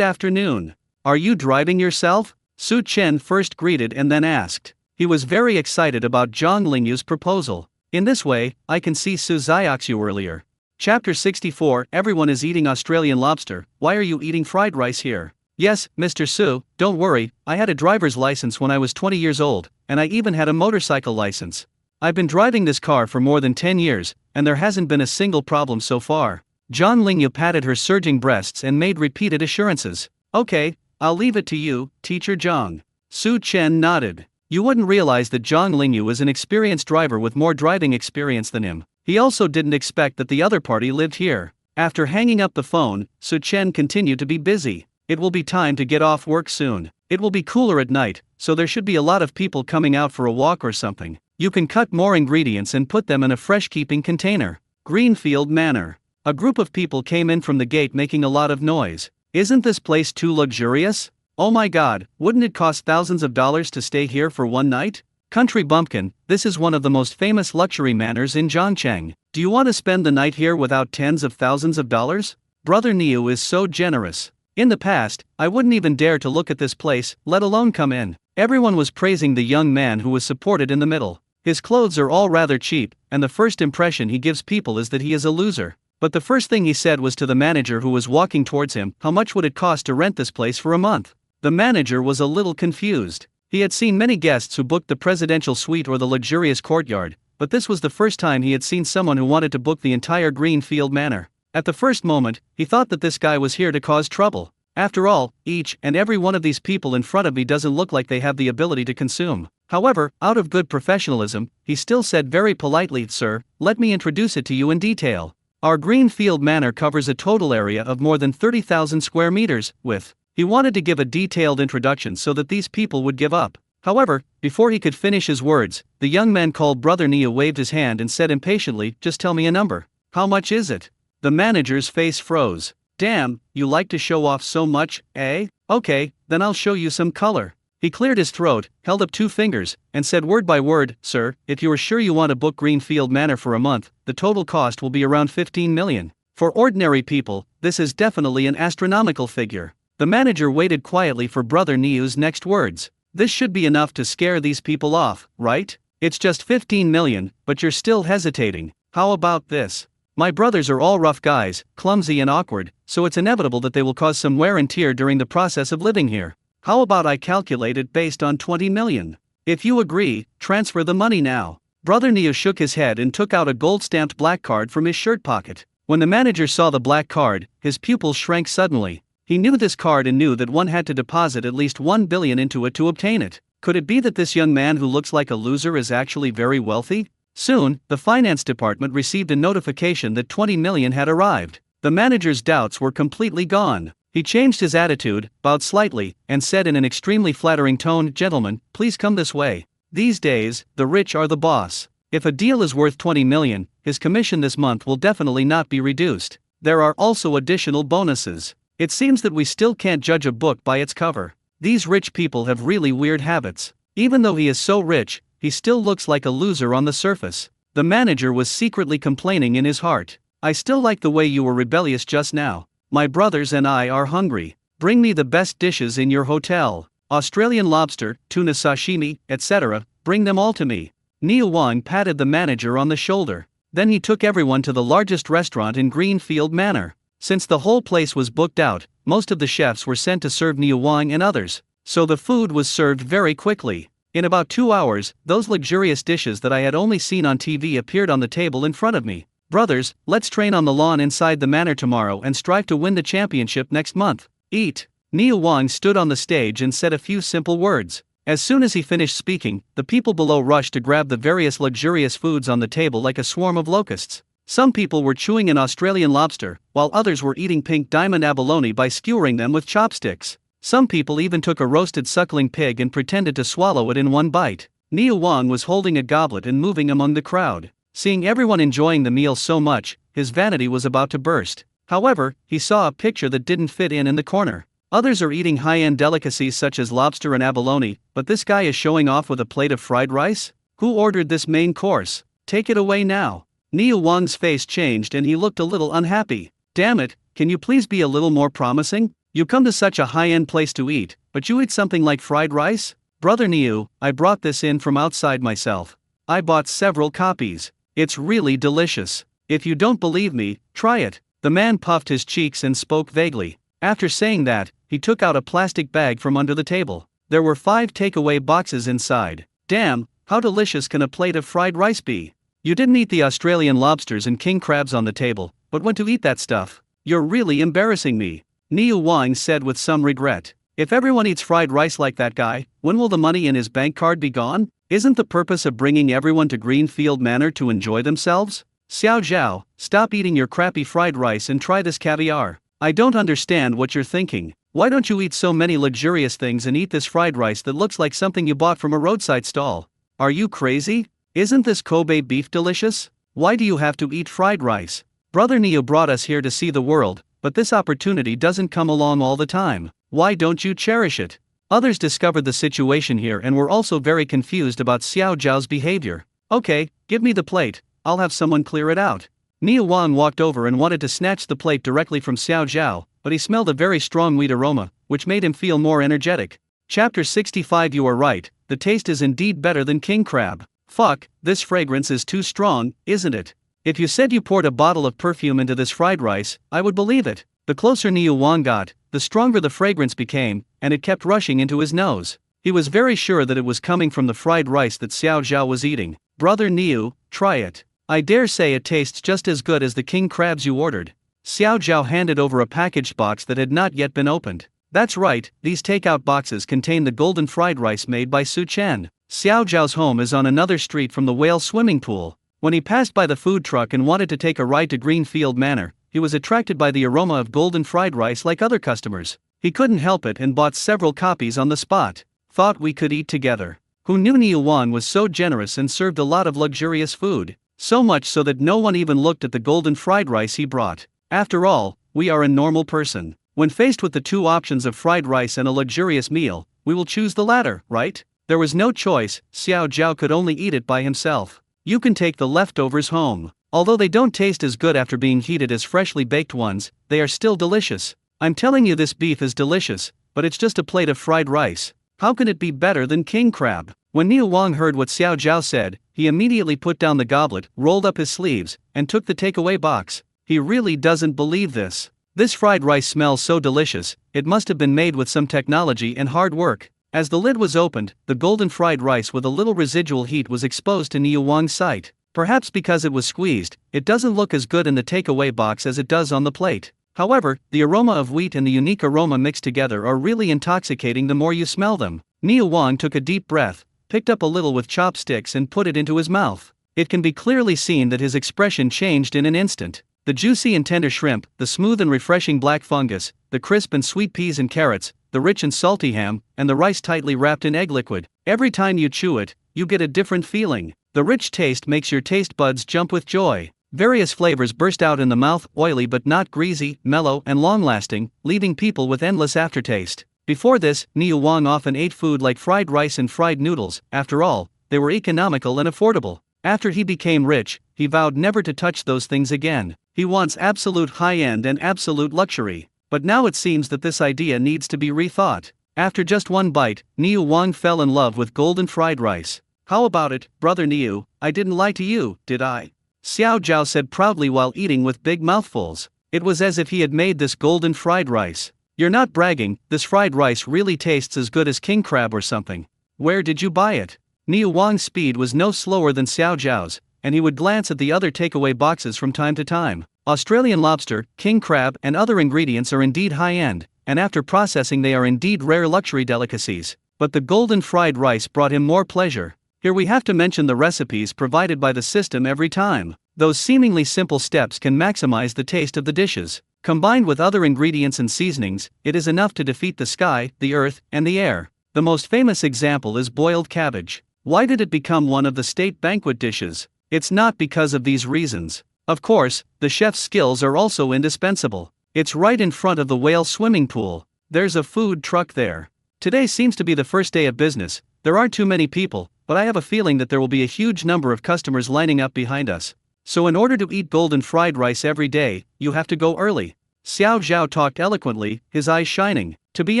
afternoon. Are you driving yourself? Su Chen first greeted and then asked. He was very excited about Zhang Lingyu's proposal. In this way, I can see Su Xiaoxiu earlier. Chapter 64. Everyone is eating Australian lobster. Why are you eating fried rice here? Yes, Mr. Su, don't worry, I had a driver's license when I was 20 years old, and I even had a motorcycle license. I've been driving this car for more than 10 years, and there hasn't been a single problem so far. Zhang Lingyu patted her surging breasts and made repeated assurances. Okay, I'll leave it to you, Teacher Zhang. Su Chen nodded. You wouldn't realize that Zhang Lingyu is an experienced driver with more driving experience than him. He also didn't expect that the other party lived here. After hanging up the phone, Su Chen continued to be busy. It will be time to get off work soon. It will be cooler at night, so there should be a lot of people coming out for a walk or something. You can cut more ingredients and put them in a fresh-keeping container. Greenfield Manor. A group of people came in from the gate making a lot of noise. Isn't this place too luxurious? Oh my god, wouldn't it cost thousands of dollars to stay here for one night? Country Bumpkin, this is one of the most famous luxury manors in Zhangcheng. Do you want to spend the night here without tens of thousands of dollars? Brother Niu is so generous. In the past, I wouldn't even dare to look at this place, let alone come in. Everyone was praising the young man who was supported in the middle. His clothes are all rather cheap, and the first impression he gives people is that he is a loser. But the first thing he said was to the manager who was walking towards him, how much would it cost to rent this place for a month? The manager was a little confused. He had seen many guests who booked the presidential suite or the luxurious courtyard, but this was the first time he had seen someone who wanted to book the entire Greenfield Manor. At the first moment, he thought that this guy was here to cause trouble. After all, each and every one of these people in front of me doesn't look like they have the ability to consume. However, out of good professionalism, he still said very politely, "Sir, let me introduce it to you in detail. Our Greenfield Manor covers a total area of more than 30,000 square meters, with..." He wanted to give a detailed introduction so that these people would give up. However, before he could finish his words, the young man called Brother Nia waved his hand and said impatiently, "Just tell me a number. How much is it?" The manager's face froze. "Damn, you like to show off so much, eh? Okay, then I'll show you some color." He cleared his throat, held up 2 fingers, and said word by word, "Sir, if you are sure you want to book Greenfield Manor for a month, the total cost will be around 15 million. For ordinary people, this is definitely an astronomical figure. The manager waited quietly for Brother Niu's next words. This should be enough to scare these people off, right? It's just 15 million, but you're still hesitating. How about this? My brothers are all rough guys, clumsy and awkward, so it's inevitable that they will cause some wear and tear during the process of living here. How about I calculate it based on 20 million? If you agree, transfer the money now. Brother Niu shook his head and took out a gold-stamped black card from his shirt pocket. When the manager saw the black card, his pupils shrank suddenly. He knew this card and knew that one had to deposit at least 1 billion into it to obtain it. Could it be that this young man who looks like a loser is actually very wealthy? Soon, the finance department received a notification that 20 million had arrived. The manager's doubts were completely gone. He changed his attitude, bowed slightly, and said in an extremely flattering tone, "Gentlemen, please come this way. These days, the rich are the boss. If a deal is worth 20 million, his commission this month will definitely not be reduced. There are also additional bonuses. It seems that we still can't judge a book by its cover. These rich people have really weird habits. Even though he is so rich, he still looks like a loser on the surface." The manager was secretly complaining in his heart. "I still like the way you were rebellious just now. My brothers and I are hungry. Bring me the best dishes in your hotel. Australian lobster, tuna sashimi, etc., bring them all to me." Niu Wang patted the manager on the shoulder. Then he took everyone to the largest restaurant in Greenfield Manor. Since the whole place was booked out, most of the chefs were sent to serve Niu Wang and others, so the food was served very quickly. In about 2 hours, those luxurious dishes that I had only seen on TV appeared on the table in front of me. "Brothers, let's train on the lawn inside the manor tomorrow and strive to win the championship next month. Eat." Niu Wang stood on the stage and said a few simple words. As soon as he finished speaking, the people below rushed to grab the various luxurious foods on the table like a swarm of locusts. Some people were chewing an Australian lobster, while others were eating pink diamond abalone by skewering them with chopsticks. Some people even took a roasted suckling pig and pretended to swallow it in one bite. Niu Wang was holding a goblet and moving among the crowd. Seeing everyone enjoying the meal so much, his vanity was about to burst. However, he saw a picture that didn't fit in the corner. Others are eating high-end delicacies such as lobster and abalone, but this guy is showing off with a plate of fried rice? Who ordered this main course? Take it away now. Niu Wang's face changed and he looked a little unhappy. Damn it, can you please be a little more promising? You come to such a high-end place to eat, but you eat something like fried rice? Brother Niu, I brought this in from outside myself. I bought several copies. It's really delicious. If you don't believe me, try it. The man puffed his cheeks and spoke vaguely. After saying that, he took out a plastic bag from under the table. There were 5 takeaway boxes inside. Damn, how delicious can a plate of fried rice be? You didn't eat the Australian lobsters and king crabs on the table, but went to eat that stuff. You're really embarrassing me. Niu Wang said with some regret. If everyone eats fried rice like that guy, when will the money in his bank card be gone? Isn't the purpose of bringing everyone to Greenfield Manor to enjoy themselves? Xiao Zhao, stop eating your crappy fried rice and try this caviar. I don't understand what you're thinking. Why don't you eat so many luxurious things and eat this fried rice that looks like something you bought from a roadside stall? Are you crazy? Isn't this Kobe beef delicious? Why do you have to eat fried rice? Brother Niu brought us here to see the world, but this opportunity doesn't come along all the time. Why don't you cherish it? Others discovered the situation here and were also very confused about Xiao Zhao's behavior. Okay, give me the plate, I'll have someone clear it out. Niu Wang walked over and wanted to snatch the plate directly from Xiao Zhao, but he smelled a very strong wheat aroma, which made him feel more energetic. Chapter 65. You are right, the taste is indeed better than king crab. Fuck, this fragrance is too strong, isn't it? If you said you poured a bottle of perfume into this fried rice, I would believe it. The closer Niu Wang got, the stronger the fragrance became, and it kept rushing into his nose. He was very sure that it was coming from the fried rice that Xiao Zhao was eating. Brother Niu, try it. I dare say it tastes just as good as the king crabs you ordered. Xiao Zhao handed over a packaged box that had not yet been opened. That's right, these takeout boxes contain the golden fried rice made by Su Chen. Xiao Zhao's home is on another street from the whale swimming pool. When he passed by the food truck and wanted to take a ride to Greenfield Manor, he was attracted by the aroma of golden fried rice like other customers. He couldn't help it and bought several copies on the spot. Thought we could eat together. Who knew Niu Wang was so generous and served a lot of luxurious food? So much so that no one even looked at the golden fried rice he brought. After all, we are a normal person. When faced with the 2 options of fried rice and a luxurious meal, we will choose the latter, right? There was no choice, Xiao Zhao could only eat it by himself. You can take the leftovers home. Although they don't taste as good after being heated as freshly baked ones, they are still delicious. I'm telling you this beef is delicious, but it's just a plate of fried rice. How can it be better than king crab? When Niu Wang heard what Xiao Zhao said, he immediately put down the goblet, rolled up his sleeves, and took the takeaway box. He really doesn't believe this. This fried rice smells so delicious, it must have been made with some technology and hard work. As the lid was opened, the golden fried rice with a little residual heat was exposed to Niu Wang's sight. Perhaps because it was squeezed, it doesn't look as good in the takeaway box as it does on the plate. However, the aroma of wheat and the unique aroma mixed together are really intoxicating the more you smell them. Niu Wang took a deep breath, picked up a little with chopsticks and put it into his mouth. It can be clearly seen that his expression changed in an instant. The juicy and tender shrimp, the smooth and refreshing black fungus, the crisp and sweet peas and carrots, the rich and salty ham, and the rice tightly wrapped in egg liquid. Every time you chew it, you get a different feeling. The rich taste makes your taste buds jump with joy. Various flavors burst out in the mouth, oily but not greasy, mellow and long-lasting, leaving people with endless aftertaste. Before this, Niu Wang often ate food like fried rice and fried noodles. After all, they were economical and affordable. After he became rich, he vowed never to touch those things again. He wants absolute high-end and absolute luxury. But now it seems that this idea needs to be rethought. After just one bite, Niu Wang fell in love with golden fried rice. How about it, brother Niu? I didn't lie to you, did I? Xiao Zhao said proudly while eating with big mouthfuls. It was as if he had made this golden fried rice. You're not bragging, this fried rice really tastes as good as king crab or something. Where did you buy it? Niu Wang's speed was no slower than Xiao Zhao's, and he would glance at the other takeaway boxes from time to time. Australian lobster, king crab, and other ingredients are indeed high-end, and after processing they are indeed rare luxury delicacies. But the golden fried rice brought him more pleasure. Here we have to mention the recipes provided by the system every time. Those seemingly simple steps can maximize the taste of the dishes. Combined with other ingredients and seasonings, it is enough to defeat the sky, the earth, and the air. The most famous example is boiled cabbage. Why did it become one of the state banquet dishes? It's not because of these reasons. Of course, the chef's skills are also indispensable. It's right in front of the whale swimming pool. There's a food truck there. Today seems to be the first day of business. There aren't too many people, but I have a feeling that there will be a huge number of customers lining up behind us. So in order to eat golden fried rice every day, you have to go early. Xiao Zhao talked eloquently, his eyes shining. To be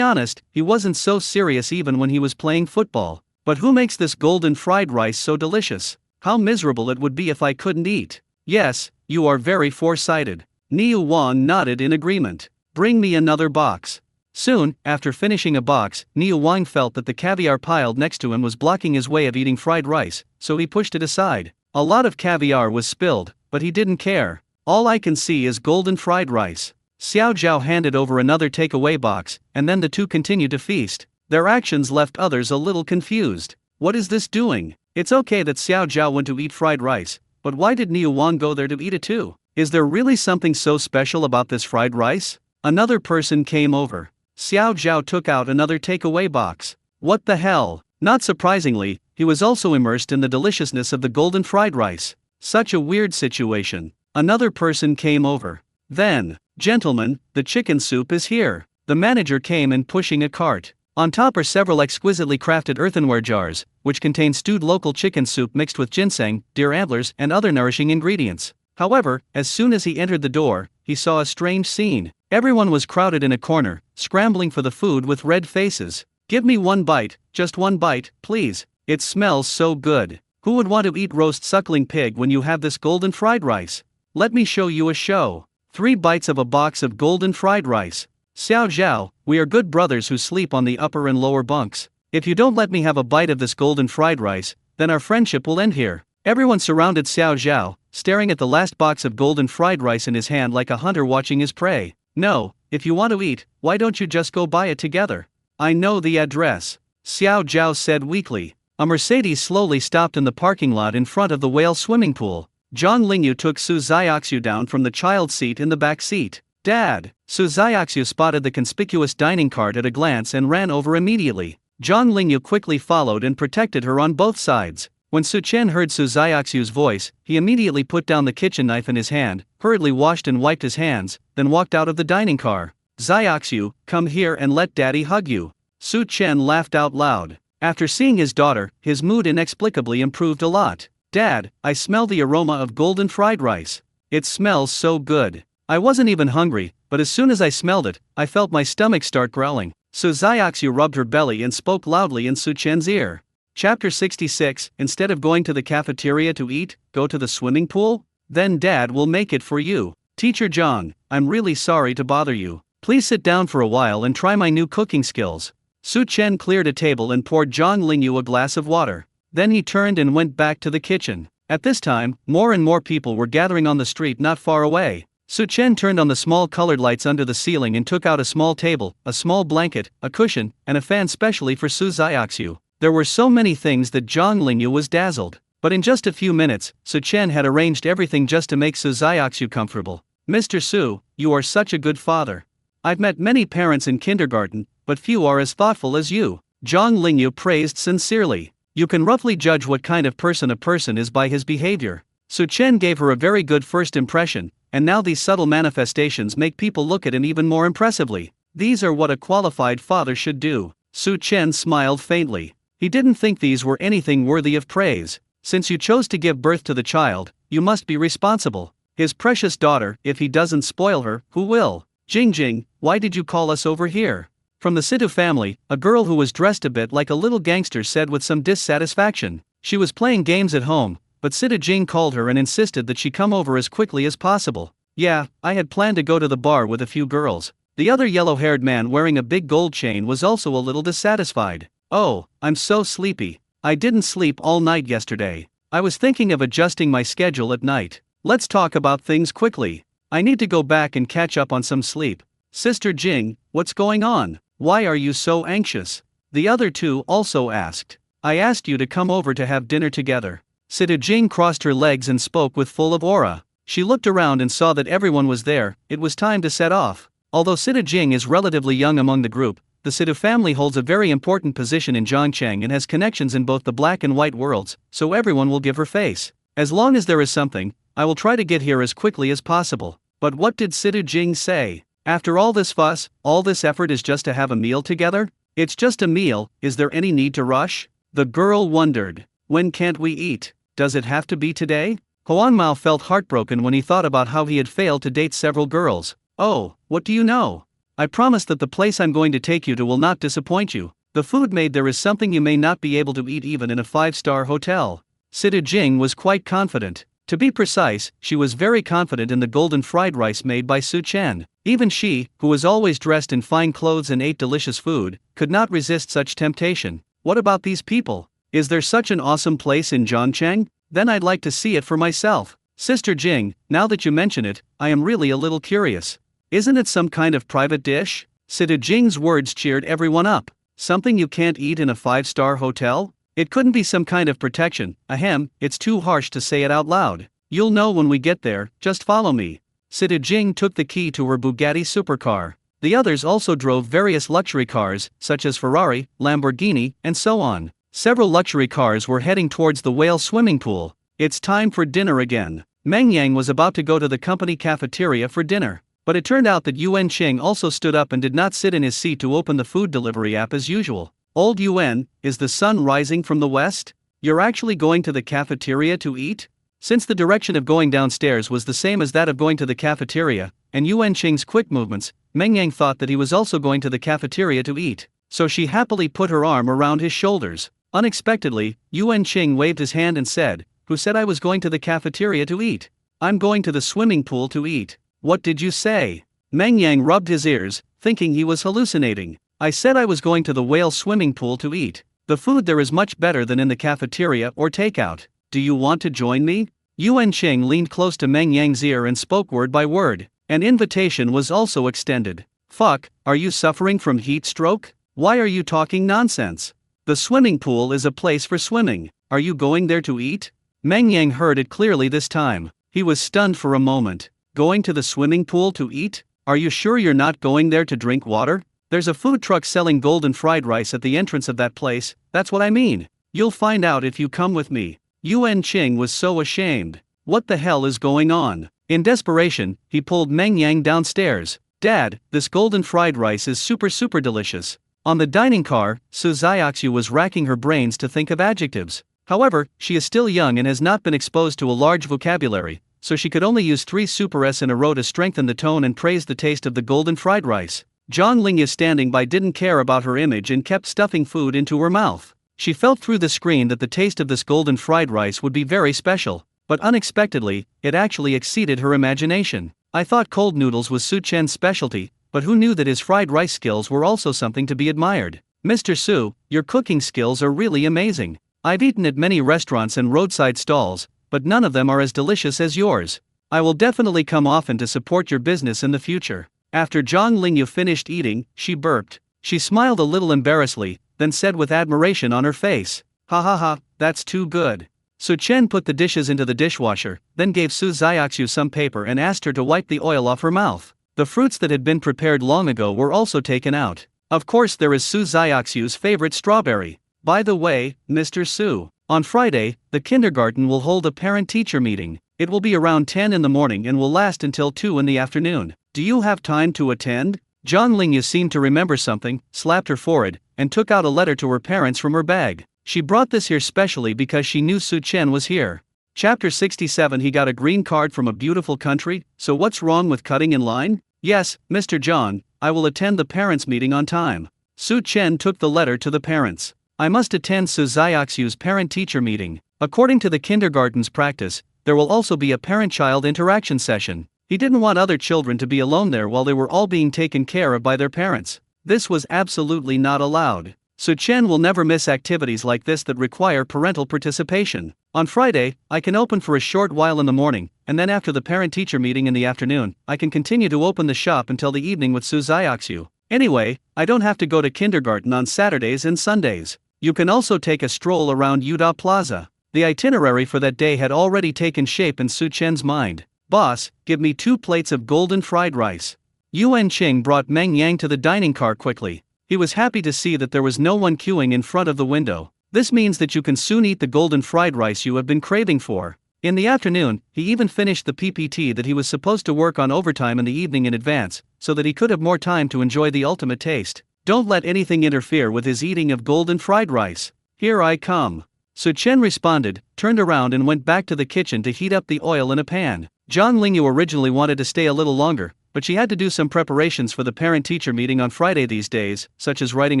honest, he wasn't so serious even when he was playing football. But who makes this golden fried rice so delicious? How miserable it would be if I couldn't eat. Yes, you are very foresighted. Niu Wang nodded in agreement. Bring me another box. Soon, after finishing a box, Niu Wang felt that the caviar piled next to him was blocking his way of eating fried rice, so he pushed it aside. A lot of caviar was spilled, but he didn't care. All I can see is golden fried rice. Xiao Zhao handed over another takeaway box, and then the two continued to feast. Their actions left others a little confused. What is this doing? It's okay that Xiao Zhao went to eat fried rice, but why did Niu Wang go there to eat it too? Is there really something so special about this fried rice? Another person came over. Xiao Zhao took out another takeaway box. What the hell? Not surprisingly, he was also immersed in the deliciousness of the golden fried rice. Such a weird situation. Another person came over. Then, gentlemen, the chicken soup is here. The manager came in pushing a cart. On top are several exquisitely crafted earthenware jars, which contain stewed local chicken soup mixed with ginseng, deer antlers, and other nourishing ingredients. However, as soon as he entered the door, he saw a strange scene. Everyone was crowded in a corner, scrambling for the food with red faces. Give me one bite, just one bite, please. It smells so good. Who would want to eat roast suckling pig when you have this golden fried rice? Let me show you a show. 3 bites of a box of golden fried rice. Xiao Zhao, we are good brothers who sleep on the upper and lower bunks. If you don't let me have a bite of this golden fried rice, then our friendship will end here. Everyone surrounded Xiao Zhao, staring at the last box of golden fried rice in his hand like a hunter watching his prey. No, if you want to eat, why don't you just go buy it together? I know the address. Xiao Zhao said weakly. A Mercedes slowly stopped in the parking lot in front of the whale swimming pool. Zhang Lingyu took Su Xiaoxiu down from the child seat in the back seat. Dad! Su Xiaoxiu spotted the conspicuous dining cart at a glance and ran over immediately. Zhang Lingyu quickly followed and protected her on both sides. When Su Chen heard Su Xiaoxiu's voice, he immediately put down the kitchen knife in his hand, hurriedly washed and wiped his hands, then walked out of the dining car. Xiaoxiu, come here and let daddy hug you. Su Chen laughed out loud. After seeing his daughter, his mood inexplicably improved a lot. Dad, I smell the aroma of golden fried rice. It smells so good. I wasn't even hungry, but as soon as I smelled it, I felt my stomach start growling. So Xiaoxiu rubbed her belly and spoke loudly in Su Chen's ear. Chapter 66, instead of going to the cafeteria to eat, go to the swimming pool? Then Dad will make it for you. Teacher Zhang, I'm really sorry to bother you. Please sit down for a while and try my new cooking skills. Su Chen cleared a table and poured Zhang Lingyu a glass of water. Then he turned and went back to the kitchen. At this time, more and more people were gathering on the street not far away. Su Chen turned on the small colored lights under the ceiling and took out a small table, a small blanket, a cushion, and a fan specially for Su Xiaoxiu. There were so many things that Zhang Lingyu was dazzled. But in just a few minutes, Su Chen had arranged everything just to make Su Xiaoxiu comfortable. Mr. Su, you are such a good father. I've met many parents in kindergarten, but few are as thoughtful as you. Zhang Lingyu praised sincerely. You can roughly judge what kind of person a person is by his behavior. Su Chen gave her a very good first impression, and now these subtle manifestations make people look at him even more impressively. These are what a qualified father should do. Su Chen smiled faintly. He didn't think these were anything worthy of praise. Since you chose to give birth to the child, you must be responsible. His precious daughter, if he doesn't spoil her, who will? Jing, why did you call us over here? From the Situ family, a girl who was dressed a bit like a little gangster said with some dissatisfaction. She was playing games at home, but Situ Jing called her and insisted that she come over as quickly as possible. Yeah, I had planned to go to the bar with a few girls. The other yellow-haired man wearing a big gold chain was also a little dissatisfied. Oh, I'm so sleepy. I didn't sleep all night yesterday. I was thinking of adjusting my schedule at night. Let's talk about things quickly. I need to go back and catch up on some sleep. Sister Jing, what's going on? Why are you so anxious? The other two also asked. I asked you to come over to have dinner together. Situ Jing crossed her legs and spoke with full of aura. She looked around and saw that everyone was there. It was time to set off. Although Situ Jing is relatively young among the group, the Situ family holds a very important position in Zhangcheng and has connections in both the black and white worlds, so everyone will give her face. As long as there is something, I will try to get here as quickly as possible. But what did Situ Jing say? After all this fuss, all this effort is just to have a meal together? It's just a meal, is there any need to rush? The girl wondered. When can't we eat? Does it have to be today? Huan Mao felt heartbroken when he thought about how he had failed to date several girls. Oh, what do you know? I promise that the place I'm going to take you to will not disappoint you. The food made there is something you may not be able to eat even in a 5-star hotel. Situ Jing was quite confident. To be precise, she was very confident in the golden fried rice made by Su Chen. Even she, who was always dressed in fine clothes and ate delicious food, could not resist such temptation. What about these people? Is there such an awesome place in Zhangcheng? Then I'd like to see it for myself. Sister Jing, now that you mention it, I am really a little curious. Isn't it some kind of private dish? Situ Jing's words cheered everyone up. Something you can't eat in a 5-star hotel? It couldn't be some kind of protection. Ahem, it's too harsh to say it out loud. You'll know when we get there, just follow me. Situ Jing took the key to her Bugatti supercar. The others also drove various luxury cars, such as Ferrari, Lamborghini, and so on. Several luxury cars were heading towards the whale swimming pool. It's time for dinner again. Meng Yang was about to go to the company cafeteria for dinner. But it turned out that Yuan Qing also stood up and did not sit in his seat to open the food delivery app as usual. Old Yuan, is the sun rising from the west? You're actually going to the cafeteria to eat? Since the direction of going downstairs was the same as that of going to the cafeteria, and Yuan Qing's quick movements, Meng Yang thought that he was also going to the cafeteria to eat. So she happily put her arm around his shoulders. Unexpectedly, Yuan Qing waved his hand and said, "Who said I was going to the cafeteria to eat? I'm going to the swimming pool to eat." What did you say? Meng Yang rubbed his ears, thinking he was hallucinating. I said I was going to the whale swimming pool to eat. The food there is much better than in the cafeteria or takeout. Do you want to join me? Yuan Qing leaned close to Meng Yang's ear and spoke word by word. An invitation was also extended. Fuck, are you suffering from heat stroke? Why are you talking nonsense? The swimming pool is a place for swimming. Are you going there to eat? Meng Yang heard it clearly this time. He was stunned for a moment. Going to the swimming pool to eat? Are you sure you're not going there to drink water? There's a food truck selling golden fried rice at the entrance of that place, that's what I mean. You'll find out if you come with me. Yuan Qing was so ashamed. What the hell is going on? In desperation, he pulled Meng Yang downstairs. Dad, this golden fried rice is super delicious. On the dining car, Su Xiaoxiu was racking her brains to think of adjectives. However, she is still young and has not been exposed to a large vocabulary, so she could only use 3 super S in a row to strengthen the tone and praise the taste of the golden fried rice. Zhang Lingyu standing by didn't care about her image and kept stuffing food into her mouth. She felt through the screen that the taste of this golden fried rice would be very special, but unexpectedly, it actually exceeded her imagination. I thought cold noodles was Su Chen's specialty, but who knew that his fried rice skills were also something to be admired. Mr. Su, your cooking skills are really amazing. I've eaten at many restaurants and roadside stalls, but none of them are as delicious as yours. I will definitely come often to support your business in the future. After Zhang Lingyu finished eating, she burped. She smiled a little embarrassedly, then said with admiration on her face, "Ha ha ha, that's too good." Su Chen put the dishes into the dishwasher, then gave Su Xiaoxiu some paper and asked her to wipe the oil off her mouth. The fruits that had been prepared long ago were also taken out. Of course, there is Su Xiaoxiu's favorite strawberry. By the way, Mr. Su, on Friday, the kindergarten will hold a parent-teacher meeting. It will be around 10 in the morning and will last until 2 in the afternoon. Do you have time to attend? Zhang Lingyu seemed to remember something, slapped her forehead, and took out a letter to her parents from her bag. She brought this here specially because she knew Su Chen was here. Chapter 67. He got a green card from a beautiful country, so what's wrong with cutting in line? Yes, Mr. Zhang, I will attend the parents' meeting on time. Su Chen took the letter to the parents. I must attend Su Xiaoxiu's parent-teacher meeting. According to the kindergarten's practice, there will also be a parent-child interaction session. He didn't want other children to be alone there while they were all being taken care of by their parents. This was absolutely not allowed. Su Chen will never miss activities like this that require parental participation. On Friday, I can open for a short while in the morning, and then after the parent-teacher meeting in the afternoon, I can continue to open the shop until the evening with Su Xiaoxiu. Anyway, I don't have to go to kindergarten on Saturdays and Sundays. You can also take a stroll around Yuda Plaza. The itinerary for that day had already taken shape in Su Chen's mind. Boss, give me 2 plates of golden fried rice. Yuan Qing brought Meng Yang to the dining car quickly. He was happy to see that there was no one queuing in front of the window. This means that you can soon eat the golden fried rice you have been craving for. In the afternoon, he even finished the PPT that he was supposed to work on overtime in the evening in advance, so that he could have more time to enjoy the ultimate taste. Don't let anything interfere with his eating of golden fried rice. Here I come. Su Chen responded, turned around and went back to the kitchen to heat up the oil in a pan. Zhang Lingyu originally wanted to stay a little longer, but she had to do some preparations for the parent-teacher meeting on Friday these days, such as writing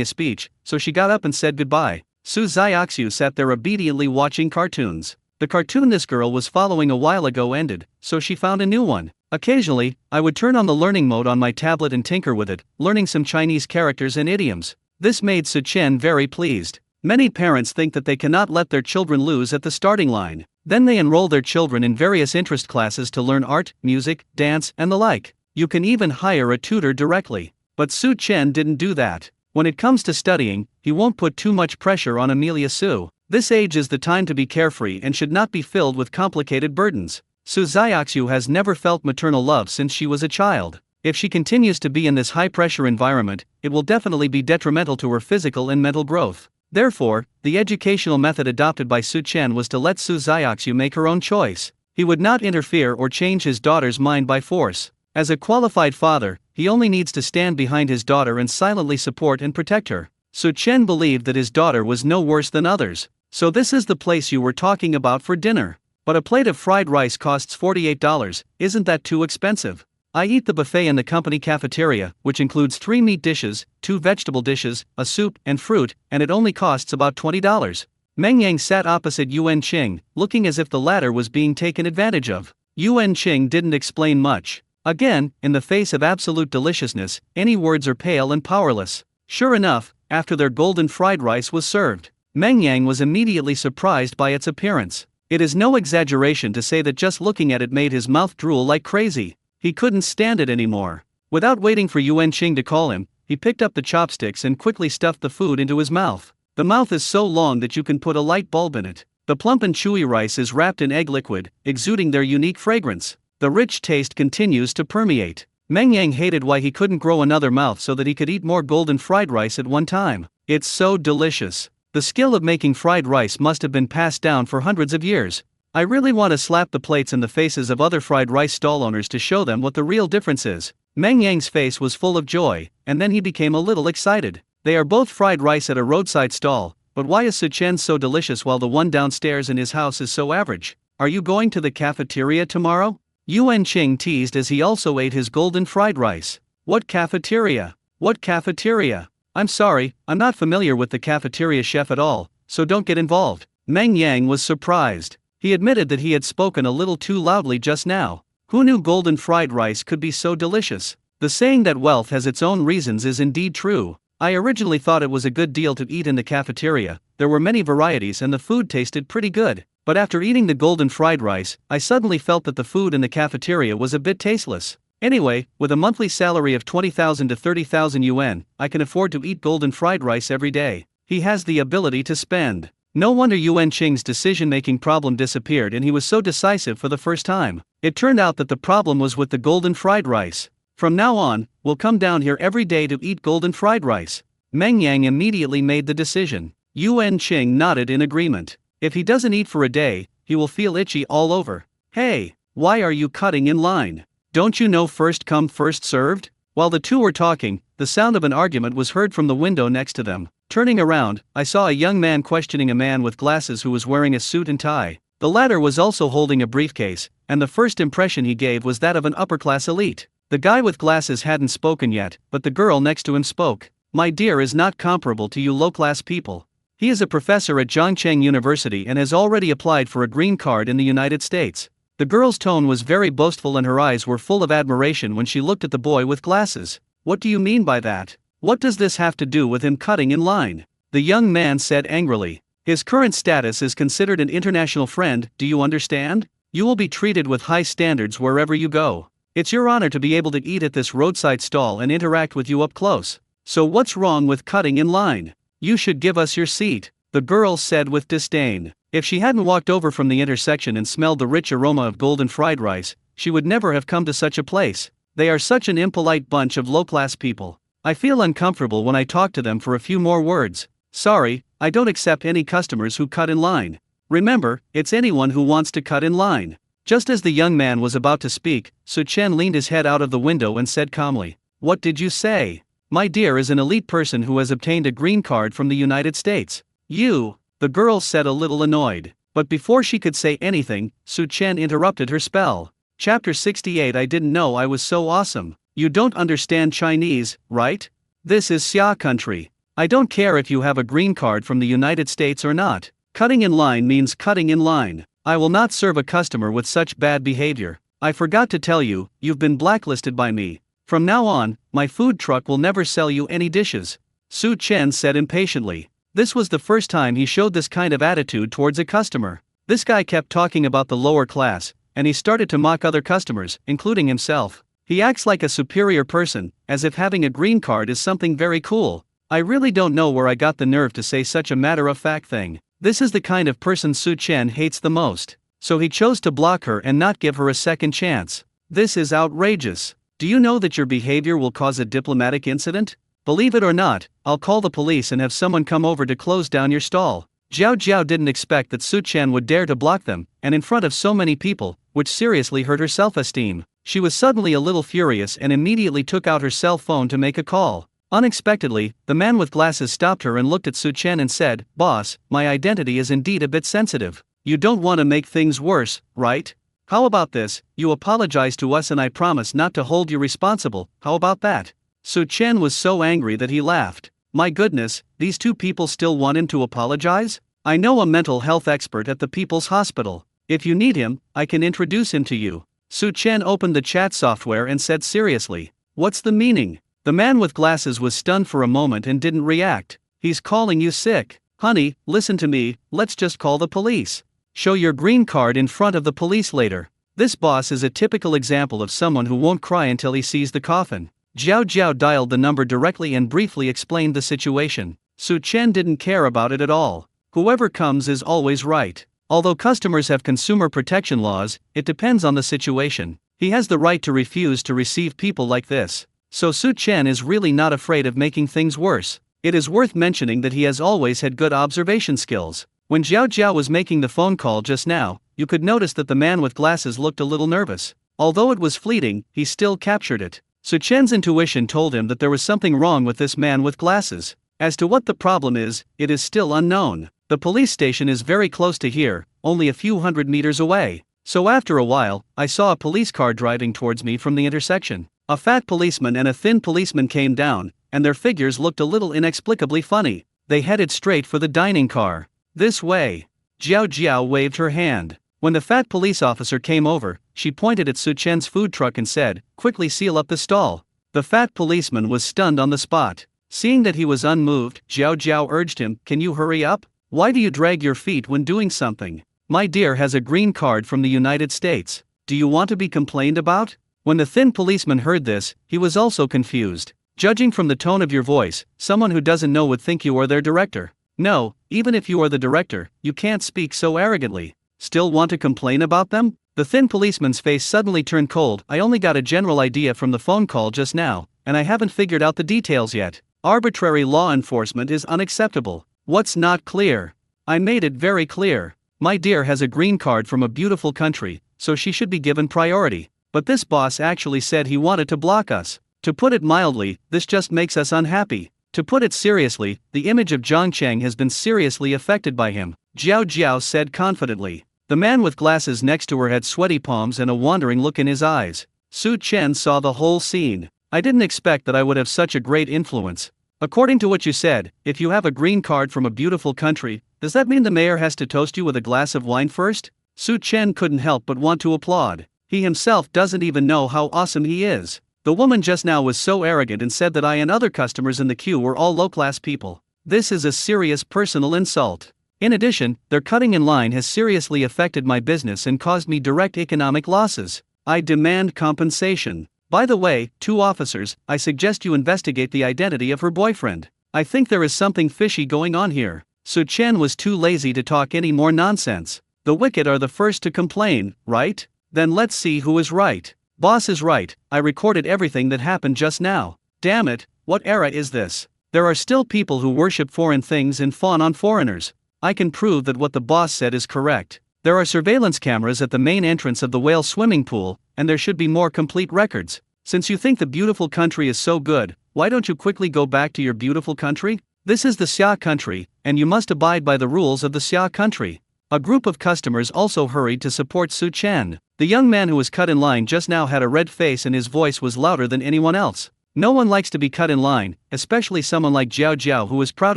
a speech, so she got up and said goodbye. Su Xiaoxiu sat there obediently watching cartoons. The cartoon this girl was following a while ago ended, so she found a new one. Occasionally, I would turn on the learning mode on my tablet and tinker with it, learning some Chinese characters and idioms. This made Su Chen very pleased. Many parents think that they cannot let their children lose at the starting line. Then they enroll their children in various interest classes to learn art, music, dance, and the like. You can even hire a tutor directly. But Su Chen didn't do that. When it comes to studying, he won't put too much pressure on Amelia Su. This age is the time to be carefree and should not be filled with complicated burdens. Su Xiaoxiu has never felt maternal love since she was a child. If she continues to be in this high-pressure environment, it will definitely be detrimental to her physical and mental growth. Therefore, the educational method adopted by Su Chen was to let Su Xiaoxiu make her own choice. He would not interfere or change his daughter's mind by force. As a qualified father, he only needs to stand behind his daughter and silently support and protect her. Su Chen believed that his daughter was no worse than others. So this is the place you were talking about for dinner. But a plate of fried rice costs $48, isn't that too expensive? I eat the buffet in the company cafeteria, which includes 3 meat dishes, 2 vegetable dishes, a soup, and fruit, and it only costs about $20. Meng Yang sat opposite Yuan Qing, looking as if the latter was being taken advantage of. Yuan Qing didn't explain much. Again, in the face of absolute deliciousness, any words are pale and powerless. Sure enough, after their golden fried rice was served, Meng Yang was immediately surprised by its appearance. It is no exaggeration to say that just looking at it made his mouth drool like crazy. He couldn't stand it anymore. Without waiting for Yuan Qing to call him, he picked up the chopsticks and quickly stuffed the food into his mouth. The mouth is so long that you can put a light bulb in it. The plump and chewy rice is wrapped in egg liquid, exuding their unique fragrance. The rich taste continues to permeate. Meng Yang hated why he couldn't grow another mouth so that he could eat more golden fried rice at one time. It's so delicious. The skill of making fried rice must have been passed down for hundreds of years. I really want to slap the plates in the faces of other fried rice stall owners to show them what the real difference is. Meng Yang's face was full of joy, and then he became a little excited. They are both fried rice at a roadside stall, but why is Su Chen so delicious while the one downstairs in his house is so average? are you going to the cafeteria tomorrow? Yuan Qing teased as he also ate his golden fried rice. What cafeteria? What cafeteria? I'm sorry, I'm not familiar with the cafeteria chef at all, so don't get involved. Meng Yang was surprised. He admitted that he had spoken a little too loudly just now. Who knew golden fried rice could be so delicious? The saying that wealth has its own reasons is indeed true. I originally thought it was a good deal to eat in the cafeteria. There were many varieties and the food tasted pretty good. But after eating the golden fried rice, I suddenly felt that the food in the cafeteria was a bit tasteless. Anyway, with a monthly salary of 20,000 to 30,000 yuan, I can afford to eat golden fried rice every day. He has the ability to spend. No wonder Yuan Qing's decision-making problem disappeared and he was so decisive for the first time. It turned out that the problem was with the golden fried rice. From now on, we'll come down here every day to eat golden fried rice. Meng Yang immediately made the decision. Yuan Qing nodded in agreement. If he doesn't eat for a day, he will feel itchy all over. Hey, why are you cutting in line? Don't you know first come first served? While the two were talking, the sound of an argument was heard from the window next to them. Turning around, I saw a young man questioning a man with glasses who was wearing a suit and tie. The latter was also holding a briefcase, and the first impression he gave was that of an upper-class elite. The guy with glasses hadn't spoken yet, but the girl next to him spoke. My dear is not comparable to you low-class people. He is a professor at Zhongcheng University and has already applied for a green card in the United States. The girl's tone was very boastful and her eyes were full of admiration when she looked at the boy with glasses. What do you mean by that? What does this have to do with him cutting in line? The young man said angrily. His current status is considered an international friend, do you understand? You will be treated with high standards wherever you go. It's your honor to be able to eat at this roadside stall and interact with you up close. So what's wrong with cutting in line? You should give us your seat, the girl said with disdain. If she hadn't walked over from the intersection and smelled the rich aroma of golden fried rice, she would never have come to such a place. They are such an impolite bunch of low-class people. I feel uncomfortable when I talk to them for a few more words. Sorry, I don't accept any customers who cut in line. Remember, it's anyone who wants to cut in line. Just as the young man was about to speak, Su Chen leaned his head out of the window and said calmly, "What did you say?" My dear is an elite person who has obtained a green card from the United States. You, the girl said a little annoyed. But before she could say anything, Su Chen interrupted her spell. Chapter 68 I didn't know I was so awesome. You don't understand Chinese, right? This is Xia country. I don't care if you have a green card from the United States or not. Cutting in line means cutting in line. I will not serve a customer with such bad behavior. I forgot to tell you, you've been blacklisted by me. From now on, my food truck will never sell you any dishes. Su Chen said impatiently. This was the first time he showed this kind of attitude towards a customer. This guy kept talking about the lower class, and he started to mock other customers, including himself. He acts like a superior person, as if having a green card is something very cool. I really don't know where I got the nerve to say such a matter-of-fact thing. This is the kind of person Su Chen hates the most. So he chose to block her and not give her a second chance. This is outrageous. Do you know that your behavior will cause a diplomatic incident? Believe it or not, I'll call the police and have someone come over to close down your stall. Zhao Jiao didn't expect that Su Chen would dare to block them, and in front of so many people, which seriously hurt her self-esteem. She was suddenly a little furious and immediately took out her cell phone to make a call. Unexpectedly, the man with glasses stopped her and looked at Su Chen and said, "Boss, my identity is indeed a bit sensitive. You don't want to make things worse, right? How about this, you apologize to us and I promise not to hold you responsible, how about that?" Su Chen was so angry that he laughed. My goodness, these two people still want him to apologize? I know a mental health expert at the People's Hospital. If you need him, I can introduce him to you. Su Chen opened the chat software and said seriously, "What's the meaning?" The man with glasses was stunned for a moment and didn't react. He's calling you sick. Honey, listen to me, let's just call the police. Show your green card in front of the police later. This boss is a typical example of someone who won't cry until he sees the coffin. Zhao Jiao dialed the number directly and briefly explained the situation. Su Chen didn't care about it at all. Whoever comes is always right. Although customers have consumer protection laws, it depends on the situation. He has the right to refuse to receive people like this. So Su Chen is really not afraid of making things worse. It is worth mentioning that he has always had good observation skills. When Zhao Jiao was making the phone call just now, you could notice that the man with glasses looked a little nervous. Although it was fleeting, he still captured it. Su Chen's intuition told him that there was something wrong with this man with glasses. As to what the problem is, it is still unknown. The police station is very close to here, only a few hundred meters away. So after a while, I saw a police car driving towards me from the intersection. A fat policeman and a thin policeman came down, and their figures looked a little inexplicably funny. They headed straight for the dining car. This way. Jiao Jiao waved her hand. When the fat police officer came over, she pointed at Su Chen's food truck and said, "Quickly seal up the stall." The fat policeman was stunned on the spot. Seeing that he was unmoved, Jiao Jiao urged him, "Can you hurry up? Why do you drag your feet when doing something? My dear has a green card from the United States. Do you want to be complained about?" When the thin policeman heard this, he was also confused. "Judging from the tone of your voice, someone who doesn't know would think you are their director. No, even if you are the director, you can't speak so arrogantly. Still want to complain about them?" The thin policeman's face suddenly turned cold. "I only got a general idea from the phone call just now, and I haven't figured out the details yet. Arbitrary law enforcement is unacceptable. What's not clear? I made it very clear. My dear has a green card from a beautiful country, so she should be given priority. But this boss actually said he wanted to block us. To put it mildly, this just makes us unhappy. To put it seriously, the image of Zhangcheng has been seriously affected by him," Jiao Jiao said confidently. The man with glasses next to her had sweaty palms and a wandering look in his eyes. Su Chen saw the whole scene. "I didn't expect that I would have such a great influence. According to what you said, if you have a green card from a beautiful country, does that mean the mayor has to toast you with a glass of wine first?" Su Chen couldn't help but want to applaud. He himself doesn't even know how awesome he is. The woman just now was so arrogant and said that I and other customers in the queue were all low-class people. This is a serious personal insult. In addition, their cutting in line has seriously affected my business and caused me direct economic losses. I demand compensation. By the way, 2 officers, I suggest you investigate the identity of her boyfriend. I think there is something fishy going on here. Su Chen was too lazy to talk any more nonsense. The wicked are the first to complain, right? Then let's see who is right. Boss is right, I recorded everything that happened just now. Damn it, what era is this? There are still people who worship foreign things and fawn on foreigners. I can prove that what the boss said is correct. There are surveillance cameras at the main entrance of the whale swimming pool, and there should be more complete records. Since you think the beautiful country is so good, why don't you quickly go back to your beautiful country? This is the Xia country, and you must abide by the rules of the Xia country. A group of customers also hurried to support Su Chen. The young man who was cut in line just now had a red face and his voice was louder than anyone else. No one likes to be cut in line, especially someone like Jiao Jiao who is proud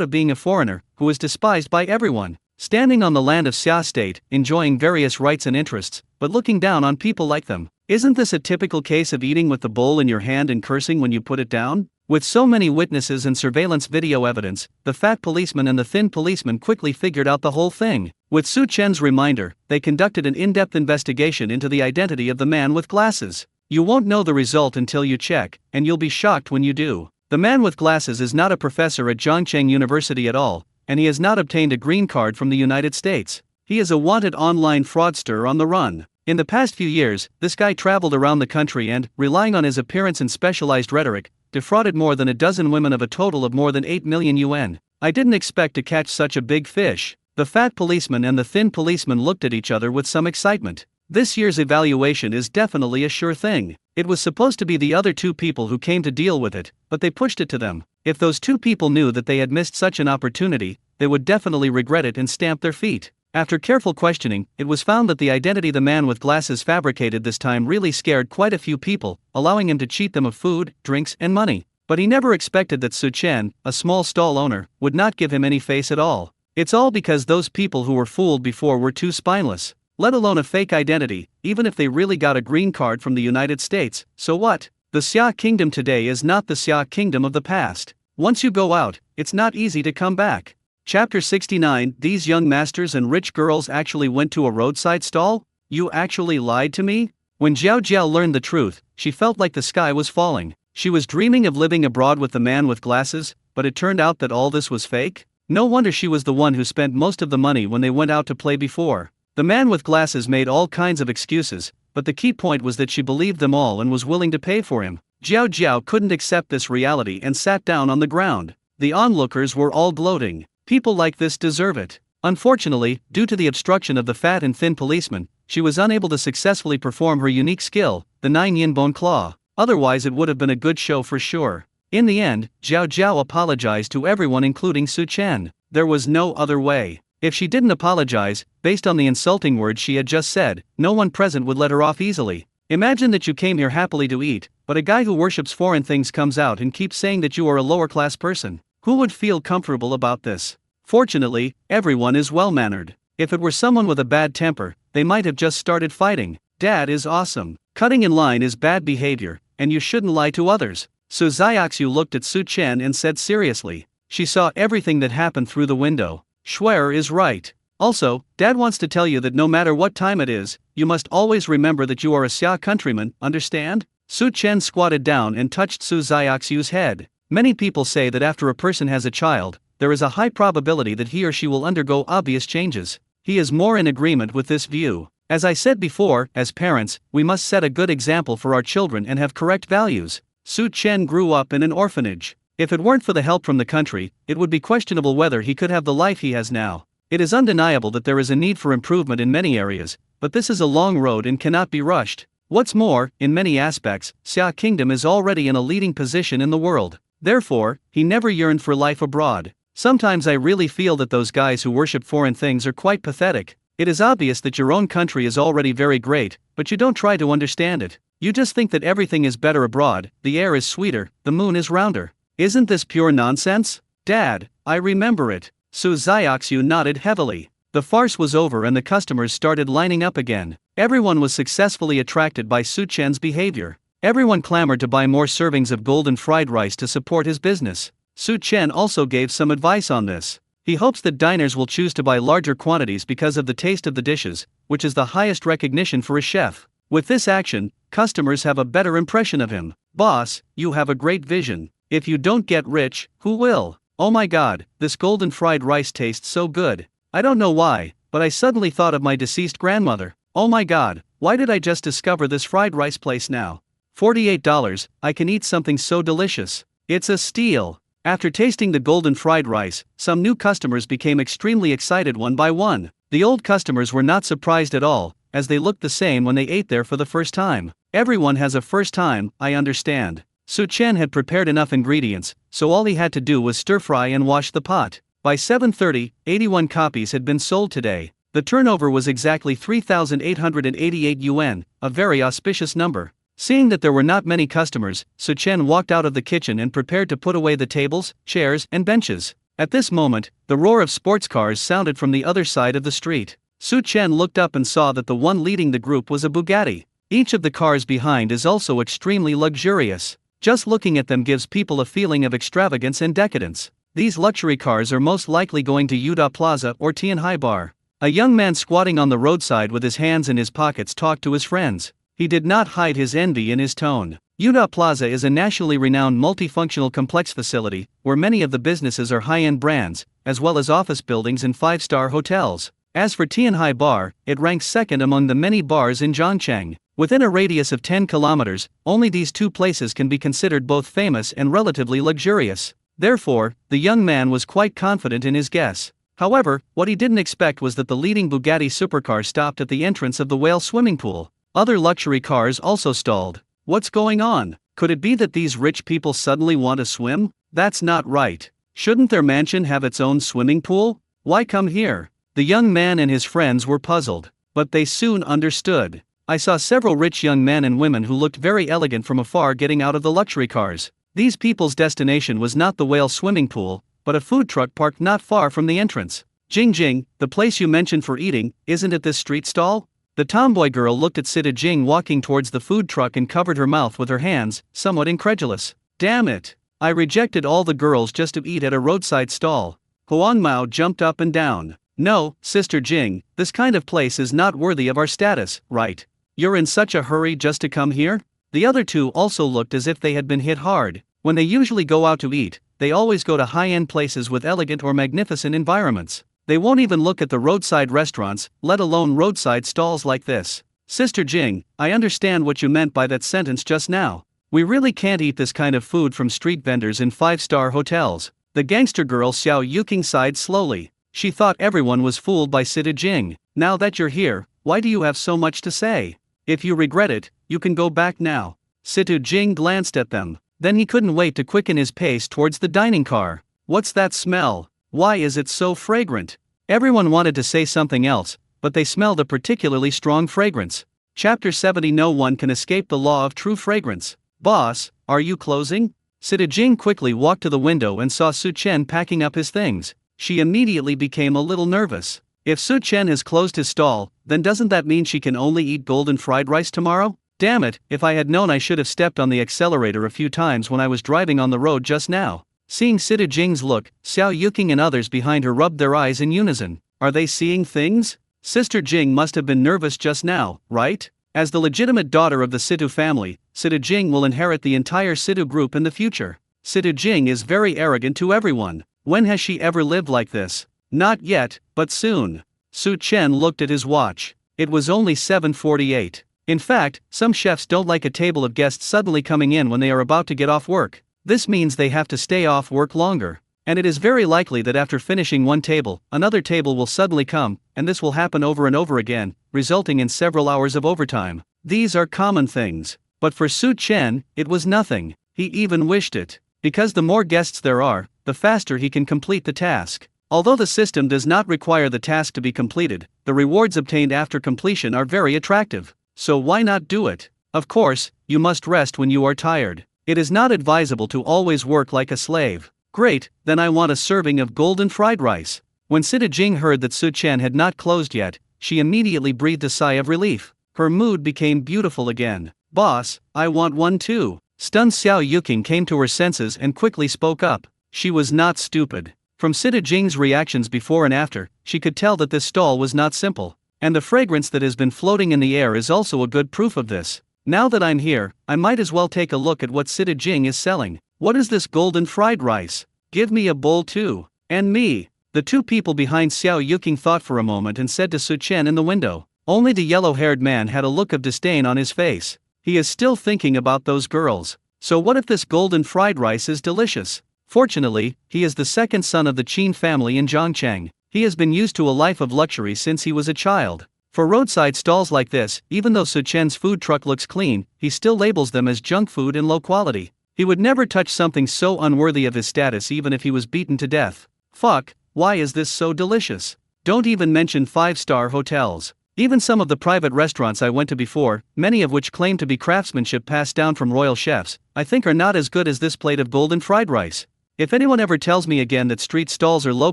of being a foreigner, who is despised by everyone. Standing on the land of Xia State, enjoying various rights and interests, but looking down on people like them. Isn't this a typical case of eating with the bowl in your hand and cursing when you put it down? With so many witnesses and surveillance video evidence, the fat policeman and the thin policeman quickly figured out the whole thing. With Su Chen's reminder, they conducted an in-depth investigation into the identity of the man with glasses. You won't know the result until you check, and you'll be shocked when you do. The man with glasses is not a professor at Zhangcheng University at all, and he has not obtained a green card from the United States. He is a wanted online fraudster on the run. In the past few years, this guy traveled around the country and, relying on his appearance and specialized rhetoric, defrauded more than a dozen women of a total of more than 8 million yuan. I didn't expect to catch such a big fish. The fat policeman and the thin policeman looked at each other with some excitement. This year's evaluation is definitely a sure thing. It was supposed to be the other 2 people who came to deal with it, but they pushed it to them. If those 2 people knew that they had missed such an opportunity, they would definitely regret it and stamp their feet. After careful questioning, it was found that the identity the man with glasses fabricated this time really scared quite a few people, allowing him to cheat them of food, drinks, and money. But he never expected that Su Chen, a small stall owner, would not give him any face at all. It's all because those people who were fooled before were too spineless. Let alone a fake identity, even if they really got a green card from the United States, so what? The Xia kingdom today is not the Xia kingdom of the past. Once you go out, it's not easy to come back. Chapter 69. These young masters and rich girls actually went to a roadside stall? You actually lied to me? When Jiao Jiao learned the truth, she felt like the sky was falling. She was dreaming of living abroad with the man with glasses, but it turned out that all this was fake? No wonder she was the one who spent most of the money when they went out to play before. The man with glasses made all kinds of excuses, but the key point was that she believed them all and was willing to pay for him. Jiao Jiao couldn't accept this reality and sat down on the ground. The onlookers were all gloating. People like this deserve it. Unfortunately, due to the obstruction of the fat and thin policeman, she was unable to successfully perform her unique skill, the 9 yin bone claw. Otherwise it would have been a good show for sure. In the end, Jiao Jiao apologized to everyone including Su Chen. There was no other way. If she didn't apologize, based on the insulting words she had just said, no one present would let her off easily. Imagine that you came here happily to eat, but a guy who worships foreign things comes out and keeps saying that you are a lower class person. Who would feel comfortable about this? Fortunately, everyone is well-mannered. If it were someone with a bad temper, they might have just started fighting. Dad is awesome. Cutting in line is bad behavior, and you shouldn't lie to others. So Xiaoxiu looked at Su Chen and said seriously. She saw everything that happened through the window. Schwer is right. Also, Dad wants to tell you that no matter what time it is, you must always remember that you are a Xia countryman, understand? Su Chen squatted down and touched Su Xiaoxiu's head. Many people say that after a person has a child, there is a high probability that he or she will undergo obvious changes. He is more in agreement with this view. As I said before, as parents, we must set a good example for our children and have correct values. Su Chen grew up in an orphanage. If it weren't for the help from the country, it would be questionable whether he could have the life he has now. It is undeniable that there is a need for improvement in many areas, but this is a long road and cannot be rushed. What's more, in many aspects, Xia Kingdom is already in a leading position in the world. Therefore, he never yearned for life abroad. Sometimes I really feel that those guys who worship foreign things are quite pathetic. It is obvious that your own country is already very great, but you don't try to understand it. You just think that everything is better abroad, the air is sweeter, the moon is rounder. Isn't this pure nonsense? Dad, I remember it. Su Xiaoxiu nodded heavily. The farce was over and the customers started lining up again. Everyone was successfully attracted by Su Chen's behavior. Everyone clamored to buy more servings of golden fried rice to support his business. Su Chen also gave some advice on this. He hopes that diners will choose to buy larger quantities because of the taste of the dishes, which is the highest recognition for a chef. With this action, customers have a better impression of him. Boss, you have a great vision. If you don't get rich, who will? Oh my god, this golden fried rice tastes so good. I don't know why, but I suddenly thought of my deceased grandmother. Oh my god, why did I just discover this fried rice place now? $48, I can eat something so delicious. It's a steal. After tasting the golden fried rice, some new customers became extremely excited one by one. The old customers were not surprised at all, as they looked the same when they ate there for the first time. Everyone has a first time, I understand. Su Chen had prepared enough ingredients, so all he had to do was stir-fry and wash the pot. By 7:30, 81 copies had been sold today. The turnover was exactly 3,888 yuan, a very auspicious number. Seeing that there were not many customers, Su Chen walked out of the kitchen and prepared to put away the tables, chairs, and benches. At this moment, the roar of sports cars sounded from the other side of the street. Su Chen looked up and saw that the one leading the group was a Bugatti. Each of the cars behind is also extremely luxurious. Just looking at them gives people a feeling of extravagance and decadence. These luxury cars are most likely going to Yuda Plaza or Tianhai Bar. A young man squatting on the roadside with his hands in his pockets talked to his friends. He did not hide his envy in his tone. Yuda Plaza is a nationally renowned multifunctional complex facility, where many of the businesses are high-end brands, as well as office buildings and five-star hotels. As for Tianhai Bar, it ranks second among the many bars in Zhangcheng. Within a radius of 10 kilometers, only these two places can be considered both famous and relatively luxurious. Therefore, the young man was quite confident in his guess. However, what he didn't expect was that the leading Bugatti supercar stopped at the entrance of the whale swimming pool. Other luxury cars also stalled. What's going on? Could it be that these rich people suddenly want to swim? That's not right. Shouldn't their mansion have its own swimming pool? Why come here? The young man and his friends were puzzled, but they soon understood. I saw several rich young men and women who looked very elegant from afar getting out of the luxury cars. These people's destination was not the whale swimming pool, but a food truck parked not far from the entrance. Jing, the place you mentioned for eating, isn't it this street stall? The tomboy girl looked at Sita Jing walking towards the food truck and covered her mouth with her hands, somewhat incredulous. Damn it! I rejected all the girls just to eat at a roadside stall. Huang Mao jumped up and down. No, Sister Jing, this kind of place is not worthy of our status, right? You're in such a hurry just to come here? The other two also looked as if they had been hit hard. When they usually go out to eat, they always go to high-end places with elegant or magnificent environments. They won't even look at the roadside restaurants, let alone roadside stalls like this. Sister Jing, I understand what you meant by that sentence just now. We really can't eat this kind of food from street vendors in five-star hotels. The gangster girl Xiao Yuking sighed slowly. She thought everyone was fooled by Sita Jing. Now that you're here, why do you have so much to say? If you regret it, you can go back now. Sita Jing glanced at them. Then he couldn't wait to quicken his pace towards the dining car. What's that smell? Why is it so fragrant? Everyone wanted to say something else, but they smelled a particularly strong fragrance. Chapter 70. No one can escape the law of true fragrance. Boss, are you closing? Sita Jing quickly walked to the window and saw Su Chen packing up his things. She immediately became a little nervous. If Su Chen has closed his stall, then doesn't that mean she can only eat golden fried rice tomorrow? Damn it, if I had known I should have stepped on the accelerator a few times when I was driving on the road just now. Seeing Sita Jing's look, Xiao Yuking and others behind her rubbed their eyes in unison. Are they seeing things? Sister Jing must have been nervous just now, right? As the legitimate daughter of the Situ family, Sita Jing will inherit the entire Situ group in the future. Sita Jing is very arrogant to everyone. When has she ever lived like this? Not yet, but soon. Su Chen looked at his watch. It was only 7:48. In fact, some chefs don't like a table of guests suddenly coming in when they are about to get off work. This means they have to stay off work longer. And it is very likely that after finishing one table, another table will suddenly come, and this will happen over and over again, resulting in several hours of overtime. These are common things. But for Su Chen, it was nothing. He even wished it. Because the more guests there are, the faster he can complete the task. Although the system does not require the task to be completed, the rewards obtained after completion are very attractive. So why not do it? Of course, you must rest when you are tired. It is not advisable to always work like a slave. Great, then I want a serving of golden fried rice. When Sita Jing heard that Su Chen had not closed yet, she immediately breathed a sigh of relief. Her mood became beautiful again. Boss, I want one too. Stunned Xiao Yuking came to her senses and quickly spoke up. She was not stupid. From Sita Jing's reactions before and after, she could tell that this stall was not simple. And the fragrance that has been floating in the air is also a good proof of this. Now that I'm here, I might as well take a look at what Sita Jing is selling. What is this golden fried rice? Give me a bowl too. And me. The two people behind Xiao Yuking thought for a moment and said to Su Chen in the window. Only the yellow-haired man had a look of disdain on his face. He is still thinking about those girls. So what if this golden fried rice is delicious? Fortunately, he is the second son of the Qin family in Zhongcheng. He has been used to a life of luxury since he was a child. For roadside stalls like this, even though Su Chen's food truck looks clean, he still labels them as junk food and low quality. He would never touch something so unworthy of his status even if he was beaten to death. Fuck, why is this so delicious? Don't even mention 5-star hotels. Even some of the private restaurants I went to before, many of which claim to be craftsmanship passed down from royal chefs, I think are not as good as this plate of golden fried rice. If anyone ever tells me again that street stalls are low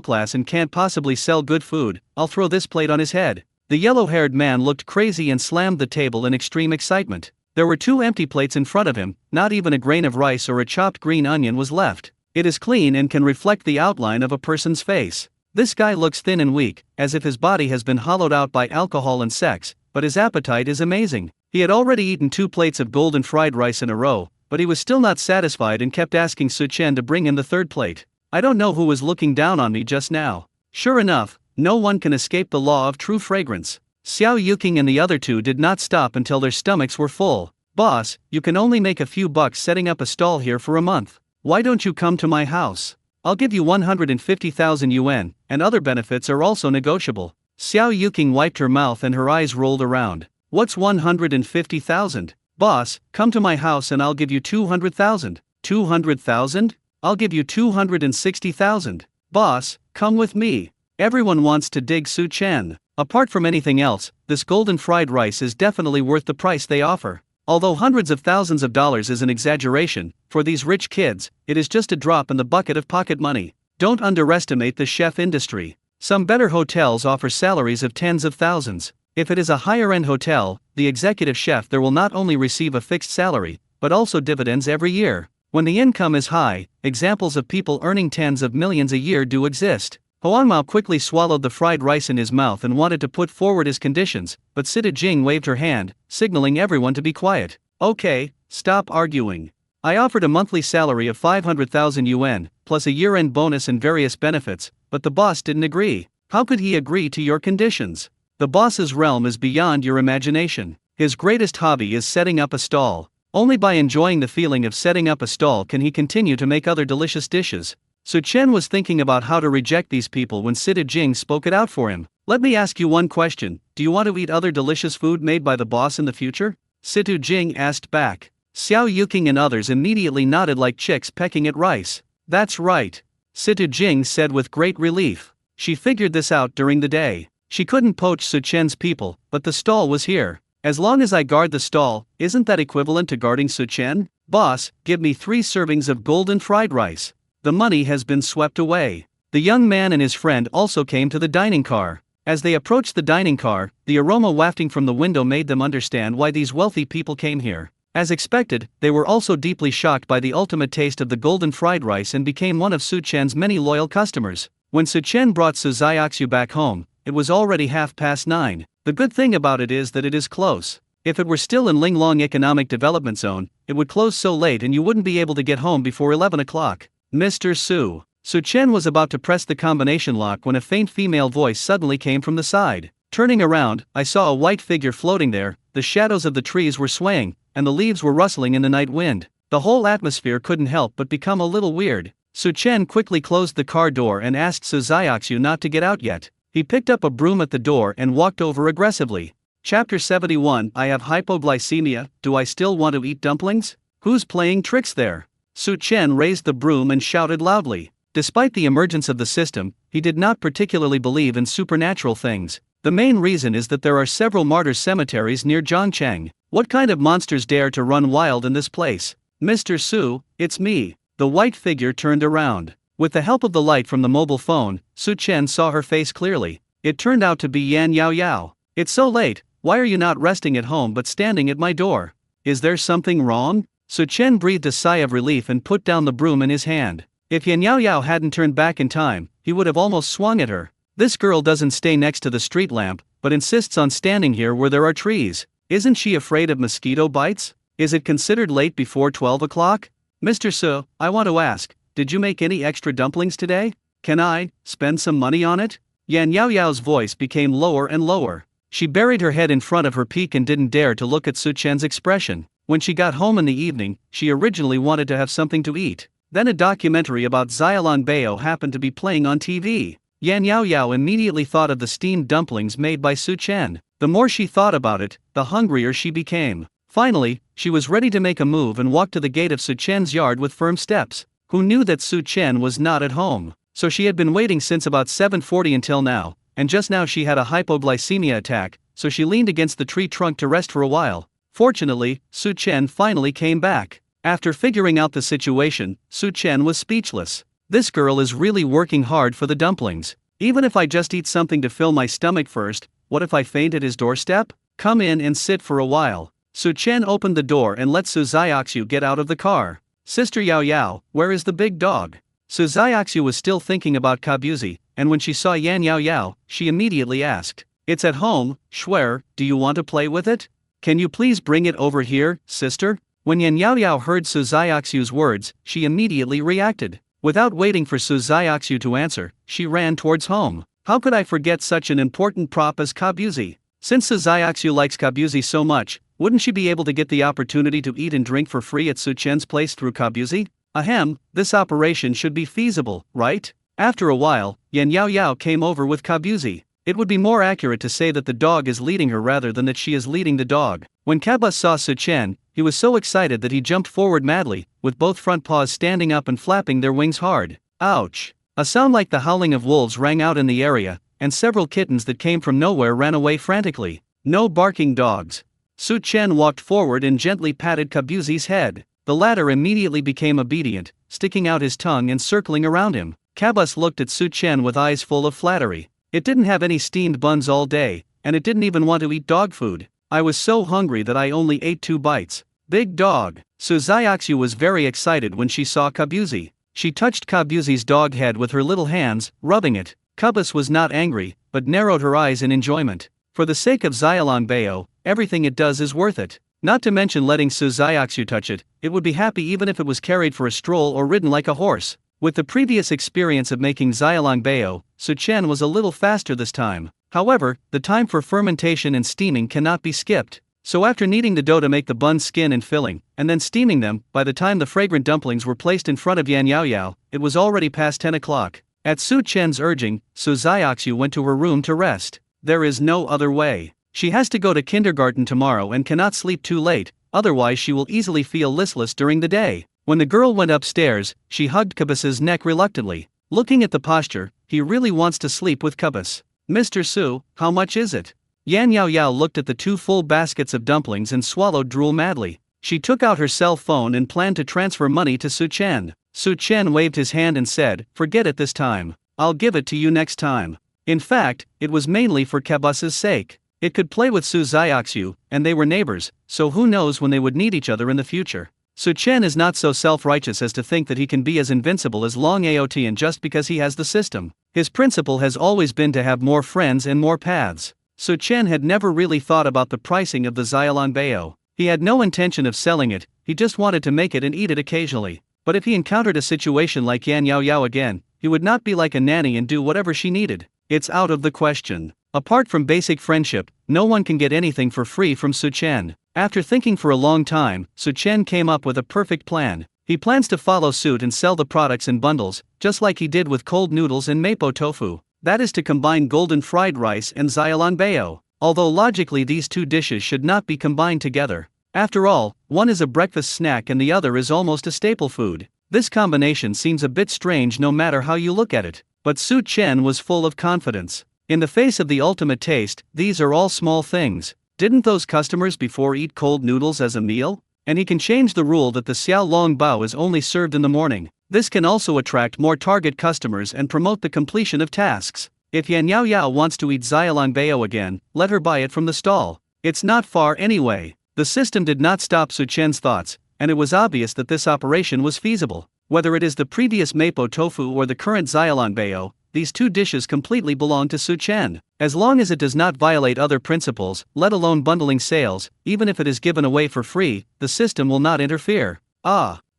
class and can't possibly sell good food, I'll throw this plate on his head. The yellow-haired man looked crazy and slammed the table in extreme excitement. There were 2 empty plates in front of him, not even a grain of rice or a chopped green onion was left. It is clean and can reflect the outline of a person's face. This guy looks thin and weak, as if his body has been hollowed out by alcohol and sex, but his appetite is amazing. He had already eaten 2 plates of golden fried rice in a row, but he was still not satisfied and kept asking Su Chen to bring him the 3rd plate. I don't know who was looking down on me just now. Sure enough, no one can escape the law of true fragrance. Xiao Yuking and the other 2 did not stop until their stomachs were full. Boss, you can only make a few bucks setting up a stall here for a month. Why don't you come to my house? I'll give you 150,000 yuan, and other benefits are also negotiable. Xiao Yuking wiped her mouth and her eyes rolled around. What's 150,000? Boss, come to my house and I'll give you 200,000. 200,000? I'll give you 260,000. Boss, come with me. Everyone wants to dig Su Chen. Apart from anything else, this golden fried rice is definitely worth the price they offer. Although hundreds of thousands of dollars is an exaggeration, for these rich kids, it is just a drop in the bucket of pocket money. Don't underestimate the chef industry. Some better hotels offer salaries of tens of thousands. If it is a higher-end hotel, the executive chef there will not only receive a fixed salary, but also dividends every year. When the income is high, examples of people earning tens of millions a year do exist. Huangmao quickly swallowed the fried rice in his mouth and wanted to put forward his conditions, but Sita Jing waved her hand, signaling everyone to be quiet. Okay, stop arguing. I offered a monthly salary of 500,000 yuan, plus a year-end bonus and various benefits, but the boss didn't agree. How could he agree to your conditions? The boss's realm is beyond your imagination. His greatest hobby is setting up a stall. Only by enjoying the feeling of setting up a stall can he continue to make other delicious dishes. Su Chen was thinking about how to reject these people when Sita Jing spoke it out for him. Let me ask you one question, do you want to eat other delicious food made by the boss in the future? Sita Jing asked back. Xiao Yuking and others immediately nodded like chicks pecking at rice. That's right. Sita Jing said with great relief. She figured this out during the day. She couldn't poach Su Chen's people, but the stall was here. As long as I guard the stall, isn't that equivalent to guarding Su Chen? Boss, give me 3 servings of golden fried rice. The money has been swept away. The young man and his friend also came to the dining car. As they approached the dining car, the aroma wafting from the window made them understand why these wealthy people came here. As expected, they were also deeply shocked by the ultimate taste of the golden fried rice and became one of Su Chen's many loyal customers. When Su Chen brought Su Xiaoxiu back home, it was already 9:30. The good thing about it is that it is close. If it were still in Linglong Economic Development Zone, it would close so late and you wouldn't be able to get home before 11 o'clock. Mr. Su. Su Chen was about to press the combination lock when a faint female voice suddenly came from the side. Turning around, I saw a white figure floating there, the shadows of the trees were swaying, and the leaves were rustling in the night wind. The whole atmosphere couldn't help but become a little weird. Su Chen quickly closed the car door and asked Su Xiaoxiu not to get out yet. He picked up a broom at the door and walked over aggressively. Chapter 71. I have hypoglycemia, do I still want to eat dumplings? Who's playing tricks there? Su Chen raised the broom and shouted loudly. Despite the emergence of the system, he did not particularly believe in supernatural things. The main reason is that there are several martyrs' cemeteries near Zhangcheng. What kind of monsters dare to run wild in this place? Mr. Su, it's me. The white figure turned around. With the help of the light from the mobile phone, Su Chen saw her face clearly. It turned out to be Yan Yao Yao. It's so late, why are you not resting at home but standing at my door? Is there something wrong? Su Chen breathed a sigh of relief and put down the broom in his hand. If Yan Yao Yao hadn't turned back in time, he would have almost swung at her. This girl doesn't stay next to the street lamp, but insists on standing here where there are trees. Isn't she afraid of mosquito bites? Is it considered late before 12 o'clock? Mr. Su, I want to ask, did you make any extra dumplings today? Can I spend some money on it? Yan Yao Yao's voice became lower and lower. She buried her head in front of her peak and didn't dare to look at Su Chen's expression. When she got home in the evening, she originally wanted to have something to eat. Then a documentary about Xiaolong Bao happened to be playing on TV. Yan Yao Yao immediately thought of the steamed dumplings made by Su Chen. The more she thought about it, the hungrier she became. Finally, she was ready to make a move and walk to the gate of Su Chen's yard with firm steps. Who knew that Su Chen was not at home? So she had been waiting since about 7:40 until now, and just now she had a hypoglycemia attack, so she leaned against the tree trunk to rest for a while. Fortunately, Su Chen finally came back. After figuring out the situation, Su Chen was speechless. This girl is really working hard for the dumplings. Even if I just eat something to fill my stomach first, what if I faint at his doorstep? Come in and sit for a while. Su Chen opened the door and let Su Xiaoxiu get out of the car. Sister Yao Yao, where is the big dog? Su Xiaoxiu was still thinking about Kabuzi, and when she saw Yan Yao Yao, she immediately asked, "It's at home, Shuer, do you want to play with it? Can you please bring it over here, sister?" When Yan Yao Yao heard Su Xiaoxiu's words, she immediately reacted. Without waiting for Su Xiaoxiu to answer, she ran towards home. How could I forget such an important prop as Kabuzi? Since Su Xiaoxiu likes Kabuzi so much, wouldn't she be able to get the opportunity to eat and drink for free at Su Chen's place through Kabuzi? Ahem, this operation should be feasible, right? After a while, Yan Yao Yao came over with Kabuzi. It would be more accurate to say that the dog is leading her rather than that she is leading the dog. When Kabus saw Su Chen, he was so excited that he jumped forward madly, with both front paws standing up and flapping their wings hard. Ouch! A sound like the howling of wolves rang out in the area, and several kittens that came from nowhere ran away frantically. No barking dogs. Su Chen walked forward and gently patted Kabuzi's head. The latter immediately became obedient, sticking out his tongue and circling around him. Kabus looked at Su Chen with eyes full of flattery. It didn't have any steamed buns all day, and it didn't even want to eat dog food. I was so hungry that I only ate 2 bites. Big dog. Su Xiaoxiu was very excited when she saw Kabuzi. She touched Kabuzi's dog head with her little hands, rubbing it. Kabus was not angry, but narrowed her eyes in enjoyment. For the sake of Xiaolong Bao, everything it does is worth it. Not to mention letting Su Xiaoxiu touch it, it would be happy even if it was carried for a stroll or ridden like a horse. With the previous experience of making Xiaolong Bao, Su Chen was a little faster this time. However, the time for fermentation and steaming cannot be skipped. So after kneading the dough to make the bun's skin and filling, and then steaming them, by the time the fragrant dumplings were placed in front of Yan Yao Yao, it was already past 10 o'clock. At Su Chen's urging, Su Xiaoxiu went to her room to rest. There is no other way. She has to go to kindergarten tomorrow and cannot sleep too late, otherwise she will easily feel listless during the day. When the girl went upstairs, she hugged Kabus's neck reluctantly. Looking at the posture, he really wants to sleep with Cubus. Mr. Su, how much is it? Yan Yao Yao looked at the 2 full baskets of dumplings and swallowed drool madly. She took out her cell phone and planned to transfer money to Su Chen. Su Chen waved his hand and said, "Forget it this time. I'll give it to you next time." In fact, it was mainly for Cubus's sake. It could play with Su Xiaoxiu, and they were neighbors, so who knows when they would need each other in the future. Su Chen is not so self-righteous as to think that he can be as invincible as Long Aotian just because he has the system. His principle has always been to have more friends and more paths. Su Chen had never really thought about the pricing of the Xiaolong Bao. He had no intention of selling it, he just wanted to make it and eat it occasionally. But if he encountered a situation like Yan Yao Yao again, he would not be like a nanny and do whatever she needed. It's out of the question. Apart from basic friendship, no one can get anything for free from Su Chen. After thinking for a long time, Su Chen came up with a perfect plan. He plans to follow suit and sell the products in bundles, just like he did with cold noodles and mapo tofu. That is to combine golden fried rice and Xiaolong Bao. Although logically these 2 dishes should not be combined together. After all, one is a breakfast snack and the other is almost a staple food. This combination seems a bit strange no matter how you look at it. But Su Chen was full of confidence. In the face of the ultimate taste, these are all small things. Didn't those customers before eat cold noodles as a meal? And he can change the rule that the Xiaolong Bao is only served in the morning. This can also attract more target customers and promote the completion of tasks. If Yan Yao Yao wants to eat Xiaolong Bao again, let her buy it from the stall. It's not far anyway. The system did not stop Su Chen's thoughts, and it was obvious that this operation was feasible. Whether it is the previous mapo tofu or the current Xiaolong Bao, these 2 dishes completely belong to Su Chen. As long as it does not violate other principles, let alone bundling sales, even if it is given away for free, the system will not interfere.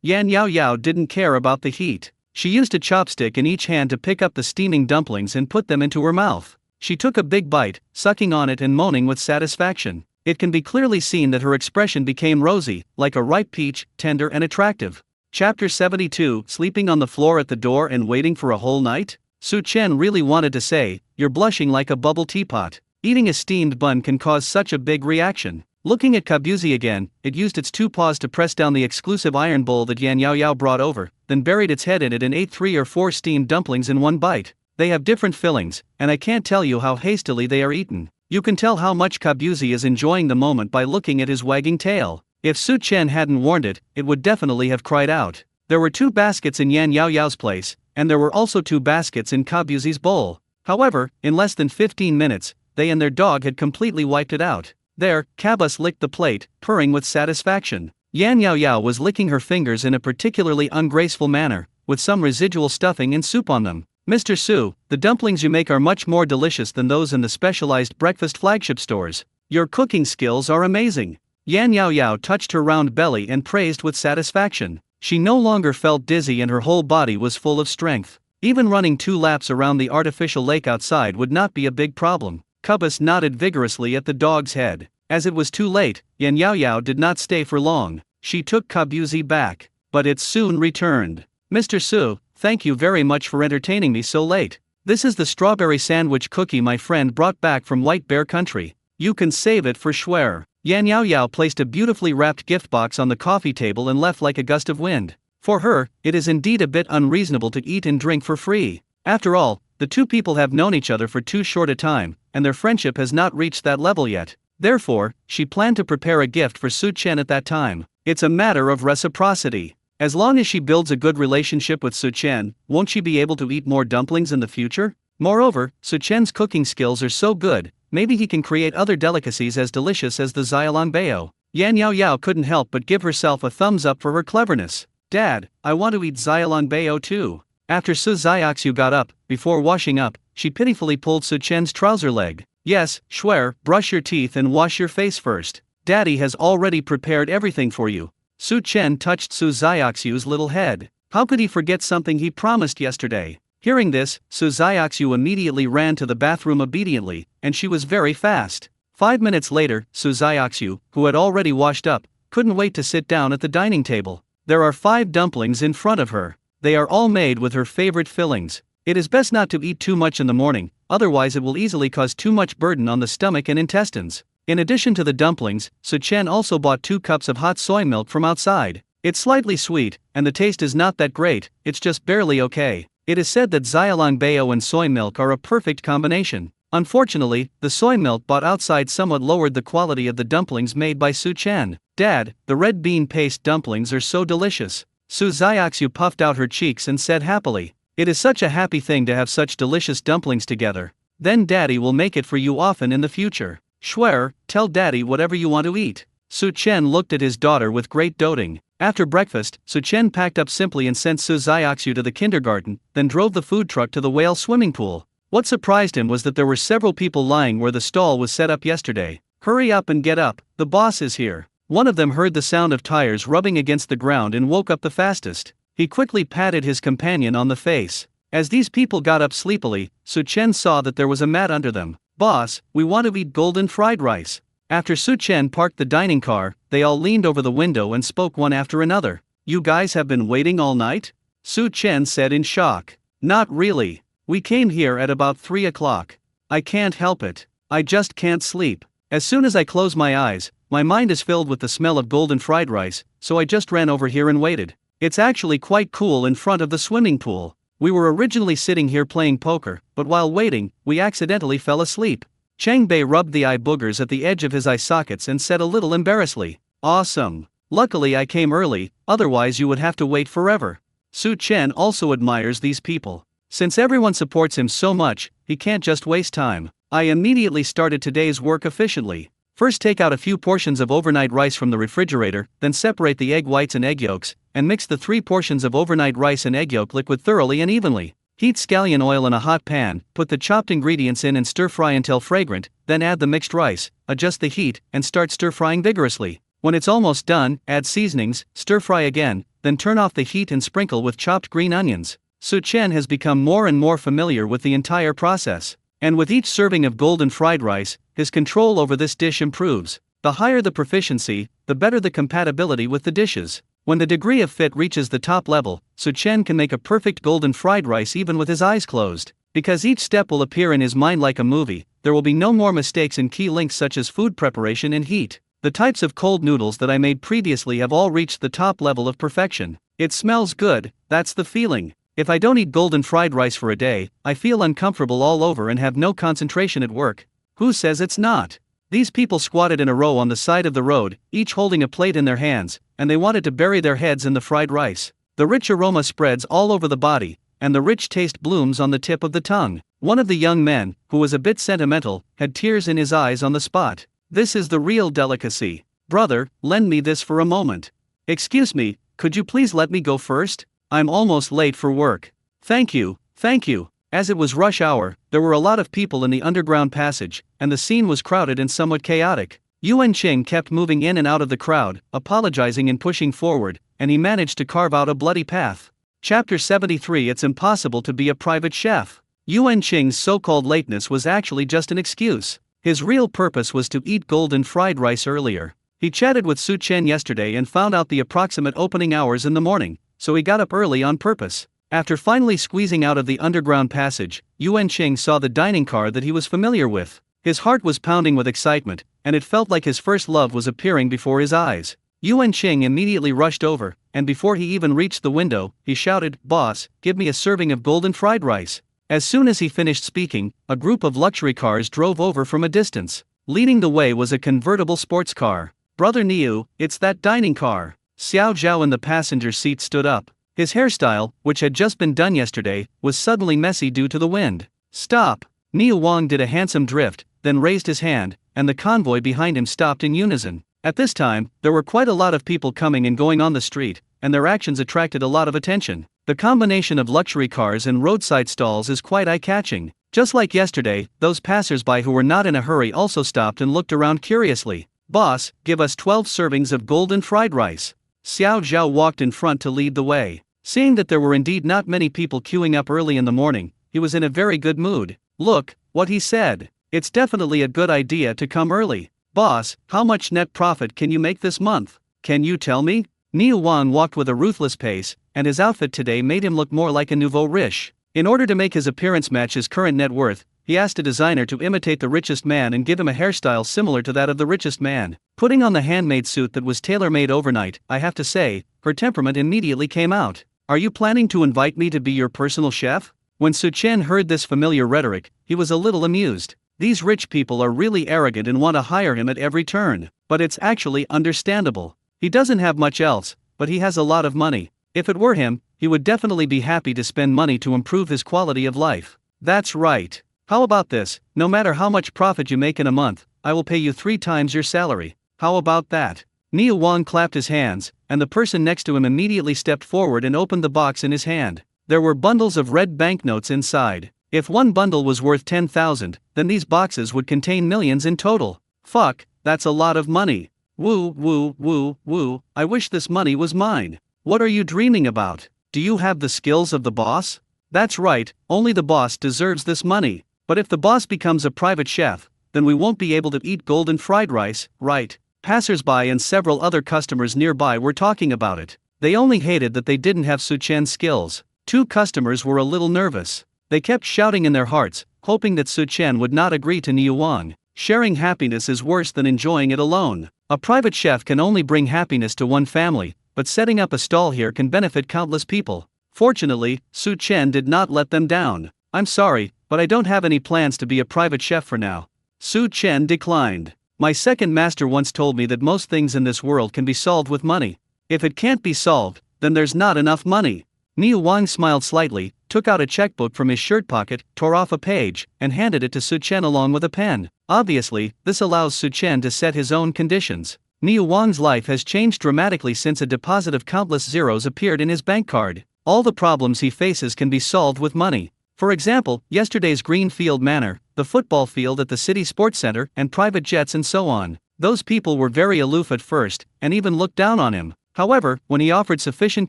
Yan Yao Yao didn't care about the heat. She used a chopstick in each hand to pick up the steaming dumplings and put them into her mouth. She took a big bite, sucking on it and moaning with satisfaction. It can be clearly seen that her expression became rosy, like a ripe peach, tender and attractive. Chapter 72, Sleeping on the floor at the door and waiting for a whole night? Su Chen really wanted to say, "You're blushing like a bubble teapot." Eating a steamed bun can cause such a big reaction. Looking at Kabuzi again, it used its 2 paws to press down the exclusive iron bowl that Yan Yao Yao brought over, then buried its head in it and ate 3 or 4 steamed dumplings in one bite. They have different fillings, and I can't tell you how hastily they are eaten. You can tell how much Kabuzi is enjoying the moment by looking at his wagging tail. If Su Chen hadn't warned it, it would definitely have cried out. There were 2 baskets in Yan Yao Yao's place, and there were also 2 baskets in Kabuzi's bowl. However, in less than 15 minutes, they and their dog had completely wiped it out. There, Cabus licked the plate, purring with satisfaction. Yan Yao Yao was licking her fingers in a particularly ungraceful manner, with some residual stuffing and soup on them. "Mr. Su, the dumplings you make are much more delicious than those in the specialized breakfast flagship stores. Your cooking skills are amazing." Yan Yao Yao touched her round belly and praised with satisfaction. She no longer felt dizzy and her whole body was full of strength. Even running 2 laps around the artificial lake outside would not be a big problem. Cubus nodded vigorously at the dog's head. As it was too late, Yan Yao Yao did not stay for long. She took Kabuzi back. But it soon returned. "Mr. Su, thank you very much for entertaining me so late. This is the strawberry sandwich cookie my friend brought back from White Bear Country. You can save it for Schwer." Yan Yao Yao placed a beautifully wrapped gift box on the coffee table and left like a gust of wind. For her, it is indeed a bit unreasonable to eat and drink for free. After all, the 2 people have known each other for too short a time, and their friendship has not reached that level yet. Therefore, she planned to prepare a gift for Su Chen at that time. It's a matter of reciprocity. As long as she builds a good relationship with Su Chen, won't she be able to eat more dumplings in the future? Moreover, Su Chen's cooking skills are so good, maybe he can create other delicacies as delicious as the Xiaolong Bao. Yan Yao Yao couldn't help but give herself a thumbs up for her cleverness. "Dad, I want to eat Xiaolong Bao too." After Su Xiaoxiu got up, before washing up, she pitifully pulled Su Chen's trouser leg. "Yes, Schwer, brush your teeth and wash your face first. Daddy has already prepared everything for you." Su Chen touched Su Xiaoxiu's little head. How could he forget something he promised yesterday? Hearing this, Su Xiaoxiu immediately ran to the bathroom obediently, and she was very fast. 5 minutes later, Su Xiaoxiu, who had already washed up, couldn't wait to sit down at the dining table. There are 5 dumplings in front of her. They are all made with her favorite fillings. It is best not to eat too much in the morning, otherwise it will easily cause too much burden on the stomach and intestines. In addition to the dumplings, Su Chen also bought 2 cups of hot soy milk from outside. It's slightly sweet, and the taste is not that great, it's just barely okay. It is said that xiaolongbao and soy milk are a perfect combination. Unfortunately, the soy milk bought outside somewhat lowered the quality of the dumplings made by Su Chen. "Dad, the red bean paste dumplings are so delicious." Su Xiaoxu puffed out her cheeks and said happily, "It is such a happy thing to have such delicious dumplings together. Then Daddy will make it for you often in the future. Schwer, tell Daddy whatever you want to eat." Su Chen looked at his daughter with great doting. After breakfast, Su Chen packed up simply and sent Su Xiaoxu to the kindergarten, then drove the food truck to the whale swimming pool. What surprised him was that there were several people lying where the stall was set up yesterday. "Hurry up and get up, the boss is here." One of them heard the sound of tires rubbing against the ground and woke up the fastest. He quickly patted his companion on the face. As these people got up sleepily, Su Chen saw that there was a mat under them. "Boss, we want to eat golden fried rice." After Su Chen parked the dining car, they all leaned over the window and spoke one after another. "You guys have been waiting all night?" Su Chen said in shock. "Not really. We came here at about 3 o'clock. I can't help it. I just can't sleep. As soon as I close my eyes, my mind is filled with the smell of golden fried rice, so I just ran over here and waited. It's actually quite cool in front of the swimming pool. We were originally sitting here playing poker, but while waiting, we accidentally fell asleep." Chang Bei rubbed the eye boogers at the edge of his eye sockets and said a little embarrassedly, "Awesome. Luckily I came early, otherwise you would have to wait forever." Su Chen also admires these people. Since everyone supports him so much, he can't just waste time. "I immediately started today's work efficiently. First take out a few portions of overnight rice from the refrigerator, then separate the egg whites and egg yolks, and mix the 3 portions of overnight rice and egg yolk liquid thoroughly and evenly. Heat scallion oil in a hot pan, put the chopped ingredients in and stir fry until fragrant, then add the mixed rice, adjust the heat, and start stir frying vigorously. When it's almost done, add seasonings, stir fry again, then turn off the heat and sprinkle with chopped green onions." Su Chen has become more and more familiar with the entire process. And with each serving of golden fried rice, his control over this dish improves. The higher the proficiency, the better the compatibility with the dishes. When the degree of fit reaches the top level, Su Chen can make a perfect golden fried rice even with his eyes closed. Because each step will appear in his mind like a movie, there will be no more mistakes in key links such as food preparation and heat. The types of cold noodles that I made previously have all reached the top level of perfection. It smells good, that's the feeling. If I don't eat golden fried rice for a day, I feel uncomfortable all over and have no concentration at work. Who says it's not? These people squatted in a row on the side of the road, each holding a plate in their hands, and they wanted to bury their heads in the fried rice. The rich aroma spreads all over the body, and the rich taste blooms on the tip of the tongue. One of the young men, who was a bit sentimental, had tears in his eyes on the spot. "This is the real delicacy. Brother, lend me this for a moment." "Excuse me, could you please let me go first? I'm almost late for work." Thank you, thank you." As it was rush hour, there were a lot of people in the underground passage, and the scene was crowded and somewhat chaotic. Yuan Qing kept moving in and out of the crowd, apologizing and pushing forward, and he managed to carve out a bloody path. Chapter 73. It's impossible to be a private chef. Yuan Qing's so-called lateness was actually just an excuse. His real purpose was to eat golden fried rice earlier. He chatted with Su Chen yesterday and found out the approximate opening hours in the morning, so he got up early on purpose. After finally squeezing out of the underground passage, Yuan Qing saw the dining car that he was familiar with. His heart was pounding with excitement, and it felt like his first love was appearing before his eyes. Yuan Qing immediately rushed over, and before he even reached the window, he shouted, "Boss, give me a serving of golden fried rice." As soon as he finished speaking, a group of luxury cars drove over from a distance. Leading the way was a convertible sports car. "Brother Niu, it's that dining car." Xiao Zhao in the passenger seat stood up. His hairstyle, which had just been done yesterday, was suddenly messy due to the wind. "Stop!" Niu Wang did a handsome drift, then raised his hand, and the convoy behind him stopped in unison. At this time, there were quite a lot of people coming and going on the street, and their actions attracted a lot of attention. The combination of luxury cars and roadside stalls is quite eye-catching. Just like yesterday, those passers-by who were not in a hurry also stopped and looked around curiously. "Boss, give us 12 servings of golden fried rice." Xiao Zhao walked in front to lead the way. Seeing that there were indeed not many people queuing up early in the morning, he was in a very good mood. "Look, what he said. It's definitely a good idea to come early. Boss, how much net profit can you make this month? Can you tell me?" Niu Wang walked with a ruthless pace, and his outfit today made him look more like a nouveau riche. In order to make his appearance match his current net worth, he asked a designer to imitate the richest man and give him a hairstyle similar to that of the richest man. Putting on the handmade suit that was tailor-made overnight, I have to say, her temperament immediately came out. Are you planning to invite me to be your personal chef? When Su Chen heard this familiar rhetoric, he was a little amused. These rich people are really arrogant and want to hire him at every turn, but it's actually understandable. He doesn't have much else, but he has a lot of money. If it were him, he would definitely be happy to spend money to improve his quality of life. That's right. How about this? No matter how much profit you make in a month, I will pay you 3 times your salary. How about that? Niu Wang clapped his hands, and the person next to him immediately stepped forward and opened the box in his hand. There were bundles of red banknotes inside. If one bundle was worth 10,000, then these boxes would contain millions in total. Fuck, that's a lot of money. Woo, woo, woo, woo, I wish this money was mine. What are you dreaming about? Do you have the skills of the boss? That's right, only the boss deserves this money. But if the boss becomes a private chef, then we won't be able to eat golden fried rice, right? Passers-by and several other customers nearby were talking about it. They only hated that they didn't have Su Chen's skills. 2 customers were a little nervous. They kept shouting in their hearts, hoping that Su Chen would not agree to Niu Wang. Sharing happiness is worse than enjoying it alone. A private chef can only bring happiness to one family, but setting up a stall here can benefit countless people. Fortunately, Su Chen did not let them down. I'm sorry, but I don't have any plans to be a private chef for now. Su Chen declined. My second master once told me that most things in this world can be solved with money. If it can't be solved, then there's not enough money. Niu Wang smiled slightly, took out a checkbook from his shirt pocket, tore off a page, and handed it to Su Chen along with a pen. Obviously, this allows Su Chen to set his own conditions. Niu Wang's life has changed dramatically since a deposit of countless zeros appeared in his bank card. All the problems he faces can be solved with money. For example, yesterday's Greenfield Manor, the football field at the city sports center, and private jets and so on. Those people were very aloof at first, and even looked down on him. However, when he offered sufficient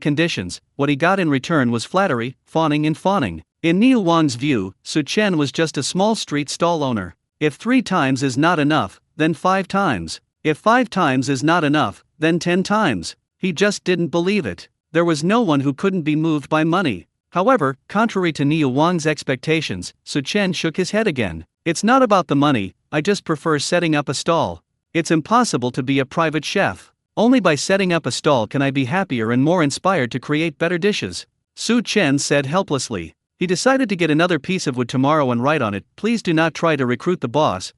conditions, what he got in return was flattery, fawning and fawning. In Niu Wang's view, Su Chen was just a small street stall owner. If 3 times is not enough, then 5 times. If 5 times is not enough, then 10 times. He just didn't believe it. There was no one who couldn't be moved by money. However, contrary to Niu Wang's expectations, Su Chen shook his head again. It's not about the money, I just prefer setting up a stall. It's impossible to be a private chef. Only by setting up a stall can I be happier and more inspired to create better dishes. Su Chen said helplessly. He decided to get another piece of wood tomorrow and write on it, "Please do not try to recruit the boss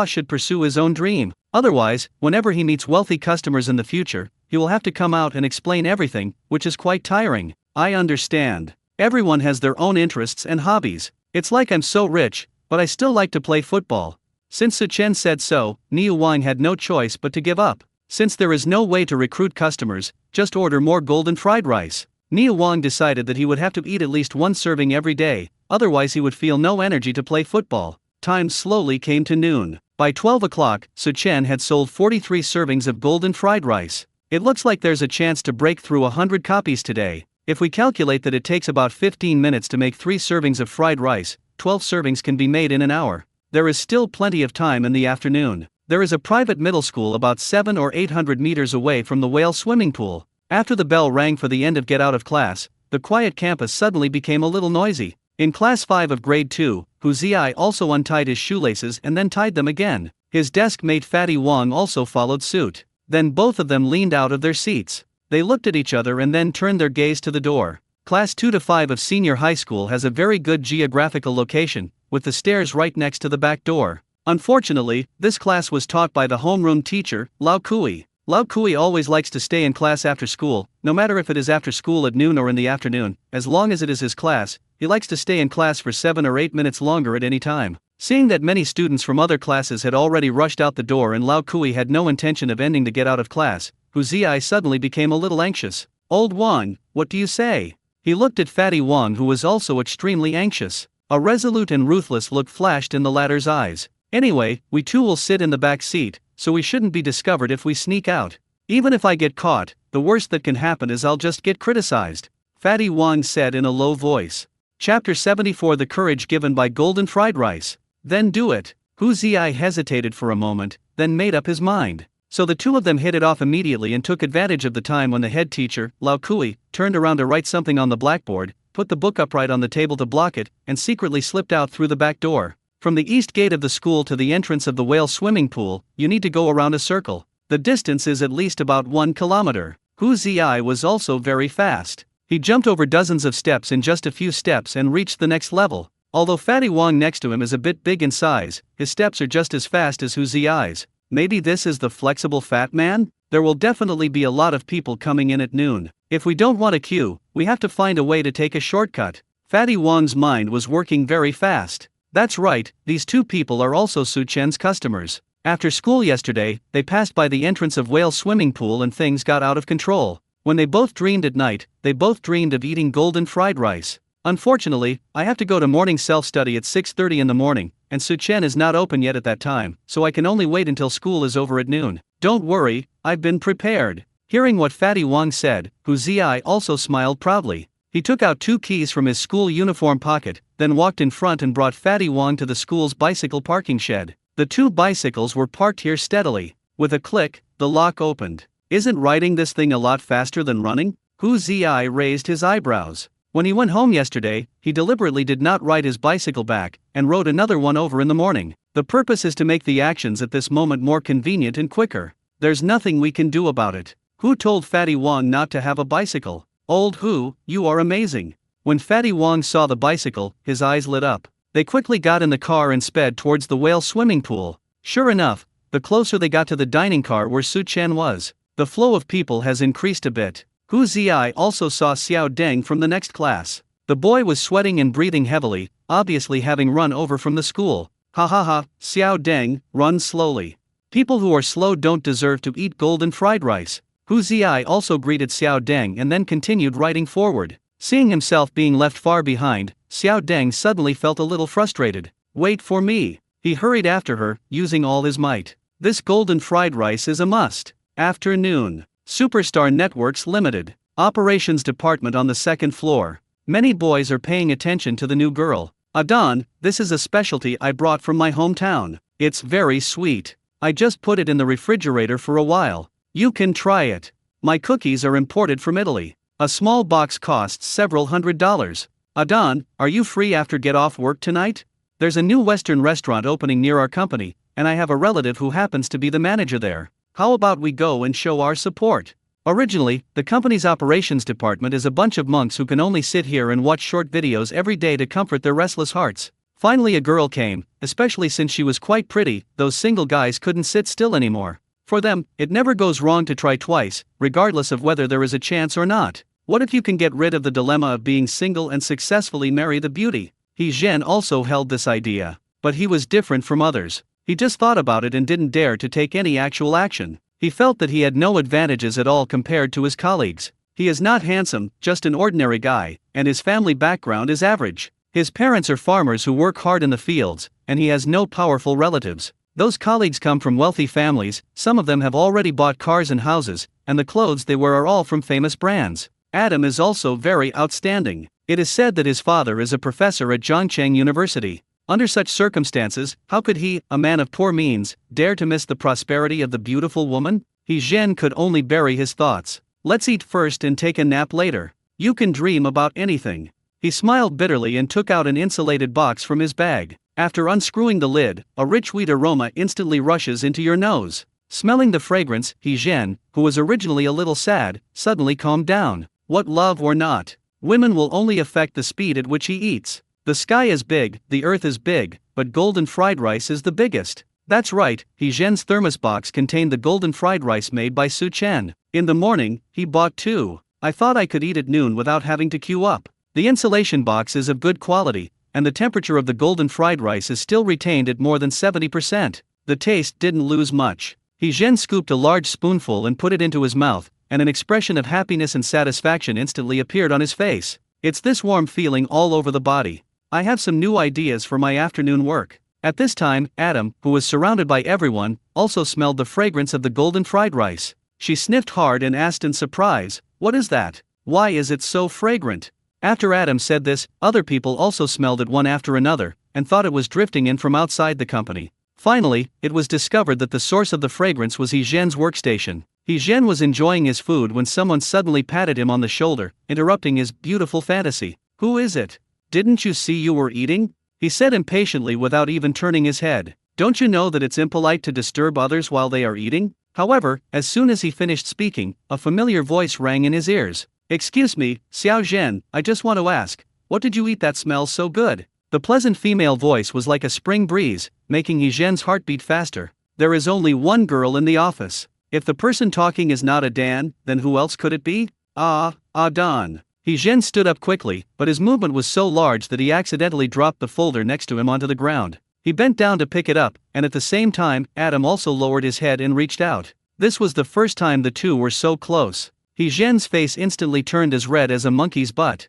should pursue his own dream. Otherwise, whenever he meets wealthy customers in the future, he will have to come out and explain everything, which is quite tiring." I understand. Everyone has their own interests and hobbies. It's like I'm so rich, but I still like to play football. Since Su Chen said so, Niu Wang had no choice but to give up. Since there is no way to recruit customers, just order more golden fried rice. Niu Wang decided that he would have to eat at least 1 serving every day, otherwise he would feel no energy to play football. Time slowly came to noon. By 12 o'clock, Su Chen had sold 43 servings of golden fried rice. It looks like there's a chance to break through 100 copies today. If we calculate that it takes about 15 minutes to make 3 servings of fried rice, 12 servings can be made in an hour. There is still plenty of time in the afternoon. There is a private middle school about 700 or 800 meters away from the whale swimming pool. After the bell rang for the end of get out of class, the quiet campus suddenly became a little noisy. In class 5 of grade 2, Hu Ziai also untied his shoelaces and then tied them again. His desk mate Fatty Wang also followed suit. Then both of them leaned out of their seats. They looked at each other and then turned their gaze to the door. Class 2 to 5 of senior high school has a very good geographical location, with the stairs right next to the back door. Unfortunately, this class was taught by the homeroom teacher, Lao Kui. Lao Kui always likes to stay in class after school, no matter if it is after school at noon or in the afternoon. As long as it is his class, he likes to stay in class for 7 or 8 minutes longer at any time. Seeing that many students from other classes had already rushed out the door and Lao Kui had no intention of ending to get out of class, Hu Ziai suddenly became a little anxious. "Old Wang, what do you say?" He looked at Fatty Wang, who was also extremely anxious. A resolute and ruthless look flashed in the latter's eyes. "Anyway, we two will sit in the back seat, so we shouldn't be discovered if we sneak out. Even if I get caught, the worst that can happen is I'll just get criticized," Fatty Wang said in a low voice. Chapter 74: The Courage Given by Golden Fried Rice. "Then do it." Hu Ziai hesitated for a moment, then made up his mind. So the two of them hit it off immediately and took advantage of the time when the head teacher, Lao Kui, turned around to write something on the blackboard, put the book upright on the table to block it, and secretly slipped out through the back door. From the east gate of the school to the entrance of the whale swimming pool, you need to go around a circle. The distance is at least about 1 kilometer. Hu Ziai was also very fast. He jumped over dozens of steps in just a few steps and reached the next level. Although Fatty Wong next to him is a bit big in size, his steps are just as fast as Hu Zi's. Maybe this is the flexible fat man? There will definitely be a lot of people coming in at noon. If we don't want a queue, we have to find a way to take a shortcut. Fatty Wong's mind was working very fast. That's right, these two people are also Su Chen's customers. After school yesterday, they passed by the entrance of Whale swimming pool and things got out of control. When they both dreamed at night, they both dreamed of eating golden fried rice. Unfortunately, I have to go to morning self-study at 6:30 in the morning, and Su Chen is not open yet at that time, so I can only wait until school is over at noon. Don't worry, I've been prepared. Hearing what Fatty Wong said, Hu Zi also smiled proudly. He took out 2 keys from his school uniform pocket, then walked in front and brought Fatty Wong to the school's bicycle parking shed. The 2 bicycles were parked here steadily. With a click, the lock opened. Isn't riding this thing a lot faster than running? Hu Zi raised his eyebrows. When he went home yesterday, he deliberately did not ride his bicycle back, and rode another one over in the morning. The purpose is to make the actions at this moment more convenient and quicker. There's nothing we can do about it. Hu told Fatty Wong not to have a bicycle. Old Hu, you are amazing. When Fatty Wong saw the bicycle, his eyes lit up. They quickly got in the car and sped towards the Whale swimming pool. Sure enough, the closer they got to the dining car where Su Chen was, the flow of people has increased a bit. Hu Zi also saw Xiao Deng from the next class. The boy was sweating and breathing heavily, obviously having run over from the school. Ha ha ha, Xiao Deng, run slowly. People who are slow don't deserve to eat golden fried rice. Hu Zi also greeted Xiao Deng and then continued riding forward. Seeing himself being left far behind, Xiao Deng suddenly felt a little frustrated. Wait for me. He hurried after her, using all his might. This golden fried rice is a must. Afternoon. Superstar Networks Limited. Operations Department on the 2nd floor. Many boys are paying attention to the new girl. Adan, this is a specialty I brought from my hometown. It's very sweet. I just put it in the refrigerator for a while. You can try it. My cookies are imported from Italy. A small box costs several $100s. Adan, are you free after get off work tonight? There's a new Western restaurant opening near our company, and I have a relative who happens to be the manager there. How about we go and show our support? Originally, the company's operations department is a bunch of monks who can only sit here and watch short videos every day to comfort their restless hearts. Finally a girl came, especially since she was quite pretty. Those single guys couldn't sit still anymore. For them, it never goes wrong to try twice, regardless of whether there is a chance or not. What if you can get rid of the dilemma of being single and successfully marry the beauty? He Zhen also held this idea. But he was different from others. He just thought about it and didn't dare to take any actual action. He felt that he had no advantages at all compared to his colleagues. He is not handsome, just an ordinary guy, and his family background is average. His parents are farmers who work hard in the fields, and he has no powerful relatives. Those colleagues come from wealthy families, some of them have already bought cars and houses, and the clothes they wear are all from famous brands. Adam is also very outstanding. It is said that his father is a professor at Zhongcheng University. Under such circumstances, how could he, a man of poor means, dare to miss the prosperity of the beautiful woman? He Zhen could only bury his thoughts. Let's eat first and take a nap later. You can dream about anything. He smiled bitterly and took out an insulated box from his bag. After unscrewing the lid, a rich wheat aroma instantly rushes into your nose. Smelling the fragrance, He Zhen, who was originally a little sad, suddenly calmed down. What love or not, women will only affect the speed at which he eats. The sky is big, the earth is big, but golden fried rice is the biggest. That's right, He Zhen's thermos box contained the golden fried rice made by Su Chen. In the morning, he bought 2. I thought I could eat at noon without having to queue up. The insulation box is of good quality, and the temperature of the golden fried rice is still retained at more than 70%. The taste didn't lose much. He Zhen scooped a large spoonful and put it into his mouth, and an expression of happiness and satisfaction instantly appeared on his face. It's this warm feeling all over the body. I have some new ideas for my afternoon work. At this time, Adam, who was surrounded by everyone, also smelled the fragrance of the golden fried rice. She sniffed hard and asked in surprise, "What is that? Why is it so fragrant?" After Adam said this, other people also smelled it one after another, and thought it was drifting in from outside the company. Finally, it was discovered that the source of the fragrance was He Zhen's workstation. He Zhen was enjoying his food when someone suddenly patted him on the shoulder, interrupting his beautiful fantasy. "Who is it? Didn't you see you were eating?" he said impatiently without even turning his head. "Don't you know that it's impolite to disturb others while they are eating?" However, as soon as he finished speaking, a familiar voice rang in his ears. "Excuse me, Xiao Zhen, I just want to ask, what did you eat that smells so good?" The pleasant female voice was like a spring breeze, making He Zhen's heart beat faster. "There is only one girl in the office. If the person talking is not a Dan, then who else could it be? Dan." He Zhen stood up quickly, but his movement was so large that he accidentally dropped the folder next to him onto the ground. He bent down to pick it up, and at the same time, Adam also lowered his head and reached out. This was the first time the two were so close. He Zhen's face instantly turned as red as a monkey's butt.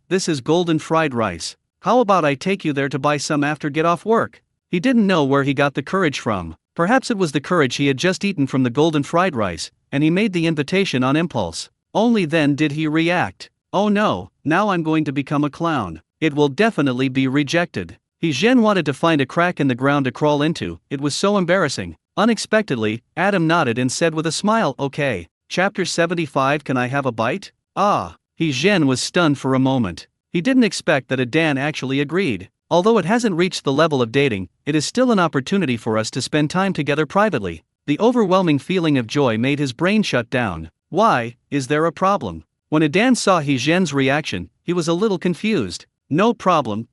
This is golden fried rice. How about I take you there to buy some after get off work?" He didn't know where he got the courage from. Perhaps it was the courage he had just eaten from the golden fried rice, and he made the invitation on impulse. Only then did he react. "Oh no, now I'm going to become a clown. It will definitely be rejected." He Zhen wanted to find a crack in the ground to crawl into, it was so embarrassing. Unexpectedly, Adam nodded and said with a smile, "Okay. Chapter 75, can I have a bite?" He Zhen was stunned for a moment. He didn't expect that a Dan actually agreed. Although it hasn't reached the level of dating, it is still an opportunity for us to spend time together privately. The overwhelming feeling of joy made his brain shut down. Why, is there a problem? When a Dan saw He Zhen's reaction, he was a little confused. No problem.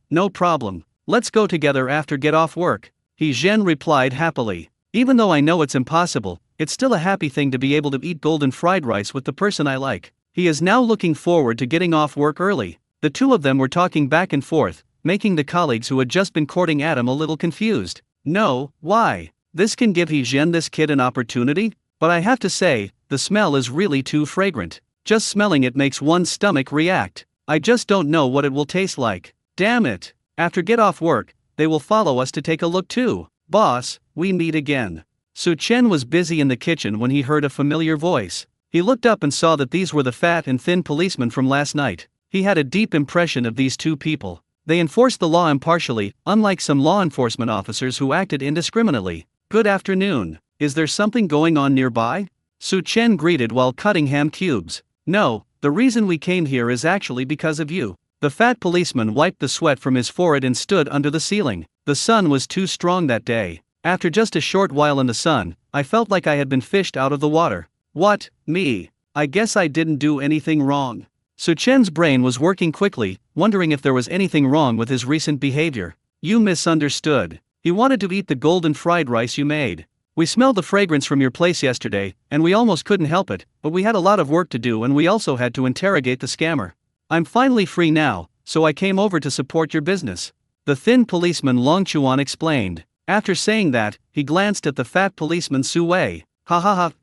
Let's go together after get off work," He Zhen replied happily. "Even though I know it's impossible, it's still a happy thing to be able to eat golden fried rice with the person I like." He is now looking forward to getting off work early. The two of them were talking back and forth, making the colleagues who had just been courting Adam a little confused. "No, why? This can give He Zhen this kid an opportunity? But I have to say, the smell is really too fragrant. Just smelling it makes one's stomach react. I just don't know what it will taste like. Damn it. After get off work, they will follow us to take a look too. Boss, we meet again." Su Chen was busy in the kitchen when he heard a familiar voice. He looked up and saw that these were the fat and thin policemen from last night. He had a deep impression of these two people. They enforced the law impartially, unlike some law enforcement officers who acted indiscriminately. "Good afternoon. Is there something going on nearby?" Su Chen greeted while cutting ham cubes. "No, the reason we came here is actually because of you." The fat policeman wiped the sweat from his forehead and stood under the ceiling. The sun was too strong that day. After just a short while in the sun, I felt like I had been fished out of the water. "What, me? I guess I didn't do anything wrong." Su Chen's brain was working quickly, wondering if there was anything wrong with his recent behavior. "You misunderstood. He wanted to eat the golden fried rice you made. We smelled the fragrance from your place yesterday, and we almost couldn't help it, but we had a lot of work to do and we also had to interrogate the scammer. I'm finally free now, so I came over to support your business," the thin policeman Long Chuan explained. After saying that, he glanced at the fat policeman Su Wei.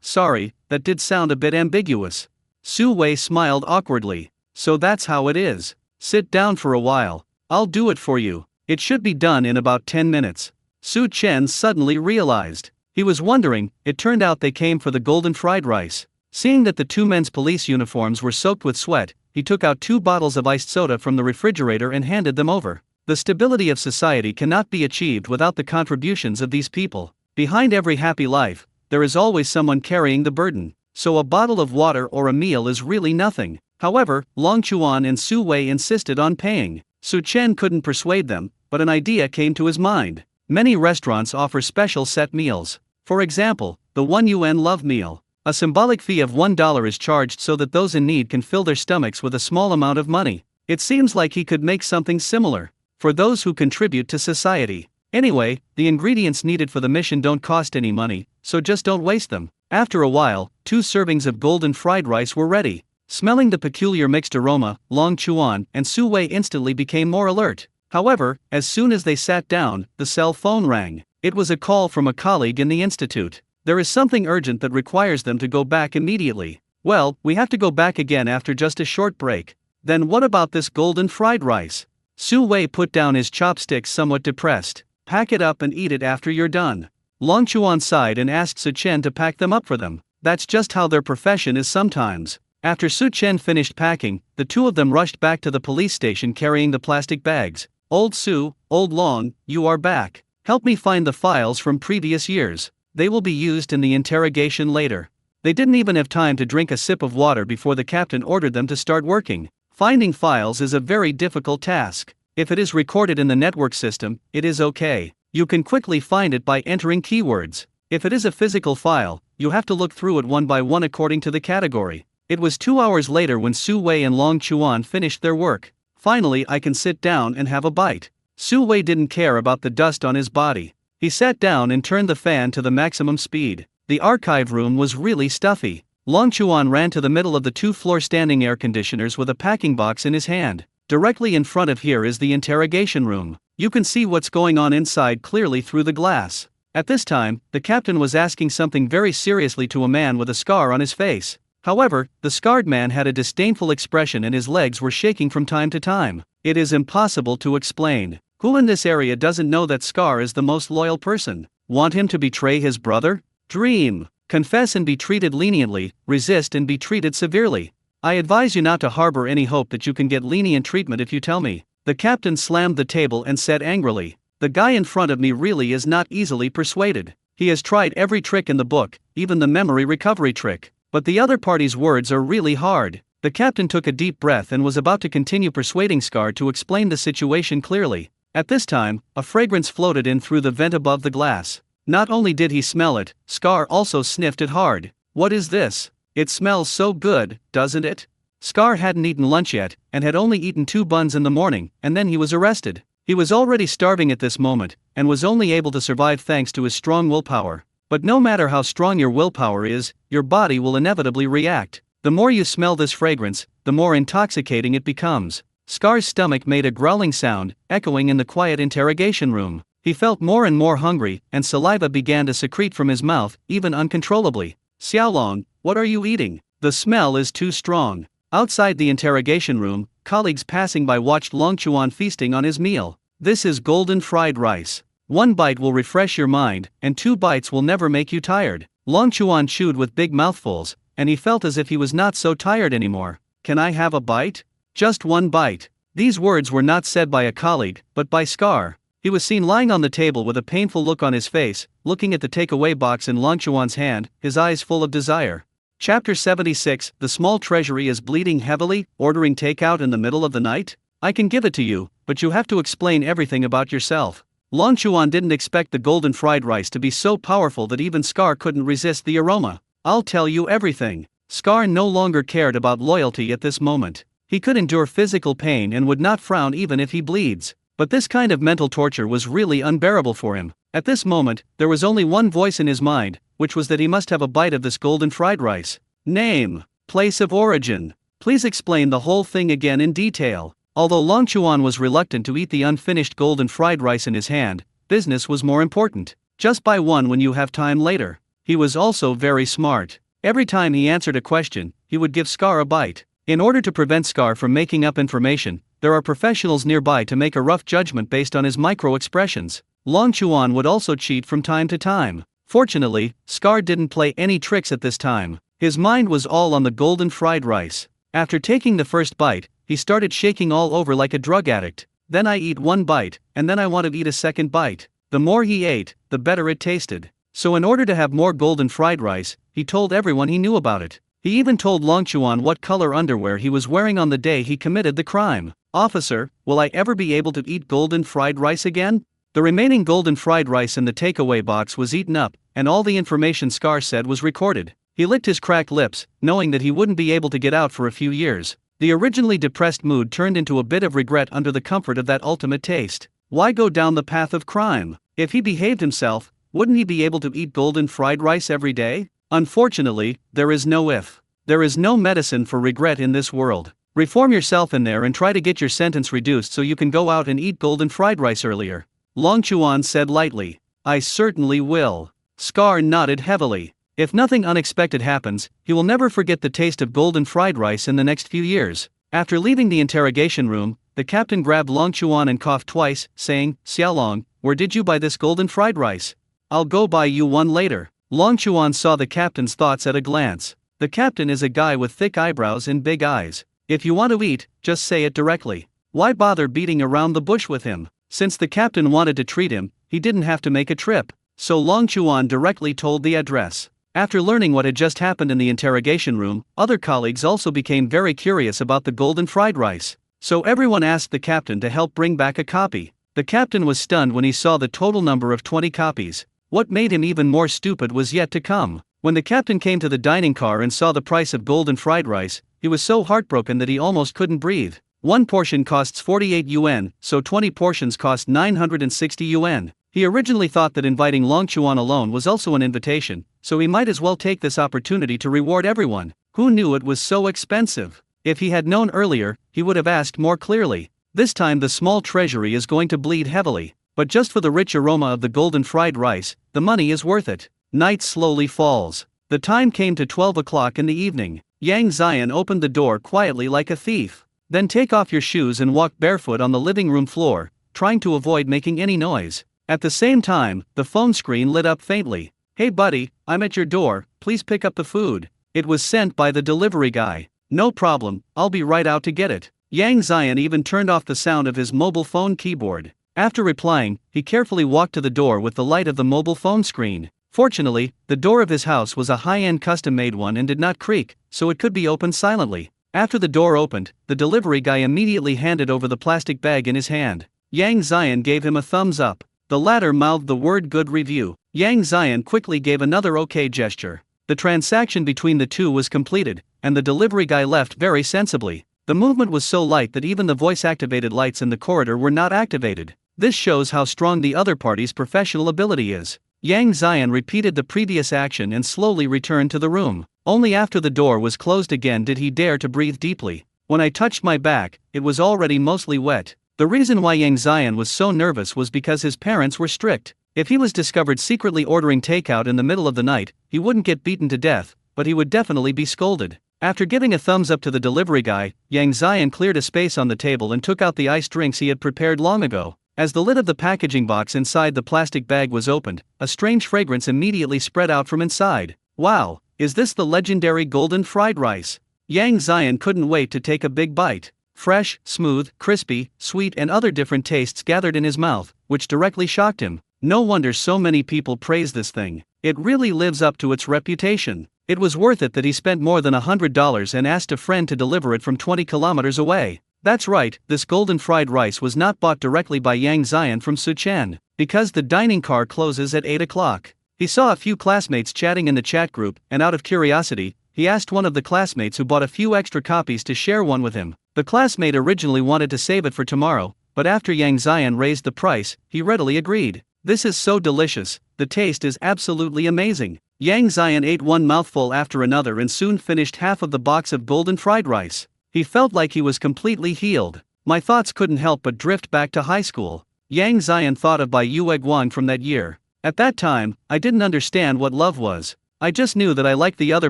Sorry, that did sound a bit ambiguous." Su Wei smiled awkwardly. "So that's how it is. Sit down for a while. I'll do it for you. It should be done in about 10 minutes. Su Chen suddenly realized. He was wondering, it turned out they came for the golden fried rice. Seeing that the two men's police uniforms were soaked with sweat, he took out 2 bottles of iced soda from the refrigerator and handed them over. The stability of society cannot be achieved without the contributions of these people. Behind every happy life, there is always someone carrying the burden. So a bottle of water or a meal is really nothing. However, Long Chuan and Su Wei insisted on paying. Su Chen couldn't persuade them, but an idea came to his mind. Many restaurants offer special set meals. For example, the 1 yuan love meal. A symbolic fee of $1 is charged so that those in need can fill their stomachs with a small amount of money. It seems like he could make something similar for those who contribute to society. Anyway, the ingredients needed for the mission don't cost any money, so just don't waste them. After a while, 2 servings of golden fried rice were ready. Smelling the peculiar mixed aroma, Long Chuan and Su Wei instantly became more alert. However, as soon as they sat down, the cell phone rang. It was a call from a colleague in the institute. There is something urgent that requires them to go back immediately. Well, we have to go back again after just a short break. Then what about this golden fried rice? Su Wei put down his chopsticks somewhat depressed. Pack it up and eat it after you're done. Long Chuan sighed and asked Su Chen to pack them up for them. That's just how their profession is sometimes. After Su Chen finished packing, the two of them rushed back to the police station carrying the plastic bags. Old Su, Old Long, you are back. Help me find the files from previous years. They will be used in the interrogation later. They didn't even have time to drink a sip of water before the captain ordered them to start working. Finding files is a very difficult task. If it is recorded in the network system, it is okay. You can quickly find it by entering keywords. If it is a physical file, you have to look through it one by one according to the category. It was 2 hours later when Su Wei and Long Chuan finished their work. Finally, I can sit down and have a bite. Su Wei didn't care about the dust on his body. He sat down and turned the fan to the maximum speed. The archive room was really stuffy. Long Chuan ran to the middle of the two-floor standing air conditioners with a packing box in his hand. Directly in front of here is the interrogation room. You can see what's going on inside clearly through the glass. At this time, the captain was asking something very seriously to a man with a scar on his face. However, the scarred man had a disdainful expression and his legs were shaking from time to time. It is impossible to explain. Who in this area doesn't know that Scar is the most loyal person? Want him to betray his brother? Dream. Confess and be treated leniently, resist and be treated severely. I advise you not to harbor any hope that you can get lenient treatment if you tell me. The captain slammed the table and said angrily, "The guy in front of me really is not easily persuaded. He has tried every trick in the book, even the memory recovery trick. But the other party's words are really hard." The captain took a deep breath and was about to continue persuading Scar to explain the situation clearly. At this time, a fragrance floated in through the vent above the glass. Not only did he smell it, Scar also sniffed it hard. "What is this? It smells so good, doesn't it?" Scar hadn't eaten lunch yet, and had only eaten 2 buns in the morning, and then he was arrested. He was already starving at this moment, and was only able to survive thanks to his strong willpower. But no matter how strong your willpower is, your body will inevitably react. The more you smell this fragrance, the more intoxicating it becomes. Scar's stomach made a growling sound, echoing in the quiet interrogation room. He felt more and more hungry, and saliva began to secrete from his mouth, even uncontrollably. "Xiaolong, what are you eating? The smell is too strong." Outside the interrogation room, colleagues passing by watched Long Chuan feasting on his meal. "This is golden fried rice. 1 bite will refresh your mind, and 2 bites will never make you tired." Long Chuan chewed with big mouthfuls, and he felt as if he was not so tired anymore. "Can I have a bite? Just 1 bite." These words were not said by a colleague, but by Scar. He was seen lying on the table with a painful look on his face, looking at the takeaway box in Long Chuan's hand, his eyes full of desire. Chapter 76, The Small Treasury is Bleeding Heavily, Ordering Takeout in the Middle of the Night? "I can give it to you, but you have to explain everything about yourself." Long Chuan didn't expect the golden fried rice to be so powerful that even Scar couldn't resist the aroma. "I'll tell you everything." Scar no longer cared about loyalty at this moment. He could endure physical pain and would not frown even if he bleeds. But this kind of mental torture was really unbearable for him. At this moment, there was only one voice in his mind, which was that he must have a bite of this golden fried rice. "Name, place of origin. Please explain the whole thing again in detail." Although Long Chuan was reluctant to eat the unfinished golden fried rice in his hand, business was more important. Just buy one when you have time later. He was also very smart. Every time he answered a question, he would give Scar a bite. In order to prevent Scar from making up information, there are professionals nearby to make a rough judgment based on his micro-expressions. Long Chuan would also cheat from time to time. Fortunately, Scar didn't play any tricks at this time. His mind was all on the golden fried rice. After taking the first bite, he started shaking all over like a drug addict. "Then I eat 1 bite, and then I want to eat a second bite." The more he ate, the better it tasted. So in order to have more golden fried rice, he told everyone he knew about it. He even told Long Chuan what color underwear he was wearing on the day he committed the crime. "Officer, will I ever be able to eat golden fried rice again?" The remaining golden fried rice in the takeaway box was eaten up, and all the information Scar said was recorded. He licked his cracked lips, knowing that he wouldn't be able to get out for a few years. The originally depressed mood turned into a bit of regret under the comfort of that ultimate taste. Why go down the path of crime? If he behaved himself, wouldn't he be able to eat golden fried rice every day? Unfortunately, there is no if. There is no medicine for regret in this world. Reform yourself in there and try to get your sentence reduced so you can go out and eat golden fried rice earlier. Long Chuan said lightly. "I certainly will." Scar nodded heavily. If nothing unexpected happens, he will never forget the taste of golden fried rice in the next few years. After leaving the interrogation room, the captain grabbed Long Chuan and coughed twice, saying, "Xiaolong, where did you buy this golden fried rice? I'll go buy you one later." Long Chuan saw the captain's thoughts at a glance. The captain is a guy with thick eyebrows and big eyes. If you want to eat, just say it directly. Why bother beating around the bush with him? Since the captain wanted to treat him, he didn't have to make a trip. So Long Chuan directly told the address. After learning what had just happened in the interrogation room, other colleagues also became very curious about the golden fried rice. So everyone asked the captain to help bring back a copy. The captain was stunned when he saw the total number of 20 copies. What made him even more stupid was yet to come. When the captain came to the dining car and saw the price of golden fried rice, he was so heartbroken that he almost couldn't breathe. One portion costs 48 yuan, so 20 portions cost 960 yuan. He originally thought that inviting Long Chuan alone was also an invitation, so he might as well take this opportunity to reward everyone. Who knew it was so expensive? If he had known earlier, he would have asked more clearly. This time the small treasury is going to bleed heavily, but just for the rich aroma of the golden fried rice, the money is worth it. Night slowly falls. The time came to 12 o'clock in the evening. Yang Xian opened the door quietly like a thief. Then take off your shoes and walk barefoot on the living room floor, trying to avoid making any noise. At the same time, the phone screen lit up faintly. Hey buddy, I'm at your door, please pick up the food. It was sent by the delivery guy. No problem, I'll be right out to get it. Yang Xian even turned off the sound of his mobile phone keyboard. After replying, he carefully walked to the door with the light of the mobile phone screen. Fortunately, the door of his house was a high-end custom-made one and did not creak, so it could be opened silently. After the door opened, the delivery guy immediately handed over the plastic bag in his hand. Yang Xian gave him a thumbs up. The latter mouthed the word good review. Yang Xian quickly gave another okay gesture. The transaction between the two was completed, and the delivery guy left very sensibly. The movement was so light that even the voice-activated lights in the corridor were not activated. This shows how strong the other party's professional ability is. Yang Xian repeated the previous action and slowly returned to the room. Only after the door was closed again did he dare to breathe deeply. When I touched my back, it was already mostly wet. The reason why Yang Xian was so nervous was because his parents were strict. If he was discovered secretly ordering takeout in the middle of the night, he wouldn't get beaten to death, but he would definitely be scolded. After giving a thumbs up to the delivery guy, Yang Xian cleared a space on the table and took out the iced drinks he had prepared long ago. As the lid of the packaging box inside the plastic bag was opened, a strange fragrance immediately spread out from inside. Wow, is this the legendary golden fried rice? Yang Xian couldn't wait to take a big bite. Fresh, smooth, crispy, sweet and other different tastes gathered in his mouth, which directly shocked him. No wonder so many people praise this thing. It really lives up to its reputation. It was worth it that he spent more than $100 and asked a friend to deliver it from 20 kilometers away. That's right, this golden fried rice was not bought directly by Yang Xian from Suchen, because the dining car closes at 8 o'clock. He saw a few classmates chatting in the chat group, and out of curiosity, he asked one of the classmates who bought a few extra copies to share one with him. The classmate originally wanted to save it for tomorrow, but after Yang Xian raised the price, he readily agreed. This is so delicious, the taste is absolutely amazing. Yang Xian ate one mouthful after another and soon finished half of the box of golden fried rice. He felt like he was completely healed. My thoughts couldn't help but drift back to high school. Yang Xian thought of Bai Yue Guang from that year. At that time, I didn't understand what love was. I just knew that I liked the other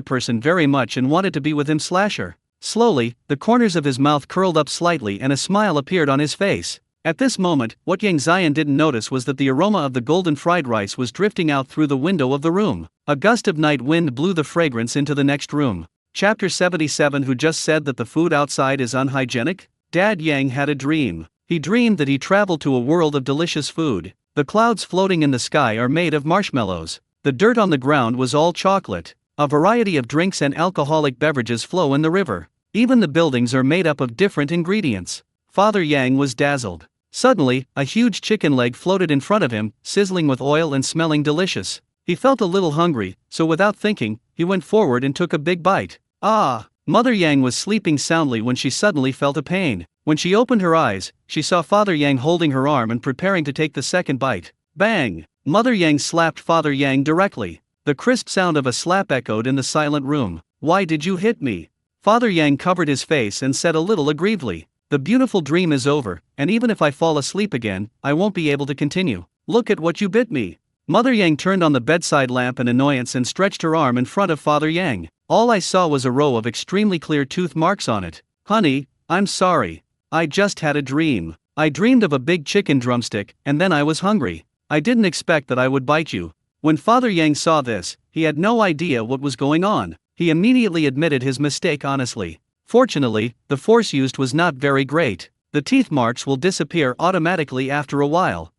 person very much and wanted to be with him / Slowly, the corners of his mouth curled up slightly and a smile appeared on his face. At this moment, what Yang Xian didn't notice was that the aroma of the golden fried rice was drifting out through the window of the room. A gust of night wind blew the fragrance into the next room. Chapter 77. Who just said that the food outside is unhygienic? Dad Yang had a dream. He dreamed that he traveled to a world of delicious food. The clouds floating in the sky are made of marshmallows. The dirt on the ground was all chocolate. A variety of drinks and alcoholic beverages flow in the river. Even the buildings are made up of different ingredients. Father Yang was dazzled. Suddenly, a huge chicken leg floated in front of him, sizzling with oil and smelling delicious. He felt a little hungry, so without thinking, he went forward and took a big bite. Ah! Mother Yang was sleeping soundly when she suddenly felt a pain. When she opened her eyes, she saw Father Yang holding her arm and preparing to take the second bite. Bang! Mother Yang slapped Father Yang directly. The crisp sound of a slap echoed in the silent room. Why did you hit me? Father Yang covered his face and said a little aggrievedly. The beautiful dream is over, and even if I fall asleep again, I won't be able to continue. Look at what you bit me. Mother Yang turned on the bedside lamp in annoyance and stretched her arm in front of Father Yang. All I saw was a row of extremely clear tooth marks on it. Honey, I'm sorry. I just had a dream. I dreamed of a big chicken drumstick, and then I was hungry. I didn't expect that I would bite you. When Father Yang saw this, he had no idea what was going on. He immediately admitted his mistake honestly. Fortunately, the force used was not very great. The teeth marks will disappear automatically after a while.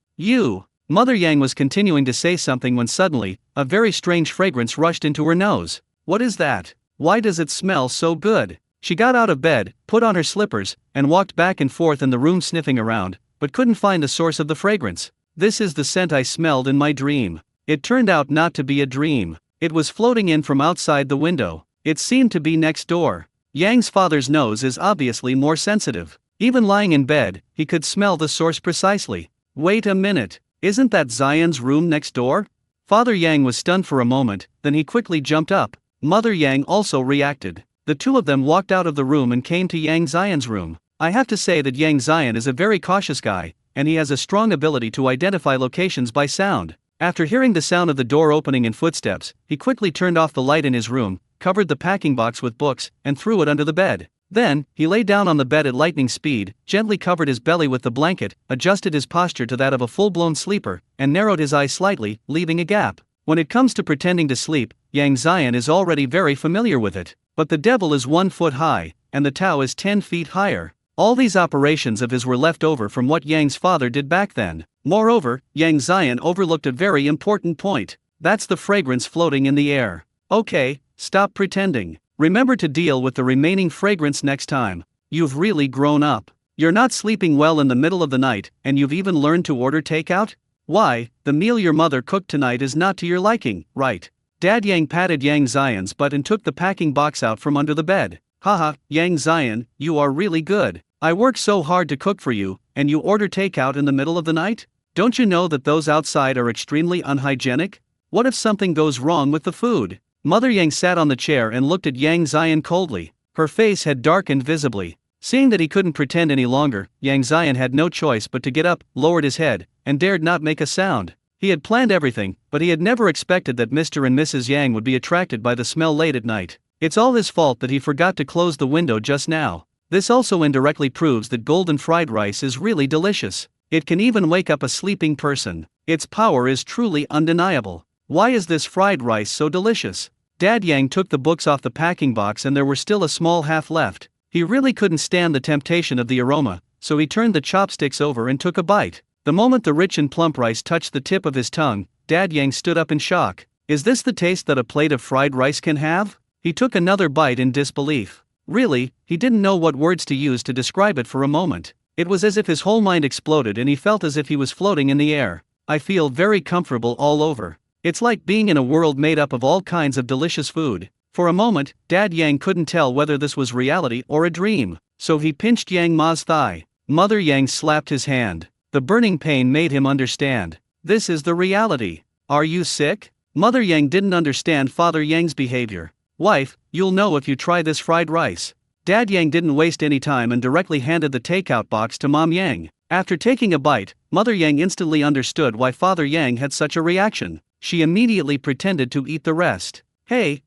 Mother Yang was continuing to say something when suddenly, a very strange fragrance rushed into her nose. What is that? Why does it smell so good? She got out of bed, put on her slippers, and walked back and forth in the room sniffing around, but couldn't find the source of the fragrance. This is the scent I smelled in my dream. It turned out not to be a dream. It was floating in from outside the window. It seemed to be next door. Yang's father's nose is obviously more sensitive. Even lying in bed, he could smell the source precisely. Wait a minute, isn't that Zion's room next door? Father Yang was stunned for a moment, then he quickly jumped up. Mother Yang also reacted. The two of them walked out of the room and came to Yang Zion's room. I have to say that Yang Zion is a very cautious guy, and he has a strong ability to identify locations by sound. After hearing the sound of the door opening and footsteps, he quickly turned off the light in his room, covered the packing box with books, and threw it under the bed. Then, he lay down on the bed at lightning speed, gently covered his belly with the blanket, adjusted his posture to that of a full-blown sleeper, and narrowed his eyes slightly, leaving a gap. When it comes to pretending to sleep, Yang Zion is already very familiar with it. But the devil is 1 foot high, and the Tao is 10 feet higher. All these operations of his were left over from what Yang's father did back then. Moreover, Yang Zion overlooked a very important point. That's the fragrance floating in the air. Okay, stop pretending. Remember to deal with the remaining fragrance next time. You've really grown up. You're not sleeping well in the middle of the night, and you've even learned to order takeout? Why, the meal your mother cooked tonight is not to your liking, right? Dad Yang patted Yang Zion's butt and took the packing box out from under the bed. Haha, Yang Zion, you are really good. I work so hard to cook for you, and you order takeout in the middle of the night? Don't you know that those outside are extremely unhygienic? What if something goes wrong with the food? Mother Yang sat on the chair and looked at Yang Zion coldly. Her face had darkened visibly. Seeing that he couldn't pretend any longer, Yang Zion had no choice but to get up, lowered his head, and dared not make a sound. He had planned everything, but he had never expected that Mr. and Mrs. Yang would be attracted by the smell late at night. It's all his fault that he forgot to close the window just now. This also indirectly proves that golden fried rice is really delicious. It can even wake up a sleeping person. Its power is truly undeniable. Why is this fried rice so delicious? Dad Yang took the books off the packing box and there were still a small half left. He really couldn't stand the temptation of the aroma, so he turned the chopsticks over and took a bite. The moment the rich and plump rice touched the tip of his tongue, Dad Yang stood up in shock. Is this the taste that a plate of fried rice can have? He took another bite in disbelief. Really, he didn't know what words to use to describe it for a moment. It was as if his whole mind exploded and he felt as if he was floating in the air. I feel very comfortable all over. It's like being in a world made up of all kinds of delicious food. For a moment, Dad Yang couldn't tell whether this was reality or a dream, so he pinched Yang Ma's thigh. Mother Yang slapped his hand. The burning pain made him understand. This is the reality. Are you sick? Mother Yang didn't understand Father Yang's behavior. Wife, you'll know if you try this fried rice. Dad Yang didn't waste any time and directly handed the takeout box to Mom Yang. After taking a bite, Mother Yang instantly understood why Father Yang had such a reaction. She immediately pretended to eat the rest. Hey,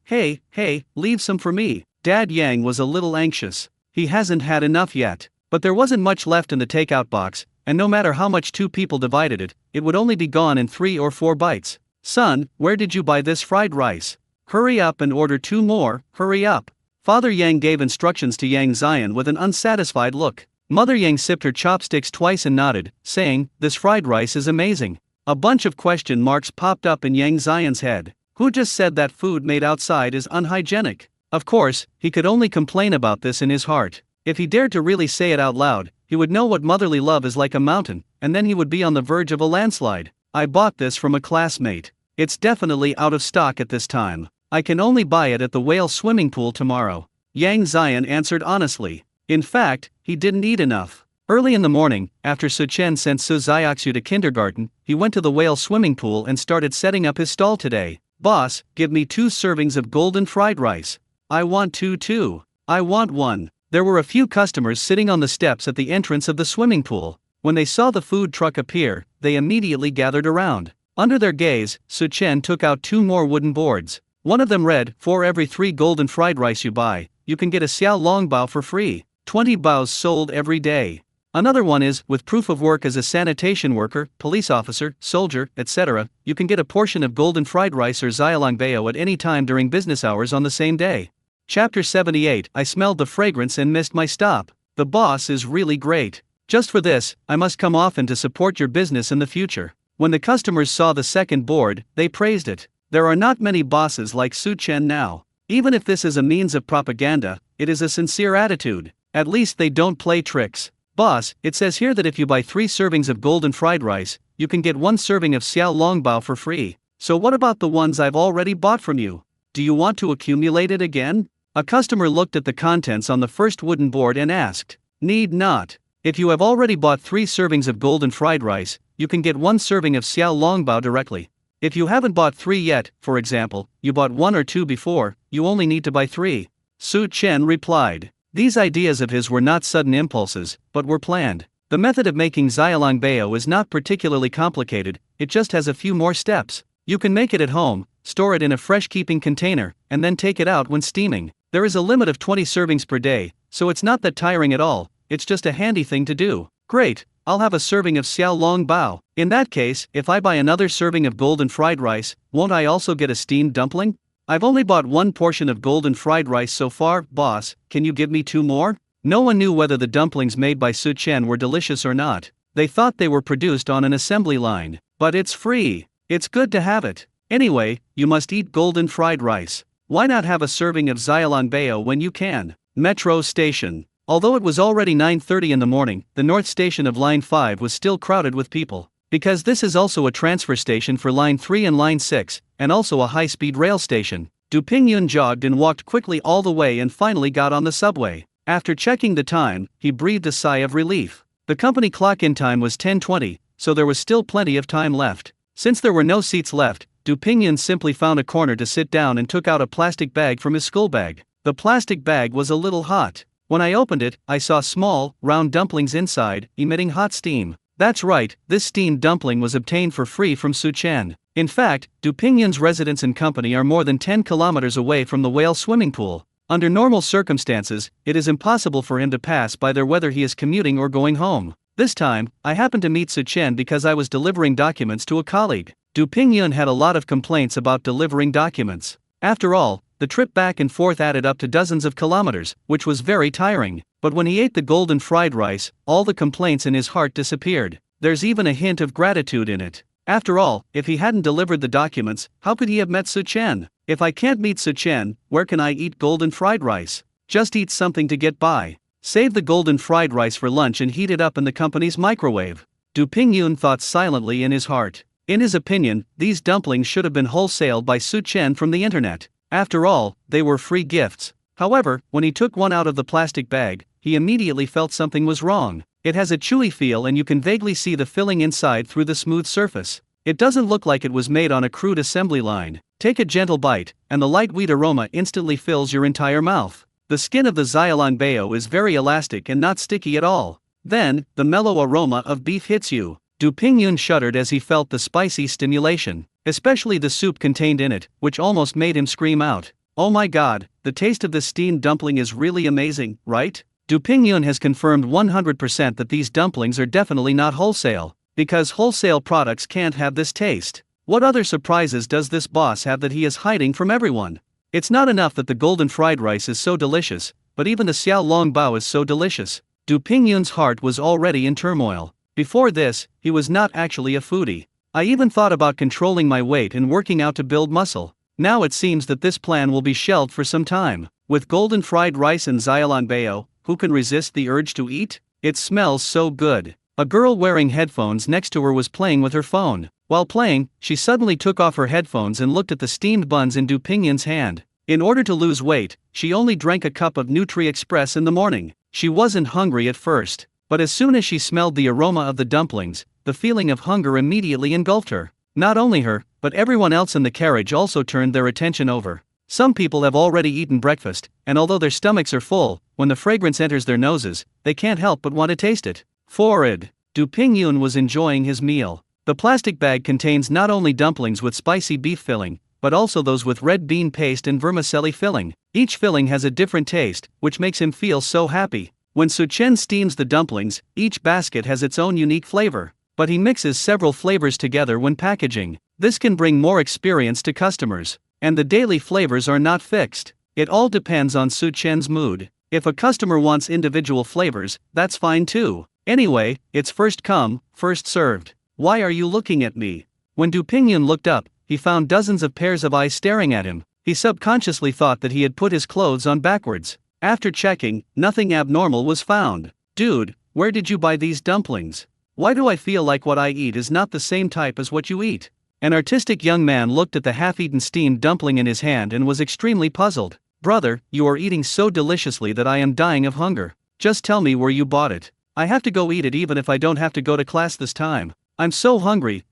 leave some for me. Dad Yang was a little anxious. He hasn't had enough yet. But there wasn't much left in the takeout box, and no matter how much two people divided it, it would only be gone in 3 or 4 bites. Son, where did you buy this fried rice? Hurry up and order 2 more, hurry up. Father Yang gave instructions to Yang Zion with an unsatisfied look. Mother Yang sipped her chopsticks twice and nodded, saying, this fried rice is amazing. A bunch of question marks popped up in Yang Zion's head. Who just said that food made outside is unhygienic? Of course, he could only complain about this in his heart. If he dared to really say it out loud, he would know what motherly love is like a mountain, and then he would be on the verge of a landslide. I bought this from a classmate. It's definitely out of stock at this time. I can only buy it at the whale swimming pool tomorrow. Yang Zion answered honestly. In fact, he didn't eat enough. Early in the morning, after Su Chen sent Su Xiaoxu to kindergarten, he went to the whale swimming pool and started setting up his stall today. Boss, give me 2 servings of golden fried rice. I want 2 too. I want 1. There were a few customers sitting on the steps at the entrance of the swimming pool. When they saw the food truck appear, they immediately gathered around. Under their gaze, Su Chen took out 2 more wooden boards. One of them read, for every 3 golden fried rice you buy, you can get a xiao long bao for free. 20 baos sold every day. Another one is, with proof of work as a sanitation worker, police officer, soldier, etc., you can get a portion of golden fried rice or xiaolong bao at any time during business hours on the same day. Chapter 78. I smelled the fragrance and missed my stop. The boss is really great. Just for this, I must come often to support your business in the future. When the customers saw the second board, they praised it. There are not many bosses like Su Chen now. Even if this is a means of propaganda, it is a sincere attitude. At least they don't play tricks. Boss, it says here that if you buy 3 servings of golden fried rice, you can get 1 serving of xiao long bao for free. So what about the ones I've already bought from you? Do you want to accumulate it again? A customer looked at the contents on the first wooden board and asked. Need not. If you have already bought 3 servings of golden fried rice, you can get 1 serving of xiao longbao directly. If you haven't bought 3 yet, for example, you bought 1 or 2 before, you only need to buy 3. Su Chen replied. These ideas of his were not sudden impulses, but were planned. The method of making xiaolongbao is not particularly complicated, it just has a few more steps. You can make it at home, store it in a fresh-keeping container, and then take it out when steaming. There is a limit of 20 servings per day, so it's not that tiring at all, it's just a handy thing to do. Great, I'll have a serving of xiao longbao. In that case, if I buy another serving of golden fried rice, won't I also get a steamed dumpling? I've only bought 1 portion of golden fried rice so far, boss, can you give me 2 more? No one knew whether the dumplings made by Su Chen were delicious or not. They thought they were produced on an assembly line. But it's free. It's good to have it. Anyway, you must eat golden fried rice. Why not have a serving of xiaolongbao when you can? Metro Station. Although it was already 9:30 in the morning, the north station of Line 5 was still crowded with people. Because this is also a transfer station for Line 3 and Line 6, and also a high-speed rail station, Du Pingyun jogged and walked quickly all the way and finally got on the subway. After checking the time, he breathed a sigh of relief. The company clock-in time was 10:20, so there was still plenty of time left. Since there were no seats left, Du Pingyun simply found a corner to sit down and took out a plastic bag from his school bag. The plastic bag was a little hot. When I opened it, I saw small, round dumplings inside, emitting hot steam. That's right, this steamed dumpling was obtained for free from Su Chen. In fact, Du Pingyun's residence and company are more than 10 kilometers away from the whale swimming pool. Under normal circumstances, it is impossible for him to pass by there whether he is commuting or going home. This time, I happened to meet Su Chen because I was delivering documents to a colleague. Du Pingyun had a lot of complaints about delivering documents. After all, the trip back and forth added up to dozens of kilometers, which was very tiring. But when he ate the golden fried rice, all the complaints in his heart disappeared. There's even a hint of gratitude in it. After all, if he hadn't delivered the documents, how could he have met Su Chen? If I can't meet Su Chen, where can I eat golden fried rice? Just eat something to get by. Save the golden fried rice for lunch and heat it up in the company's microwave. Du Pingyun thought silently in his heart. In his opinion, these dumplings should have been wholesaled by Su Chen from the internet. After all, they were free gifts. However, when he took one out of the plastic bag, he immediately felt something was wrong. It has a chewy feel and you can vaguely see the filling inside through the smooth surface. It doesn't look like it was made on a crude assembly line. Take a gentle bite, and the light wheat aroma instantly fills your entire mouth. The skin of the xiaolongbao is very elastic and not sticky at all. Then, the mellow aroma of beef hits you. Du Pingyun shuddered as he felt the spicy stimulation, especially the soup contained in it, which almost made him scream out. Oh my god, the taste of this steamed dumpling is really amazing, right? Du Pingyun has confirmed 100% that these dumplings are definitely not wholesale, because wholesale products can't have this taste. What other surprises does this boss have that he is hiding from everyone? It's not enough that the golden fried rice is so delicious, but even the xiao longbao is so delicious. Du Pingyun's heart was already in turmoil. Before this, he was not actually a foodie. I even thought about controlling my weight and working out to build muscle. Now it seems that this plan will be shelved for some time. With golden fried rice and xiaolongbao, who can resist the urge to eat? It smells so good. A girl wearing headphones next to her was playing with her phone. While playing, she suddenly took off her headphones and looked at the steamed buns in Du Pingyun's hand. In order to lose weight, she only drank a cup of Nutri-Express in the morning. She wasn't hungry at first, but as soon as she smelled the aroma of the dumplings, the feeling of hunger immediately engulfed her. Not only her, but everyone else in the carriage also turned their attention over. Some people have already eaten breakfast, and although their stomachs are full, when the fragrance enters their noses, they can't help but want to taste it. Forward. Du Pingyun was enjoying his meal. The plastic bag contains not only dumplings with spicy beef filling, but also those with red bean paste and vermicelli filling. Each filling has a different taste, which makes him feel so happy. When Su Chen steams the dumplings, each basket has its own unique flavor, but he mixes several flavors together when packaging. This can bring more experience to customers, and the daily flavors are not fixed. It all depends on Su Chen's mood. If a customer wants individual flavors, that's fine too. Anyway, it's first come, first served. Why are you looking at me? When Du Pingyun looked up, he found dozens of pairs of eyes staring at him. He subconsciously thought that he had put his clothes on backwards. After checking, nothing abnormal was found. Dude, where did you buy these dumplings? Why do I feel like what I eat is not the same type as what you eat? An artistic young man looked at the half-eaten steamed dumpling in his hand and was extremely puzzled. Brother, you are eating so deliciously that I am dying of hunger. Just tell me where you bought it. I have to go eat it even if I don't have to go to class this time. I'm so hungry,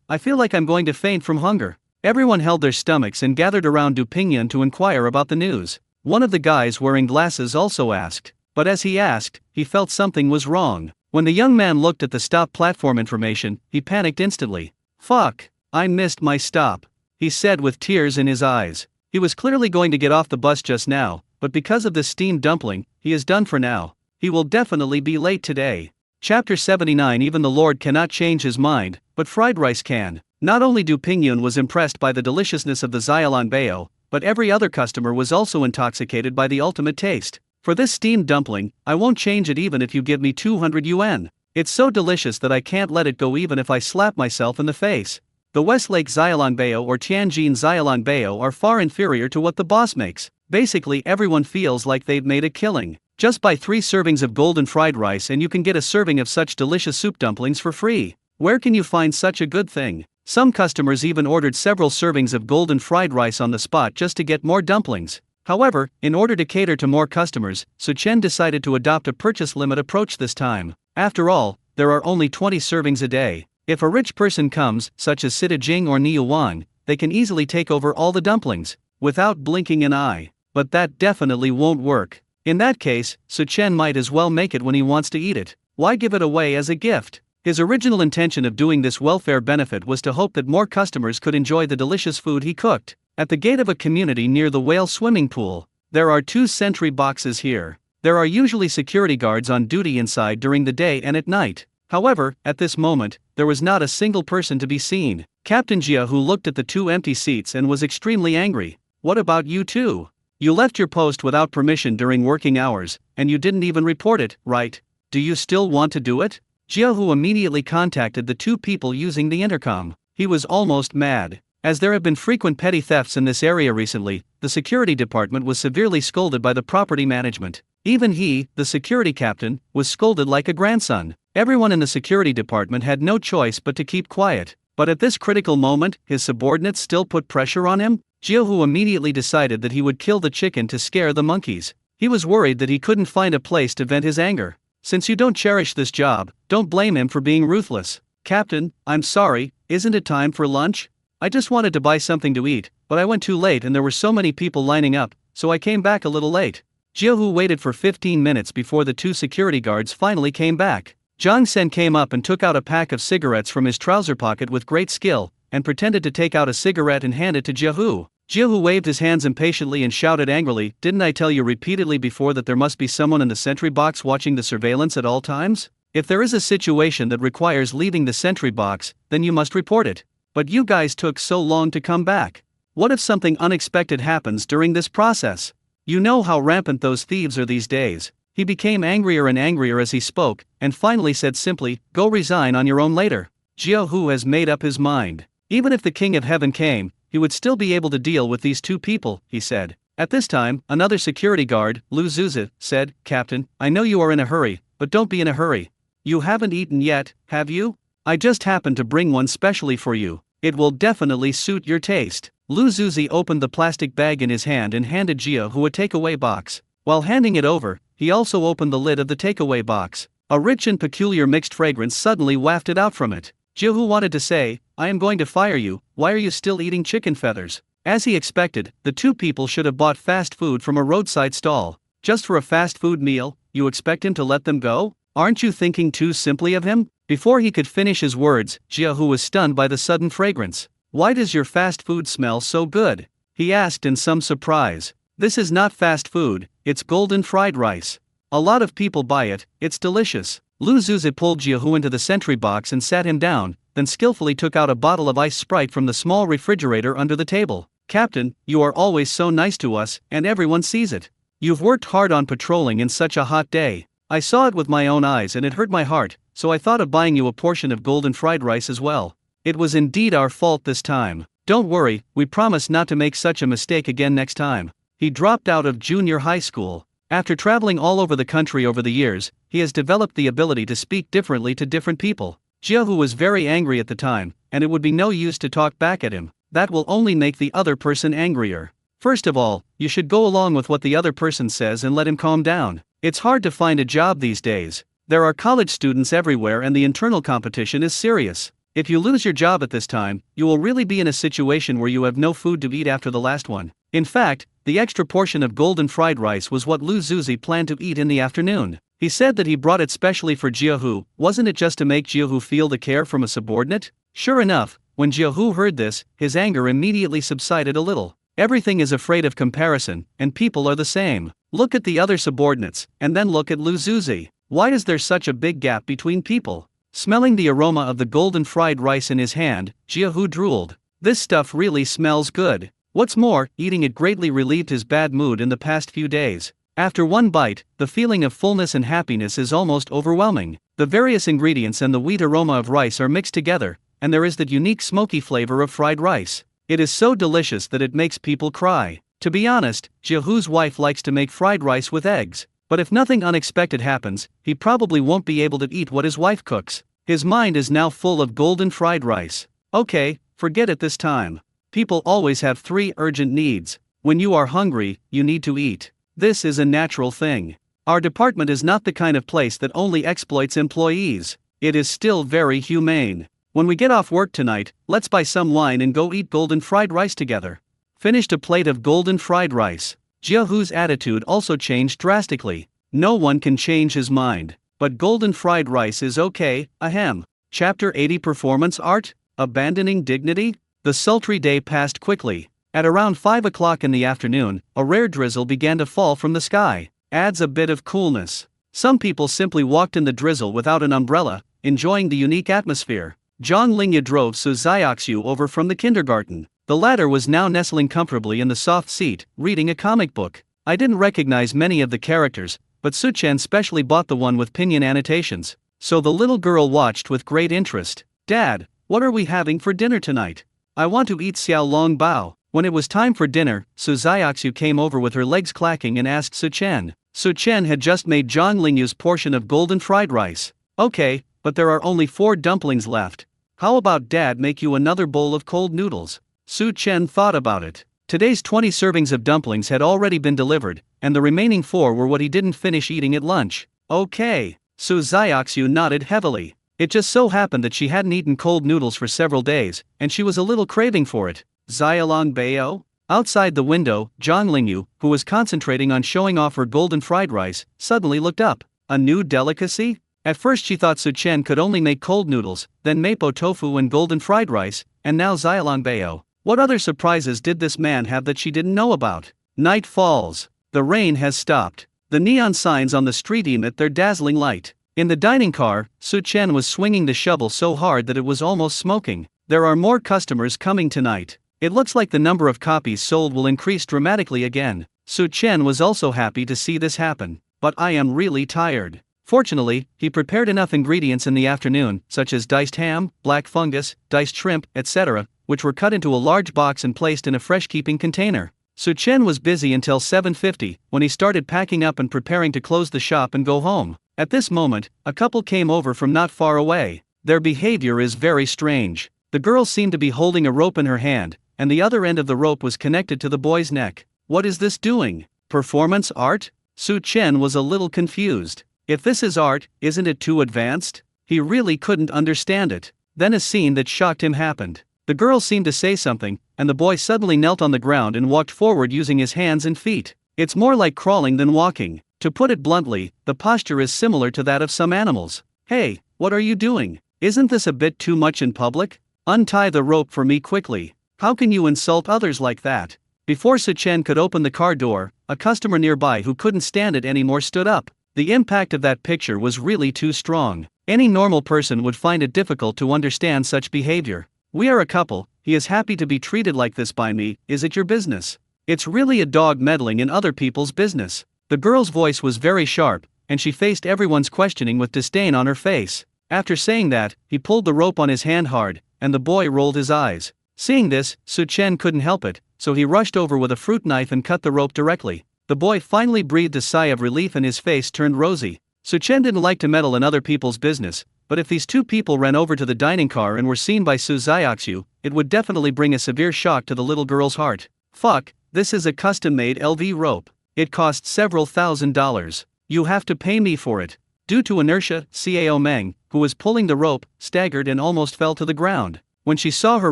I feel like I'm going to faint from hunger. Everyone held their stomachs and gathered around Du Pingyan to inquire about the news. One of the guys wearing glasses also asked. But as he asked, he felt something was wrong. When the young man looked at the stop platform information, he panicked instantly. Fuck, I missed my stop, he said with tears in his eyes. He was clearly going to get off the bus just now, but because of this steamed dumpling, he is done for now. He will definitely be late today. Chapter 79. Even the Lord cannot change his mind, but fried rice can. Not only Du Pingyun was impressed by the deliciousness of the xiaolongbao, but every other customer was also intoxicated by the ultimate taste. For this steamed dumpling, I won't change it even if you give me 200 yuan. It's so delicious that I can't let it go even if I slap myself in the face. The Westlake xiaolongbao or Tianjin xiaolongbao are far inferior to what the boss makes. Basically everyone feels like they've made a killing. Just buy 3 servings of golden fried rice and you can get a serving of such delicious soup dumplings for free. Where can you find such a good thing? Some customers even ordered several servings of golden fried rice on the spot just to get more dumplings. However, in order to cater to more customers, Su Chen decided to adopt a purchase limit approach this time. After all, there are only 20 servings a day. If a rich person comes, such as Sita Jing or Niu Wang, they can easily take over all the dumplings, without blinking an eye. But that definitely won't work. In that case, Su Chen might as well make it when he wants to eat it. Why give it away as a gift? His original intention of doing this welfare benefit was to hope that more customers could enjoy the delicious food he cooked. At the gate of a community near the whale swimming pool, there are 2 sentry boxes here. There are usually security guards on duty inside during the day and at night. However, at this moment, there was not a single person to be seen. Captain Jia who looked at the 2 empty seats and was extremely angry. What about you two? You left your post without permission during working hours, and you didn't even report it, right? Do you still want to do it? Jia Hu immediately contacted the 2 people using the intercom. He was almost mad. As there have been frequent petty thefts in this area recently, the security department was severely scolded by the property management. Even he, the security captain, was scolded like a grandson. Everyone in the security department had no choice but to keep quiet. But at this critical moment, his subordinates still put pressure on him? Jia Hu immediately decided that he would kill the chicken to scare the monkeys. He was worried that he couldn't find a place to vent his anger. Since you don't cherish this job, don't blame him for being ruthless. Captain, I'm sorry, isn't it time for lunch? I just wanted to buy something to eat, but I went too late and there were so many people lining up, so I came back a little late. Jia Hu waited for 15 minutes before the 2 security guards finally came back. Zhang Sen came up and took out a pack of cigarettes from his trouser pocket with great skill, and pretended to take out a cigarette and hand it to Jia Hu. Jia Hu waved his hands impatiently and shouted angrily, "Didn't I tell you repeatedly before that there must be someone in the sentry box watching the surveillance at all times? If there is a situation that requires leaving the sentry box, then you must report it. But you guys took so long to come back. What if something unexpected happens during this process? You know how rampant those thieves are these days." He became angrier and angrier as he spoke, and finally said simply, "Go resign on your own later." Jia Hu has made up his mind. Even if the King of Heaven came, he would still be able to deal with these 2 people, he said. At this time, another security guard, Lu Zuzi, said, "Captain, I know you are in a hurry, but don't be in a hurry. You haven't eaten yet, have you? I just happened to bring one specially for you. It will definitely suit your taste." Lu Zuzi opened the plastic bag in his hand and handed Jia Hu a takeaway box. While handing it over, he also opened the lid of the takeaway box. A rich and peculiar mixed fragrance suddenly wafted out from it. Jia Hu wanted to say, "I am going to fire you, why are you still eating chicken feathers?" As he expected, the 2 people should have bought fast food from a roadside stall. Just for a fast food meal, you expect him to let them go? Aren't you thinking too simply of him? Before he could finish his words, Jia Hu was stunned by the sudden fragrance. "Why does your fast food smell so good?" he asked in some surprise. "This is not fast food, it's golden fried rice. A lot of people buy it, it's delicious." Lu Zuzi pulled Jia Hu into the sentry box and sat him down, then skillfully took out a bottle of ice Sprite from the small refrigerator under the table. "Captain, you are always so nice to us, and everyone sees it. You've worked hard on patrolling in such a hot day. I saw it with my own eyes and it hurt my heart, so I thought of buying you a portion of golden fried rice as well. It was indeed our fault this time. Don't worry, we promise not to make such a mistake again next time." He dropped out of junior high school. After traveling all over the country over the years, he has developed the ability to speak differently to different people. Jia Hu was very angry at the time, and it would be no use to talk back at him. That will only make the other person angrier. First of all, you should go along with what the other person says and let him calm down. It's hard to find a job these days. There are college students everywhere and the internal competition is serious. If you lose your job at this time, you will really be in a situation where you have no food to eat after the last one. In fact, the extra portion of golden fried rice was what Lu Zuzi planned to eat in the afternoon. He said that he brought it specially for Jiahu. Wasn't it just to make Jiahu feel the care from a subordinate? Sure enough, when Jiahu heard this, his anger immediately subsided a little. Everything is afraid of comparison, and people are the same. Look at the other subordinates, and then look at Lu Zuzi. Why is there such a big gap between people? Smelling the aroma of the golden fried rice in his hand, Jiahu drooled. This stuff really smells good. What's more, eating it greatly relieved his bad mood in the past few days. After one bite, the feeling of fullness and happiness is almost overwhelming. The various ingredients and the wheat aroma of rice are mixed together, and there is that unique smoky flavor of fried rice. It is so delicious that it makes people cry. To be honest, Jiahu's wife likes to make fried rice with eggs. But if nothing unexpected happens, he probably won't be able to eat what his wife cooks. His mind is now full of golden fried rice. Okay, forget it this time. People always have 3 urgent needs. When you are hungry, you need to eat. This is a natural thing. Our department is not the kind of place that only exploits employees. It is still very humane. When we get off work tonight, let's buy some wine and go eat golden fried rice together. Finished a plate of golden fried rice. Jiahu's attitude also changed drastically. No one can change his mind. But golden fried rice is okay, ahem. Chapter 80 Performance Art? Abandoning Dignity? The sultry day passed quickly. At around 5 o'clock in the afternoon, a rare drizzle began to fall from the sky. Adds a bit of coolness. Some people simply walked in the drizzle without an umbrella, enjoying the unique atmosphere. Zhang Lingya drove Su Xiaoxiu over from the kindergarten. The latter was now nestling comfortably in the soft seat, reading a comic book. I didn't recognize many of the characters, but Su Chen specially bought the one with pinyin annotations. So the little girl watched with great interest. Dad, what are we having for dinner tonight? I want to eat xiao long bao. When it was time for dinner, Su Xiaoxiu came over with her legs clacking and asked Su Chen. Su Chen had just made Zhang Lingyu's portion of golden fried rice. Okay, but there are only 4 dumplings left. How about Dad make you another bowl of cold noodles? Su Chen thought about it. Today's 20 servings of dumplings had already been delivered, and the remaining 4 were what he didn't finish eating at lunch. Okay. Su Xiaoxiu nodded heavily. It just so happened that she hadn't eaten cold noodles for several days, and she was a little craving for it. Xiaolong Bao? Outside the window, Zhang Lingyu, who was concentrating on showing off her golden fried rice, suddenly looked up. A new delicacy? At first she thought Su Chen could only make cold noodles, then mapo tofu and golden fried rice, and now Xiaolong Bao. What other surprises did this man have that she didn't know about? Night falls. The rain has stopped. The neon signs on the street emit their dazzling light. In the dining car, Su Chen was swinging the shovel so hard that it was almost smoking. There are more customers coming tonight. It looks like the number of copies sold will increase dramatically again. Su Chen was also happy to see this happen. But I am really tired. Fortunately, he prepared enough ingredients in the afternoon, such as diced ham, black fungus, diced shrimp, etc., which were cut into a large box and placed in a fresh-keeping container. Su Chen was busy until 7:50, when he started packing up and preparing to close the shop and go home. At this moment, a couple came over from not far away. Their behavior is very strange. The girl seemed to be holding a rope in her hand, and the other end of the rope was connected to the boy's neck. What is this doing? Performance art? Su Chen was a little confused. If this is art, isn't it too advanced? He really couldn't understand it. Then a scene that shocked him happened. The girl seemed to say something, and the boy suddenly knelt on the ground and walked forward using his hands and feet. It's more like crawling than walking. To put it bluntly, the posture is similar to that of some animals. Hey, what are you doing? Isn't this a bit too much in public? Untie the rope for me quickly. How can you insult others like that? Before Su Chen could open the car door, a customer nearby who couldn't stand it anymore stood up. The impact of that picture was really too strong. Any normal person would find it difficult to understand such behavior. We are a couple, he is happy to be treated like this by me, is it your business? It's really a dog meddling in other people's business. The girl's voice was very sharp, and she faced everyone's questioning with disdain on her face. After saying that, he pulled the rope on his hand hard, and the boy rolled his eyes. Seeing this, Su Chen couldn't help it, so he rushed over with a fruit knife and cut the rope directly. The boy finally breathed a sigh of relief and his face turned rosy. Su Chen didn't like to meddle in other people's business, but if these two people ran over to the dining car and were seen by Su Xiaoxiu, it would definitely bring a severe shock to the little girl's heart. Fuck, this is a custom-made LV rope. It cost several $1,000s. You have to pay me for it. Due to inertia, Cao Meng, who was pulling the rope, staggered and almost fell to the ground. When she saw her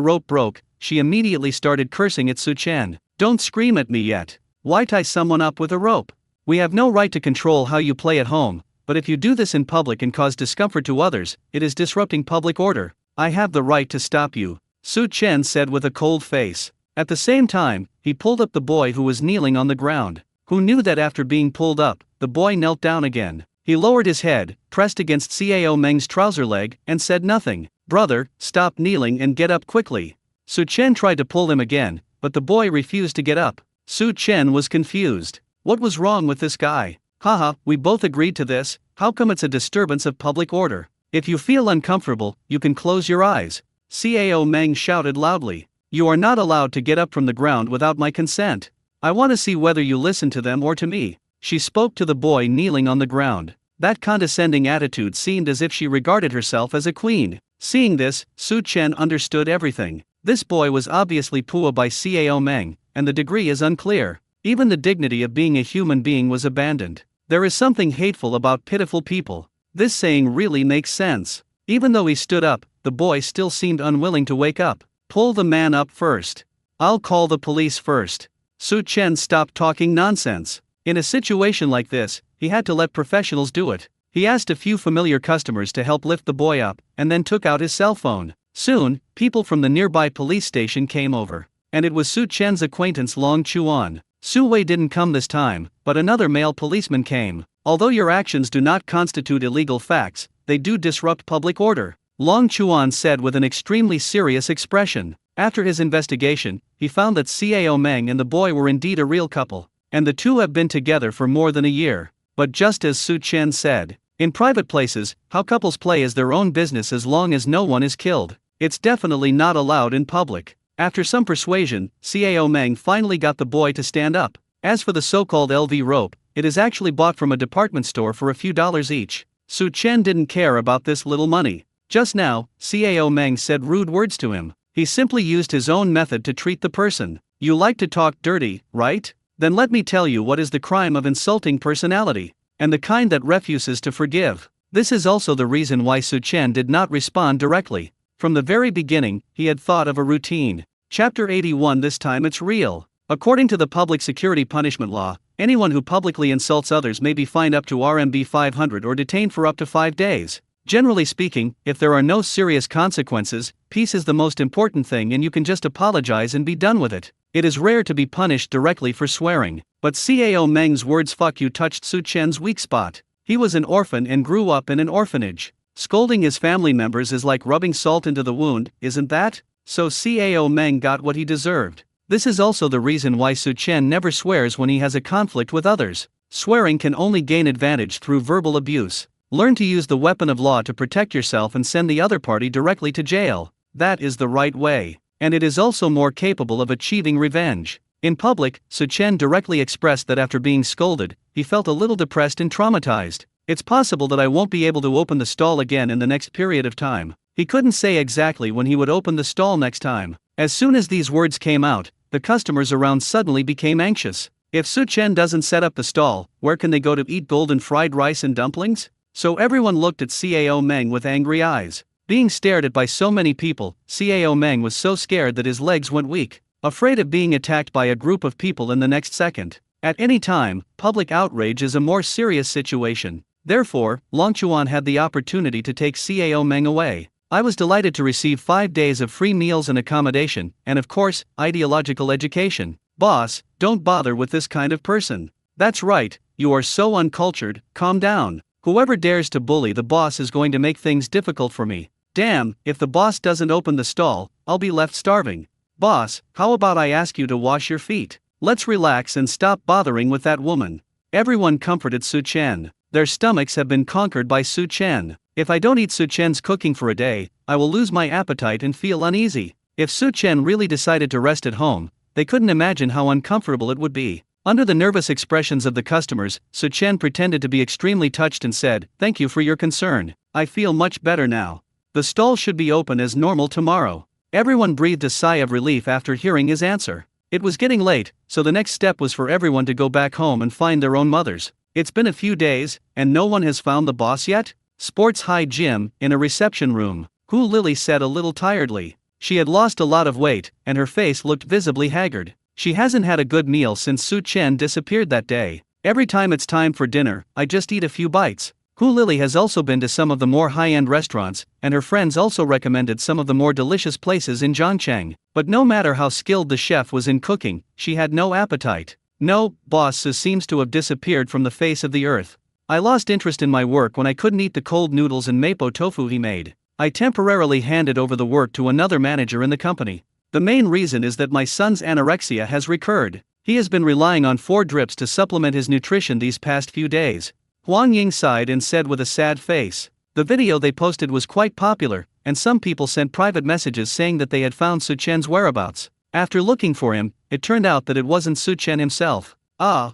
rope broke, she immediately started cursing at Su Chen. Don't scream at me yet. Why tie someone up with a rope? We have no right to control how you play at home, but if you do this in public and cause discomfort to others, it is disrupting public order. I have the right to stop you, Su Chen said with a cold face. At the same time, he pulled up the boy who was kneeling on the ground. Who knew that after being pulled up, the boy knelt down again? He lowered his head, pressed against Cao Meng's trouser leg, and said nothing. Brother, stop kneeling and get up quickly. Su Chen tried to pull him again, but the boy refused to get up. Su Chen was confused. What was wrong with this guy? Haha, we both agreed to this. How come it's a disturbance of public order? If you feel uncomfortable, you can close your eyes. Cao Meng shouted loudly. You are not allowed to get up from the ground without my consent. I want to see whether you listen to them or to me. She spoke to the boy kneeling on the ground. That condescending attitude seemed as if she regarded herself as a queen. Seeing this, Su Chen understood everything. This boy was obviously Pua by Cao Meng, and the degree is unclear. Even the dignity of being a human being was abandoned. There is something hateful about pitiful people. This saying really makes sense. Even though he stood up, the boy still seemed unwilling to wake up. Pull the man up first. I'll call the police first. Su Chen stopped talking nonsense. In a situation like this, he had to let professionals do it. He asked a few familiar customers to help lift the boy up, and then took out his cell phone. Soon, people from the nearby police station came over. And it was Su Chen's acquaintance Long Chuan. Su Wei didn't come this time, but another male policeman came. Although your actions do not constitute illegal facts, they do disrupt public order, Long Chuan said with an extremely serious expression. After his investigation, he found that Cao Meng and the boy were indeed a real couple, and the two have been together for more than a year. But just as Su Chen said, in private places, how couples play is their own business as long as no one is killed. It's definitely not allowed in public. After some persuasion, Cao Meng finally got the boy to stand up. As for the so-called LV rope, it is actually bought from a department store for a few dollars each. Su Chen didn't care about this little money. Just now, Cao Meng said rude words to him. He simply used his own method to treat the person. You like to talk dirty, right? Then let me tell you what is the crime of insulting personality, and the kind that refuses to forgive. This is also the reason why Su Chen did not respond directly. From the very beginning, he had thought of a routine. Chapter 81. This time it's real. According to the Public Security Punishment Law, anyone who publicly insults others may be fined up to RMB 500 or detained for up to 5 days. Generally speaking, if there are no serious consequences, peace is the most important thing and you can just apologize and be done with it. It is rare to be punished directly for swearing, but Cao Meng's words "fuck you" touched Su Chen's weak spot. He was an orphan and grew up in an orphanage. Scolding his family members is like rubbing salt into the wound, isn't that? So Cao Meng got what he deserved. This is also the reason why Su Chen never swears when he has a conflict with others. Swearing can only gain advantage through verbal abuse. Learn to use the weapon of law to protect yourself and send the other party directly to jail. That is the right way. And it is also more capable of achieving revenge. In public, Su Chen directly expressed that after being scolded, he felt a little depressed and traumatized. It's possible that I won't be able to open the stall again in the next period of time. He couldn't say exactly when he would open the stall next time. As soon as these words came out, the customers around suddenly became anxious. If Su Chen doesn't set up the stall, where can they go to eat golden fried rice and dumplings? So everyone looked at Cao Meng with angry eyes. Being stared at by so many people, Cao Meng was so scared that his legs went weak, afraid of being attacked by a group of people in the next second. At any time, public outrage is a more serious situation. Therefore, Longchuan had the opportunity to take Cao Meng away. I was delighted to receive 5 days of free meals and accommodation, and of course, ideological education. Boss, don't bother with this kind of person. That's right, you are so uncultured, calm down. Whoever dares to bully the boss is going to make things difficult for me. Damn, if the boss doesn't open the stall, I'll be left starving. Boss, how about I ask you to wash your feet? Let's relax and stop bothering with that woman. Everyone comforted Su Chen. Their stomachs have been conquered by Su Chen. If I don't eat Su Chen's cooking for a day, I will lose my appetite and feel uneasy. If Su Chen really decided to rest at home, they couldn't imagine how uncomfortable it would be. Under the nervous expressions of the customers, Su Chen pretended to be extremely touched and said, "Thank you for your concern. I feel much better now. The stall should be open as normal tomorrow." Everyone breathed a sigh of relief after hearing his answer. It was getting late, so the next step was for everyone to go back home and find their own mothers. "It's been a few days, and no one has found the boss yet?" Sports High Gym, in a reception room. Hu Lily said a little tiredly. She had lost a lot of weight, and her face looked visibly haggard. She hasn't had a good meal since Su Chen disappeared that day. "Every time it's time for dinner, I just eat a few bites." Hu Lily has also been to some of the more high-end restaurants, and her friends also recommended some of the more delicious places in Zhangcheng. But no matter how skilled the chef was in cooking, she had no appetite. "No, boss Su seems to have disappeared from the face of the earth. I lost interest in my work when I couldn't eat the cold noodles and mapo tofu he made. I temporarily handed over the work to another manager in the company. The main reason is that my son's anorexia has recurred. He has been relying on 4 drips to supplement his nutrition these past few days." Huang Ying sighed and said with a sad face. The video they posted was quite popular, and some people sent private messages saying that they had found Su Chen's whereabouts. After looking for him, it turned out that it wasn't Su Chen himself.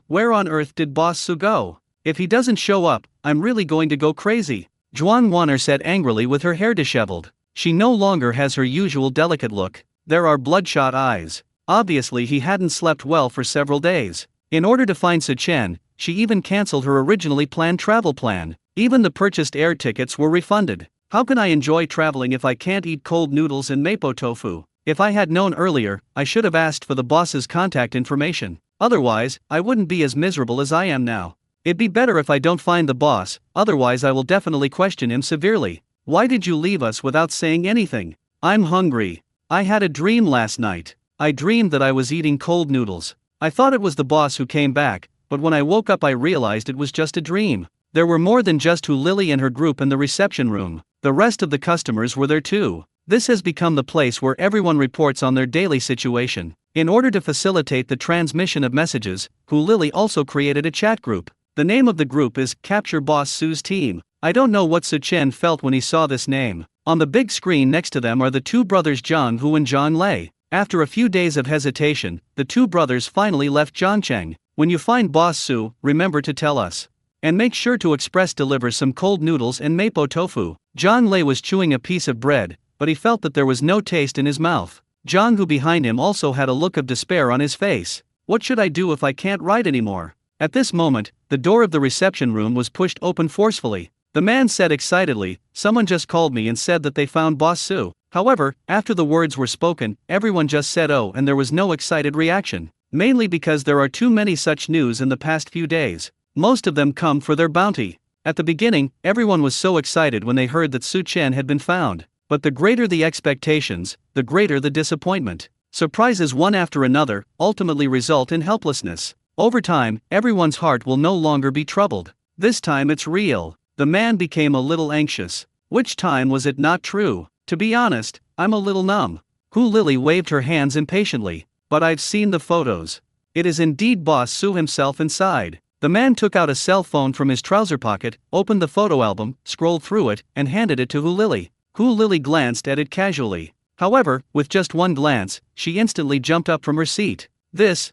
Where on earth did Boss Su go? If he doesn't show up, I'm really going to go crazy. Zhuang Wan'er said angrily with her hair disheveled. She no longer has her usual delicate look. There are bloodshot eyes. Obviously he hadn't slept well for several days. In order to find Su Chen, she even cancelled her originally planned travel plan. Even the purchased air tickets were refunded. "How can I enjoy traveling if I can't eat cold noodles and mapo tofu? If I had known earlier, I should have asked for the boss's contact information. Otherwise, I wouldn't be as miserable as I am now. It'd be better if I don't find the boss, otherwise I will definitely question him severely. Why did you leave us without saying anything? I'm hungry. I had a dream last night. I dreamed that I was eating cold noodles. I thought it was the boss who came back, but when I woke up I realized it was just a dream." There were more than just Hu Lily and her group in the reception room. The rest of the customers were there too. This has become the place where everyone reports on their daily situation. In order to facilitate the transmission of messages, Hu Lily also created a chat group. The name of the group is Capture Boss Su's Team. I don't know what Su Chen felt when he saw this name. On the big screen next to them are the 2 brothers Zhang Hu and Zhang Lei. After a few days of hesitation, the 2 brothers finally left Zhangcheng. "When you find Boss Su, remember to tell us. And make sure to express deliver some cold noodles and mapo tofu." Zhang Lei was chewing a piece of bread, but he felt that there was no taste in his mouth. Zhang Hu behind him also had a look of despair on his face. "What should I do if I can't write anymore?" At this moment, the door of the reception room was pushed open forcefully. The man said excitedly, "Someone just called me and said that they found Boss Su." However, after the words were spoken, everyone just said "oh" and there was no excited reaction. Mainly because there are too many such news in the past few days. Most of them come for their bounty. At the beginning, everyone was so excited when they heard that Su Chen had been found. But the greater the expectations, the greater the disappointment. Surprises one after another ultimately result in helplessness. Over time, everyone's heart will no longer be troubled. This time it's real. The man became a little anxious. Which time was it not true? To be honest, I'm a little numb. Hu Lily waved her hands impatiently. "But I've seen the photos. It is indeed Boss Su himself inside." The man took out a cell phone from his trouser pocket, opened the photo album, scrolled through it, and handed it to Hu Lily. Hu Lily glanced at it casually. However, with just one glance, she instantly jumped up from her seat. This.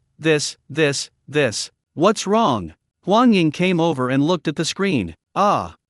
What's wrong?" Huang Ying came over and looked at the screen.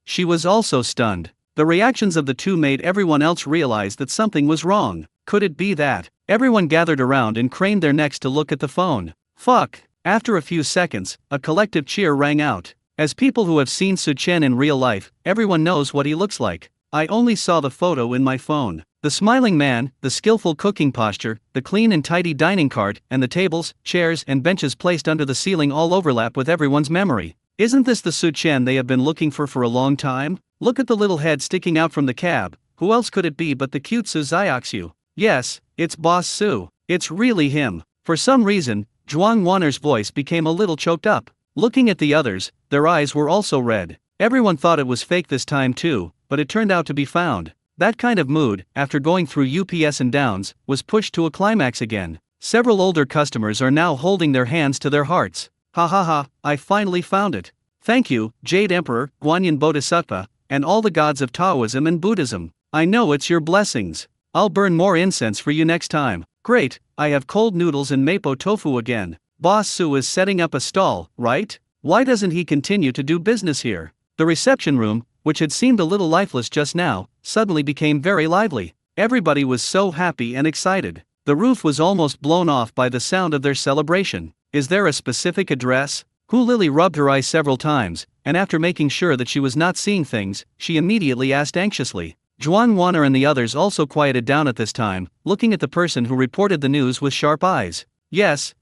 She was also stunned. The reactions of the 2 made everyone else realize that something was wrong. Could it be that? Everyone gathered around and craned their necks to look at the phone. Fuck! After a few seconds, a collective cheer rang out. As people who have seen Su Chen in real life, everyone knows what he looks like. I only saw the photo in my phone. The smiling man, the skillful cooking posture, the clean and tidy dining cart, and the tables, chairs, and benches placed under the ceiling all overlap with everyone's memory. Isn't this the Su Chen they have been looking for a long time? Look at the little head sticking out from the cab. Who else could it be but the cute Su Xiaoxiu? Yes, it's Boss Su. It's really him. For some reason, Zhuang Wan'er's voice became a little choked up. Looking at the others, their eyes were also red. Everyone thought it was fake this time too, but it turned out to be found. That kind of mood, after going through ups and downs, was pushed to a climax again. Several older customers are now holding their hands to their hearts. "Ha ha ha, I finally found it. Thank you, Jade Emperor, Guanyin Bodhisattva, and all the gods of Taoism and Buddhism. I know it's your blessings. I'll burn more incense for you next time." "Great, I have cold noodles and mapo tofu again. Boss Su is setting up a stall, right? Why doesn't he continue to do business here? The reception room, which had seemed a little lifeless just now, suddenly became very lively. Everybody was so happy and excited. The roof was almost blown off by the sound of their celebration. Is there a specific address? Lily rubbed her eyes several times, and after making sure that she was not seeing things, she immediately asked anxiously. Juan Wanner and the others also quieted down at this time, looking at the person who reported the news with sharp eyes. Yes,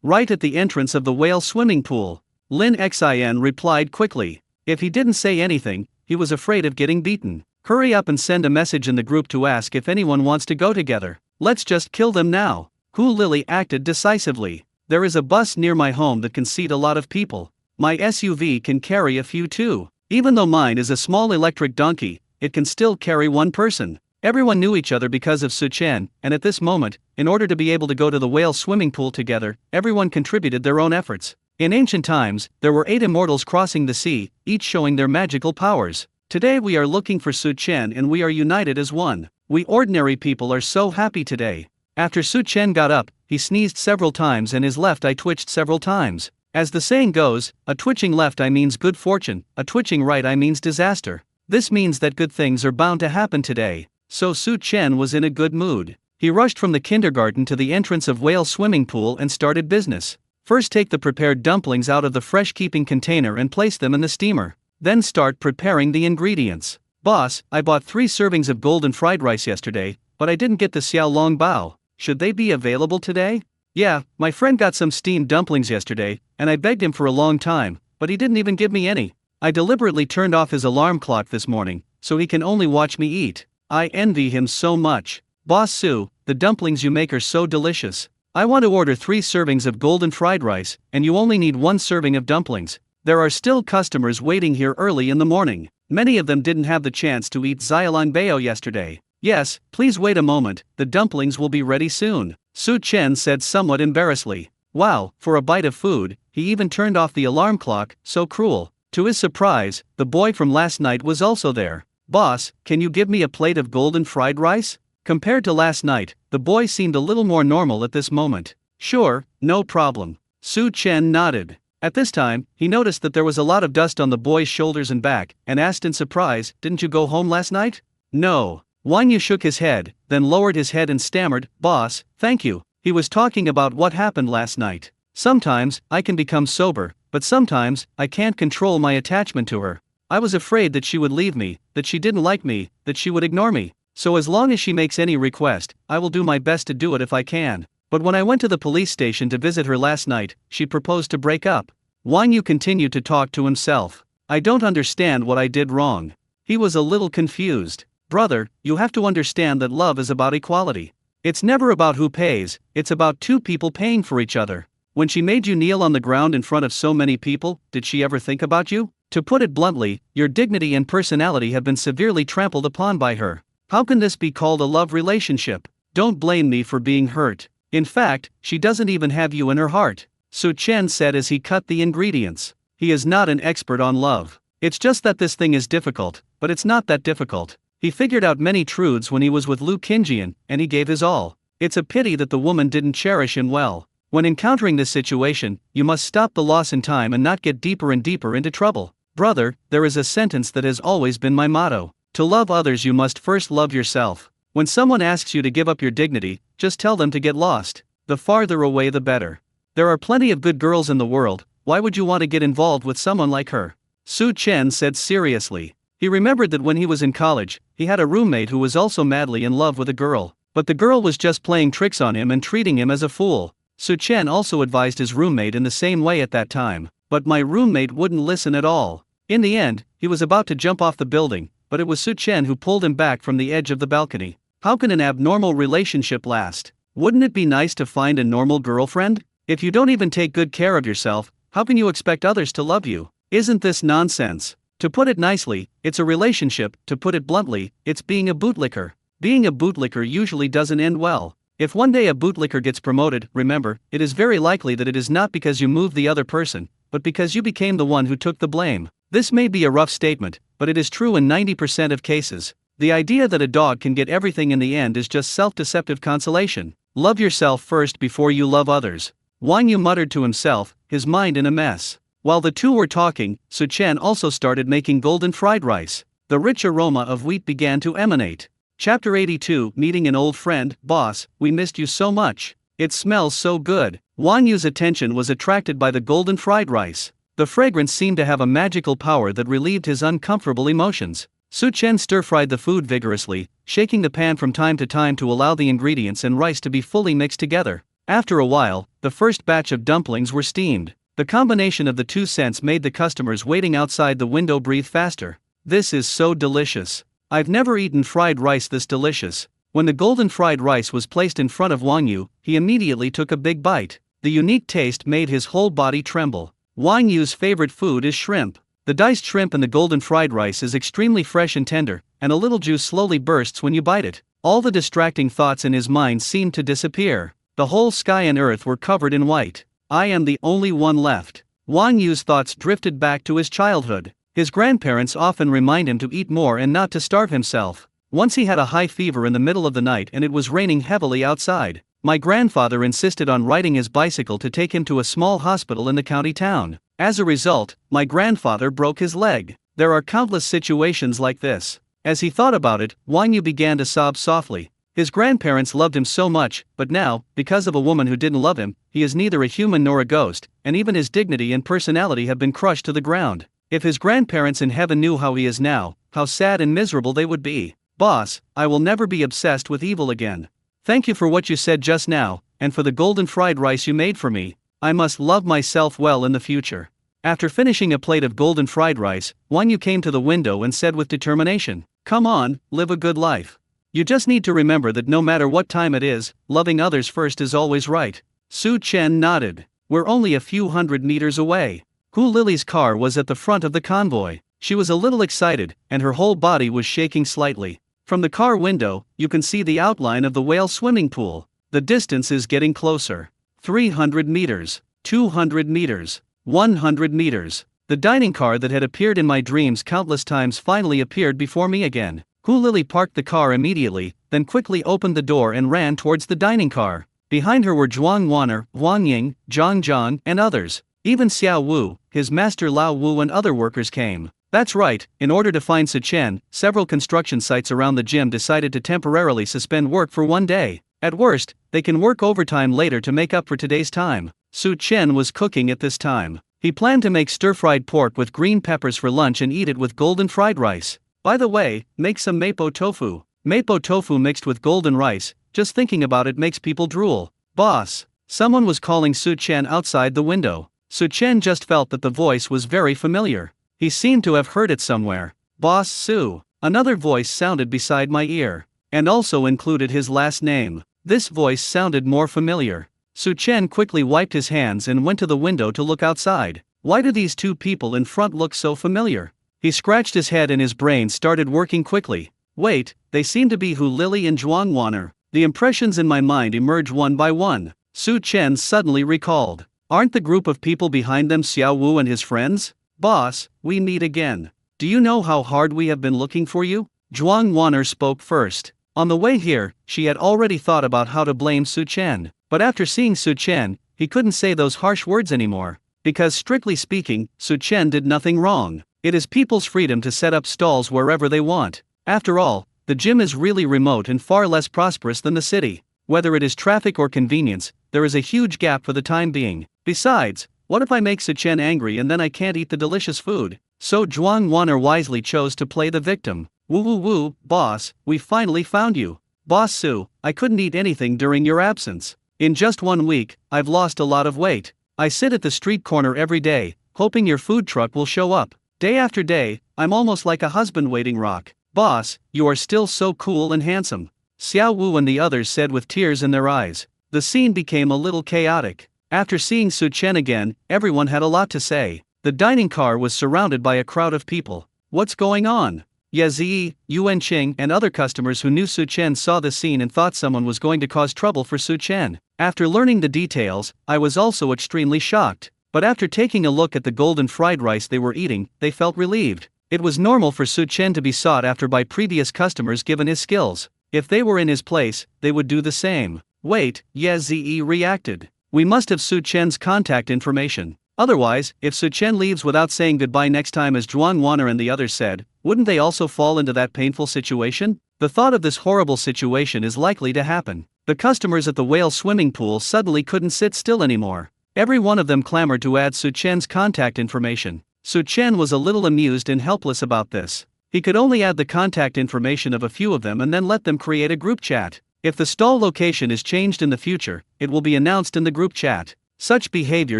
right at the entrance of the whale swimming pool. Lin Xin replied quickly. If he didn't say anything, he was afraid of getting beaten. Hurry up and send a message in the group to ask if anyone wants to go together. Let's just kill them now. Lily acted decisively. There is a bus near my home that can seat a lot of people. My SUV can carry a few too. Even though mine is a small electric donkey, it can still carry one person. Everyone knew each other because of Su Chen, and at this moment, in order to be able to go to the whale swimming pool together, everyone contributed their own efforts. In ancient times, there were 8 immortals crossing the sea, each showing their magical powers. Today we are looking for Su Chen and we are united as one. We ordinary people are so happy today. After Su Chen got up, he sneezed several times and his left eye twitched several times. As the saying goes, a twitching left eye means good fortune, a twitching right eye means disaster. This means that good things are bound to happen today. So Su Chen was in a good mood. He rushed from the kindergarten to the entrance of whale swimming pool and started business. First take the prepared dumplings out of the fresh keeping container and place them in the steamer. Then start preparing the ingredients. Boss, I bought 3 servings of golden fried rice yesterday, but I didn't get the xiao long bao. Should they be available today? Yeah, my friend got some steamed dumplings yesterday, and I begged him for a long time, but he didn't even give me any. I deliberately turned off his alarm clock this morning, so he can only watch me eat. I envy him so much. Boss Su, the dumplings you make are so delicious. I want to order 3 servings of golden fried rice, and you only need 1 serving of dumplings. There are still customers waiting here early in the morning. Many of them didn't have the chance to eat xiaolong bao yesterday. Yes, please wait a moment, the dumplings will be ready soon, Su Chen said somewhat embarrassedly. Wow, for a bite of food, he even turned off the alarm clock, so cruel. To his surprise, the boy from last night was also there. Boss, can you give me a plate of golden fried rice? Compared to last night, the boy seemed a little more normal at this moment. Sure, no problem. Su Chen nodded. At this time, he noticed that there was a lot of dust on the boy's shoulders and back, and asked in surprise, didn't you go home last night? No. Wang Yu shook his head, then lowered his head and stammered, Boss, thank you. He was talking about what happened last night. Sometimes, I can become sober, but sometimes, I can't control my attachment to her. I was afraid that she would leave me, that she didn't like me, that she would ignore me. So as long as she makes any request, I will do my best to do it if I can. But when I went to the police station to visit her last night, she proposed to break up. Wang Yu continued to talk to himself. I don't understand what I did wrong. He was a little confused. Brother, you have to understand that love is about equality. It's never about who pays, it's about 2 people paying for each other. When she made you kneel on the ground in front of so many people, did she ever think about you? To put it bluntly, your dignity and personality have been severely trampled upon by her. How can this be called a love relationship? Don't blame me for being hurt. In fact, she doesn't even have you in her heart, Su Chen said as he cut the ingredients. He is not an expert on love. It's just that this thing is difficult, but it's not that difficult. He figured out many truths when he was with Lu Qingjian, and he gave his all. It's a pity that the woman didn't cherish him well. When encountering this situation, you must stop the loss in time and not get deeper and deeper into trouble. Brother, there is a sentence that has always been my motto. To love others you must first love yourself. When someone asks you to give up your dignity, just tell them to get lost. The farther away the better. There are plenty of good girls in the world, why would you want to get involved with someone like her? Su Chen said seriously. He remembered that when he was in college, he had a roommate who was also madly in love with a girl. But the girl was just playing tricks on him and treating him as a fool. Su Chen also advised his roommate in the same way at that time, but my roommate wouldn't listen at all. In the end, he was about to jump off the building, but it was Su Chen who pulled him back from the edge of the balcony. How can an abnormal relationship last? Wouldn't it be nice to find a normal girlfriend? If you don't even take good care of yourself, how can you expect others to love you? Isn't this nonsense? To put it nicely, it's a relationship. To put it bluntly, it's being a bootlicker. Being a bootlicker usually doesn't end well. If one day a bootlicker gets promoted, remember, it is very likely that it is not because you moved the other person, but because you became the one who took the blame. This may be a rough statement, but it is true in 90% of cases. The idea that a dog can get everything in the end is just self-deceptive consolation. Love yourself first before you love others. Wang Yu muttered to himself, his mind in a mess. While the two were talking, Su Chen also started making golden fried rice. The rich aroma of wheat began to emanate. Chapter 82, Meeting an Old Friend. Boss, we missed you so much. It smells so good. Wang Yu's attention was attracted by the golden fried rice. The fragrance seemed to have a magical power that relieved his uncomfortable emotions. Su Chen stir-fried the food vigorously, shaking the pan from time to time to allow the ingredients and rice to be fully mixed together. After a while, the first batch of dumplings were steamed. The combination of the two scents made the customers waiting outside the window breathe faster. This is so delicious. I've never eaten fried rice this delicious. When the golden fried rice was placed in front of Wang Yu, he immediately took a big bite. The unique taste made his whole body tremble. Wang Yu's favorite food is shrimp. The diced shrimp in the golden fried rice is extremely fresh and tender, and a little juice slowly bursts when you bite it. All the distracting thoughts in his mind seemed to disappear. The whole sky and earth were covered in white. I am the only one left. Wang Yu's thoughts drifted back to his childhood. His grandparents often remind him to eat more and not to starve himself. Once he had a high fever in the middle of the night and it was raining heavily outside. My grandfather insisted on riding his bicycle to take him to a small hospital in the county town. As a result, my grandfather broke his leg. There are countless situations like this. As he thought about it, Wang Yu began to sob softly. His grandparents loved him so much, but now, because of a woman who didn't love him, he is neither a human nor a ghost, and even his dignity and personality have been crushed to the ground. If his grandparents in heaven knew how he is now, how sad and miserable they would be. Boss, I will never be obsessed with evil again. Thank you for what you said just now, and for the golden fried rice you made for me. I must love myself well in the future. After finishing a plate of golden fried rice, Wang Yu came to the window and said with determination, "Come on, live a good life. You just need to remember that no matter what time it is, loving others first is always right." Su Chen nodded. We're only a few hundred meters away. Hu Lily's car was at the front of the convoy. She was a little excited, and her whole body was shaking slightly. From the car window, you can see the outline of the whale swimming pool. The distance is getting closer. 300 meters, 200 meters, 100 meters. The dining car that had appeared in my dreams countless times finally appeared before me again. Hu Lili parked the car immediately, then quickly opened the door and ran towards the dining car. Behind her were Zhuang Wan'er, Wang Ying, Zhang Zhan, and others. Even Xiao Wu, his master Lao Wu and other workers came. That's right, in order to find Su Chen, several construction sites around the gym decided to temporarily suspend work for one day. At worst, they can work overtime later to make up for today's time. Su Chen was cooking at this time. He planned to make stir-fried pork with green peppers for lunch and eat it with golden fried rice. By the way, make some mapo tofu. Mapo tofu mixed with golden rice, just thinking about it makes people drool. Boss. Someone was calling Su Chen outside the window. Su Chen just felt that the voice was very familiar. He seemed to have heard it somewhere. Boss Su. Another voice sounded beside my ear, and also included his last name. This voice sounded more familiar. Su Chen quickly wiped his hands and went to the window to look outside. Why do these two people in front look so familiar? He scratched his head and his brain started working quickly. Wait, they seem to be Hu Lili and Zhuang Wan'er. The impressions in my mind emerge one by one. Su Chen suddenly recalled. Aren't the group of people behind them Xiao Wu and his friends? Boss, we meet again. Do you know how hard we have been looking for you? Zhuang Wan'er spoke first. On the way here, she had already thought about how to blame Su Chen. But after seeing Su Chen, he couldn't say those harsh words anymore. Because strictly speaking, Su Chen did nothing wrong. It is people's freedom to set up stalls wherever they want. After all, the gym is really remote and far less prosperous than the city. Whether it is traffic or convenience, there is a huge gap for the time being. Besides, what if I make Su Chen angry and then I can't eat the delicious food? So Zhuang Wan'er wisely chose to play the victim. Woo woo woo, boss, we finally found you. Boss Su, I couldn't eat anything during your absence. In just 1 week, I've lost a lot of weight. I sit at the street corner every day, hoping your food truck will show up. Day after day, I'm almost like a husband waiting rock. Boss, you are still so cool and handsome. Xiao Wu and the others said with tears in their eyes. The scene became a little chaotic. After seeing Su Chen again, everyone had a lot to say. The dining car was surrounded by a crowd of people. What's going on? Ye Ziyi, Yuan Qing and other customers who knew Su Chen saw the scene and thought someone was going to cause trouble for Su Chen. After learning the details, I was also extremely shocked. But after taking a look at the golden fried rice they were eating, they felt relieved. It was normal for Su Chen to be sought after by previous customers given his skills. If they were in his place, they would do the same. Wait, Ye Ziyi reacted. We must have Su Chen's contact information. Otherwise, if Su Chen leaves without saying goodbye next time as Zhuang Wan'er and the others said, wouldn't they also fall into that painful situation? The thought of this horrible situation is likely to happen. The customers at the whale swimming pool suddenly couldn't sit still anymore. Every one of them clamored to add Su Chen's contact information. Su Chen was a little amused and helpless about this. He could only add the contact information of a few of them and then let them create a group chat. If the stall location is changed in the future, it will be announced in the group chat. Such behavior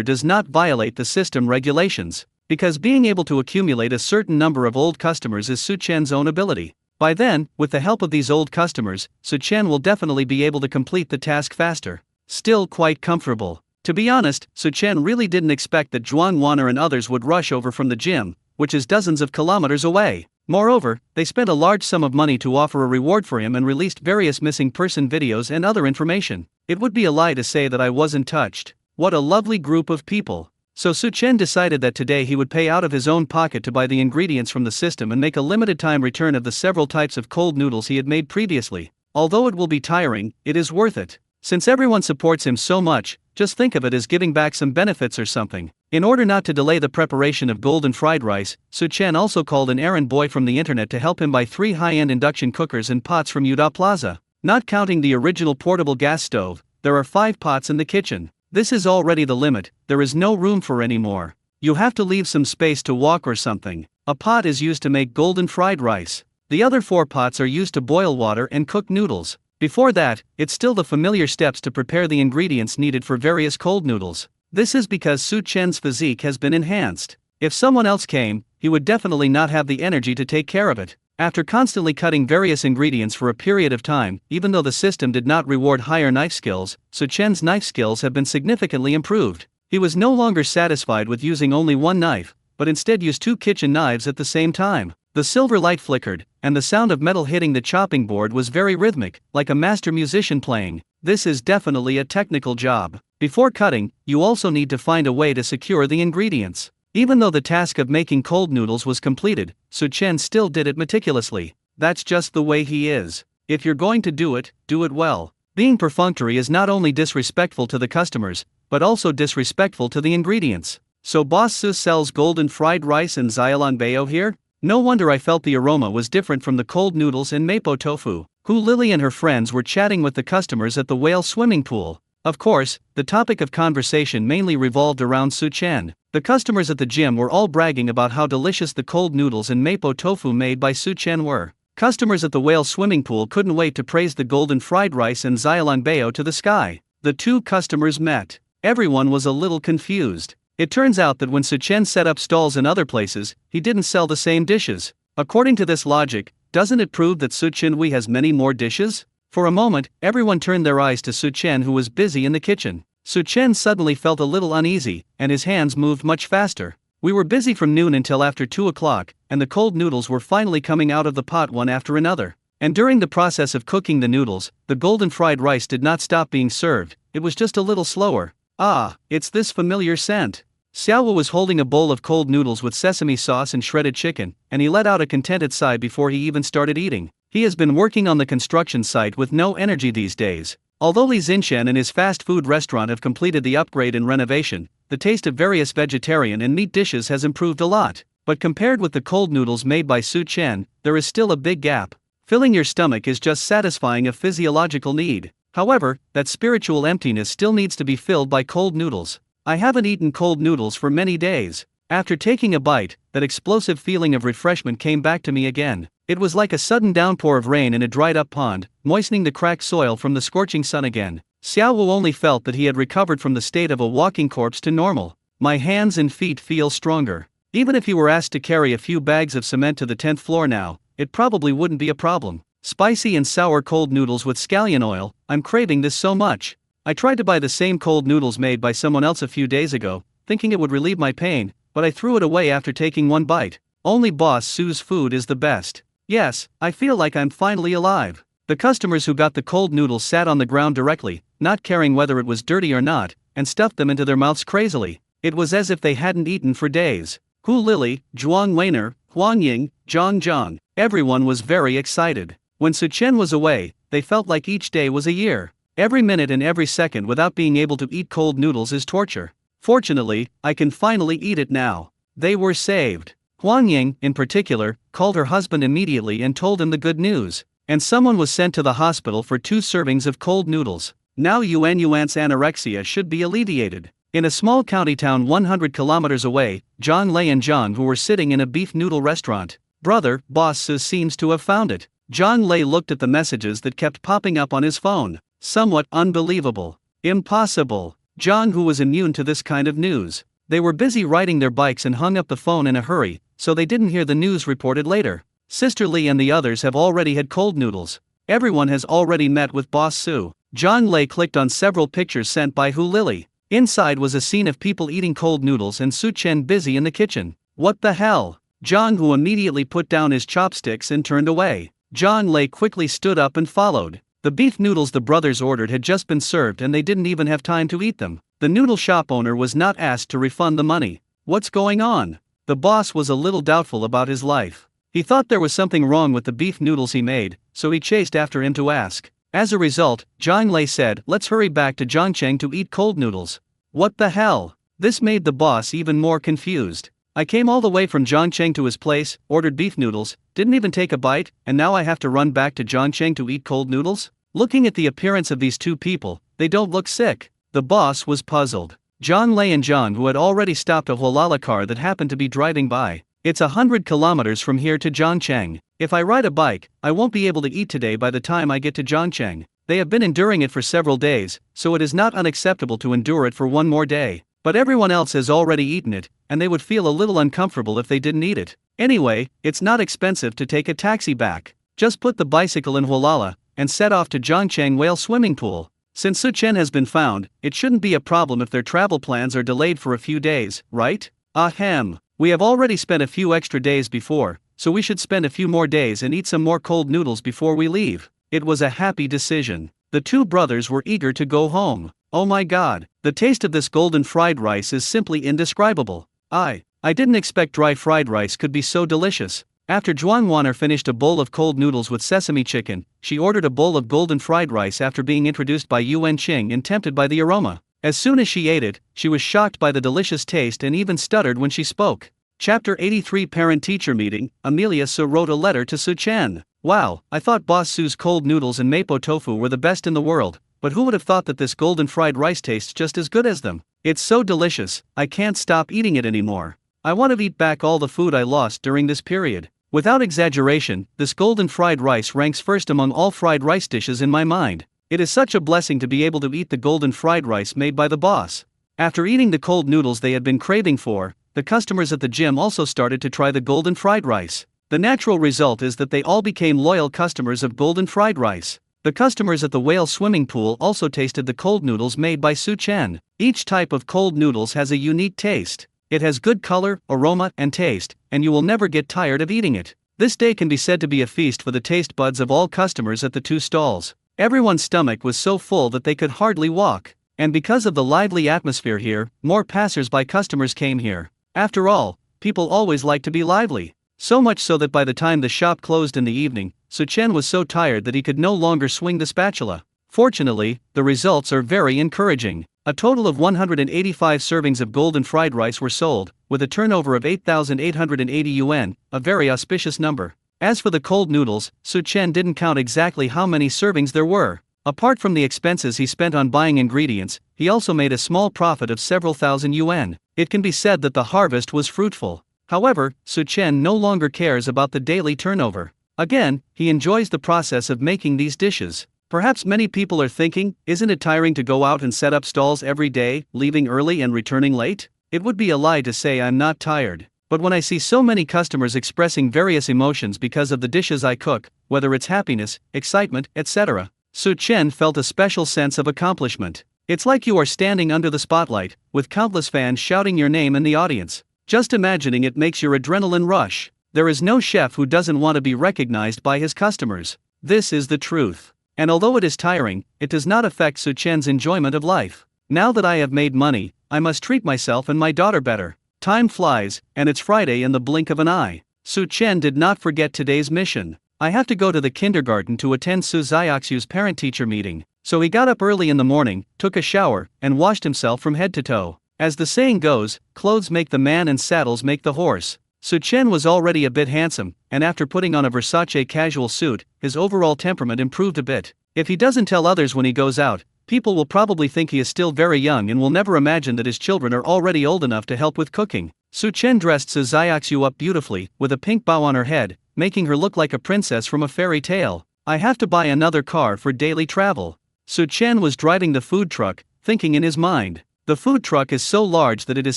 does not violate the system regulations, because being able to accumulate a certain number of old customers is Su Chen's own ability. By then, with the help of these old customers, Su Chen will definitely be able to complete the task faster. Still quite comfortable. To be honest, Su Chen really didn't expect that Zhuang Wan'er and others would rush over from the gym, which is dozens of kilometers away. Moreover, they spent a large sum of money to offer a reward for him and released various missing person videos and other information. It would be a lie to say that I wasn't touched. What a lovely group of people. So Su Chen decided that today he would pay out of his own pocket to buy the ingredients from the system and make a limited time return of the several types of cold noodles he had made previously. Although it will be tiring, it is worth it. Since everyone supports him so much, just think of it as giving back some benefits or something. In order not to delay the preparation of golden fried rice, Su Chen also called an errand boy from the internet to help him buy 3 high-end induction cookers and pots from Yuda Plaza. Not counting the original portable gas stove, there are 5 pots in the kitchen. This is already the limit, there is no room for any more. You have to leave some space to walk or something. A pot is used to make golden fried rice. The other 4 pots are used to boil water and cook noodles. Before that, it's still the familiar steps to prepare the ingredients needed for various cold noodles. This is because Su Chen's physique has been enhanced. If someone else came, he would definitely not have the energy to take care of it. After constantly cutting various ingredients for a period of time, even though the system did not reward higher knife skills, Su Chen's knife skills have been significantly improved. He was no longer satisfied with using only one knife, but instead used 2 kitchen knives at the same time. The silver light flickered, and the sound of metal hitting the chopping board was very rhythmic, like a master musician playing. This is definitely a technical job. Before cutting, you also need to find a way to secure the ingredients. Even though the task of making cold noodles was completed, Su Chen still did it meticulously. That's just the way he is. If you're going to do it well. Being perfunctory is not only disrespectful to the customers, but also disrespectful to the ingredients. So Boss Su sells golden fried rice and xiaolongbao here? No wonder I felt the aroma was different from the cold noodles and mapo tofu. Hu Lily and her friends were chatting with the customers at the whale swimming pool. Of course, the topic of conversation mainly revolved around Su Chen. The customers at the gym were all bragging about how delicious the cold noodles and mapo tofu made by Su Chen were. Customers at the whale swimming pool couldn't wait to praise the golden fried rice and xiaolongbao to the sky. The 2 customers met. Everyone was a little confused. It turns out that when Su Chen set up stalls in other places, he didn't sell the same dishes. According to this logic, doesn't it prove that Su Chen has many more dishes? For a moment, everyone turned their eyes to Su Chen, who was busy in the kitchen. Su Chen suddenly felt a little uneasy, and his hands moved much faster. We were busy from noon until after 2 o'clock, and the cold noodles were finally coming out of the pot one after another. And during the process of cooking the noodles, the golden fried rice did not stop being served, it was just a little slower. Ah, it's this familiar scent. Xiaowu was holding a bowl of cold noodles with sesame sauce and shredded chicken, and he let out a contented sigh before he even started eating. He has been working on the construction site with no energy these days. Although Li Zinshan and his fast food restaurant have completed the upgrade and renovation, the taste of various vegetarian and meat dishes has improved a lot. But compared with the cold noodles made by Su Chen, there is still a big gap. Filling your stomach is just satisfying a physiological need. However, that spiritual emptiness still needs to be filled by cold noodles. I haven't eaten cold noodles for many days. After taking a bite, that explosive feeling of refreshment came back to me again. It was like a sudden downpour of rain in a dried-up pond, moistening the cracked soil from the scorching sun again. Xiaowu only felt that he had recovered from the state of a walking corpse to normal. My hands and feet feel stronger. Even if you were asked to carry a few bags of cement to the 10th floor now, it probably wouldn't be a problem. Spicy and sour cold noodles with scallion oil, I'm craving this so much. I tried to buy the same cold noodles made by someone else a few days ago, thinking it would relieve my pain, but I threw it away after taking one bite. Only Boss Su's food is the best. Yes, I feel like I'm finally alive. The customers who got the cold noodles sat on the ground directly, not caring whether it was dirty or not, and stuffed them into their mouths crazily. It was as if they hadn't eaten for days. Hu Lily, Zhuang Weiner, Huang Ying, Zhang Zhang, everyone was very excited. When Su Chen was away, they felt like each day was a year. Every minute and every second without being able to eat cold noodles is torture. Fortunately, I can finally eat it now. They were saved. Huang Ying, in particular, called her husband immediately and told him the good news. And someone was sent to the hospital for 2 servings of cold noodles. Now Yuan's anorexia should be alleviated. In a small county town 100 kilometers away, Zhang Lei and Zhang Hu were sitting in a beef noodle restaurant. Brother, boss Su seems to have found it. Zhang Lei looked at the messages that kept popping up on his phone. Somewhat unbelievable. Impossible. Zhang Hu was immune to this kind of news. They were busy riding their bikes and hung up the phone in a hurry, so they didn't hear the news reported later. Sister Li and the others have already had cold noodles. Everyone has already met with Boss Su. Zhang Lei clicked on several pictures sent by Hu Lily. Inside was a scene of people eating cold noodles and Su Chen busy in the kitchen. What the hell? Zhang Hu immediately put down his chopsticks and turned away. Zhang Lei quickly stood up and followed. The beef noodles the brothers ordered had just been served and they didn't even have time to eat them. The noodle shop owner was not asked to refund the money. What's going on? The boss was a little doubtful about his life. He thought there was something wrong with the beef noodles he made, so he chased after him to ask. As a result, Zhang Lei said, "Let's hurry back to Zhangcheng to eat cold noodles." What the hell? This made the boss even more confused. I came all the way from Zhangcheng to his place, ordered beef noodles, didn't even take a bite, and now I have to run back to Zhangcheng to eat cold noodles? Looking at the appearance of these 2 people, they don't look sick. The boss was puzzled. Zhang Lei and Zhang Hu had already stopped a Hualala car that happened to be driving by. It's 100 kilometers from here to Zhangcheng. If I ride a bike, I won't be able to eat today by the time I get to Zhangcheng. They have been enduring it for several days, so it is not unacceptable to endure it for one more day. But everyone else has already eaten it, and they would feel a little uncomfortable if they didn't eat it. Anyway, it's not expensive to take a taxi back. Just put the bicycle in Hualala, and set off to Zhangcheng Whale Swimming Pool. Since Su Chen has been found, it shouldn't be a problem if their travel plans are delayed for a few days, right? Ahem. We have already spent a few extra days before, so we should spend a few more days and eat some more cold noodles before we leave. It was a happy decision. The 2 brothers were eager to go home. Oh my god, the taste of this golden fried rice is simply indescribable. I didn't expect dry fried rice could be so delicious. After Zhuang Waner finished a bowl of cold noodles with sesame chicken, she ordered a bowl of golden fried rice after being introduced by Yuan Qing and tempted by the aroma. As soon as she ate it, she was shocked by the delicious taste and even stuttered when she spoke. Chapter 83 Parent-Teacher Meeting. Amelia Su wrote a letter to Su Chen. Wow, I thought Boss Su's cold noodles and mapo tofu were the best in the world, but who would have thought that this golden fried rice tastes just as good as them? It's so delicious, I can't stop eating it anymore. I want to eat back all the food I lost during this period. Without exaggeration, this golden fried rice ranks first among all fried rice dishes in my mind. It is such a blessing to be able to eat the golden fried rice made by the boss. After eating the cold noodles they had been craving for, the customers at the gym also started to try the golden fried rice. The natural result is that they all became loyal customers of golden fried rice. The customers at the whale swimming pool also tasted the cold noodles made by Su Chen. Each type of cold noodles has a unique taste. It has good color, aroma, and taste, and you will never get tired of eating it. This day can be said to be a feast for the taste buds of all customers at the 2 stalls. Everyone's stomach was so full that they could hardly walk. And because of the lively atmosphere here, more passers-by customers came here. After all, people always like to be lively. So much so that by the time the shop closed in the evening, Su Chen was so tired that he could no longer swing the spatula. Fortunately, the results are very encouraging. A total of 185 servings of golden fried rice were sold, with a turnover of 8,880 yuan, a very auspicious number. As for the cold noodles, Su Chen didn't count exactly how many servings there were. Apart from the expenses he spent on buying ingredients, he also made a small profit of several thousand yuan. It can be said that the harvest was fruitful. However, Su Chen no longer cares about the daily turnover. Again, he enjoys the process of making these dishes. Perhaps many people are thinking, isn't it tiring to go out and set up stalls every day, leaving early and returning late? It would be a lie to say I'm not tired. But when I see so many customers expressing various emotions because of the dishes I cook, whether it's happiness, excitement, etc., Su Chen felt a special sense of accomplishment. It's like you are standing under the spotlight, with countless fans shouting your name in the audience. Just imagining it makes your adrenaline rush. There is no chef who doesn't want to be recognized by his customers. This is the truth. And although it is tiring, it does not affect Su Chen's enjoyment of life. Now that I have made money, I must treat myself and my daughter better. Time flies, and it's Friday in the blink of an eye. Su Chen did not forget today's mission. I have to go to the kindergarten to attend Su Xiaoxiu's parent-teacher meeting. So he got up early in the morning, took a shower, and washed himself from head to toe. As the saying goes, clothes make the man and saddles make the horse. Su Chen was already a bit handsome, and after putting on a Versace casual suit, his overall temperament improved a bit. If he doesn't tell others when he goes out, people will probably think he is still very young and will never imagine that his children are already old enough to help with cooking. Su Chen dressed Su Xiaoxiu up beautifully, with a pink bow on her head, making her look like a princess from a fairy tale. I have to buy another car for daily travel. Su Chen was driving the food truck, thinking in his mind. The food truck is so large that it is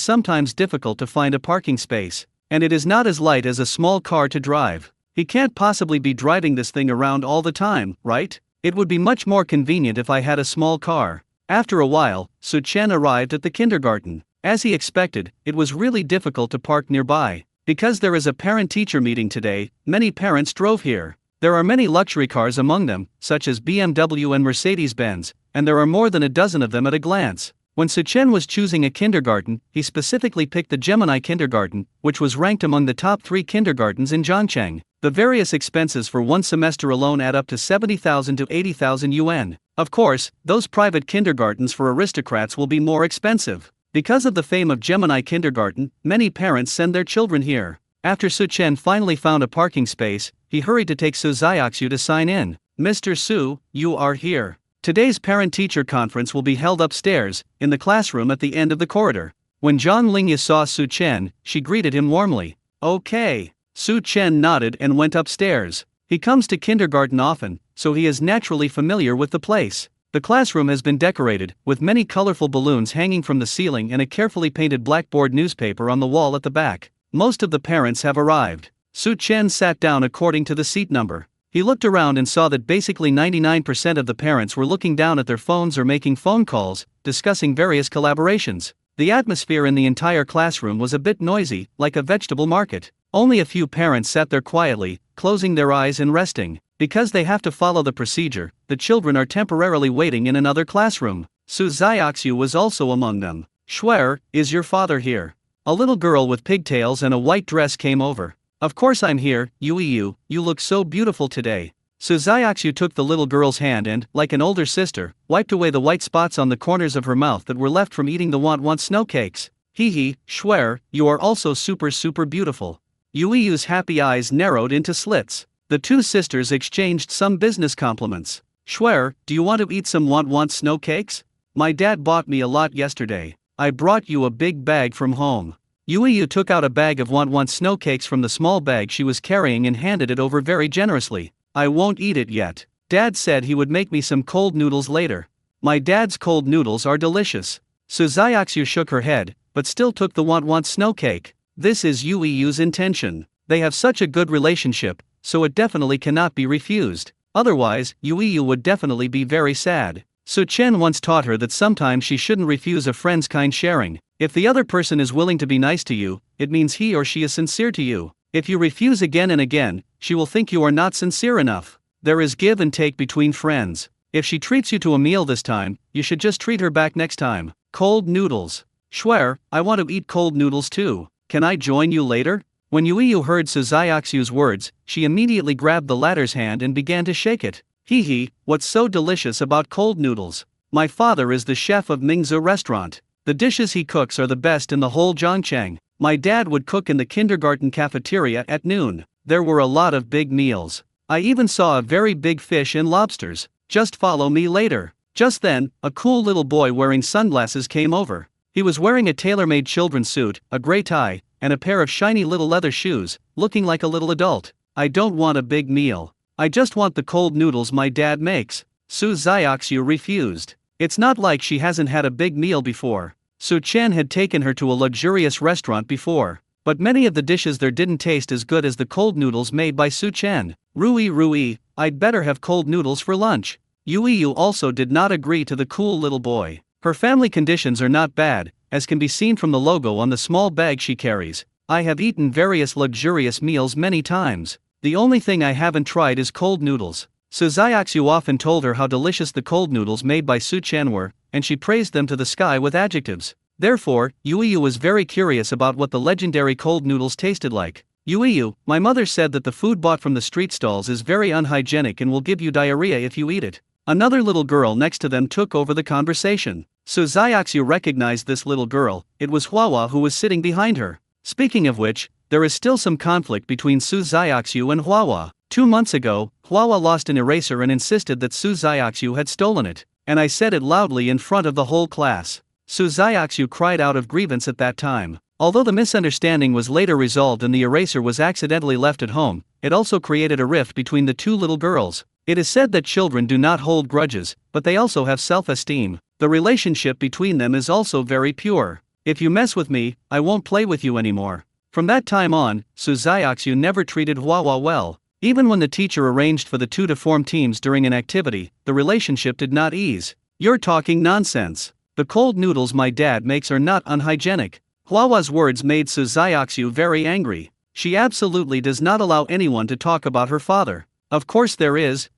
sometimes difficult to find a parking space. And it is not as light as a small car to drive. He can't possibly be driving this thing around all the time, right? It would be much more convenient if I had a small car. After a while, Su Chen arrived at the kindergarten. As he expected, it was really difficult to park nearby. Because there is a parent-teacher meeting today, many parents drove here. There are many luxury cars among them, such as BMW and Mercedes-Benz, and there are more than a dozen of them at a glance. When Su Chen was choosing a kindergarten, he specifically picked the Gemini Kindergarten, which was ranked among the top 3 kindergartens in Zhangcheng. The various expenses for one semester alone add up to 70,000 to 80,000 yuan. Of course, those private kindergartens for aristocrats will be more expensive. Because of the fame of Gemini Kindergarten, many parents send their children here. After Su Chen finally found a parking space, he hurried to take Su Xiaoxiu to sign in. Mr. Su, you are here. Today's parent-teacher conference will be held upstairs, in the classroom at the end of the corridor. When Zhang Lingya saw Su Chen, she greeted him warmly. Okay. Su Chen nodded and went upstairs. He comes to kindergarten often, so he is naturally familiar with the place. The classroom has been decorated, with many colorful balloons hanging from the ceiling and a carefully painted blackboard newspaper on the wall at the back. Most of the parents have arrived. Su Chen sat down according to the seat number. He looked around and saw that basically 99% of the parents were looking down at their phones or making phone calls, discussing various collaborations. The atmosphere in the entire classroom was a bit noisy, like a vegetable market. Only a few parents sat there quietly, closing their eyes and resting. Because they have to follow the procedure, the children are temporarily waiting in another classroom. Su Xiaoxiu was also among them. Shuer, is your father here? A little girl with pigtails and a white dress came over. Of course I'm here, Yuiyu, you look so beautiful today. Su Xiaoxiu took the little girl's hand and, like an older sister, wiped away the white spots on the corners of her mouth that were left from eating the want snow cakes. Hee, Shuer, you are also super beautiful. Yuiyu's happy eyes narrowed into slits. The two sisters exchanged some business compliments. Shuer, do you want to eat some want snow cakes? My dad bought me a lot yesterday. I brought you a big bag from home. Yuiyu took out a bag of want snow cakes from the small bag she was carrying and handed it over very generously. I won't eat it yet. Dad said he would make me some cold noodles later. My dad's cold noodles are delicious. Su Xiaoxiu shook her head, but still took the want snow cake. This is Yuiyu's intention. They have such a good relationship, so it definitely cannot be refused. Otherwise, Yuiyu would definitely be very sad. Su Chen once taught her that sometimes she shouldn't refuse a friend's kind sharing. If the other person is willing to be nice to you, it means he or she is sincere to you. If you refuse again and again, she will think you are not sincere enough. There is give and take between friends. If she treats you to a meal this time, you should just treat her back next time. Cold noodles. Shuer, I want to eat cold noodles too. Can I join you later? When Yuiyu heard Su Xiaoxiu's words, she immediately grabbed the latter's hand and began to shake it. Hee, what's so delicious about cold noodles? My father is the chef of Mingzu restaurant. The dishes he cooks are the best in the whole Zhangcheng. My dad would cook in the kindergarten cafeteria at noon. There were a lot of big meals. I even saw a very big fish and lobsters. Just follow me later. Just then, a cool little boy wearing sunglasses came over. He was wearing a tailor-made children's suit, a gray tie, and a pair of shiny little leather shoes, looking like a little adult. I don't want a big meal. I just want the cold noodles my dad makes. Su Xiaoxiu refused. It's not like she hasn't had a big meal before. Su Chen had taken her to a luxurious restaurant before, but many of the dishes there didn't taste as good as the cold noodles made by Su Chen. Rui, I'd better have cold noodles for lunch. Yuiyu also did not agree to the cool little boy. Her family conditions are not bad, as can be seen from the logo on the small bag she carries. I have eaten various luxurious meals many times. The only thing I haven't tried is cold noodles. Su Xiaoxiu often told her how delicious the cold noodles made by Su Chen were, and she praised them to the sky with adjectives. Therefore, Yuiyu was very curious about what the legendary cold noodles tasted like. Yuiyu, my mother said that the food bought from the street stalls is very unhygienic and will give you diarrhea if you eat it. Another little girl next to them took over the conversation. Su Xiaoxiu recognized this little girl. It was Hua who was sitting behind her. Speaking of which, there is still some conflict between Su Xiaoxiu and Hua. 2 months ago, Hua lost an eraser and insisted that Su Xiaoxiu had stolen it, and I said it loudly in front of the whole class. Su Xiaoxiu cried out of grievance at that time. Although the misunderstanding was later resolved and the eraser was accidentally left at home, it also created a rift between the two little girls. It is said that children do not hold grudges, but they also have self-esteem. The relationship between them is also very pure. If you mess with me, I won't play with you anymore. From that time on, Su Xiaoxiu never treated Hua well. Even when the teacher arranged for the two to form teams during an activity, the relationship did not ease. You're talking nonsense. The cold noodles my dad makes are not unhygienic. Hua's words made Su Xiaoxiu very angry. She absolutely does not allow anyone to talk about her father. Of course there is.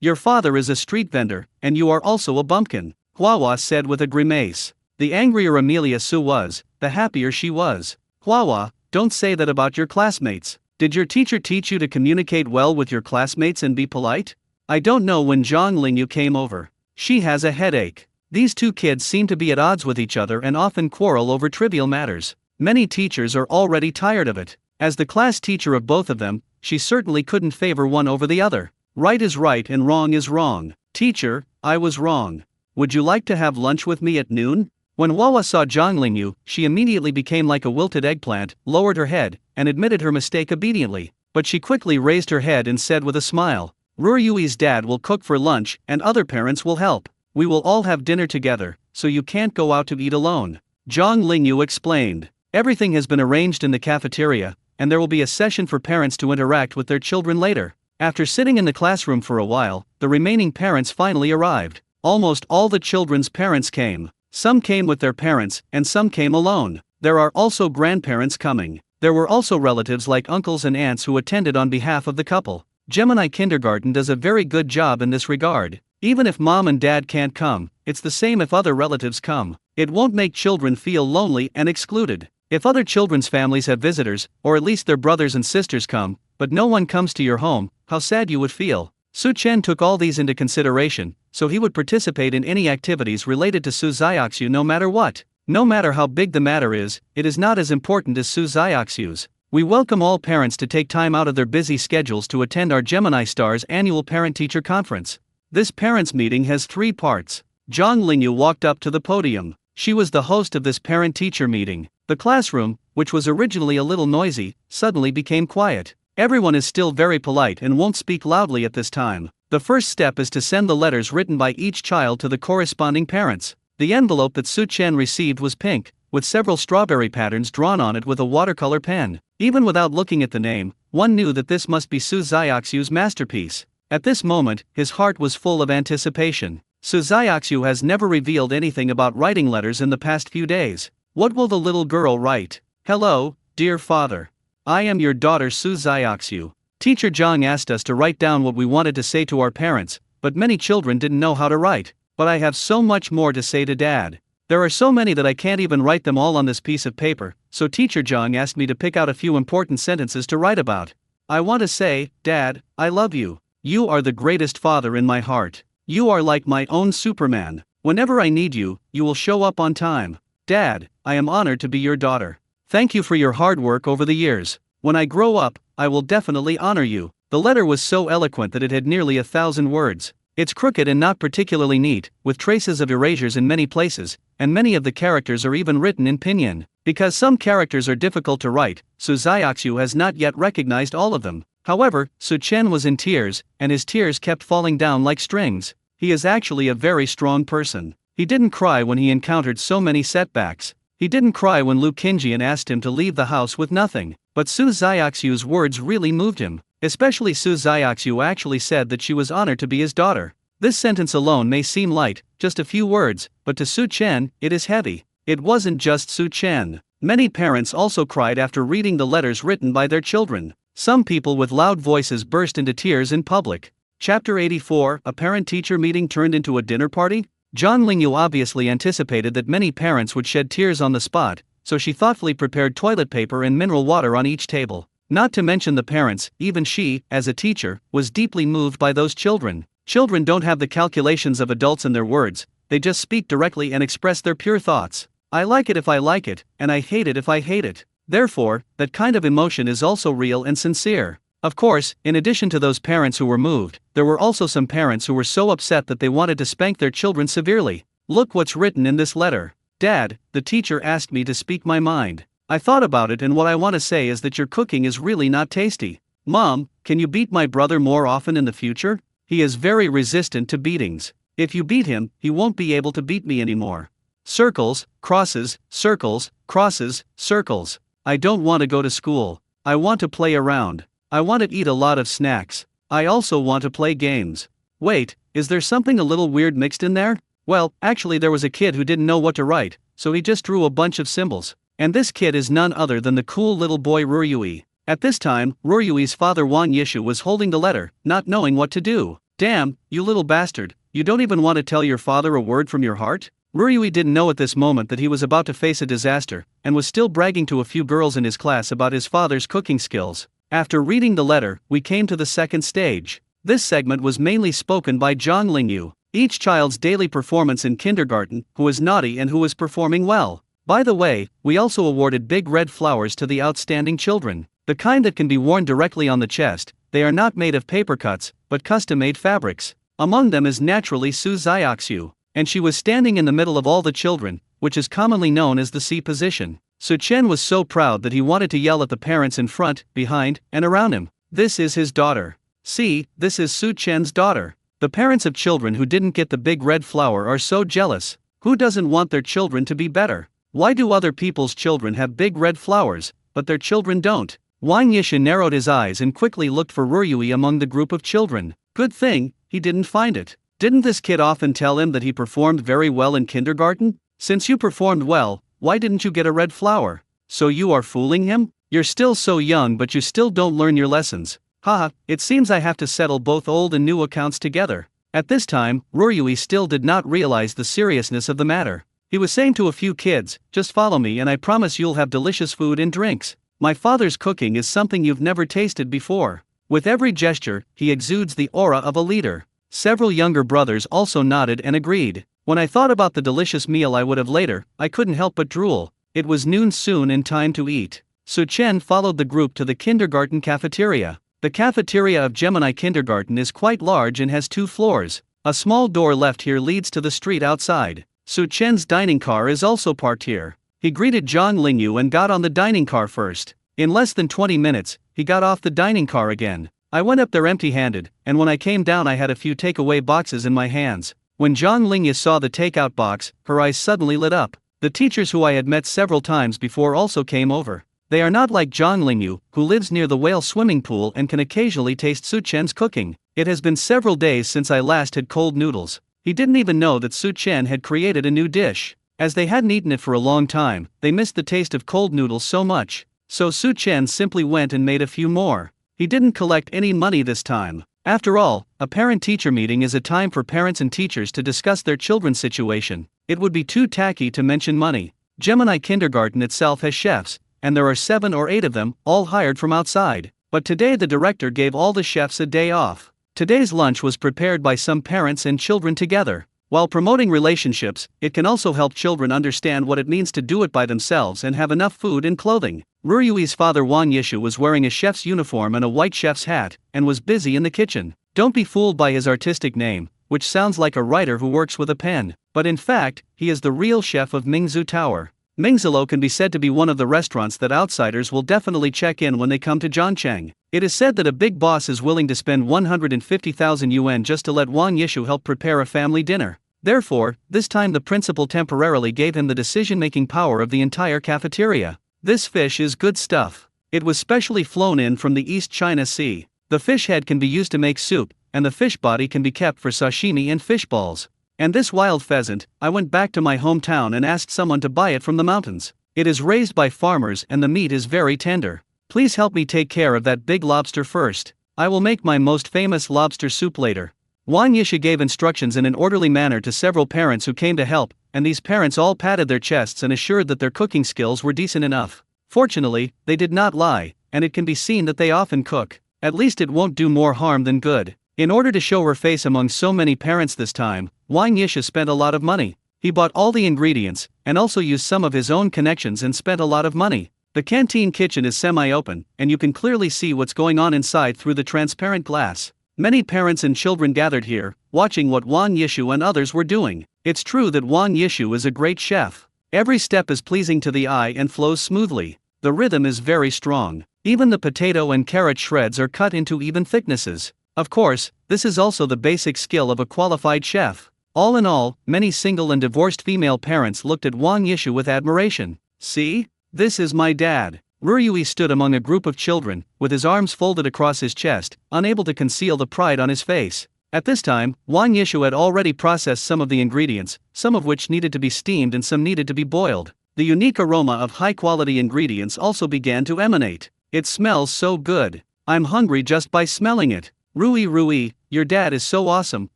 Your father is a street vendor, and you are also a bumpkin, Hua said with a grimace. The angrier Amelia Su was, the happier she was. Hua, don't say that about your classmates. Did your teacher teach you to communicate well with your classmates and be polite? I don't know when Zhang Lingyu came over. She has a headache. These two kids seem to be at odds with each other and often quarrel over trivial matters. Many teachers are already tired of it. As the class teacher of both of them, she certainly couldn't favor one over the other. Right is right and wrong is wrong. Teacher, I was wrong. Would you like to have lunch with me at noon? When Hua saw Zhang Lingyu, she immediately became like a wilted eggplant, lowered her head, and admitted her mistake obediently. But she quickly raised her head and said with a smile, Ruyui's dad will cook for lunch and other parents will help. We will all have dinner together, so you can't go out to eat alone. Zhang Lingyu explained. Everything has been arranged in the cafeteria, and there will be a session for parents to interact with their children later. After sitting in the classroom for a while, the remaining parents finally arrived. Almost all the children's parents came. Some came with their parents, and some came alone. There are also grandparents coming. There were also relatives like uncles and aunts who attended on behalf of the couple. Gemini Kindergarten does a very good job in this regard. Even if mom and dad can't come, it's the same if other relatives come. It won't make children feel lonely and excluded. If other children's families have visitors, or at least their brothers and sisters come, but no one comes to your home, how sad you would feel. Su Chen took all these into consideration, so he would participate in any activities related to Su Xiaoxiu no matter what. No matter how big the matter is, it is not as important as Su Xiaoxiu's. We welcome all parents to take time out of their busy schedules to attend our Gemini Stars annual parent-teacher conference. This parents' meeting has 3 parts. Zhang Lingyu walked up to the podium. She was the host of this parent-teacher meeting. The classroom, which was originally a little noisy, suddenly became quiet. Everyone is still very polite and won't speak loudly at this time. The first step is to send the letters written by each child to the corresponding parents. The envelope that Su Chen received was pink, with several strawberry patterns drawn on it with a watercolor pen. Even without looking at the name, one knew that this must be Su Xiaoxiu's masterpiece. At this moment, his heart was full of anticipation. Su Xiaoxiu has never revealed anything about writing letters in the past few days. What will the little girl write? Hello, dear father. I am your daughter Su Xiaoxiu. Teacher Zhang asked us to write down what we wanted to say to our parents, but many children didn't know how to write. But I have so much more to say to Dad. There are so many that I can't even write them all on this piece of paper, so Teacher Zhang asked me to pick out a few important sentences to write about. I want to say, Dad, I love you. You are the greatest father in my heart. You are like my own Superman. Whenever I need you, you will show up on time. Dad, I am honored to be your daughter. Thank you for your hard work over the years. When I grow up, I will definitely honor you. The letter was so eloquent that it had nearly 1,000 words. It's crooked and not particularly neat, with traces of erasures in many places, and many of the characters are even written in pinyin. Because some characters are difficult to write, Su Xiaoxiu has not yet recognized all of them. However, Su Chen was in tears, and his tears kept falling down like strings. He is actually a very strong person. He didn't cry when he encountered so many setbacks. He didn't cry when Lu Qingjian asked him to leave the house with nothing. But Su Xiaoxiu's words really moved him. Especially Su Xiaoxiu actually said that she was honored to be his daughter. This sentence alone may seem light, just a few words, but to Su Chen, it is heavy. It wasn't just Su Chen. Many parents also cried after reading the letters written by their children. Some people with loud voices burst into tears in public. Chapter 84, a parent-teacher meeting turned into a dinner party? Zhang Lingyu obviously anticipated that many parents would shed tears on the spot, so she thoughtfully prepared toilet paper and mineral water on each table. Not to mention the parents, even she, as a teacher, was deeply moved by those children. Children don't have the calculations of adults in their words, they just speak directly and express their pure thoughts. I like it if I like it, and I hate it if I hate it. Therefore, that kind of emotion is also real and sincere. Of course, in addition to those parents who were moved, there were also some parents who were so upset that they wanted to spank their children severely. Look what's written in this letter. Dad, the teacher asked me to speak my mind. I thought about it and what I want to say is that your cooking is really not tasty. Mom, can you beat my brother more often in the future? He is very resistant to beatings. If you beat him, he won't be able to beat me anymore. Circles, crosses, circles, crosses, circles. I don't want to go to school. I want to play around. I want to eat a lot of snacks. I also want to play games. Wait, is there something a little weird mixed in there? Well, actually there was a kid who didn't know what to write, so he just drew a bunch of symbols. And this kid is none other than the cool little boy Ruryui. At this time, Ruryui's father Won Yishu was holding the letter, not knowing what to do. Damn, you little bastard, you don't even want to tell your father a word from your heart? Ruryui didn't know at this moment that he was about to face a disaster, and was still bragging to a few girls in his class about his father's cooking skills. After reading the letter, we came to the second stage. This segment was mainly spoken by Zhang Lingyu, each child's daily performance in kindergarten, who was naughty and who was performing well. By the way, we also awarded big red flowers to the outstanding children, the kind that can be worn directly on the chest. They are not made of paper cuts, but custom-made fabrics. Among them is naturally Su Xiaoxiu, and she was standing in the middle of all the children, which is commonly known as the C position. Su Chen was so proud that he wanted to yell at the parents in front, behind, and around him. This is his daughter. See, this is Su Chen's daughter. The parents of children who didn't get the big red flower are so jealous. Who doesn't want their children to be better? Why do other people's children have big red flowers, but their children don't? Wang Yishu narrowed his eyes and quickly looked for Ruryui among the group of children. Good thing, he didn't find it. Didn't this kid often tell him that he performed very well in kindergarten? Since you performed well, why didn't you get a red flower? So you are fooling him? You're still so young but you still don't learn your lessons. Haha, it seems I have to settle both old and new accounts together. At this time, Ruryui still did not realize the seriousness of the matter. He was saying to a few kids, just follow me and I promise you'll have delicious food and drinks. My father's cooking is something you've never tasted before. With every gesture, he exudes the aura of a leader. Several younger brothers also nodded and agreed. When I thought about the delicious meal I would have later, I couldn't help but drool. It was noon soon and time to eat. Su Chen followed the group to the kindergarten cafeteria. The cafeteria of Gemini Kindergarten is quite large and has 2 floors. A small door left here leads to the street outside. Su Chen's dining car is also parked here. He greeted Zhang Lingyu and got on the dining car first. In less than 20 minutes, he got off the dining car again. I went up there empty-handed, and when I came down I had a few takeaway boxes in my hands. When Zhang Lingyu saw the takeout box, her eyes suddenly lit up. The teachers who I had met several times before also came over. They are not like Zhang Lingyu, who lives near the whale swimming pool and can occasionally taste Su Chen's cooking. It has been several days since I last had cold noodles. He didn't even know that Su Chen had created a new dish. As they hadn't eaten it for a long time, they missed the taste of cold noodles so much. So Su Chen simply went and made a few more. He didn't collect any money this time. After all, a parent-teacher meeting is a time for parents and teachers to discuss their children's situation. It would be too tacky to mention money. Gemini Kindergarten itself has chefs, and there are 7 or 8 of them, all hired from outside. But today the director gave all the chefs a day off. Today's lunch was prepared by some parents and children together. While promoting relationships, it can also help children understand what it means to do it by themselves and have enough food and clothing. Ruryui's father Wang Yishu was wearing a chef's uniform and a white chef's hat, and was busy in the kitchen. Don't be fooled by his artistic name, which sounds like a writer who works with a pen, but in fact, he is the real chef of Mingzhu Tower. Mingzilo can be said to be one of the restaurants that outsiders will definitely check in when they come to Zhangcheng. It is said that a big boss is willing to spend 150,000 yuan just to let Wang Yishu help prepare a family dinner. Therefore, this time the principal temporarily gave him the decision-making power of the entire cafeteria. This fish is good stuff. It was specially flown in from the East China Sea. The fish head can be used to make soup, and the fish body can be kept for sashimi and fish balls. And this wild pheasant, I went back to my hometown and asked someone to buy it from the mountains. It is raised by farmers and the meat is very tender. Please help me take care of that big lobster first. I will make my most famous lobster soup later. Wang Yishu gave instructions in an orderly manner to several parents who came to help, and these parents all patted their chests and assured that their cooking skills were decent enough. Fortunately, they did not lie, and it can be seen that they often cook. At least it won't do more harm than good. In order to show her face among so many parents this time, Wang Yisha spent a lot of money. He bought all the ingredients, and also used some of his own connections and spent a lot of money. The canteen kitchen is semi-open, and you can clearly see what's going on inside through the transparent glass. Many parents and children gathered here, watching what Wang Yishu and others were doing. It's true that Wang Yishu is a great chef. Every step is pleasing to the eye and flows smoothly. The rhythm is very strong. Even the potato and carrot shreds are cut into even thicknesses. Of course, this is also the basic skill of a qualified chef. All in all, many single and divorced female parents looked at Wang Yishu with admiration. See? This is my dad. Ruiyue stood among a group of children, with his arms folded across his chest, unable to conceal the pride on his face. At this time, Wang Yishu had already processed some of the ingredients, some of which needed to be steamed and some needed to be boiled. The unique aroma of high-quality ingredients also began to emanate. It smells so good. I'm hungry just by smelling it. Rui, your dad is so awesome,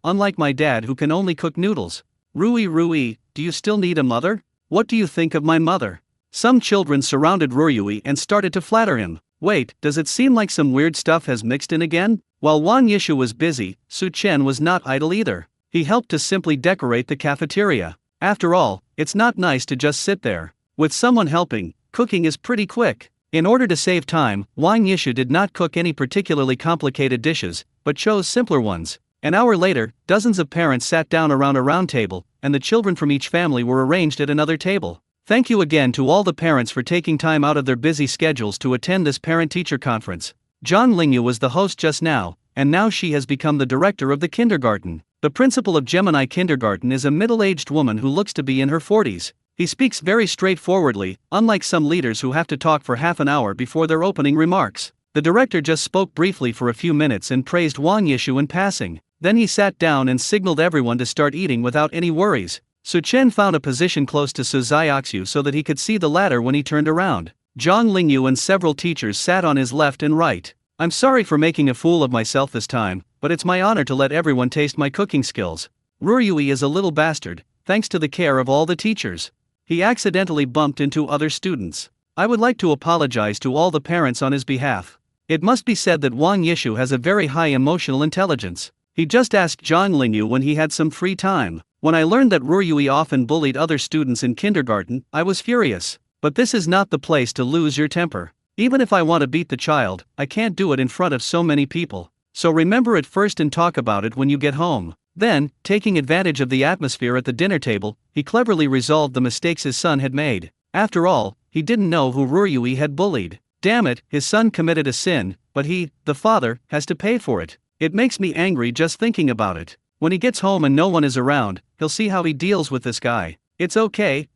unlike my dad who can only cook noodles. Rui, do you still need a mother? What do you think of my mother? Some children surrounded Ruiyue and started to flatter him. Wait, does it seem like some weird stuff has mixed in again? While Wang Yishu was busy, Su Chen was not idle either. He helped to simply decorate the cafeteria. After all, it's not nice to just sit there. With someone helping, cooking is pretty quick. In order to save time, Wang Yishu did not cook any particularly complicated dishes, but chose simpler ones. An hour later, dozens of parents sat down around a round table, and the children from each family were arranged at another table. Thank you again to all the parents for taking time out of their busy schedules to attend this parent-teacher conference. Zhang Lingyu was the host just now, and now she has become the director of the kindergarten. The principal of Gemini Kindergarten is a middle-aged woman who looks to be in her 40s. He speaks very straightforwardly, unlike some leaders who have to talk for half an hour before their opening remarks. The director just spoke briefly for a few minutes and praised Wang Yishu in passing. Then he sat down and signaled everyone to start eating without any worries. Su Chen found a position close to Su Xiaoxiu so that he could see the latter when he turned around. Zhang Lingyu and several teachers sat on his left and right. I'm sorry for making a fool of myself this time, but it's my honor to let everyone taste my cooking skills. Ruiyue is a little bastard, thanks to the care of all the teachers. He accidentally bumped into other students. I would like to apologize to all the parents on his behalf. It must be said that Wang Yishu has a very high emotional intelligence. He just asked Zhang Lingyu when he had some free time. When I learned that Ruiyue often bullied other students in kindergarten, I was furious. But this is not the place to lose your temper. Even if I want to beat the child, I can't do it in front of so many people. So remember it first and talk about it when you get home. Then, taking advantage of the atmosphere at the dinner table, he cleverly resolved the mistakes his son had made. After all, he didn't know who Ruiyue had bullied. Damn it, his son committed a sin, but he, the father, has to pay for it. It makes me angry just thinking about it. When he gets home and no one is around, he'll see how he deals with this guy. It's okay.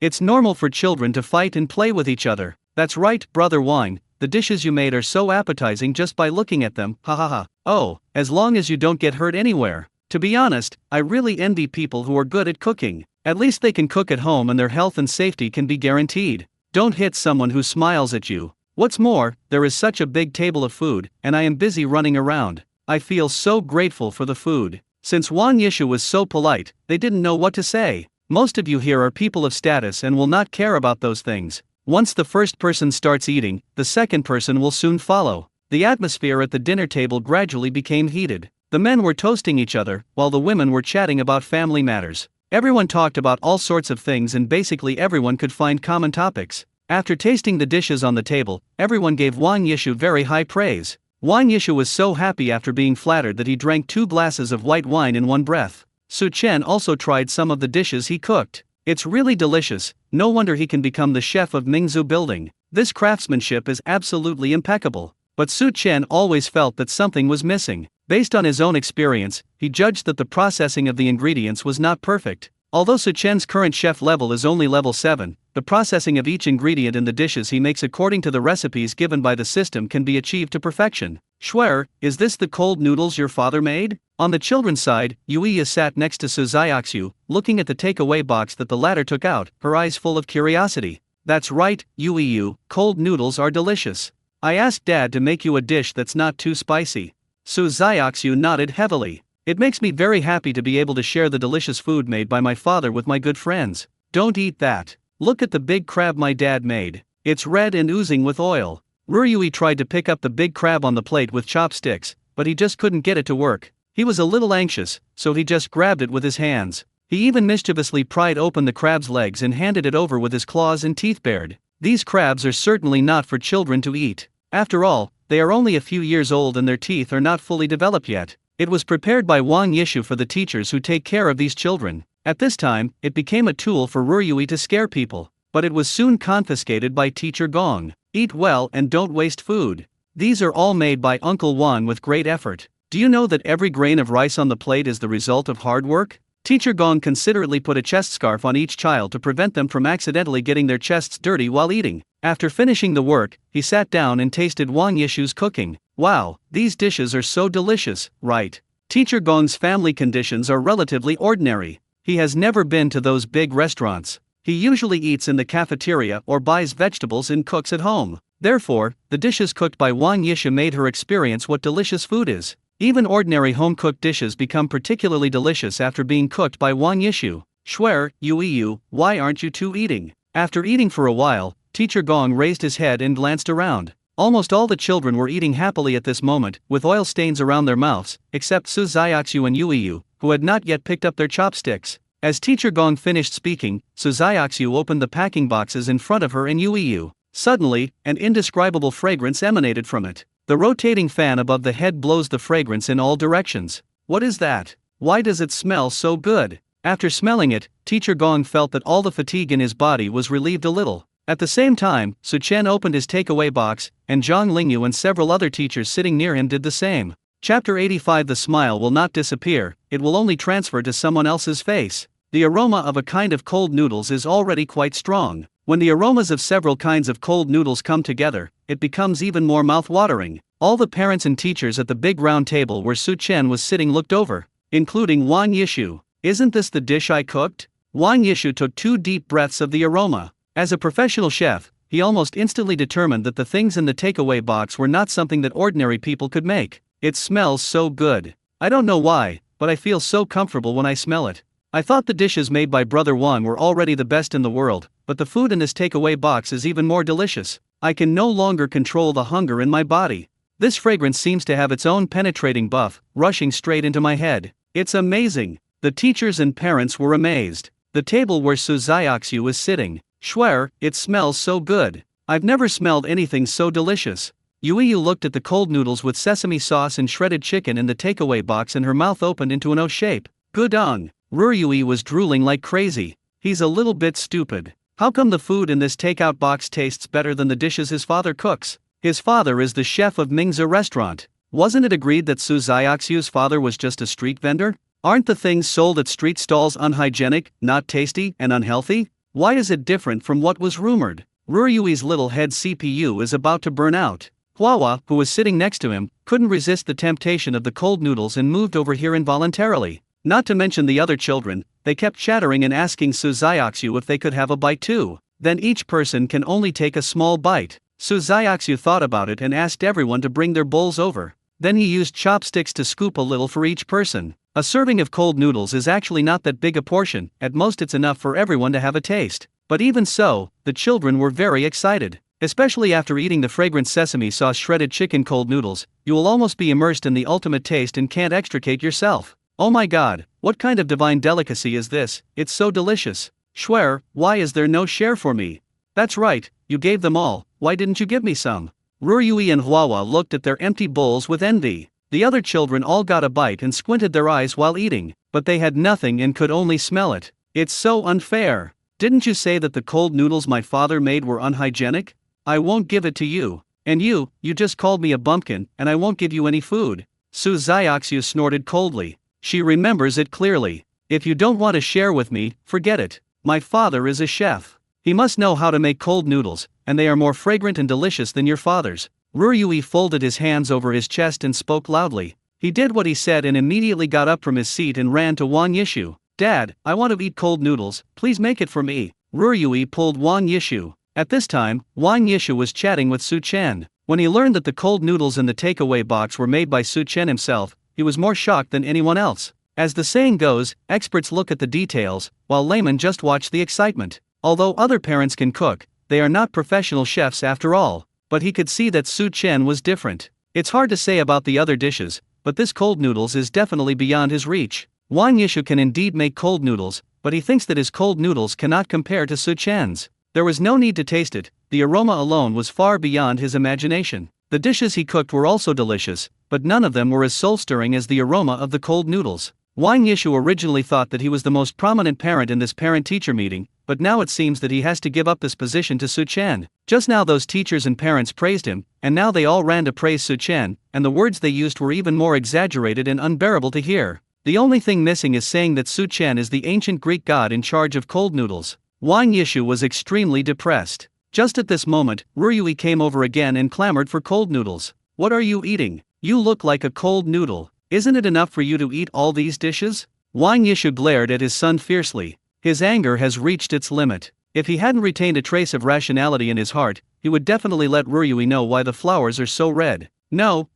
It's normal for children to fight and play with each other. That's right, brother Wang, the dishes you made are so appetizing just by looking at them, ha. Oh, as long as you don't get hurt anywhere. To be honest, I really envy people who are good at cooking. At least they can cook at home and their health and safety can be guaranteed. Don't hit someone who smiles at you. What's more, there is such a big table of food, and I am busy running around. I feel so grateful for the food. Since Wang Yishu was so polite, they didn't know what to say. Most of you here are people of status and will not care about those things. Once the first person starts eating, the second person will soon follow. The atmosphere at the dinner table gradually became heated. The men were toasting each other, while the women were chatting about family matters. Everyone talked about all sorts of things and basically everyone could find common topics. After tasting the dishes on the table, everyone gave Wang Yishu very high praise. Wang Yishu was so happy after being flattered that he drank 2 glasses of white wine in one breath. Su Chen also tried some of the dishes he cooked. It's really delicious, no wonder he can become the chef of Mingzhu Building. This craftsmanship is absolutely impeccable. But Su Chen always felt that something was missing. Based on his own experience, he judged that the processing of the ingredients was not perfect. Although Su Chen's current chef level is only level 7, the processing of each ingredient in the dishes he makes according to the recipes given by the system can be achieved to perfection. Schwer, is this the cold noodles your father made? On the children's side, Yuiya sat next to Su Xiaoxiu, looking at the takeaway box that the latter took out, her eyes full of curiosity. That's right, Yuiyu, cold noodles are delicious. I asked Dad to make you a dish that's not too spicy. Su Xiaoxiu nodded heavily. It makes me very happy to be able to share the delicious food made by my father with my good friends. Don't eat that. Look at the big crab my dad made. It's red and oozing with oil. Ruiyue tried to pick up the big crab on the plate with chopsticks, but he just couldn't get it to work. He was a little anxious, so he just grabbed it with his hands. He even mischievously pried open the crab's legs and handed it over with his claws and teeth bared. These crabs are certainly not for children to eat. After all, they are only a few years old and their teeth are not fully developed yet. It was prepared by Wang Yishu for the teachers who take care of these children. At this time, it became a tool for Ruyui to scare people, but it was soon confiscated by Teacher Gong. Eat well and don't waste food. These are all made by Uncle Wan with great effort. Do you know that every grain of rice on the plate is the result of hard work? Teacher Gong considerately put a chest scarf on each child to prevent them from accidentally getting their chests dirty while eating. After finishing the work, he sat down and tasted Wang Yishu's cooking. Wow, these dishes are so delicious, right? Teacher Gong's family conditions are relatively ordinary. He has never been to those big restaurants. He usually eats in the cafeteria or buys vegetables and cooks at home. Therefore, the dishes cooked by Wang Yishu made her experience what delicious food is. Even ordinary home-cooked dishes become particularly delicious after being cooked by Wang Yishu. Schwer, Yu, why aren't you two eating? After eating for a while, Teacher Gong raised his head and glanced around. Almost all the children were eating happily at this moment, with oil stains around their mouths, except Su Xiaoxiu and Yu, who had not yet picked up their chopsticks. As Teacher Gong finished speaking, Su Xiaoxiu opened the packing boxes in front of her and Yu. Suddenly, an indescribable fragrance emanated from it. The rotating fan above the head blows the fragrance in all directions. What is that? Why does it smell so good? After smelling it, Teacher Gong felt that all the fatigue in his body was relieved a little. At the same time, Su Chen opened his takeaway box, and Zhang Lingyu and several other teachers sitting near him did the same. Chapter 85. The smile will not disappear, it will only transfer to someone else's face. The aroma of a kind of cold noodles is already quite strong. When the aromas of several kinds of cold noodles come together, it becomes even more mouth-watering. All the parents and teachers at the big round table where Su Chen was sitting looked over, including Wang Yishu. Isn't this the dish I cooked? Wang Yishu took 2 deep breaths of the aroma. As a professional chef, he almost instantly determined that the things in the takeaway box were not something that ordinary people could make. It smells so good. I don't know why, but I feel so comfortable when I smell it. I thought the dishes made by Brother Wang were already the best in the world, but the food in this takeaway box is even more delicious. I can no longer control the hunger in my body. This fragrance seems to have its own penetrating buff, rushing straight into my head. It's amazing. The teachers and parents were amazed. The table where Su Xiaoxiu was sitting. Schwer, it smells so good. I've never smelled anything so delicious. Yu looked at the cold noodles with sesame sauce and shredded chicken in the takeaway box and her mouth opened into an O shape. Gudong. Ruyui was drooling like crazy. He's a little bit stupid. How come the food in this takeout box tastes better than the dishes his father cooks? His father is the chef of Mingzi restaurant. Wasn't it agreed that Su Xiaoxiu's father was just a street vendor? Aren't the things sold at street stalls unhygienic, not tasty, and unhealthy? Why is it different from what was rumored? Ruyui's little head CPU is about to burn out. Huahua, who was sitting next to him, couldn't resist the temptation of the cold noodles and moved over here involuntarily. Not to mention the other children, they kept chattering and asking Su Xiaoxiu if they could have a bite too. Then each person can only take a small bite. Su Xiaoxiu thought about it and asked everyone to bring their bowls over. Then he used chopsticks to scoop a little for each person. A serving of cold noodles is actually not that big a portion, at most it's enough for everyone to have a taste. But even so, the children were very excited. Especially after eating the fragrant sesame sauce shredded chicken cold noodles, you will almost be immersed in the ultimate taste and can't extricate yourself. Oh my god, what kind of divine delicacy is this? It's so delicious. Schwer, why is there no share for me? That's right, you gave them all, why didn't you give me some? Ruyui and Huahua looked at their empty bowls with envy. The other children all got a bite and squinted their eyes while eating, but they had nothing and could only smell it. It's so unfair. Didn't you say that the cold noodles my father made were unhygienic? I won't give it to you. And you just called me a bumpkin, and I won't give you any food. Su Xiaoxiu snorted coldly. She remembers it clearly. If you don't want to share with me, forget it. My father is a chef. He must know how to make cold noodles, and they are more fragrant and delicious than your father's. Ruyui folded his hands over his chest and spoke loudly. He did what he said and immediately got up from his seat and ran to Wang Yishu. Dad, I want to eat cold noodles, please make it for me. Ruyui pulled Wang Yishu. At this time, Wang Yishu was chatting with Su Chen. When he learned that the cold noodles in the takeaway box were made by Su Chen himself, he was more shocked than anyone else. As the saying goes, experts look at the details, while laymen just watch the excitement. Although other parents can cook, they are not professional chefs after all. But he could see that Su Chen was different. It's hard to say about the other dishes, but this cold noodles is definitely beyond his reach. Wang Yishu can indeed make cold noodles, but he thinks that his cold noodles cannot compare to Su Chen's. There was no need to taste it, the aroma alone was far beyond his imagination. The dishes he cooked were also delicious, but none of them were as soul-stirring as the aroma of the cold noodles. Wang Yishu originally thought that he was the most prominent parent in this parent-teacher meeting, but now it seems that he has to give up this position to Su Chen. Just now those teachers and parents praised him, and now they all ran to praise Su Chen, and the words they used were even more exaggerated and unbearable to hear. The only thing missing is saying that Su Chen is the ancient Greek god in charge of cold noodles. Wang Yishu was extremely depressed. Just at this moment, Ruyui came over again and clamored for cold noodles. "What are you eating? You look like a cold noodle. Isn't it enough for you to eat all these dishes?" Wang Yishu glared at his son fiercely. His anger has reached its limit. If he hadn't retained a trace of rationality in his heart, he would definitely let Ruyui know why the flowers are so red. No,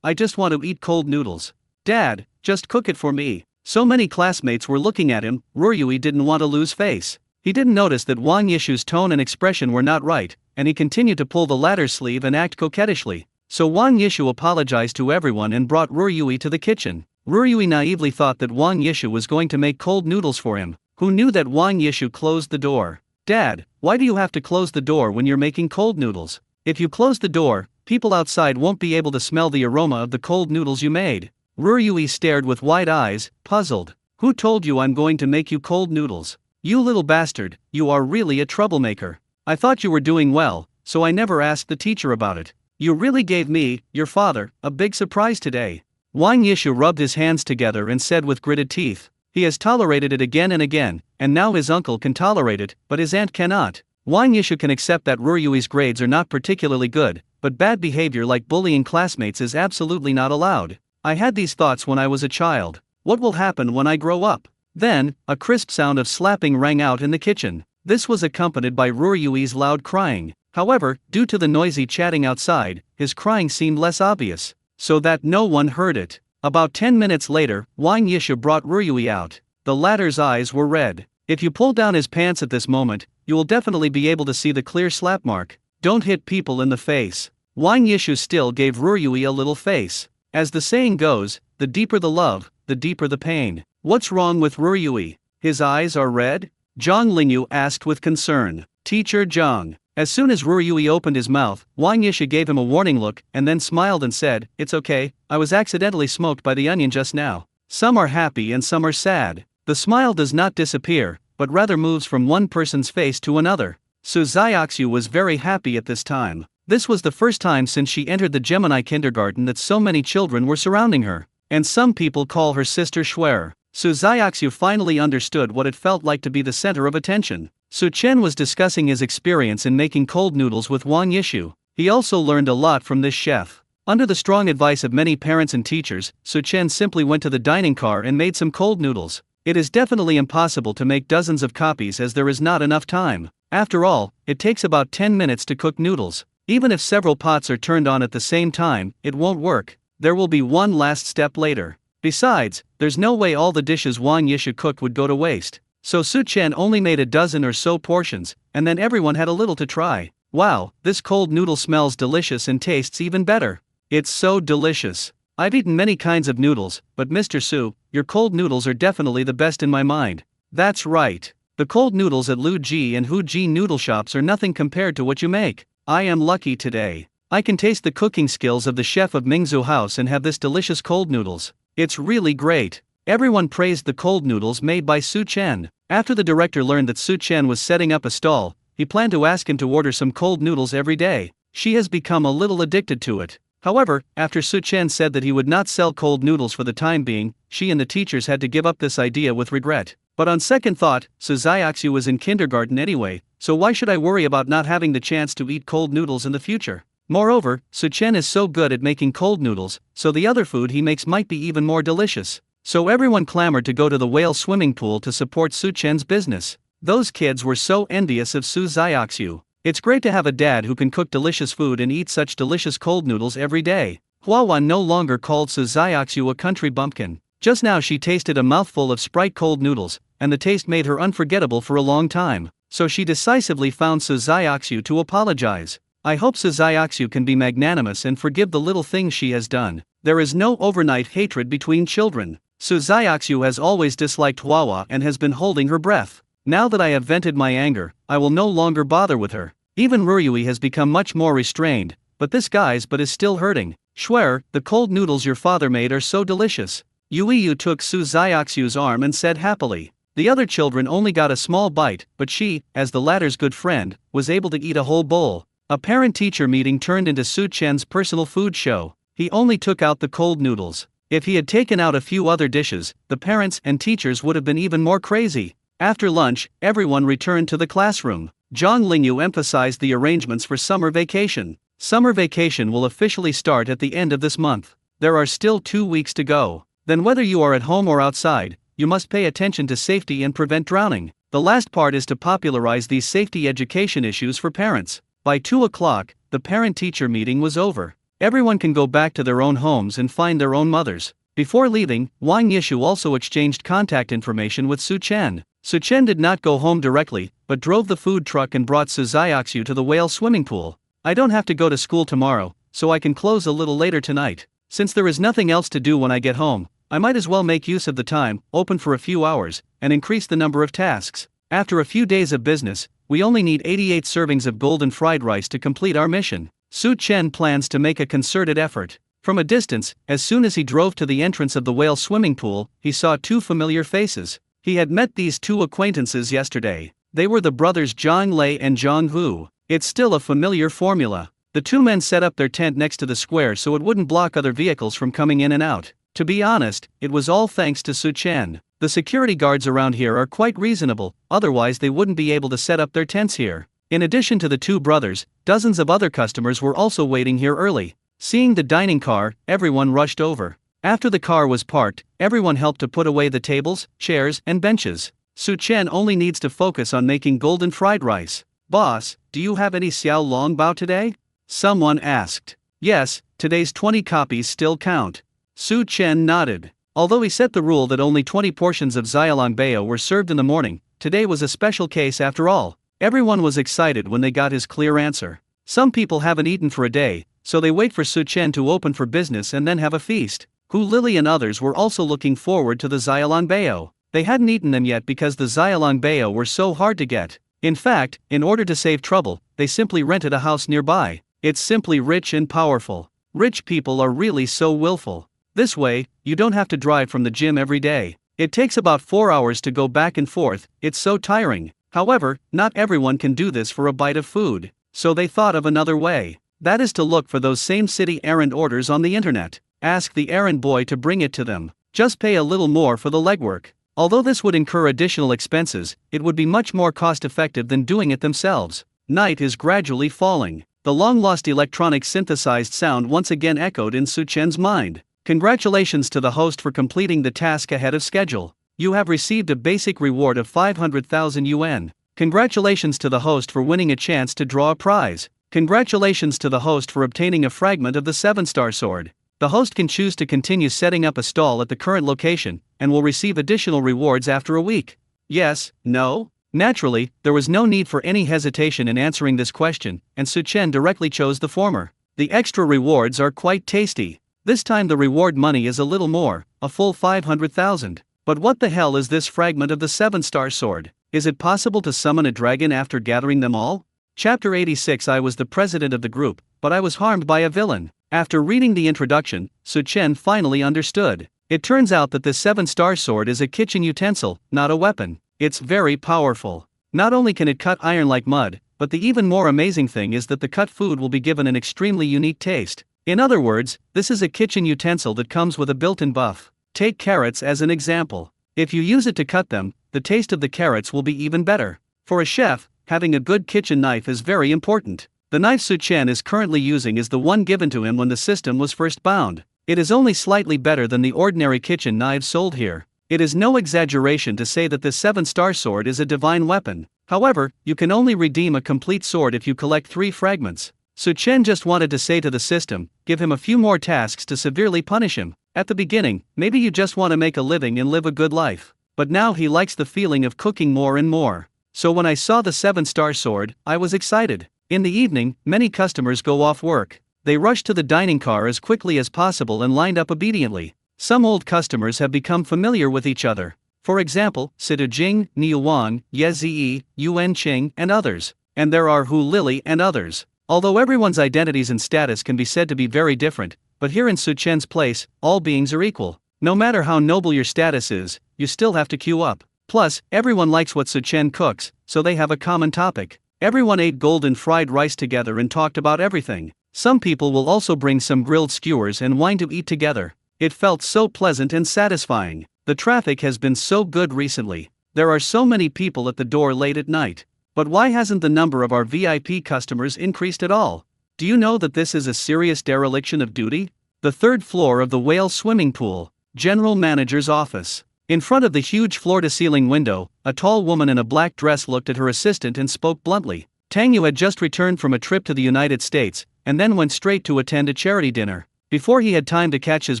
I just want to eat cold noodles. Dad, just cook it for me." So many classmates were looking at him, Ruyui didn't want to lose face. He didn't notice that Wang Yishu's tone and expression were not right, and he continued to pull the latter's sleeve and act coquettishly. So Wang Yishu apologized to everyone and brought Ruyui to the kitchen. Ruyui naively thought that Wang Yishu was going to make cold noodles for him. Who knew that Wang Yishu closed the door? "Dad, why do you have to close the door when you're making cold noodles? If you close the door, people outside won't be able to smell the aroma of the cold noodles you made." Ruyui stared with wide eyes, puzzled. "Who told you I'm going to make you cold noodles? You little bastard, you are really a troublemaker. I thought you were doing well, so I never asked the teacher about it. You really gave me, your father, a big surprise today." Wang Yishu rubbed his hands together and said with gritted teeth, "He has tolerated it again and again, and now his uncle can tolerate it, but his aunt cannot." Wang Yishu can accept that Ruyui's grades are not particularly good, but bad behavior like bullying classmates is absolutely not allowed. "I had these thoughts when I was a child. What will happen when I grow up?" Then, a crisp sound of slapping rang out in the kitchen. This was accompanied by Ruyui's loud crying. However, due to the noisy chatting outside, his crying seemed less obvious, so that no one heard it. About 10 minutes later, Wang Yishu brought Ruyui out. The latter's eyes were red. If you pull down his pants at this moment, you will definitely be able to see the clear slap mark. Don't hit people in the face. Wang Yishu still gave Ruyui a little face. As the saying goes, the deeper the love, the deeper the pain. "What's wrong with Ruyui? His eyes are red?" Zhang Lingyu asked with concern. "Teacher Zhang." As soon as Ruyui opened his mouth, Wang Yishu gave him a warning look and then smiled and said, "It's okay, I was accidentally smoked by the onion just now. Some are happy and some are sad." The smile does not disappear, but rather moves from one person's face to another. Su Xiaoxiu was very happy at this time. This was the first time since she entered the Gemini kindergarten that so many children were surrounding her. And some people call her sister Schwer. Su Xiaoxiu finally understood what it felt like to be the center of attention. Su Chen was discussing his experience in making cold noodles with Wang Yishu. He also learned a lot from this chef. Under the strong advice of many parents and teachers, Su Chen simply went to the dining car and made some cold noodles. It is definitely impossible to make dozens of copies as there is not enough time. After all, it takes about 10 minutes to cook noodles. Even if several pots are turned on at the same time, it won't work. There will be one last step later. Besides, there's no way all the dishes Wang Yishu cooked would go to waste. So Su Chen only made a dozen or so portions, and then everyone had a little to try. Wow, this cold noodle smells delicious and tastes even better. It's so delicious. I've eaten many kinds of noodles, but Mr. Su, your cold noodles are definitely the best in my mind. That's right. The cold noodles at Lu Ji and Hu Ji noodle shops are nothing compared to what you make. I am lucky today. I can taste the cooking skills of the chef of Mingzhu House and have this delicious cold noodles. It's really great. Everyone praised the cold noodles made by Su Chen. After the director learned that Su Chen was setting up a stall, he planned to ask him to order some cold noodles every day. She has become a little addicted to it. However, after Su Chen said that he would not sell cold noodles for the time being, she and the teachers had to give up this idea with regret. But on second thought, Su Xiaoxiu was in kindergarten anyway, so why should I worry about not having the chance to eat cold noodles in the future? Moreover, Su Chen is so good at making cold noodles, so the other food he makes might be even more delicious. So everyone clamored to go to the whale swimming pool to support Su Chen's business. Those kids were so envious of Su Xiaoxiu. It's great to have a dad who can cook delicious food and eat such delicious cold noodles every day. Huawan no longer called Su Xiaoxiu a country bumpkin. Just now she tasted a mouthful of Sprite cold noodles, and the taste made her unforgettable for a long time. So she decisively found Su Xiaoxiu to apologize. I hope Suzayaxu can be magnanimous and forgive the little things she has done. There is no overnight hatred between children. Suzayaxu has always disliked Wawa and has been holding her breath. Now that I have vented my anger, I will no longer bother with her. Even Ryui has become much more restrained, but this guy's butt is still hurting. Schwer, the cold noodles your father made are so delicious. Yuiyu took Suzayaxu's arm and said happily. The other children only got a small bite, but she, as the latter's good friend, was able to eat a whole bowl. A parent-teacher meeting turned into Su Chen's personal food show. He only took out the cold noodles. If he had taken out a few other dishes, the parents and teachers would have been even more crazy. After lunch, everyone returned to the classroom. Zhang Lingyu emphasized the arrangements for summer vacation. Summer vacation will officially start at the end of this month. There are still 2 weeks to go. Then whether you are at home or outside, you must pay attention to safety and prevent drowning. The last part is to popularize these safety education issues for parents. By 2 o'clock, the parent-teacher meeting was over. Everyone can go back to their own homes and find their own mothers. Before leaving, Wang Yishu also exchanged contact information with Su Chen. Su Chen did not go home directly, but drove the food truck and brought Suzayaxu to the whale swimming pool. I don't have to go to school tomorrow, so I can close a little later tonight. Since there is nothing else to do when I get home, I might as well make use of the time, open for a few hours, and increase the number of tasks. After a few days of business, we only need 88 servings of golden fried rice to complete our mission. Su Chen plans to make a concerted effort. From a distance, as soon as he drove to the entrance of the whale swimming pool, he saw 2 familiar faces. He had met these 2 acquaintances yesterday. They were the brothers Zhang Lei and Zhang Hu. It's still a familiar formula. The 2 men set up their tent next to the square so it wouldn't block other vehicles from coming in and out. To be honest, it was all thanks to Su Chen. The security guards around here are quite reasonable, otherwise they wouldn't be able to set up their tents here. In addition to the 2 brothers, dozens of other customers were also waiting here early. Seeing the dining car, everyone rushed over. After the car was parked, everyone helped to put away the tables, chairs, and benches. Su Chen only needs to focus on making golden fried rice. Boss, do you have any xiao long bao today? Someone asked. Yes, today's 20 copies still count. Su Chen nodded. Although he set the rule that only 20 portions of xiaolongbao were served in the morning, today was a special case after all. Everyone was excited when they got his clear answer. Some people haven't eaten for a day, so they wait for Su Chen to open for business and then have a feast. Hu Lily and others were also looking forward to the xiaolongbao. They hadn't eaten them yet because the xiaolongbao were so hard to get. In fact, in order to save trouble, they simply rented a house nearby. It's simply rich and powerful. Rich people are really so willful. This way, you don't have to drive from the gym every day. It takes about 4 hours to go back and forth, it's so tiring. However, not everyone can do this for a bite of food. So they thought of another way. That is to look for those same city errand orders on the internet. Ask the errand boy to bring it to them. Just pay a little more for the legwork. Although this would incur additional expenses, it would be much more cost-effective than doing it themselves. Night is gradually falling. The long-lost electronic synthesized sound once again echoed in Su Chen's mind. Congratulations to the host for completing the task ahead of schedule. You have received a basic reward of 500,000 yuan. Congratulations to the host for winning a chance to draw a prize. Congratulations to the host for obtaining a fragment of the 7-star sword. The host can choose to continue setting up a stall at the current location, and will receive additional rewards after a week. Yes, no? Naturally, there was no need for any hesitation in answering this question, and Su Chen directly chose the former. The extra rewards are quite tasty. This time the reward money is a little more, a full 500,000. But what the hell is this fragment of the 7-star sword? Is it possible to summon a dragon after gathering them all? Chapter 86. I was the president of the group, but I was harmed by a villain. After reading the introduction, Su Chen finally understood. It turns out that this 7-star sword is a kitchen utensil, not a weapon. It's very powerful. Not only can it cut iron like mud, but the even more amazing thing is that the cut food will be given an extremely unique taste. In other words, this is a kitchen utensil that comes with a built-in buff. Take carrots as an example. If you use it to cut them, the taste of the carrots will be even better. For a chef, having a good kitchen knife is very important. The knife Su Chen is currently using is the one given to him when the system was first bound. It is only slightly better than the ordinary kitchen knives sold here. It is no exaggeration to say that this 7-star sword is a divine weapon. However, you can only redeem a complete sword if you collect 3 fragments. Su Chen just wanted to say to the system, give him a few more tasks to severely punish him. At the beginning, maybe you just want to make a living and live a good life. But now he likes the feeling of cooking more and more. So when I saw the 7-star sword, I was excited. In the evening, many customers go off work. They rush to the dining car as quickly as possible and lined up obediently. Some old customers have become familiar with each other. For example, Situ Jing, Niu Wang, Ye Ziyi, Yuan Qing, and others. And there are Hu Lily and others. Although everyone's identities and status can be said to be very different, but here in Su Chen's place, all beings are equal. No matter how noble your status is, you still have to queue up. Plus, everyone likes what Su Chen cooks, so they have a common topic. Everyone ate golden fried rice together and talked about everything. Some people will also bring some grilled skewers and wine to eat together. It felt so pleasant and satisfying. The traffic has been so good recently. There are so many people at the door late at night. But why hasn't the number of our VIP customers increased at all? Do you know that this is a serious dereliction of duty? The third floor of the whale swimming pool. General Manager's office. In front of the huge floor-to-ceiling window, a tall woman in a black dress looked at her assistant and spoke bluntly. Tang Yu had just returned from a trip to the United States, and then went straight to attend a charity dinner. Before he had time to catch his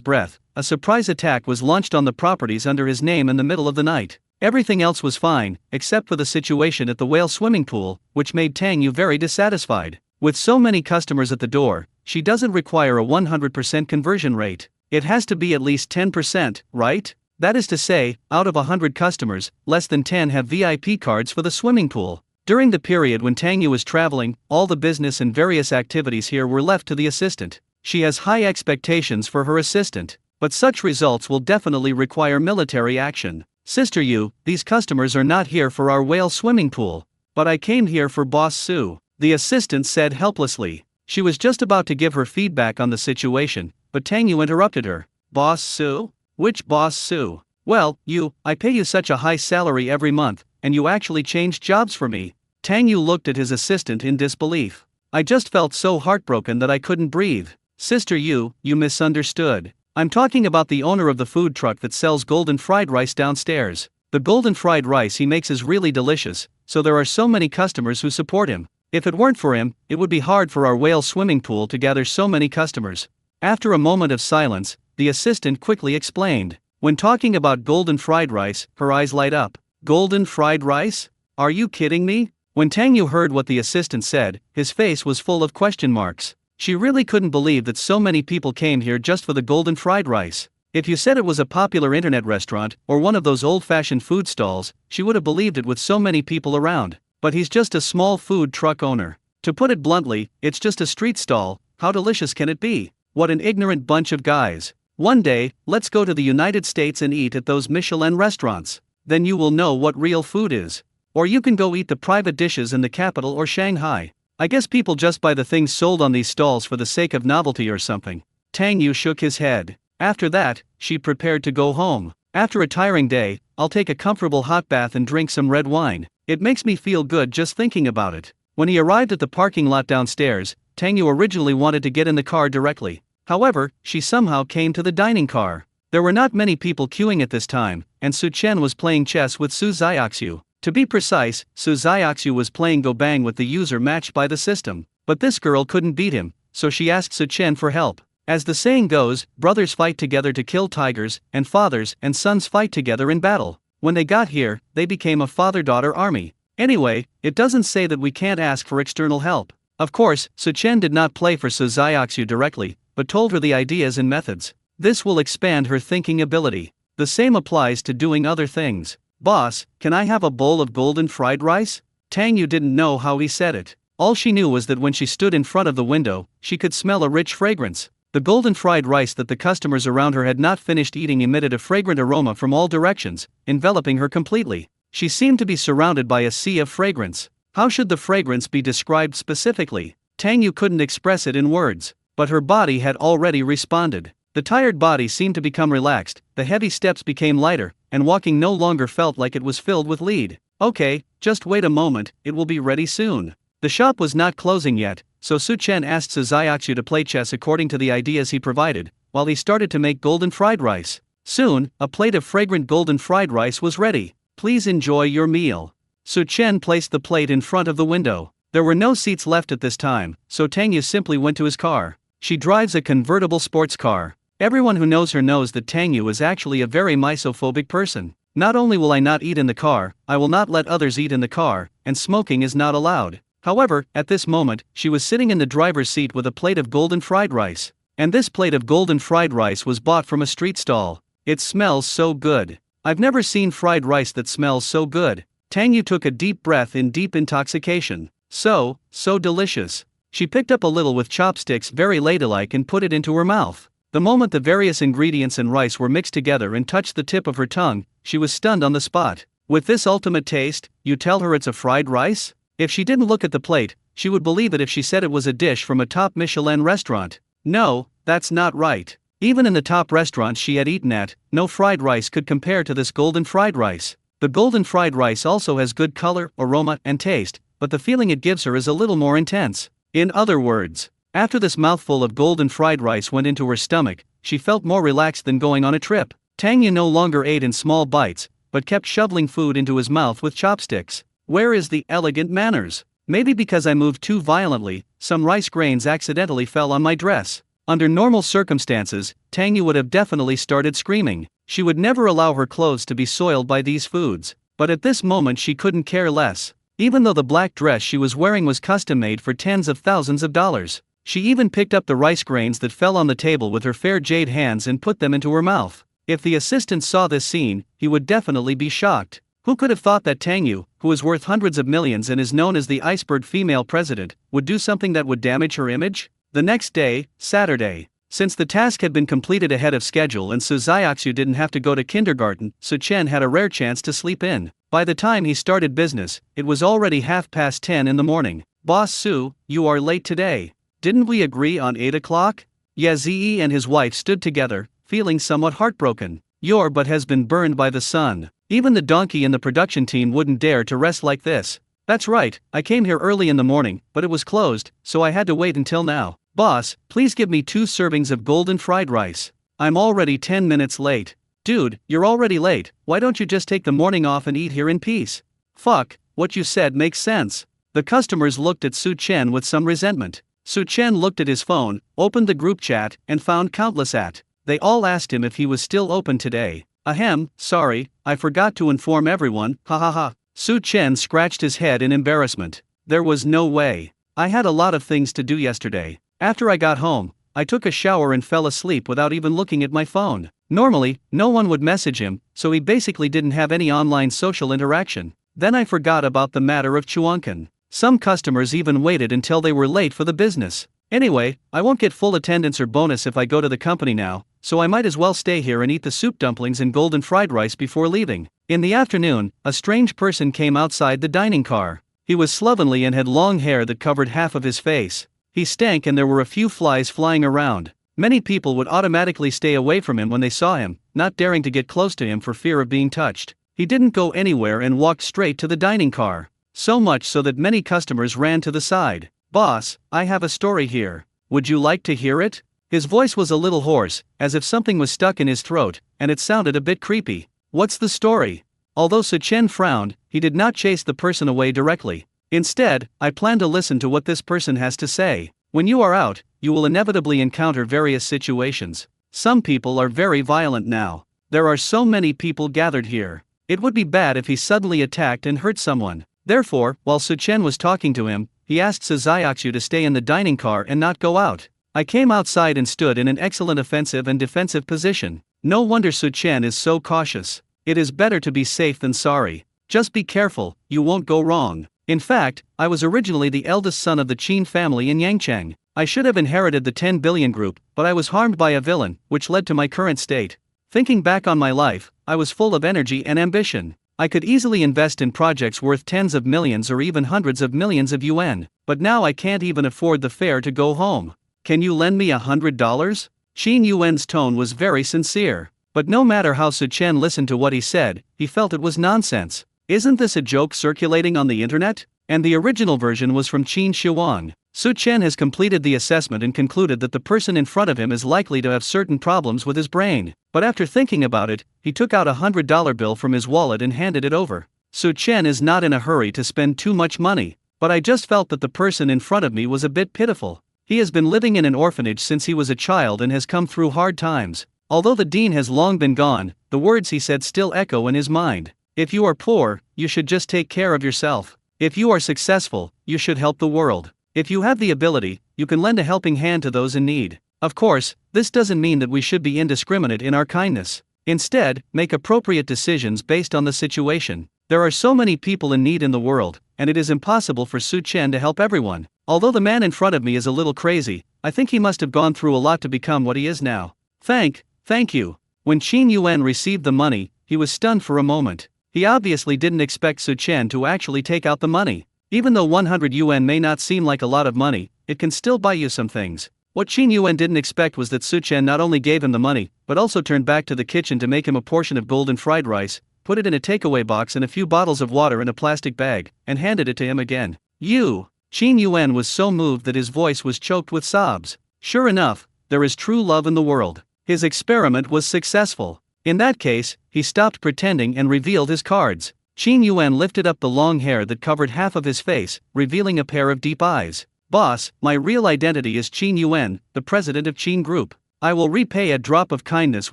breath, a surprise attack was launched on the properties under his name in the middle of the night. Everything else was fine, except for the situation at the whale swimming pool, which made Tang Yu very dissatisfied. With so many customers at the door, she doesn't require a 100% conversion rate. It has to be at least 10%, right? That is to say, out of 100 customers, less than 10 have VIP cards for the swimming pool. During the period when Tang Yu was traveling, all the business and various activities here were left to the assistant. She has high expectations for her assistant, but such results will definitely require military action. Sister Yu, these customers are not here for our whale swimming pool. But I came here for Boss Su, the assistant said helplessly. She was just about to give her feedback on the situation, but Tang Yu interrupted her. Boss Su? Which Boss Su? Well, I pay you such a high salary every month, and you actually changed jobs for me. Tang Yu looked at his assistant in disbelief. I just felt so heartbroken that I couldn't breathe. Sister Yu, you misunderstood. I'm talking about the owner of the food truck that sells golden fried rice downstairs. The golden fried rice he makes is really delicious, so there are so many customers who support him. If it weren't for him, it would be hard for our whale swimming pool to gather so many customers. After a moment of silence, the assistant quickly explained. When talking about golden fried rice, her eyes light up. Golden fried rice? Are you kidding me? When Tang Yu heard what the assistant said, his face was full of question marks. She really couldn't believe that so many people came here just for the golden fried rice. If you said it was a popular internet restaurant, or one of those old-fashioned food stalls, she would have believed it with so many people around. But he's just a small food truck owner. To put it bluntly, it's just a street stall. How delicious can it be? What an ignorant bunch of guys. One day, let's go to the United States and eat at those Michelin restaurants. Then you will know what real food is. Or you can go eat the private dishes in the capital or Shanghai. I guess people just buy the things sold on these stalls for the sake of novelty or something. Tang Yu shook his head. After that, she prepared to go home. After a tiring day, I'll take a comfortable hot bath and drink some red wine. It makes me feel good just thinking about it. When he arrived at the parking lot downstairs, Tang Yu originally wanted to get in the car directly. However, she somehow came to the dining car. There were not many people queuing at this time, and Su Chen was playing chess with Su Xiaoxiu. To be precise, Su Xiaoxiu was playing Go Bang with the user matched by the system. But this girl couldn't beat him, so she asked Su Chen for help. As the saying goes, brothers fight together to kill tigers, and fathers and sons fight together in battle. When they got here, they became a father-daughter army. Anyway, it doesn't say that we can't ask for external help. Of course, Su Chen did not play for Su Xiaoxiu directly, but told her the ideas and methods. This will expand her thinking ability. The same applies to doing other things. Boss, can I have a bowl of golden fried rice? Tang Yu didn't know how he said it. All she knew was that when she stood in front of the window, she could smell a rich fragrance. The golden fried rice that the customers around her had not finished eating emitted a fragrant aroma from all directions, enveloping her completely. She seemed to be surrounded by a sea of fragrance. How should the fragrance be described specifically? Tang Yu couldn't express it in words, but her body had already responded. The tired body seemed to become relaxed, the heavy steps became lighter, and walking no longer felt like it was filled with lead. Okay, just wait a moment, it will be ready soon. The shop was not closing yet, so Su Chen asked Su Xiaoxiu to play chess according to the ideas he provided, while he started to make golden fried rice. Soon, a plate of fragrant golden fried rice was ready. Please enjoy your meal. Su Chen placed the plate in front of the window. There were no seats left at this time, so Tang Yu simply went to his car. She drives a convertible sports car. Everyone who knows her knows that Tang Yu is actually a very misophobic person. Not only will I not eat in the car, I will not let others eat in the car, and smoking is not allowed. However, at this moment, she was sitting in the driver's seat with a plate of golden fried rice. And this plate of golden fried rice was bought from a street stall. It smells so good. I've never seen fried rice that smells so good. Tang Yu took a deep breath in deep intoxication. So delicious. She picked up a little with chopsticks very ladylike and put it into her mouth. The moment the various ingredients and rice were mixed together and touched the tip of her tongue, she was stunned on the spot. With this ultimate taste, you tell her it's a fried rice? If she didn't look at the plate, she would believe it if she said it was a dish from a top Michelin restaurant. No, that's not right. Even in the top restaurants she had eaten at, no fried rice could compare to this golden fried rice. The golden fried rice also has good color, aroma, and taste, but the feeling it gives her is a little more intense. In other words, after this mouthful of golden fried rice went into her stomach, she felt more relaxed than going on a trip. Tang Yu no longer ate in small bites, but kept shoveling food into his mouth with chopsticks. Where is the elegant manners? Maybe because I moved too violently, some rice grains accidentally fell on my dress. Under normal circumstances, Tang Yu would have definitely started screaming. She would never allow her clothes to be soiled by these foods. But at this moment she couldn't care less. Even though the black dress she was wearing was custom made for tens of thousands of dollars. She even picked up the rice grains that fell on the table with her fair jade hands and put them into her mouth. If the assistant saw this scene, he would definitely be shocked. Who could have thought that Tang Yu, who is worth hundreds of millions and is known as the iceberg female president, would do something that would damage her image? The next day, Saturday. Since the task had been completed ahead of schedule and Su Xiaoxiu didn't have to go to kindergarten, Su Chen had a rare chance to sleep in. By the time he started business, it was already 10:30 in the morning. Boss Su, you are late today. Didn't we agree on 8 o'clock? Ye Ziyi and his wife stood together, feeling somewhat heartbroken. Your butt has been burned by the sun. Even the donkey in the production team wouldn't dare to rest like this. That's right, I came here early in the morning, but it was closed, so I had to wait until now. Boss, please give me 2 servings of golden fried rice. I'm already 10 minutes late. Dude, you're already late, why don't you just take the morning off and eat here in peace? Fuck, what you said makes sense. The customers looked at Su Chen with some resentment. Su Chen looked at his phone, opened the group chat, and found countless at. They all asked him if he was still open today. Ahem, sorry, I forgot to inform everyone, ha ha ha. Su Chen scratched his head in embarrassment. There was no way. I had a lot of things to do yesterday. After I got home, I took a shower and fell asleep without even looking at my phone. Normally, no one would message him, so he basically didn't have any online social interaction. Then I forgot about the matter of Chuankan. Some customers even waited until they were late for the business. Anyway, I won't get full attendance or bonus if I go to the company now, so I might as well stay here and eat the soup dumplings and golden fried rice before leaving. In the afternoon, a strange person came outside the dining car. He was slovenly and had long hair that covered half of his face. He stank and there were a few flies flying around. Many people would automatically stay away from him when they saw him, not daring to get close to him for fear of being touched. He didn't go anywhere and walked straight to the dining car. So much so that many customers ran to the side. Boss, I have a story here. Would you like to hear it? His voice was a little hoarse, as if something was stuck in his throat, and it sounded a bit creepy. What's the story? Although Su Chen frowned, he did not chase the person away directly. Instead, I plan to listen to what this person has to say. When you are out, you will inevitably encounter various situations. Some people are very violent now. There are so many people gathered here. It would be bad if he suddenly attacked and hurt someone. Therefore, while Su Chen was talking to him, he asked Su Xiaoxiu to stay in the dining car and not go out. I came outside and stood in an excellent offensive and defensive position. No wonder Su Chen is so cautious. It is better to be safe than sorry. Just be careful, you won't go wrong. In fact, I was originally the eldest son of the Qin family in Yangcheng. I should have inherited the 10 billion group, but I was harmed by a villain, which led to my current state. Thinking back on my life, I was full of energy and ambition. I could easily invest in projects worth tens of millions or even hundreds of millions of yuan, but now I can't even afford the fare to go home. Can you lend me $100? Qin Yuan's tone was very sincere, but no matter how Su Chen listened to what he said, he felt it was nonsense. Isn't this a joke circulating on the internet? And the original version was from Qin Shuang. Su Chen has completed the assessment and concluded that the person in front of him is likely to have certain problems with his brain. But after thinking about it, he took out a $100 bill from his wallet and handed it over. Su Chen is not in a hurry to spend too much money, but I just felt that the person in front of me was a bit pitiful. He has been living in an orphanage since he was a child and has come through hard times. Although the dean has long been gone, the words he said still echo in his mind. If you are poor, you should just take care of yourself. If you are successful, you should help the world. If you have the ability, you can lend a helping hand to those in need. Of course, this doesn't mean that we should be indiscriminate in our kindness. Instead, make appropriate decisions based on the situation. There are so many people in need in the world, and it is impossible for Su Chen to help everyone. Although the man in front of me is a little crazy, I think he must have gone through a lot to become what he is now. Thank you. When Qin Yuan received the money, he was stunned for a moment. He obviously didn't expect Su Chen to actually take out the money. Even though 100 yuan may not seem like a lot of money, it can still buy you some things. What Qin Yuan didn't expect was that Su Chen not only gave him the money, but also turned back to the kitchen to make him a portion of golden fried rice, put it in a takeaway box and a few bottles of water in a plastic bag, and handed it to him again. Qin Yuan was so moved that his voice was choked with sobs. Sure enough, there is true love in the world. His experiment was successful. In that case, he stopped pretending and revealed his cards. Qin Yuan lifted up the long hair that covered half of his face, revealing a pair of deep eyes. Boss, my real identity is Qin Yuan, the president of Qin Group. I will repay a drop of kindness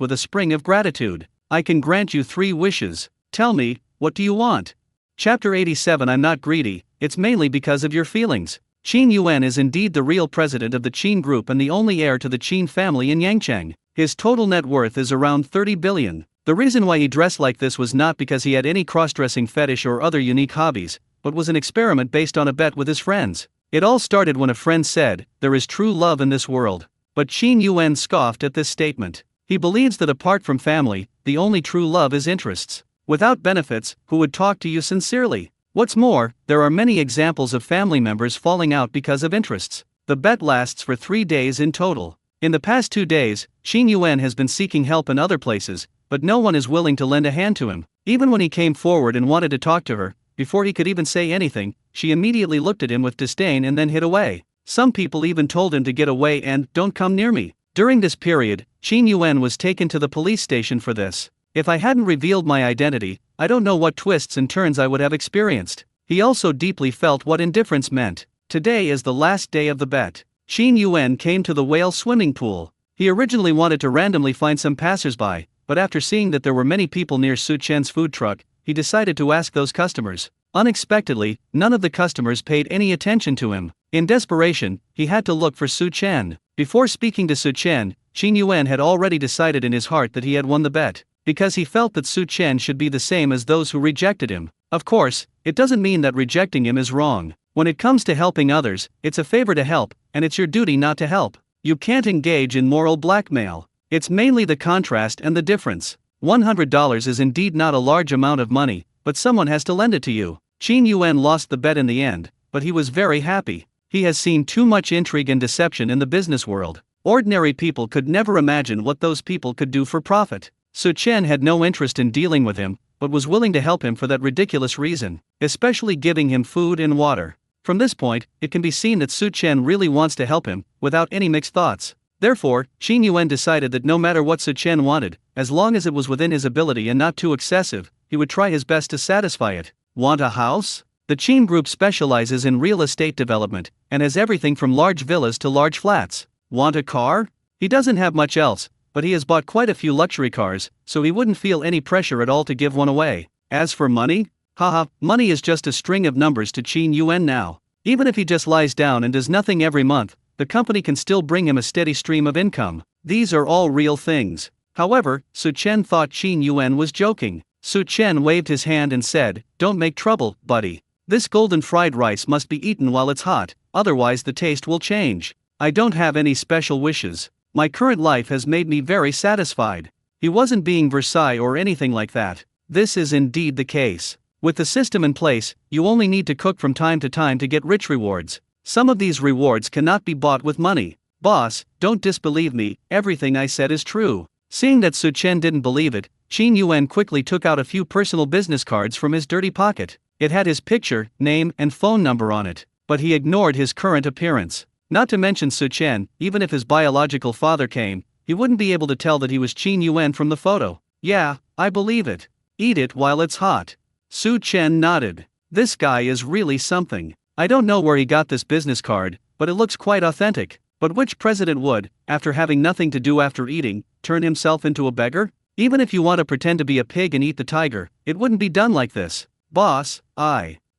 with a spring of gratitude. I can grant you 3 wishes. Tell me, what do you want? Chapter 87. I'm not greedy, it's mainly because of your feelings. Qin Yuan is indeed the real president of the Qin Group and the only heir to the Qin family in Yangcheng. His total net worth is around 30 billion. The reason why he dressed like this was not because he had any cross-dressing fetish or other unique hobbies, but was an experiment based on a bet with his friends. It all started when a friend said, "There is true love in this world." But Qin Yuan scoffed at this statement. He believes that apart from family, the only true love is interests. Without benefits, who would talk to you sincerely? What's more, there are many examples of family members falling out because of interests. The bet lasts for 3 days in total. In the past 2 days, Qin Yuan has been seeking help in other places, but no one is willing to lend a hand to him. Even when he came forward and wanted to talk to her, before he could even say anything, she immediately looked at him with disdain and then hid away. Some people even told him to get away and "don't come near me." During this period, Qin Yuan was taken to the police station for this. If I hadn't revealed my identity, I don't know what twists and turns I would have experienced. He also deeply felt what indifference meant. Today is the last day of the bet. Qin Yuan came to the whale swimming pool. He originally wanted to randomly find some passersby, but after seeing that there were many people near Su Chen's food truck, he decided to ask those customers. Unexpectedly, none of the customers paid any attention to him. In desperation, he had to look for Su Chen. Before speaking to Su Chen, Qin Yuan had already decided in his heart that he had won the bet, because he felt that Su Chen should be the same as those who rejected him. Of course, it doesn't mean that rejecting him is wrong. When it comes to helping others, it's a favor to help, and it's your duty not to help. You can't engage in moral blackmail. It's mainly the contrast and the difference. $100 is indeed not a large amount of money, but someone has to lend it to you. Qin Yuan lost the bet in the end, but he was very happy. He has seen too much intrigue and deception in the business world. Ordinary people could never imagine what those people could do for profit. Su Chen had no interest in dealing with him, but was willing to help him for that ridiculous reason, especially giving him food and water. From this point, it can be seen that Su Chen really wants to help him, without any mixed thoughts. Therefore, Qin Yuan decided that no matter what Su Chen wanted, as long as it was within his ability and not too excessive, he would try his best to satisfy it. Want a house? The Qin Group specializes in real estate development, and has everything from large villas to large flats. Want a car? He doesn't have much else, but he has bought quite a few luxury cars, so he wouldn't feel any pressure at all to give one away. As for money? Haha, money is just a string of numbers to Qin Yuan now. Even if he just lies down and does nothing every month, the company can still bring him a steady stream of income. These are all real things. However, Su Chen thought Qin Yuan was joking. Su Chen waved his hand and said, "Don't make trouble, buddy. This golden fried rice must be eaten while it's hot, otherwise the taste will change. I don't have any special wishes. My current life has made me very satisfied." He wasn't being Versailles or anything like that. This is indeed the case. With the system in place, you only need to cook from time to get rich rewards. Some of these rewards cannot be bought with money. Boss, don't disbelieve me, everything I said is true. Seeing that Su Chen didn't believe it, Qin Yuan quickly took out a few personal business cards from his dirty pocket. It had his picture, name, and phone number on it, but he ignored his current appearance. Not to mention Su Chen, even if his biological father came, he wouldn't be able to tell that he was Qin Yuan from the photo. Yeah, I believe it. Eat it while it's hot. Su Chen nodded. This guy is really something. I don't know where he got this business card, but it looks quite authentic. But which president would, after having nothing to do after eating, turn himself into a beggar? Even if you want to pretend to be a pig and eat the tiger, it wouldn't be done like this. Boss,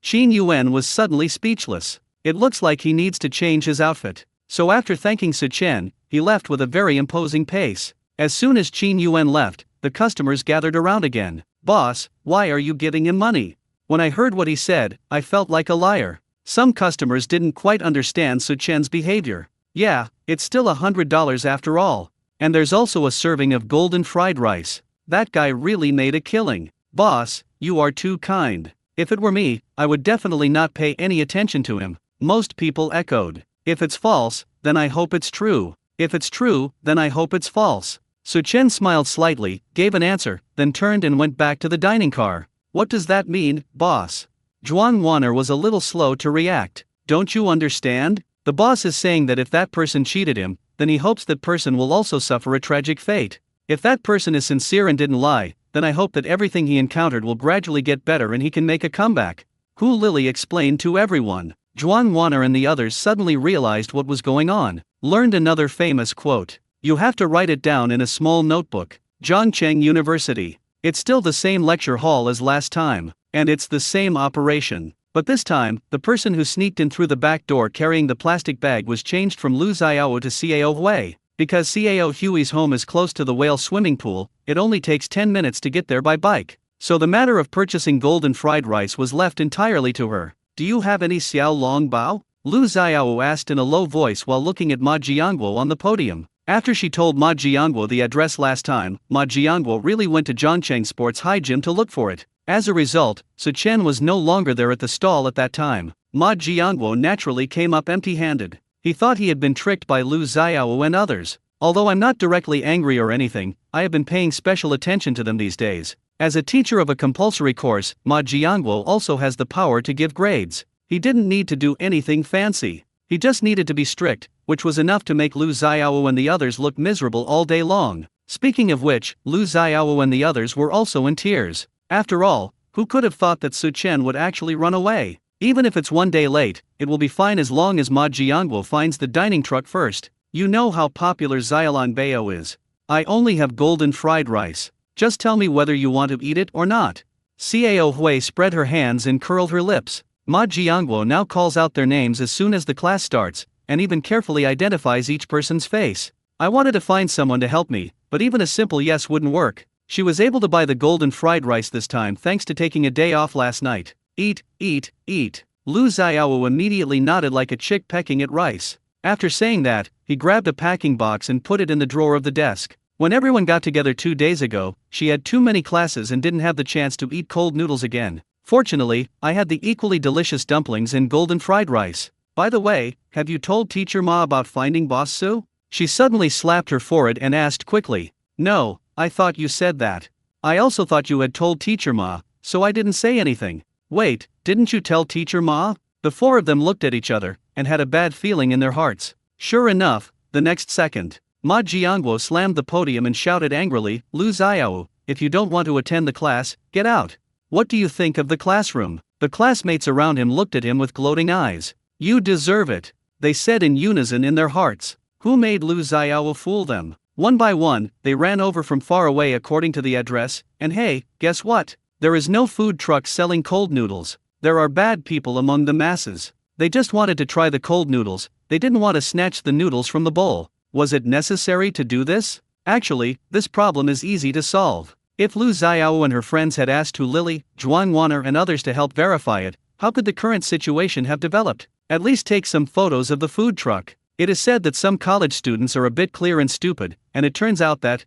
Qin Yuan was suddenly speechless. It looks like he needs to change his outfit. So after thanking Su Chen, he left with a very imposing pace. As soon as Qin Yuan left, the customers gathered around again. "Boss, why are you giving him money?" When I heard what he said, I felt like a liar. Some customers didn't quite understand Su Chen's behavior. "Yeah, it's still $100 after all. And there's also a serving of golden fried rice. That guy really made a killing." "Boss, you are too kind. If it were me, I would definitely not pay any attention to him." Most people echoed. "If it's false, then I hope it's true. If it's true, then I hope it's false." Su Chen smiled slightly, gave an answer, then turned and went back to the dining car. "What does that mean, boss?" Zhuang Wanner was a little slow to react. "Don't you understand? The boss is saying that if that person cheated him, then he hopes that person will also suffer a tragic fate. If that person is sincere and didn't lie, then I hope that everything he encountered will gradually get better and he can make a comeback." Hu Lily explained to everyone. Zhuang Wanner and the others suddenly realized what was going on. Learned another famous quote. "You have to write it down in a small notebook." Zhongcheng University. It's still the same lecture hall as last time, and it's the same operation. But this time, the person who sneaked in through the back door carrying the plastic bag was changed from Lu Xiao to Cao Hui. Because Cao Hui's home is close to the whale swimming pool, it only takes 10 minutes to get there by bike. So the matter of purchasing golden fried rice was left entirely to her. "Do you have any Xiao Long Bao?" Lu Xiao asked in a low voice while looking at Ma Jiangguo on the podium. After she told Ma Jiangguo the address last time, Ma Jiangguo really went to Zhongcheng Sports High Gym to look for it. As a result, Su Chen was no longer there at the stall at that time. Ma Jiangguo naturally came up empty-handed. He thought he had been tricked by Lu Xiao and others. "Although I'm not directly angry or anything, I have been paying special attention to them these days. As a teacher of a compulsory course, Ma Jiangguo also has the power to give grades. He didn't need to do anything fancy. He just needed to be strict, which was enough to make Lu Xiao and the others look miserable all day long." Speaking of which, Lu Xiao and the others were also in tears. After all, who could have thought that Su Chen would actually run away? Even if it's one day late, it will be fine as long as Ma Jiangguo finds the dining truck first. You know how popular Xiaolan Bao is. "I only have golden fried rice. Just tell me whether you want to eat it or not." Cao Hui spread her hands and curled her lips. Ma Jiangguo now calls out their names as soon as the class starts, and even carefully identifies each person's face. "I wanted to find someone to help me, but even a simple yes wouldn't work." She was able to buy the golden fried rice this time thanks to taking a day off last night. "Eat, eat, eat." Lu Xiao immediately nodded like a chick pecking at rice. After saying that, he grabbed a packing box and put it in the drawer of the desk. When everyone got together 2 days ago, she had too many classes and didn't have the chance to eat cold noodles again. Fortunately, I had the equally delicious dumplings and golden fried rice. "By the way, have you told Teacher Ma about finding Boss Su?" She suddenly slapped her forehead and asked quickly. "No, I thought you said that. I also thought you had told Teacher Ma, so I didn't say anything." "Wait, didn't you tell Teacher Ma?" The four of them looked at each other, and had a bad feeling in their hearts. Sure enough, the next second, Ma Jiangguo slammed the podium and shouted angrily, "Lu Xiao, if you don't want to attend the class, get out. What do you think of the classroom?" The classmates around him looked at him with gloating eyes. "You deserve it," they said in unison in their hearts. Who made Lu Xiao fool them? One by one, they ran over from far away according to the address, and hey, guess what? There is no food truck selling cold noodles. There are bad people among the masses. They just wanted to try the cold noodles, they didn't want to snatch the noodles from the bowl. Was it necessary to do this? Actually, this problem is easy to solve. If Lu Xiao and her friends had asked Hu Lily, Zhuang Wanner and others to help verify it, how could the current situation have developed? At least take some photos of the food truck. It is said that some college students are a bit clear and stupid, and it turns out that,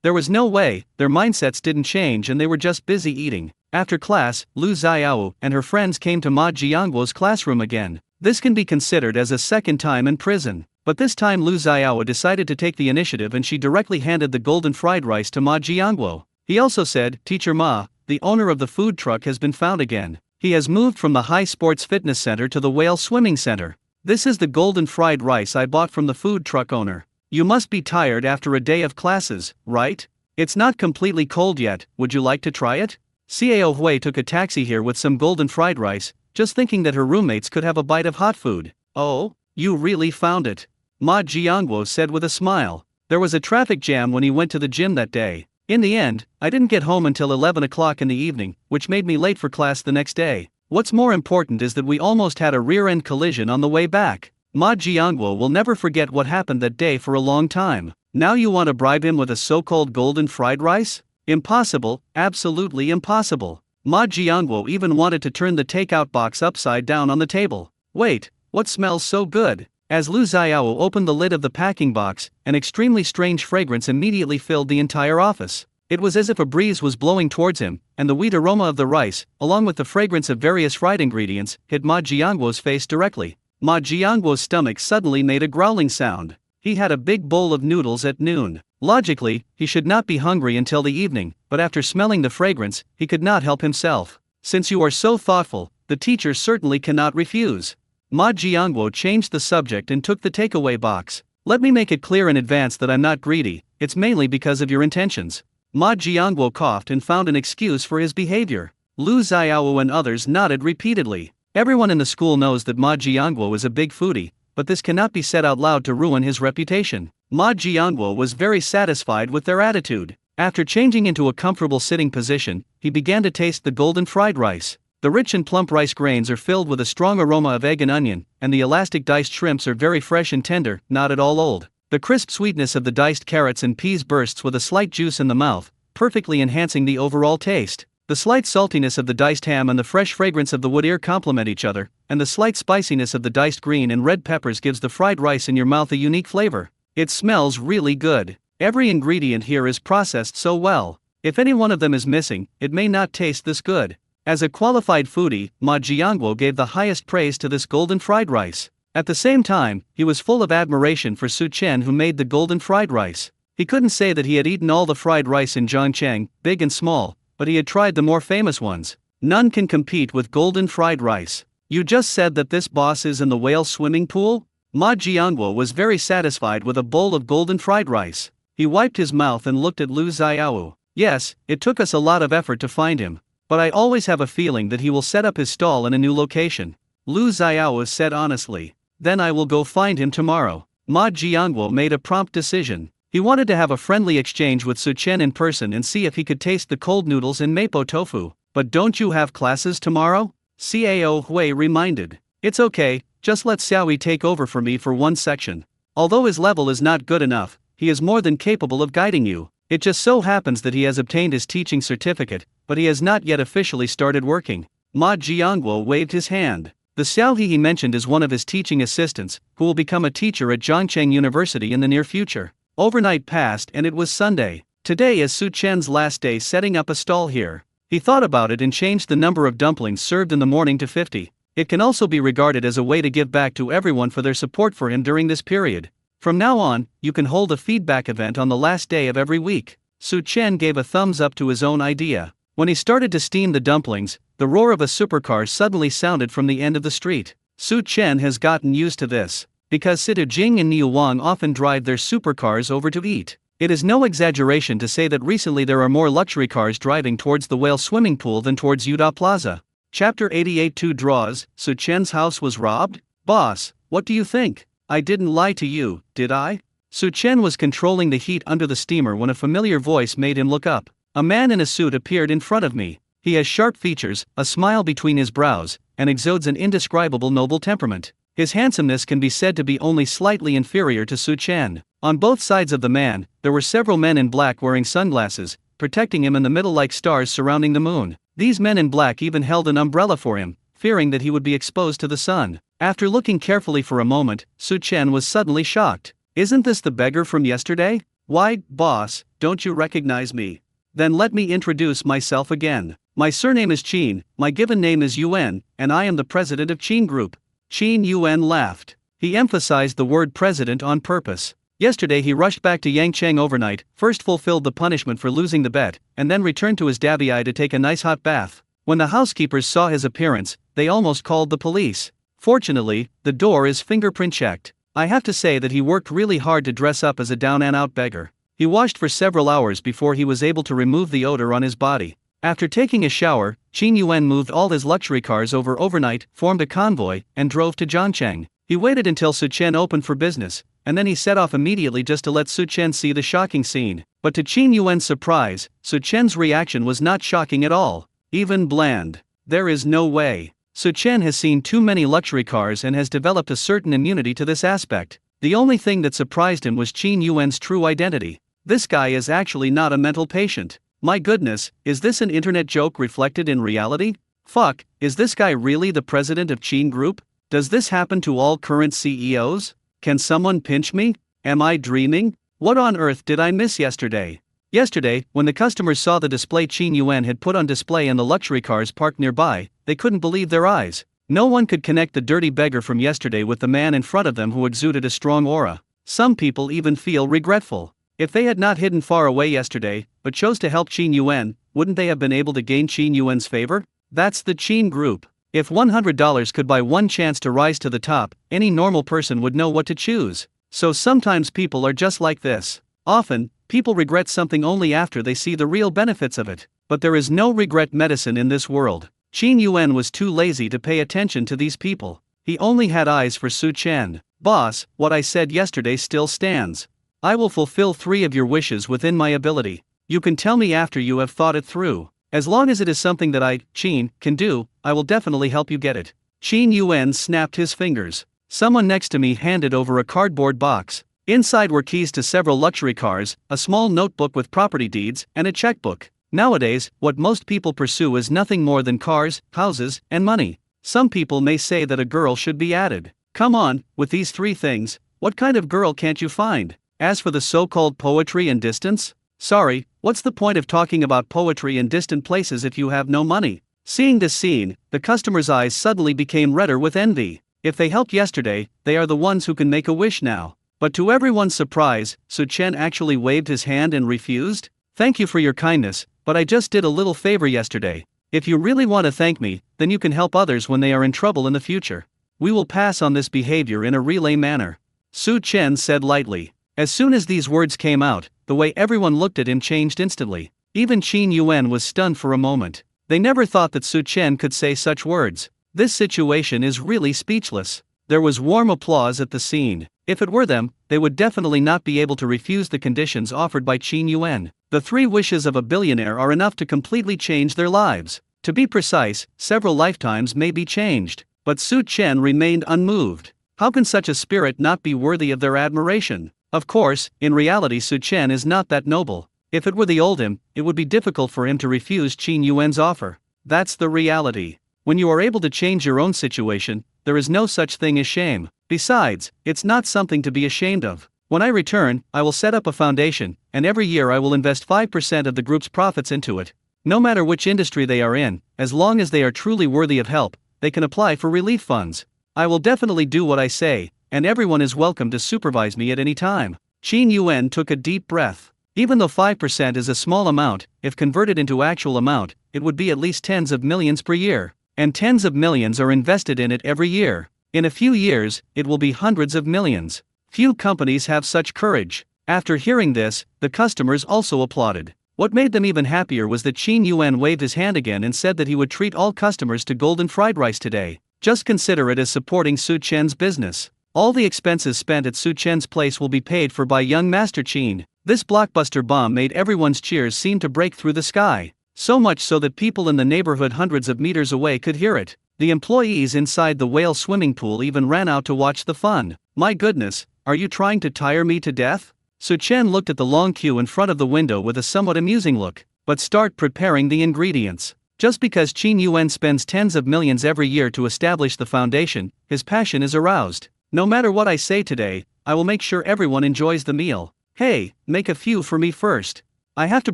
there was no way, their mindsets didn't change and they were just busy eating. After class, Lu Xiao and her friends came to Ma Jiangguo's classroom again. This can be considered as a second time in prison. But this time Lu Xiao decided to take the initiative and she directly handed the golden fried rice to Ma Jiangguo. He also said, "Teacher Ma, the owner of the food truck has been found again. He has moved from the High Sports Fitness Center to the Whale Swimming Center. This is the golden fried rice I bought from the food truck owner. You must be tired after a day of classes, right? It's not completely cold yet, would you like to try it?" Cao Hui took a taxi here with some golden fried rice, just thinking that her roommates could have a bite of hot food. "Oh, you really found it," Ma Jiangguo said with a smile. There was a traffic jam when he went to the gym that day. "In the end, I didn't get home until 11 o'clock in the evening, which made me late for class the next day. What's more important is that we almost had a rear-end collision on the way back. Ma Jiangwo will never forget what happened that day for a long time. Now you want to bribe him with a so-called golden fried rice? Impossible, absolutely impossible. Ma Jiangwo even wanted to turn the takeout box upside down on the table. Wait, what smells so good? As Lu Xiao opened the lid of the packing box, an extremely strange fragrance immediately filled the entire office. It was as if a breeze was blowing towards him, and the wheat aroma of the rice, along with the fragrance of various fried ingredients, hit Ma Jiangwo's face directly. Ma Jiangwo's stomach suddenly made a growling sound. He had a big bowl of noodles at noon. Logically, he should not be hungry until the evening, but after smelling the fragrance, he could not help himself. Since you are so thoughtful, the teacher certainly cannot refuse. Ma Jiangwo changed the subject and took the takeaway box. Let me make it clear in advance that I'm not greedy, it's mainly because of your intentions. Ma Jiangwo coughed and found an excuse for his behavior. Lu Xiao and others nodded repeatedly. Everyone in the school knows that Ma Jiangwo is a big foodie, but this cannot be said out loud to ruin his reputation. Ma Jiangwo was very satisfied with their attitude. After changing into a comfortable sitting position, he began to taste the golden fried rice. The rich and plump rice grains are filled with a strong aroma of egg and onion, and the elastic diced shrimps are very fresh and tender, not at all old. The crisp sweetness of the diced carrots and peas bursts with a slight juice in the mouth, perfectly enhancing the overall taste. The slight saltiness of the diced ham and the fresh fragrance of the wood ear complement each other, and the slight spiciness of the diced green and red peppers gives the fried rice in your mouth a unique flavor. It smells really good. Every ingredient here is processed so well. If any one of them is missing, it may not taste this good. As a qualified foodie, Ma Jiangwo gave the highest praise to this golden fried rice. At the same time, he was full of admiration for Su Chen, who made the golden fried rice. He couldn't say that he had eaten all the fried rice in Zhangcheng, big and small, but he had tried the more famous ones. None can compete with golden fried rice. You just said that this boss is in the whale swimming pool? Ma Jiangwo was very satisfied with a bowl of golden fried rice. He wiped his mouth and looked at Lu Xiao. Yes, it took us a lot of effort to find him, but I always have a feeling that he will set up his stall in a new location. Lu Xiao said honestly. Then I will go find him tomorrow. Ma Jiangwo made a prompt decision. He wanted to have a friendly exchange with Su Chen in person and see if he could taste the cold noodles and mapo tofu. But don't you have classes tomorrow? Cao Hui reminded. It's okay, just let Xiaoyi take over for me for one section. Although his level is not good enough, he is more than capable of guiding you. It just so happens that he has obtained his teaching certificate, but he has not yet officially started working. Ma Jiangwo waved his hand. The Xiaoyi he mentioned is one of his teaching assistants, who will become a teacher at Zhangcheng University in the near future. Overnight passed and it was Sunday. Today is Su Chen's last day setting up a stall here. He thought about it and changed the number of dumplings served in the morning to 50. It can also be regarded as a way to give back to everyone for their support for him during this period. From now on, you can hold a feedback event on the last day of every week. Su Chen gave a thumbs up to his own idea. When he started to steam the dumplings, the roar of a supercar suddenly sounded from the end of the street. Su Chen has gotten used to this, because Situ Jing and Niu Wang often drive their supercars over to eat. It is no exaggeration to say that recently there are more luxury cars driving towards the whale swimming pool than towards Yuda Plaza. Chapter 88 2 Draws, Su Chen's house was robbed? Boss, what do you think? I didn't lie to you, did I? Su Chen was controlling the heat under the steamer when a familiar voice made him look up. A man in a suit appeared in front of me. He has sharp features, a smile between his brows, and exudes an indescribable noble temperament. His handsomeness can be said to be only slightly inferior to Su Chen. On both sides of the man, there were several men in black wearing sunglasses, protecting him in the middle like stars surrounding the moon. These men in black even held an umbrella for him, fearing that he would be exposed to the sun. After looking carefully for a moment, Su Chen was suddenly shocked. Isn't this the beggar from yesterday? Why, boss, don't you recognize me? Then let me introduce myself again. My surname is Qin, my given name is Yuan, and I am the president of Qin Group. Qin Yuan laughed. He emphasized the word president on purpose. Yesterday he rushed back to Yangcheng overnight, first fulfilled the punishment for losing the bet, and then returned to his dabiai to take a nice hot bath. When the housekeepers saw his appearance, they almost called the police. Fortunately, the door is fingerprint checked. I have to say that he worked really hard to dress up as a down-and-out beggar. He washed for several hours before he was able to remove the odor on his body. After taking a shower, Qin Yuan moved all his luxury cars over overnight, formed a convoy, and drove to Zhangcheng. He waited until Su Chen opened for business, and then he set off immediately just to let Su Chen see the shocking scene. But to Qin Yuan's surprise, Su Chen's reaction was not shocking at all, even bland. There is no way. Su Chen has seen too many luxury cars and has developed a certain immunity to this aspect. The only thing that surprised him was Qin Yuan's true identity. This guy is actually not a mental patient. My goodness, is this an internet joke reflected in reality? Fuck, is this guy really the president of Qin Group? Does this happen to all current CEOs? Can someone pinch me? Am I dreaming? What on earth did I miss yesterday? Yesterday, when the customers saw the display Qin Yuan had put on display in the luxury cars parked nearby, they couldn't believe their eyes. No one could connect the dirty beggar from yesterday with the man in front of them who exuded a strong aura. Some people even feel regretful. If they had not hidden far away yesterday, but chose to help Qin Yuan, wouldn't they have been able to gain Qin Yuan's favor? That's the Qin Group. If $100 could buy one chance to rise to the top, any normal person would know what to choose. So sometimes people are just like this. Often, people regret something only after they see the real benefits of it. But there is no regret medicine in this world. Qin Yuan was too lazy to pay attention to these people. He only had eyes for Su Chen. Boss, what I said yesterday still stands. I will fulfill 3 of your wishes within my ability. You can tell me after you have thought it through. As long as it is something that I, Qin, can do, I will definitely help you get it. Qin Yuan snapped his fingers. Someone next to me handed over a cardboard box. Inside were keys to several luxury cars, a small notebook with property deeds, and a checkbook. Nowadays, what most people pursue is nothing more than cars, houses, and money. Some people may say that a girl should be added. Come on, with these 3 things, what kind of girl can't you find? As for the so-called poetry and distance? Sorry, what's the point of talking about poetry in distant places if you have no money? Seeing this scene, the customer's eyes suddenly became redder with envy. If they helped yesterday, they are the ones who can make a wish now. But to everyone's surprise, Su Chen actually waved his hand and refused. Thank you for your kindness, but I just did a little favor yesterday. If you really want to thank me, then you can help others when they are in trouble in the future. We will pass on this behavior in a relay manner. Su Chen said lightly. As soon as these words came out, the way everyone looked at him changed instantly. Even Qin Yuan was stunned for a moment. They never thought that Su Chen could say such words. This situation is really speechless. There was warm applause at the scene. If it were them, they would definitely not be able to refuse the conditions offered by Qin Yuan. The 3 wishes of a billionaire are enough to completely change their lives. To be precise, several lifetimes may be changed. But Su Chen remained unmoved. How can such a spirit not be worthy of their admiration? Of course, in reality Su Chen is not that noble. If it were the old him, it would be difficult for him to refuse Qin Yuan's offer. That's the reality. When you are able to change your own situation, there is no such thing as shame. Besides, it's not something to be ashamed of. When I return, I will set up a foundation, and every year I will invest 5% of the group's profits into it. No matter which industry they are in, as long as they are truly worthy of help, they can apply for relief funds. I will definitely do what I say, and everyone is welcome to supervise me at any time. Qin Yuan took a deep breath. Even though 5% is a small amount, if converted into actual amount, it would be at least tens of millions per year. And tens of millions are invested in it every year. In a few years, it will be hundreds of millions. Few companies have such courage. After hearing this, the customers also applauded. What made them even happier was that Qin Yuan waved his hand again and said that he would treat all customers to golden fried rice today. Just consider it as supporting Su Chen's business. All the expenses spent at Su Chen's place will be paid for by young Master Qin. This blockbuster bomb made everyone's cheers seem to break through the sky. So much so that people in the neighborhood hundreds of meters away could hear it. The employees inside the whale swimming pool even ran out to watch the fun. My goodness, are you trying to tire me to death? Su Chen looked at the long queue in front of the window with a somewhat amusing look. But start preparing the ingredients. Just because Qin Yuan spends tens of millions every year to establish the foundation, his passion is aroused. No matter what I say today, I will make sure everyone enjoys the meal. Hey, make a few for me first. I have to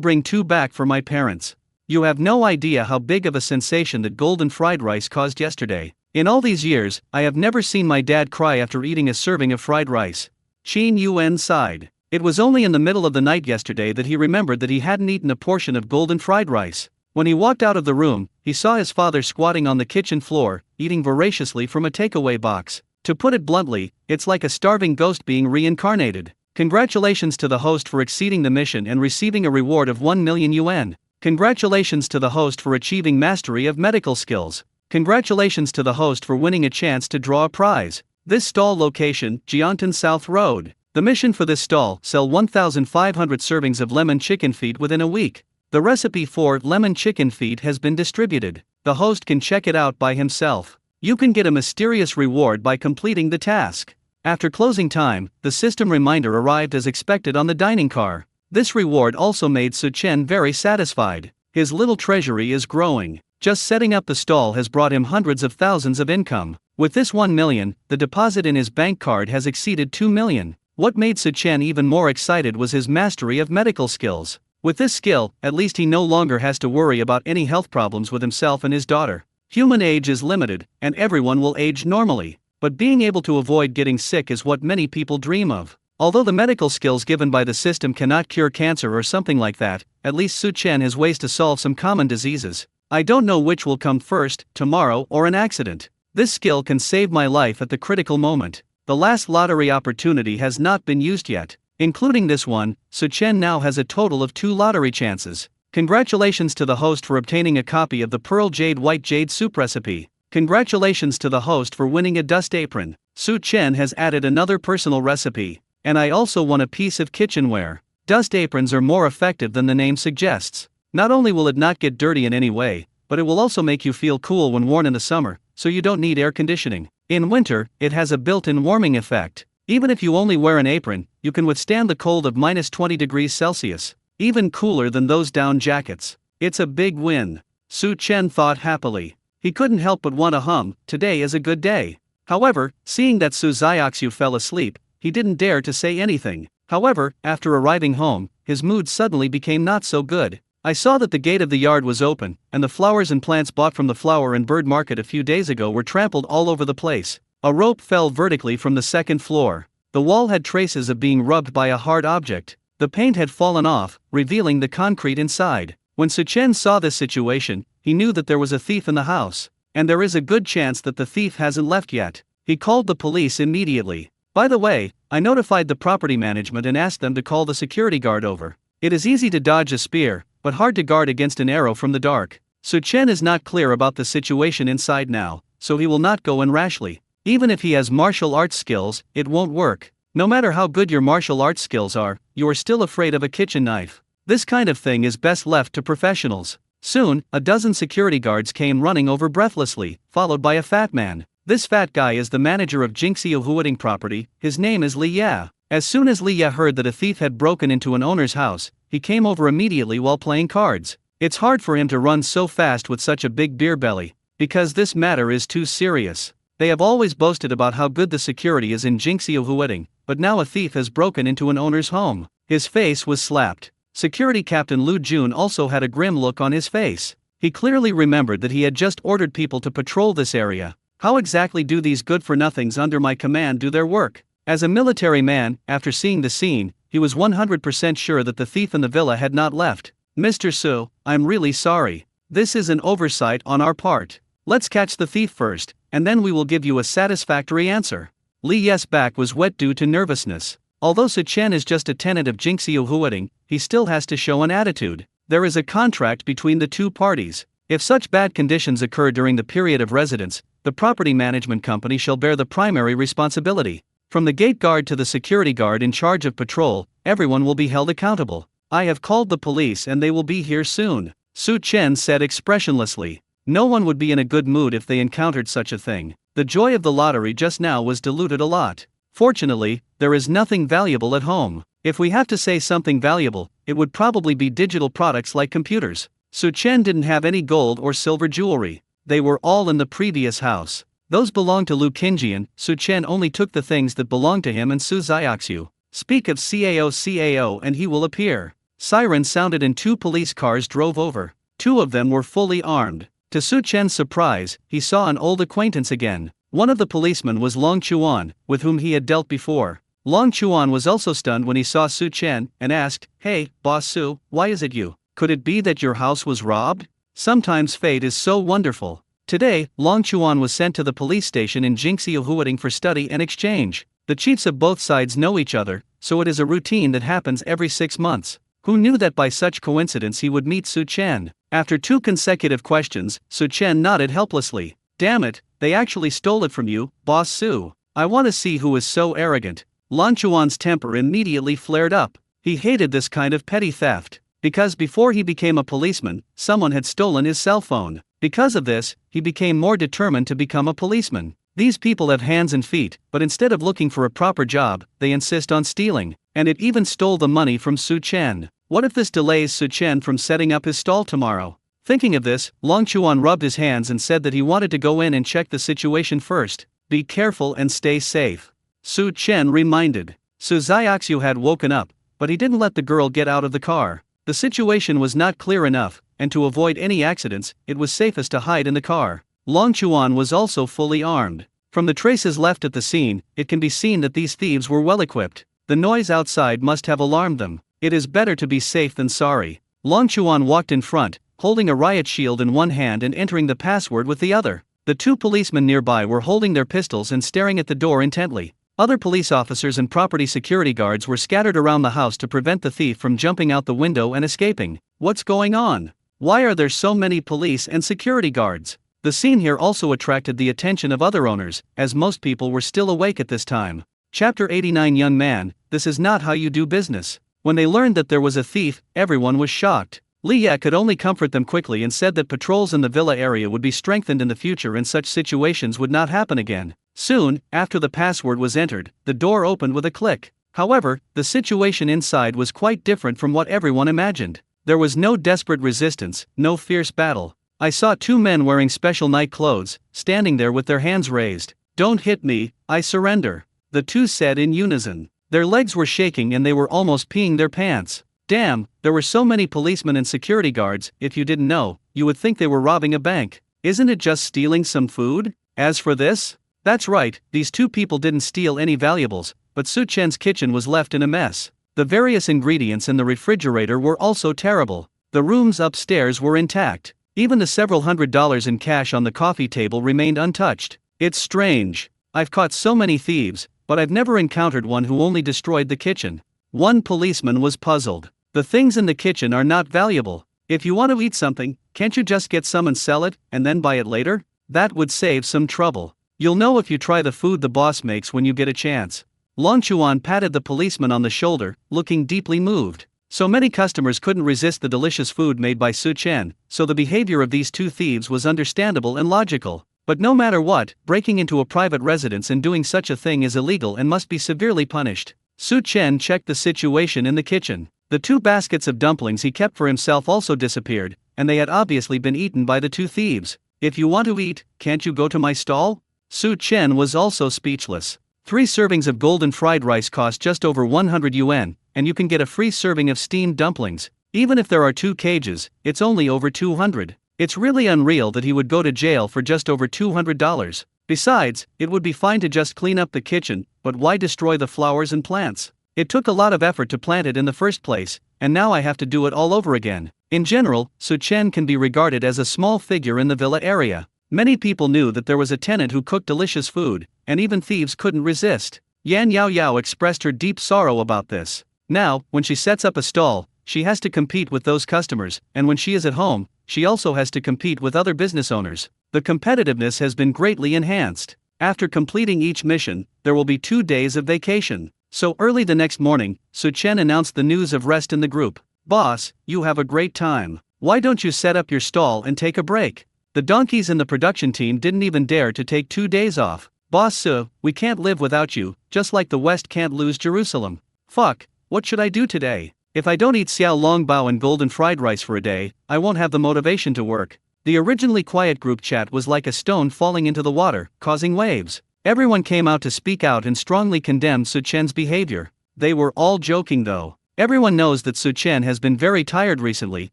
bring 2 back for my parents. You have no idea how big of a sensation that golden fried rice caused yesterday. In all these years, I have never seen my dad cry after eating a serving of fried rice. Qin Yuan sighed. It was only in the middle of the night yesterday that he remembered that he hadn't eaten a portion of golden fried rice. When he walked out of the room, he saw his father squatting on the kitchen floor, eating voraciously from a takeaway box. To put it bluntly, it's like a starving ghost being reincarnated. Congratulations to the host for exceeding the mission and receiving a reward of 1 million yuan. Congratulations to the host for achieving mastery of medical skills. Congratulations to the host for winning a chance to draw a prize. This stall location, Jiantan South Road. The mission for this stall, sell 1,500 servings of lemon chicken feet within a week. The recipe for lemon chicken feet has been distributed. The host can check it out by himself. You can get a mysterious reward by completing the task. After closing time, the system reminder arrived as expected on the dining car. This reward also made Su-chen very satisfied. His little treasury is growing. Just setting up the stall has brought him hundreds of thousands of income. With this 1 million, the deposit in his bank card has exceeded 2 million. What made Su-chen even more excited was his mastery of medical skills. With this skill, at least he no longer has to worry about any health problems with himself and his daughter. Human age is limited, and everyone will age normally. But being able to avoid getting sick is what many people dream of. Although the medical skills given by the system cannot cure cancer or something like that, at least Su-chen has ways to solve some common diseases. I don't know which will come first, tomorrow or an accident. This skill can save my life at the critical moment. The last lottery opportunity has not been used yet. Including this one, Su-chen now has a total of 2 lottery chances. Congratulations to the host for obtaining a copy of the Pearl Jade White Jade Soup recipe. Congratulations to the host for winning a dust apron. Su-chen has added another personal recipe. And I also won a piece of kitchenware. Dust aprons are more effective than the name suggests. Not only will it not get dirty in any way, but it will also make you feel cool when worn in the summer, so you don't need air conditioning. In winter, it has a built-in warming effect. Even if you only wear an apron, you can withstand the cold of -20 degrees Celsius, even cooler than those down jackets. It's a big win. Su-chen thought happily. He couldn't help but want to hum, today is a good day. However, seeing that Su Xiaoxiu fell asleep, he didn't dare to say anything. However, after arriving home, his mood suddenly became not so good. I saw that the gate of the yard was open, and the flowers and plants bought from the flower and bird market a few days ago were trampled all over the place. A rope fell vertically from the second floor. The wall had traces of being rubbed by a hard object. The paint had fallen off, revealing the concrete inside. When Su-chen saw this situation, he knew that there was a thief in the house. And there is a good chance that the thief hasn't left yet. He called the police immediately. By the way, I notified the property management and asked them to call the security guard over. It is easy to dodge a spear, but hard to guard against an arrow from the dark. Su-chen is not clear about the situation inside now, so he will not go in rashly. Even if he has martial arts skills, it won't work. No matter how good your martial arts skills are, you are still afraid of a kitchen knife. This kind of thing is best left to professionals. Soon, a dozen security guards came running over breathlessly, followed by a fat man. This fat guy is the manager of Jingxiu Huading property. His name is Li Ya. As soon as Li Ya heard that a thief had broken into an owner's house, he came over immediately while playing cards. It's hard for him to run so fast with such a big beer belly, because this matter is too serious. They have always boasted about how good the security is in Jingxiu Huading, but now a thief has broken into an owner's home. His face was slapped. Security Captain Lu Jun also had a grim look on his face. He clearly remembered that he had just ordered people to patrol this area. How exactly do these good-for-nothings under my command do their work? As a military man, after seeing the scene, he was 100% sure that the thief in the villa had not left. Mr. Su, I'm really sorry. This is an oversight on our part. Let's catch the thief first, and then we will give you a satisfactory answer. Li Ye's back was wet due to nervousness. Although Su-chen is just a tenant of Jingxiu Huading, he still has to show an attitude. There is a contract between the two parties. If such bad conditions occur during the period of residence, the property management company shall bear the primary responsibility. From the gate guard to the security guard in charge of patrol, everyone will be held accountable. I have called the police and they will be here soon, Su-chen said expressionlessly. No one would be in a good mood if they encountered such a thing. The joy of the lottery just now was diluted a lot. Fortunately, there is nothing valuable at home. If we have to say something valuable, it would probably be digital products like computers. Su-chen didn't have any gold or silver jewelry. They were all in the previous house. Those belonged to Lu Qingjian. Su-chen only took the things that belonged to him and Su Xiaoxiu. Speak of CAO and he will appear. Sirens sounded and 2 police cars drove over. 2 of them were fully armed. To Su-chen's surprise, he saw an old acquaintance again. One of the policemen was Long Chuan, with whom he had dealt before. Long Chuan was also stunned when he saw Su-chen, and asked, "Hey, Boss Su, why is it you? Could it be that your house was robbed?" Sometimes fate is so wonderful. Today, Long Chuan was sent to the police station in Jingxiu Huading for study and exchange. The chiefs of both sides know each other, so it is a routine that happens every 6 months. Who knew that by such coincidence he would meet Su-chen? After 2 consecutive questions, Su-chen nodded helplessly. Damn it, they actually stole it from you, Boss Su. I want to see who is so arrogant. Long Chuan's temper immediately flared up. He hated this kind of petty theft. because before he became a policeman, someone had stolen his cell phone. Because of this, he became more determined to become a policeman. These people have hands and feet, but instead of looking for a proper job, they insist on stealing, and it even stole the money from Su Chen. What if this delays Su Chen from setting up his stall tomorrow? Thinking of this, Long Chuan rubbed his hands and said that he wanted to go in and check the situation first. Be careful and stay safe, Su Chen reminded. Su Xiaoxiu had woken up, but he didn't let the girl get out of the car. The situation was not clear enough, and to avoid any accidents, it was safest to hide in the car. Long Chuan was also fully armed. From the traces left at the scene, it can be seen that these thieves were well equipped. The noise outside must have alarmed them. It is better to be safe than sorry. Long Chuan walked in front, holding a riot shield in one hand and entering the password with the other. The two policemen nearby were holding their pistols and staring at the door intently. Other police officers and property security guards were scattered around the house to prevent the thief from jumping out the window and escaping. What's going on? Why are there so many police and security guards? The scene here also attracted the attention of other owners, as most people were still awake at this time. Chapter 89. Young man, this is not how you do business. When they learned that there was a thief, everyone was shocked. Li Ye could only comfort them quickly and said that patrols in the villa area would be strengthened in the future and such situations would not happen again. Soon, after the password was entered, the door opened with a click. However, the situation inside was quite different from what everyone imagined. There was no desperate resistance, no fierce battle. I saw two men wearing special night clothes, standing there with their hands raised. Don't hit me, I surrender, the two said in unison. Their legs were shaking and they were almost peeing their pants. Damn, there were so many policemen and security guards. If you didn't know, you would think they were robbing a bank. Isn't it just stealing some food? As for this? That's right, these two people didn't steal any valuables, but Su Chen's kitchen was left in a mess. The various ingredients in the refrigerator were also terrible. The rooms upstairs were intact. Even the several $100s in cash on the coffee table remained untouched. It's strange. I've caught so many thieves, but I've never encountered one who only destroyed the kitchen. One policeman was puzzled. The things in the kitchen are not valuable. If you want to eat something, can't you just get some and sell it, and then buy it later? That would save some trouble. You'll know if you try the food the boss makes when you get a chance. Long Chuan patted the policeman on the shoulder, looking deeply moved. So many customers couldn't resist the delicious food made by Su Chen, so the behavior of these two thieves was understandable and logical. But no matter what, breaking into a private residence and doing such a thing is illegal and must be severely punished. Su Chen checked the situation in the kitchen. The two baskets of dumplings he kept for himself also disappeared, and they had obviously been eaten by the two thieves. If you want to eat, can't you go to my stall? Su Chen was also speechless. 3 servings of golden fried rice cost just over 100 yuan, and you can get a free serving of steamed dumplings. Even if there are 2 cages, it's only over 200. It's really unreal that he would go to jail for just over $200. Besides, it would be fine to just clean up the kitchen, but why destroy the flowers and plants? It took a lot of effort to plant it in the first place, and now I have to do it all over again. In general, Su Chen can be regarded as a small figure in the villa area. Many people knew that there was a tenant who cooked delicious food, and even thieves couldn't resist. Yan Yao Yao expressed her deep sorrow about this. Now, when she sets up a stall, she has to compete with those customers, and when she is at home, she also has to compete with other business owners. The competitiveness has been greatly enhanced. After completing each mission, there will be 2 days of vacation. So early the next morning, Su Chen announced the news of rest in the group. Boss, you have a great time. Why don't you set up your stall and take a break? The donkeys in the production team didn't even dare to take 2 days off. Boss Su, we can't live without you, just like the West can't lose Jerusalem. Fuck, what should I do today? If I don't eat xiao long bao and golden fried rice for a day, I won't have the motivation to work. The originally quiet group chat was like a stone falling into the water, causing waves. Everyone came out to speak out and strongly condemned Su Chen's behavior. They were all joking though. Everyone knows that Su Chen has been very tired recently,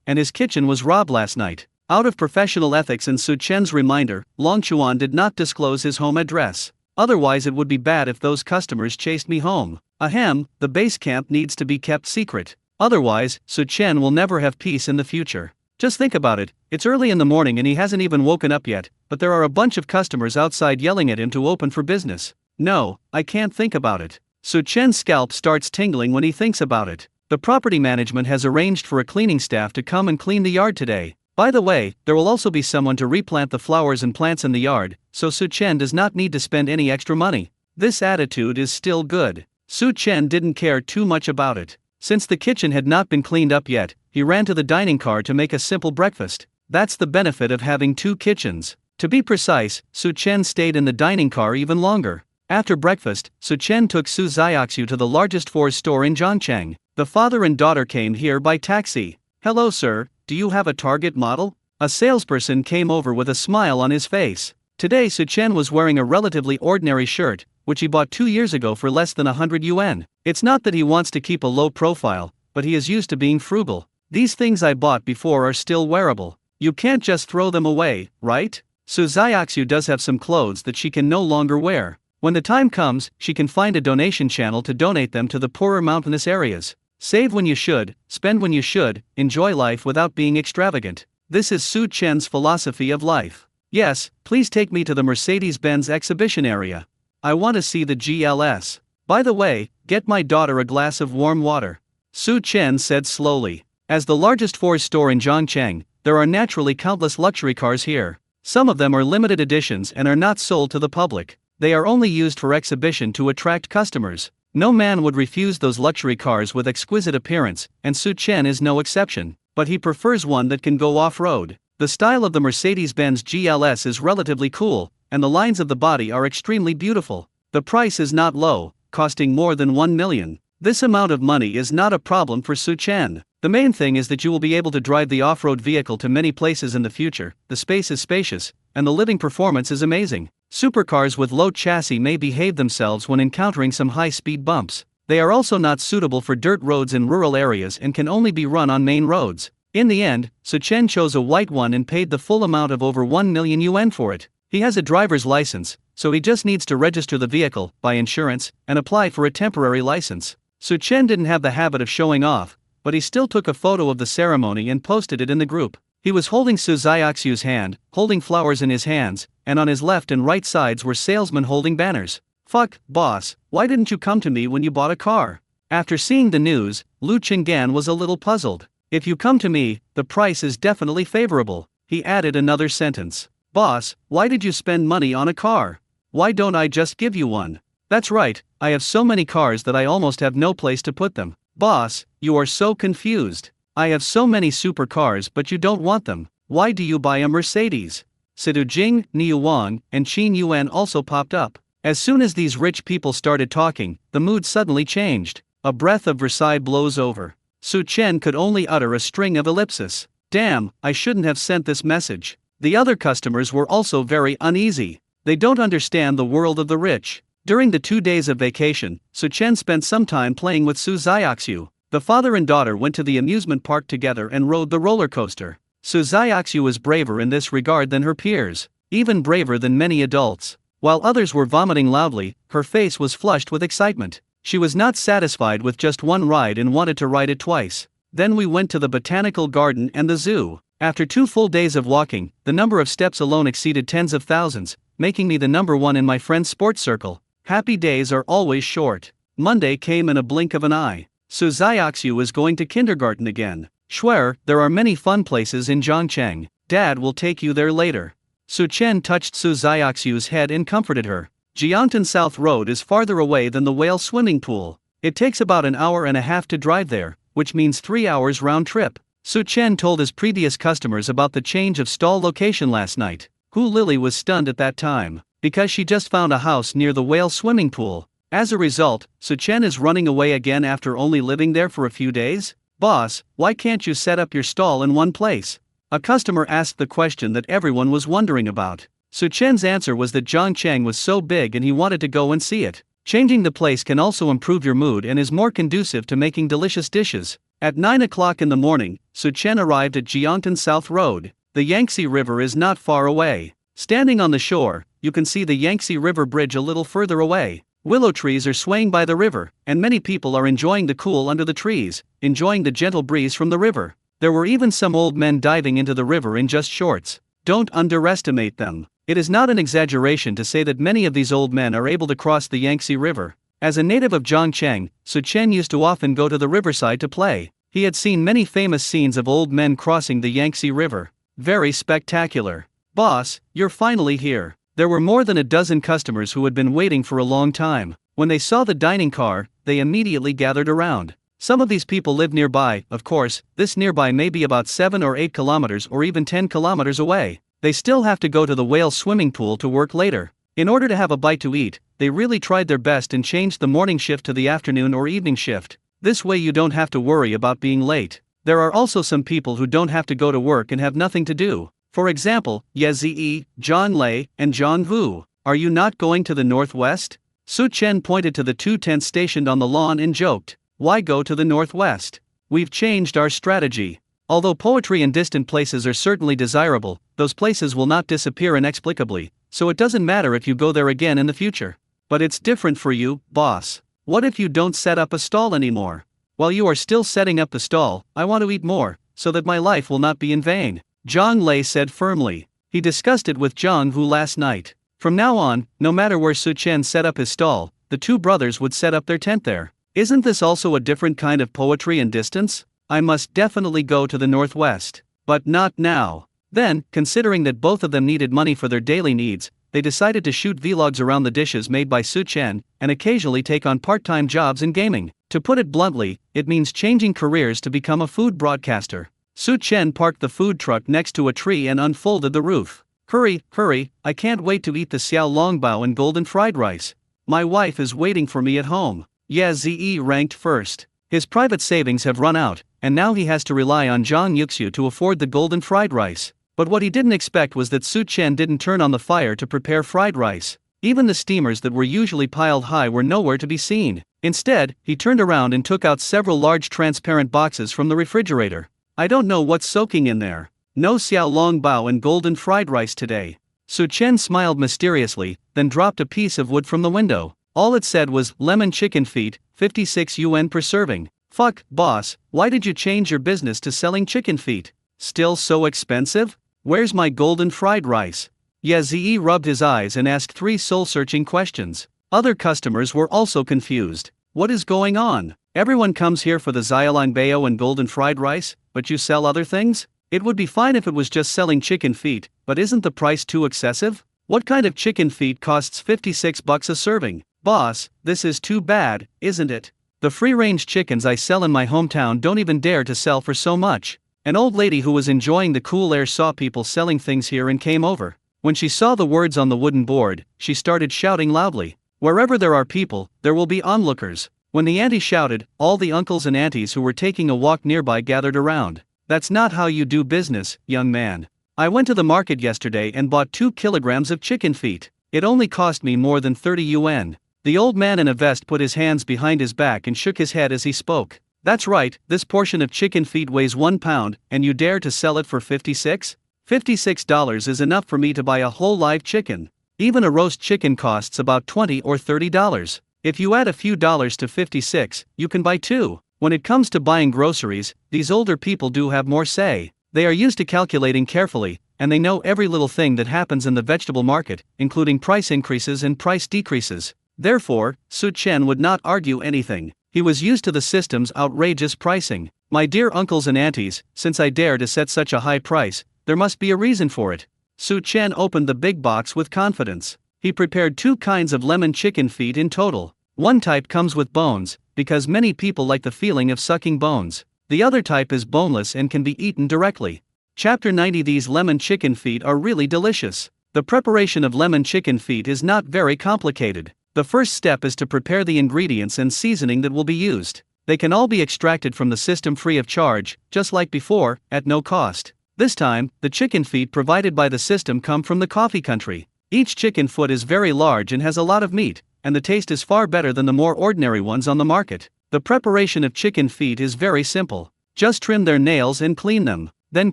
and his kitchen was robbed last night. Out of professional ethics and Su Chen's reminder, Long Chuan did not disclose his home address. Otherwise it would be bad if those customers chased me home. Ahem, the base camp needs to be kept secret. Otherwise, Su Chen will never have peace in the future. Just think about it, it's early in the morning and he hasn't even woken up yet, but there are a bunch of customers outside yelling at him to open for business. No, I can't think about it. Su Chen's scalp starts tingling when he thinks about it. The property management has arranged for a cleaning staff to come and clean the yard today. By the way, there will also be someone to replant the flowers and plants in the yard, so Su Chen does not need to spend any extra money. This attitude is still good. Su Chen didn't care too much about it. Since the kitchen had not been cleaned up yet, he ran to the dining car to make a simple breakfast. That's the benefit of having two kitchens. To be precise, Su Chen stayed in the dining car even longer. After breakfast, Su Chen took Su Xiaoxiu to the largest Ford store in Zhangcheng. The father and daughter came here by taxi. "Hello sir, do you have a Target model?" A salesperson came over with a smile on his face. Today Su Chen was wearing a relatively ordinary shirt, which he bought 2 years ago for less than 100 yuan. It's not that he wants to keep a low profile, but he is used to being frugal. "These things I bought before are still wearable. You can't just throw them away, right?" Su Xiaoxiu does have some clothes that she can no longer wear. When the time comes, she can find a donation channel to donate them to the poorer mountainous areas. Save when you should, spend when you should, enjoy life without being extravagant. This is Su Chen's philosophy of life. "Yes, please take me to the Mercedes-Benz exhibition area. I want to see the GLS. By the way, get my daughter a glass of warm water," Su Chen said slowly. As the largest Ford store in Zhangcheng, there are naturally countless luxury cars here. Some of them are limited editions and are not sold to the public. They are only used for exhibition to attract customers. No man would refuse those luxury cars with exquisite appearance, and Su Chen is no exception. But he prefers one that can go off-road. The style of the Mercedes-Benz GLS is relatively cool, and the lines of the body are extremely beautiful. The price is not low, costing more than 1 million. This amount of money is not a problem for Su Chen. The main thing is that you will be able to drive the off-road vehicle to many places in the future. The space is spacious, and the living performance is amazing. Supercars with low chassis may behave themselves when encountering some high-speed bumps. They are also not suitable for dirt roads in rural areas and can only be run on main roads. In the end, Su Chen chose a white one and paid the full amount of over 1 million yuan for it. He has a driver's license, so he just needs to register the vehicle, buy insurance, and apply for a temporary license. Su Chen didn't have the habit of showing off, but he still took a photo of the ceremony and posted it in the group. He was holding Su Xiaoxiu's hand, holding flowers in his hands, and on his left and right sides were salesmen holding banners. "Fuck, boss, why didn't you come to me when you bought a car?" After seeing the news, Lu Qinggan was a little puzzled. "If you come to me, the price is definitely favorable." He added another sentence. "Boss, why did you spend money on a car? Why don't I just give you one?" "That's right, I have so many cars that I almost have no place to put them." "Boss, you are so confused. I have so many supercars but you don't want them. Why do you buy a Mercedes?" Sidu Jing, Niu Wang, and Qin Yuan also popped up. As soon as these rich people started talking, the mood suddenly changed. A breath of Versailles blows over. Su Chen could only utter a string of ellipses. "Damn, I shouldn't have sent this message." The other customers were also very uneasy. They don't understand the world of the rich. During the 2 days of vacation, Su Chen spent some time playing with Su Xiaoxiu. The father and daughter went to the amusement park together and rode the roller coaster. Su Xiaoxiu was braver in this regard than her peers, even braver than many adults. While others were vomiting loudly, her face was flushed with excitement. She was not satisfied with just one ride and wanted to ride it twice. Then we went to the botanical garden and the zoo. After 2 full days of walking, the number of steps alone exceeded tens of thousands, making me the number one in my friend's sports circle. Happy days are always short. Monday came in a blink of an eye. Su Xiaoxiu is going to kindergarten again. "Schwer, there are many fun places in Zhangcheng. Dad will take you there later." Su Chen touched Su Xiaoxiu's head and comforted her. Jiangtan South Road is farther away than the whale swimming pool. It takes about an hour and a half to drive there, which means 3 hours round trip. Su Chen told his previous customers about the change of stall location last night. Hu Lily was stunned at that time, because she just found a house near the whale swimming pool. As a result, Su Chen is running away again after only living there for a few days? "Boss, why can't you set up your stall in one place?" A customer asked the question that everyone was wondering about. Su Chen's answer was that Zhangcheng was so big and he wanted to go and see it. Changing the place can also improve your mood and is more conducive to making delicious dishes. At 9 o'clock in the morning, Su Chen arrived at Jiangtan South Road. The Yangtze River is not far away. Standing on the shore, you can see the Yangtze River Bridge a little further away. Willow trees are swaying by the river, and many people are enjoying the cool under the trees, enjoying the gentle breeze from the river. There were even some old men diving into the river in just shorts. Don't underestimate them. It is not an exaggeration to say that many of these old men are able to cross the Yangtze River. As a native of Zhangcheng, Su Chen used to often go to the riverside to play. He had seen many famous scenes of old men crossing the Yangtze River. Very spectacular. "Boss, you're finally here." There were more than a dozen customers who had been waiting for a long time. When they saw the dining car, they immediately gathered around. Some of these people live nearby, of course. This nearby may be about 7 or 8 kilometers or even 10 kilometers away. They still have to go to the whale swimming pool to work later. In order to have a bite to eat, they really tried their best and changed the morning shift to the afternoon or evening shift. This way you don't have to worry about being late. There are also some people who don't have to go to work and have nothing to do. For example, Ye Zi, John Lei, and John Vu. Are you not going to the northwest? Su Chen pointed to the 2 tents stationed on the lawn and joked, "Why go to the northwest? We've changed our strategy." Although poetry in distant places are certainly desirable, those places will not disappear inexplicably, so it doesn't matter if you go there again in the future. But it's different for you, boss. What if you don't set up a stall anymore? While you are still setting up the stall, I want to eat more, so that my life will not be in vain, Zhang Lei said firmly. He discussed it with Zhang Hu last night. From now on, no matter where Su Chen set up his stall, the 2 brothers would set up their tent there. Isn't this also a different kind of poetry and distance? I must definitely go to the northwest. But not now. Then, considering that both of them needed money for their daily needs, they decided to shoot vlogs around the dishes made by Su Chen, and occasionally take on part-time jobs in gaming. To put it bluntly, it means changing careers to become a food broadcaster. Su Chen parked the food truck next to a tree and unfolded the roof. Hurry, hurry, I can't wait to eat the xiao longbao and golden fried rice. My wife is waiting for me at home. Ye Zi ranked first. His private savings have run out, and now he has to rely on Zhang Yuxiu to afford the golden fried rice. But what he didn't expect was that Su Chen didn't turn on the fire to prepare fried rice. Even the steamers that were usually piled high were nowhere to be seen. Instead, he turned around and took out several large transparent boxes from the refrigerator. I don't know what's soaking in there. No xiao longbao and golden fried rice today. Su Chen smiled mysteriously, then dropped a piece of wood from the window. All it said was, lemon chicken feet, 56 yuan per serving. Fuck, boss, why did you change your business to selling chicken feet? Still so expensive? Where's my golden fried rice? Ye Zi rubbed his eyes and asked 3 soul-searching questions. Other customers were also confused. What is going on? Everyone comes here for the xiaolong bao and golden fried rice, but you sell other things? It would be fine if it was just selling chicken feet, but isn't the price too excessive? What kind of chicken feet costs 56 bucks a serving? Boss, this is too bad, isn't it? The free-range chickens I sell in my hometown don't even dare to sell for so much. An old lady who was enjoying the cool air saw people selling things here and came over. When she saw the words on the wooden board, she started shouting loudly. Wherever there are people, there will be onlookers. When the auntie shouted, all the uncles and aunties who were taking a walk nearby gathered around. That's not how you do business, young man. I went to the market yesterday and bought 2 kilograms of chicken feet. It only cost me more than 30 yuan. The old man in a vest put his hands behind his back and shook his head as he spoke. That's right, this portion of chicken feet weighs 1 pound, and you dare to sell it for 56? $56 is enough for me to buy a whole live chicken. Even a roast chicken costs about $20 or $30. If you add a few dollars to 56, you can buy 2. When it comes to buying groceries, these older people do have more say. They are used to calculating carefully, and they know every little thing that happens in the vegetable market, including price increases and price decreases. Therefore, Su Chen would not argue anything. He was used to the system's outrageous pricing. My dear uncles and aunties, since I dare to set such a high price, there must be a reason for it. Su Chen opened the big box with confidence. He prepared 2 kinds of lemon chicken feet in total. One type comes with bones, because many people like the feeling of sucking bones. The other type is boneless and can be eaten directly. Chapter 90. These lemon chicken feet are really delicious. The preparation of lemon chicken feet is not very complicated. The first step is to prepare the ingredients and seasoning that will be used. They can all be extracted from the system free of charge, just like before, at no cost. This time, the chicken feet provided by the system come from the coffee country. Each chicken foot is very large and has a lot of meat, and the taste is far better than the more ordinary ones on the market. The preparation of chicken feet is very simple. Just trim their nails and clean them. Then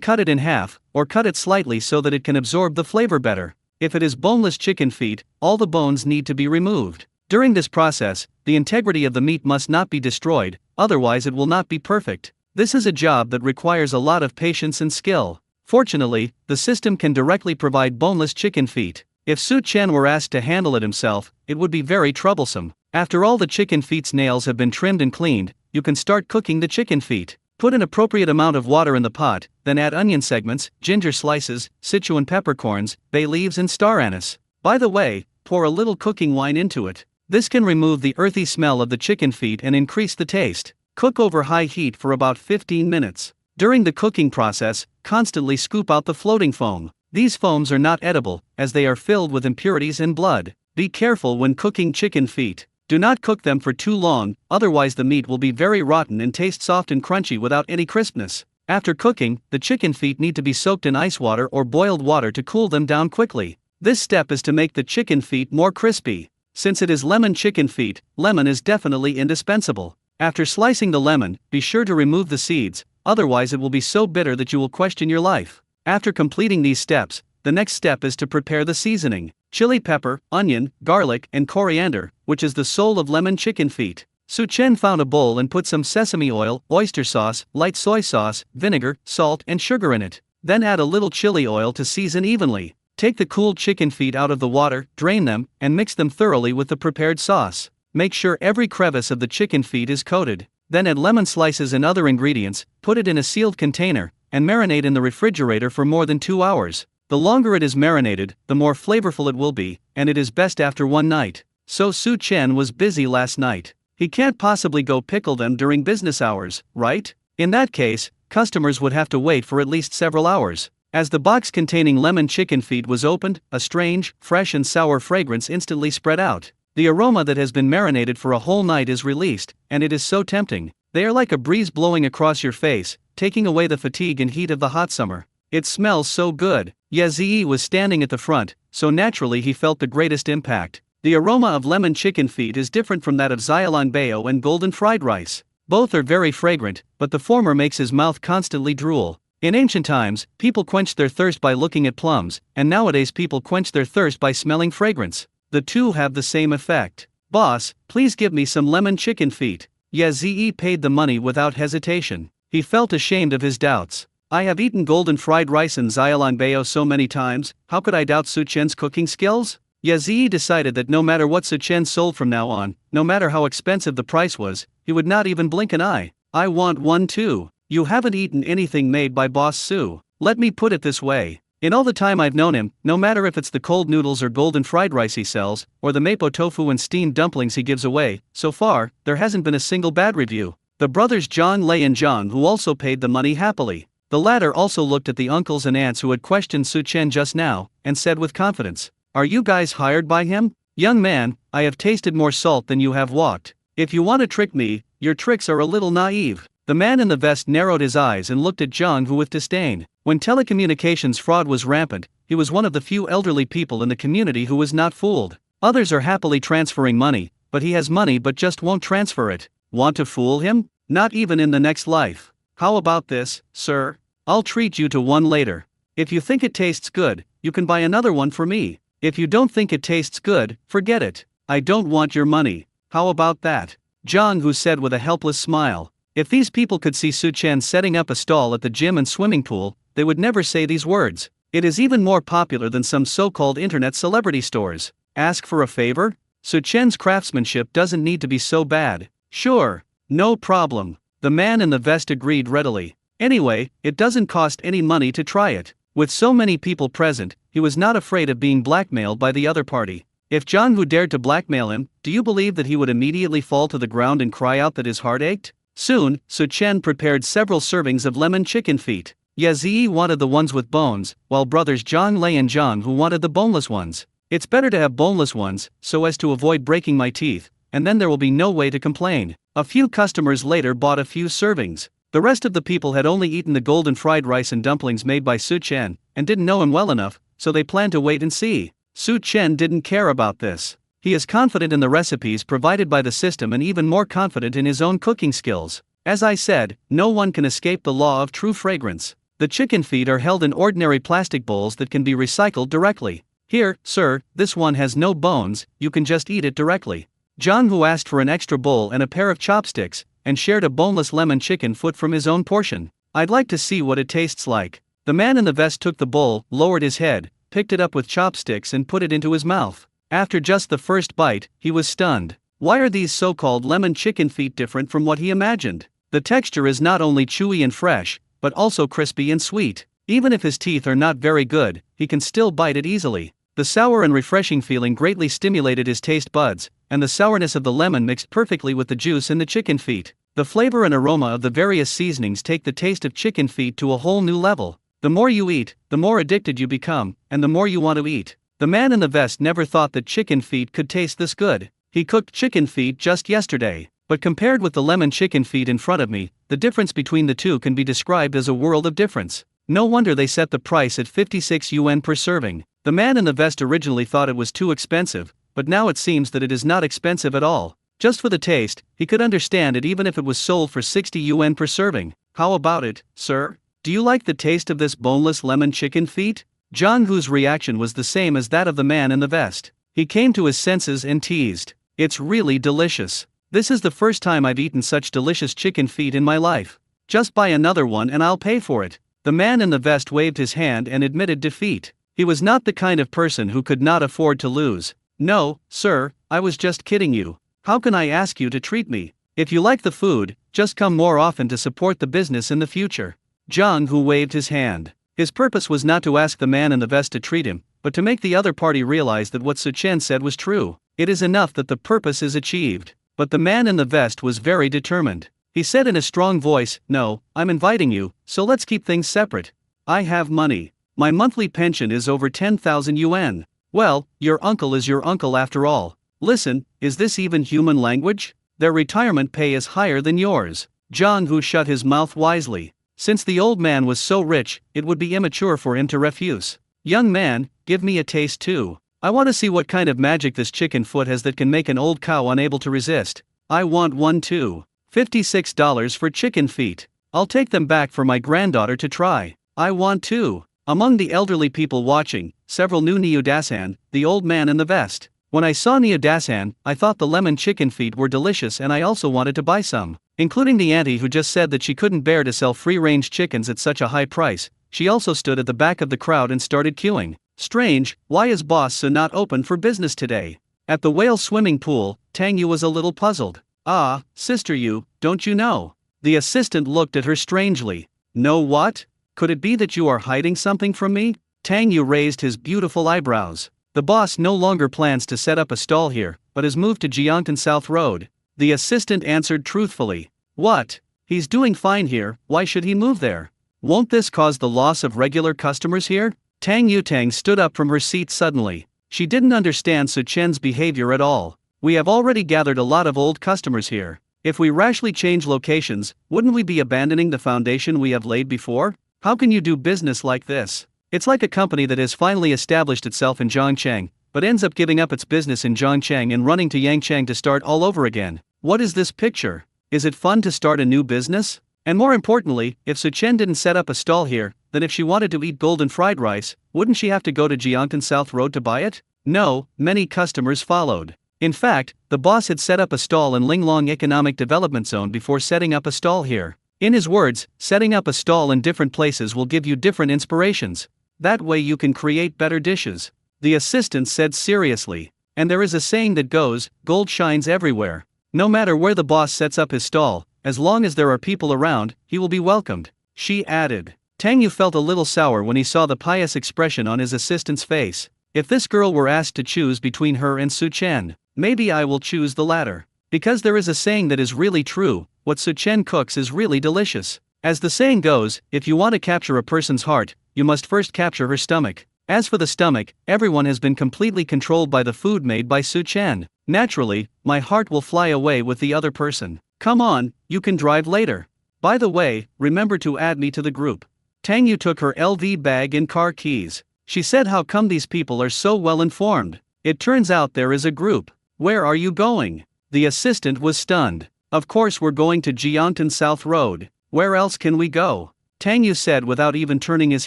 cut it in half, or cut it slightly so that it can absorb the flavor better. If it is boneless chicken feet, all the bones need to be removed. During this process, the integrity of the meat must not be destroyed, otherwise it will not be perfect. This is a job that requires a lot of patience and skill. Fortunately, the system can directly provide boneless chicken feet. If Su Chen were asked to handle it himself, it would be very troublesome. After all the chicken feet's nails have been trimmed and cleaned, you can start cooking the chicken feet. Put an appropriate amount of water in the pot, then add onion segments, ginger slices, Sichuan peppercorns, bay leaves and star anise. By the way, pour a little cooking wine into it. This can remove the earthy smell of the chicken feet and increase the taste. Cook over high heat for about 15 minutes. During the cooking process, constantly scoop out the floating foam. These foams are not edible, as they are filled with impurities and blood. Be careful when cooking chicken feet. Do not cook them for too long, otherwise the meat will be very rotten and taste soft and crunchy without any crispness. After cooking, the chicken feet need to be soaked in ice water or boiled water to cool them down quickly. This step is to make the chicken feet more crispy. Since it is lemon chicken feet, lemon is definitely indispensable. After slicing the lemon, be sure to remove the seeds, otherwise it will be so bitter that you will question your life. After completing these steps, the next step is to prepare the seasoning: chili pepper, onion, garlic, and coriander, which is the soul of lemon chicken feet. Su Chen found a bowl and put some sesame oil, oyster sauce, light soy sauce, vinegar, salt, and sugar in it. Then add a little chili oil to season evenly. Take the cooled chicken feet out of the water, drain them, and mix them thoroughly with the prepared sauce. Make sure every crevice of the chicken feet is coated. Then add lemon slices and other ingredients, put it in a sealed container, and marinate in the refrigerator for more than 2 hours. The longer it is marinated, the more flavorful it will be, and it is best after one night. So Su Chen was busy last night. He can't possibly go pickle them during business hours, right? In that case, customers would have to wait for at least several hours. As the box containing lemon chicken feet was opened, a strange, fresh and sour fragrance instantly spread out. The aroma that has been marinated for a whole night is released, and it is so tempting. They are like a breeze blowing across your face, taking away the fatigue and heat of the hot summer. It smells so good. Ye Ziyi was standing at the front, so naturally he felt the greatest impact. The aroma of lemon chicken feet is different from that of xiaolanbao and golden fried rice. Both are very fragrant, but the former makes his mouth constantly drool. In ancient times, people quenched their thirst by looking at plums, and nowadays people quench their thirst by smelling fragrance. The two have the same effect. Boss, please give me some lemon chicken feet. Ye Ziyi paid the money without hesitation. He felt ashamed of his doubts. I have eaten golden fried rice and xiaolanbao so many times, how could I doubt Su Chen's cooking skills? Ye Ziyi decided that no matter what Su Chen sold from now on, no matter how expensive the price was, he would not even blink an eye. I want one too. You haven't eaten anything made by Boss Su. Let me put it this way. In all the time I've known him, no matter if it's the cold noodles or golden fried rice he sells, or the mapo tofu and steamed dumplings he gives away, so far, there hasn't been a single bad review. The brothers Zhang Lei and Zhang Hu also paid the money happily. The latter also looked at the uncles and aunts who had questioned Su Chen just now, and said with confidence, "Are you guys hired by him? Young man, I have tasted more salt than you have walked. If you want to trick me, your tricks are a little naive." The man in the vest narrowed his eyes and looked at Zhang Hu with disdain. When telecommunications fraud was rampant, he was one of the few elderly people in the community who was not fooled. Others are happily transferring money, but he has money but just won't transfer it. Want to fool him? Not even in the next life. How about this, sir? I'll treat you to one later. If you think it tastes good, you can buy another one for me. If you don't think it tastes good, forget it. I don't want your money. How about that? Zhang Hu said with a helpless smile. If these people could see Su Chen setting up a stall at the gym and swimming pool, they would never say these words. It is even more popular than some so-called internet celebrity stores. Ask for a favor? Su Chen's craftsmanship doesn't need to be so bad. Sure. No problem. The man in the vest agreed readily. Anyway, it doesn't cost any money to try it. With so many people present, he was not afraid of being blackmailed by the other party. If Zhang Hu dared to blackmail him, do you believe that he would immediately fall to the ground and cry out that his heart ached? Soon, Su Chen prepared several servings of lemon chicken feet. Ye Ziyi wanted the ones with bones, while brothers Zhang Lei and Zhang Hu wanted the boneless ones. It's better to have boneless ones, so as to avoid breaking my teeth, and then there will be no way to complain. A few customers later bought a few servings. The rest of the people had only eaten the golden fried rice and dumplings made by Su Chen, and didn't know him well enough, so they planned to wait and see. Su Chen didn't care about this. He is confident in the recipes provided by the system and even more confident in his own cooking skills. As I said, no one can escape the law of true fragrance. The chicken feet are held in ordinary plastic bowls that can be recycled directly. Here, sir, this one has no bones, you can just eat it directly. Zhang Hu asked for an extra bowl and a pair of chopsticks, and shared a boneless lemon chicken foot from his own portion. I'd like to see what it tastes like. The man in the vest took the bowl, lowered his head, picked it up with chopsticks and put it into his mouth. After just the first bite, he was stunned. Why are these so-called lemon chicken feet different from what he imagined? The texture is not only chewy and fresh, but also crispy and sweet. Even if his teeth are not very good, he can still bite it easily. The sour and refreshing feeling greatly stimulated his taste buds, and the sourness of the lemon mixed perfectly with the juice in the chicken feet. The flavor and aroma of the various seasonings take the taste of chicken feet to a whole new level. The more you eat, the more addicted you become, and the more you want to eat. The man in the vest never thought that chicken feet could taste this good. He cooked chicken feet just yesterday, but compared with the lemon chicken feet in front of me, the difference between the two can be described as a world of difference. No wonder they set the price at 56 yuan per serving. The man in the vest originally thought it was too expensive, but now it seems that it is not expensive at all. Just for the taste, he could understand it even if it was sold for 60 yuan per serving. How about it, sir? Do you like the taste of this boneless lemon chicken feet? Zhang Hu's reaction was the same as that of the man in the vest. He came to his senses and teased, "It's really delicious. This is the first time I've eaten such delicious chicken feet in my life. Just buy another one and I'll pay for it." The man in the vest waved his hand and admitted defeat. He was not the kind of person who could not afford to lose. "No, sir, I was just kidding you. How can I ask you to treat me? If you like the food, just come more often to support the business in the future." Zhang Hu waved his hand. His purpose was not to ask the man in the vest to treat him, but to make the other party realize that what Su Chen said was true. It is enough that the purpose is achieved. But the man in the vest was very determined. He said in a strong voice, "No, I'm inviting you, so let's keep things separate. I have money. My monthly pension is over 10,000 yuan. Well, your uncle is your uncle after all. Listen, is this even human language? Their retirement pay is higher than yours." Zhang Hu shut his mouth wisely. Since the old man was so rich, it would be immature for him to refuse. "Young man, give me a taste too. I want to see what kind of magic this chicken foot has that can make an old cow unable to resist. I want one too. $56 for chicken feet. I'll take them back for my granddaughter to try. I want two." Among the elderly people watching, several knew Neodasan, the old man in the vest. When I saw Neodasan, I thought the lemon chicken feet were delicious and I also wanted to buy some. Including the auntie who just said that she couldn't bear to sell free-range chickens at such a high price, she also stood at the back of the crowd and started queuing. Strange, why is Boss Su not open for business today? At the whale swimming pool, Tang Yu was a little puzzled. "Ah, Sister Yu, don't you know?" The assistant looked at her strangely. "Know what? Could it be that you are hiding something from me?" Tang Yu raised his beautiful eyebrows. "The boss no longer plans to set up a stall here, but has moved to Jiangtan South Road." The assistant answered truthfully. "What? He's doing fine here, why should he move there? Won't this cause the loss of regular customers here?" Tang Yutang stood up from her seat suddenly. She didn't understand Su Chen's behavior at all. "We have already gathered a lot of old customers here. If we rashly change locations, wouldn't we be abandoning the foundation we have laid before? How can you do business like this? It's like a company that has finally established itself in Zhongchang, but ends up giving up its business in Zhongchang and running to Yangchang to start all over again. What is this picture? Is it fun to start a new business? And more importantly, if Su Chen didn't set up a stall here, then if she wanted to eat golden fried rice, wouldn't she have to go to Jiangtan South Road to buy it? No, many customers followed. In fact, the boss had set up a stall in Linglong Economic Development Zone before setting up a stall here. In his words, setting up a stall in different places will give you different inspirations. That way you can create better dishes. The assistant said seriously. And there is a saying that goes, gold shines everywhere. No matter where the boss sets up his stall, as long as there are people around, he will be welcomed, she added. Tang Yu felt a little sour when he saw the pious expression on his assistant's face. If this girl were asked to choose between her and Su Chen, maybe I will choose the latter. Because there is a saying that is really true, what Su Chen cooks is really delicious. As the saying goes, if you want to capture a person's heart, you must first capture her stomach. As for the stomach, everyone has been completely controlled by the food made by Su Chen. Naturally, my heart will fly away with the other person. Come on, you can drive later. By the way, remember to add me to the group. Tang Yu took her LV bag and car keys. She said, how come these people are so well informed? It turns out there is a group. Where are you going? The assistant was stunned. Of course we're going to Jiangtan South Road. Where else can we go? Tang Yu said without even turning his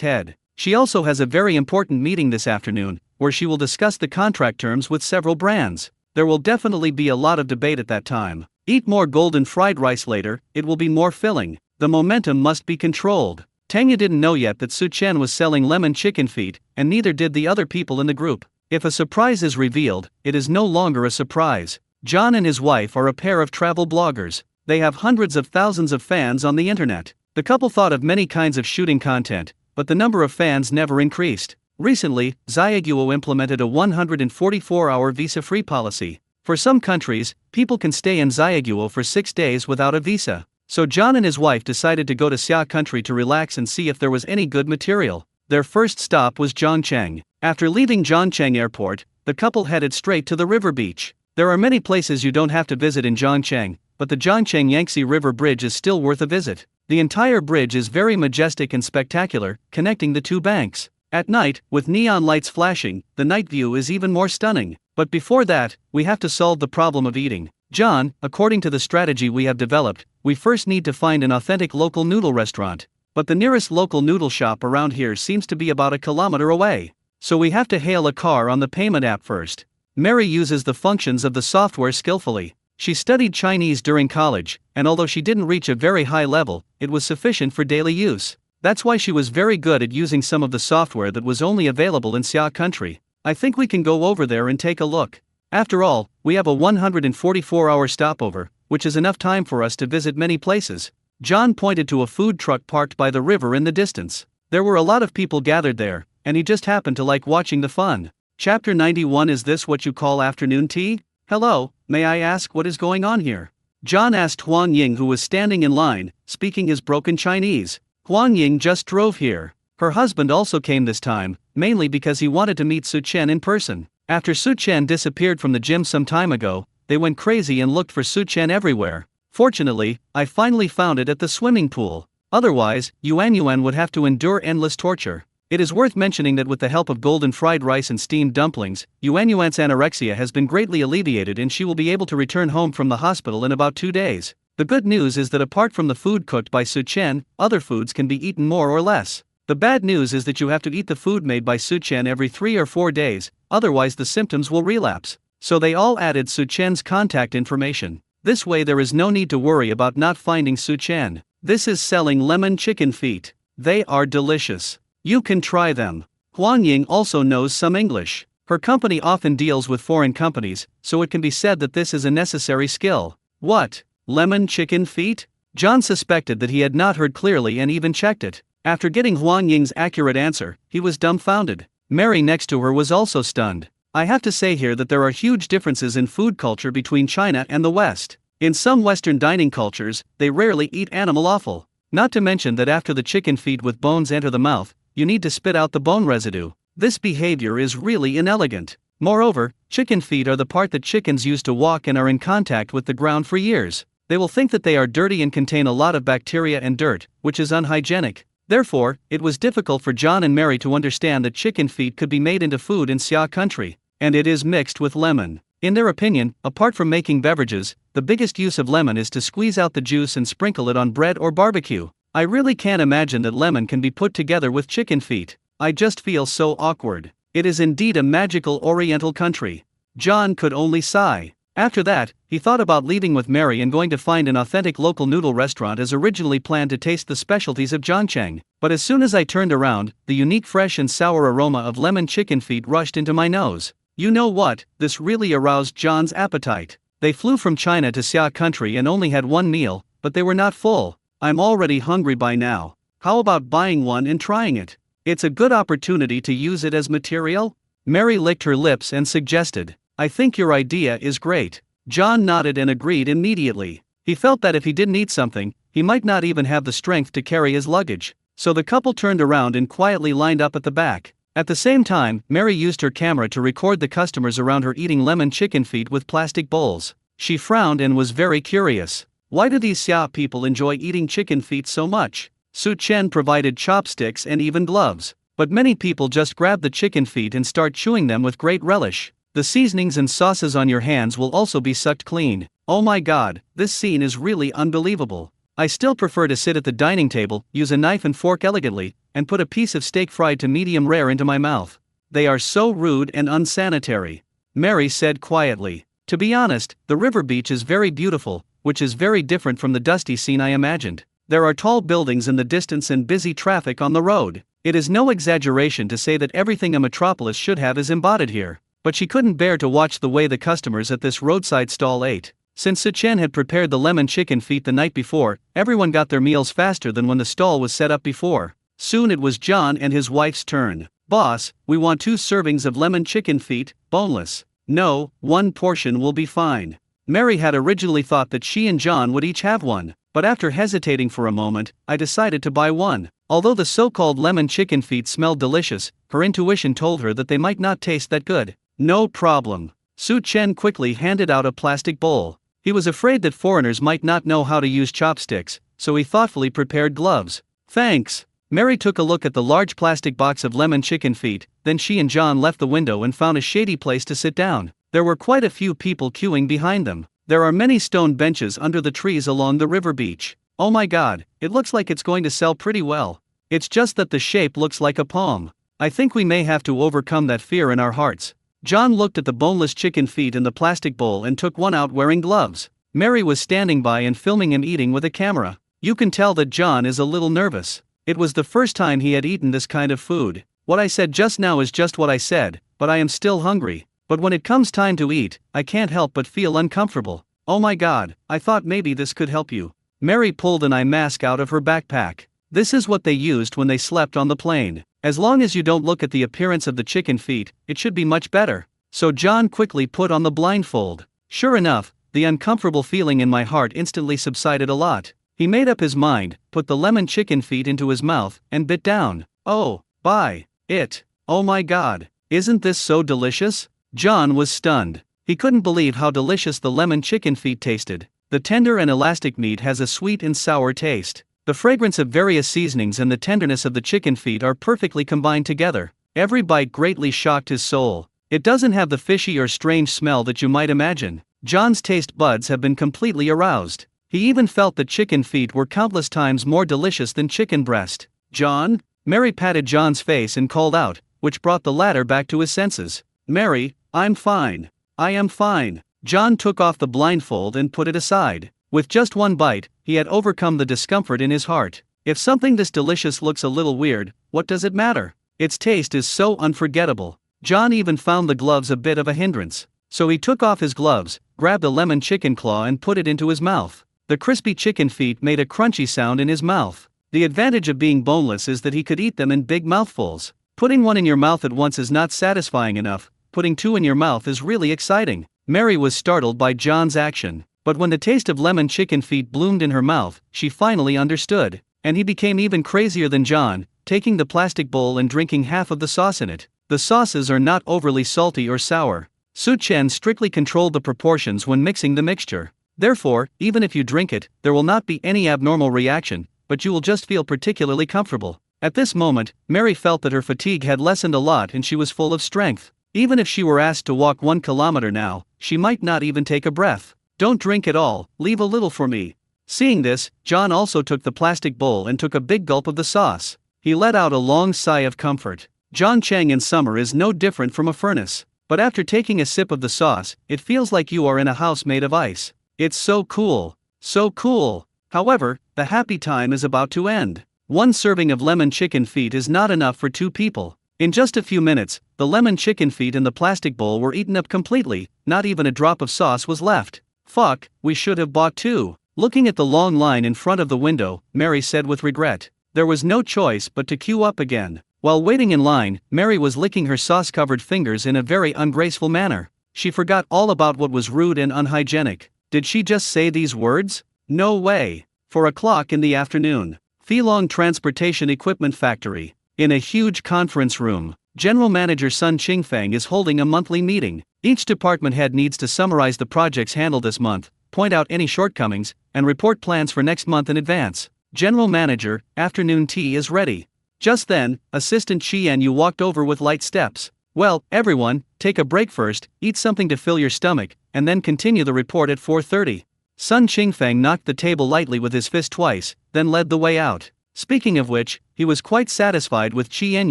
head. She also has a very important meeting this afternoon, where she will discuss the contract terms with several brands. There will definitely be a lot of debate at that time. Eat more golden fried rice later, it will be more filling. The momentum must be controlled. Tang Yu didn't know yet that Su Chen was selling lemon chicken feet, and neither did the other people in the group. If a surprise is revealed, it is no longer a surprise. John and his wife are a pair of travel bloggers. They have hundreds of thousands of fans on the internet. The couple thought of many kinds of shooting content, but the number of fans never increased. Recently, Xiaoguo implemented a 144-hour visa-free policy. For some countries, people can stay in Xiaguo for 6 days without a visa. So John and his wife decided to go to Xia country to relax and see if there was any good material. Their first stop was Zhangcheng. After leaving Zhangcheng Airport, the couple headed straight to the river beach. There are many places you don't have to visit in Zhangcheng, but the Zhangcheng Yangtze River Bridge is still worth a visit. The entire bridge is very majestic and spectacular, connecting the two banks. At night, with neon lights flashing, the night view is even more stunning. But before that, we have to solve the problem of eating. John, according to the strategy we have developed, we first need to find an authentic local noodle restaurant. But the nearest local noodle shop around here seems to be about a kilometer away. So we have to hail a car on the payment app first. Mary uses the functions of the software skillfully. She studied Chinese during college, and although she didn't reach a very high level, it was sufficient for daily use. That's why she was very good at using some of the software that was only available in Xia country. I think we can go over there and take a look. After all, we have a 144-hour stopover, which is enough time for us to visit many places. John pointed to a food truck parked by the river in the distance. There were a lot of people gathered there, and he just happened to like watching the fun. Chapter 91. Is this what you call afternoon tea? Hello, may I ask what is going on here? John asked Huang Ying, who was standing in line, speaking his broken Chinese. Huang Ying just drove here. Her husband also came this time, mainly because he wanted to meet Su Chen in person. After Su Chen disappeared from the gym some time ago, they went crazy and looked for Su Chen everywhere. Fortunately, I finally found it at the swimming pool. Otherwise, Yuan would have to endure endless torture. It is worth mentioning that with the help of golden fried rice and steamed dumplings, Yuan's anorexia has been greatly alleviated and she will be able to return home from the hospital in about 2 days. The good news is that apart from the food cooked by Su Chen, other foods can be eaten more or less. The bad news is that you have to eat the food made by Su Chen every 3 or 4 days, otherwise the symptoms will relapse. So they all added Su Chen's contact information. This way there is no need to worry about not finding Su Chen. This is selling lemon chicken feet. They are delicious. You can try them. Huang Ying also knows some English. Her company often deals with foreign companies, so it can be said that this is a necessary skill. What? Lemon chicken feet? John suspected that he had not heard clearly and even checked it. After getting Huang Ying's accurate answer, he was dumbfounded. Mary next to her was also stunned. I have to say here that there are huge differences in food culture between China and the West. In some Western dining cultures, they rarely eat animal offal. Not to mention that after the chicken feet with bones enter the mouth, you need to spit out the bone residue. This behavior is really inelegant. Moreover, chicken feet are the part that chickens use to walk and are in contact with the ground for years. They will think that they are dirty and contain a lot of bacteria and dirt, which is unhygienic. Therefore, it was difficult for John and Mary to understand that chicken feet could be made into food in Xia country, and it is mixed with lemon. In their opinion, apart from making beverages, the biggest use of lemon is to squeeze out the juice and sprinkle it on bread or barbecue. I really can't imagine that lemon can be put together with chicken feet. I just feel so awkward. It is indeed a magical Oriental country. John could only sigh. After that, he thought about leaving with Mary and going to find an authentic local noodle restaurant as originally planned to taste the specialties of Zhangcheng. But as soon as I turned around, the unique fresh and sour aroma of lemon chicken feet rushed into my nose. You know what, this really aroused John's appetite. They flew from China to Xia country and only had one meal, but they were not full. I'm already hungry by now. How about buying one and trying it? It's a good opportunity to use it as material? Mary licked her lips and suggested. I think your idea is great. John nodded and agreed immediately. He felt that if he didn't eat something, he might not even have the strength to carry his luggage. So the couple turned around and quietly lined up at the back. At the same time, Mary used her camera to record the customers around her eating lemon chicken feet with plastic bowls. She frowned and was very curious. Why do these Xia people enjoy eating chicken feet so much? Su Chen provided chopsticks and even gloves. But many people just grab the chicken feet and start chewing them with great relish. The seasonings and sauces on your hands will also be sucked clean. Oh my god, this scene is really unbelievable. I still prefer to sit at the dining table, use a knife and fork elegantly, and put a piece of steak fried to medium rare into my mouth. They are so rude and unsanitary. Mary said quietly. To be honest, the river beach is very beautiful, which is very different from the dusty scene I imagined. There are tall buildings in the distance and busy traffic on the road. It is no exaggeration to say that everything a metropolis should have is embodied here. But she couldn't bear to watch the way the customers at this roadside stall ate. Since Su Chen had prepared the lemon chicken feet the night before, everyone got their meals faster than when the stall was set up before. Soon it was John and his wife's turn. Boss, we want 2 servings of lemon chicken feet, boneless. No, one portion will be fine. Mary had originally thought that she and John would each have one, but after hesitating for a moment, I decided to buy one. Although the so-called lemon chicken feet smelled delicious, her intuition told her that they might not taste that good. No problem. Su Chen quickly handed out a plastic bowl. He was afraid that foreigners might not know how to use chopsticks, so he thoughtfully prepared gloves. Thanks. Mary took a look at the large plastic box of lemon chicken feet, then she and John left the window and found a shady place to sit down. There were quite a few people queuing behind them. There are many stone benches under the trees along the river beach. Oh my god, it looks like it's going to sell pretty well. It's just that the shape looks like a palm. I think we may have to overcome that fear in our hearts. John looked at the boneless chicken feet in the plastic bowl and took one out wearing gloves. Mary was standing by and filming him eating with a camera. You can tell that John is a little nervous. It was the first time he had eaten this kind of food. What I said just now is just what I said, but I am still hungry. But when it comes time to eat, I can't help but feel uncomfortable. Oh my god, I thought maybe this could help you. Mary pulled an eye mask out of her backpack. This is what they used when they slept on the plane. As long as you don't look at the appearance of the chicken feet, it should be much better. So John quickly put on the blindfold. Sure enough, the uncomfortable feeling in my heart instantly subsided a lot. He made up his mind, put the lemon chicken feet into his mouth, and bit down. Oh, buy it. Oh my god, isn't this so delicious? John was stunned. He couldn't believe how delicious the lemon chicken feet tasted. The tender and elastic meat has a sweet and sour taste. The fragrance of various seasonings and the tenderness of the chicken feet are perfectly combined together. Every bite greatly shocked his soul. It doesn't have the fishy or strange smell that you might imagine. John's taste buds have been completely aroused. He even felt that chicken feet were countless times more delicious than chicken breast. John? Mary patted John's face and called out, which brought the latter back to his senses. Mary, I'm fine. I am fine. John took off the blindfold and put it aside. With just one bite, he had overcome the discomfort in his heart. If something this delicious looks a little weird, what does it matter? Its taste is so unforgettable. John even found the gloves a bit of a hindrance. So he took off his gloves, grabbed a lemon chicken claw and put it into his mouth. The crispy chicken feet made a crunchy sound in his mouth. The advantage of being boneless is that he could eat them in big mouthfuls. Putting one in your mouth at once is not satisfying enough. Putting two in your mouth is really exciting. Mary was startled by John's action. But when the taste of lemon chicken feet bloomed in her mouth, she finally understood. And he became even crazier than John, taking the plastic bowl and drinking half of the sauce in it. The sauces are not overly salty or sour. Su Chen strictly controlled the proportions when mixing the mixture. Therefore, even if you drink it, there will not be any abnormal reaction, but you will just feel particularly comfortable. At this moment, Mary felt that her fatigue had lessened a lot and she was full of strength. Even if she were asked to walk 1 kilometer now, she might not even take a breath. Don't drink it all, leave a little for me. Seeing this, John also took the plastic bowl and took a big gulp of the sauce. He let out a long sigh of comfort. John Chang in summer is no different from a furnace. But after taking a sip of the sauce, it feels like you are in a house made of ice. It's so cool. So cool. However, the happy time is about to end. 1 serving of lemon chicken feet is not enough for 2 people. In just a few minutes, the lemon chicken feet in the plastic bowl were eaten up completely, not even a drop of sauce was left. Fuck, we should have bought 2. Looking at the long line in front of the window, Mary said with regret. There was no choice but to queue up again. While waiting in line, Mary was licking her sauce-covered fingers in a very ungraceful manner. She forgot all about what was rude and unhygienic. Did she just say these words? No way. 4 o'clock in the afternoon. Feelong Transportation Equipment Factory. In a huge conference room, General Manager Sun Qingfang is holding a monthly meeting. Each department head needs to summarize the projects handled this month, point out any shortcomings, and report plans for next month in advance. General Manager, afternoon tea is ready. Just then, Assistant Qian Yu walked over with light steps. Well, everyone, take a break first, eat something to fill your stomach, and then continue the report at 4:30. Sun Qingfang knocked the table lightly with his fist twice, then led the way out. Speaking of which, he was quite satisfied with Qian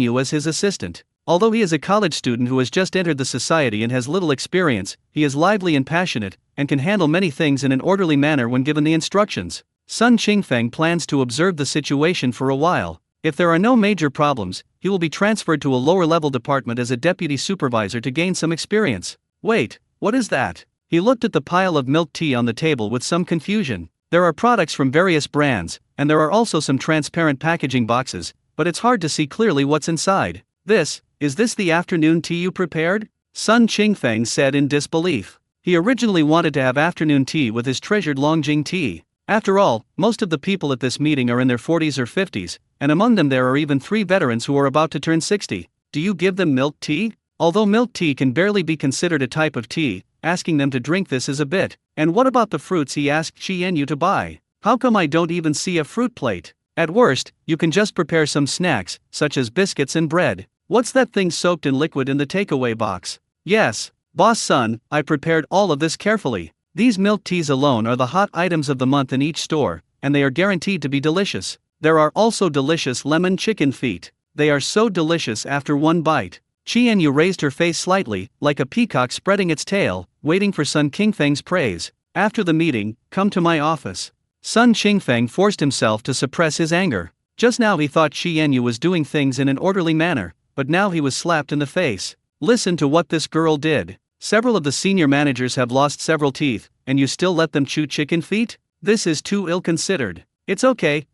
Yu as his assistant. Although he is a college student who has just entered the society and has little experience, he is lively and passionate, and can handle many things in an orderly manner when given the instructions. Sun Qingfang plans to observe the situation for a while. If there are no major problems, he will be transferred to a lower-level department as a deputy supervisor to gain some experience. Wait, what is that? He looked at the pile of milk tea on the table with some confusion. There are products from various brands, and there are also some transparent packaging boxes, but it's hard to see clearly what's inside. Is this the afternoon tea you prepared? Sun Qingfeng said in disbelief. He originally wanted to have afternoon tea with his treasured Longjing tea. After all, most of the people at this meeting are in their 40s or 50s, and among them there are even 3 veterans who are about to turn 60. Do you give them milk tea? Although milk tea can barely be considered a type of tea, asking them to drink this is a bit. And what about the fruits he asked Qianyu to buy? How come I don't even see a fruit plate? At worst, you can just prepare some snacks, such as biscuits and bread. What's that thing soaked in liquid in the takeaway box? Yes, boss son, I prepared all of this carefully. These milk teas alone are the hot items of the month in each store, and they are guaranteed to be delicious. There are also delicious lemon chicken feet. They are so delicious after one bite. Qianyu raised her face slightly, like a peacock spreading its tail, waiting for Sun Qingfeng's praise. After the meeting, come to my office. Sun Qingfeng forced himself to suppress his anger. Just now he thought Qianyu was doing things in an orderly manner, but now he was slapped in the face. Listen to what this girl did. Several of the senior managers have lost several teeth, and you still let them chew chicken feet? This is too ill-considered. It's okay,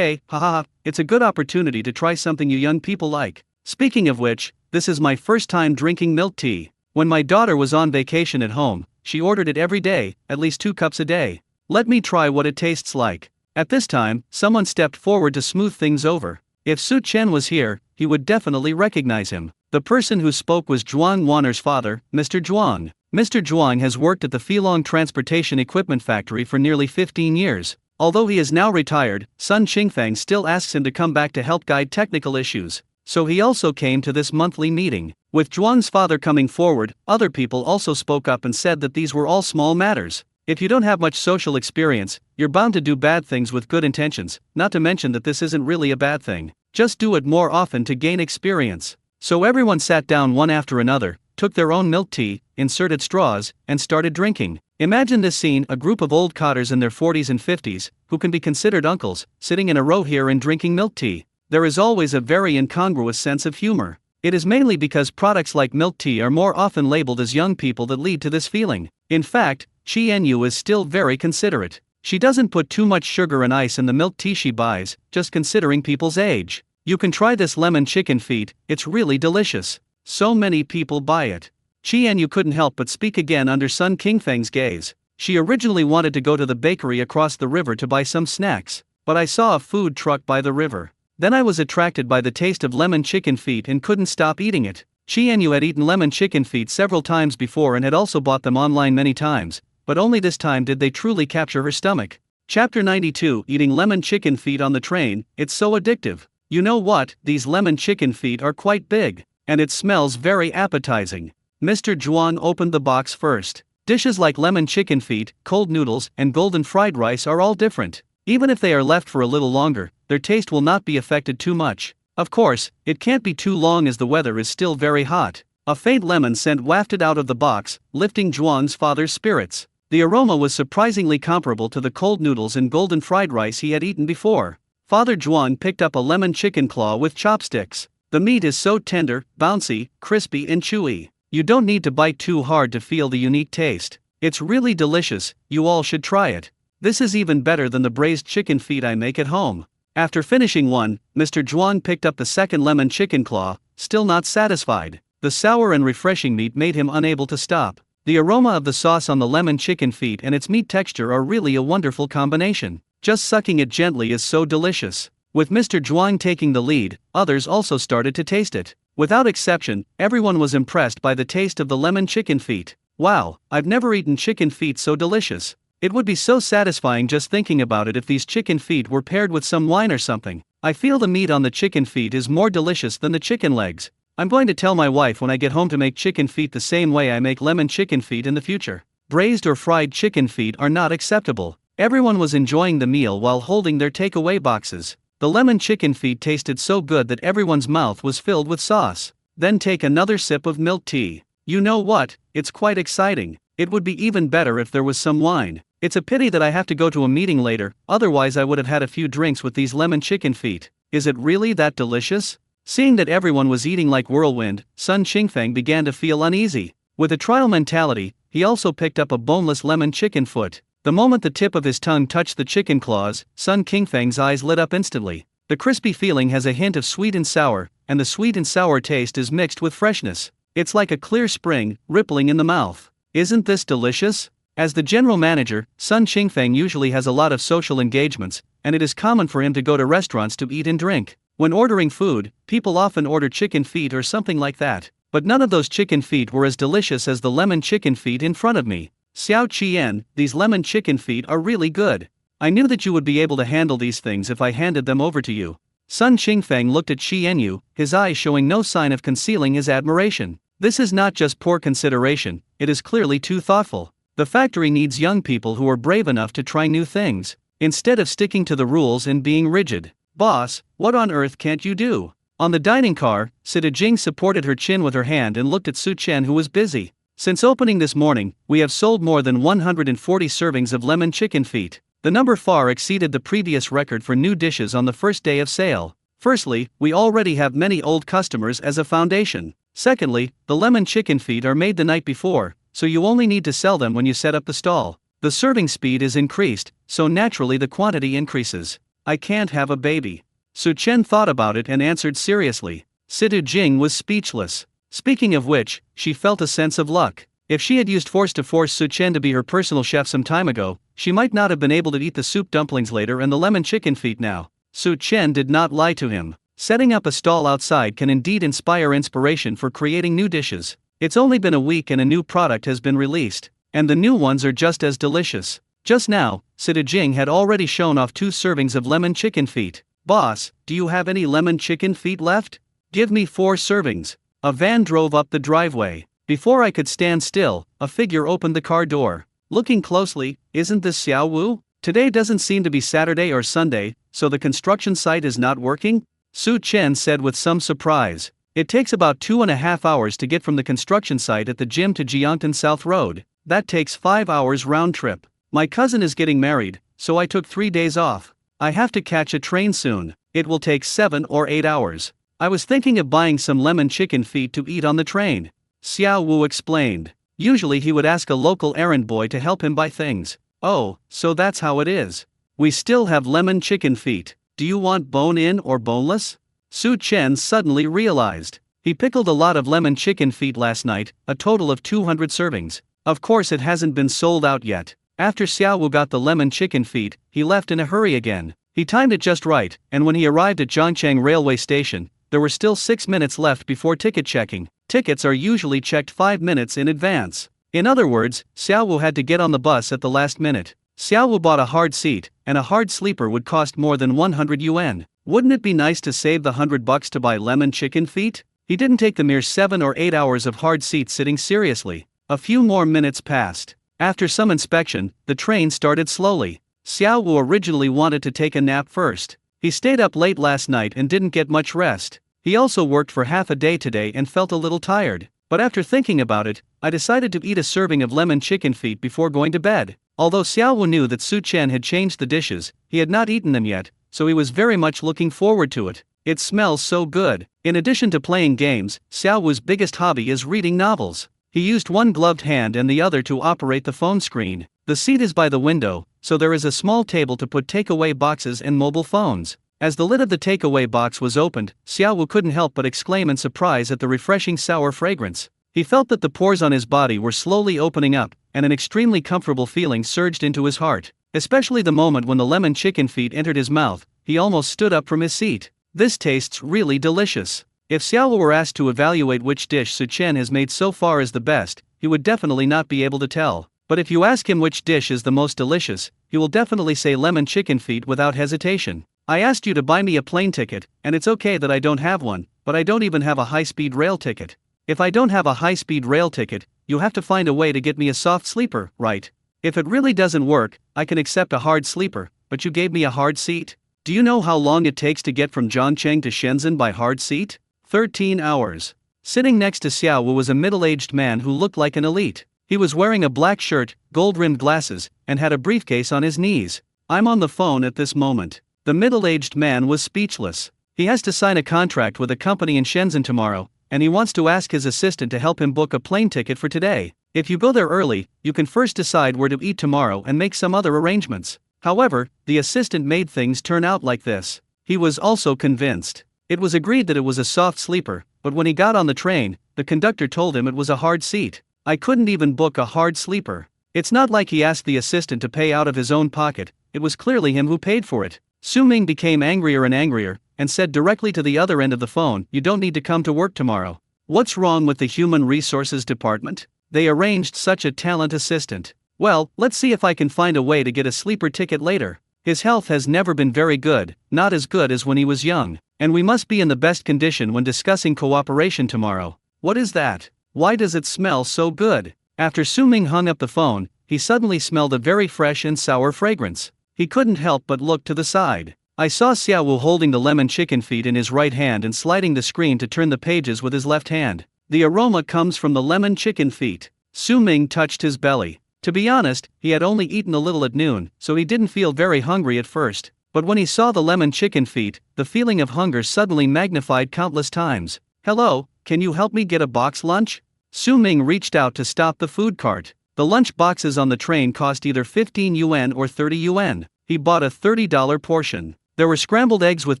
haha, it's a good opportunity to try something you young people like. Speaking of which, this is my first time drinking milk tea. When my daughter was on vacation at home, she ordered it every day, at least 2 cups a day. Let me try what it tastes like. At this time, someone stepped forward to smooth things over. If Su Chen was here, he would definitely recognize him. The person who spoke was Zhuang Wanner's father, Mr. Zhuang. Mr. Zhuang has worked at the Filong Transportation Equipment Factory for nearly 15 years. Although he is now retired, Sun Qingfeng still asks him to come back to help guide technical issues. So he also came to this monthly meeting. With Zhuang's father coming forward, other people also spoke up and said that these were all small matters. If you don't have much social experience, you're bound to do bad things with good intentions, not to mention that this isn't really a bad thing. Just do it more often to gain experience. So everyone sat down one after another, took their own milk tea, inserted straws, and started drinking. Imagine this scene: a group of old cotters in their 40s and 50s, who can be considered uncles, sitting in a row here and drinking milk tea. There is always a very incongruous sense of humor. It is mainly because products like milk tea are more often labeled as young people that lead to this feeling. In fact, Qianyu is still very considerate. She doesn't put too much sugar and ice in the milk tea she buys, just considering people's age. You can try this lemon chicken feet, it's really delicious. So many people buy it. Qianyu couldn't help but speak again under Sun Qingfeng's gaze. She originally wanted to go to the bakery across the river to buy some snacks, but I saw a food truck by the river. Then I was attracted by the taste of lemon chicken feet and couldn't stop eating it. Qianyu had eaten lemon chicken feet several times before and had also bought them online many times, but only this time did they truly capture her stomach. Chapter 92: Eating lemon chicken feet on the train. It's so addictive. You know what, these lemon chicken feet are quite big, and it smells very appetizing. Mr. Zhuang opened the box first. Dishes like lemon chicken feet, cold noodles, and golden fried rice are all different. Even if they are left for a little longer, their taste will not be affected too much. Of course, it can't be too long as the weather is still very hot. A faint lemon scent wafted out of the box, lifting Zhuang's father's spirits. The aroma was surprisingly comparable to the cold noodles and golden fried rice he had eaten before. Father Zhuang picked up a lemon chicken claw with chopsticks. The meat is so tender, bouncy, crispy and chewy. You don't need to bite too hard to feel the unique taste. It's really delicious, you all should try it. This is even better than the braised chicken feet I make at home. After finishing one, Mr. Zhuang picked up the second lemon chicken claw, still not satisfied. The sour and refreshing meat made him unable to stop. The aroma of the sauce on the lemon chicken feet and its meat texture are really a wonderful combination. Just sucking it gently is so delicious. With Mr. Zhuang taking the lead, others also started to taste it. Without exception, everyone was impressed by the taste of the lemon chicken feet. Wow, I've never eaten chicken feet so delicious. It would be so satisfying just thinking about it if these chicken feet were paired with some wine or something. I feel the meat on the chicken feet is more delicious than the chicken legs. I'm going to tell my wife when I get home to make chicken feet the same way I make lemon chicken feet in the future. Braised or fried chicken feet are not acceptable. Everyone was enjoying the meal while holding their takeaway boxes. The lemon chicken feet tasted so good that everyone's mouth was filled with sauce. Then take another sip of milk tea. You know what, it's quite exciting. It would be even better if there was some wine. It's a pity that I have to go to a meeting later, otherwise I would have had a few drinks with these lemon chicken feet. Is it really that delicious? Seeing that everyone was eating like whirlwind, Sun Qingfeng began to feel uneasy. With a trial mentality, he also picked up a boneless lemon chicken foot. The moment the tip of his tongue touched the chicken claws, Sun Qingfeng's eyes lit up instantly. The crispy feeling has a hint of sweet and sour, and the sweet and sour taste is mixed with freshness. It's like a clear spring, rippling in the mouth. Isn't this delicious? As the general manager, Sun Qingfeng usually has a lot of social engagements, and it is common for him to go to restaurants to eat and drink. When ordering food, people often order chicken feet or something like that. But none of those chicken feet were as delicious as the lemon chicken feet in front of me. Xiao Qian, these lemon chicken feet are really good. I knew that you would be able to handle these things if I handed them over to you. Sun Qingfeng looked at Xianyu, his eyes showing no sign of concealing his admiration. This is not just poor consideration, it is clearly too thoughtful. The factory needs young people who are brave enough to try new things, instead of sticking to the rules and being rigid. Boss, what on earth can't you do? On the dining car, Sita Jing supported her chin with her hand and looked at Su Chen, who was busy. Since opening this morning, we have sold more than 140 servings of lemon chicken feet. The number far exceeded the previous record for new dishes on the first day of sale. Firstly, we already have many old customers as a foundation. Secondly, the lemon chicken feet are made the night before, so you only need to sell them when you set up the stall. The serving speed is increased, so naturally the quantity increases. I can't have a baby. Su Chen thought about it and answered seriously. Sita Jing was speechless. Speaking of which, she felt a sense of luck. If she had used force to force Su Chen to be her personal chef some time ago, she might not have been able to eat the soup dumplings later and the lemon chicken feet now. Su Chen did not lie to him. Setting up a stall outside can indeed inspire inspiration for creating new dishes. It's only been a week and a new product has been released, and the new ones are just as delicious. Just now, Sita Jing had already shown off 2 servings of lemon chicken feet. Boss, do you have any lemon chicken feet left? Give me 4 servings. A van drove up the driveway. Before I could stand still, a figure opened the car door. Looking closely, isn't this Xiao Wu? Today doesn't seem to be Saturday or Sunday, so the construction site is not working? Su Chen said with some surprise. It takes about 2.5 hours to get from the construction site at the gym to Jiangtan South Road. That takes 5 hours round trip. My cousin is getting married, so I took 3 days off. I have to catch a train soon. It will take 7 or 8 hours. I was thinking of buying some lemon chicken feet to eat on the train. Xiao Wu explained. Usually he would ask a local errand boy to help him buy things. Oh, so that's how it is. We still have lemon chicken feet. Do you want bone-in or boneless? Su Chen suddenly realized. He pickled a lot of lemon chicken feet last night, a total of 200 servings. Of course it hasn't been sold out yet. After Xiao Wu got the lemon chicken feet, he left in a hurry again. He timed it just right, and when he arrived at Zhangcheng railway station, there were still 6 minutes left before ticket checking. Tickets are usually checked 5 minutes in advance. In other words, Xiao Wu had to get on the bus at the last minute. Xiao Wu bought a hard seat, and a hard sleeper would cost more than 100 yuan. Wouldn't it be nice to save the $100 to buy lemon chicken feet? He didn't take the mere 7 or 8 hours of hard seat sitting seriously. A few more minutes passed. After some inspection, the train started slowly. Xiao Wu originally wanted to take a nap first. He stayed up late last night and didn't get much rest. He also worked for half a day today and felt a little tired. But after thinking about it, I decided to eat a serving of lemon chicken feet before going to bed. Although Xiao Wu knew that Su Chen had changed the dishes, he had not eaten them yet, so he was very much looking forward to it. It smells so good. In addition to playing games, Xiao Wu's biggest hobby is reading novels. He used one gloved hand and the other to operate the phone screen. The seat is by the window, so there is a small table to put takeaway boxes and mobile phones. As the lid of the takeaway box was opened, Xiao Wu couldn't help but exclaim in surprise at the refreshing sour fragrance. He felt that the pores on his body were slowly opening up, and an extremely comfortable feeling surged into his heart. Especially the moment when the lemon chicken feet entered his mouth, he almost stood up from his seat. This tastes really delicious. If Xiao Wu were asked to evaluate which dish Su Chen has made so far as the best, he would definitely not be able to tell. But if you ask him which dish is the most delicious, he will definitely say lemon chicken feet without hesitation. I asked you to buy me a plane ticket, and it's okay that I don't have one, but I don't even have a high-speed rail ticket. If I don't have a high-speed rail ticket, you have to find a way to get me a soft sleeper, right? If it really doesn't work, I can accept a hard sleeper, but you gave me a hard seat? Do you know how long it takes to get from Zhangcheng to Shenzhen by hard seat? 13 hours. Sitting next to Xiao Wu was a middle-aged man who looked like an elite. He was wearing a black shirt, gold-rimmed glasses, and had a briefcase on his knees. I'm on the phone at this moment. The middle-aged man was speechless. He has to sign a contract with a company in Shenzhen tomorrow, and he wants to ask his assistant to help him book a plane ticket for today. If you go there early, you can first decide where to eat tomorrow and make some other arrangements. However, the assistant made things turn out like this. He was also convinced. It was agreed that it was a soft sleeper, but when he got on the train, the conductor told him it was a hard seat. I couldn't even book a hard sleeper. It's not like he asked the assistant to pay out of his own pocket, it was clearly him who paid for it. Su Ming became angrier and angrier, and said directly to the other end of the phone, "You don't need to come to work tomorrow." What's wrong with the human resources department? They arranged such a talent assistant. Well, let's see if I can find a way to get a sleeper ticket later. His health has never been very good, not as good as when he was young, and we must be in the best condition when discussing cooperation tomorrow. What is that? Why does it smell so good? After Su Ming hung up the phone, he suddenly smelled a very fresh and sour fragrance. He couldn't help but look to the side. I saw Xiao Wu holding the lemon chicken feet in his right hand and sliding the screen to turn the pages with his left hand. The aroma comes from the lemon chicken feet. Su Ming touched his belly. To be honest, he had only eaten a little at noon, so he didn't feel very hungry at first. But when he saw the lemon chicken feet, the feeling of hunger suddenly magnified countless times. "Hello, can you help me get a box lunch?" Su Ming reached out to stop the food cart. The lunch boxes on the train cost either 15 yuan or 30 yuan. He bought a $30 portion. There were scrambled eggs with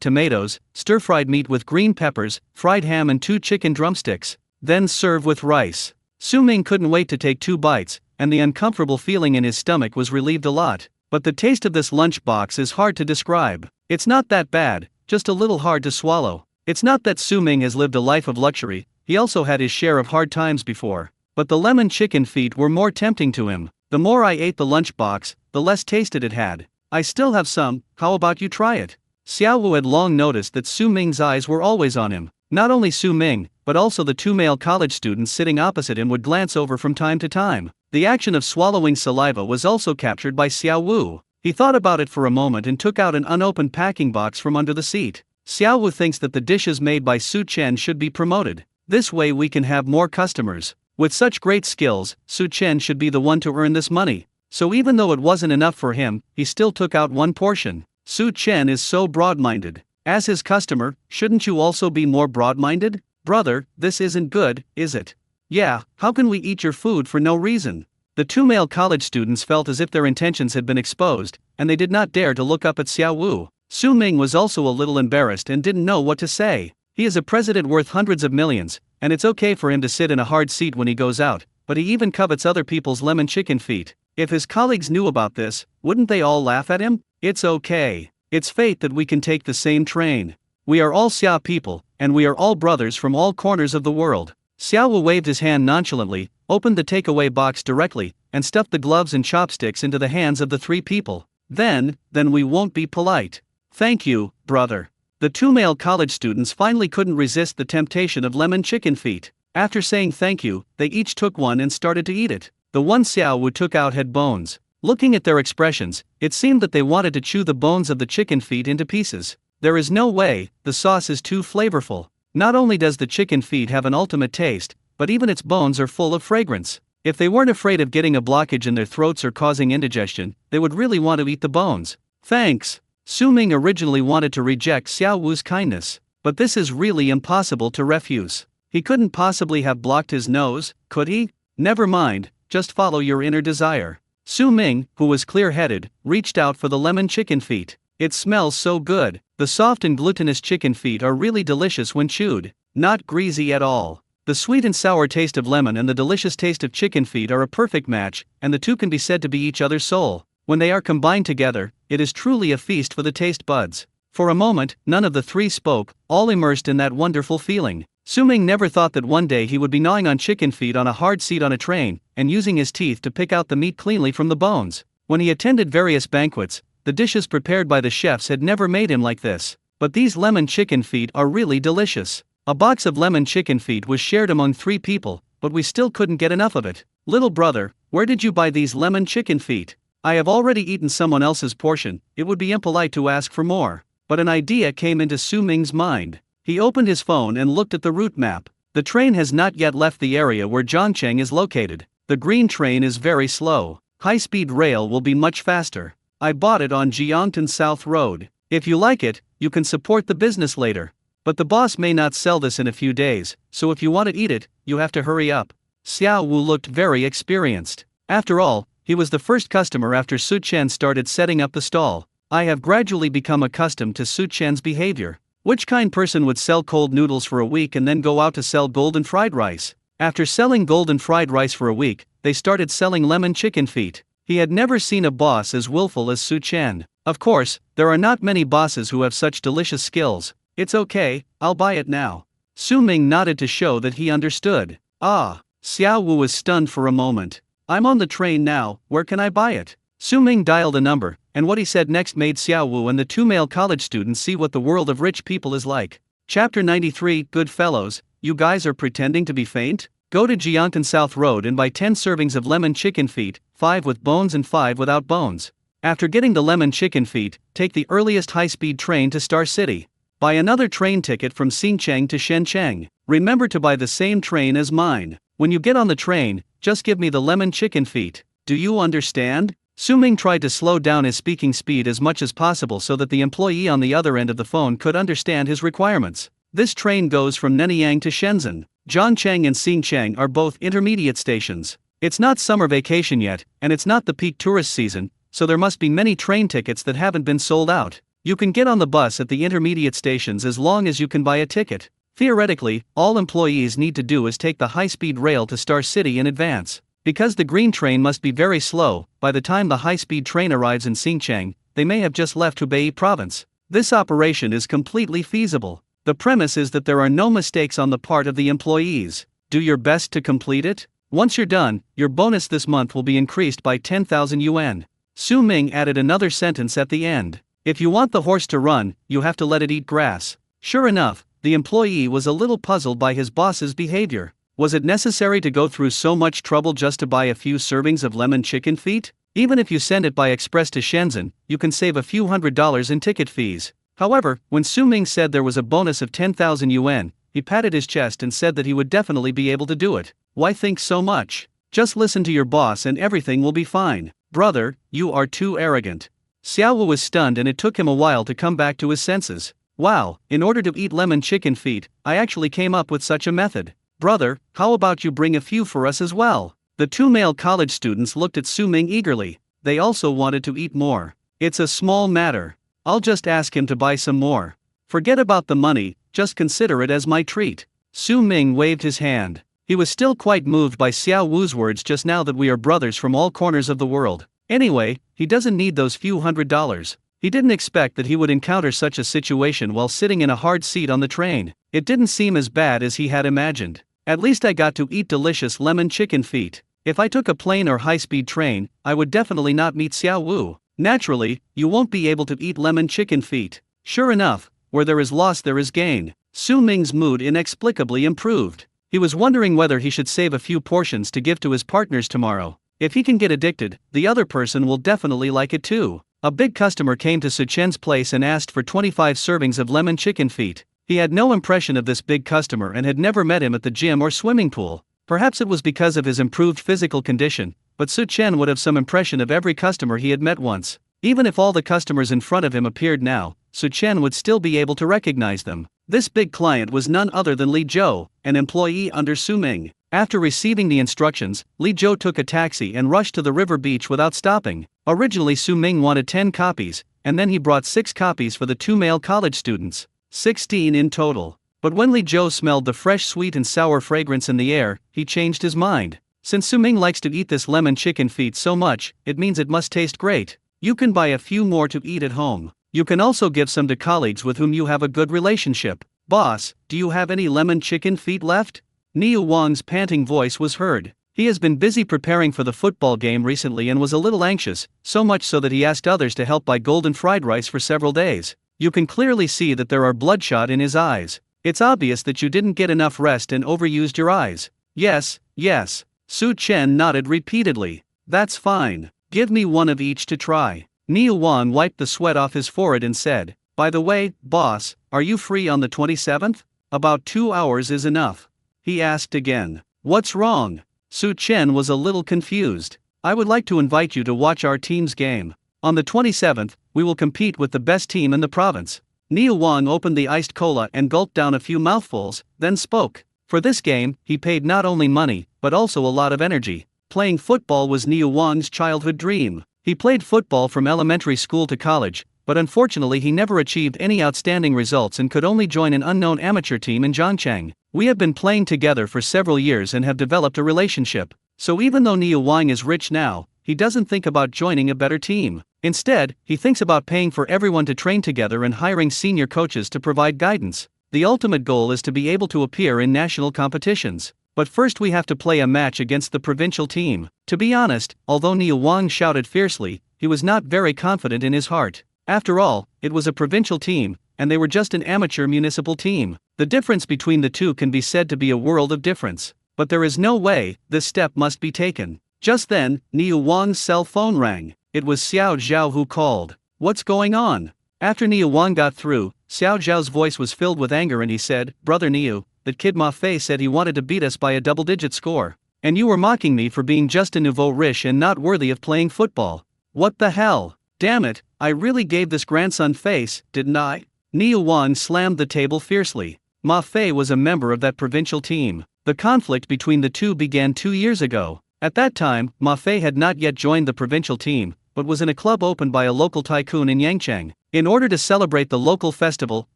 tomatoes, stir-fried meat with green peppers, fried ham and 2 chicken drumsticks. Then serve with rice. Su Ming couldn't wait to take 2 bites, and the uncomfortable feeling in his stomach was relieved a lot. But the taste of this lunch box is hard to describe. It's not that bad, just a little hard to swallow. It's not that Su Ming has lived a life of luxury, he also had his share of hard times before. But the lemon chicken feet were more tempting to him. The more I ate the lunch box, the less taste it had. "I still have some, how about you try it?" Xiao Wu had long noticed that Su Ming's eyes were always on him. Not only Su Ming, but also the 2 male college students sitting opposite him would glance over from time to time. The action of swallowing saliva was also captured by Xiao Wu. He thought about it for a moment and took out an unopened packing box from under the seat. Xiao Wu thinks that the dishes made by Su Chen should be promoted. This way we can have more customers. With such great skills, Su Chen should be the one to earn this money. So even though it wasn't enough for him, he still took out 1 portion. Su Chen is so broad-minded. As his customer, shouldn't you also be more broad-minded? "Brother, this isn't good, is it?" "Yeah, how can we eat your food for no reason?" The 2 male college students felt as if their intentions had been exposed, and they did not dare to look up at Xiao Wu. Su Ming was also a little embarrassed and didn't know what to say. He is a president worth hundreds of millions, and it's okay for him to sit in a hard seat when he goes out, but he even covets other people's lemon chicken feet. If his colleagues knew about this, wouldn't they all laugh at him? It's okay. It's fate that we can take the same train. We are all Xia people, and we are all brothers from all corners of the world. Xiao Wu waved his hand nonchalantly, opened the takeaway box directly, and stuffed the gloves and chopsticks into the hands of the 3 people. Then we won't be polite. "Thank you, brother." The 2 male college students finally couldn't resist the temptation of lemon chicken feet. After saying thank you, they each took one and started to eat it. The one Xiao Wu took out had bones. Looking at their expressions, it seemed that they wanted to chew the bones of the chicken feet into pieces. There is no way, the sauce is too flavorful. Not only does the chicken feet have an ultimate taste, but even its bones are full of fragrance. If they weren't afraid of getting a blockage in their throats or causing indigestion, they would really want to eat the bones. "Thanks." Su Ming originally wanted to reject Xiao Wu's kindness, but this is really impossible to refuse. He couldn't possibly have blocked his nose, could he? Never mind, just follow your inner desire. Su Ming, who was clear-headed, reached out for the lemon chicken feet. It smells so good. The soft and glutinous chicken feet are really delicious when chewed, not greasy at all. The sweet and sour taste of lemon and the delicious taste of chicken feet are a perfect match, and the two can be said to be each other's soul. When they are combined together, it is truly a feast for the taste buds. For a moment, none of the 3 spoke, all immersed in that wonderful feeling. Su Ming never thought that one day he would be gnawing on chicken feet on a hard seat on a train, and using his teeth to pick out the meat cleanly from the bones. When he attended various banquets, the dishes prepared by the chefs had never made him like this. But these lemon chicken feet are really delicious. A box of lemon chicken feet was shared among 3 people, but we still couldn't get enough of it. "Little brother, where did you buy these lemon chicken feet?" "I have already eaten someone else's portion, it would be impolite to ask for more." But an idea came into Su Ming's mind. He opened his phone and looked at the route map. The train has not yet left the area where Zhongcheng is located. The green train is very slow. High-speed rail will be much faster. I bought it on Jiangtan South Road. If you like it, you can support the business later. But the boss may not sell this in a few days, so if you want to eat it, you have to hurry up. Xiao Wu looked very experienced. After all, he was the first customer after Su Chen started setting up the stall. I have gradually become accustomed to Su Chen's behavior. Which kind person would sell cold noodles for a week and then go out to sell golden fried rice? After selling golden fried rice for a week, they started selling lemon chicken feet. He had never seen a boss as willful as Su Chen. Of course, there are not many bosses who have such delicious skills. It's okay, I'll buy it now. Su Ming nodded to show that he understood. Ah, Xiao Wu was stunned for a moment. I'm on the train now, where can I buy it? Su Ming dialed a number, and what he said next made Xiao Wu and the two male college students see what the world of rich people is like. Chapter 93. Good fellows, you guys are pretending to be faint? Go to Jiangtan South Road and buy 10 servings of lemon chicken feet, 5 with bones and 5 without bones. After getting the lemon chicken feet, take the earliest high-speed train to Star City. Buy another train ticket from Xincheng to Shenzhen. Remember to buy the same train as mine. When you get on the train, just give me the lemon chicken feet. Do you understand? Su Ming tried to slow down his speaking speed as much as possible so that the employee on the other end of the phone could understand his requirements. This train goes from Nanyang to Shenzhen. Zhangcheng and Xincheng are both intermediate stations. It's not summer vacation yet, and it's not the peak tourist season, so there must be many train tickets that haven't been sold out. You can get on the bus at the intermediate stations as long as you can buy a ticket. Theoretically, all employees need to do is take the high-speed rail to Star City in advance. Because the green train must be very slow, by the time the high-speed train arrives in Xincheng, they may have just left Hubei province. This operation is completely feasible. The premise is that there are no mistakes on the part of the employees. Do your best to complete it. Once you're done, your bonus this month will be increased by 10,000 yuan. Su Ming added another sentence at the end. If you want the horse to run, you have to let it eat grass. Sure enough, the employee was a little puzzled by his boss's behavior. Was it necessary to go through so much trouble just to buy a few servings of lemon chicken feet? Even if you send it by express to Shenzhen, you can save a few $100s in ticket fees. However, when Su Ming said there was a bonus of 10,000 yuan, he patted his chest and said that he would definitely be able to do it. Why think so much? Just listen to your boss and everything will be fine. Brother, you are too arrogant. Xiao Wu was stunned and it took him a while to come back to his senses. Wow, in order to eat lemon chicken feet, I actually came up with such a method. Brother, how about you bring a few for us as well? The two male college students looked at Su Ming eagerly. They also wanted to eat more. It's a small matter. I'll just ask him to buy some more. Forget about the money, just consider it as my treat. Su Ming waved his hand. He was still quite moved by Xiao Wu's words just now that we are brothers from all corners of the world. Anyway, he doesn't need those few $100s. He didn't expect that he would encounter such a situation while sitting in a hard seat on the train. It didn't seem as bad as he had imagined. At least I got to eat delicious lemon chicken feet. If I took a plane or high-speed train, I would definitely not meet Xiao Wu. Naturally, you won't be able to eat lemon chicken feet. Sure enough, where there is loss there is gain. Su Ming's mood inexplicably improved. He was wondering whether he should save a few portions to give to his partners tomorrow. If he can get addicted, the other person will definitely like it too. A big customer came to Su Chen's place and asked for 25 servings of lemon chicken feet. He had no impression of this big customer and had never met him at the gym or swimming pool. Perhaps it was because of his improved physical condition, but Su Chen would have some impression of every customer he had met once. Even if all the customers in front of him appeared now, Su Chen would still be able to recognize them. This big client was none other than Li Zhou, an employee under Su Ming. After receiving the instructions, Li Zhou took a taxi and rushed to the river beach without stopping. Originally Su Ming wanted 10 copies, and then he brought 6 copies for the two male college students. 16 in total. But when Li Zhou smelled the fresh sweet and sour fragrance in the air, he changed his mind. Since Su Ming likes to eat this lemon chicken feet so much, it means it must taste great. You can buy a few more to eat at home. You can also give some to colleagues with whom you have a good relationship. Boss, do you have any lemon chicken feet left? Niu Wang's panting voice was heard. He has been busy preparing for the football game recently and was a little anxious, so much so that he asked others to help buy golden fried rice for several days. You can clearly see that there are bloodshot in his eyes. It's obvious that you didn't get enough rest and overused your eyes. Yes, yes. Su Chen nodded repeatedly. That's fine. Give me one of each to try. Niu Wang wiped the sweat off his forehead and said, by the way, boss, are you free on the 27th? About 2 hours is enough. He asked again. What's wrong? Su Chen was a little confused. I would like to invite you to watch our team's game. On the 27th, we will compete with the best team in the province. Niu Wang opened the iced cola and gulped down a few mouthfuls, then spoke. For this game, he paid not only money, but also a lot of energy. Playing football was Niu Wang's childhood dream. He played football from elementary school to college, but unfortunately he never achieved any outstanding results and could only join an unknown amateur team in Zhangcheng. We have been playing together for several years and have developed a relationship. So even though Niu Wang is rich now, he doesn't think about joining a better team. Instead, he thinks about paying for everyone to train together and hiring senior coaches to provide guidance. The ultimate goal is to be able to appear in national competitions. But first we have to play a match against the provincial team. To be honest, although Niu Wang shouted fiercely, he was not very confident in his heart. After all, it was a provincial team, and they were just an amateur municipal team. The difference between the two can be said to be a world of difference. But there is no way, this step must be taken. Just then, Niu Wang's cell phone rang. It was Xiao Zhao who called. What's going on? After Niu Wang got through, Xiao Zhao's voice was filled with anger and he said, Brother Niu, that kid Ma Fei said he wanted to beat us by a double-digit score. And you were mocking me for being just a nouveau riche and not worthy of playing football. What the hell? Damn it, I really gave this grandson face, didn't I? Niu Wang slammed the table fiercely. Ma Fei was a member of that provincial team. The conflict between the two began 2 years ago. At that time, Ma Fei had not yet joined the provincial team, but was in a club opened by a local tycoon in Yangcheng. In order to celebrate the local festival,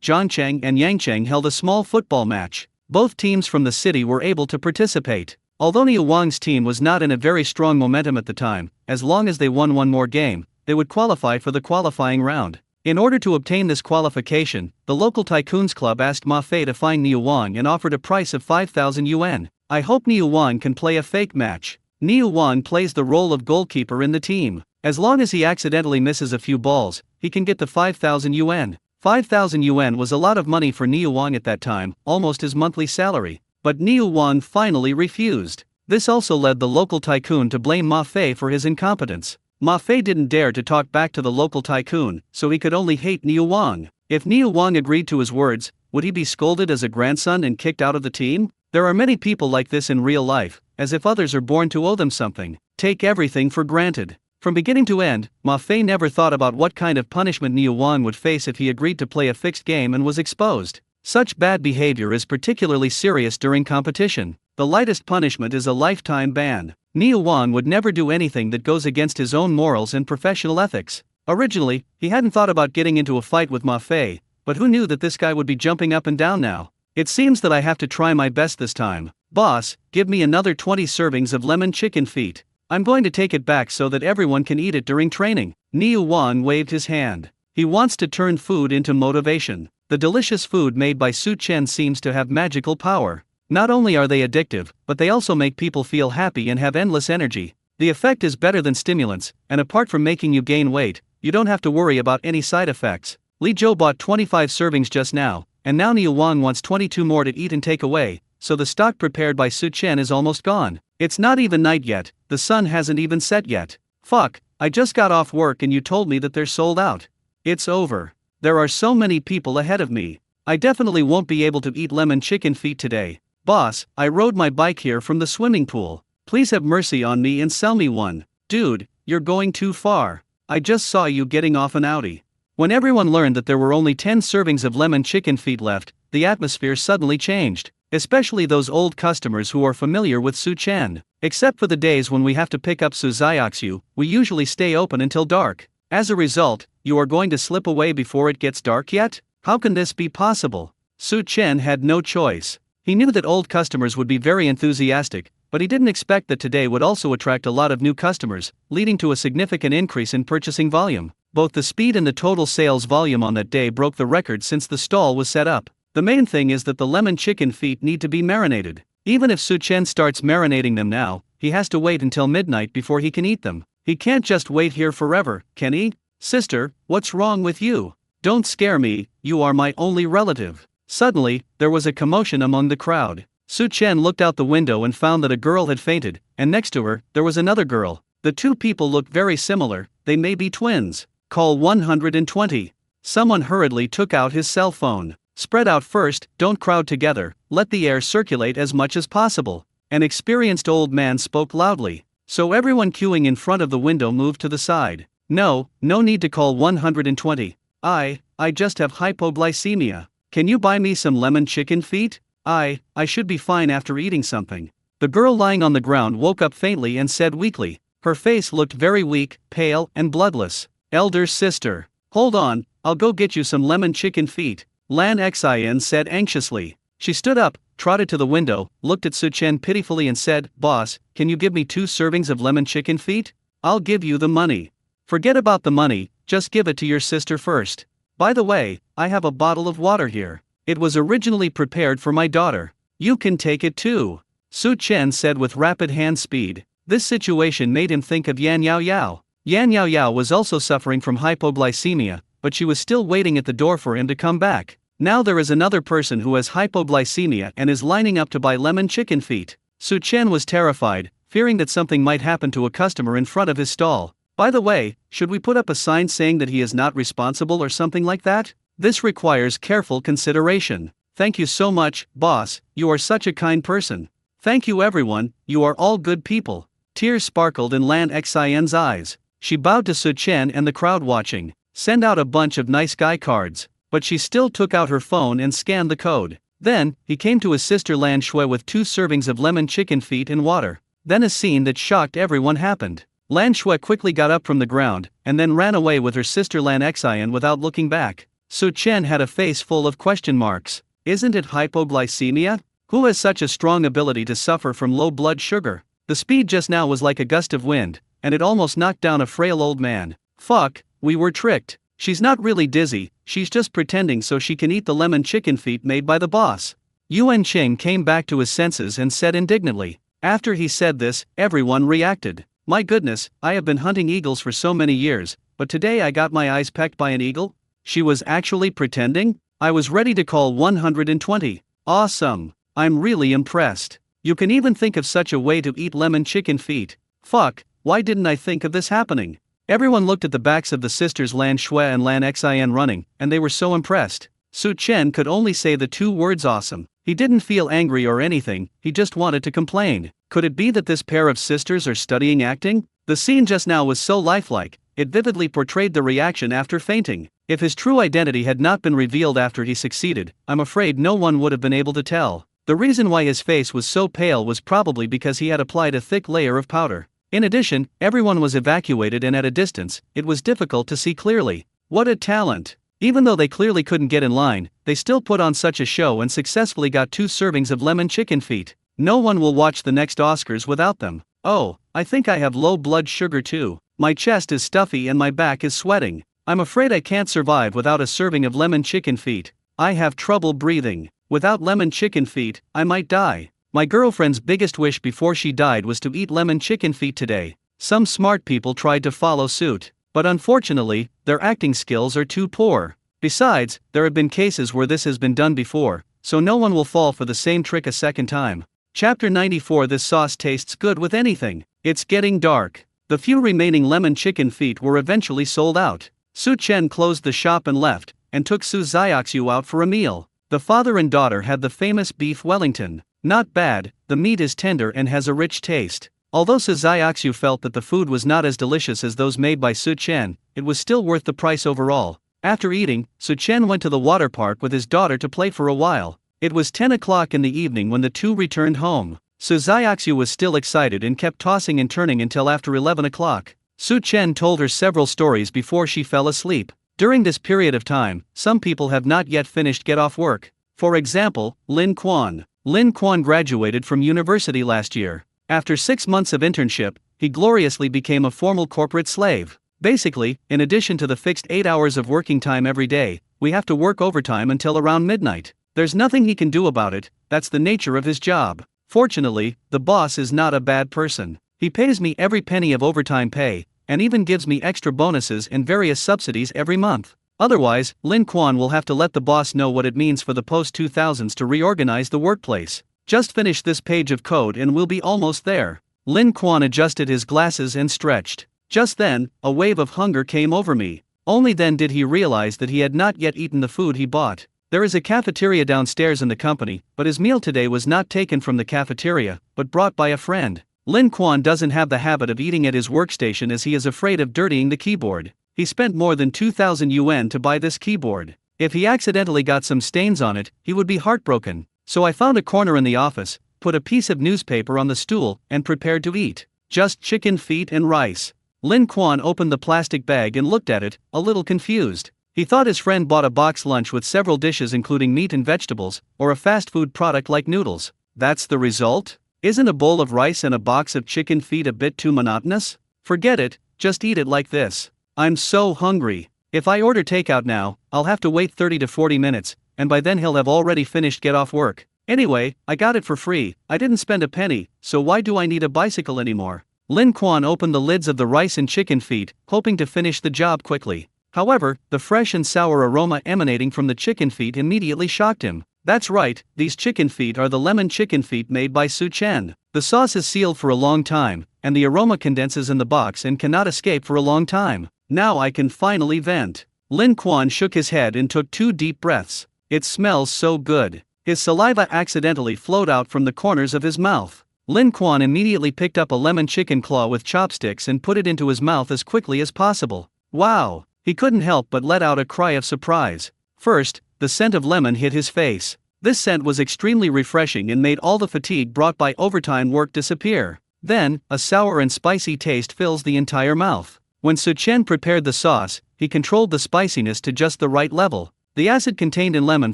Zhangcheng and Yangcheng held a small football match. Both teams from the city were able to participate. Although Niu Wang's team was not in a very strong momentum at the time, as long as they won one more game, they would qualify for the qualifying round. In order to obtain this qualification, the local tycoons club asked Ma Fei to find Niu Wang and offered a price of 5,000 yuan. I hope Niu Wang can play a fake match. Niu Wang plays the role of goalkeeper in the team. As long as he accidentally misses a few balls, he can get the 5,000 yuan. 5,000 yuan was a lot of money for Niu Wang at that time, almost his monthly salary. But Niu Wang finally refused. This also led the local tycoon to blame Ma Fei for his incompetence. Ma Fei didn't dare to talk back to the local tycoon, so he could only hate Niu Wang. If Niu Wang agreed to his words, would he be scolded as a grandson and kicked out of the team? There are many people like this in real life, as if others are born to owe them something. Take everything for granted. From beginning to end, Ma Fei never thought about what kind of punishment Niu Wang would face if he agreed to play a fixed game and was exposed. Such bad behavior is particularly serious during competition. The lightest punishment is a lifetime ban. Niu Wang would never do anything that goes against his own morals and professional ethics. Originally, he hadn't thought about getting into a fight with Ma Fei, but who knew that this guy would be jumping up and down now? It seems that I have to try my best this time. Boss, give me another 20 servings of lemon chicken feet. I'm going to take it back so that everyone can eat it during training. Niu Wang waved his hand. He wants to turn food into motivation. The delicious food made by Su Chen seems to have magical power. Not only are they addictive, but they also make people feel happy and have endless energy. The effect is better than stimulants, and apart from making you gain weight, you don't have to worry about any side effects. Li Zhou bought 25 servings just now, and now Niu Wang wants 22 more to eat and take away, so the stock prepared by Su Chen is almost gone. It's not even night yet, the sun hasn't even set yet. Fuck, I just got off work and you told me that they're sold out. It's over. There are so many people ahead of me. I definitely won't be able to eat lemon chicken feet today. Boss, I rode my bike here from the swimming pool. Please have mercy on me and sell me one. Dude, you're going too far. I just saw you getting off an Audi. When everyone learned that there were only 10 servings of lemon chicken feet left, the atmosphere suddenly changed. Especially those old customers who are familiar with Su Chen. Except for the days when we have to pick up Su Xiaoxiu, we usually stay open until dark. As a result, you are going to slip away before it gets dark yet? How can this be possible? Su Chen had no choice. He knew that old customers would be very enthusiastic, but he didn't expect that today would also attract a lot of new customers, leading to a significant increase in purchasing volume. Both the speed and the total sales volume on that day broke the record since the stall was set up. The main thing is that the lemon chicken feet need to be marinated. Even if Su Chen starts marinating them now, he has to wait until midnight before he can eat them. He can't just wait here forever, can he? Sister, what's wrong with you? Don't scare me, you are my only relative. Suddenly, there was a commotion among the crowd. Su Chen looked out the window and found that a girl had fainted, and next to her, there was another girl. The two people looked very similar, they may be twins. Call 120. Someone hurriedly took out his cell phone. Spread out first, don't crowd together, let the air circulate as much as possible. An experienced old man spoke loudly. So everyone queuing in front of the window moved to the side. No need to call 120. I just have hypoglycemia. Can you buy me some lemon chicken feet? I should be fine after eating something. The girl lying on the ground woke up faintly and said weakly. Her face looked very weak, pale, and bloodless. Elder sister. Hold on, I'll go get you some lemon chicken feet, Lan Xin said anxiously. She stood up, trotted to the window, looked at Su Chen pitifully and said, "Boss, can you give me 2 servings of lemon chicken feet? I'll give you the money." "Forget about the money, just give it to your sister first. By the way, I have a bottle of water here. It was originally prepared for my daughter. You can take it too," Su Chen said with rapid hand speed. This situation made him think of Yan Yao Yao. Yan Yao Yao was also suffering from hypoglycemia, but she was still waiting at the door for him to come back. Now there is another person who has hypoglycemia and is lining up to buy lemon chicken feet. Su Chen was terrified, fearing that something might happen to a customer in front of his stall. By the way, should we put up a sign saying that he is not responsible or something like that? This requires careful consideration. Thank you so much, boss, you are such a kind person. Thank you everyone, you are all good people. Tears sparkled in Lan Xin's eyes. She bowed to Su Chen and the crowd watching. Send out a bunch of nice guy cards. But she still took out her phone and scanned the code. Then, he came to his sister Lan Shui with 2 servings of lemon chicken feet and water. Then a scene that shocked everyone happened. Lan Shui quickly got up from the ground, and then ran away with her sister Lan Xin without looking back. Su Chen had a face full of question marks. Isn't it hypoglycemia? Who has such a strong ability to suffer from low blood sugar? The speed just now was like a gust of wind, and it almost knocked down a frail old man. Fuck, we were tricked. She's not really dizzy, she's just pretending so she can eat the lemon chicken feet made by the boss. Yuan Qing came back to his senses and said indignantly. After he said this, everyone reacted. My goodness, I have been hunting eagles for so many years, but today I got my eyes pecked by an eagle? She was actually pretending? I was ready to call 120. Awesome. I'm really impressed. You can even think of such a way to eat lemon chicken feet. Fuck, why didn't I think of this happening? Everyone looked at the backs of the sisters Lan Shui and Lan Xin running, and they were so impressed. Su Chen could only say the 2 words awesome. He didn't feel angry or anything, he just wanted to complain. Could it be that this pair of sisters are studying acting? The scene just now was so lifelike, it vividly portrayed the reaction after fainting. If his true identity had not been revealed after he succeeded, I'm afraid no one would have been able to tell. The reason why his face was so pale was probably because he had applied a thick layer of powder. In addition, everyone was evacuated and at a distance, it was difficult to see clearly. What a talent! Even though they clearly couldn't get in line, they still put on such a show and successfully got 2 servings of lemon chicken feet. No one will watch the next Oscars without them. Oh, I think I have low blood sugar too. My chest is stuffy and my back is sweating. I'm afraid I can't survive without a serving of lemon chicken feet. I have trouble breathing. Without lemon chicken feet, I might die. My girlfriend's biggest wish before she died was to eat lemon chicken feet today. Some smart people tried to follow suit, but unfortunately, their acting skills are too poor. Besides, there have been cases where this has been done before, so no one will fall for the same trick a second time. Chapter 94. This sauce tastes good with anything. It's getting dark. The few remaining lemon chicken feet were eventually sold out. Su Chen closed the shop and left, and took Su Xiaoxiu out for a meal. The father and daughter had the famous beef Wellington. Not bad, the meat is tender and has a rich taste. Although Su Xiaoxiu felt that the food was not as delicious as those made by Su Chen, it was still worth the price overall. After eating, Su Chen went to the water park with his daughter to play for a while. It was 10 o'clock in the evening when the two returned home. Su Xiaoxiu was still excited and kept tossing and turning until after 11 o'clock. Su Chen told her several stories before she fell asleep. During this period of time, some people have not yet finished get off work. For example, Lin Quan. Lin Quan graduated from university last year. After 6 months of internship, he gloriously became a formal corporate slave. Basically, in addition to the fixed 8 hours of working time every day, we have to work overtime until around midnight. There's nothing he can do about it, that's the nature of his job. Fortunately, the boss is not a bad person. He pays me every penny of overtime pay, and even gives me extra bonuses and various subsidies every month. Otherwise, Lin Quan will have to let the boss know what it means for the post-2000s to reorganize the workplace. Just finish this page of code and we'll be almost there. Lin Quan adjusted his glasses and stretched. Just then, a wave of hunger came over me. Only then did he realize that he had not yet eaten the food he bought. There is a cafeteria downstairs in the company, but his meal today was not taken from the cafeteria, but brought by a friend. Lin Quan doesn't have the habit of eating at his workstation as he is afraid of dirtying the keyboard. He spent more than 2,000 yuan to buy this keyboard. If he accidentally got some stains on it, he would be heartbroken. So I found a corner in the office, put a piece of newspaper on the stool, and prepared to eat. Just chicken feet and rice. Lin Kuan opened the plastic bag and looked at it, a little confused. He thought his friend bought a box lunch with several dishes including meat and vegetables, or a fast food product like noodles. That's the result? Isn't a bowl of rice and a box of chicken feet a bit too monotonous? Forget it, just eat it like this. I'm so hungry. If I order takeout now, I'll have to wait 30 to 40 minutes, and by then he'll have already finished get off work. Anyway, I got it for free, I didn't spend a penny, so why do I need a bicycle anymore? Lin Kuan opened the lids of the rice and chicken feet, hoping to finish the job quickly. However, the fresh and sour aroma emanating from the chicken feet immediately shocked him. That's right, these chicken feet are the lemon chicken feet made by Su Chen. The sauce is sealed for a long time, and the aroma condenses in the box and cannot escape for a long time. Now I can finally vent. Lin Kuan shook his head and took 2 deep breaths. It smells so good. His saliva accidentally flowed out from the corners of his mouth. Lin Kuan immediately picked up a lemon chicken claw with chopsticks and put it into his mouth as quickly as possible. Wow! He couldn't help but let out a cry of surprise. First, the scent of lemon hit his face. This scent was extremely refreshing and made all the fatigue brought by overtime work disappear. Then, a sour and spicy taste fills the entire mouth. When Su Chen prepared the sauce, he controlled the spiciness to just the right level. The acid contained in lemon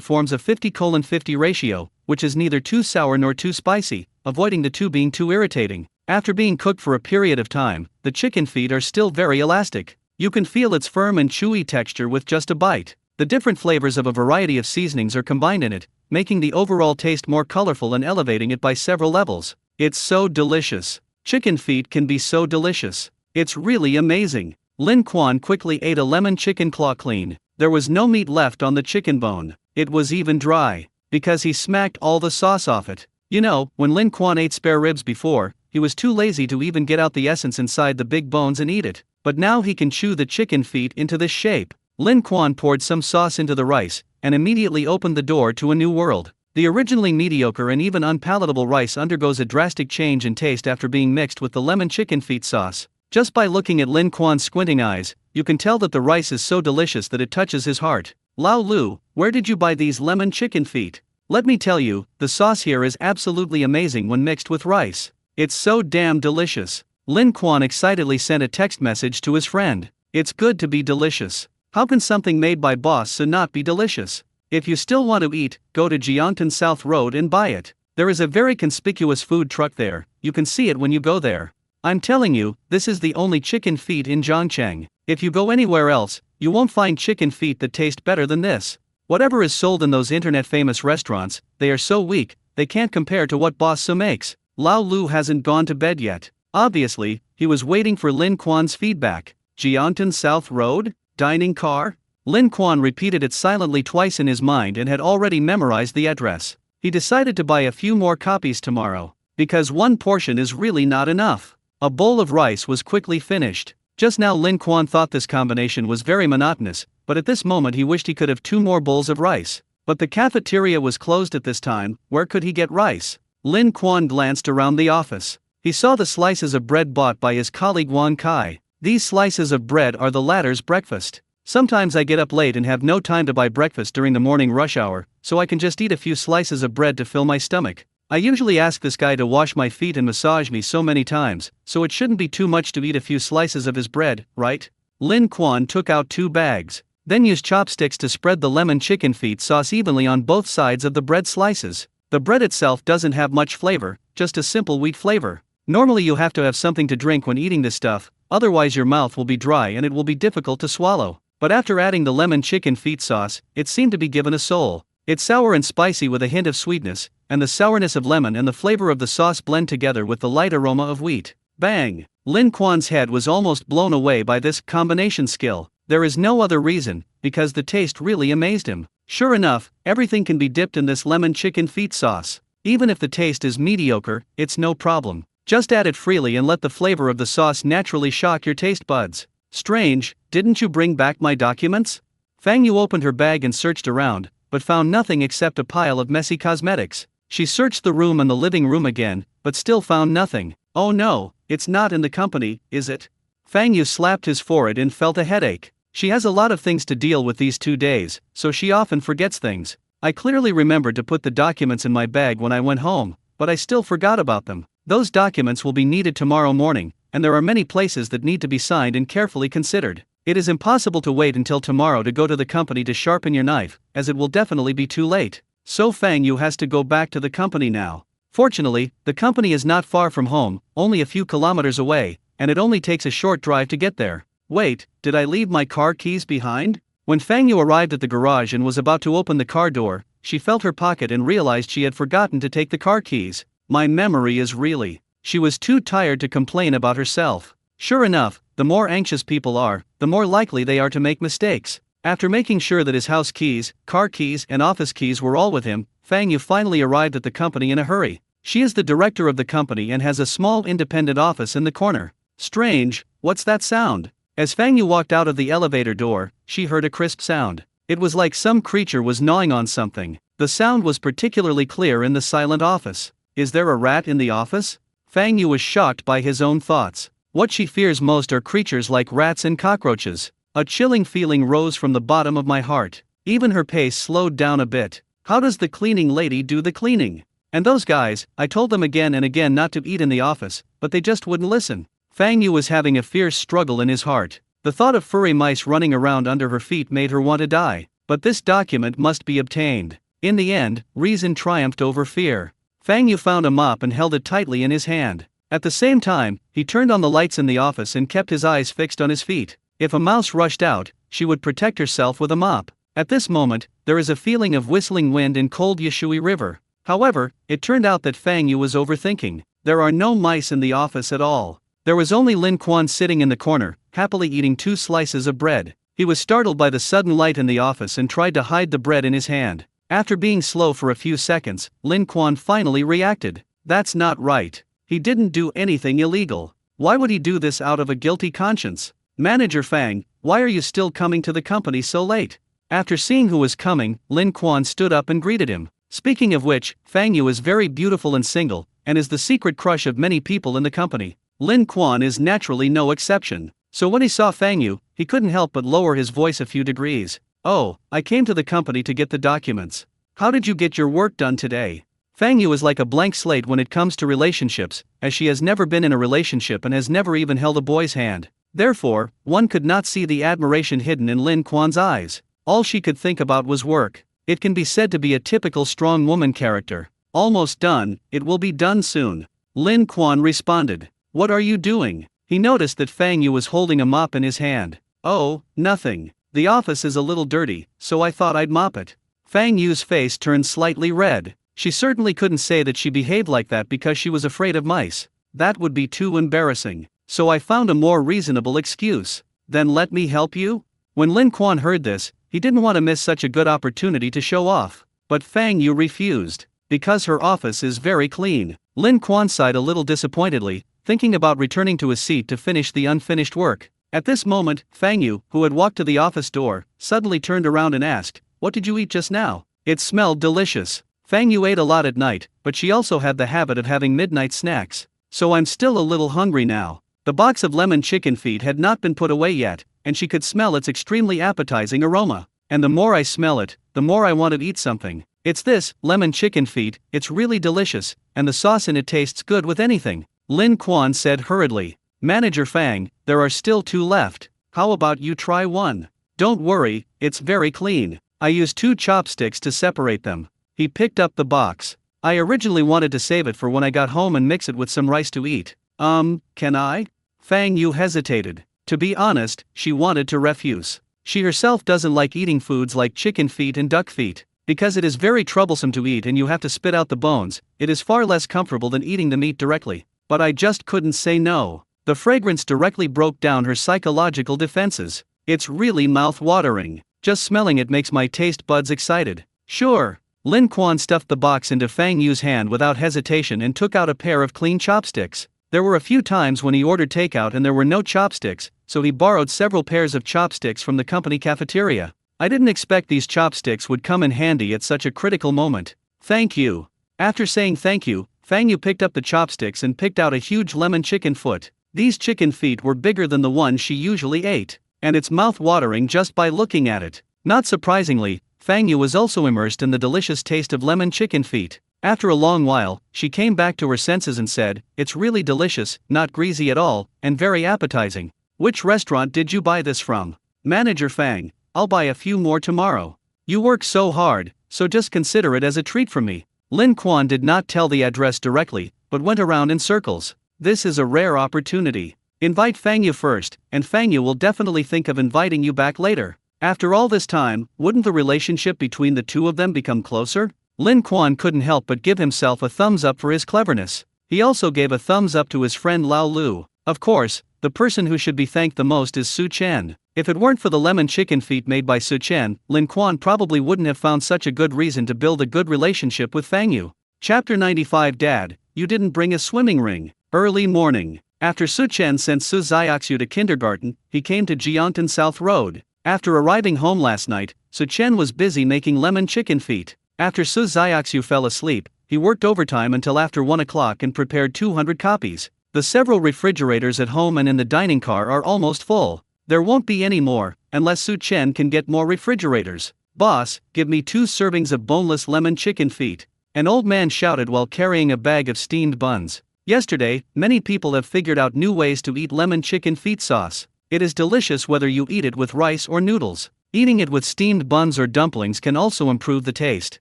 forms a 50:50 ratio, which is neither too sour nor too spicy, avoiding the two being too irritating. After being cooked for a period of time, the chicken feet are still very elastic. You can feel its firm and chewy texture with just a bite. The different flavors of a variety of seasonings are combined in it, making the overall taste more colorful and elevating it by several levels. It's so delicious. Chicken feet can be so delicious. It's really amazing. Lin Kuan quickly ate a lemon chicken claw clean. There was no meat left on the chicken bone. It was even dry, because he smacked all the sauce off it. You know, when Lin Kuan ate spare ribs before, he was too lazy to even get out the essence inside the big bones and eat it. But now he can chew the chicken feet into this shape. Lin Kuan poured some sauce into the rice, and immediately opened the door to a new world. The originally mediocre and even unpalatable rice undergoes a drastic change in taste after being mixed with the lemon chicken feet sauce. Just by looking at Lin Kuan's squinting eyes, you can tell that the rice is so delicious that it touches his heart. Lao Lu, where did you buy these lemon chicken feet? Let me tell you, the sauce here is absolutely amazing when mixed with rice. It's so damn delicious. Lin Kuan excitedly sent a text message to his friend. It's good to be delicious. How can something made by Boss So not be delicious? If you still want to eat, go to Jiangtan South Road and buy it. There is a very conspicuous food truck there, you can see it when you go there. I'm telling you, this is the only chicken feet in Zhongcheng. If you go anywhere else, you won't find chicken feet that taste better than this. Whatever is sold in those internet famous restaurants, they are so weak, they can't compare to what Boss So makes. Lao Lu hasn't gone to bed yet. Obviously, he was waiting for Lin Kuan's feedback. Jiangtan South Road? Dining car? Lin Kuan repeated it silently twice in his mind and had already memorized the address. He decided to buy a few more copies tomorrow, because one portion is really not enough. A bowl of rice was quickly finished. Just now Lin Kuan thought this combination was very monotonous, but at this moment he wished he could have 2 more bowls of rice. But the cafeteria was closed at this time, where could he get rice? Lin Kuan glanced around the office. He saw the slices of bread bought by his colleague Wan Kai. These slices of bread are the latter's breakfast. Sometimes I get up late and have no time to buy breakfast during the morning rush hour, so I can just eat a few slices of bread to fill my stomach. I usually ask this guy to wash my feet and massage me so many times, so it shouldn't be too much to eat a few slices of his bread, right? Lin Kuan took out 2 bags, then used chopsticks to spread the lemon chicken feet sauce evenly on both sides of the bread slices. The bread itself doesn't have much flavor, just a simple wheat flavor. Normally you have to have something to drink when eating this stuff, otherwise your mouth will be dry and it will be difficult to swallow. But after adding the lemon chicken feet sauce, it seemed to be given a soul. It's sour and spicy with a hint of sweetness, and the sourness of lemon and the flavor of the sauce blend together with the light aroma of wheat. Bang! Lin Kuan's head was almost blown away by this combination skill. There is no other reason, because the taste really amazed him. Sure enough, everything can be dipped in this lemon chicken feet sauce. Even if the taste is mediocre, it's no problem. Just add it freely and let the flavor of the sauce naturally shock your taste buds. Strange, didn't you bring back my documents? Fang Yu opened her bag and searched around, but found nothing except a pile of messy cosmetics. She searched the room and the living room again, but still found nothing. Oh no, it's not in the company, is it? Fang Yu slapped his forehead and felt a headache. She has a lot of things to deal with these 2 days, so she often forgets things. I clearly remembered to put the documents in my bag when I went home, but I still forgot about them. Those documents will be needed tomorrow morning, and there are many places that need to be signed and carefully considered. It is impossible to wait until tomorrow to go to the company to sharpen your knife, as it will definitely be too late. So Fang Yu has to go back to the company now. Fortunately, the company is not far from home, only a few kilometers away, and it only takes a short drive to get there. Wait, did I leave my car keys behind? When Fang Yu arrived at the garage and was about to open the car door, she felt her pocket and realized she had forgotten to take the car keys. My memory is really. She was too tired to complain about herself. Sure enough, the more anxious people are, the more likely they are to make mistakes. After making sure that his house keys, car keys, and office keys were all with him, Fang Yu finally arrived at the company in a hurry. She is the director of the company and has a small independent office in the corner. Strange, what's that sound? As Fang Yu walked out of the elevator door, she heard a crisp sound. It was like some creature was gnawing on something. The sound was particularly clear in the silent office. Is there a rat in the office? Fang Yu was shocked by his own thoughts. What she fears most are creatures like rats and cockroaches. A chilling feeling rose from the bottom of my heart. Even her pace slowed down a bit. How does the cleaning lady do the cleaning? And those guys, I told them again and again not to eat in the office, but they just wouldn't listen. Fang Yu was having a fierce struggle in his heart. The thought of furry mice running around under her feet made her want to die. But this document must be obtained. In the end, reason triumphed over fear. Fang Yu found a mop and held it tightly in his hand. At the same time, he turned on the lights in the office and kept his eyes fixed on his feet. If a mouse rushed out, she would protect herself with a mop. At this moment, there is a feeling of whistling wind in cold Yashui River. However, it turned out that Fang Yu was overthinking. There are no mice in the office at all. There was only Lin Quan sitting in the corner, happily eating 2 slices of bread. He was startled by the sudden light in the office and tried to hide the bread in his hand. After being slow for a few seconds, Lin Quan finally reacted. That's not right. He didn't do anything illegal. Why would he do this out of a guilty conscience? Manager Fang, why are you still coming to the company so late? After seeing who was coming, Lin Quan stood up and greeted him. Speaking of which, Fang Yu is very beautiful and single, and is the secret crush of many people in the company. Lin Quan is naturally no exception. So when he saw Fang Yu, he couldn't help but lower his voice a few degrees. Oh, I came to the company to get the documents. How did you get your work done today? Fang Yu is like a blank slate when it comes to relationships, as she has never been in a relationship and has never even held a boy's hand. Therefore, one could not see the admiration hidden in Lin Quan's eyes. All she could think about was work. It can be said to be a typical strong woman character. Almost done, it will be done soon. Lin Quan responded. What are you doing? He noticed that Fang Yu was holding a mop in his hand. Oh, nothing. The office is a little dirty, so I thought I'd mop it. Fang Yu's face turned slightly red. She certainly couldn't say that she behaved like that because she was afraid of mice. That would be too embarrassing. So I found a more reasonable excuse. Then let me help you? When Lin Quan heard this, he didn't want to miss such a good opportunity to show off. But Fang Yu refused. Because her office is very clean. Lin Quan sighed a little disappointedly, thinking about returning to his seat to finish the unfinished work. At this moment, Fang Yu, who had walked to the office door, suddenly turned around and asked, What did you eat just now? It smelled delicious. Fang Yu ate a lot at night, but she also had the habit of having midnight snacks. So I'm still a little hungry now. The box of lemon chicken feet had not been put away yet, and she could smell its extremely appetizing aroma. And the more I smell it, the more I want to eat something. It's this, lemon chicken feet, it's really delicious, and the sauce in it tastes good with anything. Lin Quan said hurriedly. Manager Fang, there are still 2 left. How about you try one? Don't worry, it's very clean. I used 2 chopsticks to separate them. He picked up the box. I originally wanted to save it for when I got home and mix it with some rice to eat. Can I? Fang Yu hesitated. To be honest, she wanted to refuse. She herself doesn't like eating foods like chicken feet and duck feet. Because it is very troublesome to eat and you have to spit out the bones, it is far less comfortable than eating the meat directly. But I just couldn't say no. The fragrance directly broke down her psychological defenses. It's really mouth-watering. Just smelling it makes my taste buds excited. Sure. Lin Quan stuffed the box into Fang Yu's hand without hesitation and took out a pair of clean chopsticks. There were a few times when he ordered takeout and there were no chopsticks, so he borrowed several pairs of chopsticks from the company cafeteria. I didn't expect these chopsticks would come in handy at such a critical moment. Thank you. After saying thank you, Fang Yu picked up the chopsticks and picked out a huge lemon chicken foot. These chicken feet were bigger than the one she usually ate, and it's mouth-watering just by looking at it. Not surprisingly, Fang Yu was also immersed in the delicious taste of lemon chicken feet. After a long while, she came back to her senses and said, "It's really delicious, not greasy at all, and very appetizing. Which restaurant did you buy this from?" "Manager Fang, I'll buy a few more tomorrow. You work so hard, so just consider it as a treat from me." Lin Quan did not tell the address directly, but went around in circles. This is a rare opportunity. Invite Fangyu first, and Fangyu will definitely think of inviting you back later. After all this time, wouldn't the relationship between the two of them become closer? Lin Quan couldn't help but give himself a thumbs up for his cleverness. He also gave a thumbs up to his friend Lao Lu. Of course, the person who should be thanked the most is Su Chen. If it weren't for the lemon chicken feet made by Su Chen, Lin Quan probably wouldn't have found such a good reason to build a good relationship with Fangyu. Chapter 95. Dad, you didn't bring a swimming ring. Early morning. After Su Chen sent Su Xiaoxiu to kindergarten, he came to Jiangtan South Road. After arriving home last night, Su Chen was busy making lemon chicken feet. After Su Xiaoxiu fell asleep, he worked overtime until after 1 o'clock and prepared 200 copies. The several refrigerators at home and in the dining car are almost full. There won't be any more, unless Su Chen can get more refrigerators. "Boss, give me 2 servings of boneless lemon chicken feet," an old man shouted while carrying a bag of steamed buns. Yesterday, many people have figured out new ways to eat lemon chicken feet sauce. It is delicious whether you eat it with rice or noodles. Eating it with steamed buns or dumplings can also improve the taste.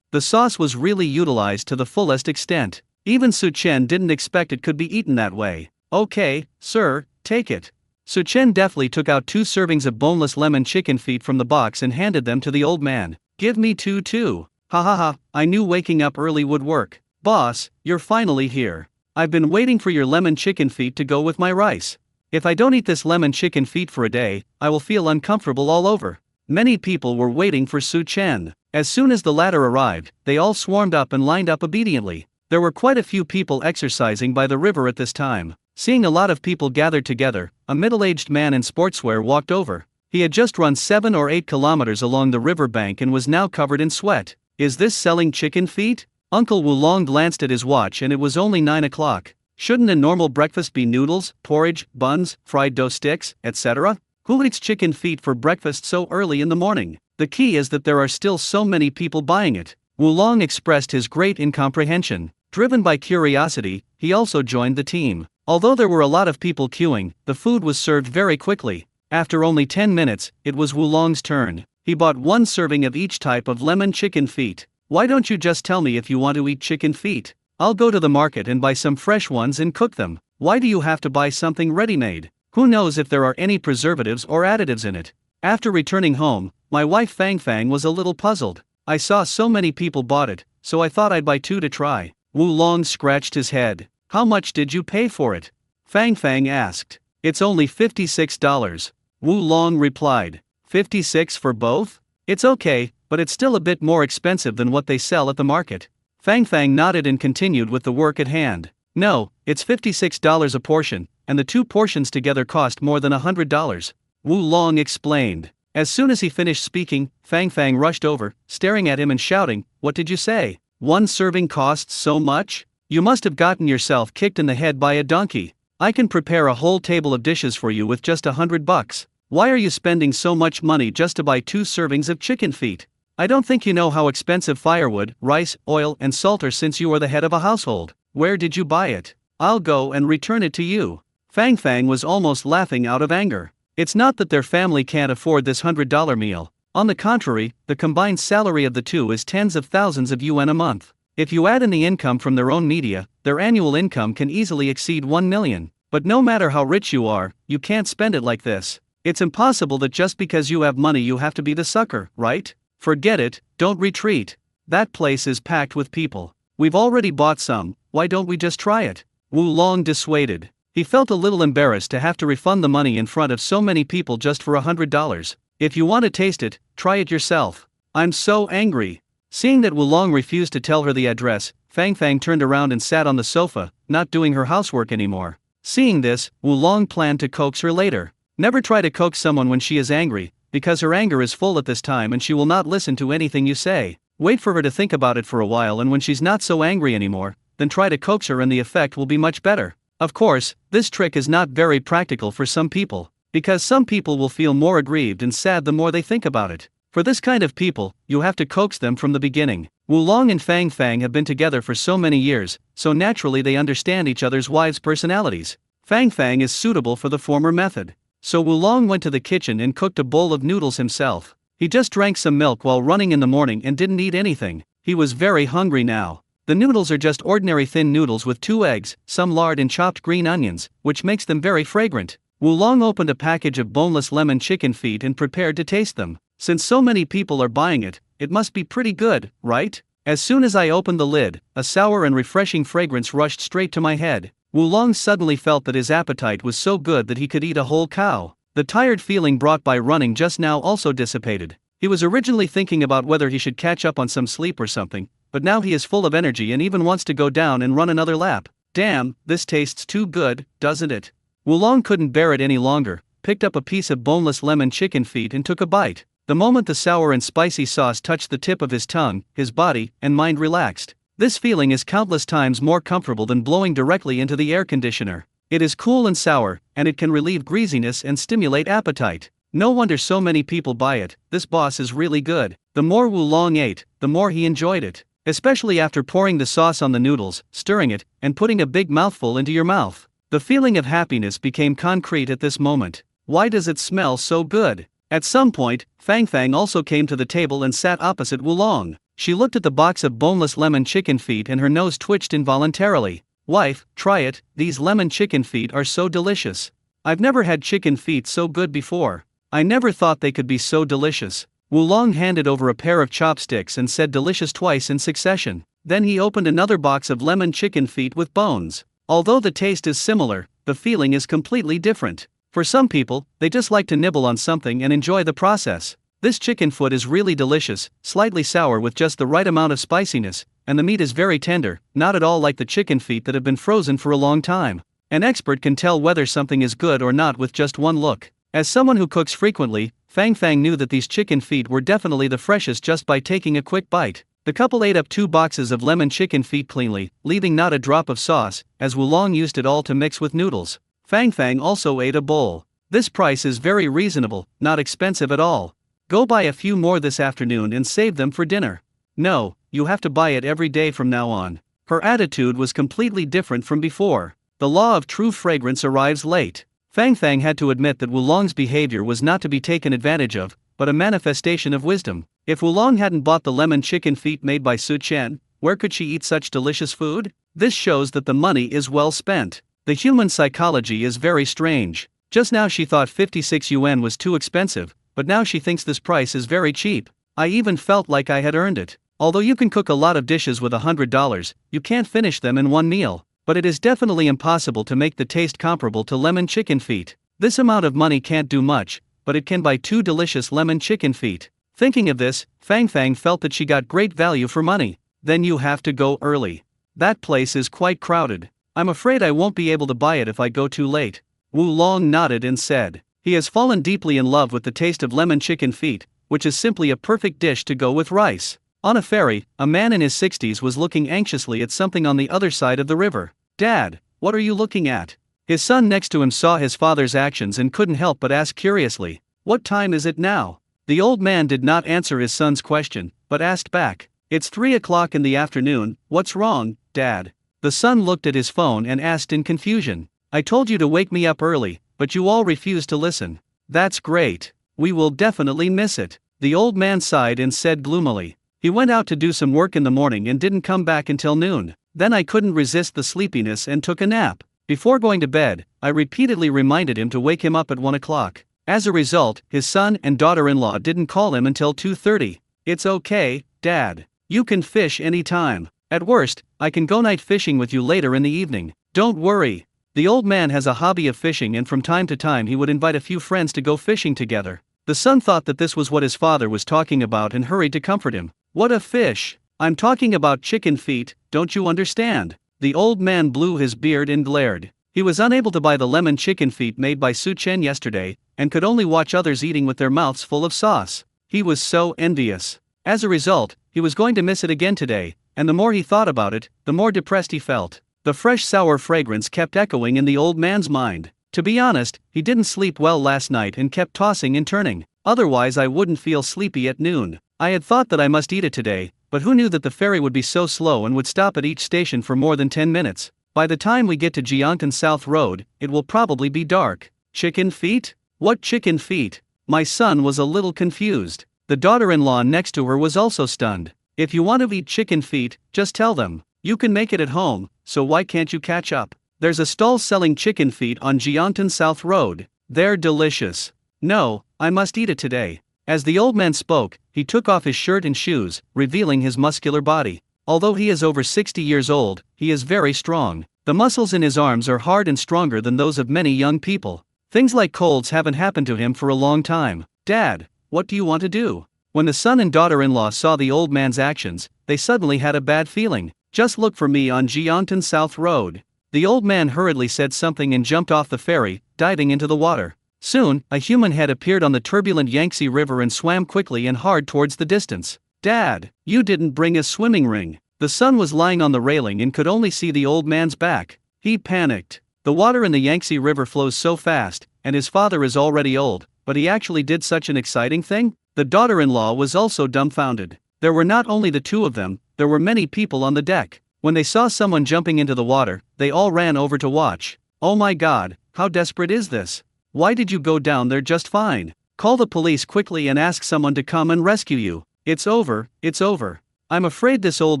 The sauce was really utilized to the fullest extent. Even Su Chen didn't expect it could be eaten that way. "Okay, sir, take it." Su Chen deftly took out 2 servings of boneless lemon chicken feet from the box and handed them to the old man. "Give me 2 too. Ha ha ha, I knew waking up early would work. Boss, you're finally here. I've been waiting for your lemon chicken feet to go with my rice. If I don't eat this lemon chicken feet for a day, I will feel uncomfortable all over." Many people were waiting for Su Chen. As soon as the latter arrived, they all swarmed up and lined up obediently. There were quite a few people exercising by the river at this time. Seeing a lot of people gathered together, a middle-aged man in sportswear walked over. He had just run 7 or 8 kilometers along the river bank and was now covered in sweat. "Is this selling chicken feet?" Uncle Wulong glanced at his watch and it was only 9 o'clock. Shouldn't a normal breakfast be noodles, porridge, buns, fried dough sticks, etc.? Who eats chicken feet for breakfast so early in the morning? The key is that there are still so many people buying it. Wulong expressed his great incomprehension. Driven by curiosity, he also joined the team. Although there were a lot of people queuing, the food was served very quickly. After only 10 minutes, it was Wulong's turn. He bought 1 serving of each type of lemon chicken feet. "Why don't you just tell me if you want to eat chicken feet? I'll go to the market and buy some fresh ones and cook them. Why do you have to buy something ready-made? Who knows if there are any preservatives or additives in it?" After returning home, my wife Fang Fang was a little puzzled. "I saw so many people bought it, so I thought I'd buy 2 to try." Wulong scratched his head. "How much did you pay for it?" Fang Fang asked. "It's only $56. Wulong replied. "56 for both? It's okay, but it's still a bit more expensive than what they sell at the market." Fang Fang nodded and continued with the work at hand. "No, it's $56 a portion, and the 2 portions together cost more than $100. Wulong explained. As soon as he finished speaking, Fang Fang rushed over, staring at him and shouting, "What did you say? 1 serving costs so much? You must have gotten yourself kicked in the head by a donkey. I can prepare a whole table of dishes for you with just $100. Why are you spending so much money just to buy 2 servings of chicken feet? I don't think you know how expensive firewood, rice, oil, and salt are since you are the head of a household. Where did you buy it? I'll go and return it to you." Fang Fang was almost laughing out of anger. It's not that their family can't afford this $100 meal. On the contrary, the combined salary of the two is tens of thousands of yuan a month. If you add in the income from their own media, their annual income can easily exceed 1 million. But no matter how rich you are, you can't spend it like this. It's impossible that just because you have money you have to be the sucker, right? Forget it, don't retreat. That place is packed with people. We've already bought some, why don't we just try it? Wulong dissuaded. He felt a little embarrassed to have to refund the money in front of so many people just for $100. "If you want to taste it, try it yourself." "I'm so angry." Seeing that Wulong refused to tell her the address, Fang Fang turned around and sat on the sofa, not doing her housework anymore. Seeing this, Wulong planned to coax her later. Never try to coax someone when she is angry, because her anger is full at this time and she will not listen to anything you say. Wait for her to think about it for a while, and when she's not so angry anymore, then try to coax her and the effect will be much better. Of course, this trick is not very practical for some people, because some people will feel more aggrieved and sad the more they think about it. For this kind of people, you have to coax them from the beginning. Wulong and Fang Fang have been together for so many years, so naturally they understand each other's wives' personalities. Fang Fang is suitable for the former method. So Wulong went to the kitchen and cooked a bowl of noodles himself. He just drank some milk while running in the morning and didn't eat anything. He was very hungry now. The noodles are just ordinary thin noodles with 2 eggs, some lard and chopped green onions, which makes them very fragrant. Wulong opened a package of boneless lemon chicken feet and prepared to taste them. Since so many people are buying it, it must be pretty good, right? As soon as I opened the lid, a sour and refreshing fragrance rushed straight to my head. Wulong suddenly felt that his appetite was so good that he could eat a whole cow. The tired feeling brought by running just now also dissipated. He was originally thinking about whether he should catch up on some sleep or something, but now he is full of energy and even wants to go down and run another lap. Damn, this tastes too good, doesn't it? Wulong couldn't bear it any longer, picked up a piece of boneless lemon chicken feet and took a bite. The moment the sour and spicy sauce touched the tip of his tongue, his body and mind relaxed. This feeling is countless times more comfortable than blowing directly into the air conditioner. It is cool and sour, and it can relieve greasiness and stimulate appetite. No wonder so many people buy it. This boss is really good. The more Wulong ate, the more he enjoyed it. Especially after pouring the sauce on the noodles, stirring it, and putting a big mouthful into your mouth. The feeling of happiness became concrete at this moment. Why does it smell so good? At some point, Fang Fang also came to the table and sat opposite Wulong. She looked at the box of boneless lemon chicken feet and her nose twitched involuntarily. Wife, try it, these lemon chicken feet are so delicious. I've never had chicken feet so good before. I never thought they could be so delicious. Wulong handed over a pair of chopsticks and said delicious twice in succession. Then he opened another box of lemon chicken feet with bones. Although the taste is similar, the feeling is completely different. For some people, they just like to nibble on something and enjoy the process. This chicken foot is really delicious, slightly sour with just the right amount of spiciness, and the meat is very tender, not at all like the chicken feet that have been frozen for a long time. An expert can tell whether something is good or not with just one look. As someone who cooks frequently, Fang Fang knew that these chicken feet were definitely the freshest just by taking a quick bite. The couple ate up 2 boxes of lemon chicken feet cleanly, leaving not a drop of sauce, as Wulong used it all to mix with noodles. Fang Fang also ate a bowl. This price is very reasonable, not expensive at all. Go buy a few more this afternoon and save them for dinner. No, you have to buy it every day from now on. Her attitude was completely different from before. The law of true fragrance arrives late. Fang Fang had to admit that Wulong's behavior was not to be taken advantage of, but a manifestation of wisdom. If Wulong hadn't bought the lemon chicken feet made by Su Chen, where could she eat such delicious food? This shows that the money is well spent. The human psychology is very strange. Just now she thought 56 yuan was too expensive, but now she thinks this price is very cheap. I even felt like I had earned it. Although you can cook a lot of dishes with $100, you can't finish them in one meal. But it is definitely impossible to make the taste comparable to lemon chicken feet. This amount of money can't do much, but it can buy 2 delicious lemon chicken feet. Thinking of this, Fang Fang felt that she got great value for money. Then you have to go early. That place is quite crowded. I'm afraid I won't be able to buy it if I go too late. Wulong nodded and said, he has fallen deeply in love with the taste of lemon chicken feet, which is simply a perfect dish to go with rice. On a ferry, a man in his 60s was looking anxiously at something on the other side of the river. Dad, what are you looking at? His son next to him saw his father's actions and couldn't help but ask curiously, what time is it now? The old man did not answer his son's question, but asked back, it's 3 o'clock in the afternoon, what's wrong, Dad? The son looked at his phone and asked in confusion, I told you to wake me up early, but you all refused to listen. That's great. We will definitely miss it. The old man sighed and said gloomily, he went out to do some work in the morning and didn't come back until noon. Then I couldn't resist the sleepiness and took a nap. Before going to bed, I repeatedly reminded him to wake him up at 1 o'clock. As a result, his son and daughter-in-law didn't call him until 2:30. It's okay, Dad. You can fish anytime. At worst, I can go night fishing with you later in the evening. Don't worry. The old man has a hobby of fishing and from time to time he would invite a few friends to go fishing together. The son thought that this was what his father was talking about and hurried to comfort him. What a fish! I'm talking about chicken feet, don't you understand? The old man blew his beard and glared. He was unable to buy the lemon chicken feet made by Su Chen yesterday, and could only watch others eating with their mouths full of sauce. He was so envious. As a result, he was going to miss it again today, and the more he thought about it, the more depressed he felt. The fresh sour fragrance kept echoing in the old man's mind. To be honest, he didn't sleep well last night and kept tossing and turning. Otherwise I wouldn't feel sleepy at noon. I had thought that I must eat it today, but who knew that the ferry would be so slow and would stop at each station for more than 10 minutes? By the time we get to Jiangtan South Road, it will probably be dark. Chicken feet? What chicken feet? My son was a little confused. The daughter-in-law next to her was also stunned. If you want to eat chicken feet, just tell them. You can make it at home, so why can't you catch up? There's a stall selling chicken feet on Jiangtan South Road. They're delicious. No, I must eat it today. As the old man spoke, he took off his shirt and shoes, revealing his muscular body. Although he is over 60 years old, he is very strong. The muscles in his arms are hard and stronger than those of many young people. Things like colds haven't happened to him for a long time. Dad, what do you want to do? When the son and daughter-in-law saw the old man's actions, they suddenly had a bad feeling. Just look for me on Jiangtan South Road. The old man hurriedly said something and jumped off the ferry, diving into the water. Soon, a human head appeared on the turbulent Yangtze River and swam quickly and hard towards the distance. Dad, you didn't bring a swimming ring. The son was lying on the railing and could only see the old man's back. He panicked. The water in the Yangtze River flows so fast, and his father is already old, but he actually did such an exciting thing? The daughter-in-law was also dumbfounded. There were not only the two of them, there were many people on the deck. When they saw someone jumping into the water, they all ran over to watch. Oh my God, how desperate is this? Why did you go down there just fine? Call the police quickly and ask someone to come and rescue you. It's over, it's over. I'm afraid this old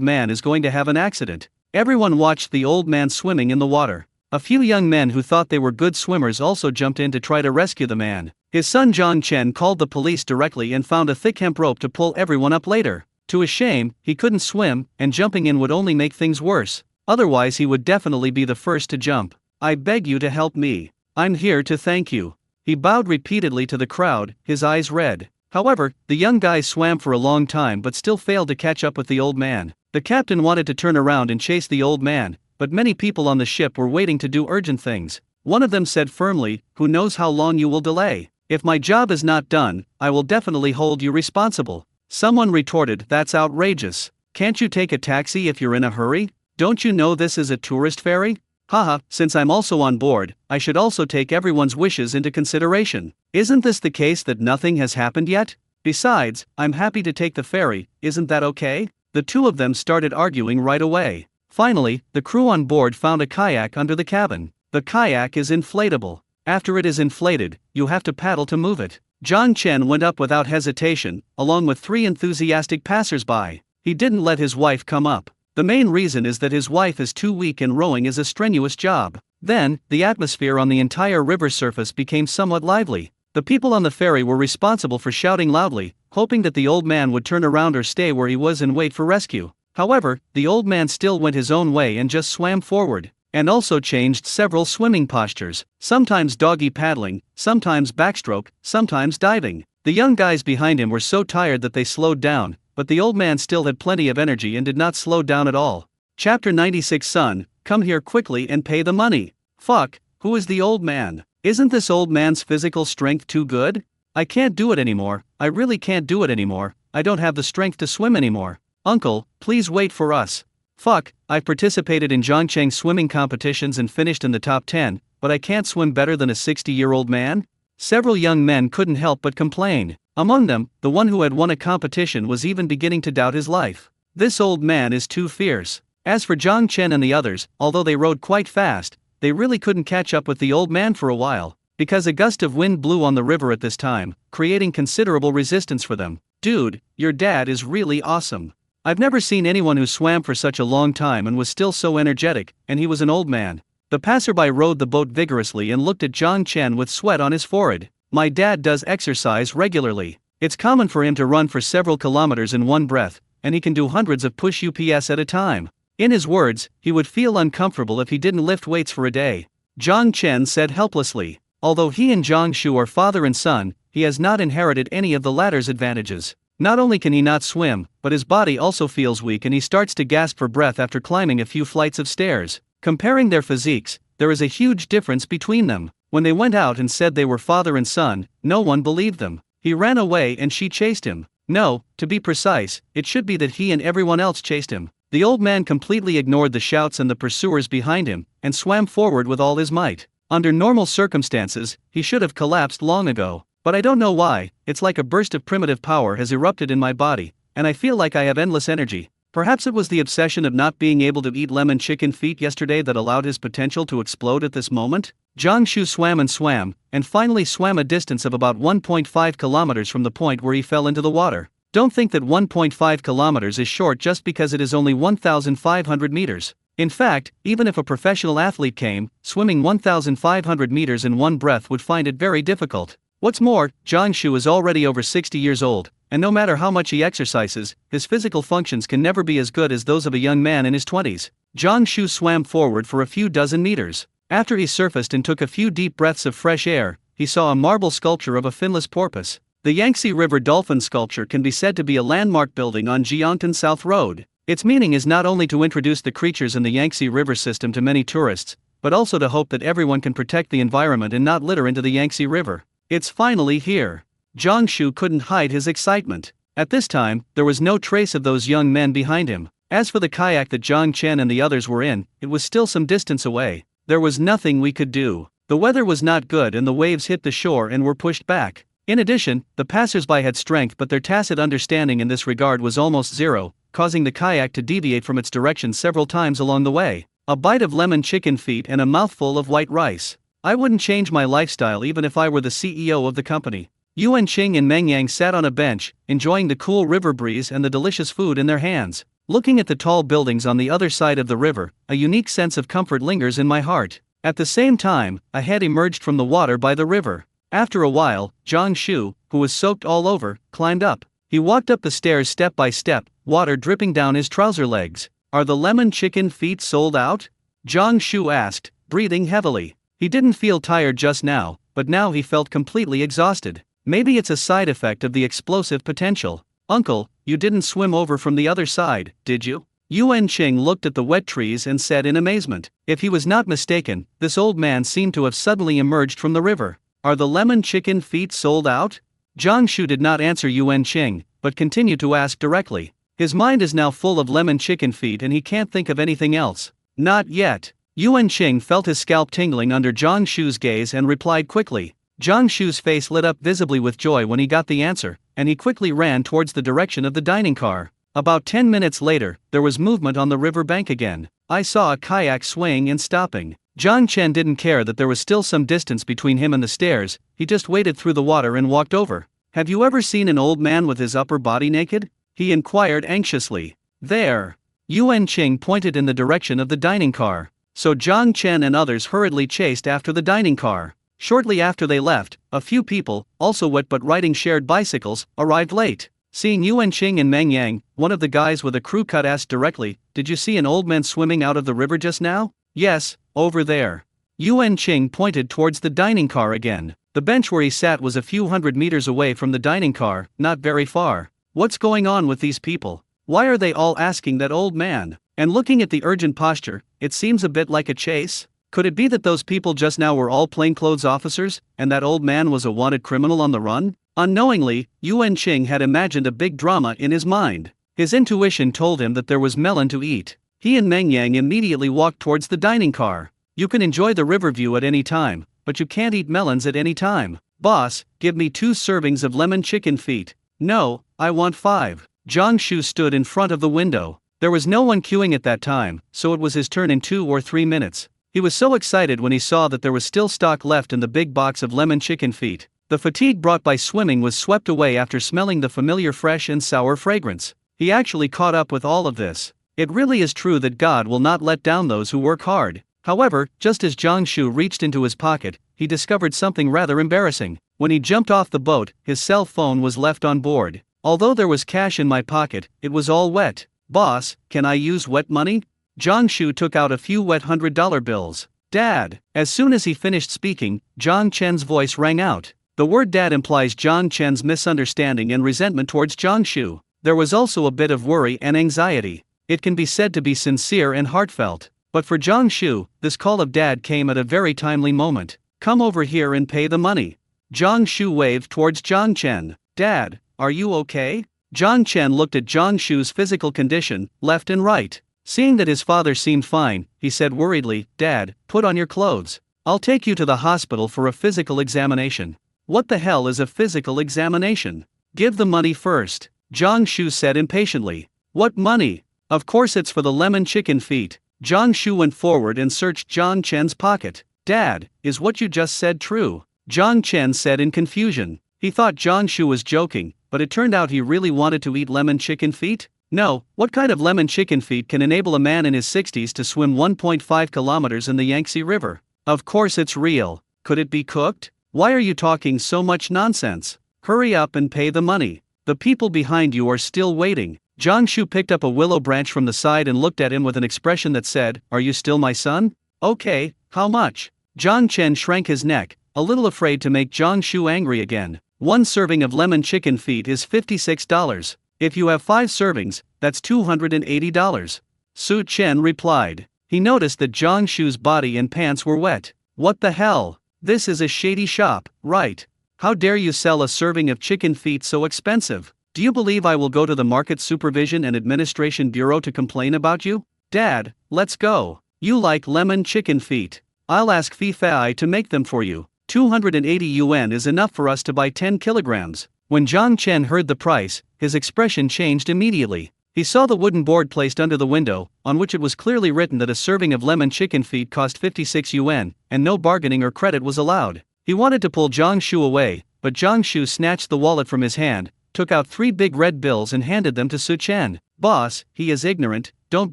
man is going to have an accident. Everyone watched the old man swimming in the water. A few young men who thought they were good swimmers also jumped in to try to rescue the man. His son John Chen called the police directly and found a thick hemp rope to pull everyone up later. To his shame, he couldn't swim, and jumping in would only make things worse. Otherwise he would definitely be the first to jump. I beg you to help me. I'm here to thank you. He bowed repeatedly to the crowd, his eyes red. However, the young guy swam for a long time but still failed to catch up with the old man. The captain wanted to turn around and chase the old man, but many people on the ship were waiting to do urgent things. One of them said firmly, "Who knows how long you will delay? If my job is not done, I will definitely hold you responsible." Someone retorted, "That's outrageous. Can't you take a taxi if you're in a hurry? Don't you know this is a tourist ferry?" Haha, since I'm also on board, I should also take everyone's wishes into consideration. Isn't this the case that nothing has happened yet? Besides, I'm happy to take the ferry, isn't that okay? The two of them started arguing right away. Finally, the crew on board found a kayak under the cabin. The kayak is inflatable. After it is inflated, you have to paddle to move it. John Chen went up without hesitation, along with 3 enthusiastic passers-by. He didn't let his wife come up. The main reason is that his wife is too weak and rowing is a strenuous job. Then, the atmosphere on the entire river surface became somewhat lively. The people on the ferry were responsible for shouting loudly, hoping that the old man would turn around or stay where he was and wait for rescue. However, the old man still went his own way and just swam forward, and also changed several swimming postures, sometimes doggy paddling, sometimes backstroke, sometimes diving. The young guys behind him were so tired that they slowed down, but the old man still had plenty of energy and did not slow down at all. Chapter 96. Son, come here quickly and pay the money. Fuck, who is the old man? Isn't this old man's physical strength too good? I can't do it anymore, I really can't do it anymore, I don't have the strength to swim anymore. Uncle, please wait for us. Fuck, I've participated in Zhongcheng swimming competitions and finished in the top 10, but I can't swim better than a 60-year-old man? Several young men couldn't help but complain. Among them, the one who had won a competition was even beginning to doubt his life. This old man is too fierce. As for Zhang Chen and the others, although they rowed quite fast, they really couldn't catch up with the old man for a while, because a gust of wind blew on the river at this time, creating considerable resistance for them. Dude, your dad is really awesome. I've never seen anyone who swam for such a long time and was still so energetic, and he was an old man. The passerby rowed the boat vigorously and looked at Zhang Chen with sweat on his forehead. My dad does exercise regularly. It's common for him to run for several kilometers in one breath, and he can do hundreds of push-ups at a time. In his words, he would feel uncomfortable if he didn't lift weights for a day. Zhang Chen said helplessly. Although he and Zhang Shu are father and son, he has not inherited any of the latter's advantages. Not only can he not swim, but his body also feels weak and he starts to gasp for breath after climbing a few flights of stairs. Comparing their physiques, there is a huge difference between them. When they went out and said they were father and son, no one believed them. He ran away and she chased him. No, to be precise, it should be that he and everyone else chased him. The old man completely ignored the shouts and the pursuers behind him, and swam forward with all his might. Under normal circumstances, he should have collapsed long ago. But I don't know why, it's like a burst of primitive power has erupted in my body. and I feel like I have endless energy. Perhaps it was the obsession of not being able to eat lemon chicken feet yesterday that allowed his potential to explode at this moment? Jiang Shu swam, and finally swam a distance of about 1.5 kilometers from the point where he fell into the water. Don't think that 1.5 kilometers is short just because it is only 1,500 meters. In fact, even if a professional athlete came, swimming 1,500 meters in one breath would find it very difficult. What's more, Jiang Shu is already over 60 years old, and no matter how much he exercises, his physical functions can never be as good as those of a young man in his 20s. Jiang Shu swam forward for a few dozen meters. After he surfaced and took a few deep breaths of fresh air, he saw a marble sculpture of a finless porpoise. The Yangtze River dolphin sculpture can be said to be a landmark building on Jiangtan South Road. Its meaning is not only to introduce the creatures in the Yangtze River system to many tourists, but also to hope that everyone can protect the environment and not litter into the Yangtze River. It's finally here. Jiang Shu couldn't hide his excitement. At this time, there was no trace of those young men behind him. As for the kayak that Zhang Chen and the others were in, it was still some distance away. There was nothing we could do. The weather was not good and the waves hit the shore and were pushed back. In addition, the passers-by had strength, but their tacit understanding in this regard was almost zero, causing the kayak to deviate from its direction several times along the way. A bite of lemon chicken feet and a mouthful of white rice. I wouldn't change my lifestyle even if I were the CEO of the company. Yuan Qing and Meng Yang sat on a bench, enjoying the cool river breeze and the delicious food in their hands. Looking at the tall buildings on the other side of the river, a unique sense of comfort lingers in my heart. At the same time, a head emerged from the water by the river. After a while, Jiang Shu, who was soaked all over, climbed up. He walked up the stairs step by step, water dripping down his trouser legs. Are the lemon chicken feet sold out? Jiang Shu asked, breathing heavily. He didn't feel tired just now, but now he felt completely exhausted. Maybe it's a side effect of the explosive potential. Uncle, you didn't swim over from the other side, did you? Yuan Qing looked at the wet trees and said in amazement. If he was not mistaken, this old man seemed to have suddenly emerged from the river. Are the lemon chicken feet sold out? Jiang Shu did not answer Yuan Qing, but continued to ask directly. His mind is now full of lemon chicken feet and he can't think of anything else. Not yet. Yuan Qing felt his scalp tingling under Jiang Shu's gaze and replied quickly. Jiang Shu's face lit up visibly with joy when he got the answer, and he quickly ran towards the direction of the dining car. About 10 minutes later, there was movement on the river bank again. I saw a kayak swaying and stopping. Zhang Chen didn't care that there was still some distance between him and the stairs, he just waded through the water and walked over. Have you ever seen an old man with his upper body naked? He inquired anxiously. There. Yuan Qing pointed in the direction of the dining car. So Zhang Chen and others hurriedly chased after the dining car. Shortly after they left, a few people, also wet but riding shared bicycles, arrived late. Seeing Yuan Qing and Meng Yang, one of the guys with a crew cut asked directly, Did you see an old man swimming out of the river just now? Yes, over there. Yuan Qing pointed towards the dining car again. The bench where he sat was a few hundred meters away from the dining car, not very far. What's going on with these people? Why are they all asking that old man? And looking at the urgent posture, it seems a bit like a chase. Could it be that those people just now were all plainclothes officers, and that old man was a wanted criminal on the run? Unknowingly, Yuan Qing had imagined a big drama in his mind. His intuition told him that there was melon to eat. He and Meng Yang immediately walked towards the dining car. You can enjoy the river view at any time, but you can't eat melons at any time. Boss, give me 2 servings of lemon chicken feet. No, I want 5. Jiang Shu stood in front of the window. There was no one queuing at that time, so it was his turn in 2 or 3 minutes. He was so excited when he saw that there was still stock left in the big box of lemon chicken feet. The fatigue brought by swimming was swept away after smelling the familiar fresh and sour fragrance. He actually caught up with all of this. It really is true that God will not let down those who work hard. However, just as Jiang Shu reached into his pocket, he discovered something rather embarrassing. When he jumped off the boat, his cell phone was left on board. Although there was cash in my pocket, it was all wet. Boss, can I use wet money? Jiang Shu took out a few wet $100 bills. Dad. As soon as he finished speaking, Zhang Chen's voice rang out. The word dad implies Zhang Chen's misunderstanding and resentment towards Jiang Shu. There was also a bit of worry and anxiety. It can be said to be sincere and heartfelt. But for Jiang Shu, this call of dad came at a very timely moment. Come over here and pay the money. Jiang Shu waved towards Zhang Chen. Dad, are you okay? Zhang Chen looked at Jiang Shu's physical condition, left and right. Seeing that his father seemed fine, he said worriedly, Dad, put on your clothes. I'll take you to the hospital for a physical examination. What the hell is a physical examination? Give the money first. Zhang Shu said impatiently. What money? Of course it's for the lemon chicken feet. Zhang Shu went forward and searched Zhang Chen's pocket. Dad, is what you just said true? Zhang Chen said in confusion. He thought Zhang Shu was joking, but it turned out he really wanted to eat lemon chicken feet? No, what kind of lemon chicken feet can enable a man in his 60s to swim 1.5 kilometers in the Yangtze River? Of course it's real. Could it be cooked? Why are you talking so much nonsense? Hurry up and pay the money. The people behind you are still waiting. Zhang Shu picked up a willow branch from the side and looked at him with an expression that said, Are you still my son? Okay, how much? Zhang Chen shrank his neck, a little afraid to make Zhang Shu angry again. One serving of lemon chicken feet is $56. If you have 5 servings, that's $280. Su Chen replied. He noticed that Zhang Shu's body and pants were wet. What the hell? This is a shady shop, right? How dare you sell a serving of chicken feet so expensive? Do you believe I will go to the Market Supervision and Administration Bureau to complain about you? Dad, let's go. You like lemon chicken feet. I'll ask Fi Fei to make them for you. 280 yuan is enough for us to buy 10 kilograms. When Zhang Chen heard the price, his expression changed immediately. He saw the wooden board placed under the window, on which it was clearly written that a serving of lemon chicken feet cost 56 yuan, and no bargaining or credit was allowed. He wanted to pull Zhang Shu away, but Zhang Shu snatched the wallet from his hand, took out 3 big red bills and handed them to Su Chen. Boss, he is ignorant, don't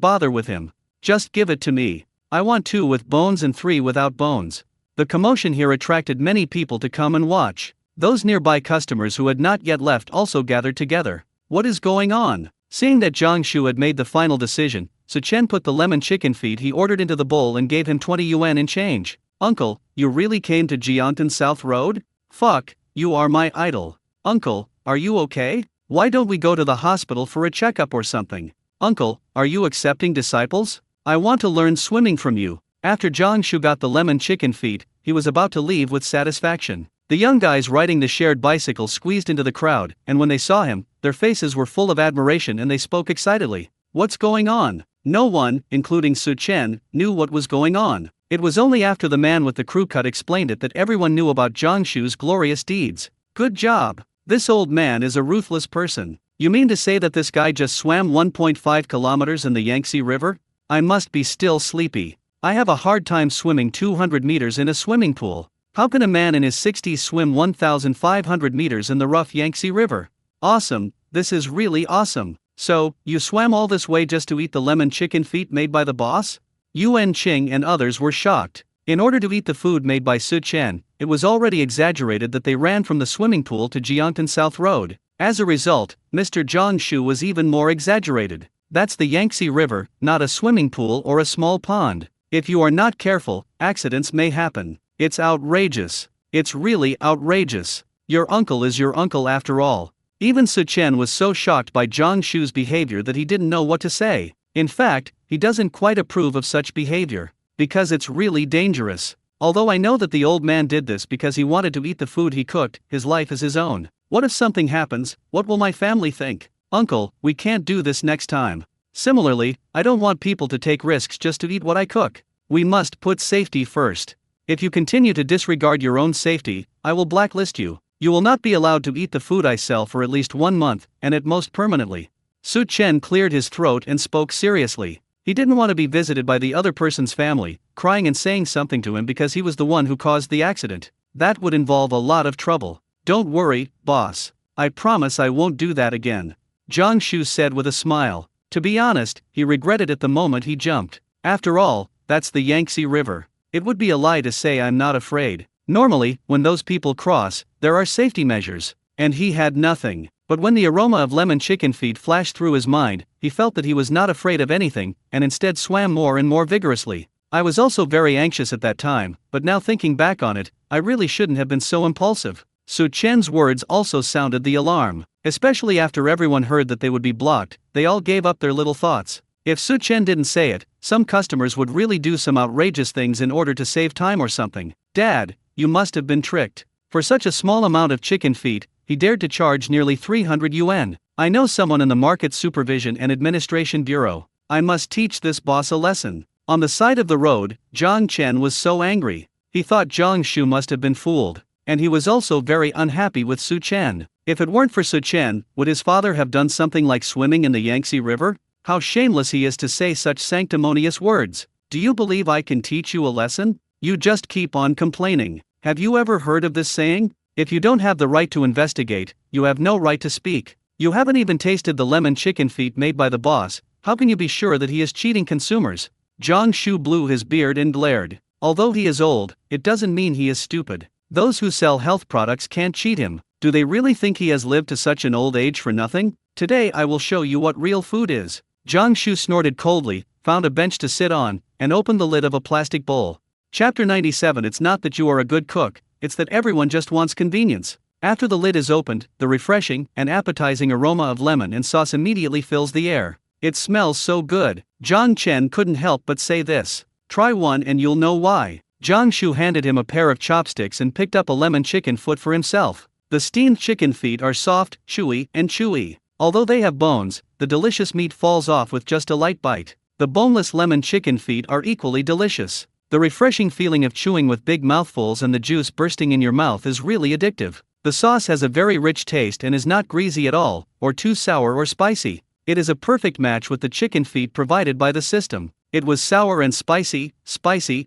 bother with him. Just give it to me. I want 2 with bones and 3 without bones. The commotion here attracted many people to come and watch. Those nearby customers who had not yet left also gathered together. What is going on? Seeing that Zhang Shu had made the final decision, Su Chen put the lemon chicken feet he ordered into the bowl and gave him 20 yuan in change. Uncle, you really came to Jiangtan South Road? Fuck, you are my idol. Uncle, are you okay? Why don't we go to the hospital for a checkup or something? Uncle, are you accepting disciples? I want to learn swimming from you. After Zhang Shu got the lemon chicken feet, he was about to leave with satisfaction. The young guys riding the shared bicycle squeezed into the crowd, and when they saw him, their faces were full of admiration and they spoke excitedly. What's going on? No one, including Su Chen, knew what was going on. It was only after the man with the crew cut explained it that everyone knew about Zhang Shu's glorious deeds. Good job. This old man is a ruthless person. You mean to say that this guy just swam 1.5 kilometers in the Yangtze River? I must be still sleepy. I have a hard time swimming 200 meters in a swimming pool. How can a man in his 60s swim 1,500 meters in the rough Yangtze River? Awesome, this is really awesome. So, you swam all this way just to eat the lemon chicken feet made by the boss? Yuan Qing and others were shocked. In order to eat the food made by Su Chen, it was already exaggerated that they ran from the swimming pool to Jiangtan South Road. As a result, Mr. Zhang Shu was even more exaggerated. That's the Yangtze River, not a swimming pool or a small pond. If you are not careful, accidents may happen. It's outrageous. It's really outrageous. Your uncle is your uncle after all. Even Su Chen was so shocked by Zhang Shu's behavior that he didn't know what to say. In fact, he doesn't quite approve of such behavior, because it's really dangerous. Although I know that the old man did this because he wanted to eat the food he cooked, his life is his own. What if something happens? What will my family think? Uncle, we can't do this next time. Similarly, I don't want people to take risks just to eat what I cook. We must put safety first. If you continue to disregard your own safety, I will blacklist you. You will not be allowed to eat the food I sell for at least 1 month, and at most permanently. Su Chen cleared his throat and spoke seriously. He didn't want to be visited by the other person's family, crying and saying something to him because he was the one who caused the accident. That would involve a lot of trouble. Don't worry, boss. I promise I won't do that again. Zhang Shu said with a smile. To be honest, he regretted it the moment he jumped. After all, that's the Yangtze River. It would be a lie to say I'm not afraid. Normally, when those people cross, there are safety measures. And he had nothing. But when the aroma of lemon chicken feet flashed through his mind, he felt that he was not afraid of anything, and instead swam more and more vigorously. I was also very anxious at that time, but now thinking back on it, I really shouldn't have been so impulsive. Su Chen's words also sounded the alarm. Especially after everyone heard that they would be blocked, they all gave up their little thoughts. If Su Chen didn't say it, some customers would really do some outrageous things in order to save time or something. Dad, you must have been tricked. For such a small amount of chicken feet, he dared to charge nearly 300 yuan. I know someone in the Market Supervision and Administration Bureau. I must teach this boss a lesson. On the side of the road, Zhang Chen was so angry. He thought Zhang Shu must have been fooled. And he was also very unhappy with Su Chen. If it weren't for Su Chen, would his father have done something like swimming in the Yangtze River? How shameless he is to say such sanctimonious words. Do you believe I can teach you a lesson? You just keep on complaining. Have you ever heard of this saying? If you don't have the right to investigate, you have no right to speak. You haven't even tasted the lemon chicken feet made by the boss. How can you be sure that he is cheating consumers? Zhang Shu blew his beard and glared. Although he is old, it doesn't mean he is stupid. Those who sell health products can't cheat him. Do they really think he has lived to such an old age for nothing? Today I will show you what real food is. Zhang Shu snorted coldly, found a bench to sit on, and opened the lid of a plastic bowl. Chapter 97. It's not that you are a good cook, it's that everyone just wants convenience. After the lid is opened, the refreshing and appetizing aroma of lemon and sauce immediately fills the air. It smells so good. Zhang Chen couldn't help but say this. Try one and you'll know why. Zhang Shu handed him a pair of chopsticks and picked up a lemon chicken foot for himself. The steamed chicken feet are soft, chewy, and chewy. Although they have bones, the delicious meat falls off with just a light bite. The boneless lemon chicken feet are equally delicious. The refreshing feeling of chewing with big mouthfuls and the juice bursting in your mouth is really addictive. The sauce has a very rich taste and is not greasy at all, or too sour or spicy. It is a perfect match with the chicken feet provided by the system. It was sour and spicy,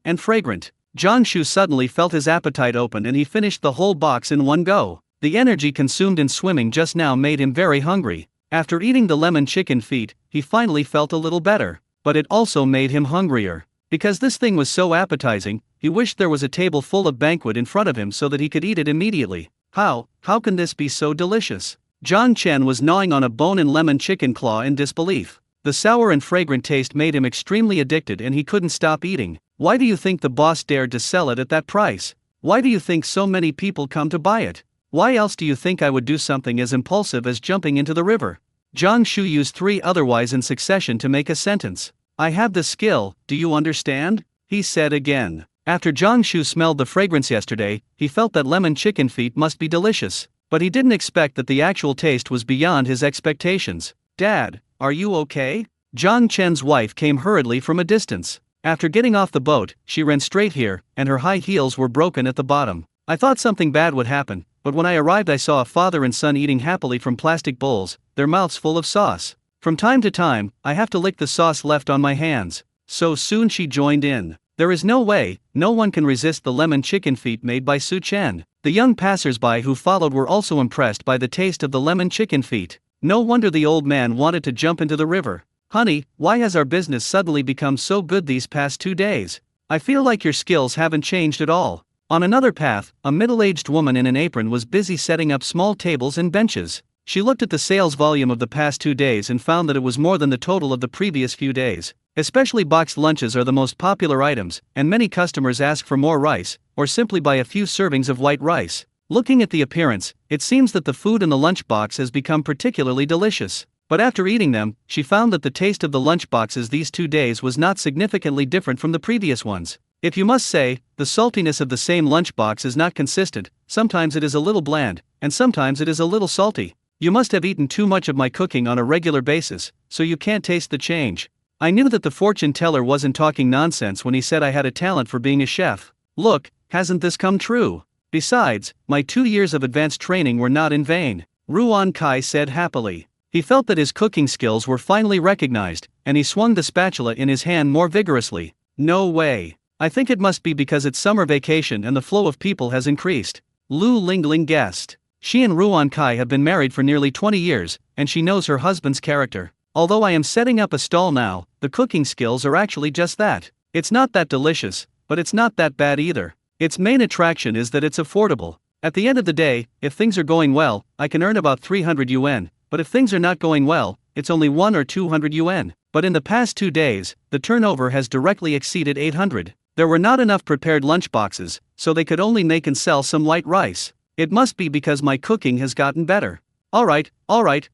and fragrant. Zhang Shu suddenly felt his appetite open and he finished the whole box in one go. The energy consumed in swimming just now made him very hungry. After eating the lemon chicken feet, he finally felt a little better. But it also made him hungrier. Because this thing was so appetizing, he wished there was a table full of banquet in front of him so that he could eat it immediately. How can this be so delicious? Zhang Chen was gnawing on a bone-in lemon chicken claw in disbelief. The sour and fragrant taste made him extremely addicted and he couldn't stop eating. Why do you think the boss dared to sell it at that price? Why do you think so many people come to buy it? Why else do you think I would do something as impulsive as jumping into the river? Zhang Shu used 3 otherwise in succession to make a sentence. I have the skill, do you understand? He said again. After Zhang Shu smelled the fragrance yesterday, he felt that lemon chicken feet must be delicious. But he didn't expect that the actual taste was beyond his expectations. Dad, are you okay? Zhang Chen's wife came hurriedly from a distance. After getting off the boat, she ran straight here, and her high heels were broken at the bottom. I thought something bad would happen, but when I arrived I saw a father and son eating happily from plastic bowls, their mouths full of sauce. From time to time, I have to lick the sauce left on my hands. So soon she joined in. There is no way, no one can resist the lemon chicken feet made by Su Chen. The young passers-by who followed were also impressed by the taste of the lemon chicken feet. No wonder the old man wanted to jump into the river. Honey, why has our business suddenly become so good these past 2 days? I feel like your skills haven't changed at all. On another path, a middle-aged woman in an apron was busy setting up small tables and benches. She looked at the sales volume of the past 2 days and found that it was more than the total of the previous few days. Especially boxed lunches are the most popular items, and many customers ask for more rice, or simply buy a few servings of white rice. Looking at the appearance, it seems that the food in the lunchbox has become particularly delicious. But after eating them, she found that the taste of the lunchboxes these 2 days was not significantly different from the previous ones. If you must say, the saltiness of the same lunchbox is not consistent, sometimes it is a little bland, and sometimes it is a little salty. You must have eaten too much of my cooking on a regular basis, so you can't taste the change. I knew that the fortune teller wasn't talking nonsense when he said I had a talent for being a chef. Look, hasn't this come true? Besides, my 2 years of advanced training were not in vain, Ruan Kai said happily. He felt that his cooking skills were finally recognized, and he swung the spatula in his hand more vigorously. No way. I think it must be because it's summer vacation and the flow of people has increased. Lu Lingling guessed. She and Ruan Kai have been married for nearly 20 years, and she knows her husband's character. Although I am setting up a stall now, the cooking skills are actually just that. It's not that delicious, but it's not that bad either. Its main attraction is that it's affordable. At the end of the day, if things are going well, I can earn about 300 yuan, but if things are not going well, it's only 1 or 200 yuan. But in the past 2 days, the turnover has directly exceeded 800. There were not enough prepared lunchboxes, so they could only make and sell some white rice. It must be because my cooking has gotten better. Alright,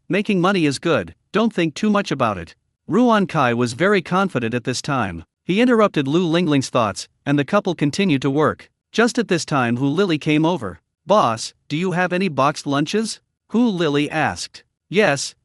making money is good, don't think too much about it. Ruan Kai was very confident at this time. He interrupted Lu Lingling's thoughts, and the couple continued to work. Just at this time Hu Lily came over. Boss, do you have any boxed lunches? Hu Lily asked. Yes.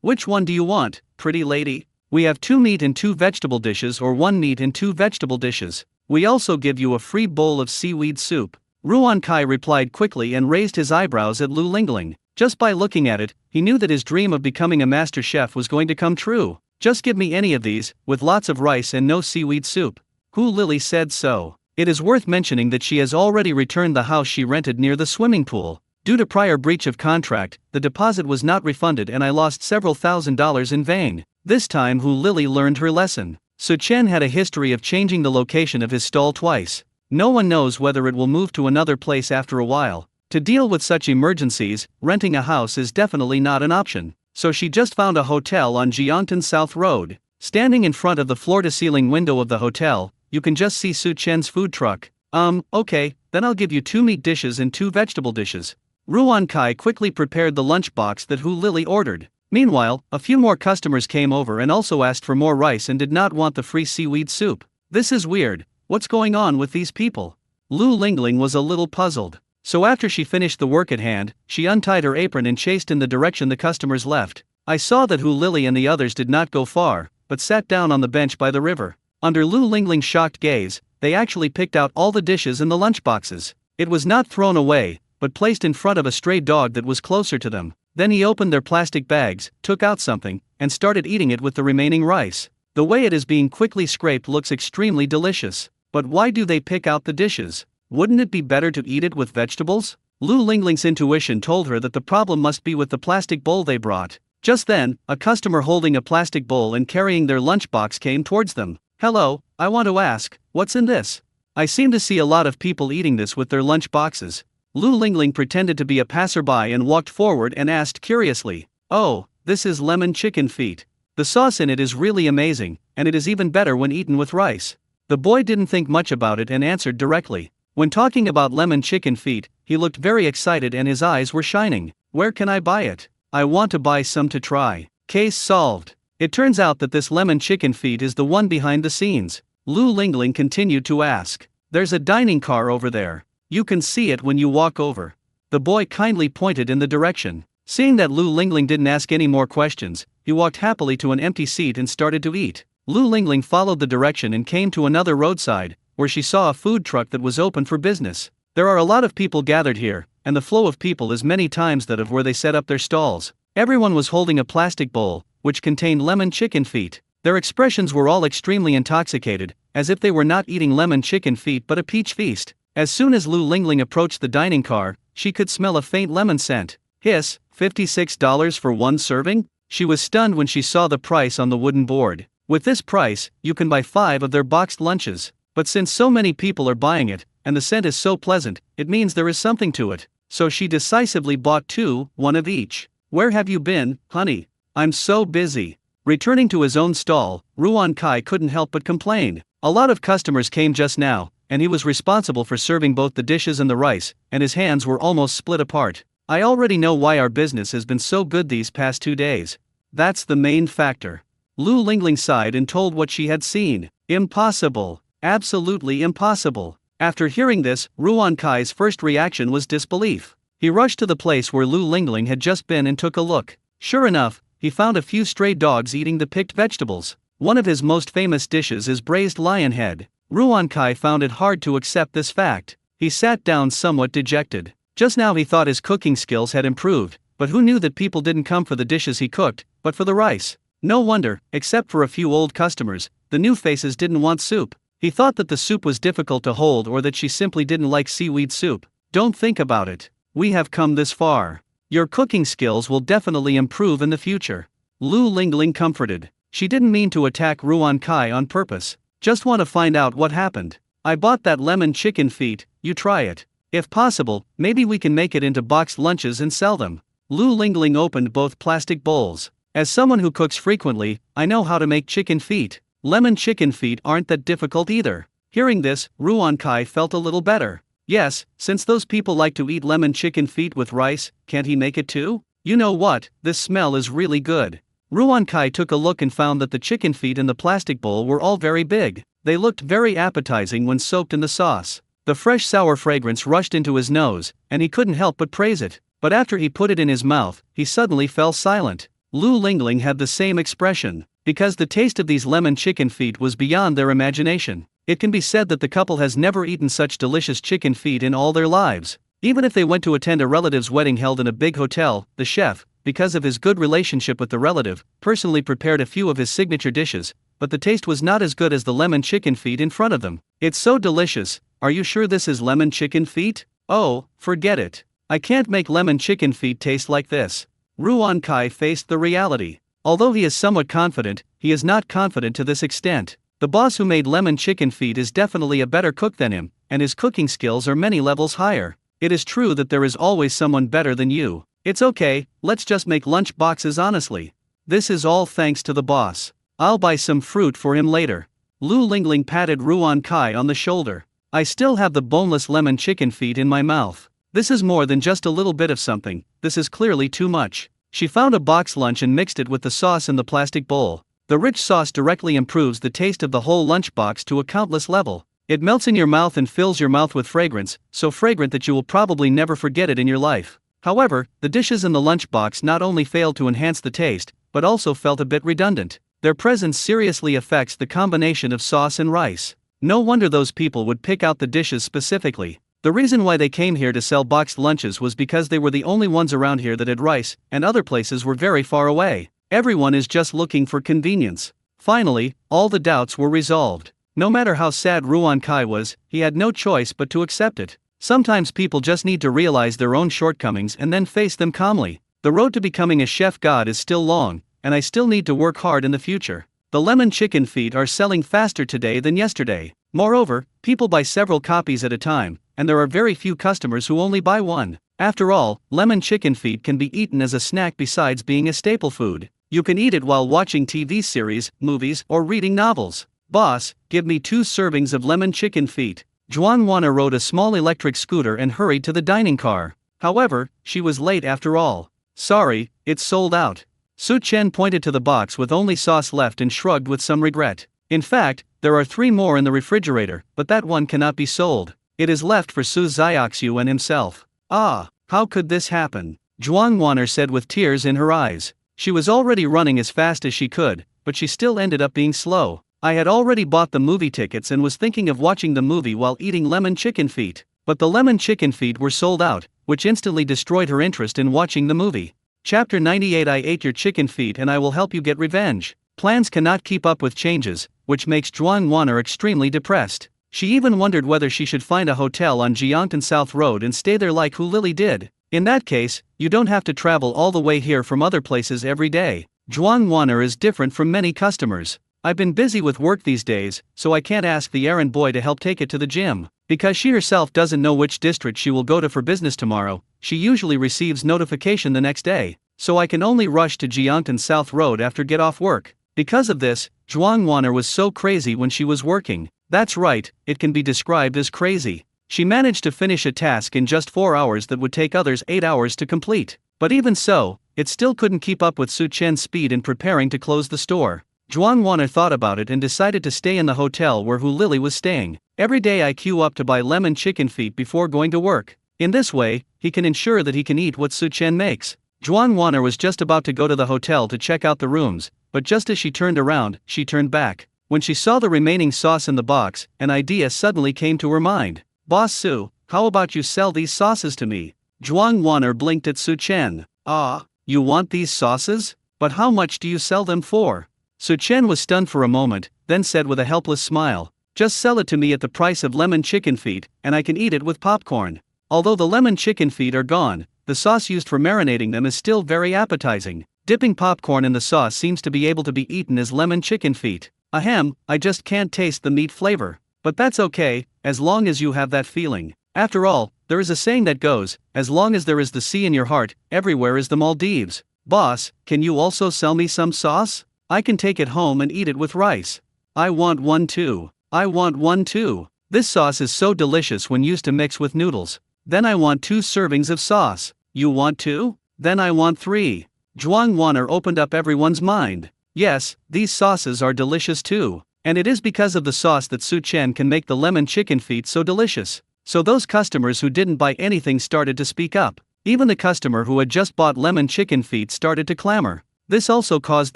Which one do you want, pretty lady? We have 2 meat and 2 vegetable dishes or 1 meat and 2 vegetable dishes. We also give you a free bowl of seaweed soup. Ruan Kai replied quickly and raised his eyebrows at Lu Lingling. Just by looking at it, he knew that his dream of becoming a master chef was going to come true. Just give me any of these, with lots of rice and no seaweed soup. Hu Lily said so. It is worth mentioning that she has already returned the house she rented near the swimming pool. Due to prior breach of contract, the deposit was not refunded and I lost several $1,000s in vain. This time Hu Lily learned her lesson. Su Chen had a history of changing the location of his stall twice. No one knows whether it will move to another place after a while. To deal with such emergencies, renting a house is definitely not an option. So she just found a hotel on Jiangtan South Road. Standing in front of the floor-to-ceiling window of the hotel, you can just see Su Chen's food truck. Okay, then I'll give you 2 meat dishes and 2 vegetable dishes. Ruan Kai quickly prepared the lunchbox that Hu Lily ordered. Meanwhile, a few more customers came over and also asked for more rice and did not want the free seaweed soup. This is weird. What's going on with these people? Lu Lingling was a little puzzled. So after she finished the work at hand, she untied her apron and chased in the direction the customers left. I saw that Hu Lily and the others did not go far, but sat down on the bench by the river. Under Lu Lingling's shocked gaze, they actually picked out all the dishes in the lunchboxes. It was not thrown away, but placed in front of a stray dog that was closer to them. Then he opened their plastic bags, took out something, and started eating it with the remaining rice. The way it is being quickly scraped looks extremely delicious. But why do they pick out the dishes? Wouldn't it be better to eat it with vegetables? Lu Lingling's intuition told her that the problem must be with the plastic bowl they brought. Just then, a customer holding a plastic bowl and carrying their lunchbox came towards them. Hello, I want to ask, what's in this? I seem to see a lot of people eating this with their lunch boxes. Lu Lingling pretended to be a passerby and walked forward and asked curiously, "Oh, this is lemon chicken feet. The sauce in it is really amazing, and it is even better when eaten with rice." The boy didn't think much about it and answered directly. When talking about lemon chicken feet, he looked very excited and his eyes were shining. "Where can I buy it? I want to buy some to try." Case solved. It turns out that this lemon chicken feet is the one behind the scenes. Lu Lingling continued to ask, "There's a dining car over there. You can see it when you walk over." The boy kindly pointed in the direction. Seeing that Lu Lingling didn't ask any more questions, he walked happily to an empty seat and started to eat. Lu Lingling followed the direction and came to another roadside, where she saw a food truck that was open for business. There are a lot of people gathered here, and the flow of people is many times that of where they set up their stalls. Everyone was holding a plastic bowl, which contained lemon chicken feet. Their expressions were all extremely intoxicated, as if they were not eating lemon chicken feet but a peach feast. As soon as Lu Lingling approached the dining car, she could smell a faint lemon scent. Hiss, $56 for one serving? She was stunned when she saw the price on the wooden board. With this price, you can buy 5 of their boxed lunches. But since so many people are buying it, and the scent is so pleasant, it means there is something to it. So she decisively bought 2, one of each. "Where have you been, honey? I'm so busy." Returning to his own stall, Ruan Kai couldn't help but complain. A lot of customers came just now, and he was responsible for serving both the dishes and the rice, and his hands were almost split apart. "I already know why our business has been so good these past 2 days. That's the main factor." Lu Lingling sighed and told what she had seen. Impossible. Absolutely impossible. After hearing this, Ruan Kai's first reaction was disbelief. He rushed to the place where Lu Lingling had just been and took a look. Sure enough, he found a few stray dogs eating the picked vegetables. One of his most famous dishes is braised lion head. Ruan Kai found it hard to accept this fact. He sat down somewhat dejected. Just now he thought his cooking skills had improved, but who knew that people didn't come for the dishes he cooked, but for the rice? No wonder, except for a few old customers, the new faces didn't want soup. He thought that the soup was difficult to hold or that she simply didn't like seaweed soup. "Don't think about it. We have come this far. Your cooking skills will definitely improve in the future." Lu Lingling comforted. She didn't mean to attack Ruan Kai on purpose. "Just want to find out what happened. I bought that lemon chicken feet, you try it. If possible, maybe we can make it into boxed lunches and sell them." Lu Lingling opened both plastic bowls. "As someone who cooks frequently, I know how to make chicken feet. Lemon chicken feet aren't that difficult either." Hearing this, Ruan Kai felt a little better. Yes, since those people like to eat lemon chicken feet with rice, can't he make it too? You know what, this smell is really good. Ruan Kai took a look and found that the chicken feet in the plastic bowl were all very big. They looked very appetizing when soaked in the sauce. The fresh sour fragrance rushed into his nose, and he couldn't help but praise it. But after he put it in his mouth, he suddenly fell silent. Lu Lingling had the same expression. Because the taste of these lemon chicken feet was beyond their imagination. It can be said that the couple has never eaten such delicious chicken feet in all their lives. Even if they went to attend a relative's wedding held in a big hotel, the chef, because of his good relationship with the relative, personally prepared a few of his signature dishes, but the taste was not as good as the lemon chicken feet in front of them. It's so delicious. Are you sure this is lemon chicken feet? Oh, forget it. I can't make lemon chicken feet taste like this. Ruan Kai faced the reality. Although he is somewhat confident, he is not confident to this extent. The boss who made lemon chicken feet is definitely a better cook than him, and his cooking skills are many levels higher. It is true that there is always someone better than you. It's okay, let's just make lunch boxes honestly. This is all thanks to the boss. I'll buy some fruit for him later. Lu Lingling patted Ruan Kai on the shoulder. I still have the boneless lemon chicken feet in my mouth. This is more than just a little bit of something, this is clearly too much. She found a box lunch and mixed it with the sauce in the plastic bowl. The rich sauce directly improves the taste of the whole lunchbox to a countless level. It melts in your mouth and fills your mouth with fragrance, so fragrant that you will probably never forget it in your life. However, the dishes in the lunchbox not only failed to enhance the taste, but also felt a bit redundant. Their presence seriously affects the combination of sauce and rice. No wonder those people would pick out the dishes specifically. The reason why they came here to sell boxed lunches was because they were the only ones around here that had rice, and other places were very far away. Everyone is just looking for convenience. Finally, all the doubts were resolved. No matter how sad Ruan Kai was, he had no choice but to accept it. Sometimes people just need to realize their own shortcomings and then face them calmly. The road to becoming a chef god is still long, and I still need to work hard in the future. The lemon chicken feet are selling faster today than yesterday. Moreover, people buy several copies at a time, and there are very few customers who only buy one. After all, lemon chicken feet can be eaten as a snack besides being a staple food. You can eat it while watching TV series, movies, or reading novels. Boss, give me 2 servings of lemon chicken feet. Zhuan Wana rode a small electric scooter and hurried to the dining car. However, she was late after all. Sorry, it's sold out. Su Chen pointed to the box with only sauce left and shrugged with some regret. In fact, there are 3 more in the refrigerator, but that one cannot be sold. It is left for Su Xiaoxiu and himself. Ah, how could this happen? Zhuang Wan'er said with tears in her eyes. She was already running as fast as she could, but she still ended up being slow. I had already bought the movie tickets and was thinking of watching the movie while eating lemon chicken feet. But the lemon chicken feet were sold out, which instantly destroyed her interest in watching the movie. Chapter 98 I ate your chicken feet and I will help you get revenge. Plans cannot keep up with changes, which makes Zhuang Wan'er extremely depressed. She even wondered whether she should find a hotel on Jiangtan South Road and stay there like Hu Lily did. In that case, you don't have to travel all the way here from other places every day. Zhuang Wan'er is different from many customers. I've been busy with work these days, so I can't ask the errand boy to help take it to the gym. Because she herself doesn't know which district she will go to for business tomorrow, she usually receives notification the next day, so I can only rush to Jiangtan South Road after get off work. Because of this, Zhuang Wan'er was so crazy when she was working. That's right, it can be described as crazy. She managed to finish a task in just 4 hours that would take others 8 hours to complete. But even so, it still couldn't keep up with Su Chen's speed in preparing to close the store. Zhuang Wan'er thought about it and decided to stay in the hotel where Hu Lily was staying. Every day I queue up to buy lemon chicken feet before going to work. In this way, he can ensure that he can eat what Su Chen makes. Zhuang Wan'er was just about to go to the hotel to check out the rooms, but just as she turned around, she turned back. When she saw the remaining sauce in the box, an idea suddenly came to her mind. Boss Su, how about you sell these sauces to me? Zhuang Wan'er blinked at Su Chen. Ah, you want these sauces? But how much do you sell them for? Su Chen was stunned for a moment, then said with a helpless smile, just sell it to me at the price of lemon chicken feet, and I can eat it with popcorn. Although the lemon chicken feet are gone, the sauce used for marinating them is still very appetizing. Dipping popcorn in the sauce seems to be able to be eaten as lemon chicken feet. Ahem, I just can't taste the meat flavor. But that's okay, as long as you have that feeling. After all, there is a saying that goes, as long as there is the sea in your heart, everywhere is the Maldives. Boss, can you also sell me some sauce? I can take it home and eat it with rice. I want one too. I want one too. This sauce is so delicious when used to mix with noodles. Then I want 2 servings of sauce. You want 2? Then I want 3. Zhuang Wan'er opened up everyone's mind. Yes, these sauces are delicious too. And it is because of the sauce that Su Chen can make the lemon chicken feet so delicious. So those customers who didn't buy anything started to speak up. Even the customer who had just bought lemon chicken feet started to clamor. This also caused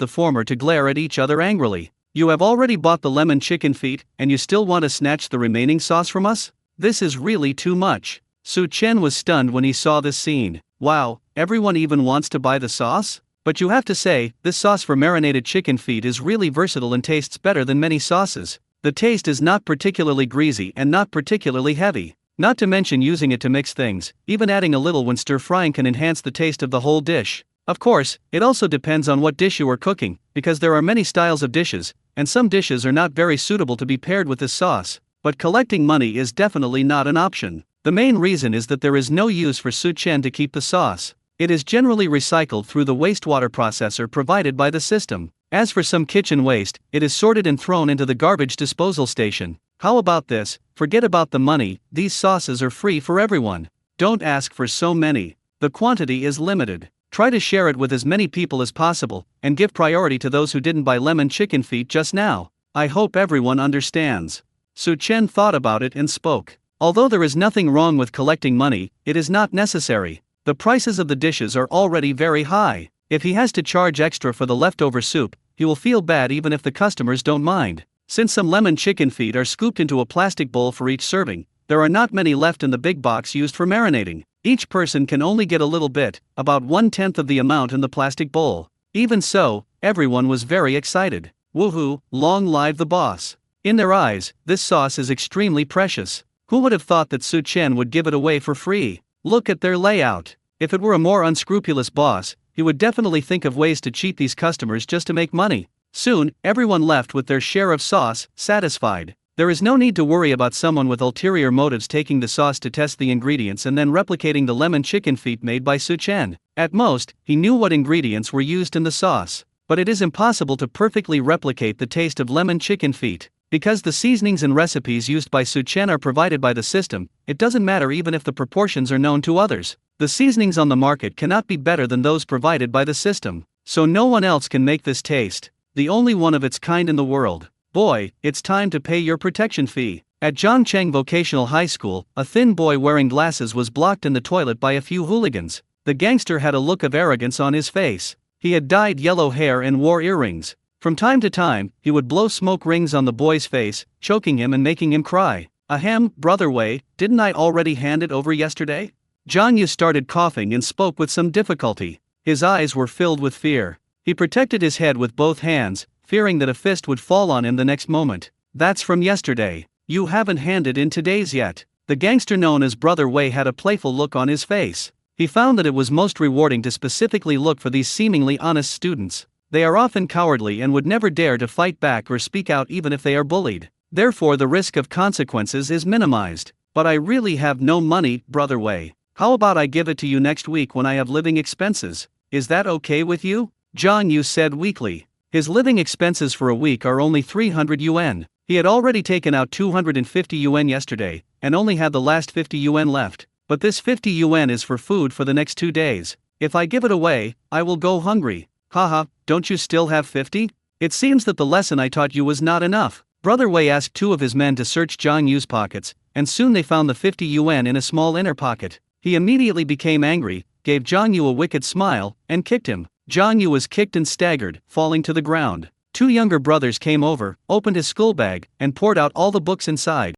the former to glare at each other angrily. You have already bought the lemon chicken feet, and you still want to snatch the remaining sauce from us? This is really too much. Su Chen was stunned when he saw this scene. Wow, everyone even wants to buy the sauce? But you have to say, this sauce for marinated chicken feet is really versatile and tastes better than many sauces. The taste is not particularly greasy and not particularly heavy. Not to mention using it to mix things, even adding a little when stir-frying can enhance the taste of the whole dish. Of course, it also depends on what dish you are cooking, because there are many styles of dishes, and some dishes are not very suitable to be paired with this sauce. But collecting money is definitely not an option. The main reason is that there is no use for Su Chen to keep the sauce. It is generally recycled through the wastewater processor provided by the system. As for some kitchen waste, it is sorted and thrown into the garbage disposal station. How about this? Forget about the money, these sauces are free for everyone. Don't ask for so many. The quantity is limited. Try to share it with as many people as possible, and give priority to those who didn't buy lemon chicken feet just now. I hope everyone understands. Su Chen thought about it and spoke. Although there is nothing wrong with collecting money, it is not necessary. The prices of the dishes are already very high. If he has to charge extra for the leftover soup, he will feel bad even if the customers don't mind. Since some lemon chicken feet are scooped into a plastic bowl for each serving, there are not many left in the big box used for marinating. Each person can only get a little bit, about 1/10 of the amount in the plastic bowl. Even so, everyone was very excited. Woohoo, long live the boss. In their eyes, this sauce is extremely precious. Who would have thought that Su Chen would give it away for free? Look at their layout. If it were a more unscrupulous boss, he would definitely think of ways to cheat these customers just to make money. Soon, everyone left with their share of sauce, satisfied. There is no need to worry about someone with ulterior motives taking the sauce to test the ingredients and then replicating the lemon chicken feet made by Su Chen. At most, he knew what ingredients were used in the sauce. But it is impossible to perfectly replicate the taste of lemon chicken feet. Because the seasonings and recipes used by Su Chen are provided by the system, it doesn't matter even if the proportions are known to others. The seasonings on the market cannot be better than those provided by the system. So no one else can make this taste. The only one of its kind in the world. Boy, it's time to pay your protection fee. At Zhangcheng Vocational High School, a thin boy wearing glasses was blocked in the toilet by a few hooligans. The gangster had a look of arrogance on his face. He had dyed yellow hair and wore earrings. From time to time, he would blow smoke rings on the boy's face, choking him and making him cry. Ahem, Brother Wei, didn't I already hand it over yesterday? Zhang Yu started coughing and spoke with some difficulty. His eyes were filled with fear. He protected his head with both hands, fearing that a fist would fall on him the next moment. That's from yesterday. You haven't handed in today's yet. The gangster known as Brother Wei had a playful look on his face. He found that it was most rewarding to specifically look for these seemingly honest students. They are often cowardly and would never dare to fight back or speak out even if they are bullied. Therefore the risk of consequences is minimized. But I really have no money, Brother Wei. How about I give it to you next week when I have living expenses? Is that okay with you? Zhang Yu said weakly. His living expenses for a week are only 300 yuan. He had already taken out 250 yuan yesterday, and only had the last 50 yuan left. But this 50 yuan is for food for the next 2 days. If I give it away, I will go hungry. Haha, don't you still have 50? It seems that the lesson I taught you was not enough. Brother Wei asked 2 of his men to search Zhang Yu's pockets, and soon they found the 50 yuan in a small inner pocket. He immediately became angry, gave Zhang Yu a wicked smile, and kicked him. Zhang Yu was kicked and staggered, falling to the ground. 2 younger brothers came over, opened his school bag, and poured out all the books inside.